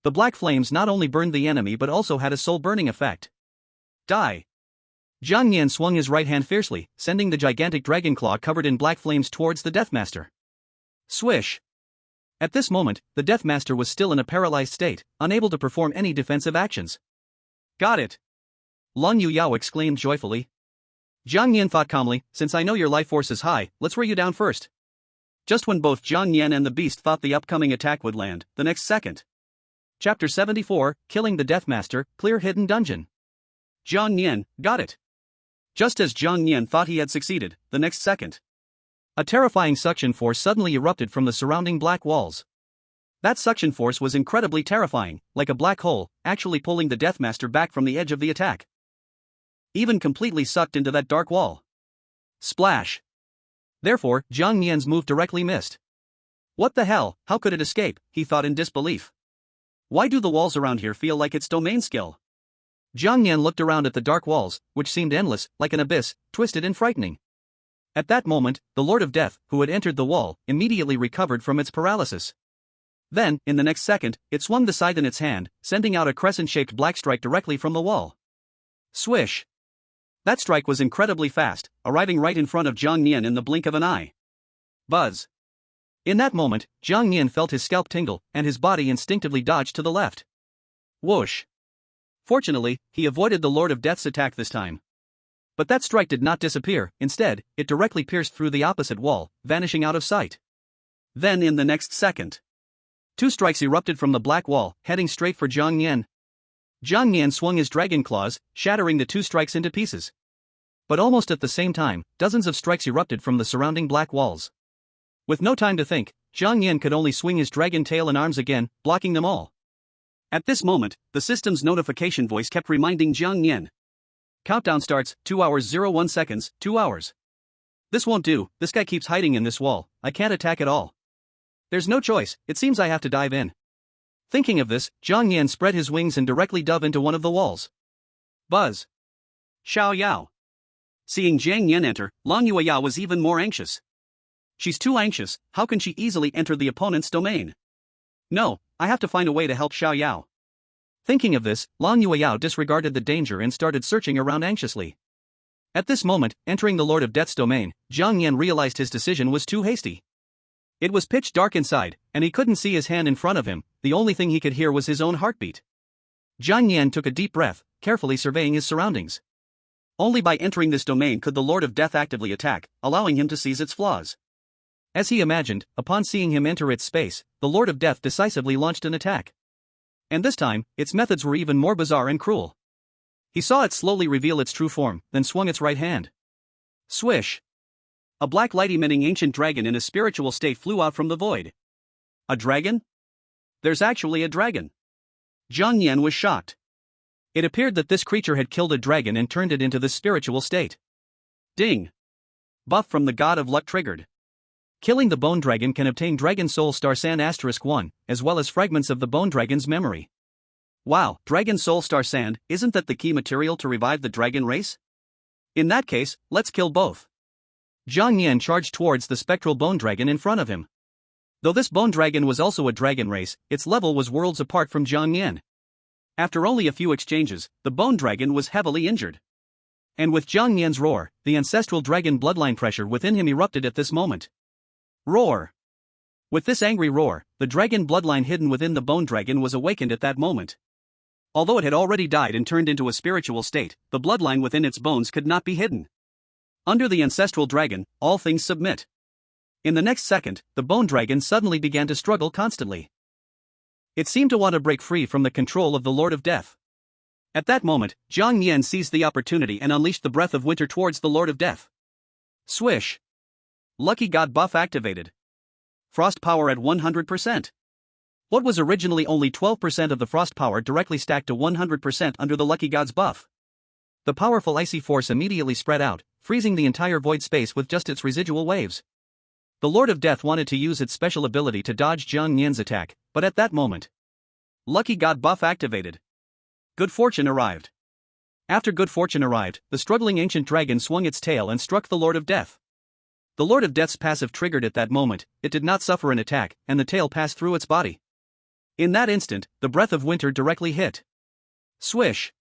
The black flames not only burned the enemy but also had a soul-burning effect. Die! Zhang Yan swung his right hand fiercely, sending the gigantic dragon claw covered in black flames towards the Deathmaster. Swish! At this moment, the Deathmaster was still in a paralyzed state, unable to perform any defensive actions. Got it! Lang Yuyao exclaimed joyfully. Zhang Yan thought calmly, since I know your life force is high, let's wear you down first. Just when both Zhang Yan and the beast thought the upcoming attack would land, the next second. Chapter 74, Killing the Deathmaster, Clear Hidden Dungeon. Zhang Yan, got it. Just as Zhang Yan thought he had succeeded, the next second. A terrifying suction force suddenly erupted from the surrounding black walls. That suction force was incredibly terrifying, like a black hole, actually pulling the Deathmaster back from the edge of the attack. Even completely sucked into that dark wall. Splash. Therefore, Zhang Yan's move directly missed. What the hell, how could it escape, he thought in disbelief. Why do the walls around here feel like its domain skill? Zhang Yan looked around at the dark walls, which seemed endless, like an abyss, twisted and frightening. At that moment, the Lord of Death, who had entered the wall, immediately recovered from its paralysis. Then, in the next second, it swung the scythe in its hand, sending out a crescent-shaped black strike directly from the wall. Swish! That strike was incredibly fast, arriving right in front of Zhang Yan in the blink of an eye. Buzz! In that moment, Zhang Yan felt his scalp tingle, and his body instinctively dodged to the left. Whoosh! Fortunately, he avoided the Lord of Death's attack this time. But that strike did not disappear, instead, it directly pierced through the opposite wall, vanishing out of sight. Then in the next second, 2 strikes erupted from the black wall, heading straight for Zhang Yan. Zhang Yan swung his dragon claws, shattering the 2 strikes into pieces. But almost at the same time, dozens of strikes erupted from the surrounding black walls. With no time to think, Zhang Yan could only swing his dragon tail and arms again, blocking them all. At this moment, the system's notification voice kept reminding Zhang Yan. Countdown starts, 2 hours 01 seconds, 2 hours. This won't do, this guy keeps hiding in this wall, I can't attack at all. There's no choice, it seems I have to dive in. Thinking of this, Zhang Yan spread his wings and directly dove into one of the walls. Buzz! Xiao Yao! Seeing Zhang Yan enter, Lang Yuyao was even more anxious. She's too anxious, how can she easily enter the opponent's domain? No, I have to find a way to help Xiao Yao. Thinking of this, Long Yueyao disregarded the danger and started searching around anxiously. At this moment, entering the Lord of Death's domain, Jiang Yan realized his decision was too hasty. It was pitch dark inside, and he couldn't see his hand in front of him. The only thing he could hear was his own heartbeat. Jiang Yan took a deep breath, carefully surveying his surroundings. Only by entering this domain could the Lord of Death actively attack, allowing him to seize its flaws. As he imagined, upon seeing him enter its space, the Lord of Death decisively launched an attack. And this time, its methods were even more bizarre and cruel. He saw it slowly reveal its true form, then swung its right hand. Swish! A black light-emitting ancient dragon in a spiritual state flew out from the void. A dragon? There's actually a dragon. Jiang Yan was shocked. It appeared that this creature had killed a dragon and turned it into this spiritual state. Ding! Buff from the God of Luck triggered. Killing the bone dragon can obtain Dragon Soul Star Sand *1, as well as fragments of the bone dragon's memory. Wow, Dragon Soul Star Sand, isn't that the key material to revive the dragon race? In that case, let's kill both. Jiang Yan charged towards the spectral bone dragon in front of him. Though this bone dragon was also a dragon race, its level was worlds apart from Jiang Yan. After only a few exchanges, the bone dragon was heavily injured. And with Jiang Yan's roar, the ancestral dragon bloodline pressure within him erupted at this moment. Roar! With this angry roar, the dragon bloodline hidden within the bone dragon was awakened at that moment. Although it had already died and turned into a spiritual state, the bloodline within its bones could not be hidden. Under the ancestral dragon, all things submit. In the next second, the bone dragon suddenly began to struggle constantly. It seemed to want to break free from the control of the Lord of Death. At that moment, Jiang Yan seized the opportunity and unleashed the breath of winter towards the Lord of Death. Swish! Lucky God buff activated. Frost power at 100%. What was originally only 12% of the frost power directly stacked to 100% under the Lucky God's buff. The powerful icy force immediately spread out, freezing the entire void space with just its residual waves. The Lord of Death wanted to use its special ability to dodge Jiang Yan's attack, but at that moment, Lucky God buff activated. Good fortune arrived. After good fortune arrived, the struggling ancient dragon swung its tail and struck the Lord of Death. The Lord of Death's passive triggered at that moment, it did not suffer an attack, and the tail passed through its body. In that instant, the breath of winter directly hit. Swish!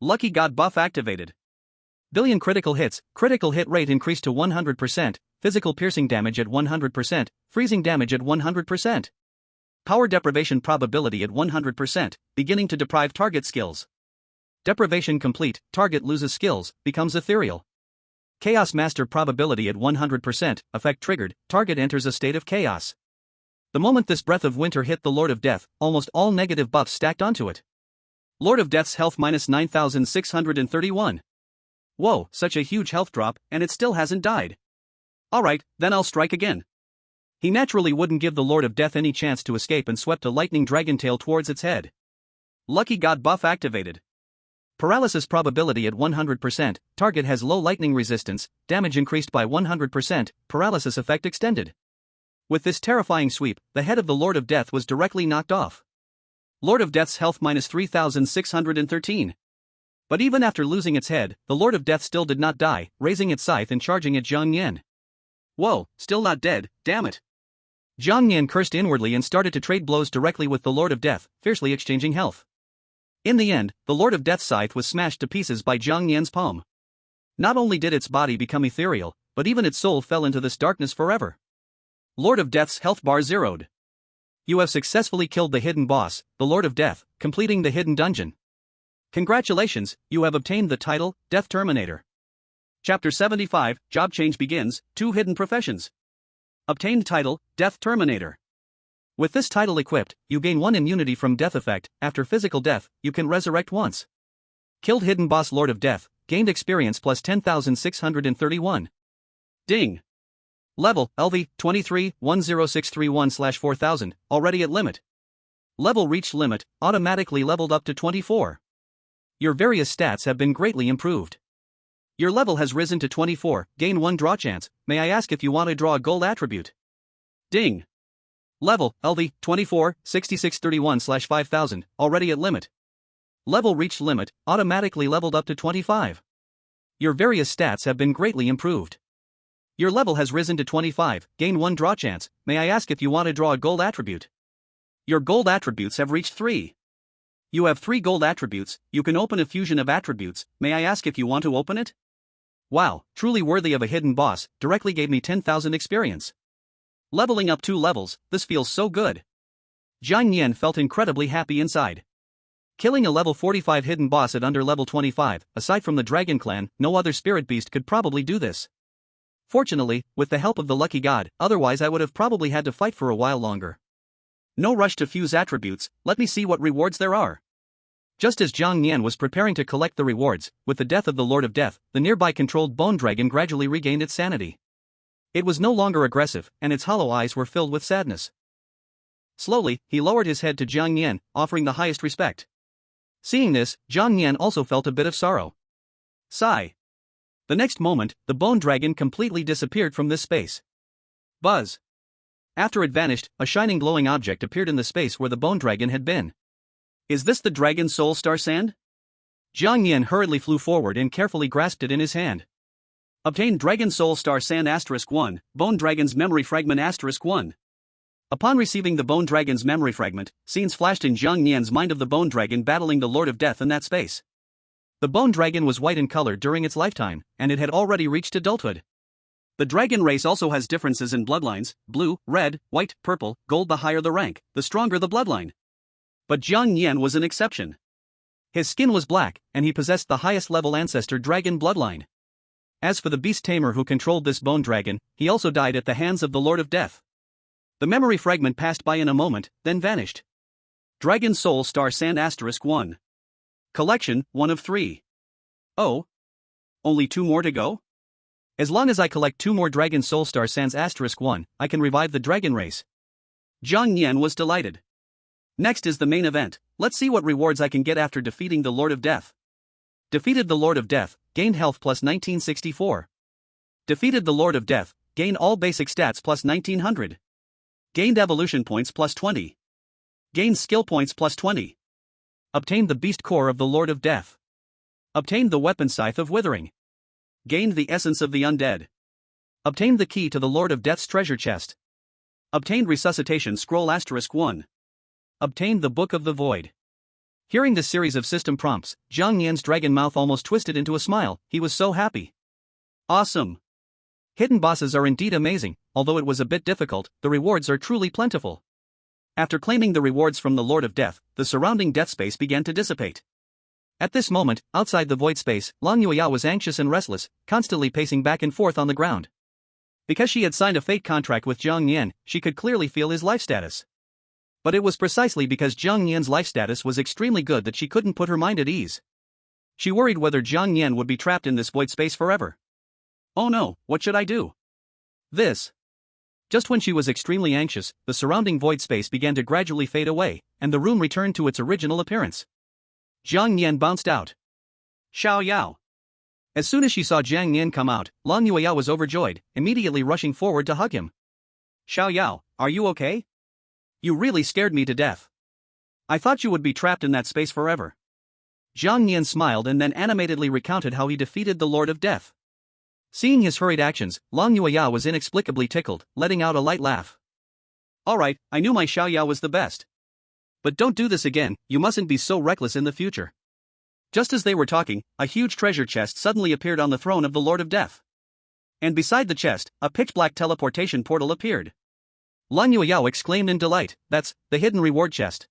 Lucky God buff activated. Billion critical hits, critical hit rate increased to 100%, physical piercing damage at 100%, freezing damage at 100%. Power deprivation probability at 100%, beginning to deprive target skills. Deprivation complete, target loses skills, becomes ethereal. Chaos Master probability at 100%, effect triggered, target enters a state of chaos. The moment this breath of winter hit the Lord of Death, almost all negative buffs stacked onto it. Lord of Death's health minus 9,631. Whoa, such a huge health drop, and it still hasn't died. Alright, then I'll strike again. He naturally wouldn't give the Lord of Death any chance to escape and swept a lightning dragon tail towards its head. Lucky God buff activated. Paralysis probability at 100%, target has low lightning resistance, damage increased by 100%, paralysis effect extended. With this terrifying sweep, the head of the Lord of Death was directly knocked off. Lord of Death's health minus 3,613. But even after losing its head, the Lord of Death still did not die, raising its scythe and charging at Jiang Yan. Whoa, still not dead, damn it. Jiang Yan cursed inwardly and started to trade blows directly with the Lord of Death, fiercely exchanging health. In the end, the Lord of Death's scythe was smashed to pieces by Jiang Yan's palm. Not only did its body become ethereal, but even its soul fell into this darkness forever. Lord of Death's health bar zeroed. You have successfully killed the hidden boss, the Lord of Death, completing the hidden dungeon. Congratulations, you have obtained the title, Death Terminator. Chapter 75, Job Change Begins, 2 Hidden Professions. Obtained title, Death Terminator. With this title equipped, you gain 1 immunity from death effect. After physical death, you can resurrect once. Killed hidden boss Lord of Death, gained experience plus 10,631. Ding. Level, LV, 23, 10631/4000, already at limit. Level reached limit, automatically leveled up to 24. Your various stats have been greatly improved. Your level has risen to 24, gain 1 draw chance. May I ask if you want to draw a gold attribute? Ding. Level, LV, 24, 6631/5000, already at limit. Level reached limit, automatically leveled up to 25. Your various stats have been greatly improved. Your level has risen to 25, gain 1 draw chance. May I ask if you want to draw a gold attribute? Your gold attributes have reached 3. You have 3 gold attributes. You can open a fusion of attributes. May I ask if you want to open it? Wow, truly worthy of a hidden boss, directly gave me 10,000 experience. Leveling up 2 levels, this feels so good. Jiang Nian felt incredibly happy inside. Killing a level 45 hidden boss at under level 25, aside from the Dragon Clan, no other spirit beast could probably do this. Fortunately, with the help of the lucky god, otherwise I would have probably had to fight for a while longer. No rush to fuse attributes, let me see what rewards there are. Just as Jiang Nian was preparing to collect the rewards, with the death of the Lord of Death, the nearby controlled bone dragon gradually regained its sanity. It was no longer aggressive, and its hollow eyes were filled with sadness. Slowly, he lowered his head to Jiang Nian, offering the highest respect. Seeing this, Jiang Nian also felt a bit of sorrow. Sigh. The next moment, the bone dragon completely disappeared from this space. Buzz. After it vanished, a shining glowing object appeared in the space where the bone dragon had been. Is this the Dragon Soul Star Sand? Jiang Nian hurriedly flew forward and carefully grasped it in his hand. Obtain Dragon Soul Star Sand *1, Bone Dragon's Memory Fragment *1. Upon receiving the Bone Dragon's memory fragment, scenes flashed in Jiang Nian's mind of the Bone Dragon battling the Lord of Death in that space. The Bone Dragon was white in color during its lifetime, and it had already reached adulthood. The dragon race also has differences in bloodlines: blue, red, white, purple, gold. The higher the rank, the stronger the bloodline. But Jiang Nian was an exception. His skin was black, and he possessed the highest level ancestor dragon bloodline. As for the beast tamer who controlled this bone dragon, he also died at the hands of the Lord of Death. The memory fragment passed by in a moment, then vanished. Dragon Soul Star Sand *1. Collection, 1 of 3. Oh? Only 2 more to go? As long as I collect 2 more Dragon Soul Star Sands *1, I can revive the dragon race. Jiang Nian was delighted. Next is the main event. Let's see what rewards I can get after defeating the Lord of Death. Defeated the Lord of Death, gained health plus 1964. Defeated the Lord of Death, gained all basic stats plus 1900. Gained evolution points plus 20. Gained skill points plus 20. Obtained the beast core of the Lord of Death. Obtained the weapon scythe of withering. Gained the essence of the undead. Obtained the key to the Lord of Death's treasure chest. Obtained resuscitation scroll *1. Obtained the Book of the Void. Hearing this series of system prompts, Jiang Nian's dragon mouth almost twisted into a smile. He was so happy. Awesome. Hidden bosses are indeed amazing. Although it was a bit difficult, the rewards are truly plentiful. After claiming the rewards from the Lord of Death, the surrounding death space began to dissipate. At this moment, outside the void space, Lang Yueyao was anxious and restless, constantly pacing back and forth on the ground. Because she had signed a fate contract with Jiang Nian, she could clearly feel his life status. But it was precisely because Jiang Nian's life status was extremely good that she couldn't put her mind at ease. She worried whether Jiang Nian would be trapped in this void space forever. Oh no, what should I do? This. Just when she was extremely anxious, the surrounding void space began to gradually fade away, and the room returned to its original appearance. Jiang Nian bounced out. Xiao Yao. As soon as she saw Jiang Nian come out, Lang Yueyao was overjoyed, immediately rushing forward to hug him. Xiao Yao, are you okay? You really scared me to death. I thought you would be trapped in that space forever. Jiang Nian smiled and then animatedly recounted how he defeated the Lord of Death. Seeing his hurried actions, Lang Yueyao was inexplicably tickled, letting out a light laugh. Alright, I knew my Xiao Yao was the best. But don't do this again, you mustn't be so reckless in the future. Just as they were talking, a huge treasure chest suddenly appeared on the throne of the Lord of Death. And beside the chest, a pitch-black teleportation portal appeared. Lang Yueyao exclaimed in delight, that's the hidden reward chest.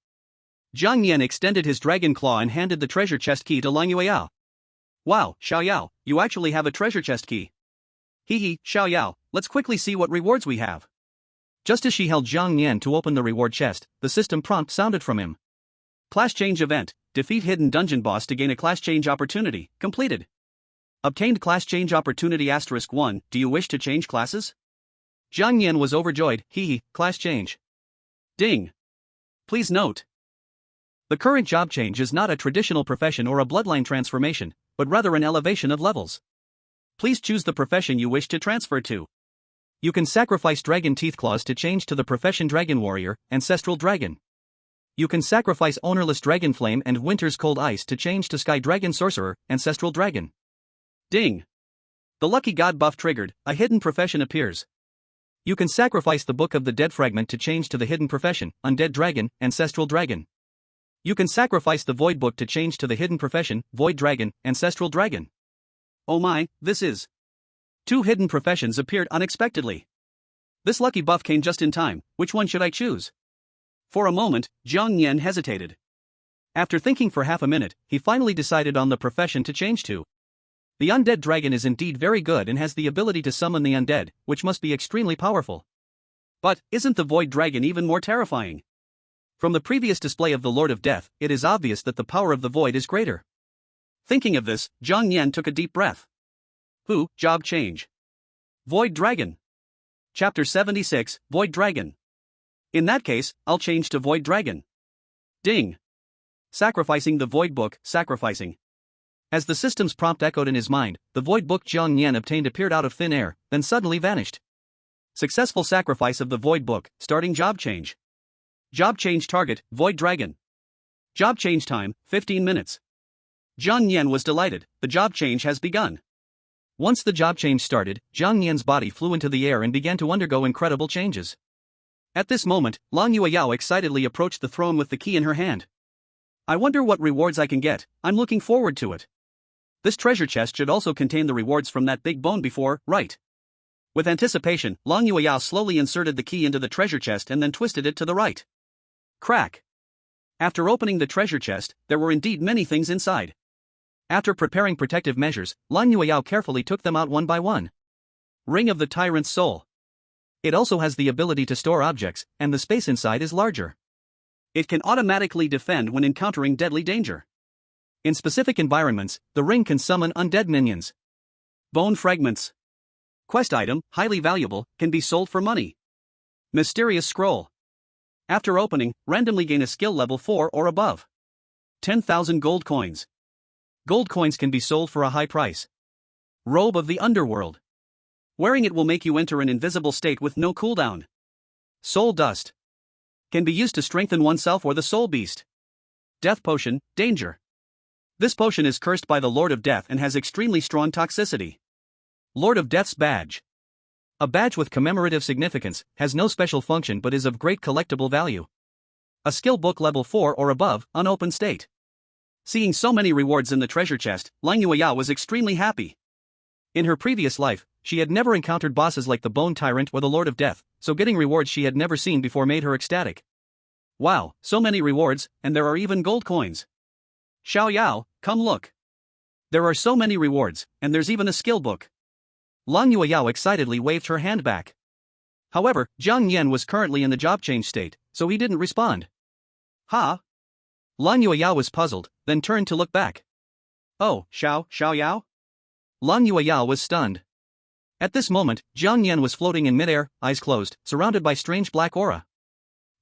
Jiang Nian extended his dragon claw and handed the treasure chest key to Lang Yueyao. Wow, Xiao Yao, you actually have a treasure chest key. Hee, Xiao Yao, let's quickly see what rewards we have. Just as she held Jiang Nian to open the reward chest, the system prompt sounded from him. Class change event, defeat hidden dungeon boss to gain a class change opportunity, completed. Obtained class change opportunity *1, do you wish to change classes? Jiang Nian was overjoyed, class change. Ding. Please note. The current job change is not a traditional profession or a bloodline transformation, but rather an elevation of levels. Please choose the profession you wish to transfer to. You can sacrifice Dragon Teeth Claws to change to the profession Dragon Warrior, Ancestral Dragon. You can sacrifice Ownerless Dragon Flame and Winter's Cold Ice to change to Sky Dragon Sorcerer, Ancestral Dragon. Ding. The lucky god buff triggered, a hidden profession appears. You can sacrifice the Book of the Dead fragment to change to the hidden profession, Undead Dragon, Ancestral Dragon. You can sacrifice the Void Book to change to the hidden profession, Void Dragon, Ancestral Dragon. Oh my, this is. 2 hidden professions appeared unexpectedly. This lucky buff came just in time. Which one should I choose? For a moment, Jiang Yan hesitated. After thinking for half a minute, he finally decided on the profession to change to. The Undead Dragon is indeed very good and has the ability to summon the undead, which must be extremely powerful. But, isn't the Void Dragon even more terrifying? From the previous display of the Lord of Death, it is obvious that the power of the Void is greater. Thinking of this, Jiang Yan took a deep breath. Job change. Void Dragon. Chapter 76, Void Dragon. In that case, I'll change to Void Dragon. Ding. Sacrificing the Void Book, sacrificing. As the system's prompt echoed in his mind, the Void Book Jiang Yan obtained appeared out of thin air, then suddenly vanished. Successful sacrifice of the Void Book, starting job change. Job change target, Void Dragon. Job change time, 15 minutes. Jiang Yan was delighted, the job change has begun. Once the job change started, Jiang Yan's body flew into the air and began to undergo incredible changes. At this moment, Lang Yueyao excitedly approached the throne with the key in her hand. I wonder what rewards I can get, I'm looking forward to it. This treasure chest should also contain the rewards from that big bone before, right? With anticipation, Lang Yueyao slowly inserted the key into the treasure chest and then twisted it to the right. Crack. After opening the treasure chest, there were indeed many things inside. After preparing protective measures, Lang Yueyao carefully took them out one by one. Ring of the Tyrant's Soul. It also has the ability to store objects, and the space inside is larger. It can automatically defend when encountering deadly danger. In specific environments, the ring can summon undead minions. Bone fragments. Quest item, highly valuable, can be sold for money. Mysterious scroll. After opening, randomly gain a skill level 4 or above. 10,000 gold coins. Gold coins can be sold for a high price. Robe of the Underworld. Wearing it will make you enter an invisible state with no cooldown. Soul Dust. Can be used to strengthen oneself or the Soul Beast. Death Potion, Danger. This potion is cursed by the Lord of Death and has extremely strong toxicity. Lord of Death's Badge. A badge with commemorative significance, has no special function but is of great collectible value. A skill book level 4 or above, unopened state. Seeing so many rewards in the treasure chest, Lang Yueyao was extremely happy. In her previous life, she had never encountered bosses like the Bone Tyrant or the Lord of Death, so getting rewards she had never seen before made her ecstatic. Wow, so many rewards, and there are even gold coins. Xiao Yao, come look. There are so many rewards, and there's even a skill book. Lang Yueyao excitedly waved her hand back. However, Jiang Yan was currently in the job change state, so he didn't respond. Ha? Lang Yueyao was puzzled, then turned to look back. Oh, Xiao Yao? Lang Yueyao was stunned. At this moment, Jiang Yan was floating in midair, eyes closed, surrounded by strange black aura.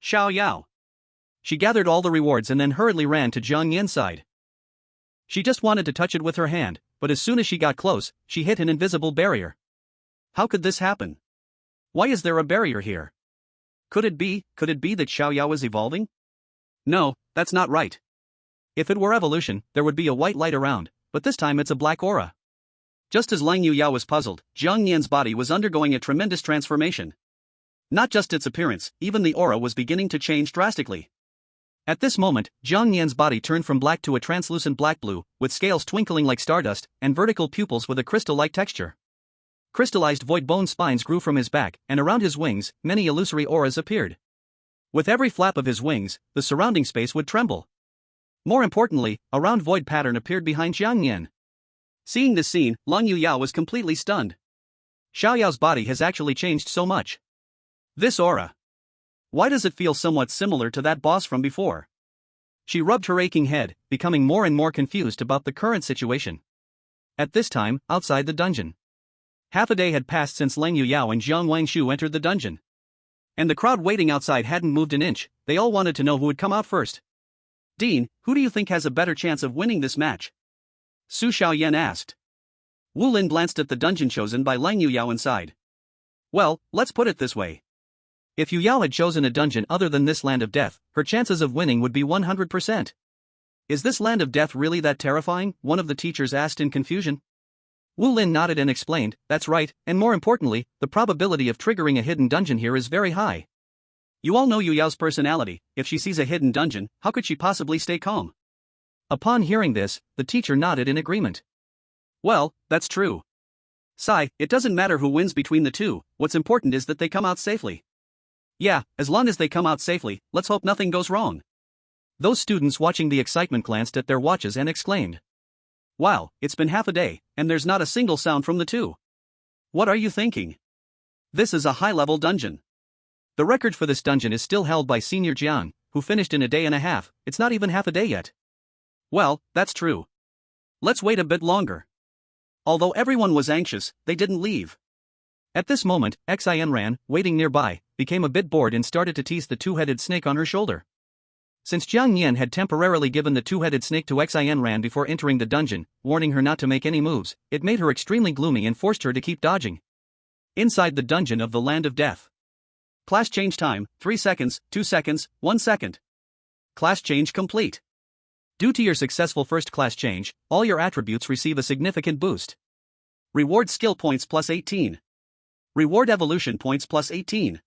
Xiao Yao. She gathered all the rewards and then hurriedly ran to Jiang Yan's side. She just wanted to touch it with her hand, but as soon as she got close, she hit an invisible barrier. How could this happen? Why is there a barrier here? Could it be that Xiao Yao is evolving? No, that's not right. If it were evolution, there would be a white light around, but this time it's a black aura. Just as Lang Yueyao was puzzled, Jiang Yan's body was undergoing a tremendous transformation. Not just its appearance, even the aura was beginning to change drastically. At this moment, Jiang Yan's body turned from black to a translucent black-blue, with scales twinkling like stardust, and vertical pupils with a crystal-like texture. Crystallized void bone spines grew from his back, and around his wings, many illusory auras appeared. With every flap of his wings, the surrounding space would tremble. More importantly, a round void pattern appeared behind Jiang Yan. Seeing this scene, Lang Yueyao was completely stunned. Xiao Yao's body has actually changed so much. This aura. Why does it feel somewhat similar to that boss from before? She rubbed her aching head, becoming more and more confused about the current situation. At this time, outside the dungeon. Half a day had passed since Lang Yueyao and Jiang Wangshu entered the dungeon. And the crowd waiting outside hadn't moved an inch, they all wanted to know who would come out first. Dean, who do you think has a better chance of winning this match? Su Xiaoyan asked. Wu Lin glanced at the dungeon chosen by Lang Yueyao inside. Well, let's put it this way. If Yuyao had chosen a dungeon other than this land of death, her chances of winning would be 100%. Is this land of death really that terrifying? One of the teachers asked in confusion. Wu Lin nodded and explained, that's right, and more importantly, the probability of triggering a hidden dungeon here is very high. You all know Yu Yao's personality. If she sees a hidden dungeon, how could she possibly stay calm? Upon hearing this, the teacher nodded in agreement. Well, that's true. Sai, it doesn't matter who wins between the two, what's important is that they come out safely. Yeah, as long as they come out safely, let's hope nothing goes wrong. Those students watching the excitement glanced at their watches and exclaimed. Wow, it's been half a day, and there's not a single sound from the two. What are you thinking? This is a high-level dungeon. The record for this dungeon is still held by Senior Jiang, who finished in a day and a half. It's not even half a day yet. Well, that's true. Let's wait a bit longer. Although everyone was anxious, they didn't leave. At this moment, Xianran, waiting nearby, became a bit bored and started to tease the two-headed snake on her shoulder. Since Jiang Yan had temporarily given the two-headed snake to Xianran before entering the dungeon, warning her not to make any moves, it made her extremely gloomy and forced her to keep dodging. Inside the dungeon of the Land of Death. Class change time, 3 seconds, 2 seconds, 1 second. Class change complete. Due to your successful first class change, all your attributes receive a significant boost. Reward skill points plus 18. Reward evolution points plus 18.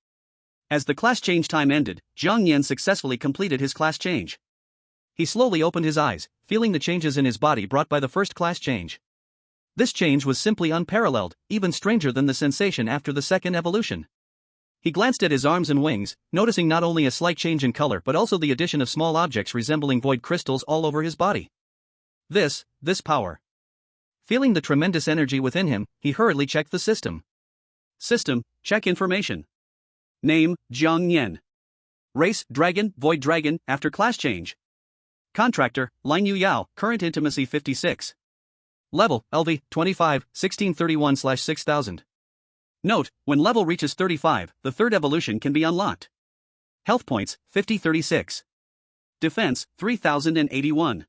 As the class change time ended, Jiang Yan successfully completed his class change. He slowly opened his eyes, feeling the changes in his body brought by the first class change. This change was simply unparalleled, even stranger than the sensation after the second evolution. He glanced at his arms and wings, noticing not only a slight change in color but also the addition of small objects resembling void crystals all over his body. This power. Feeling the tremendous energy within him, he hurriedly checked the system. System, check information. Name, Jiang Yan. Race, Dragon, Void Dragon, after class change. Contractor, Lin Yuyao, current intimacy 56. Level, LV, 25, 1631/6000. Note, when level reaches 35, the third evolution can be unlocked. Health points, 5036. Defense, 3081.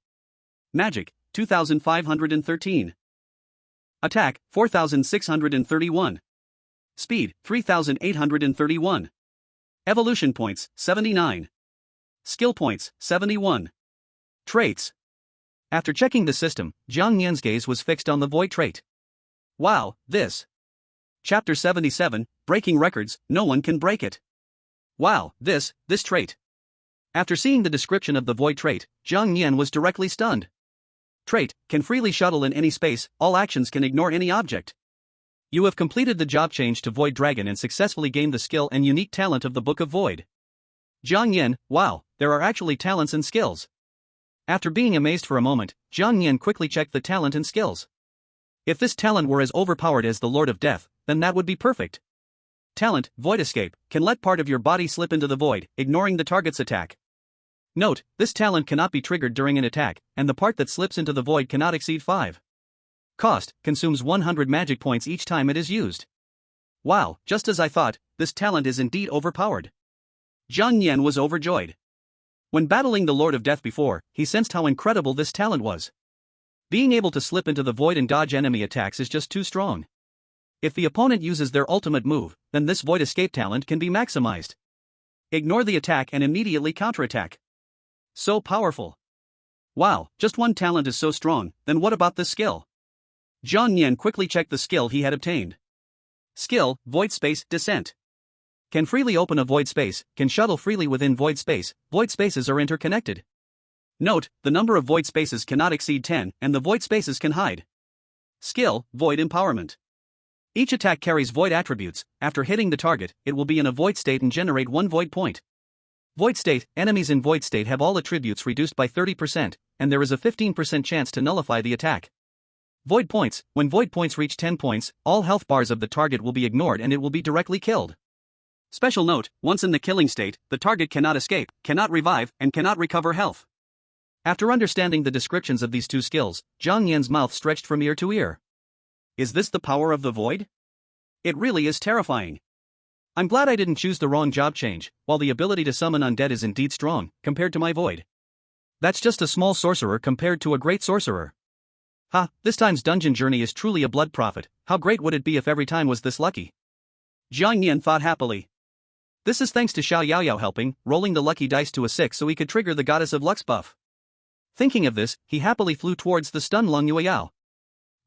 Magic, 2513. Attack, 4631. Speed, 3831. Evolution points, 79. Skill points, 71. Traits. After checking the system, Jiang Yan's gaze was fixed on the void trait. Wow, this. Chapter 77, Breaking Records, no one can break it. Wow, this trait. After seeing the description of the void trait, Jiang Yan was directly stunned. Trait, can freely shuttle in any space, all actions can ignore any object. You have completed the job change to Void Dragon and successfully gained the skill and unique talent of the Book of Void. Jiang Yan, wow, there are actually talents and skills. After being amazed for a moment, Jiang Yan quickly checked the talent and skills. If this talent were as overpowered as the Lord of Death, then that would be perfect. Talent, Void Escape, can let part of your body slip into the void, ignoring the target's attack. Note, this talent cannot be triggered during an attack, and the part that slips into the void cannot exceed 5. Cost, consumes 100 magic points each time it is used. Wow, just as I thought, this talent is indeed overpowered. Jiang Yan was overjoyed. When battling the Lord of Death before, he sensed how incredible this talent was. Being able to slip into the void and dodge enemy attacks is just too strong. If the opponent uses their ultimate move, then this void escape talent can be maximized. Ignore the attack and immediately counterattack. So powerful. Wow, just one talent is so strong, then what about this skill? Jiang Yan quickly checked the skill he had obtained. Skill, Void Space, Descent. Can freely open a void space, can shuttle freely within void space, void spaces are interconnected. Note, the number of void spaces cannot exceed 10 and the void spaces can hide. Skill, Void Empowerment. Each attack carries void attributes. After hitting the target, it will be in a void state and generate 1 void point. Void state, enemies in void state have all attributes reduced by 30%, and there is a 15% chance to nullify the attack. Void points, when void points reach 10 points, all health bars of the target will be ignored and it will be directly killed. Special note, once in the killing state, the target cannot escape, cannot revive, and cannot recover health. After understanding the descriptions of these two skills, Jiang Yan's mouth stretched from ear to ear. Is this the power of the void? It really is terrifying. I'm glad I didn't choose the wrong job change. While the ability to summon undead is indeed strong, compared to my void. That's just a small sorcerer compared to a great sorcerer. Ha, this time's dungeon journey is truly a blood profit. How great would it be if every time was this lucky? Jiang Yan thought happily. This is thanks to Xiao Yaoyao helping, rolling the lucky dice to a 6 so he could trigger the Goddess of Luck's buff. Thinking of this, he happily flew towards the stunned Long Yueyao.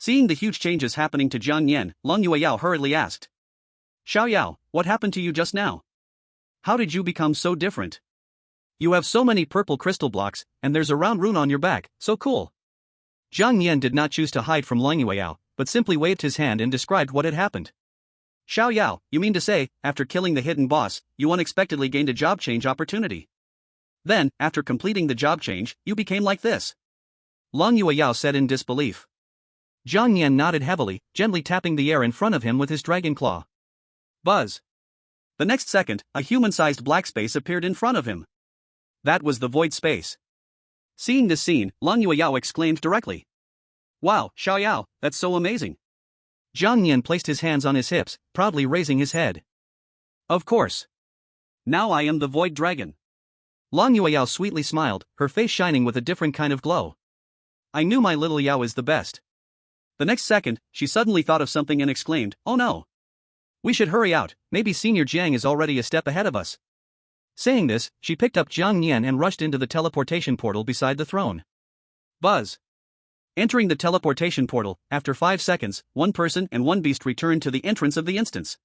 Seeing the huge changes happening to Jiang Yan, Leng Yueyao hurriedly asked. Xiao Yao, what happened to you just now? How did you become so different? You have so many purple crystal blocks, and there's a round rune on your back, so cool. Jiang Yan did not choose to hide from Leng Yueyao, but simply waved his hand and described what had happened. Xiao Yao, you mean to say, after killing the hidden boss, you unexpectedly gained a job change opportunity? Then, after completing the job change, you became like this? Leng Yueyao said in disbelief. Jiang Yan nodded heavily, gently tapping the air in front of him with his dragon claw. Buzz. The next second, a human-sized black space appeared in front of him. That was the void space. Seeing this scene, Leng Yueyao exclaimed directly. Wow, Xiao Yao, that's so amazing. Jiang Yan placed his hands on his hips, proudly raising his head. Of course. Now I am the void dragon. Leng Yueyao sweetly smiled, her face shining with a different kind of glow. I knew my little Yao is the best. The next second, she suddenly thought of something and exclaimed, oh no. We should hurry out, maybe Senior Jiang is already a step ahead of us. Saying this, she picked up Jiang Yan and rushed into the teleportation portal beside the throne. Buzz. Entering the teleportation portal, after 5 seconds, one person and one beast returned to the entrance of the instance.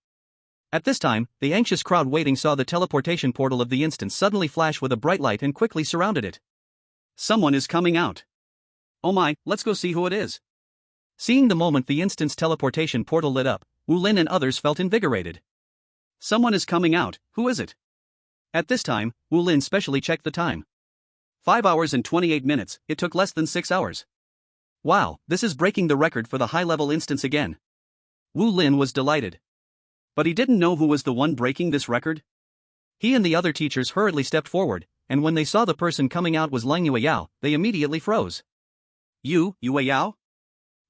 At this time, the anxious crowd waiting saw the teleportation portal of the instance suddenly flash with a bright light and quickly surrounded it. Someone is coming out. Oh my, let's go see who it is. Seeing the moment the instant's teleportation portal lit up, Wu Lin and others felt invigorated. Someone is coming out, who is it? At this time, Wu Lin specially checked the time. 5 hours and 28 minutes, it took less than 6 hours. Wow, this is breaking the record for the high-level instance again. Wu Lin was delighted. But he didn't know who was the one breaking this record. He and the other teachers hurriedly stepped forward, and when they saw the person coming out was Leng Yueyao, they immediately froze. Yueyao?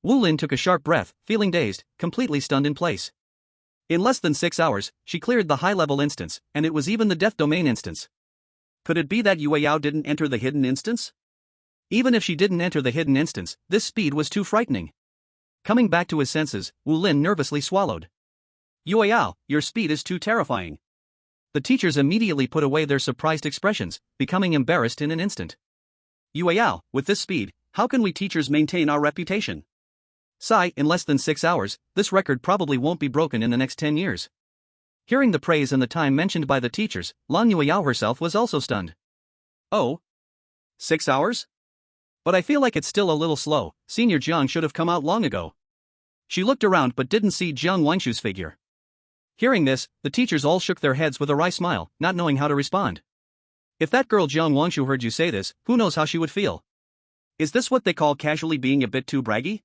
Wu Lin took a sharp breath, feeling dazed, completely stunned in place. In less than 6 hours, she cleared the high-level instance, and it was even the death domain instance. Could it be that Yueyao didn't enter the hidden instance? Even if she didn't enter the hidden instance, this speed was too frightening. Coming back to his senses, Wu Lin nervously swallowed. Yueyao, your speed is too terrifying. The teachers immediately put away their surprised expressions, becoming embarrassed in an instant. Yueyao, with this speed, how can we teachers maintain our reputation? Sigh, in less than 6 hours, this record probably won't be broken in the next 10 years. Hearing the praise and the time mentioned by the teachers, Leng Yueyao herself was also stunned. Oh? 6 hours? But I feel like it's still a little slow, Senior Jiang should have come out long ago. She looked around but didn't see Jiang Wangshu's figure. Hearing this, the teachers all shook their heads with a wry smile, not knowing how to respond. If that girl Jiang Wangshu heard you say this, who knows how she would feel? Is this what they call casually being a bit too braggy?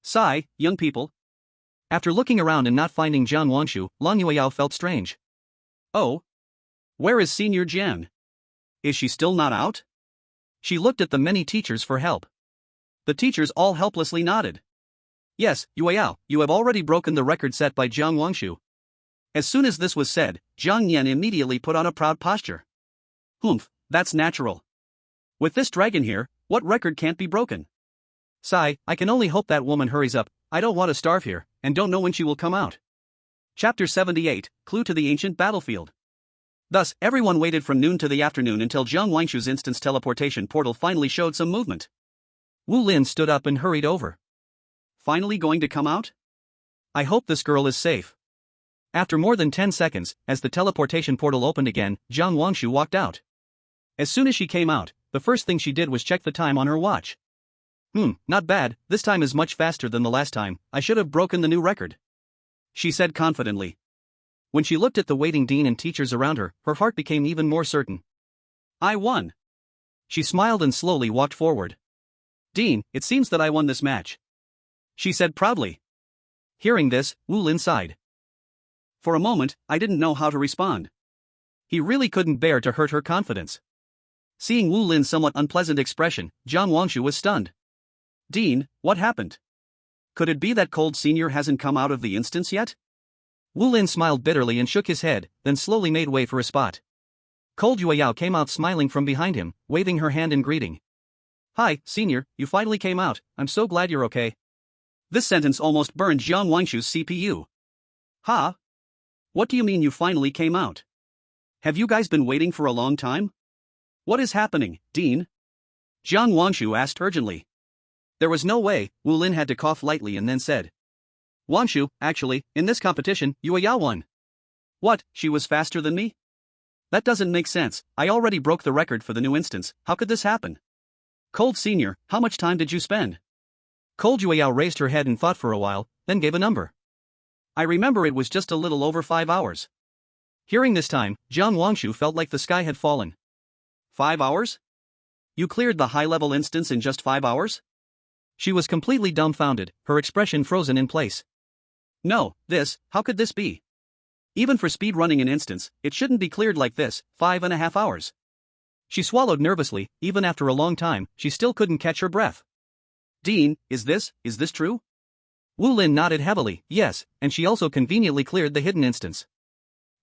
Sigh, young people. After looking around and not finding Jiang Wangshu, Leng Yueyao felt strange. Oh? Where is Senior Jiang? Is she still not out? She looked at the many teachers for help. The teachers all helplessly nodded. Yes, Yueyao, you have already broken the record set by Jiang Wangshu. As soon as this was said, Jiang Yan immediately put on a proud posture. Humph, that's natural. With this dragon here, what record can't be broken? Sigh, I can only hope that woman hurries up, I don't want to starve here, and don't know when she will come out. Chapter 78, Clue to the Ancient Battlefield. Thus, everyone waited from noon to the afternoon until Jiang Wangshu's instance teleportation portal finally showed some movement. Wu Lin stood up and hurried over. Finally going to come out? I hope this girl is safe. After more than 10 seconds, as the teleportation portal opened again, Jiang Wangshu walked out. As soon as she came out, the first thing she did was check the time on her watch. Not bad, this time is much faster than the last time, I should have broken the new record. She said confidently. When she looked at the waiting dean and teachers around her, her heart became even more certain. I won. She smiled and slowly walked forward. Dean, it seems that I won this match. She said proudly. Hearing this, Wu Lin sighed. For a moment, I didn't know how to respond. He really couldn't bear to hurt her confidence. Seeing Wu Lin's somewhat unpleasant expression, Jiang Wangshu was stunned. Dean, what happened? Could it be that Cold Senior hasn't come out of the instance yet? Wu Lin smiled bitterly and shook his head, then slowly made way for a spot. Cold Yueyao came out smiling from behind him, waving her hand in greeting. Hi, Senior, you finally came out, I'm so glad you're okay. This sentence almost burned Jiang Wangshu's CPU. Huh? What do you mean you finally came out? Have you guys been waiting for a long time? What is happening, Dean? Jiang Wangshu asked urgently. There was no way. Wu Lin had to cough lightly and then said. Wanshu, actually, in this competition, Yue Yao won. What, she was faster than me? That doesn't make sense. I already broke the record for the new instance. How could this happen? Cold Senior, how much time did you spend? Cold Yue Yao raised her head and thought for a while, then gave a number. I remember it was just a little over 5 hours. Hearing this time, Jiang Wangshu felt like the sky had fallen. 5 hours? You cleared the high-level instance in just 5 hours? She was completely dumbfounded, her expression frozen in place. No, how could this be? Even for speedrunning an instance, it shouldn't be cleared like this, 5.5 hours. She swallowed nervously. Even after a long time, she still couldn't catch her breath. Dean, is this true? Wu Lin nodded heavily, yes, and she also conveniently cleared the hidden instance.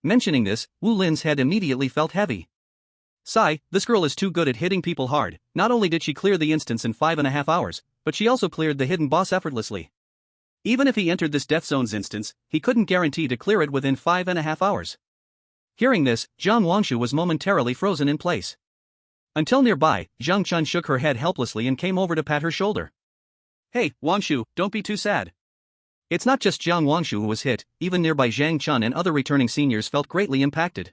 Mentioning this, Wu Lin's head immediately felt heavy. Sigh, this girl is too good at hitting people hard. Not only did she clear the instance in 5.5 hours, but she also cleared the hidden boss effortlessly. Even if he entered this Death Zone's instance, he couldn't guarantee to clear it within 5.5 hours. Hearing this, Jiang Wangshu was momentarily frozen in place. Until nearby, Zhang Chun shook her head helplessly and came over to pat her shoulder. Hey, Wangshu, don't be too sad. It's not just Jiang Wangshu who was hit, even nearby Zhang Chun and other returning seniors felt greatly impacted.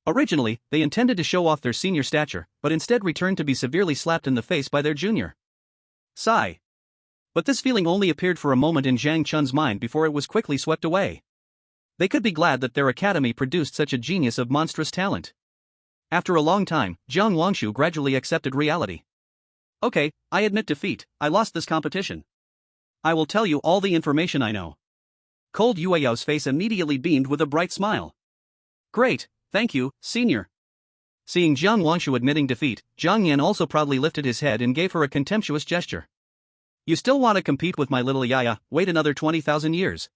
Originally, they intended to show off their senior stature, but instead returned to be severely slapped in the face by their junior. Sigh. But this feeling only appeared for a moment in Zhang Chun's mind before it was quickly swept away. They could be glad that their academy produced such a genius of monstrous talent. After a long time, Jiang Wangshu gradually accepted reality. Okay, I admit defeat, I lost this competition. I will tell you all the information I know. Cold Yue Yao's face immediately beamed with a bright smile. Great, thank you, senior. Seeing Jiang Wangshu admitting defeat, Zhang Yan also proudly lifted his head and gave her a contemptuous gesture. You still want to compete with my little Yaya? Wait another 20,000 years.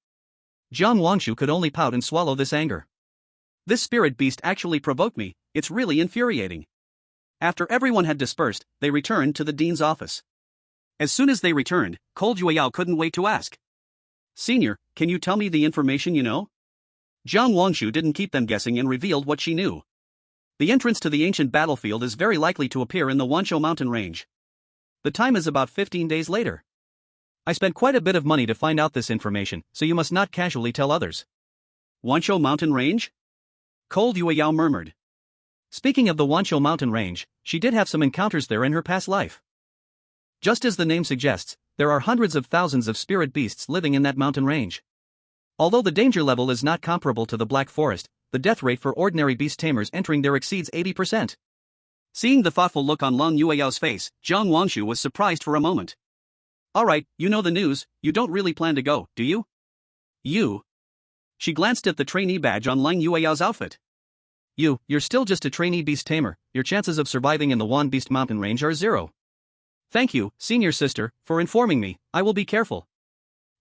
Jiang Wangshu could only pout and swallow this anger. This spirit beast actually provoked me, it's really infuriating. After everyone had dispersed, they returned to the dean's office. As soon as they returned, Cold Yue Yao couldn't wait to ask. Senior, can you tell me the information you know? Jiang Wangshu didn't keep them guessing and revealed what she knew. The entrance to the ancient battlefield is very likely to appear in the Wanshou mountain range. The time is about 15 days later. I spent quite a bit of money to find out this information, so you must not casually tell others. Wanshou mountain range? Cold Yue Yao murmured. Speaking of the Wanshou mountain range, she did have some encounters there in her past life. Just as the name suggests, there are hundreds of thousands of spirit beasts living in that mountain range. Although the danger level is not comparable to the Black Forest, the death rate for ordinary beast tamers entering there exceeds 80%. Seeing the thoughtful look on Long Yue Yao's face, Jiang Wangshu was surprised for a moment. Alright, you know the news, you don't really plan to go, do you? You? She glanced at the trainee badge on Lang Yue Yao's outfit. You're still just a trainee beast tamer, your chances of surviving in the Wan Beast mountain range are 0. Thank you, senior sister, for informing me, I will be careful.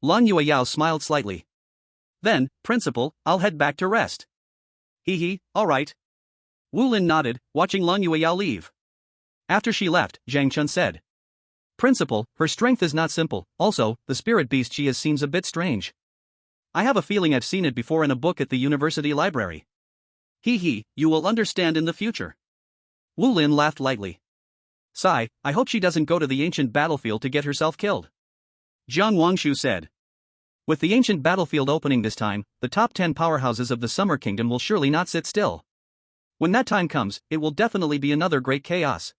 Lang Yue Yao smiled slightly. Then, principal, I'll head back to rest. Hee, alright. Wu Lin nodded, watching Lang Yue Yao leave. After she left, Zhang Chun said. Principal, her strength is not simple, also, the spirit beast she has seems a bit strange. I have a feeling I've seen it before in a book at the university library. Hee, you will understand in the future. Wu Lin laughed lightly. Sigh, I hope she doesn't go to the ancient battlefield to get herself killed. Jiang Wangshu said. With the ancient battlefield opening this time, the top 10 powerhouses of the Summer Kingdom will surely not sit still. When that time comes, it will definitely be another great chaos.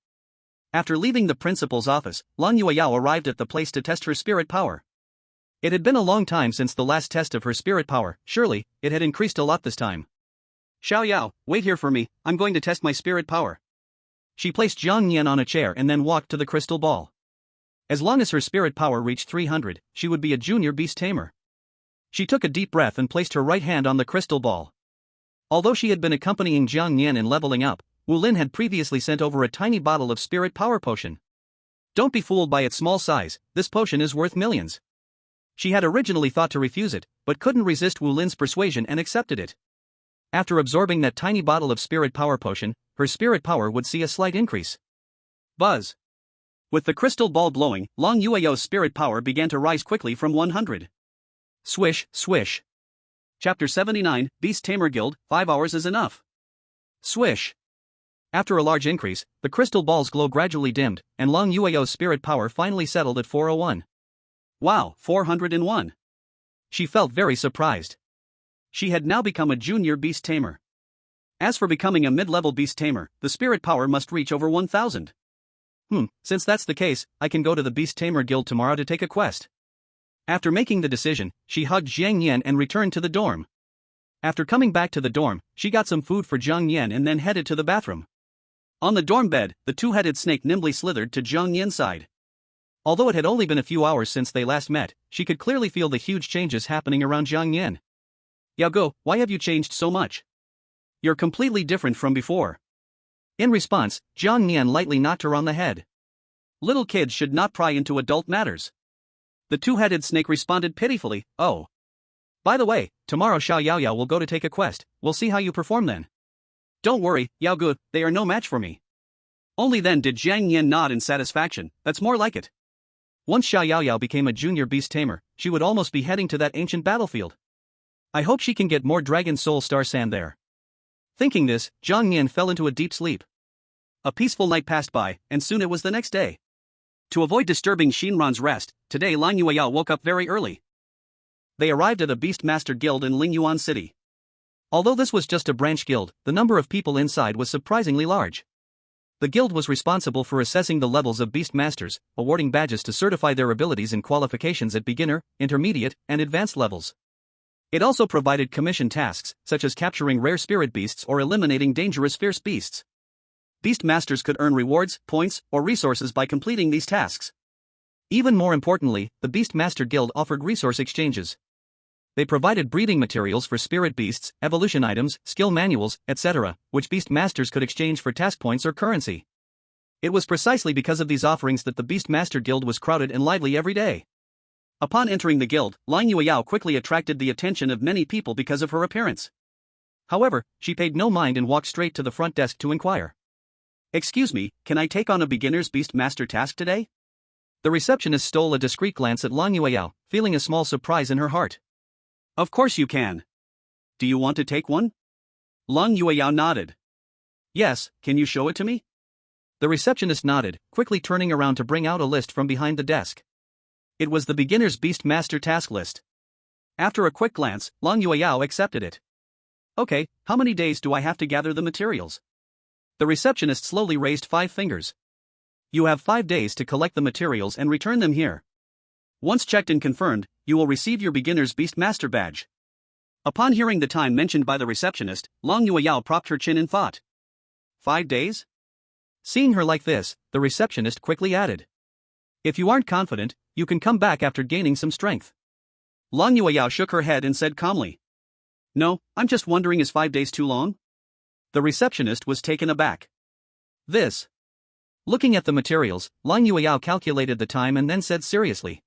After leaving the principal's office, Lang Yue Yao arrived at the place to test her spirit power. It had been a long time since the last test of her spirit power, surely, it had increased a lot this time. Xiao Yao, wait here for me, I'm going to test my spirit power. She placed Jiang Yan on a chair and then walked to the crystal ball. As long as her spirit power reached 300, she would be a junior beast tamer. She took a deep breath and placed her right hand on the crystal ball. Although she had been accompanying Jiang Yan in leveling up, Wu Lin had previously sent over a tiny bottle of spirit power potion. Don't be fooled by its small size, this potion is worth millions. She had originally thought to refuse it, but couldn't resist Wu Lin's persuasion and accepted it. After absorbing that tiny bottle of spirit power potion, her spirit power would see a slight increase. Buzz. With the crystal ball blowing, Lang Yue Yao's spirit power began to rise quickly from 100. Swish, swish. Chapter 79, Beast Tamer Guild, 5 hours is enough. Swish. After a large increase, the crystal ball's glow gradually dimmed, and Long Yueyao's spirit power finally settled at 401. Wow, 401. She felt very surprised. She had now become a junior beast tamer. As for becoming a mid-level beast tamer, the spirit power must reach over 1000. Since that's the case, I can go to the Beast Tamer Guild tomorrow to take a quest. After making the decision, she hugged Jiang Yan and returned to the dorm. After coming back to the dorm, she got some food for Jiang Yan and then headed to the bathroom. On the dorm bed, the two-headed snake nimbly slithered to Jiang Yan's side. Although it had only been a few hours since they last met, she could clearly feel the huge changes happening around Jiang Yan. Yao Go, why have you changed so much? You're completely different from before. In response, Jiang Yan lightly knocked her on the head. Little kids should not pry into adult matters. The two-headed snake responded pitifully, oh. By the way, tomorrow Xiao Yao will go to take a quest, we'll see how you perform then. Don't worry, Yao Gu, they are no match for me. Only then did Jiang Yan nod in satisfaction, that's more like it. Once Xiao Yao became a junior beast tamer, she would almost be heading to that ancient battlefield. I hope she can get more Dragon Soul Star Sand there. Thinking this, Jiang Yan fell into a deep sleep. A peaceful night passed by, and soon it was the next day. To avoid disturbing Shinran's rest, today Lang Yueyao woke up very early. They arrived at a Beastmaster Guild in Lingyuan City. Although this was just a branch guild, the number of people inside was surprisingly large. The guild was responsible for assessing the levels of Beastmasters, awarding badges to certify their abilities and qualifications at beginner, intermediate, and advanced levels. It also provided commission tasks, such as capturing rare spirit beasts or eliminating dangerous fierce beasts. Beastmasters could earn rewards, points, or resources by completing these tasks. Even more importantly, the Beastmaster Guild offered resource exchanges. They provided breeding materials for spirit beasts, evolution items, skill manuals, etc., which Beastmasters could exchange for task points or currency. It was precisely because of these offerings that the Beastmaster Guild was crowded and lively every day. Upon entering the guild, Lang Yueyao quickly attracted the attention of many people because of her appearance. However, she paid no mind and walked straight to the front desk to inquire. Excuse me, can I take on a beginner's Beastmaster task today? The receptionist stole a discreet glance at Lang Yueyao, feeling a small surprise in her heart. Of course you can. Do you want to take one? Lang Yueyao nodded. Yes, can you show it to me? The receptionist nodded, quickly turning around to bring out a list from behind the desk. It was the beginner's Beastmaster task list. After a quick glance, Lang Yueyao accepted it. Okay, how many days do I have to gather the materials? The receptionist slowly raised 5 fingers. You have 5 days to collect the materials and return them here. Once checked and confirmed, you will receive your beginner's Beastmaster badge. Upon hearing the time mentioned by the receptionist, Lang Yueyao propped her chin in thought. 5 days? Seeing her like this, the receptionist quickly added. If you aren't confident, you can come back after gaining some strength. Lang Yueyao shook her head and said calmly. No, I'm just wondering, is 5 days too long? The receptionist was taken aback. This. Looking at the materials, Lang Yueyao calculated the time and then said seriously.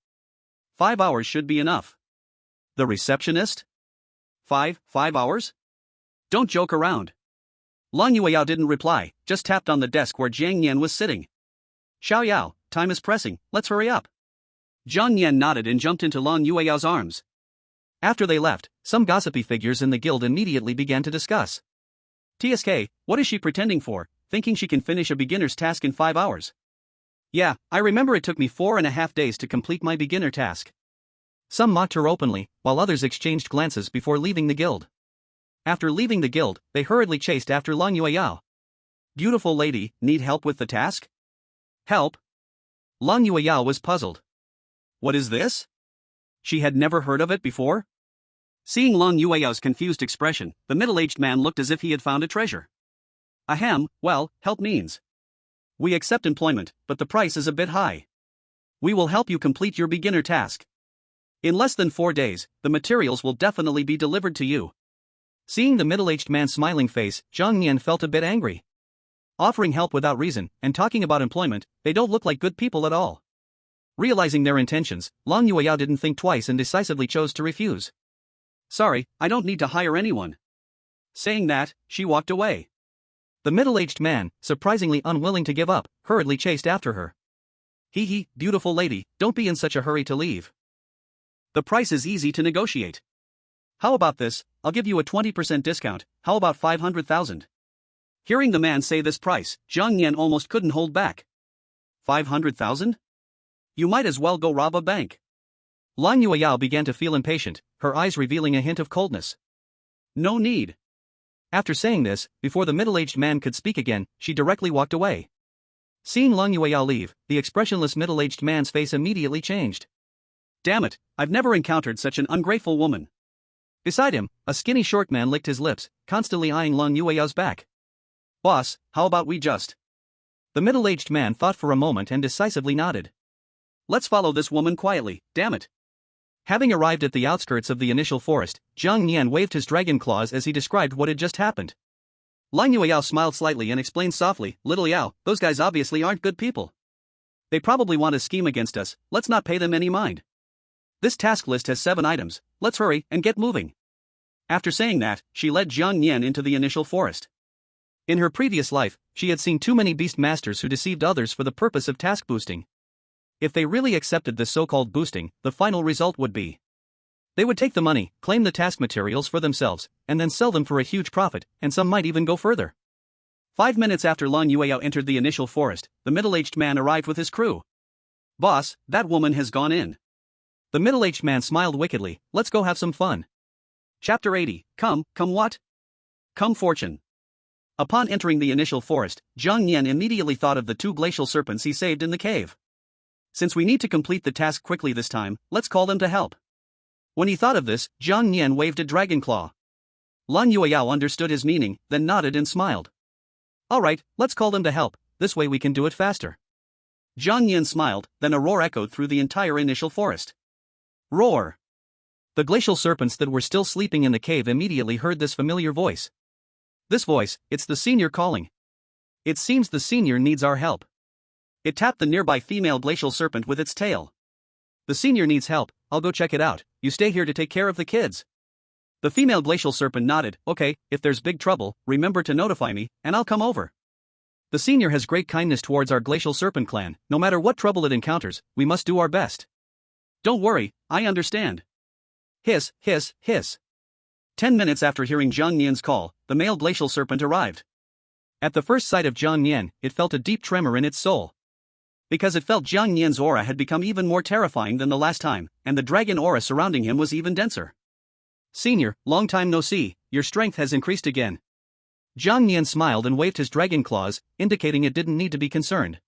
5 hours should be enough. The receptionist? 5 hours? Don't joke around. Lang Yueyao didn't reply, just tapped on the desk where Jiang Yan was sitting. Xiao Yao, time is pressing, let's hurry up. Jiang Yan nodded and jumped into Lang Yueyao's arms. After they left, some gossipy figures in the guild immediately began to discuss. TSK, what is she pretending for, thinking she can finish a beginner's task in 5 hours? Yeah, I remember it took me 4.5 days to complete my beginner task. Some mocked her openly, while others exchanged glances before leaving the guild. After leaving the guild, they hurriedly chased after Lang Yueyao. Beautiful lady, need help with the task? Help? Lang Yueyao was puzzled. What is this? She had never heard of it before? Seeing Lang Yueyao's confused expression, the middle-aged man looked as if he had found a treasure. Ahem, well, help means. We accept employment, but the price is a bit high. We will help you complete your beginner task. In less than 4 days, the materials will definitely be delivered to you. Seeing the middle-aged man's smiling face, Jiang Yan felt a bit angry. Offering help without reason, and talking about employment, they don't look like good people at all. Realizing their intentions, Lang Yueyao didn't think twice and decisively chose to refuse. Sorry, I don't need to hire anyone. Saying that, she walked away. The middle-aged man, surprisingly unwilling to give up, hurriedly chased after her. Hee, beautiful lady, don't be in such a hurry to leave. The price is easy to negotiate. How about this, I'll give you a 20% discount, how about 500,000? Hearing the man say this price, Zhang Yan almost couldn't hold back. 500,000? You might as well go rob a bank. Lan Yueyao began to feel impatient, her eyes revealing a hint of coldness. No need. After saying this, before the middle-aged man could speak again, she directly walked away. Seeing Lan Yueyao leave, the expressionless middle-aged man's face immediately changed. Damn it, I've never encountered such an ungrateful woman. Beside him, a skinny short man licked his lips, constantly eyeing Lan Yueyao's back. Boss, how about we just... The middle-aged man thought for a moment and decisively nodded. Let's follow this woman quietly, damn it. Having arrived at the outskirts of the initial forest, Zhang Yan waved his dragon claws as he described what had just happened. Lan Yueyao smiled slightly and explained softly, Little Yao, those guys obviously aren't good people. They probably want to scheme against us, let's not pay them any mind. This task list has 7 items, let's hurry and get moving. After saying that, she led Zhang Yan into the initial forest. In her previous life, she had seen too many beast masters who deceived others for the purpose of task boosting. If they really accepted this so-called boosting, the final result would be they would take the money, claim the task materials for themselves, and then sell them for a huge profit, and some might even go further. 5 minutes after Lan Yueyao entered the initial forest, the middle-aged man arrived with his crew. Boss, that woman has gone in. The middle-aged man smiled wickedly, let's go have some fun. Chapter 80, come what? Come fortune. Upon entering the initial forest, Zhang Yan immediately thought of the 2 glacial serpents he saved in the cave. Since we need to complete the task quickly this time, let's call them to help. When he thought of this, Zhang Yan waved a dragon claw. Lan Yueyao understood his meaning, then nodded and smiled. Alright, let's call them to help, this way we can do it faster. Zhang Yan smiled, then a roar echoed through the entire initial forest. Roar! The glacial serpents that were still sleeping in the cave immediately heard this familiar voice. This voice, it's the senior calling. It seems the senior needs our help. It tapped the nearby female glacial serpent with its tail. The senior needs help, I'll go check it out, you stay here to take care of the kids. The female glacial serpent nodded, okay, if there's big trouble, remember to notify me, and I'll come over. The senior has great kindness towards our glacial serpent clan, no matter what trouble it encounters, we must do our best. Don't worry, I understand. Hiss, hiss, hiss. 10 minutes after hearing Zhang Yan's call, the male glacial serpent arrived. At the first sight of Zhang Yan, it felt a deep tremor in its soul. Because it felt Zhang Yan's aura had become even more terrifying than the last time, and the dragon aura surrounding him was even denser. Senior, long time no see, your strength has increased again. Zhang Yan smiled and waved his dragon claws, indicating it didn't need to be concerned.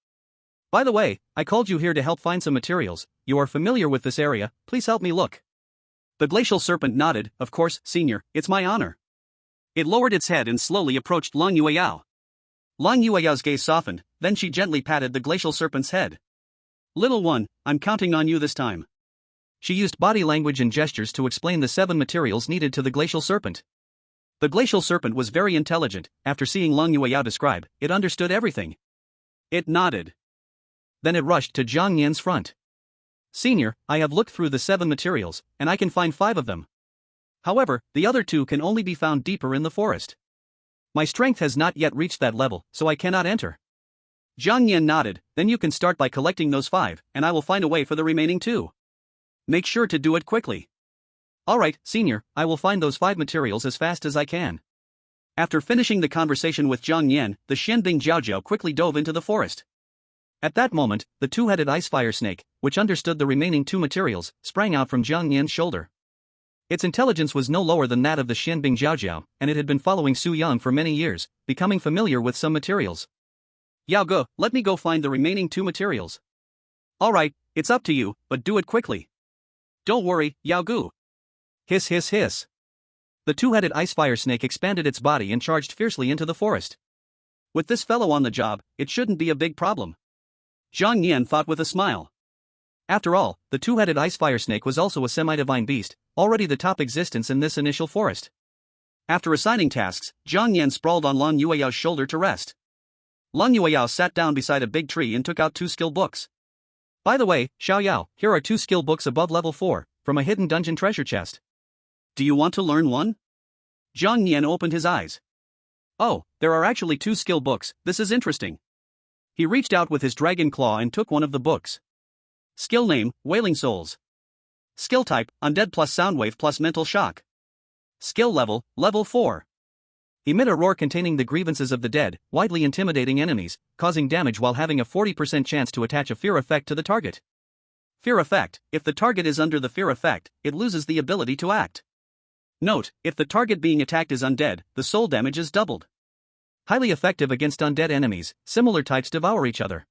By the way, I called you here to help find some materials, you are familiar with this area, please help me look. The glacial serpent nodded, of course, senior, it's my honor. It lowered its head and slowly approached Lan Yueyao. Lan Yueyao's gaze softened, then she gently patted the glacial serpent's head. Little one, I'm counting on you this time. She used body language and gestures to explain the 7 materials needed to the glacial serpent. The glacial serpent was very intelligent, after seeing Lan Yueyao describe, it understood everything. It nodded. Then it rushed to Zhang Yan's front. Senior, I have looked through the 7 materials, and I can find 5 of them. However, the other 2 can only be found deeper in the forest. My strength has not yet reached that level, so I cannot enter. Zhang Yan nodded, then you can start by collecting those 5, and I will find a way for the remaining 2. Make sure to do it quickly. Alright, senior, I will find those 5 materials as fast as I can. After finishing the conversation with Zhang Yan, the Xianbing Jiaojiao quickly dove into the forest. At that moment, the 2-headed ice fire snake, which understood the remaining 2 materials, sprang out from Zhang Yan's shoulder. Its intelligence was no lower than that of the Xianbing Jiaojiao, and it had been following Su Yang for many years, becoming familiar with some materials. Yao Ge, let me go find the remaining 2 materials. Alright, it's up to you, but do it quickly. Don't worry, Yao Ge. Hiss hiss hiss. The 2-headed ice fire snake expanded its body and charged fiercely into the forest. With this fellow on the job, it shouldn't be a big problem. Zhang Yan thought with a smile. After all, the 2-headed ice fire snake was also a semi-divine beast, already the top existence in this initial forest. After assigning tasks, Zhang Yan sprawled on Lan Yueyao's shoulder to rest. Lan Yueyao sat down beside a big tree and took out 2 skill books. By the way, Xiao Yao, here are 2 skill books above level 4, from a hidden dungeon treasure chest. Do you want to learn one? Zhang Yan opened his eyes. Oh, there are actually 2 skill books, this is interesting. He reached out with his dragon claw and took one of the books. Skill name, Wailing Souls. Skill type, Undead plus Soundwave plus Mental Shock. Skill level, level 4. Emit a roar containing the grievances of the dead, widely intimidating enemies, causing damage while having a 40% chance to attach a fear effect to the target. Fear effect: if the target is under the fear effect, it loses the ability to act. Note, if the target being attacked is undead, the soul damage is doubled. Highly effective against undead enemies, similar types devour each other.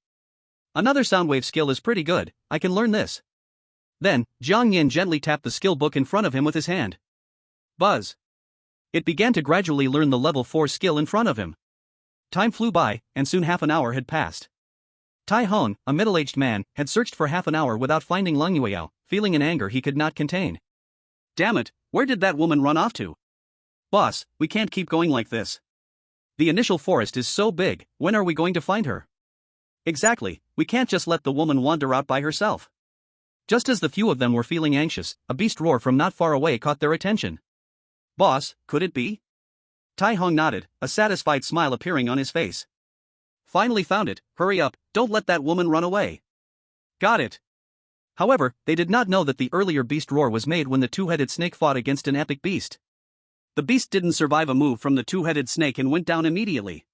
Another Soundwave skill is pretty good, I can learn this. Then, Jiang Yin gently tapped the skill book in front of him with his hand. Buzz. It began to gradually learn the level 4 skill in front of him. Time flew by, and soon half an hour had passed. Tai Hong, a middle-aged man, had searched for half an hour without finding Leng Yueyao, feeling an anger he could not contain. Damn it, where did that woman run off to? Boss, we can't keep going like this. The initial forest is so big, when are we going to find her? Exactly, we can't just let the woman wander out by herself. Just as the few of them were feeling anxious, a beast roar from not far away caught their attention. Boss, could it be? Tai Hong nodded, a satisfied smile appearing on his face. Finally found it, hurry up, don't let that woman run away. Got it. However, they did not know that the earlier beast roar was made when the two-headed snake fought against an epic beast. The beast didn't survive a move from the two-headed snake and went down immediately.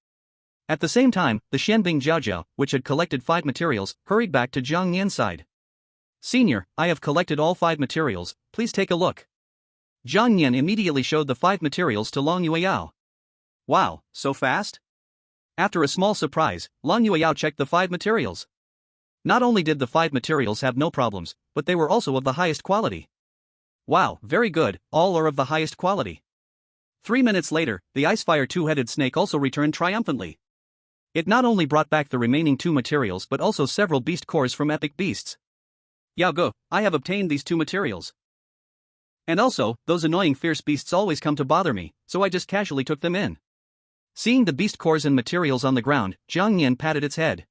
At the same time, the Xianbing Jiaojiao, which had collected 5 materials, hurried back to Jiang Yan's side. Senior, I have collected all 5 materials, please take a look. Jiang Yan immediately showed the 5 materials to Leng Yueyao. Wow, so fast? After a small surprise, Leng Yueyao checked the 5 materials. Not only did the 5 materials have no problems, but they were also of the highest quality. Wow, very good, all are of the highest quality. 3 minutes later, the Icefire two-headed snake also returned triumphantly. It not only brought back the remaining 2 materials but also several beast cores from epic beasts. Yao Ge, I have obtained these 2 materials. And also, those annoying fierce beasts always come to bother me, so I just casually took them in. Seeing the beast cores and materials on the ground, Jiang Yan patted its head.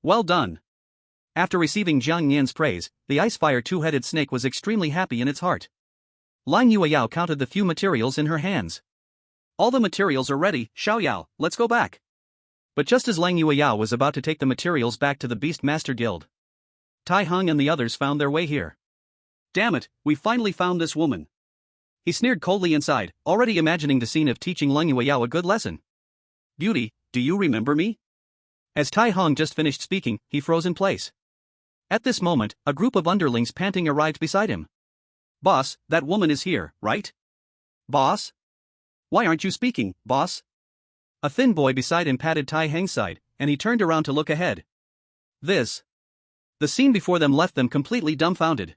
Well done. After receiving Jiang Yan's praise, the Icefire two-headed snake was extremely happy in its heart. Leng Yueyao counted the few materials in her hands. All the materials are ready, Xiaoyao, let's go back. But just as Leng Yueyao was about to take the materials back to the Beastmaster Guild, Tai Hong and the others found their way here. Damn it, we finally found this woman. He sneered coldly inside, already imagining the scene of teaching Leng Yueyao a good lesson. Beauty, do you remember me? As Tai Hong just finished speaking, he froze in place. At this moment, a group of underlings panting arrived beside him. Boss, that woman is here, right? Boss? Why aren't you speaking, boss? A thin boy beside him patted Tai Heng's side, and he turned around to look ahead. The scene before them left them completely dumbfounded.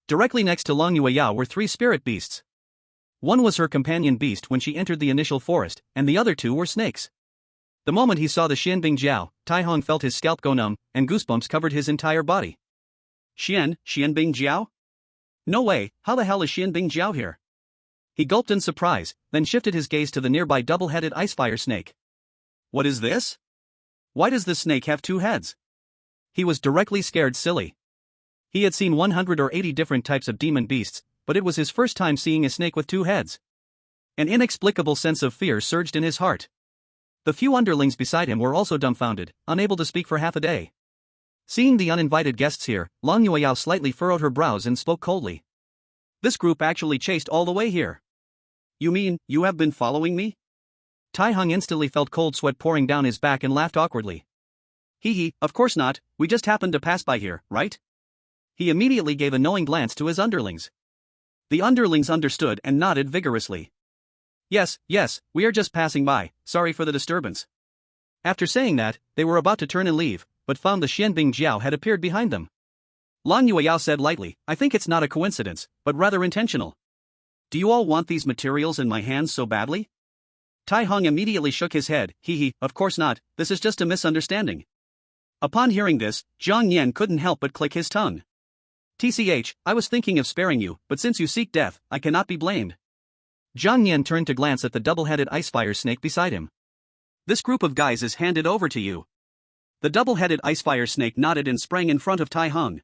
Directly next to Leng Yueyao were 3 spirit beasts. One was her companion beast when she entered the initial forest, and the other 2 were snakes. The moment he saw the Xianbing Jiao, Tai Hong felt his scalp go numb, and goosebumps covered his entire body. Xianbing Jiao? No way, how the hell is Xianbing Jiao here? He gulped in surprise, then shifted his gaze to the nearby double-headed Icefire snake. What is this? Why does this snake have 2 heads? He was directly scared silly. He had seen 180 different types of demon beasts, but it was his first time seeing a snake with 2 heads. An inexplicable sense of fear surged in his heart. The few underlings beside him were also dumbfounded, unable to speak for half a day. Seeing the uninvited guests here, Leng Yueyao slightly furrowed her brows and spoke coldly. This group actually chased all the way here. You mean, you have been following me? Tai Hong instantly felt cold sweat pouring down his back and laughed awkwardly. Hee, of course not, we just happened to pass by here, right? He immediately gave a knowing glance to his underlings. The underlings understood and nodded vigorously. Yes, we are just passing by, sorry for the disturbance. After saying that, they were about to turn and leave, but found the Xianbing Jiao had appeared behind them. Leng Yueyao said lightly, I think it's not a coincidence, but rather intentional. Do you all want these materials in my hands so badly? Tai Hong immediately shook his head, of course not, this is just a misunderstanding. Upon hearing this, Jiang Yan couldn't help but click his tongue. TCH, I was thinking of sparing you, but since you seek death, I cannot be blamed. Jiang Yan turned to glance at the double-headed Icefire snake beside him. This group of guys is handed over to you. The double-headed Icefire snake nodded and sprang in front of Tai Hong.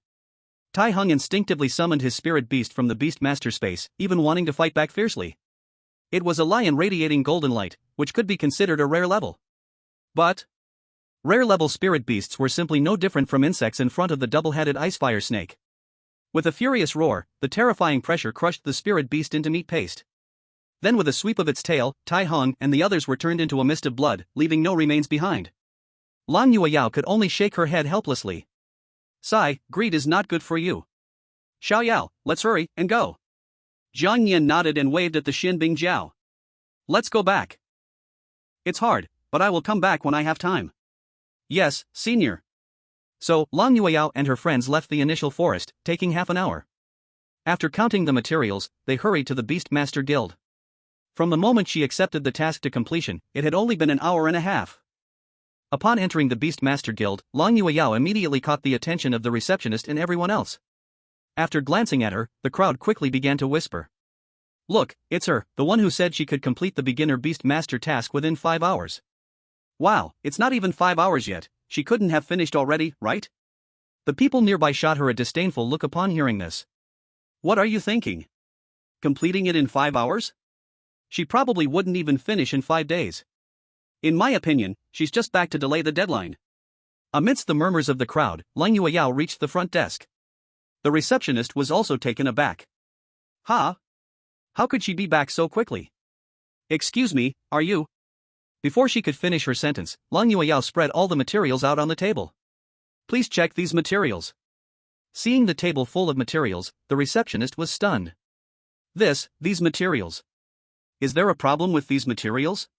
Tai Hong instinctively summoned his spirit beast from the Beastmaster space, even wanting to fight back fiercely. It was a lion radiating golden light, which could be considered a rare level. But rare-level spirit beasts were simply no different from insects in front of the double-headed Icefire snake. With a furious roar, the terrifying pressure crushed the spirit beast into meat paste. Then with a sweep of its tail, Tai Hong and the others were turned into a mist of blood, leaving no remains behind. Lang Yueyao could only shake her head helplessly. Sigh, greed is not good for you. Xiao Yao, let's hurry and go. Jiang Yan nodded and waved at the Xinbing Jiao. Let's go back. It's hard, but I will come back when I have time. Yes, senior. So, Lang Yueyao and her friends left the initial forest, taking half an hour. After counting the materials, they hurried to the Beastmaster Guild. From the moment she accepted the task to completion, it had only been an hour and a half. Upon entering the Beastmaster Guild, Lang Yueyao immediately caught the attention of the receptionist and everyone else. After glancing at her, the crowd quickly began to whisper. Look, it's her, the one who said she could complete the beginner Beastmaster task within 5 hours. Wow, it's not even 5 hours yet, she couldn't have finished already, right? The people nearby shot her a disdainful look upon hearing this. What are you thinking? Completing it in 5 hours? She probably wouldn't even finish in 5 days. In my opinion, she's just back to delay the deadline. Amidst the murmurs of the crowd, Lang Yueyao reached the front desk. The receptionist was also taken aback. Huh? How could she be back so quickly? Excuse me, are you? Before she could finish her sentence, Lang Yueyao spread all the materials out on the table. Please check these materials. Seeing the table full of materials, the receptionist was stunned. These materials. Is there a problem with these materials?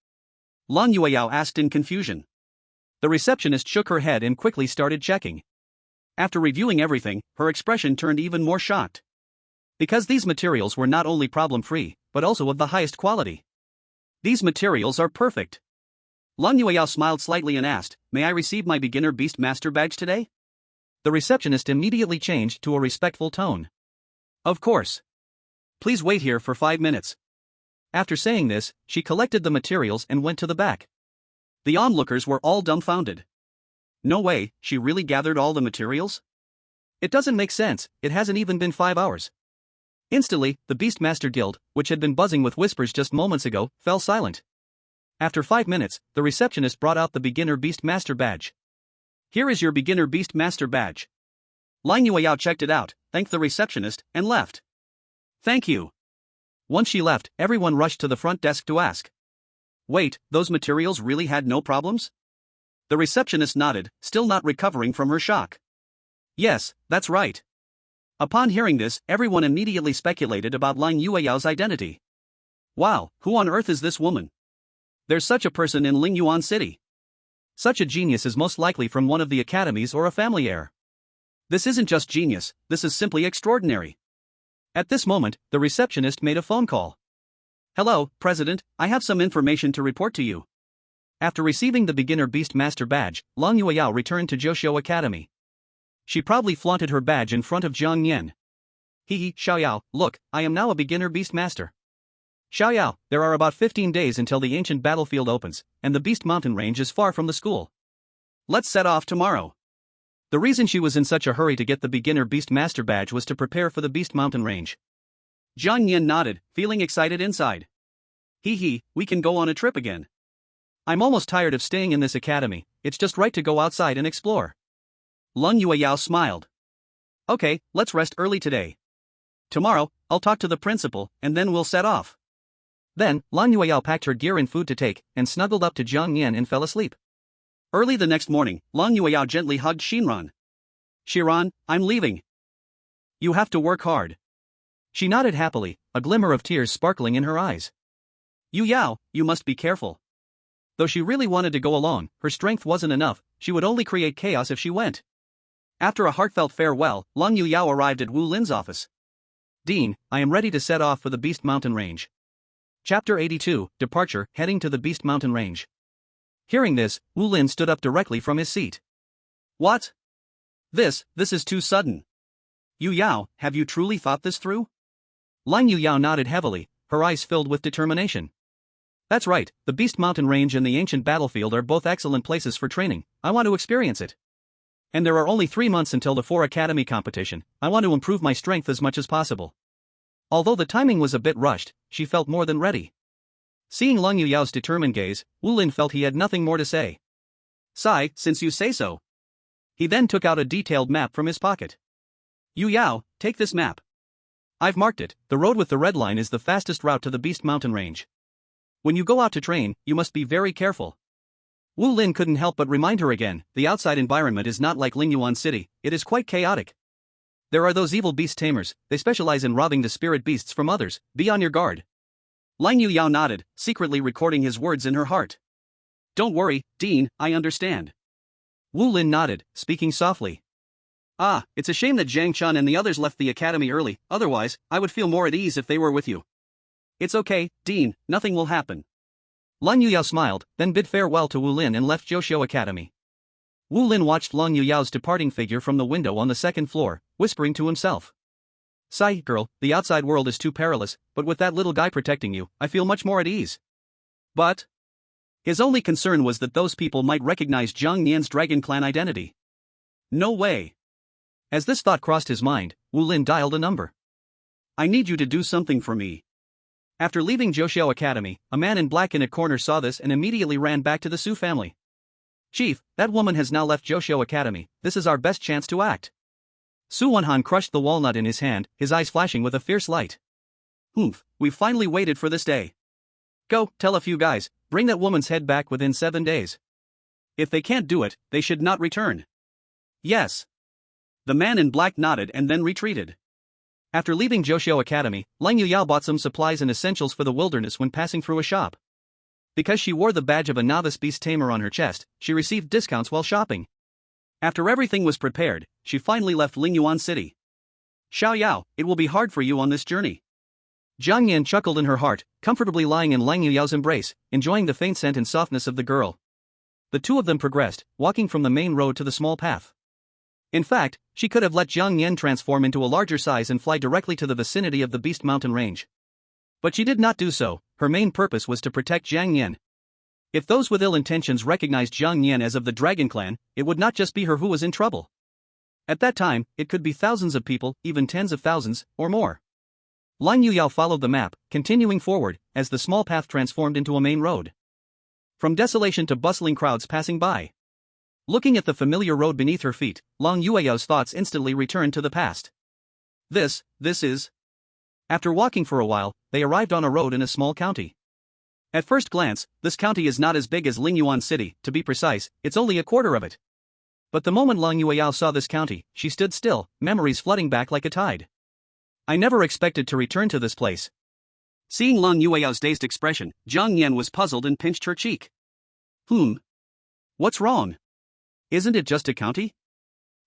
Lang Yueyao asked in confusion. The receptionist shook her head and quickly started checking. After reviewing everything, her expression turned even more shocked. Because these materials were not only problem-free, but also of the highest quality. These materials are perfect. Lang Yueyao smiled slightly and asked, May I receive my beginner Beastmaster badge today? The receptionist immediately changed to a respectful tone. Of course. Please wait here for 5 minutes. After saying this, she collected the materials and went to the back. The onlookers were all dumbfounded. No way, she really gathered all the materials? It doesn't make sense, it hasn't even been 5 hours. Instantly, the Beastmaster Guild, which had been buzzing with whispers just moments ago, fell silent. After 5 minutes, the receptionist brought out the beginner Beastmaster badge. Here is your beginner Beastmaster badge. Lang Yueyao checked it out, thanked the receptionist, and left. Thank you. Once she left, everyone rushed to the front desk to ask. Wait, those materials really had no problems? The receptionist nodded, still not recovering from her shock. Yes, that's right. Upon hearing this, everyone immediately speculated about Lang Yueyao's identity. Wow, who on earth is this woman? There's such a person in Lingyuan City. Such a genius is most likely from one of the academies or a family heir. This isn't just genius, this is simply extraordinary. At this moment, the receptionist made a phone call. Hello, President, I have some information to report to you. After receiving the beginner Beastmaster badge, Lang Yueyao returned to Joshio Academy. She proudly flaunted her badge in front of Jiang Yan. Hee Xiaoyao, look, I am now a beginner Beastmaster. Xiaoyao, there are about 15 days until the ancient battlefield opens, and the Beast Mountain range is far from the school. Let's set off tomorrow. The reason she was in such a hurry to get the beginner Beastmaster badge was to prepare for the Beast Mountain range. Jiang Yan nodded, feeling excited inside. Hee, we can go on a trip again. I'm almost tired of staying in this academy, it's just right to go outside and explore. Lang Yueyao smiled. Okay, let's rest early today. Tomorrow, I'll talk to the principal, and then we'll set off. Then, Lang Yueyao packed her gear and food to take, and snuggled up to Jiang Yan and fell asleep. Early the next morning, Lang Yueyao gently hugged Shinran. Shiran, I'm leaving. You have to work hard. She nodded happily, a glimmer of tears sparkling in her eyes. Yu Yao, you must be careful. Though she really wanted to go alone, her strength wasn't enough, she would only create chaos if she went. After a heartfelt farewell, Lang Yueyao arrived at Wu Lin's office. Dean, I am ready to set off for the Beast Mountain Range. Chapter 82, Departure, heading to the Beast Mountain Range. Hearing this, Wu Lin stood up directly from his seat. What? This is too sudden. Yu Yao, have you truly thought this through? Lang Yueyao nodded heavily, her eyes filled with determination. That's right, the Beast Mountain Range and the ancient battlefield are both excellent places for training, I want to experience it. And there are only 3 months until the 4 Academy competition, I want to improve my strength as much as possible. Although the timing was a bit rushed, she felt more than ready. Seeing Lang Yueyao's determined gaze, Wu Lin felt he had nothing more to say. Sigh, since you say so. He then took out a detailed map from his pocket. Yu Yao, take this map. I've marked it, the road with the red line is the fastest route to the Beast Mountain Range. When you go out to train, you must be very careful. Wu Lin couldn't help but remind her again, the outside environment is not like Li Yixuan City, it is quite chaotic. There are those evil beast tamers, they specialize in robbing the spirit beasts from others, be on your guard. Lang Yuyao nodded, secretly recording his words in her heart. Don't worry, Dean, I understand. Wu Lin nodded, speaking softly. Ah, it's a shame that Zhang Chun and the others left the academy early, otherwise, I would feel more at ease if they were with you. It's okay, Dean, nothing will happen. Lang Yuyao smiled, then bid farewell to Wu Lin and left Joshio Academy. Wu Lin watched Lang Yuyao's departing figure from the window on the second floor, whispering to himself. Sigh, girl, the outside world is too perilous, but with that little guy protecting you, I feel much more at ease. But his only concern was that those people might recognize Zhang Nian's Dragon Clan identity. No way. As this thought crossed his mind, Wu Lin dialed a number. I need you to do something for me. After leaving Joshio Academy, a man in black in a corner saw this and immediately ran back to the Su family. Chief, that woman has now left Joshio Academy, this is our best chance to act. Su Wanhan crushed the walnut in his hand, his eyes flashing with a fierce light. Humph, we've finally waited for this day. Go, tell a few guys, bring that woman's head back within 7 days. If they can't do it, they should not return. Yes. The man in black nodded and then retreated. After leaving Joshio Academy, Lang Yuyao bought some supplies and essentials for the wilderness when passing through a shop. Because she wore the badge of a novice beast tamer on her chest, she received discounts while shopping. After everything was prepared, she finally left Li Yixuan City. Xiao Yao, it will be hard for you on this journey. Zhang Yan chuckled in her heart, comfortably lying in Lang Yuyao's embrace, enjoying the faint scent and softness of the girl. The two of them progressed, walking from the main road to the small path. In fact, she could have let Zhang Yan transform into a larger size and fly directly to the vicinity of the Beast Mountain Range. But she did not do so, her main purpose was to protect Zhang Yan. If those with ill intentions recognized Zhang Yan as of the Dragon Clan, it would not just be her who was in trouble. At that time, it could be thousands of people, even tens of thousands, or more. Lang Yuyao followed the map, continuing forward, as the small path transformed into a main road. From desolation to bustling crowds passing by. Looking at the familiar road beneath her feet, Lang Yuyao's thoughts instantly returned to the past. This is... After walking for a while, they arrived on a road in a small county. At first glance, this county is not as big as Li Yixuan City, to be precise, it's only a quarter of it. But the moment Lang Yuyao saw this county, she stood still, memories flooding back like a tide. I never expected to return to this place. Seeing Lang Yuyao's dazed expression, Zhang Yan was puzzled and pinched her cheek. What's wrong? Isn't it just a county?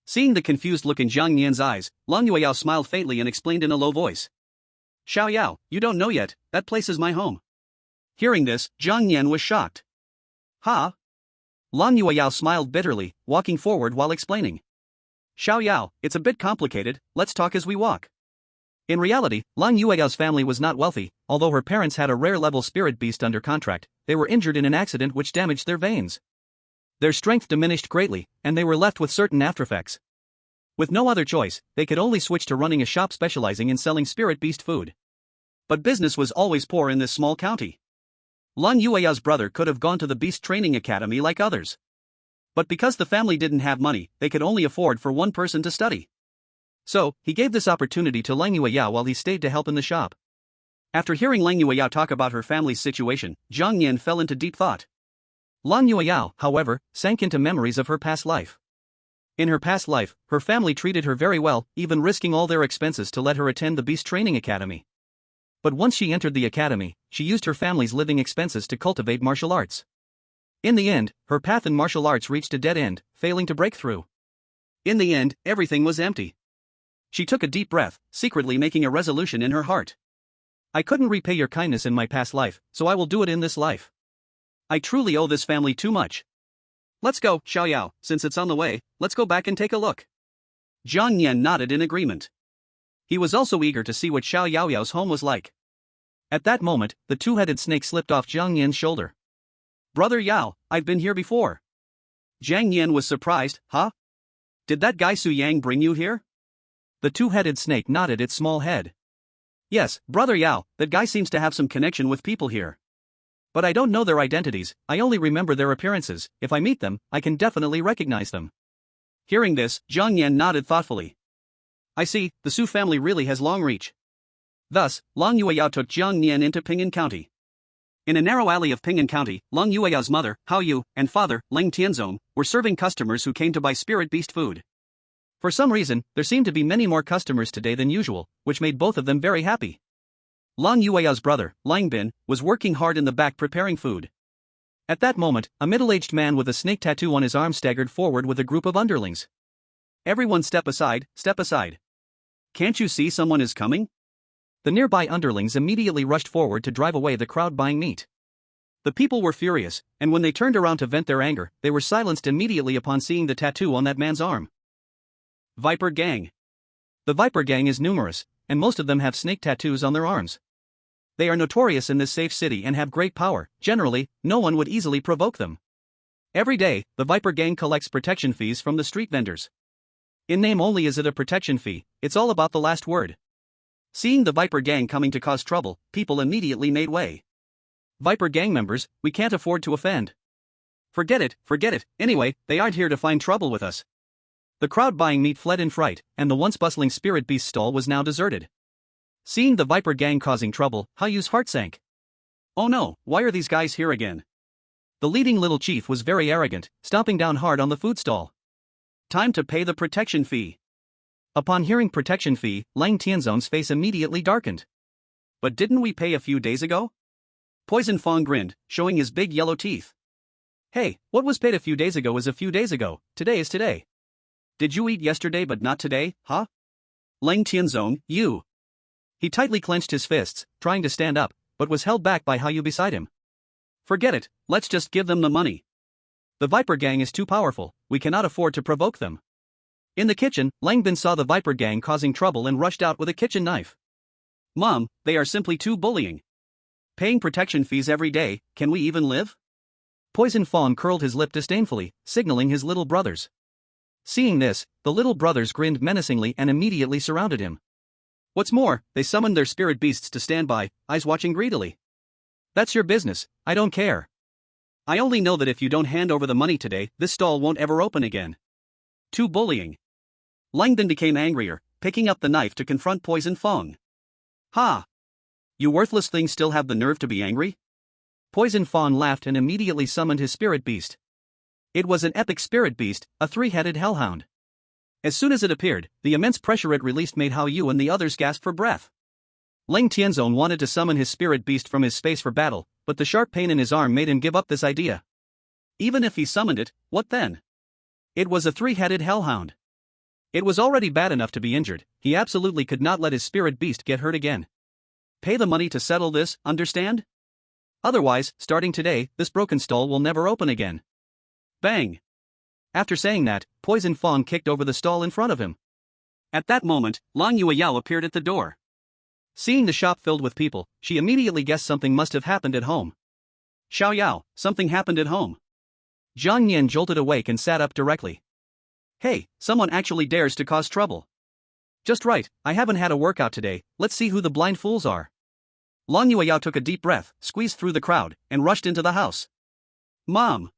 Seeing the confused look in Zhang Yan's eyes, Lang Yuyao smiled faintly and explained in a low voice. Xiao Yao, you don't know yet, that place is my home. Hearing this, Zhang Yan was shocked. Huh? Lang Yuyao smiled bitterly, walking forward while explaining. Xiao Yao, it's a bit complicated, let's talk as we walk. In reality, Lang Yuyao's family was not wealthy, although her parents had a rare-level spirit beast under contract, they were injured in an accident which damaged their veins. Their strength diminished greatly, and they were left with certain aftereffects. With no other choice, they could only switch to running a shop specializing in selling spirit beast food. But business was always poor in this small county. Lang Yuyao's brother could have gone to the beast training academy like others. But because the family didn't have money, they could only afford for one person to study. So, he gave this opportunity to Lang Yuyao while he stayed to help in the shop. After hearing Lang Yuyao talk about her family's situation, Zhang Yan fell into deep thought. Lang Yuyao, however, sank into memories of her past life. In her past life, her family treated her very well, even risking all their expenses to let her attend the Beast Training Academy. But once she entered the academy, she used her family's living expenses to cultivate martial arts. In the end, her path in martial arts reached a dead end, failing to break through. In the end, everything was empty. She took a deep breath, secretly making a resolution in her heart. I couldn't repay your kindness in my past life, so I will do it in this life. I truly owe this family too much. Let's go, Xiao Yao, since it's on the way, let's go back and take a look. Zhang Yan nodded in agreement. He was also eager to see what Xiao Yao's home was like. At that moment, the two-headed snake slipped off Zhang Yan's shoulder. Brother Yao, I've been here before. Zhang Yan was surprised, huh? Did that guy Su Yang bring you here? The two-headed snake nodded its small head. Yes, Brother Yao, that guy seems to have some connection with people here. But I don't know their identities, I only remember their appearances, if I meet them, I can definitely recognize them. Hearing this, Zhang Yan nodded thoughtfully. I see, the Su family really has long reach. Thus, Long Yueyao took Jiang Nian into Ping'an County. In a narrow alley of Ping'an County, Long Yueyao's mother, Hao Yu, and father, Leng Tianzong, were serving customers who came to buy spirit beast food. For some reason, there seemed to be many more customers today than usual, which made both of them very happy. Long Yueyao's brother, Lang Bin, was working hard in the back preparing food. At that moment, a middle-aged man with a snake tattoo on his arm staggered forward with a group of underlings. Everyone step aside, step aside. Can't you see someone is coming? The nearby underlings immediately rushed forward to drive away the crowd buying meat. The people were furious, and when they turned around to vent their anger, they were silenced immediately upon seeing the tattoo on that man's arm. Viper Gang. The Viper Gang is numerous, and most of them have snake tattoos on their arms. They are notorious in this safe city and have great power. Generally, no one would easily provoke them. Every day, the Viper Gang collects protection fees from the street vendors. In name only is it a protection fee, it's all about the last word. Seeing the Viper Gang coming to cause trouble, people immediately made way. Viper Gang members, we can't afford to offend. Forget it, anyway, they aren't here to find trouble with us. The crowd buying meat fled in fright, and the once bustling spirit beast stall was now deserted. Seeing the Viper Gang causing trouble, Hao Yu's heart sank. Oh no, why are these guys here again? The leading little chief was very arrogant, stomping down hard on the food stall. Time to pay the protection fee. Upon hearing protection fee, Lang Tianzong's face immediately darkened. But didn't we pay a few days ago? Poison Fong grinned, showing his big yellow teeth. Hey, what was paid a few days ago is a few days ago, today is today. Did you eat yesterday but not today, huh? Lang Tianzong, you. He tightly clenched his fists, trying to stand up, but was held back by Hao Yu beside him. Forget it, let's just give them the money. The Viper Gang is too powerful, we cannot afford to provoke them. In the kitchen, Lang Bin saw the Viper Gang causing trouble and rushed out with a kitchen knife. Mom, they are simply too bullying. Paying protection fees every day, can we even live? Poison Fawn curled his lip disdainfully, signaling his little brothers. Seeing this, the little brothers grinned menacingly and immediately surrounded him. What's more, they summoned their spirit beasts to stand by, eyes watching greedily. That's your business, I don't care. I only know that if you don't hand over the money today, this stall won't ever open again. Too bullying. Langdon became angrier, picking up the knife to confront Poison Fong. Ha! You worthless things still have the nerve to be angry? Poison Fawn laughed and immediately summoned his spirit beast. It was an epic spirit beast, a three-headed hellhound. As soon as it appeared, the immense pressure it released made Hao Yu and the others gasp for breath. Leng Tianzong wanted to summon his spirit beast from his space for battle, but the sharp pain in his arm made him give up this idea. Even if he summoned it, what then? It was a three-headed hellhound. It was already bad enough to be injured, he absolutely could not let his spirit beast get hurt again. Pay the money to settle this, understand? Otherwise, starting today, this broken stall will never open again. Bang! After saying that, Poison Fawn kicked over the stall in front of him. At that moment, Long Yueyao appeared at the door. Seeing the shop filled with people, she immediately guessed something must have happened at home. Xiao Yao, something happened at home. Zhang Nian jolted awake and sat up directly. Hey, someone actually dares to cause trouble. Just right, I haven't had a workout today, let's see who the blind fools are. Long Yueyao took a deep breath, squeezed through the crowd, and rushed into the house. Mom!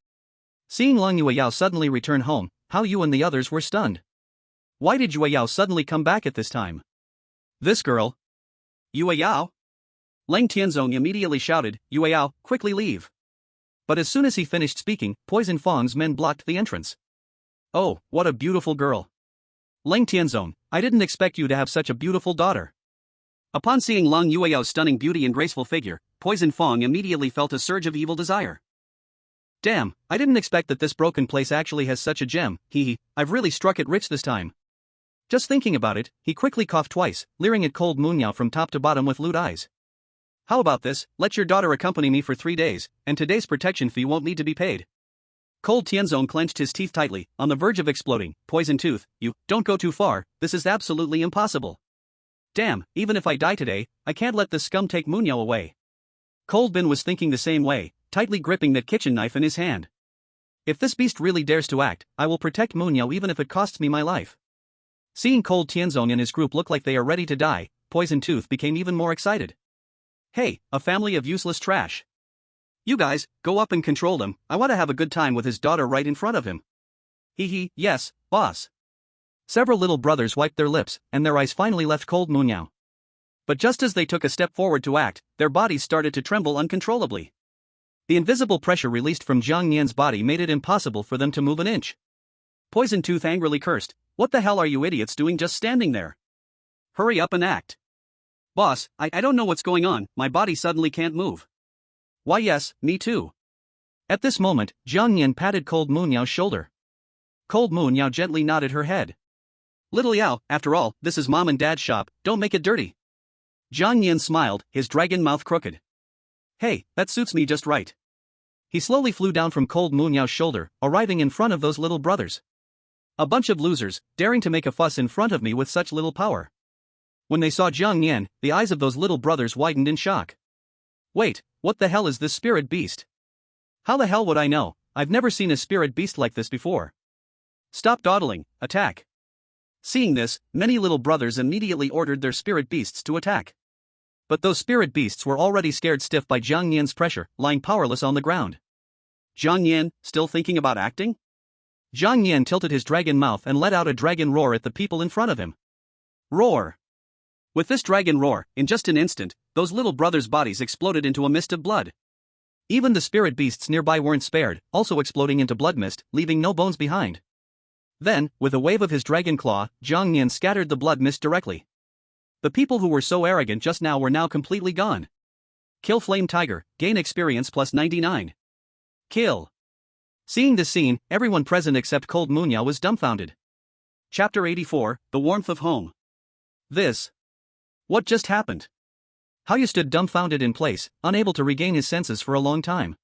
Seeing Long Yueyao suddenly return home, Hao Yu and the others were stunned. Why did Yueyao suddenly come back at this time? This girl. Yueyao? Leng Tianzong immediately shouted, Yueyao, quickly leave. But as soon as he finished speaking, Poison Fong's men blocked the entrance. Oh, what a beautiful girl. Leng Tianzong, I didn't expect you to have such a beautiful daughter. Upon seeing Long Yueyao's stunning beauty and graceful figure, Poison Fong immediately felt a surge of evil desire. Damn, I didn't expect that this broken place actually has such a gem, I've really struck it rich this time. Just thinking about it, he quickly coughed twice, leering at cold Munyao from top to bottom with lewd eyes. How about this, let your daughter accompany me for 3 days, and today's protection fee won't need to be paid. Cold Tianzong clenched his teeth tightly, on the verge of exploding. Poison Tooth, you, don't go too far, this is absolutely impossible. Damn, even if I die today, I can't let this scum take Munyao away. Cold Bin was thinking the same way, tightly gripping that kitchen knife in his hand. If this beast really dares to act, I will protect Munyao even if it costs me my life. Seeing Cold Tianzong and his group look like they are ready to die, Poison Tooth became even more excited. Hey, a family of useless trash. You guys, go up and control them, I want to have a good time with his daughter right in front of him. Yes, boss. Several little brothers wiped their lips, and their eyes finally left Cold Munyao. But just as they took a step forward to act, their bodies started to tremble uncontrollably. The invisible pressure released from Jiang Nian's body made it impossible for them to move an inch. Poison Tooth angrily cursed, "What the hell are you idiots doing just standing there? Hurry up and act." "Boss, I don't know what's going on, my body suddenly can't move." "Why yes, me too." At this moment, Jiang Nian patted Cold Moon Yao's shoulder. Cold Moon Yao gently nodded her head. "Little Yao, after all, this is Mom and Dad's shop, don't make it dirty." Jiang Nian smiled, his dragon mouth crooked. "Hey, that suits me just right." He slowly flew down from Cold Moon Yao's shoulder, arriving in front of those little brothers. "A bunch of losers, daring to make a fuss in front of me with such little power." When they saw Jiang Nian, the eyes of those little brothers widened in shock. "Wait, what the hell is this spirit beast? How the hell would I know? I've never seen a spirit beast like this before." "Stop dawdling, attack." Seeing this, many little brothers immediately ordered their spirit beasts to attack. But those spirit beasts were already scared stiff by Jiang Nian's pressure, lying powerless on the ground. Jiang Nian, still thinking about acting? Jiang Nian tilted his dragon mouth and let out a dragon roar at the people in front of him. Roar! With this dragon roar, in just an instant, those little brothers' bodies exploded into a mist of blood. Even the spirit beasts nearby weren't spared, also exploding into blood mist, leaving no bones behind. Then, with a wave of his dragon claw, Jiang Nian scattered the blood mist directly. The people who were so arrogant just now were now completely gone. Kill Flame Tiger, gain experience plus 99. Kill. Seeing this scene, everyone present except Cold Moon Yao was dumbfounded. Chapter 84, The Warmth of Home. This. What just happened? Haoyu stood dumbfounded in place, unable to regain his senses for a long time.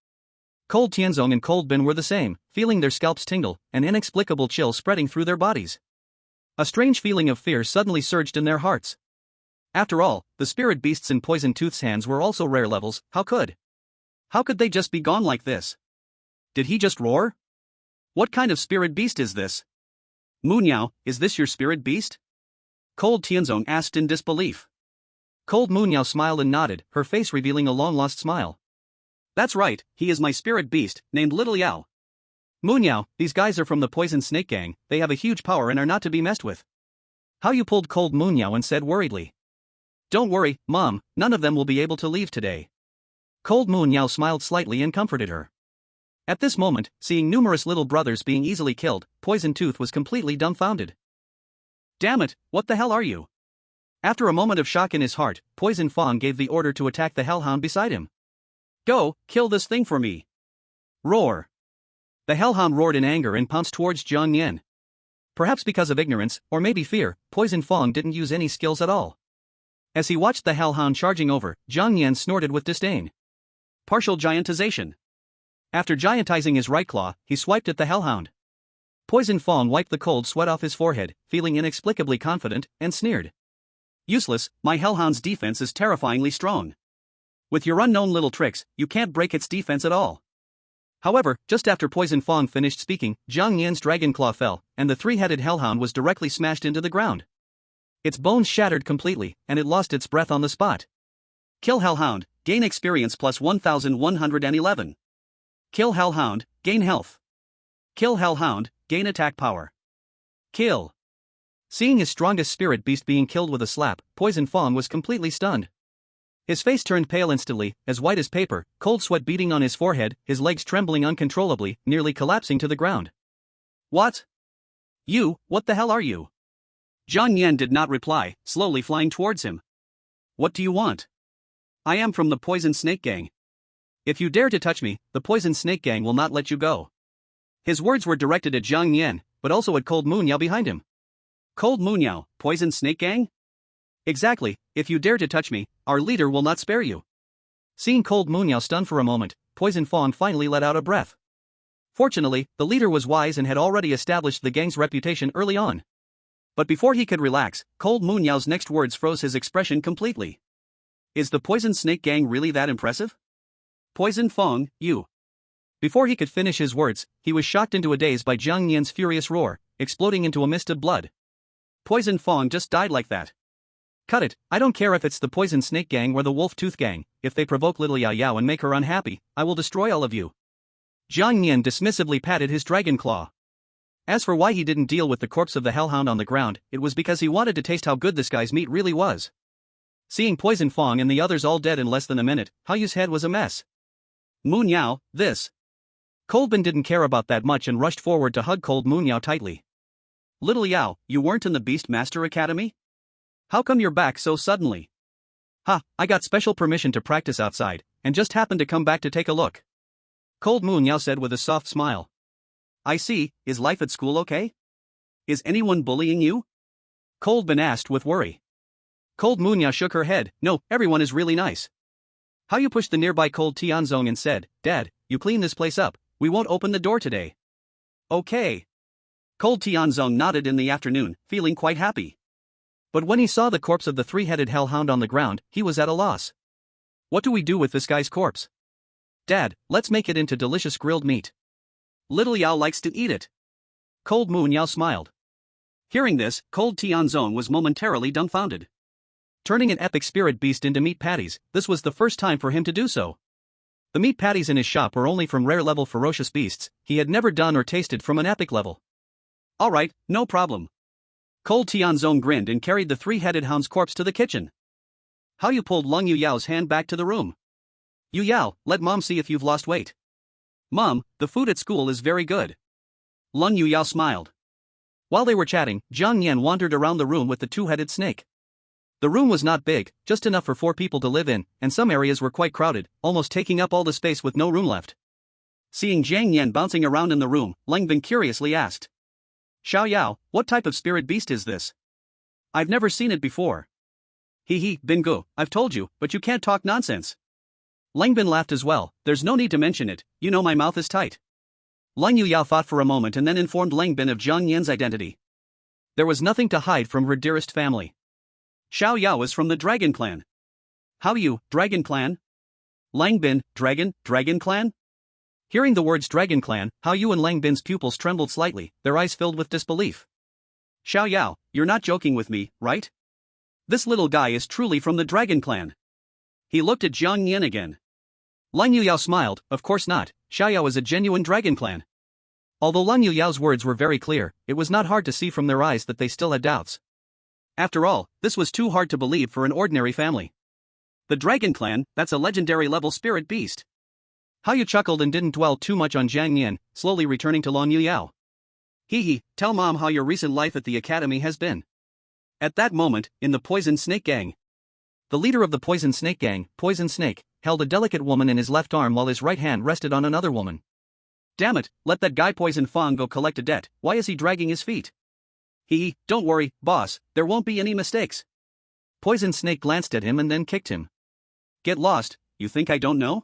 Cold Tianzong and Cold Bin were the same, feeling their scalps tingle, an inexplicable chill spreading through their bodies. A strange feeling of fear suddenly surged in their hearts. After all, the spirit beasts in Poison Tooth's hands were also rare levels. How could they just be gone like this? Did he just roar? What kind of spirit beast is this? Moon Yao, is this your spirit beast? Cold Tianzong asked in disbelief. Cold Moon Yao smiled and nodded, her face revealing a long-lost smile. That's right, he is my spirit beast, named Little Yao. Moon Yao, these guys are from the Poison Snake Gang, they have a huge power and are not to be messed with. Haoyu pulled Cold Moon Yao and said worriedly. Don't worry, Mom, none of them will be able to leave today. Cold Moon Yao smiled slightly and comforted her. At this moment, seeing numerous little brothers being easily killed, Poison Tooth was completely dumbfounded. Damn it, what the hell are you? After a moment of shock in his heart, Poison Fong gave the order to attack the Hellhound beside him. Go, kill this thing for me. Roar. The Hellhound roared in anger and pounced towards Jiang Nian. Perhaps because of ignorance, or maybe fear, Poison Fong didn't use any skills at all. As he watched the Hellhound charging over, Jiang Nian snorted with disdain. Partial giantization. After giantizing his right claw, he swiped at the Hellhound. Poison Fong wiped the cold sweat off his forehead, feeling inexplicably confident, and sneered. Useless, my Hellhound's defense is terrifyingly strong. With your unknown little tricks, you can't break its defense at all. However, just after Poison Fong finished speaking, Jiang Nian's dragon claw fell, and the three-headed Hellhound was directly smashed into the ground. Its bones shattered completely, and it lost its breath on the spot. Kill Hellhound, gain experience plus 1111. Kill Hellhound, gain health. Kill Hellhound, gain attack power. Kill. Seeing his strongest spirit beast being killed with a slap, Poison Fong was completely stunned. His face turned pale instantly, as white as paper, cold sweat beading on his forehead, his legs trembling uncontrollably, nearly collapsing to the ground. What? You, what the hell are you? Jiang Nian did not reply, slowly flying towards him. What do you want? I am from the Poison Snake Gang. If you dare to touch me, the Poison Snake Gang will not let you go. His words were directed at Jiang Nian, but also at Cold Moon Yao behind him. Cold Moon Yao, Poison Snake Gang? Exactly, if you dare to touch me, our leader will not spare you. Seeing Cold Moon Yao stunned for a moment, Poison Fong finally let out a breath. Fortunately, the leader was wise and had already established the gang's reputation early on. But before he could relax, Cold Moon Yao's next words froze his expression completely. Is the Poison Snake Gang really that impressive? Poison Fong, you. Before he could finish his words, he was shocked into a daze by Jiang Nian's furious roar, exploding into a mist of blood. Poison Fong just died like that. Cut it, I don't care if it's the Poison Snake Gang or the Wolf Tooth Gang, if they provoke little Yao Yao and make her unhappy, I will destroy all of you. Jiang Nian dismissively patted his dragon claw. As for why he didn't deal with the corpse of the Hellhound on the ground, it was because he wanted to taste how good this guy's meat really was. Seeing Poison Fong and the others all dead in less than a minute, Haoyu's head was a mess. Moon Yao, this. Coldbin didn't care about that much and rushed forward to hug Cold Moon Yao tightly. Little Yao, you weren't in the Beastmaster Academy? How come you're back so suddenly? Ha, I got special permission to practice outside, and just happened to come back to take a look. Cold Moon Yao said with a soft smile. I see, is life at school okay? Is anyone bullying you? Coldbin asked with worry. Cold Moon Yao shook her head. No, everyone is really nice. Haoyu pushed the nearby Cold Tianzong and said, Dad, you clean this place up, we won't open the door today. Okay. Cold Tianzong nodded in the afternoon, feeling quite happy. But when he saw the corpse of the three-headed hellhound on the ground, he was at a loss. What do we do with this guy's corpse? Dad, let's make it into delicious grilled meat. Little Yao likes to eat it. Cold Moon Yao smiled. Hearing this, Cold Tianzong was momentarily dumbfounded. Turning an epic spirit beast into meat patties, this was the first time for him to do so. The meat patties in his shop were only from rare-level ferocious beasts, he had never done or tasted from an epic level. Alright, no problem. Cold Tianzong grinned and carried the three-headed hound's corpse to the kitchen. Haoyu pulled Lung Yu Yao's hand back to the room. Yu Yao, let Mom see if you've lost weight. Mom, the food at school is very good. Lung Yu Yao smiled. While they were chatting, Jiang Yan wandered around the room with the two-headed snake. The room was not big, just enough for 4 people to live in, and some areas were quite crowded, almost taking up all the space with no room left. Seeing Jiang Yan bouncing around in the room, Lang Bin curiously asked. Xiao Yao, what type of spirit beast is this? I've never seen it before. Hee, Bingo, I've told you, but you can't talk nonsense. Lang Bin laughed as well. There's no need to mention it, you know my mouth is tight. Lung Yu Yao thought for a moment and then informed Lang Bin of Jiang Yan's identity. There was nothing to hide from her dearest family. Xiao Yao is from the Dragon Clan. Haoyu, Dragon Clan? Lang Bin, Dragon Clan? Hearing the words Dragon Clan, Haoyu and Lang Bin's pupils trembled slightly, their eyes filled with disbelief. Xiao Yao, you're not joking with me, right? This little guy is truly from the Dragon Clan. He looked at Jiang Yan again. Lung Yu Yao smiled, of course not, Xiao Yao is a genuine Dragon Clan. Although Lung Yu Yao's words were very clear, it was not hard to see from their eyes that they still had doubts. After all, this was too hard to believe for an ordinary family. The Dragon Clan, that's a legendary level spirit beast. Haoyu chuckled and didn't dwell too much on Jiang Yan, slowly returning to Lung Yu Yao. Hee, tell Mom how your recent life at the academy has been. At that moment, in the Poison Snake Gang. The leader of the Poison Snake Gang, Poison Snake, held a delicate woman in his left arm while his right hand rested on another woman. Damn it, let that guy Poison Fong go collect a debt, why is he dragging his feet? Don't worry, boss, there won't be any mistakes. Poison Snake glanced at him and then kicked him. Get lost, you think I don't know?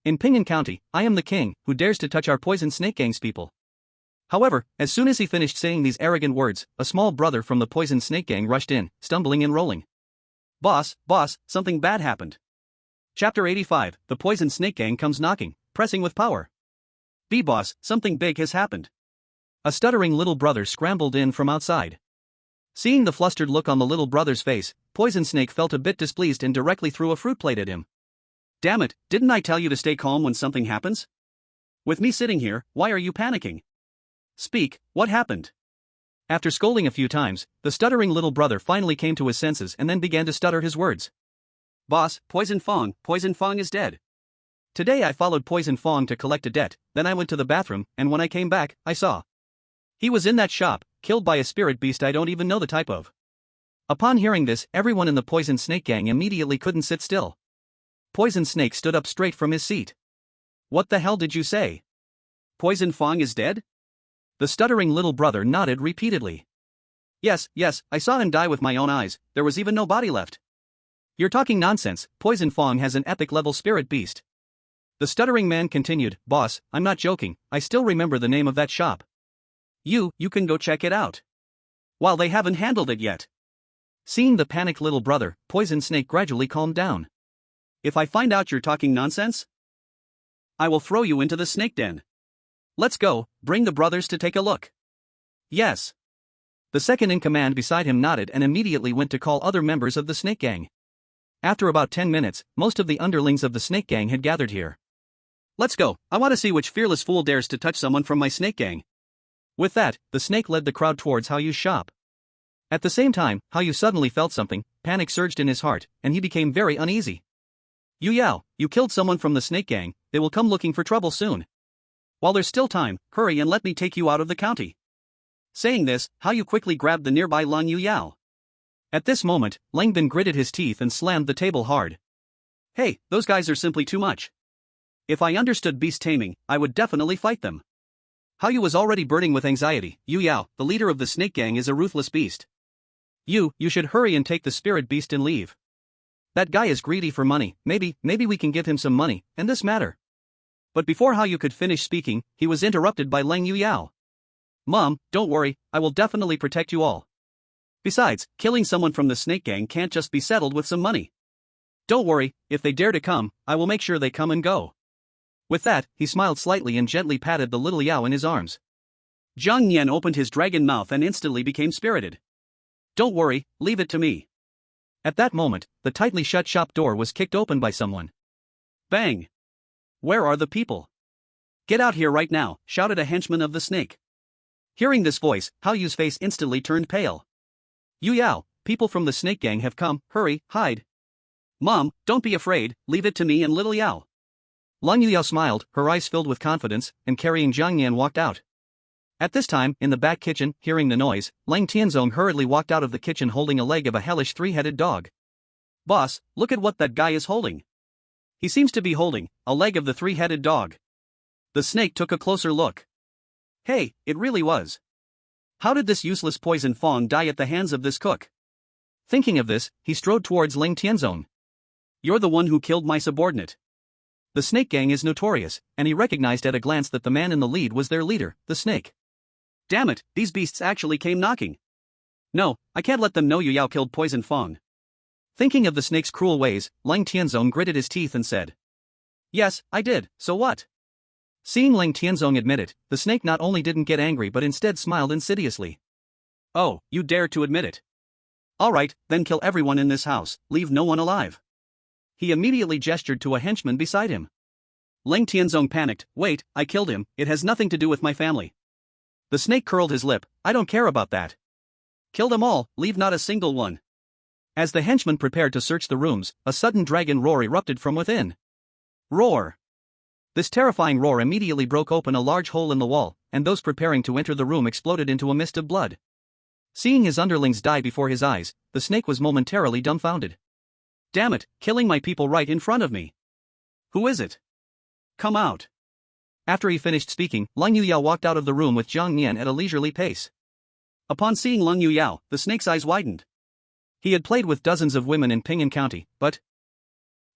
In Pingan County, I am the king, who dares to touch our Poison Snake Gang's people. However, as soon as he finished saying these arrogant words, a small brother from the Poison Snake Gang rushed in, stumbling and rolling. Boss, something bad happened. Chapter 85, The Poison Snake Gang comes knocking, pressing with power. Boss, something big has happened. A stuttering little brother scrambled in from outside. Seeing the flustered look on the little brother's face, Poison Snake felt a bit displeased and directly threw a fruit plate at him. Damn it, didn't I tell you to stay calm when something happens? With me sitting here, why are you panicking? Speak, what happened? After scolding a few times, the stuttering little brother finally came to his senses and then began to stutter his words. Boss, Poison Fong is dead. Today I followed Poison Fong to collect a debt, then I went to the bathroom, and when I came back, I saw. He was in that shop, killed by a spirit beast I don't even know the type of. Upon hearing this, everyone in the Poison Snake Gang immediately couldn't sit still. Poison Snake stood up straight from his seat. What the hell did you say? Poison Fong is dead? The stuttering little brother nodded repeatedly. Yes, I saw him die with my own eyes, there was even no body left. You're talking nonsense, Poison Fong has an epic level spirit beast. The stuttering man continued, Boss, I'm not joking, I still remember the name of that shop. You can go check it out. While they haven't handled it yet. Seeing the panicked little brother, Poison Snake gradually calmed down. If I find out you're talking nonsense, I will throw you into the snake den. Let's go, bring the brothers to take a look. Yes. The second in command beside him nodded and immediately went to call other members of the Snake Gang. After about 10 minutes, most of the underlings of the Snake Gang had gathered here. Let's go, I want to see which fearless fool dares to touch someone from my Snake Gang. With that, the snake led the crowd towards Haoyu's shop. At the same time, Hao Yu suddenly felt something, panic surged in his heart, and he became very uneasy. Yu Yao, you killed someone from the snake gang, they will come looking for trouble soon. While there's still time, hurry and let me take you out of the county. Saying this, Hao Yu quickly grabbed the nearby Lang Yu Yao. At this moment, Lang Bin gritted his teeth and slammed the table hard. Hey, those guys are simply too much. If I understood beast taming, I would definitely fight them. Hao Yu was already burning with anxiety. Yu Yao, the leader of the snake gang, is a ruthless beast. You should hurry and take the spirit beast and leave. That guy is greedy for money, maybe we can give him some money, and this matter. But before Hao Yu could finish speaking, he was interrupted by Lang Yu Yao. Mom, don't worry, I will definitely protect you all. Besides, killing someone from the snake gang can't just be settled with some money. Don't worry, if they dare to come, I will make sure they come and go. With that, he smiled slightly and gently patted the little Yao in his arms. Zhang Nian opened his dragon mouth and instantly became spirited. Don't worry, leave it to me. At that moment, the tightly shut shop door was kicked open by someone. Bang! Where are the people? Get out here right now, shouted a henchman of the snake. Hearing this voice, Hao Yu's face instantly turned pale. Yu Yao, people from the snake gang have come, hurry, hide. Mom, don't be afraid, leave it to me and little Yao. Lang Yu Yao smiled, her eyes filled with confidence, and carrying Zhang Nian walked out. At this time, in the back kitchen, hearing the noise, Lang Tianzong hurriedly walked out of the kitchen holding a leg of a hellish three-headed dog. Boss, look at what that guy is holding. He seems to be holding a leg of the three-headed dog. The snake took a closer look. Hey, it really was. How did this useless poison Fong die at the hands of this cook? Thinking of this, he strode towards Lang Tianzong. You're the one who killed my subordinate. The snake gang is notorious, and he recognized at a glance that the man in the lead was their leader, the snake. Damn it, these beasts actually came knocking. No, I can't let them know Yu Yao killed Poison Fong. Thinking of the snake's cruel ways, Lang Tianzong gritted his teeth and said. Yes, I did, so what? Seeing Lang Tianzong admit it, the snake not only didn't get angry but instead smiled insidiously. Oh, you dare to admit it. Alright, then kill everyone in this house, leave no one alive. He immediately gestured to a henchman beside him. Lang Tianzong panicked, wait, I killed him, it has nothing to do with my family. The snake curled his lip, I don't care about that. Kill them all, leave not a single one. As the henchman prepared to search the rooms, a sudden dragon roar erupted from within. Roar! This terrifying roar immediately broke open a large hole in the wall, and those preparing to enter the room exploded into a mist of blood. Seeing his underlings die before his eyes, the snake was momentarily dumbfounded. Damn it, killing my people right in front of me. Who is it? Come out. After he finished speaking, Lang Yu Yao walked out of the room with Zhang Nian at a leisurely pace. Upon seeing Lang Yu Yao, the snake's eyes widened. He had played with dozens of women in Ping'an County, but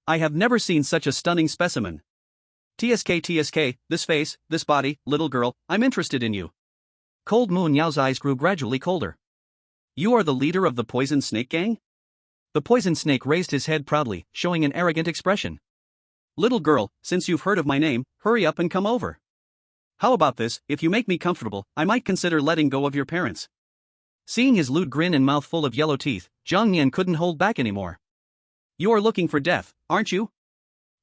I have never seen such a stunning specimen. TSK, this face, this body, little girl, I'm interested in you. Cold Moon Yao's eyes grew gradually colder. You are the leader of the poison snake gang? The poison snake raised his head proudly, showing an arrogant expression. Little girl, since you've heard of my name, hurry up and come over. How about this, if you make me comfortable, I might consider letting go of your parents. Seeing his lewd grin and mouth full of yellow teeth, Zhang Nian couldn't hold back anymore. You are looking for death, aren't you?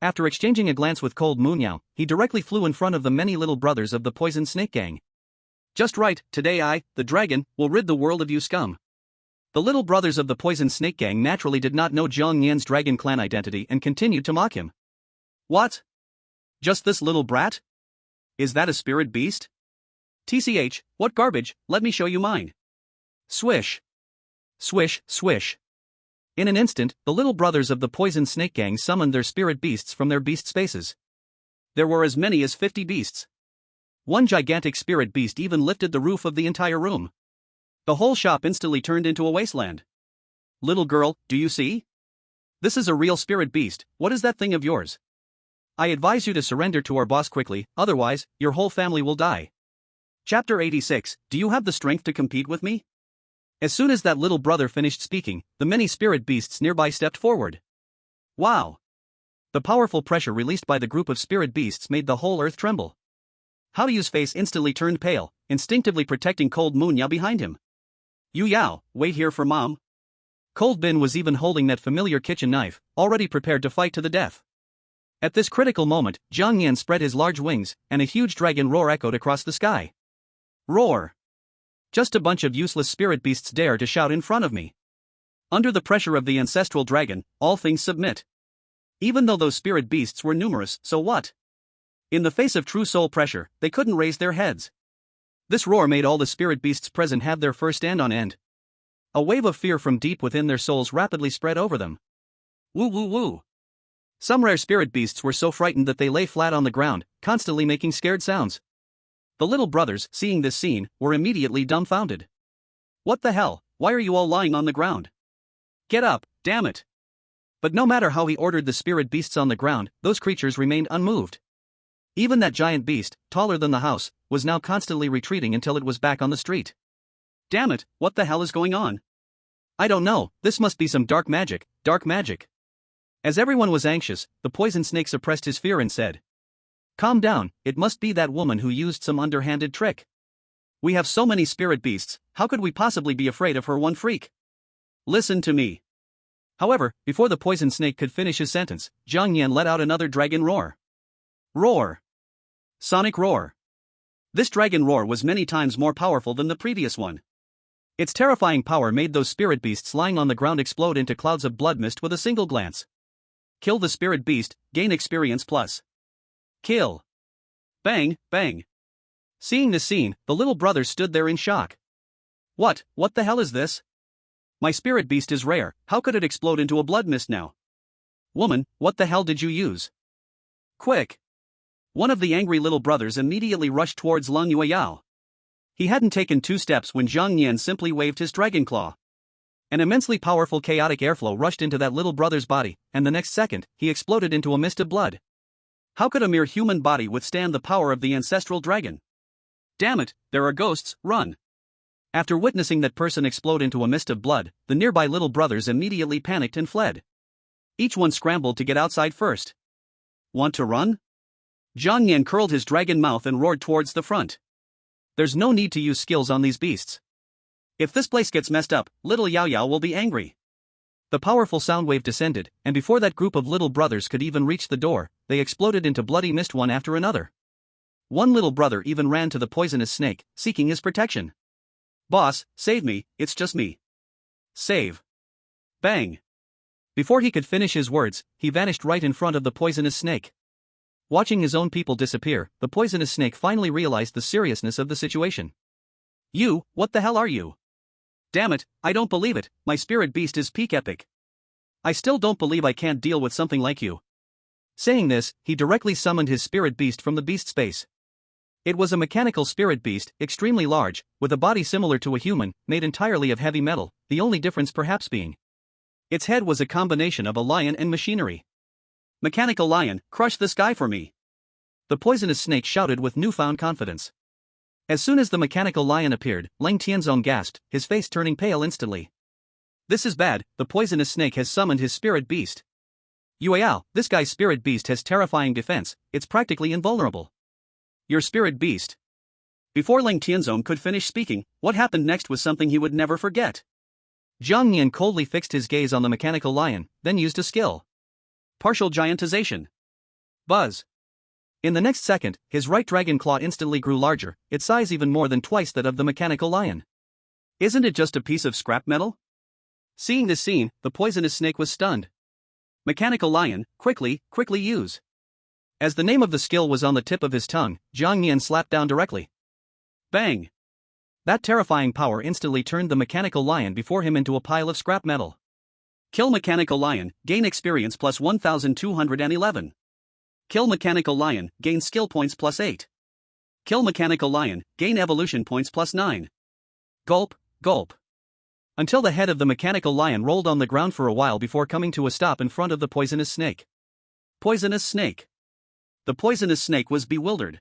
After exchanging a glance with Cold Moon Yao, he directly flew in front of the many little brothers of the poison snake gang. Just right, today I, the dragon, will rid the world of you scum. The little brothers of the poison snake gang naturally did not know Zhang Nian's dragon clan identity and continued to mock him. What? Just this little brat? Is that a spirit beast? TCH, what garbage, let me show you mine. Swish. Swish, swish. In an instant, the little brothers of the poison snake gang summoned their spirit beasts from their beast spaces. There were as many as 50 beasts. One gigantic spirit beast even lifted the roof of the entire room. The whole shop instantly turned into a wasteland. Little girl, do you see? This is a real spirit beast, what is that thing of yours? I advise you to surrender to our boss quickly, otherwise, your whole family will die. Chapter 86, Do you have the strength to compete with me? As soon as that little brother finished speaking, the many spirit beasts nearby stepped forward. Wow! The powerful pressure released by the group of spirit beasts made the whole earth tremble. Hao Yu's face instantly turned pale, instinctively protecting Cold Moon Yao behind him. Yu Yao, wait here for mom. Cold Bin was even holding that familiar kitchen knife, already prepared to fight to the death. At this critical moment, Zhang Nian spread his large wings, and a huge dragon roar echoed across the sky. Roar! Just a bunch of useless spirit beasts dare to shout in front of me. Under the pressure of the ancestral dragon, all things submit. Even though those spirit beasts were numerous, so what? In the face of true soul pressure, they couldn't raise their heads. This roar made all the spirit beasts present have their fur stand on end. A wave of fear from deep within their souls rapidly spread over them. Woo woo woo. Some rare spirit beasts were so frightened that they lay flat on the ground, constantly making scared sounds. The little brothers, seeing this scene, were immediately dumbfounded. What the hell, why are you all lying on the ground? Get up, damn it! But no matter how he ordered the spirit beasts on the ground, those creatures remained unmoved. Even that giant beast, taller than the house, was now constantly retreating until it was back on the street. Damn it, what the hell is going on? I don't know, this must be some dark magic, dark magic. As everyone was anxious, the poison snake suppressed his fear and said, "Calm down, it must be that woman who used some underhanded trick. We have so many spirit beasts, how could we possibly be afraid of her one freak? Listen to me." However, before the poison snake could finish his sentence, Zhang Yan let out another dragon roar. Roar. Sonic roar. This dragon roar was many times more powerful than the previous one. Its terrifying power made those spirit beasts lying on the ground explode into clouds of blood mist with a single glance. Kill the spirit beast, gain experience plus. Kill. Bang, bang. Seeing this scene, the little brothers stood there in shock. What the hell is this? My spirit beast is rare, how could it explode into a blood mist now? Woman, what the hell did you use? Quick. One of the angry little brothers immediately rushed towards Leng Yueyao. He hadn't taken 2 steps when Zhang Yan simply waved his dragon claw. An immensely powerful chaotic airflow rushed into that little brother's body, and the next second, he exploded into a mist of blood. How could a mere human body withstand the power of the ancestral dragon? Damn it, there are ghosts, run. After witnessing that person explode into a mist of blood, the nearby little brothers immediately panicked and fled. Each one scrambled to get outside first. Want to run? Zhang Yan curled his dragon mouth and roared towards the front. There's no need to use skills on these beasts. If this place gets messed up, little Yao Yao will be angry. The powerful sound wave descended, and before that group of little brothers could even reach the door, they exploded into bloody mist one after another. One little brother even ran to the poisonous snake, seeking his protection. Boss, save me, it's just me. Save. Bang. Before he could finish his words, he vanished right in front of the poisonous snake. Watching his own people disappear, the poisonous snake finally realized the seriousness of the situation. You, what the hell are you? Damn it, I don't believe it, my spirit beast is peak epic. I still don't believe I can't deal with something like you. Saying this, he directly summoned his spirit beast from the beast space. It was a mechanical spirit beast, extremely large, with a body similar to a human, made entirely of heavy metal, the only difference perhaps being its head was a combination of a lion and machinery. Mechanical lion, crush this guy for me. The poisonous snake shouted with newfound confidence. As soon as the mechanical lion appeared, Leng Tianzong gasped, his face turning pale instantly. This is bad, the poisonous snake has summoned his spirit beast. Yueyao, this guy's spirit beast has terrifying defense, it's practically invulnerable. Your spirit beast. Before Leng Tianzong could finish speaking, what happened next was something he would never forget. Zhang Yan coldly fixed his gaze on the mechanical lion, then used a skill. Partial giantization. Buzz. In the next second, his right dragon claw instantly grew larger, its size even more than twice that of the mechanical lion. Isn't it just a piece of scrap metal? Seeing this scene, the poisonous snake was stunned. Mechanical lion, quickly use. As the name of the skill was on the tip of his tongue, Zhang Yan slapped down directly. Bang! That terrifying power instantly turned the mechanical lion before him into a pile of scrap metal. Kill mechanical lion, gain experience plus 1211. Kill mechanical lion, gain skill points plus 8. Kill mechanical lion, gain evolution points plus 9. Gulp, gulp. Until the head of the mechanical lion rolled on the ground for a while before coming to a stop in front of the poisonous snake. Poisonous snake. The poisonous snake was bewildered.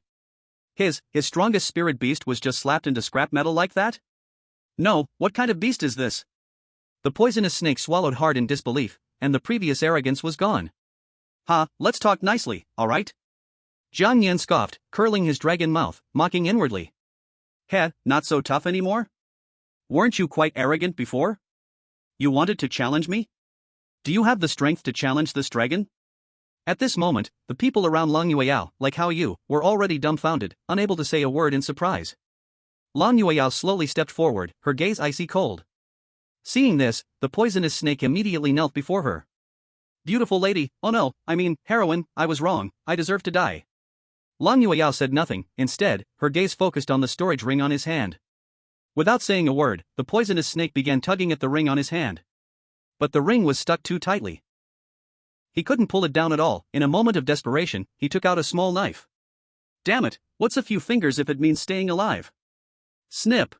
His strongest spirit beast was just slapped into scrap metal like that? No, what kind of beast is this? The poisonous snake swallowed hard in disbelief, and the previous arrogance was gone. Let's talk nicely, alright? Zhang Yan scoffed, curling his dragon mouth, mocking inwardly. Not so tough anymore? Weren't you quite arrogant before? You wanted to challenge me? Do you have the strength to challenge this dragon? At this moment, the people around Leng Yueyao, like Hao Yu, were already dumbfounded, unable to say a word in surprise. Lan Yueyao slowly stepped forward, her gaze icy cold. Seeing this, the poisonous snake immediately knelt before her. Beautiful lady, oh no, I mean, heroine, I was wrong, I deserve to die. Lan Yueyao said nothing, instead, her gaze focused on the storage ring on his hand. Without saying a word, the poisonous snake began tugging at the ring on his hand. But the ring was stuck too tightly. He couldn't pull it down at all. In a moment of desperation, he took out a small knife. Damn it, what's a few fingers if it means staying alive? Snip.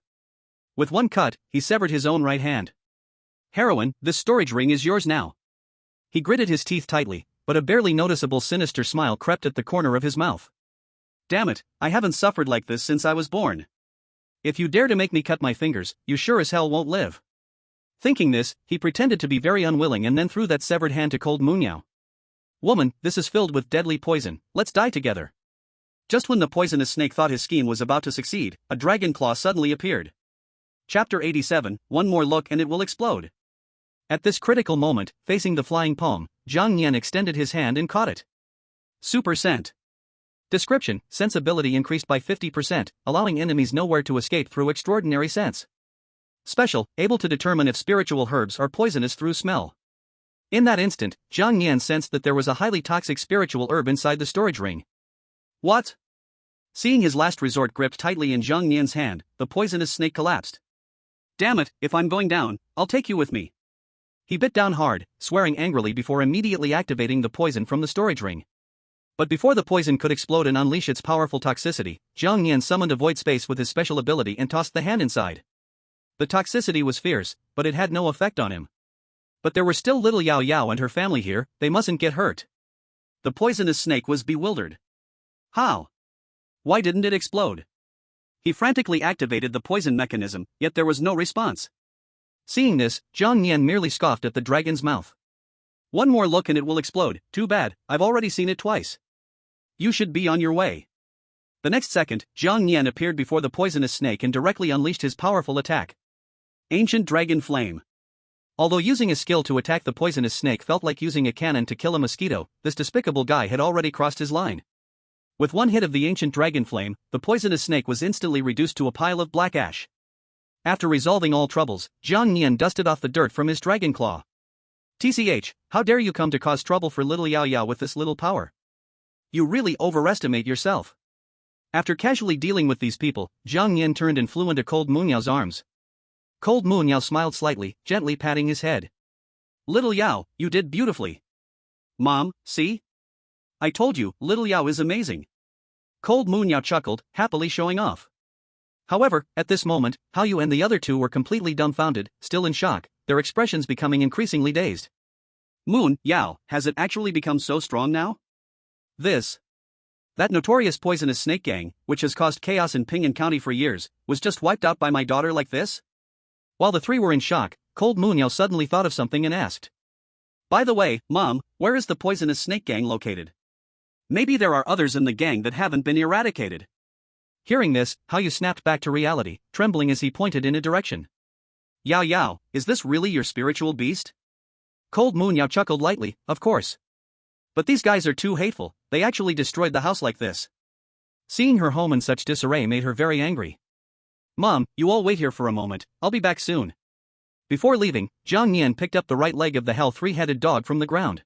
With one cut, he severed his own right hand. Heroine, this storage ring is yours now. He gritted his teeth tightly, but a barely noticeable sinister smile crept at the corner of his mouth. Damn it, I haven't suffered like this since I was born. If you dare to make me cut my fingers, you sure as hell won't live. Thinking this, he pretended to be very unwilling and then threw that severed hand to Cold Moonyao. Woman, this is filled with deadly poison, let's die together. Just when the poisonous snake thought his scheme was about to succeed, a dragon claw suddenly appeared. Chapter 87, one more look and it will explode. At this critical moment, facing the flying palm, Zhang Nian extended his hand and caught it. Super Scent. Description: sensibility increased by 50%, allowing enemies nowhere to escape through extraordinary sense. Special, able to determine if spiritual herbs are poisonous through smell. In that instant, Zhang Nian sensed that there was a highly toxic spiritual herb inside the storage ring. What? Seeing his last resort gripped tightly in Zhang Nian's hand, the poisonous snake collapsed. Damn it, if I'm going down, I'll take you with me. He bit down hard, swearing angrily before immediately activating the poison from the storage ring. But before the poison could explode and unleash its powerful toxicity, Zhang Nian summoned a void space with his special ability and tossed the hand inside. The toxicity was fierce, but it had no effect on him. But there were still little Yao Yao and her family here, they mustn't get hurt. The poisonous snake was bewildered. How? Why didn't it explode? He frantically activated the poison mechanism, yet there was no response. Seeing this, Zhang Nian merely scoffed at the dragon's mouth. One more look and it will explode, too bad, I've already seen it twice. You should be on your way. The next second, Zhang Nian appeared before the poisonous snake and directly unleashed his powerful attack. Ancient Dragon Flame. Although using a skill to attack the poisonous snake felt like using a cannon to kill a mosquito, this despicable guy had already crossed his line. With one hit of the Ancient Dragon Flame, the poisonous snake was instantly reduced to a pile of black ash. After resolving all troubles, Zhang Nian dusted off the dirt from his dragon claw. TCH, how dare you come to cause trouble for little Yao Yao with this little power? You really overestimate yourself. After casually dealing with these people, Zhang Nian turned and flew into Cold Moonyao's arms. Cold Moonyao smiled slightly, gently patting his head. Little Yao, you did beautifully. Mom, see? I told you, little Yao is amazing. Cold Moonyao chuckled, happily showing off. However, at this moment, Hao Yu and the other two were completely dumbfounded, still in shock, their expressions becoming increasingly dazed. Moon, Yao, has it actually become so strong now? That notorious poisonous snake gang, which has caused chaos in Ping'an County for years, was just wiped out by my daughter like this? While the three were in shock, Cold Moonyao suddenly thought of something and asked. By the way, Mom, where is the poisonous snake gang located? Maybe there are others in the gang that haven't been eradicated. Hearing this, Hao Yu snapped back to reality, trembling as he pointed in a direction. Yao Yao, is this really your spiritual beast? Cold Moonyao chuckled lightly, of course. But these guys are too hateful, they actually destroyed the house like this. Seeing her home in such disarray made her very angry. Mom, you all wait here for a moment, I'll be back soon. Before leaving, Zhang Nian picked up the right leg of the hell three-headed dog from the ground.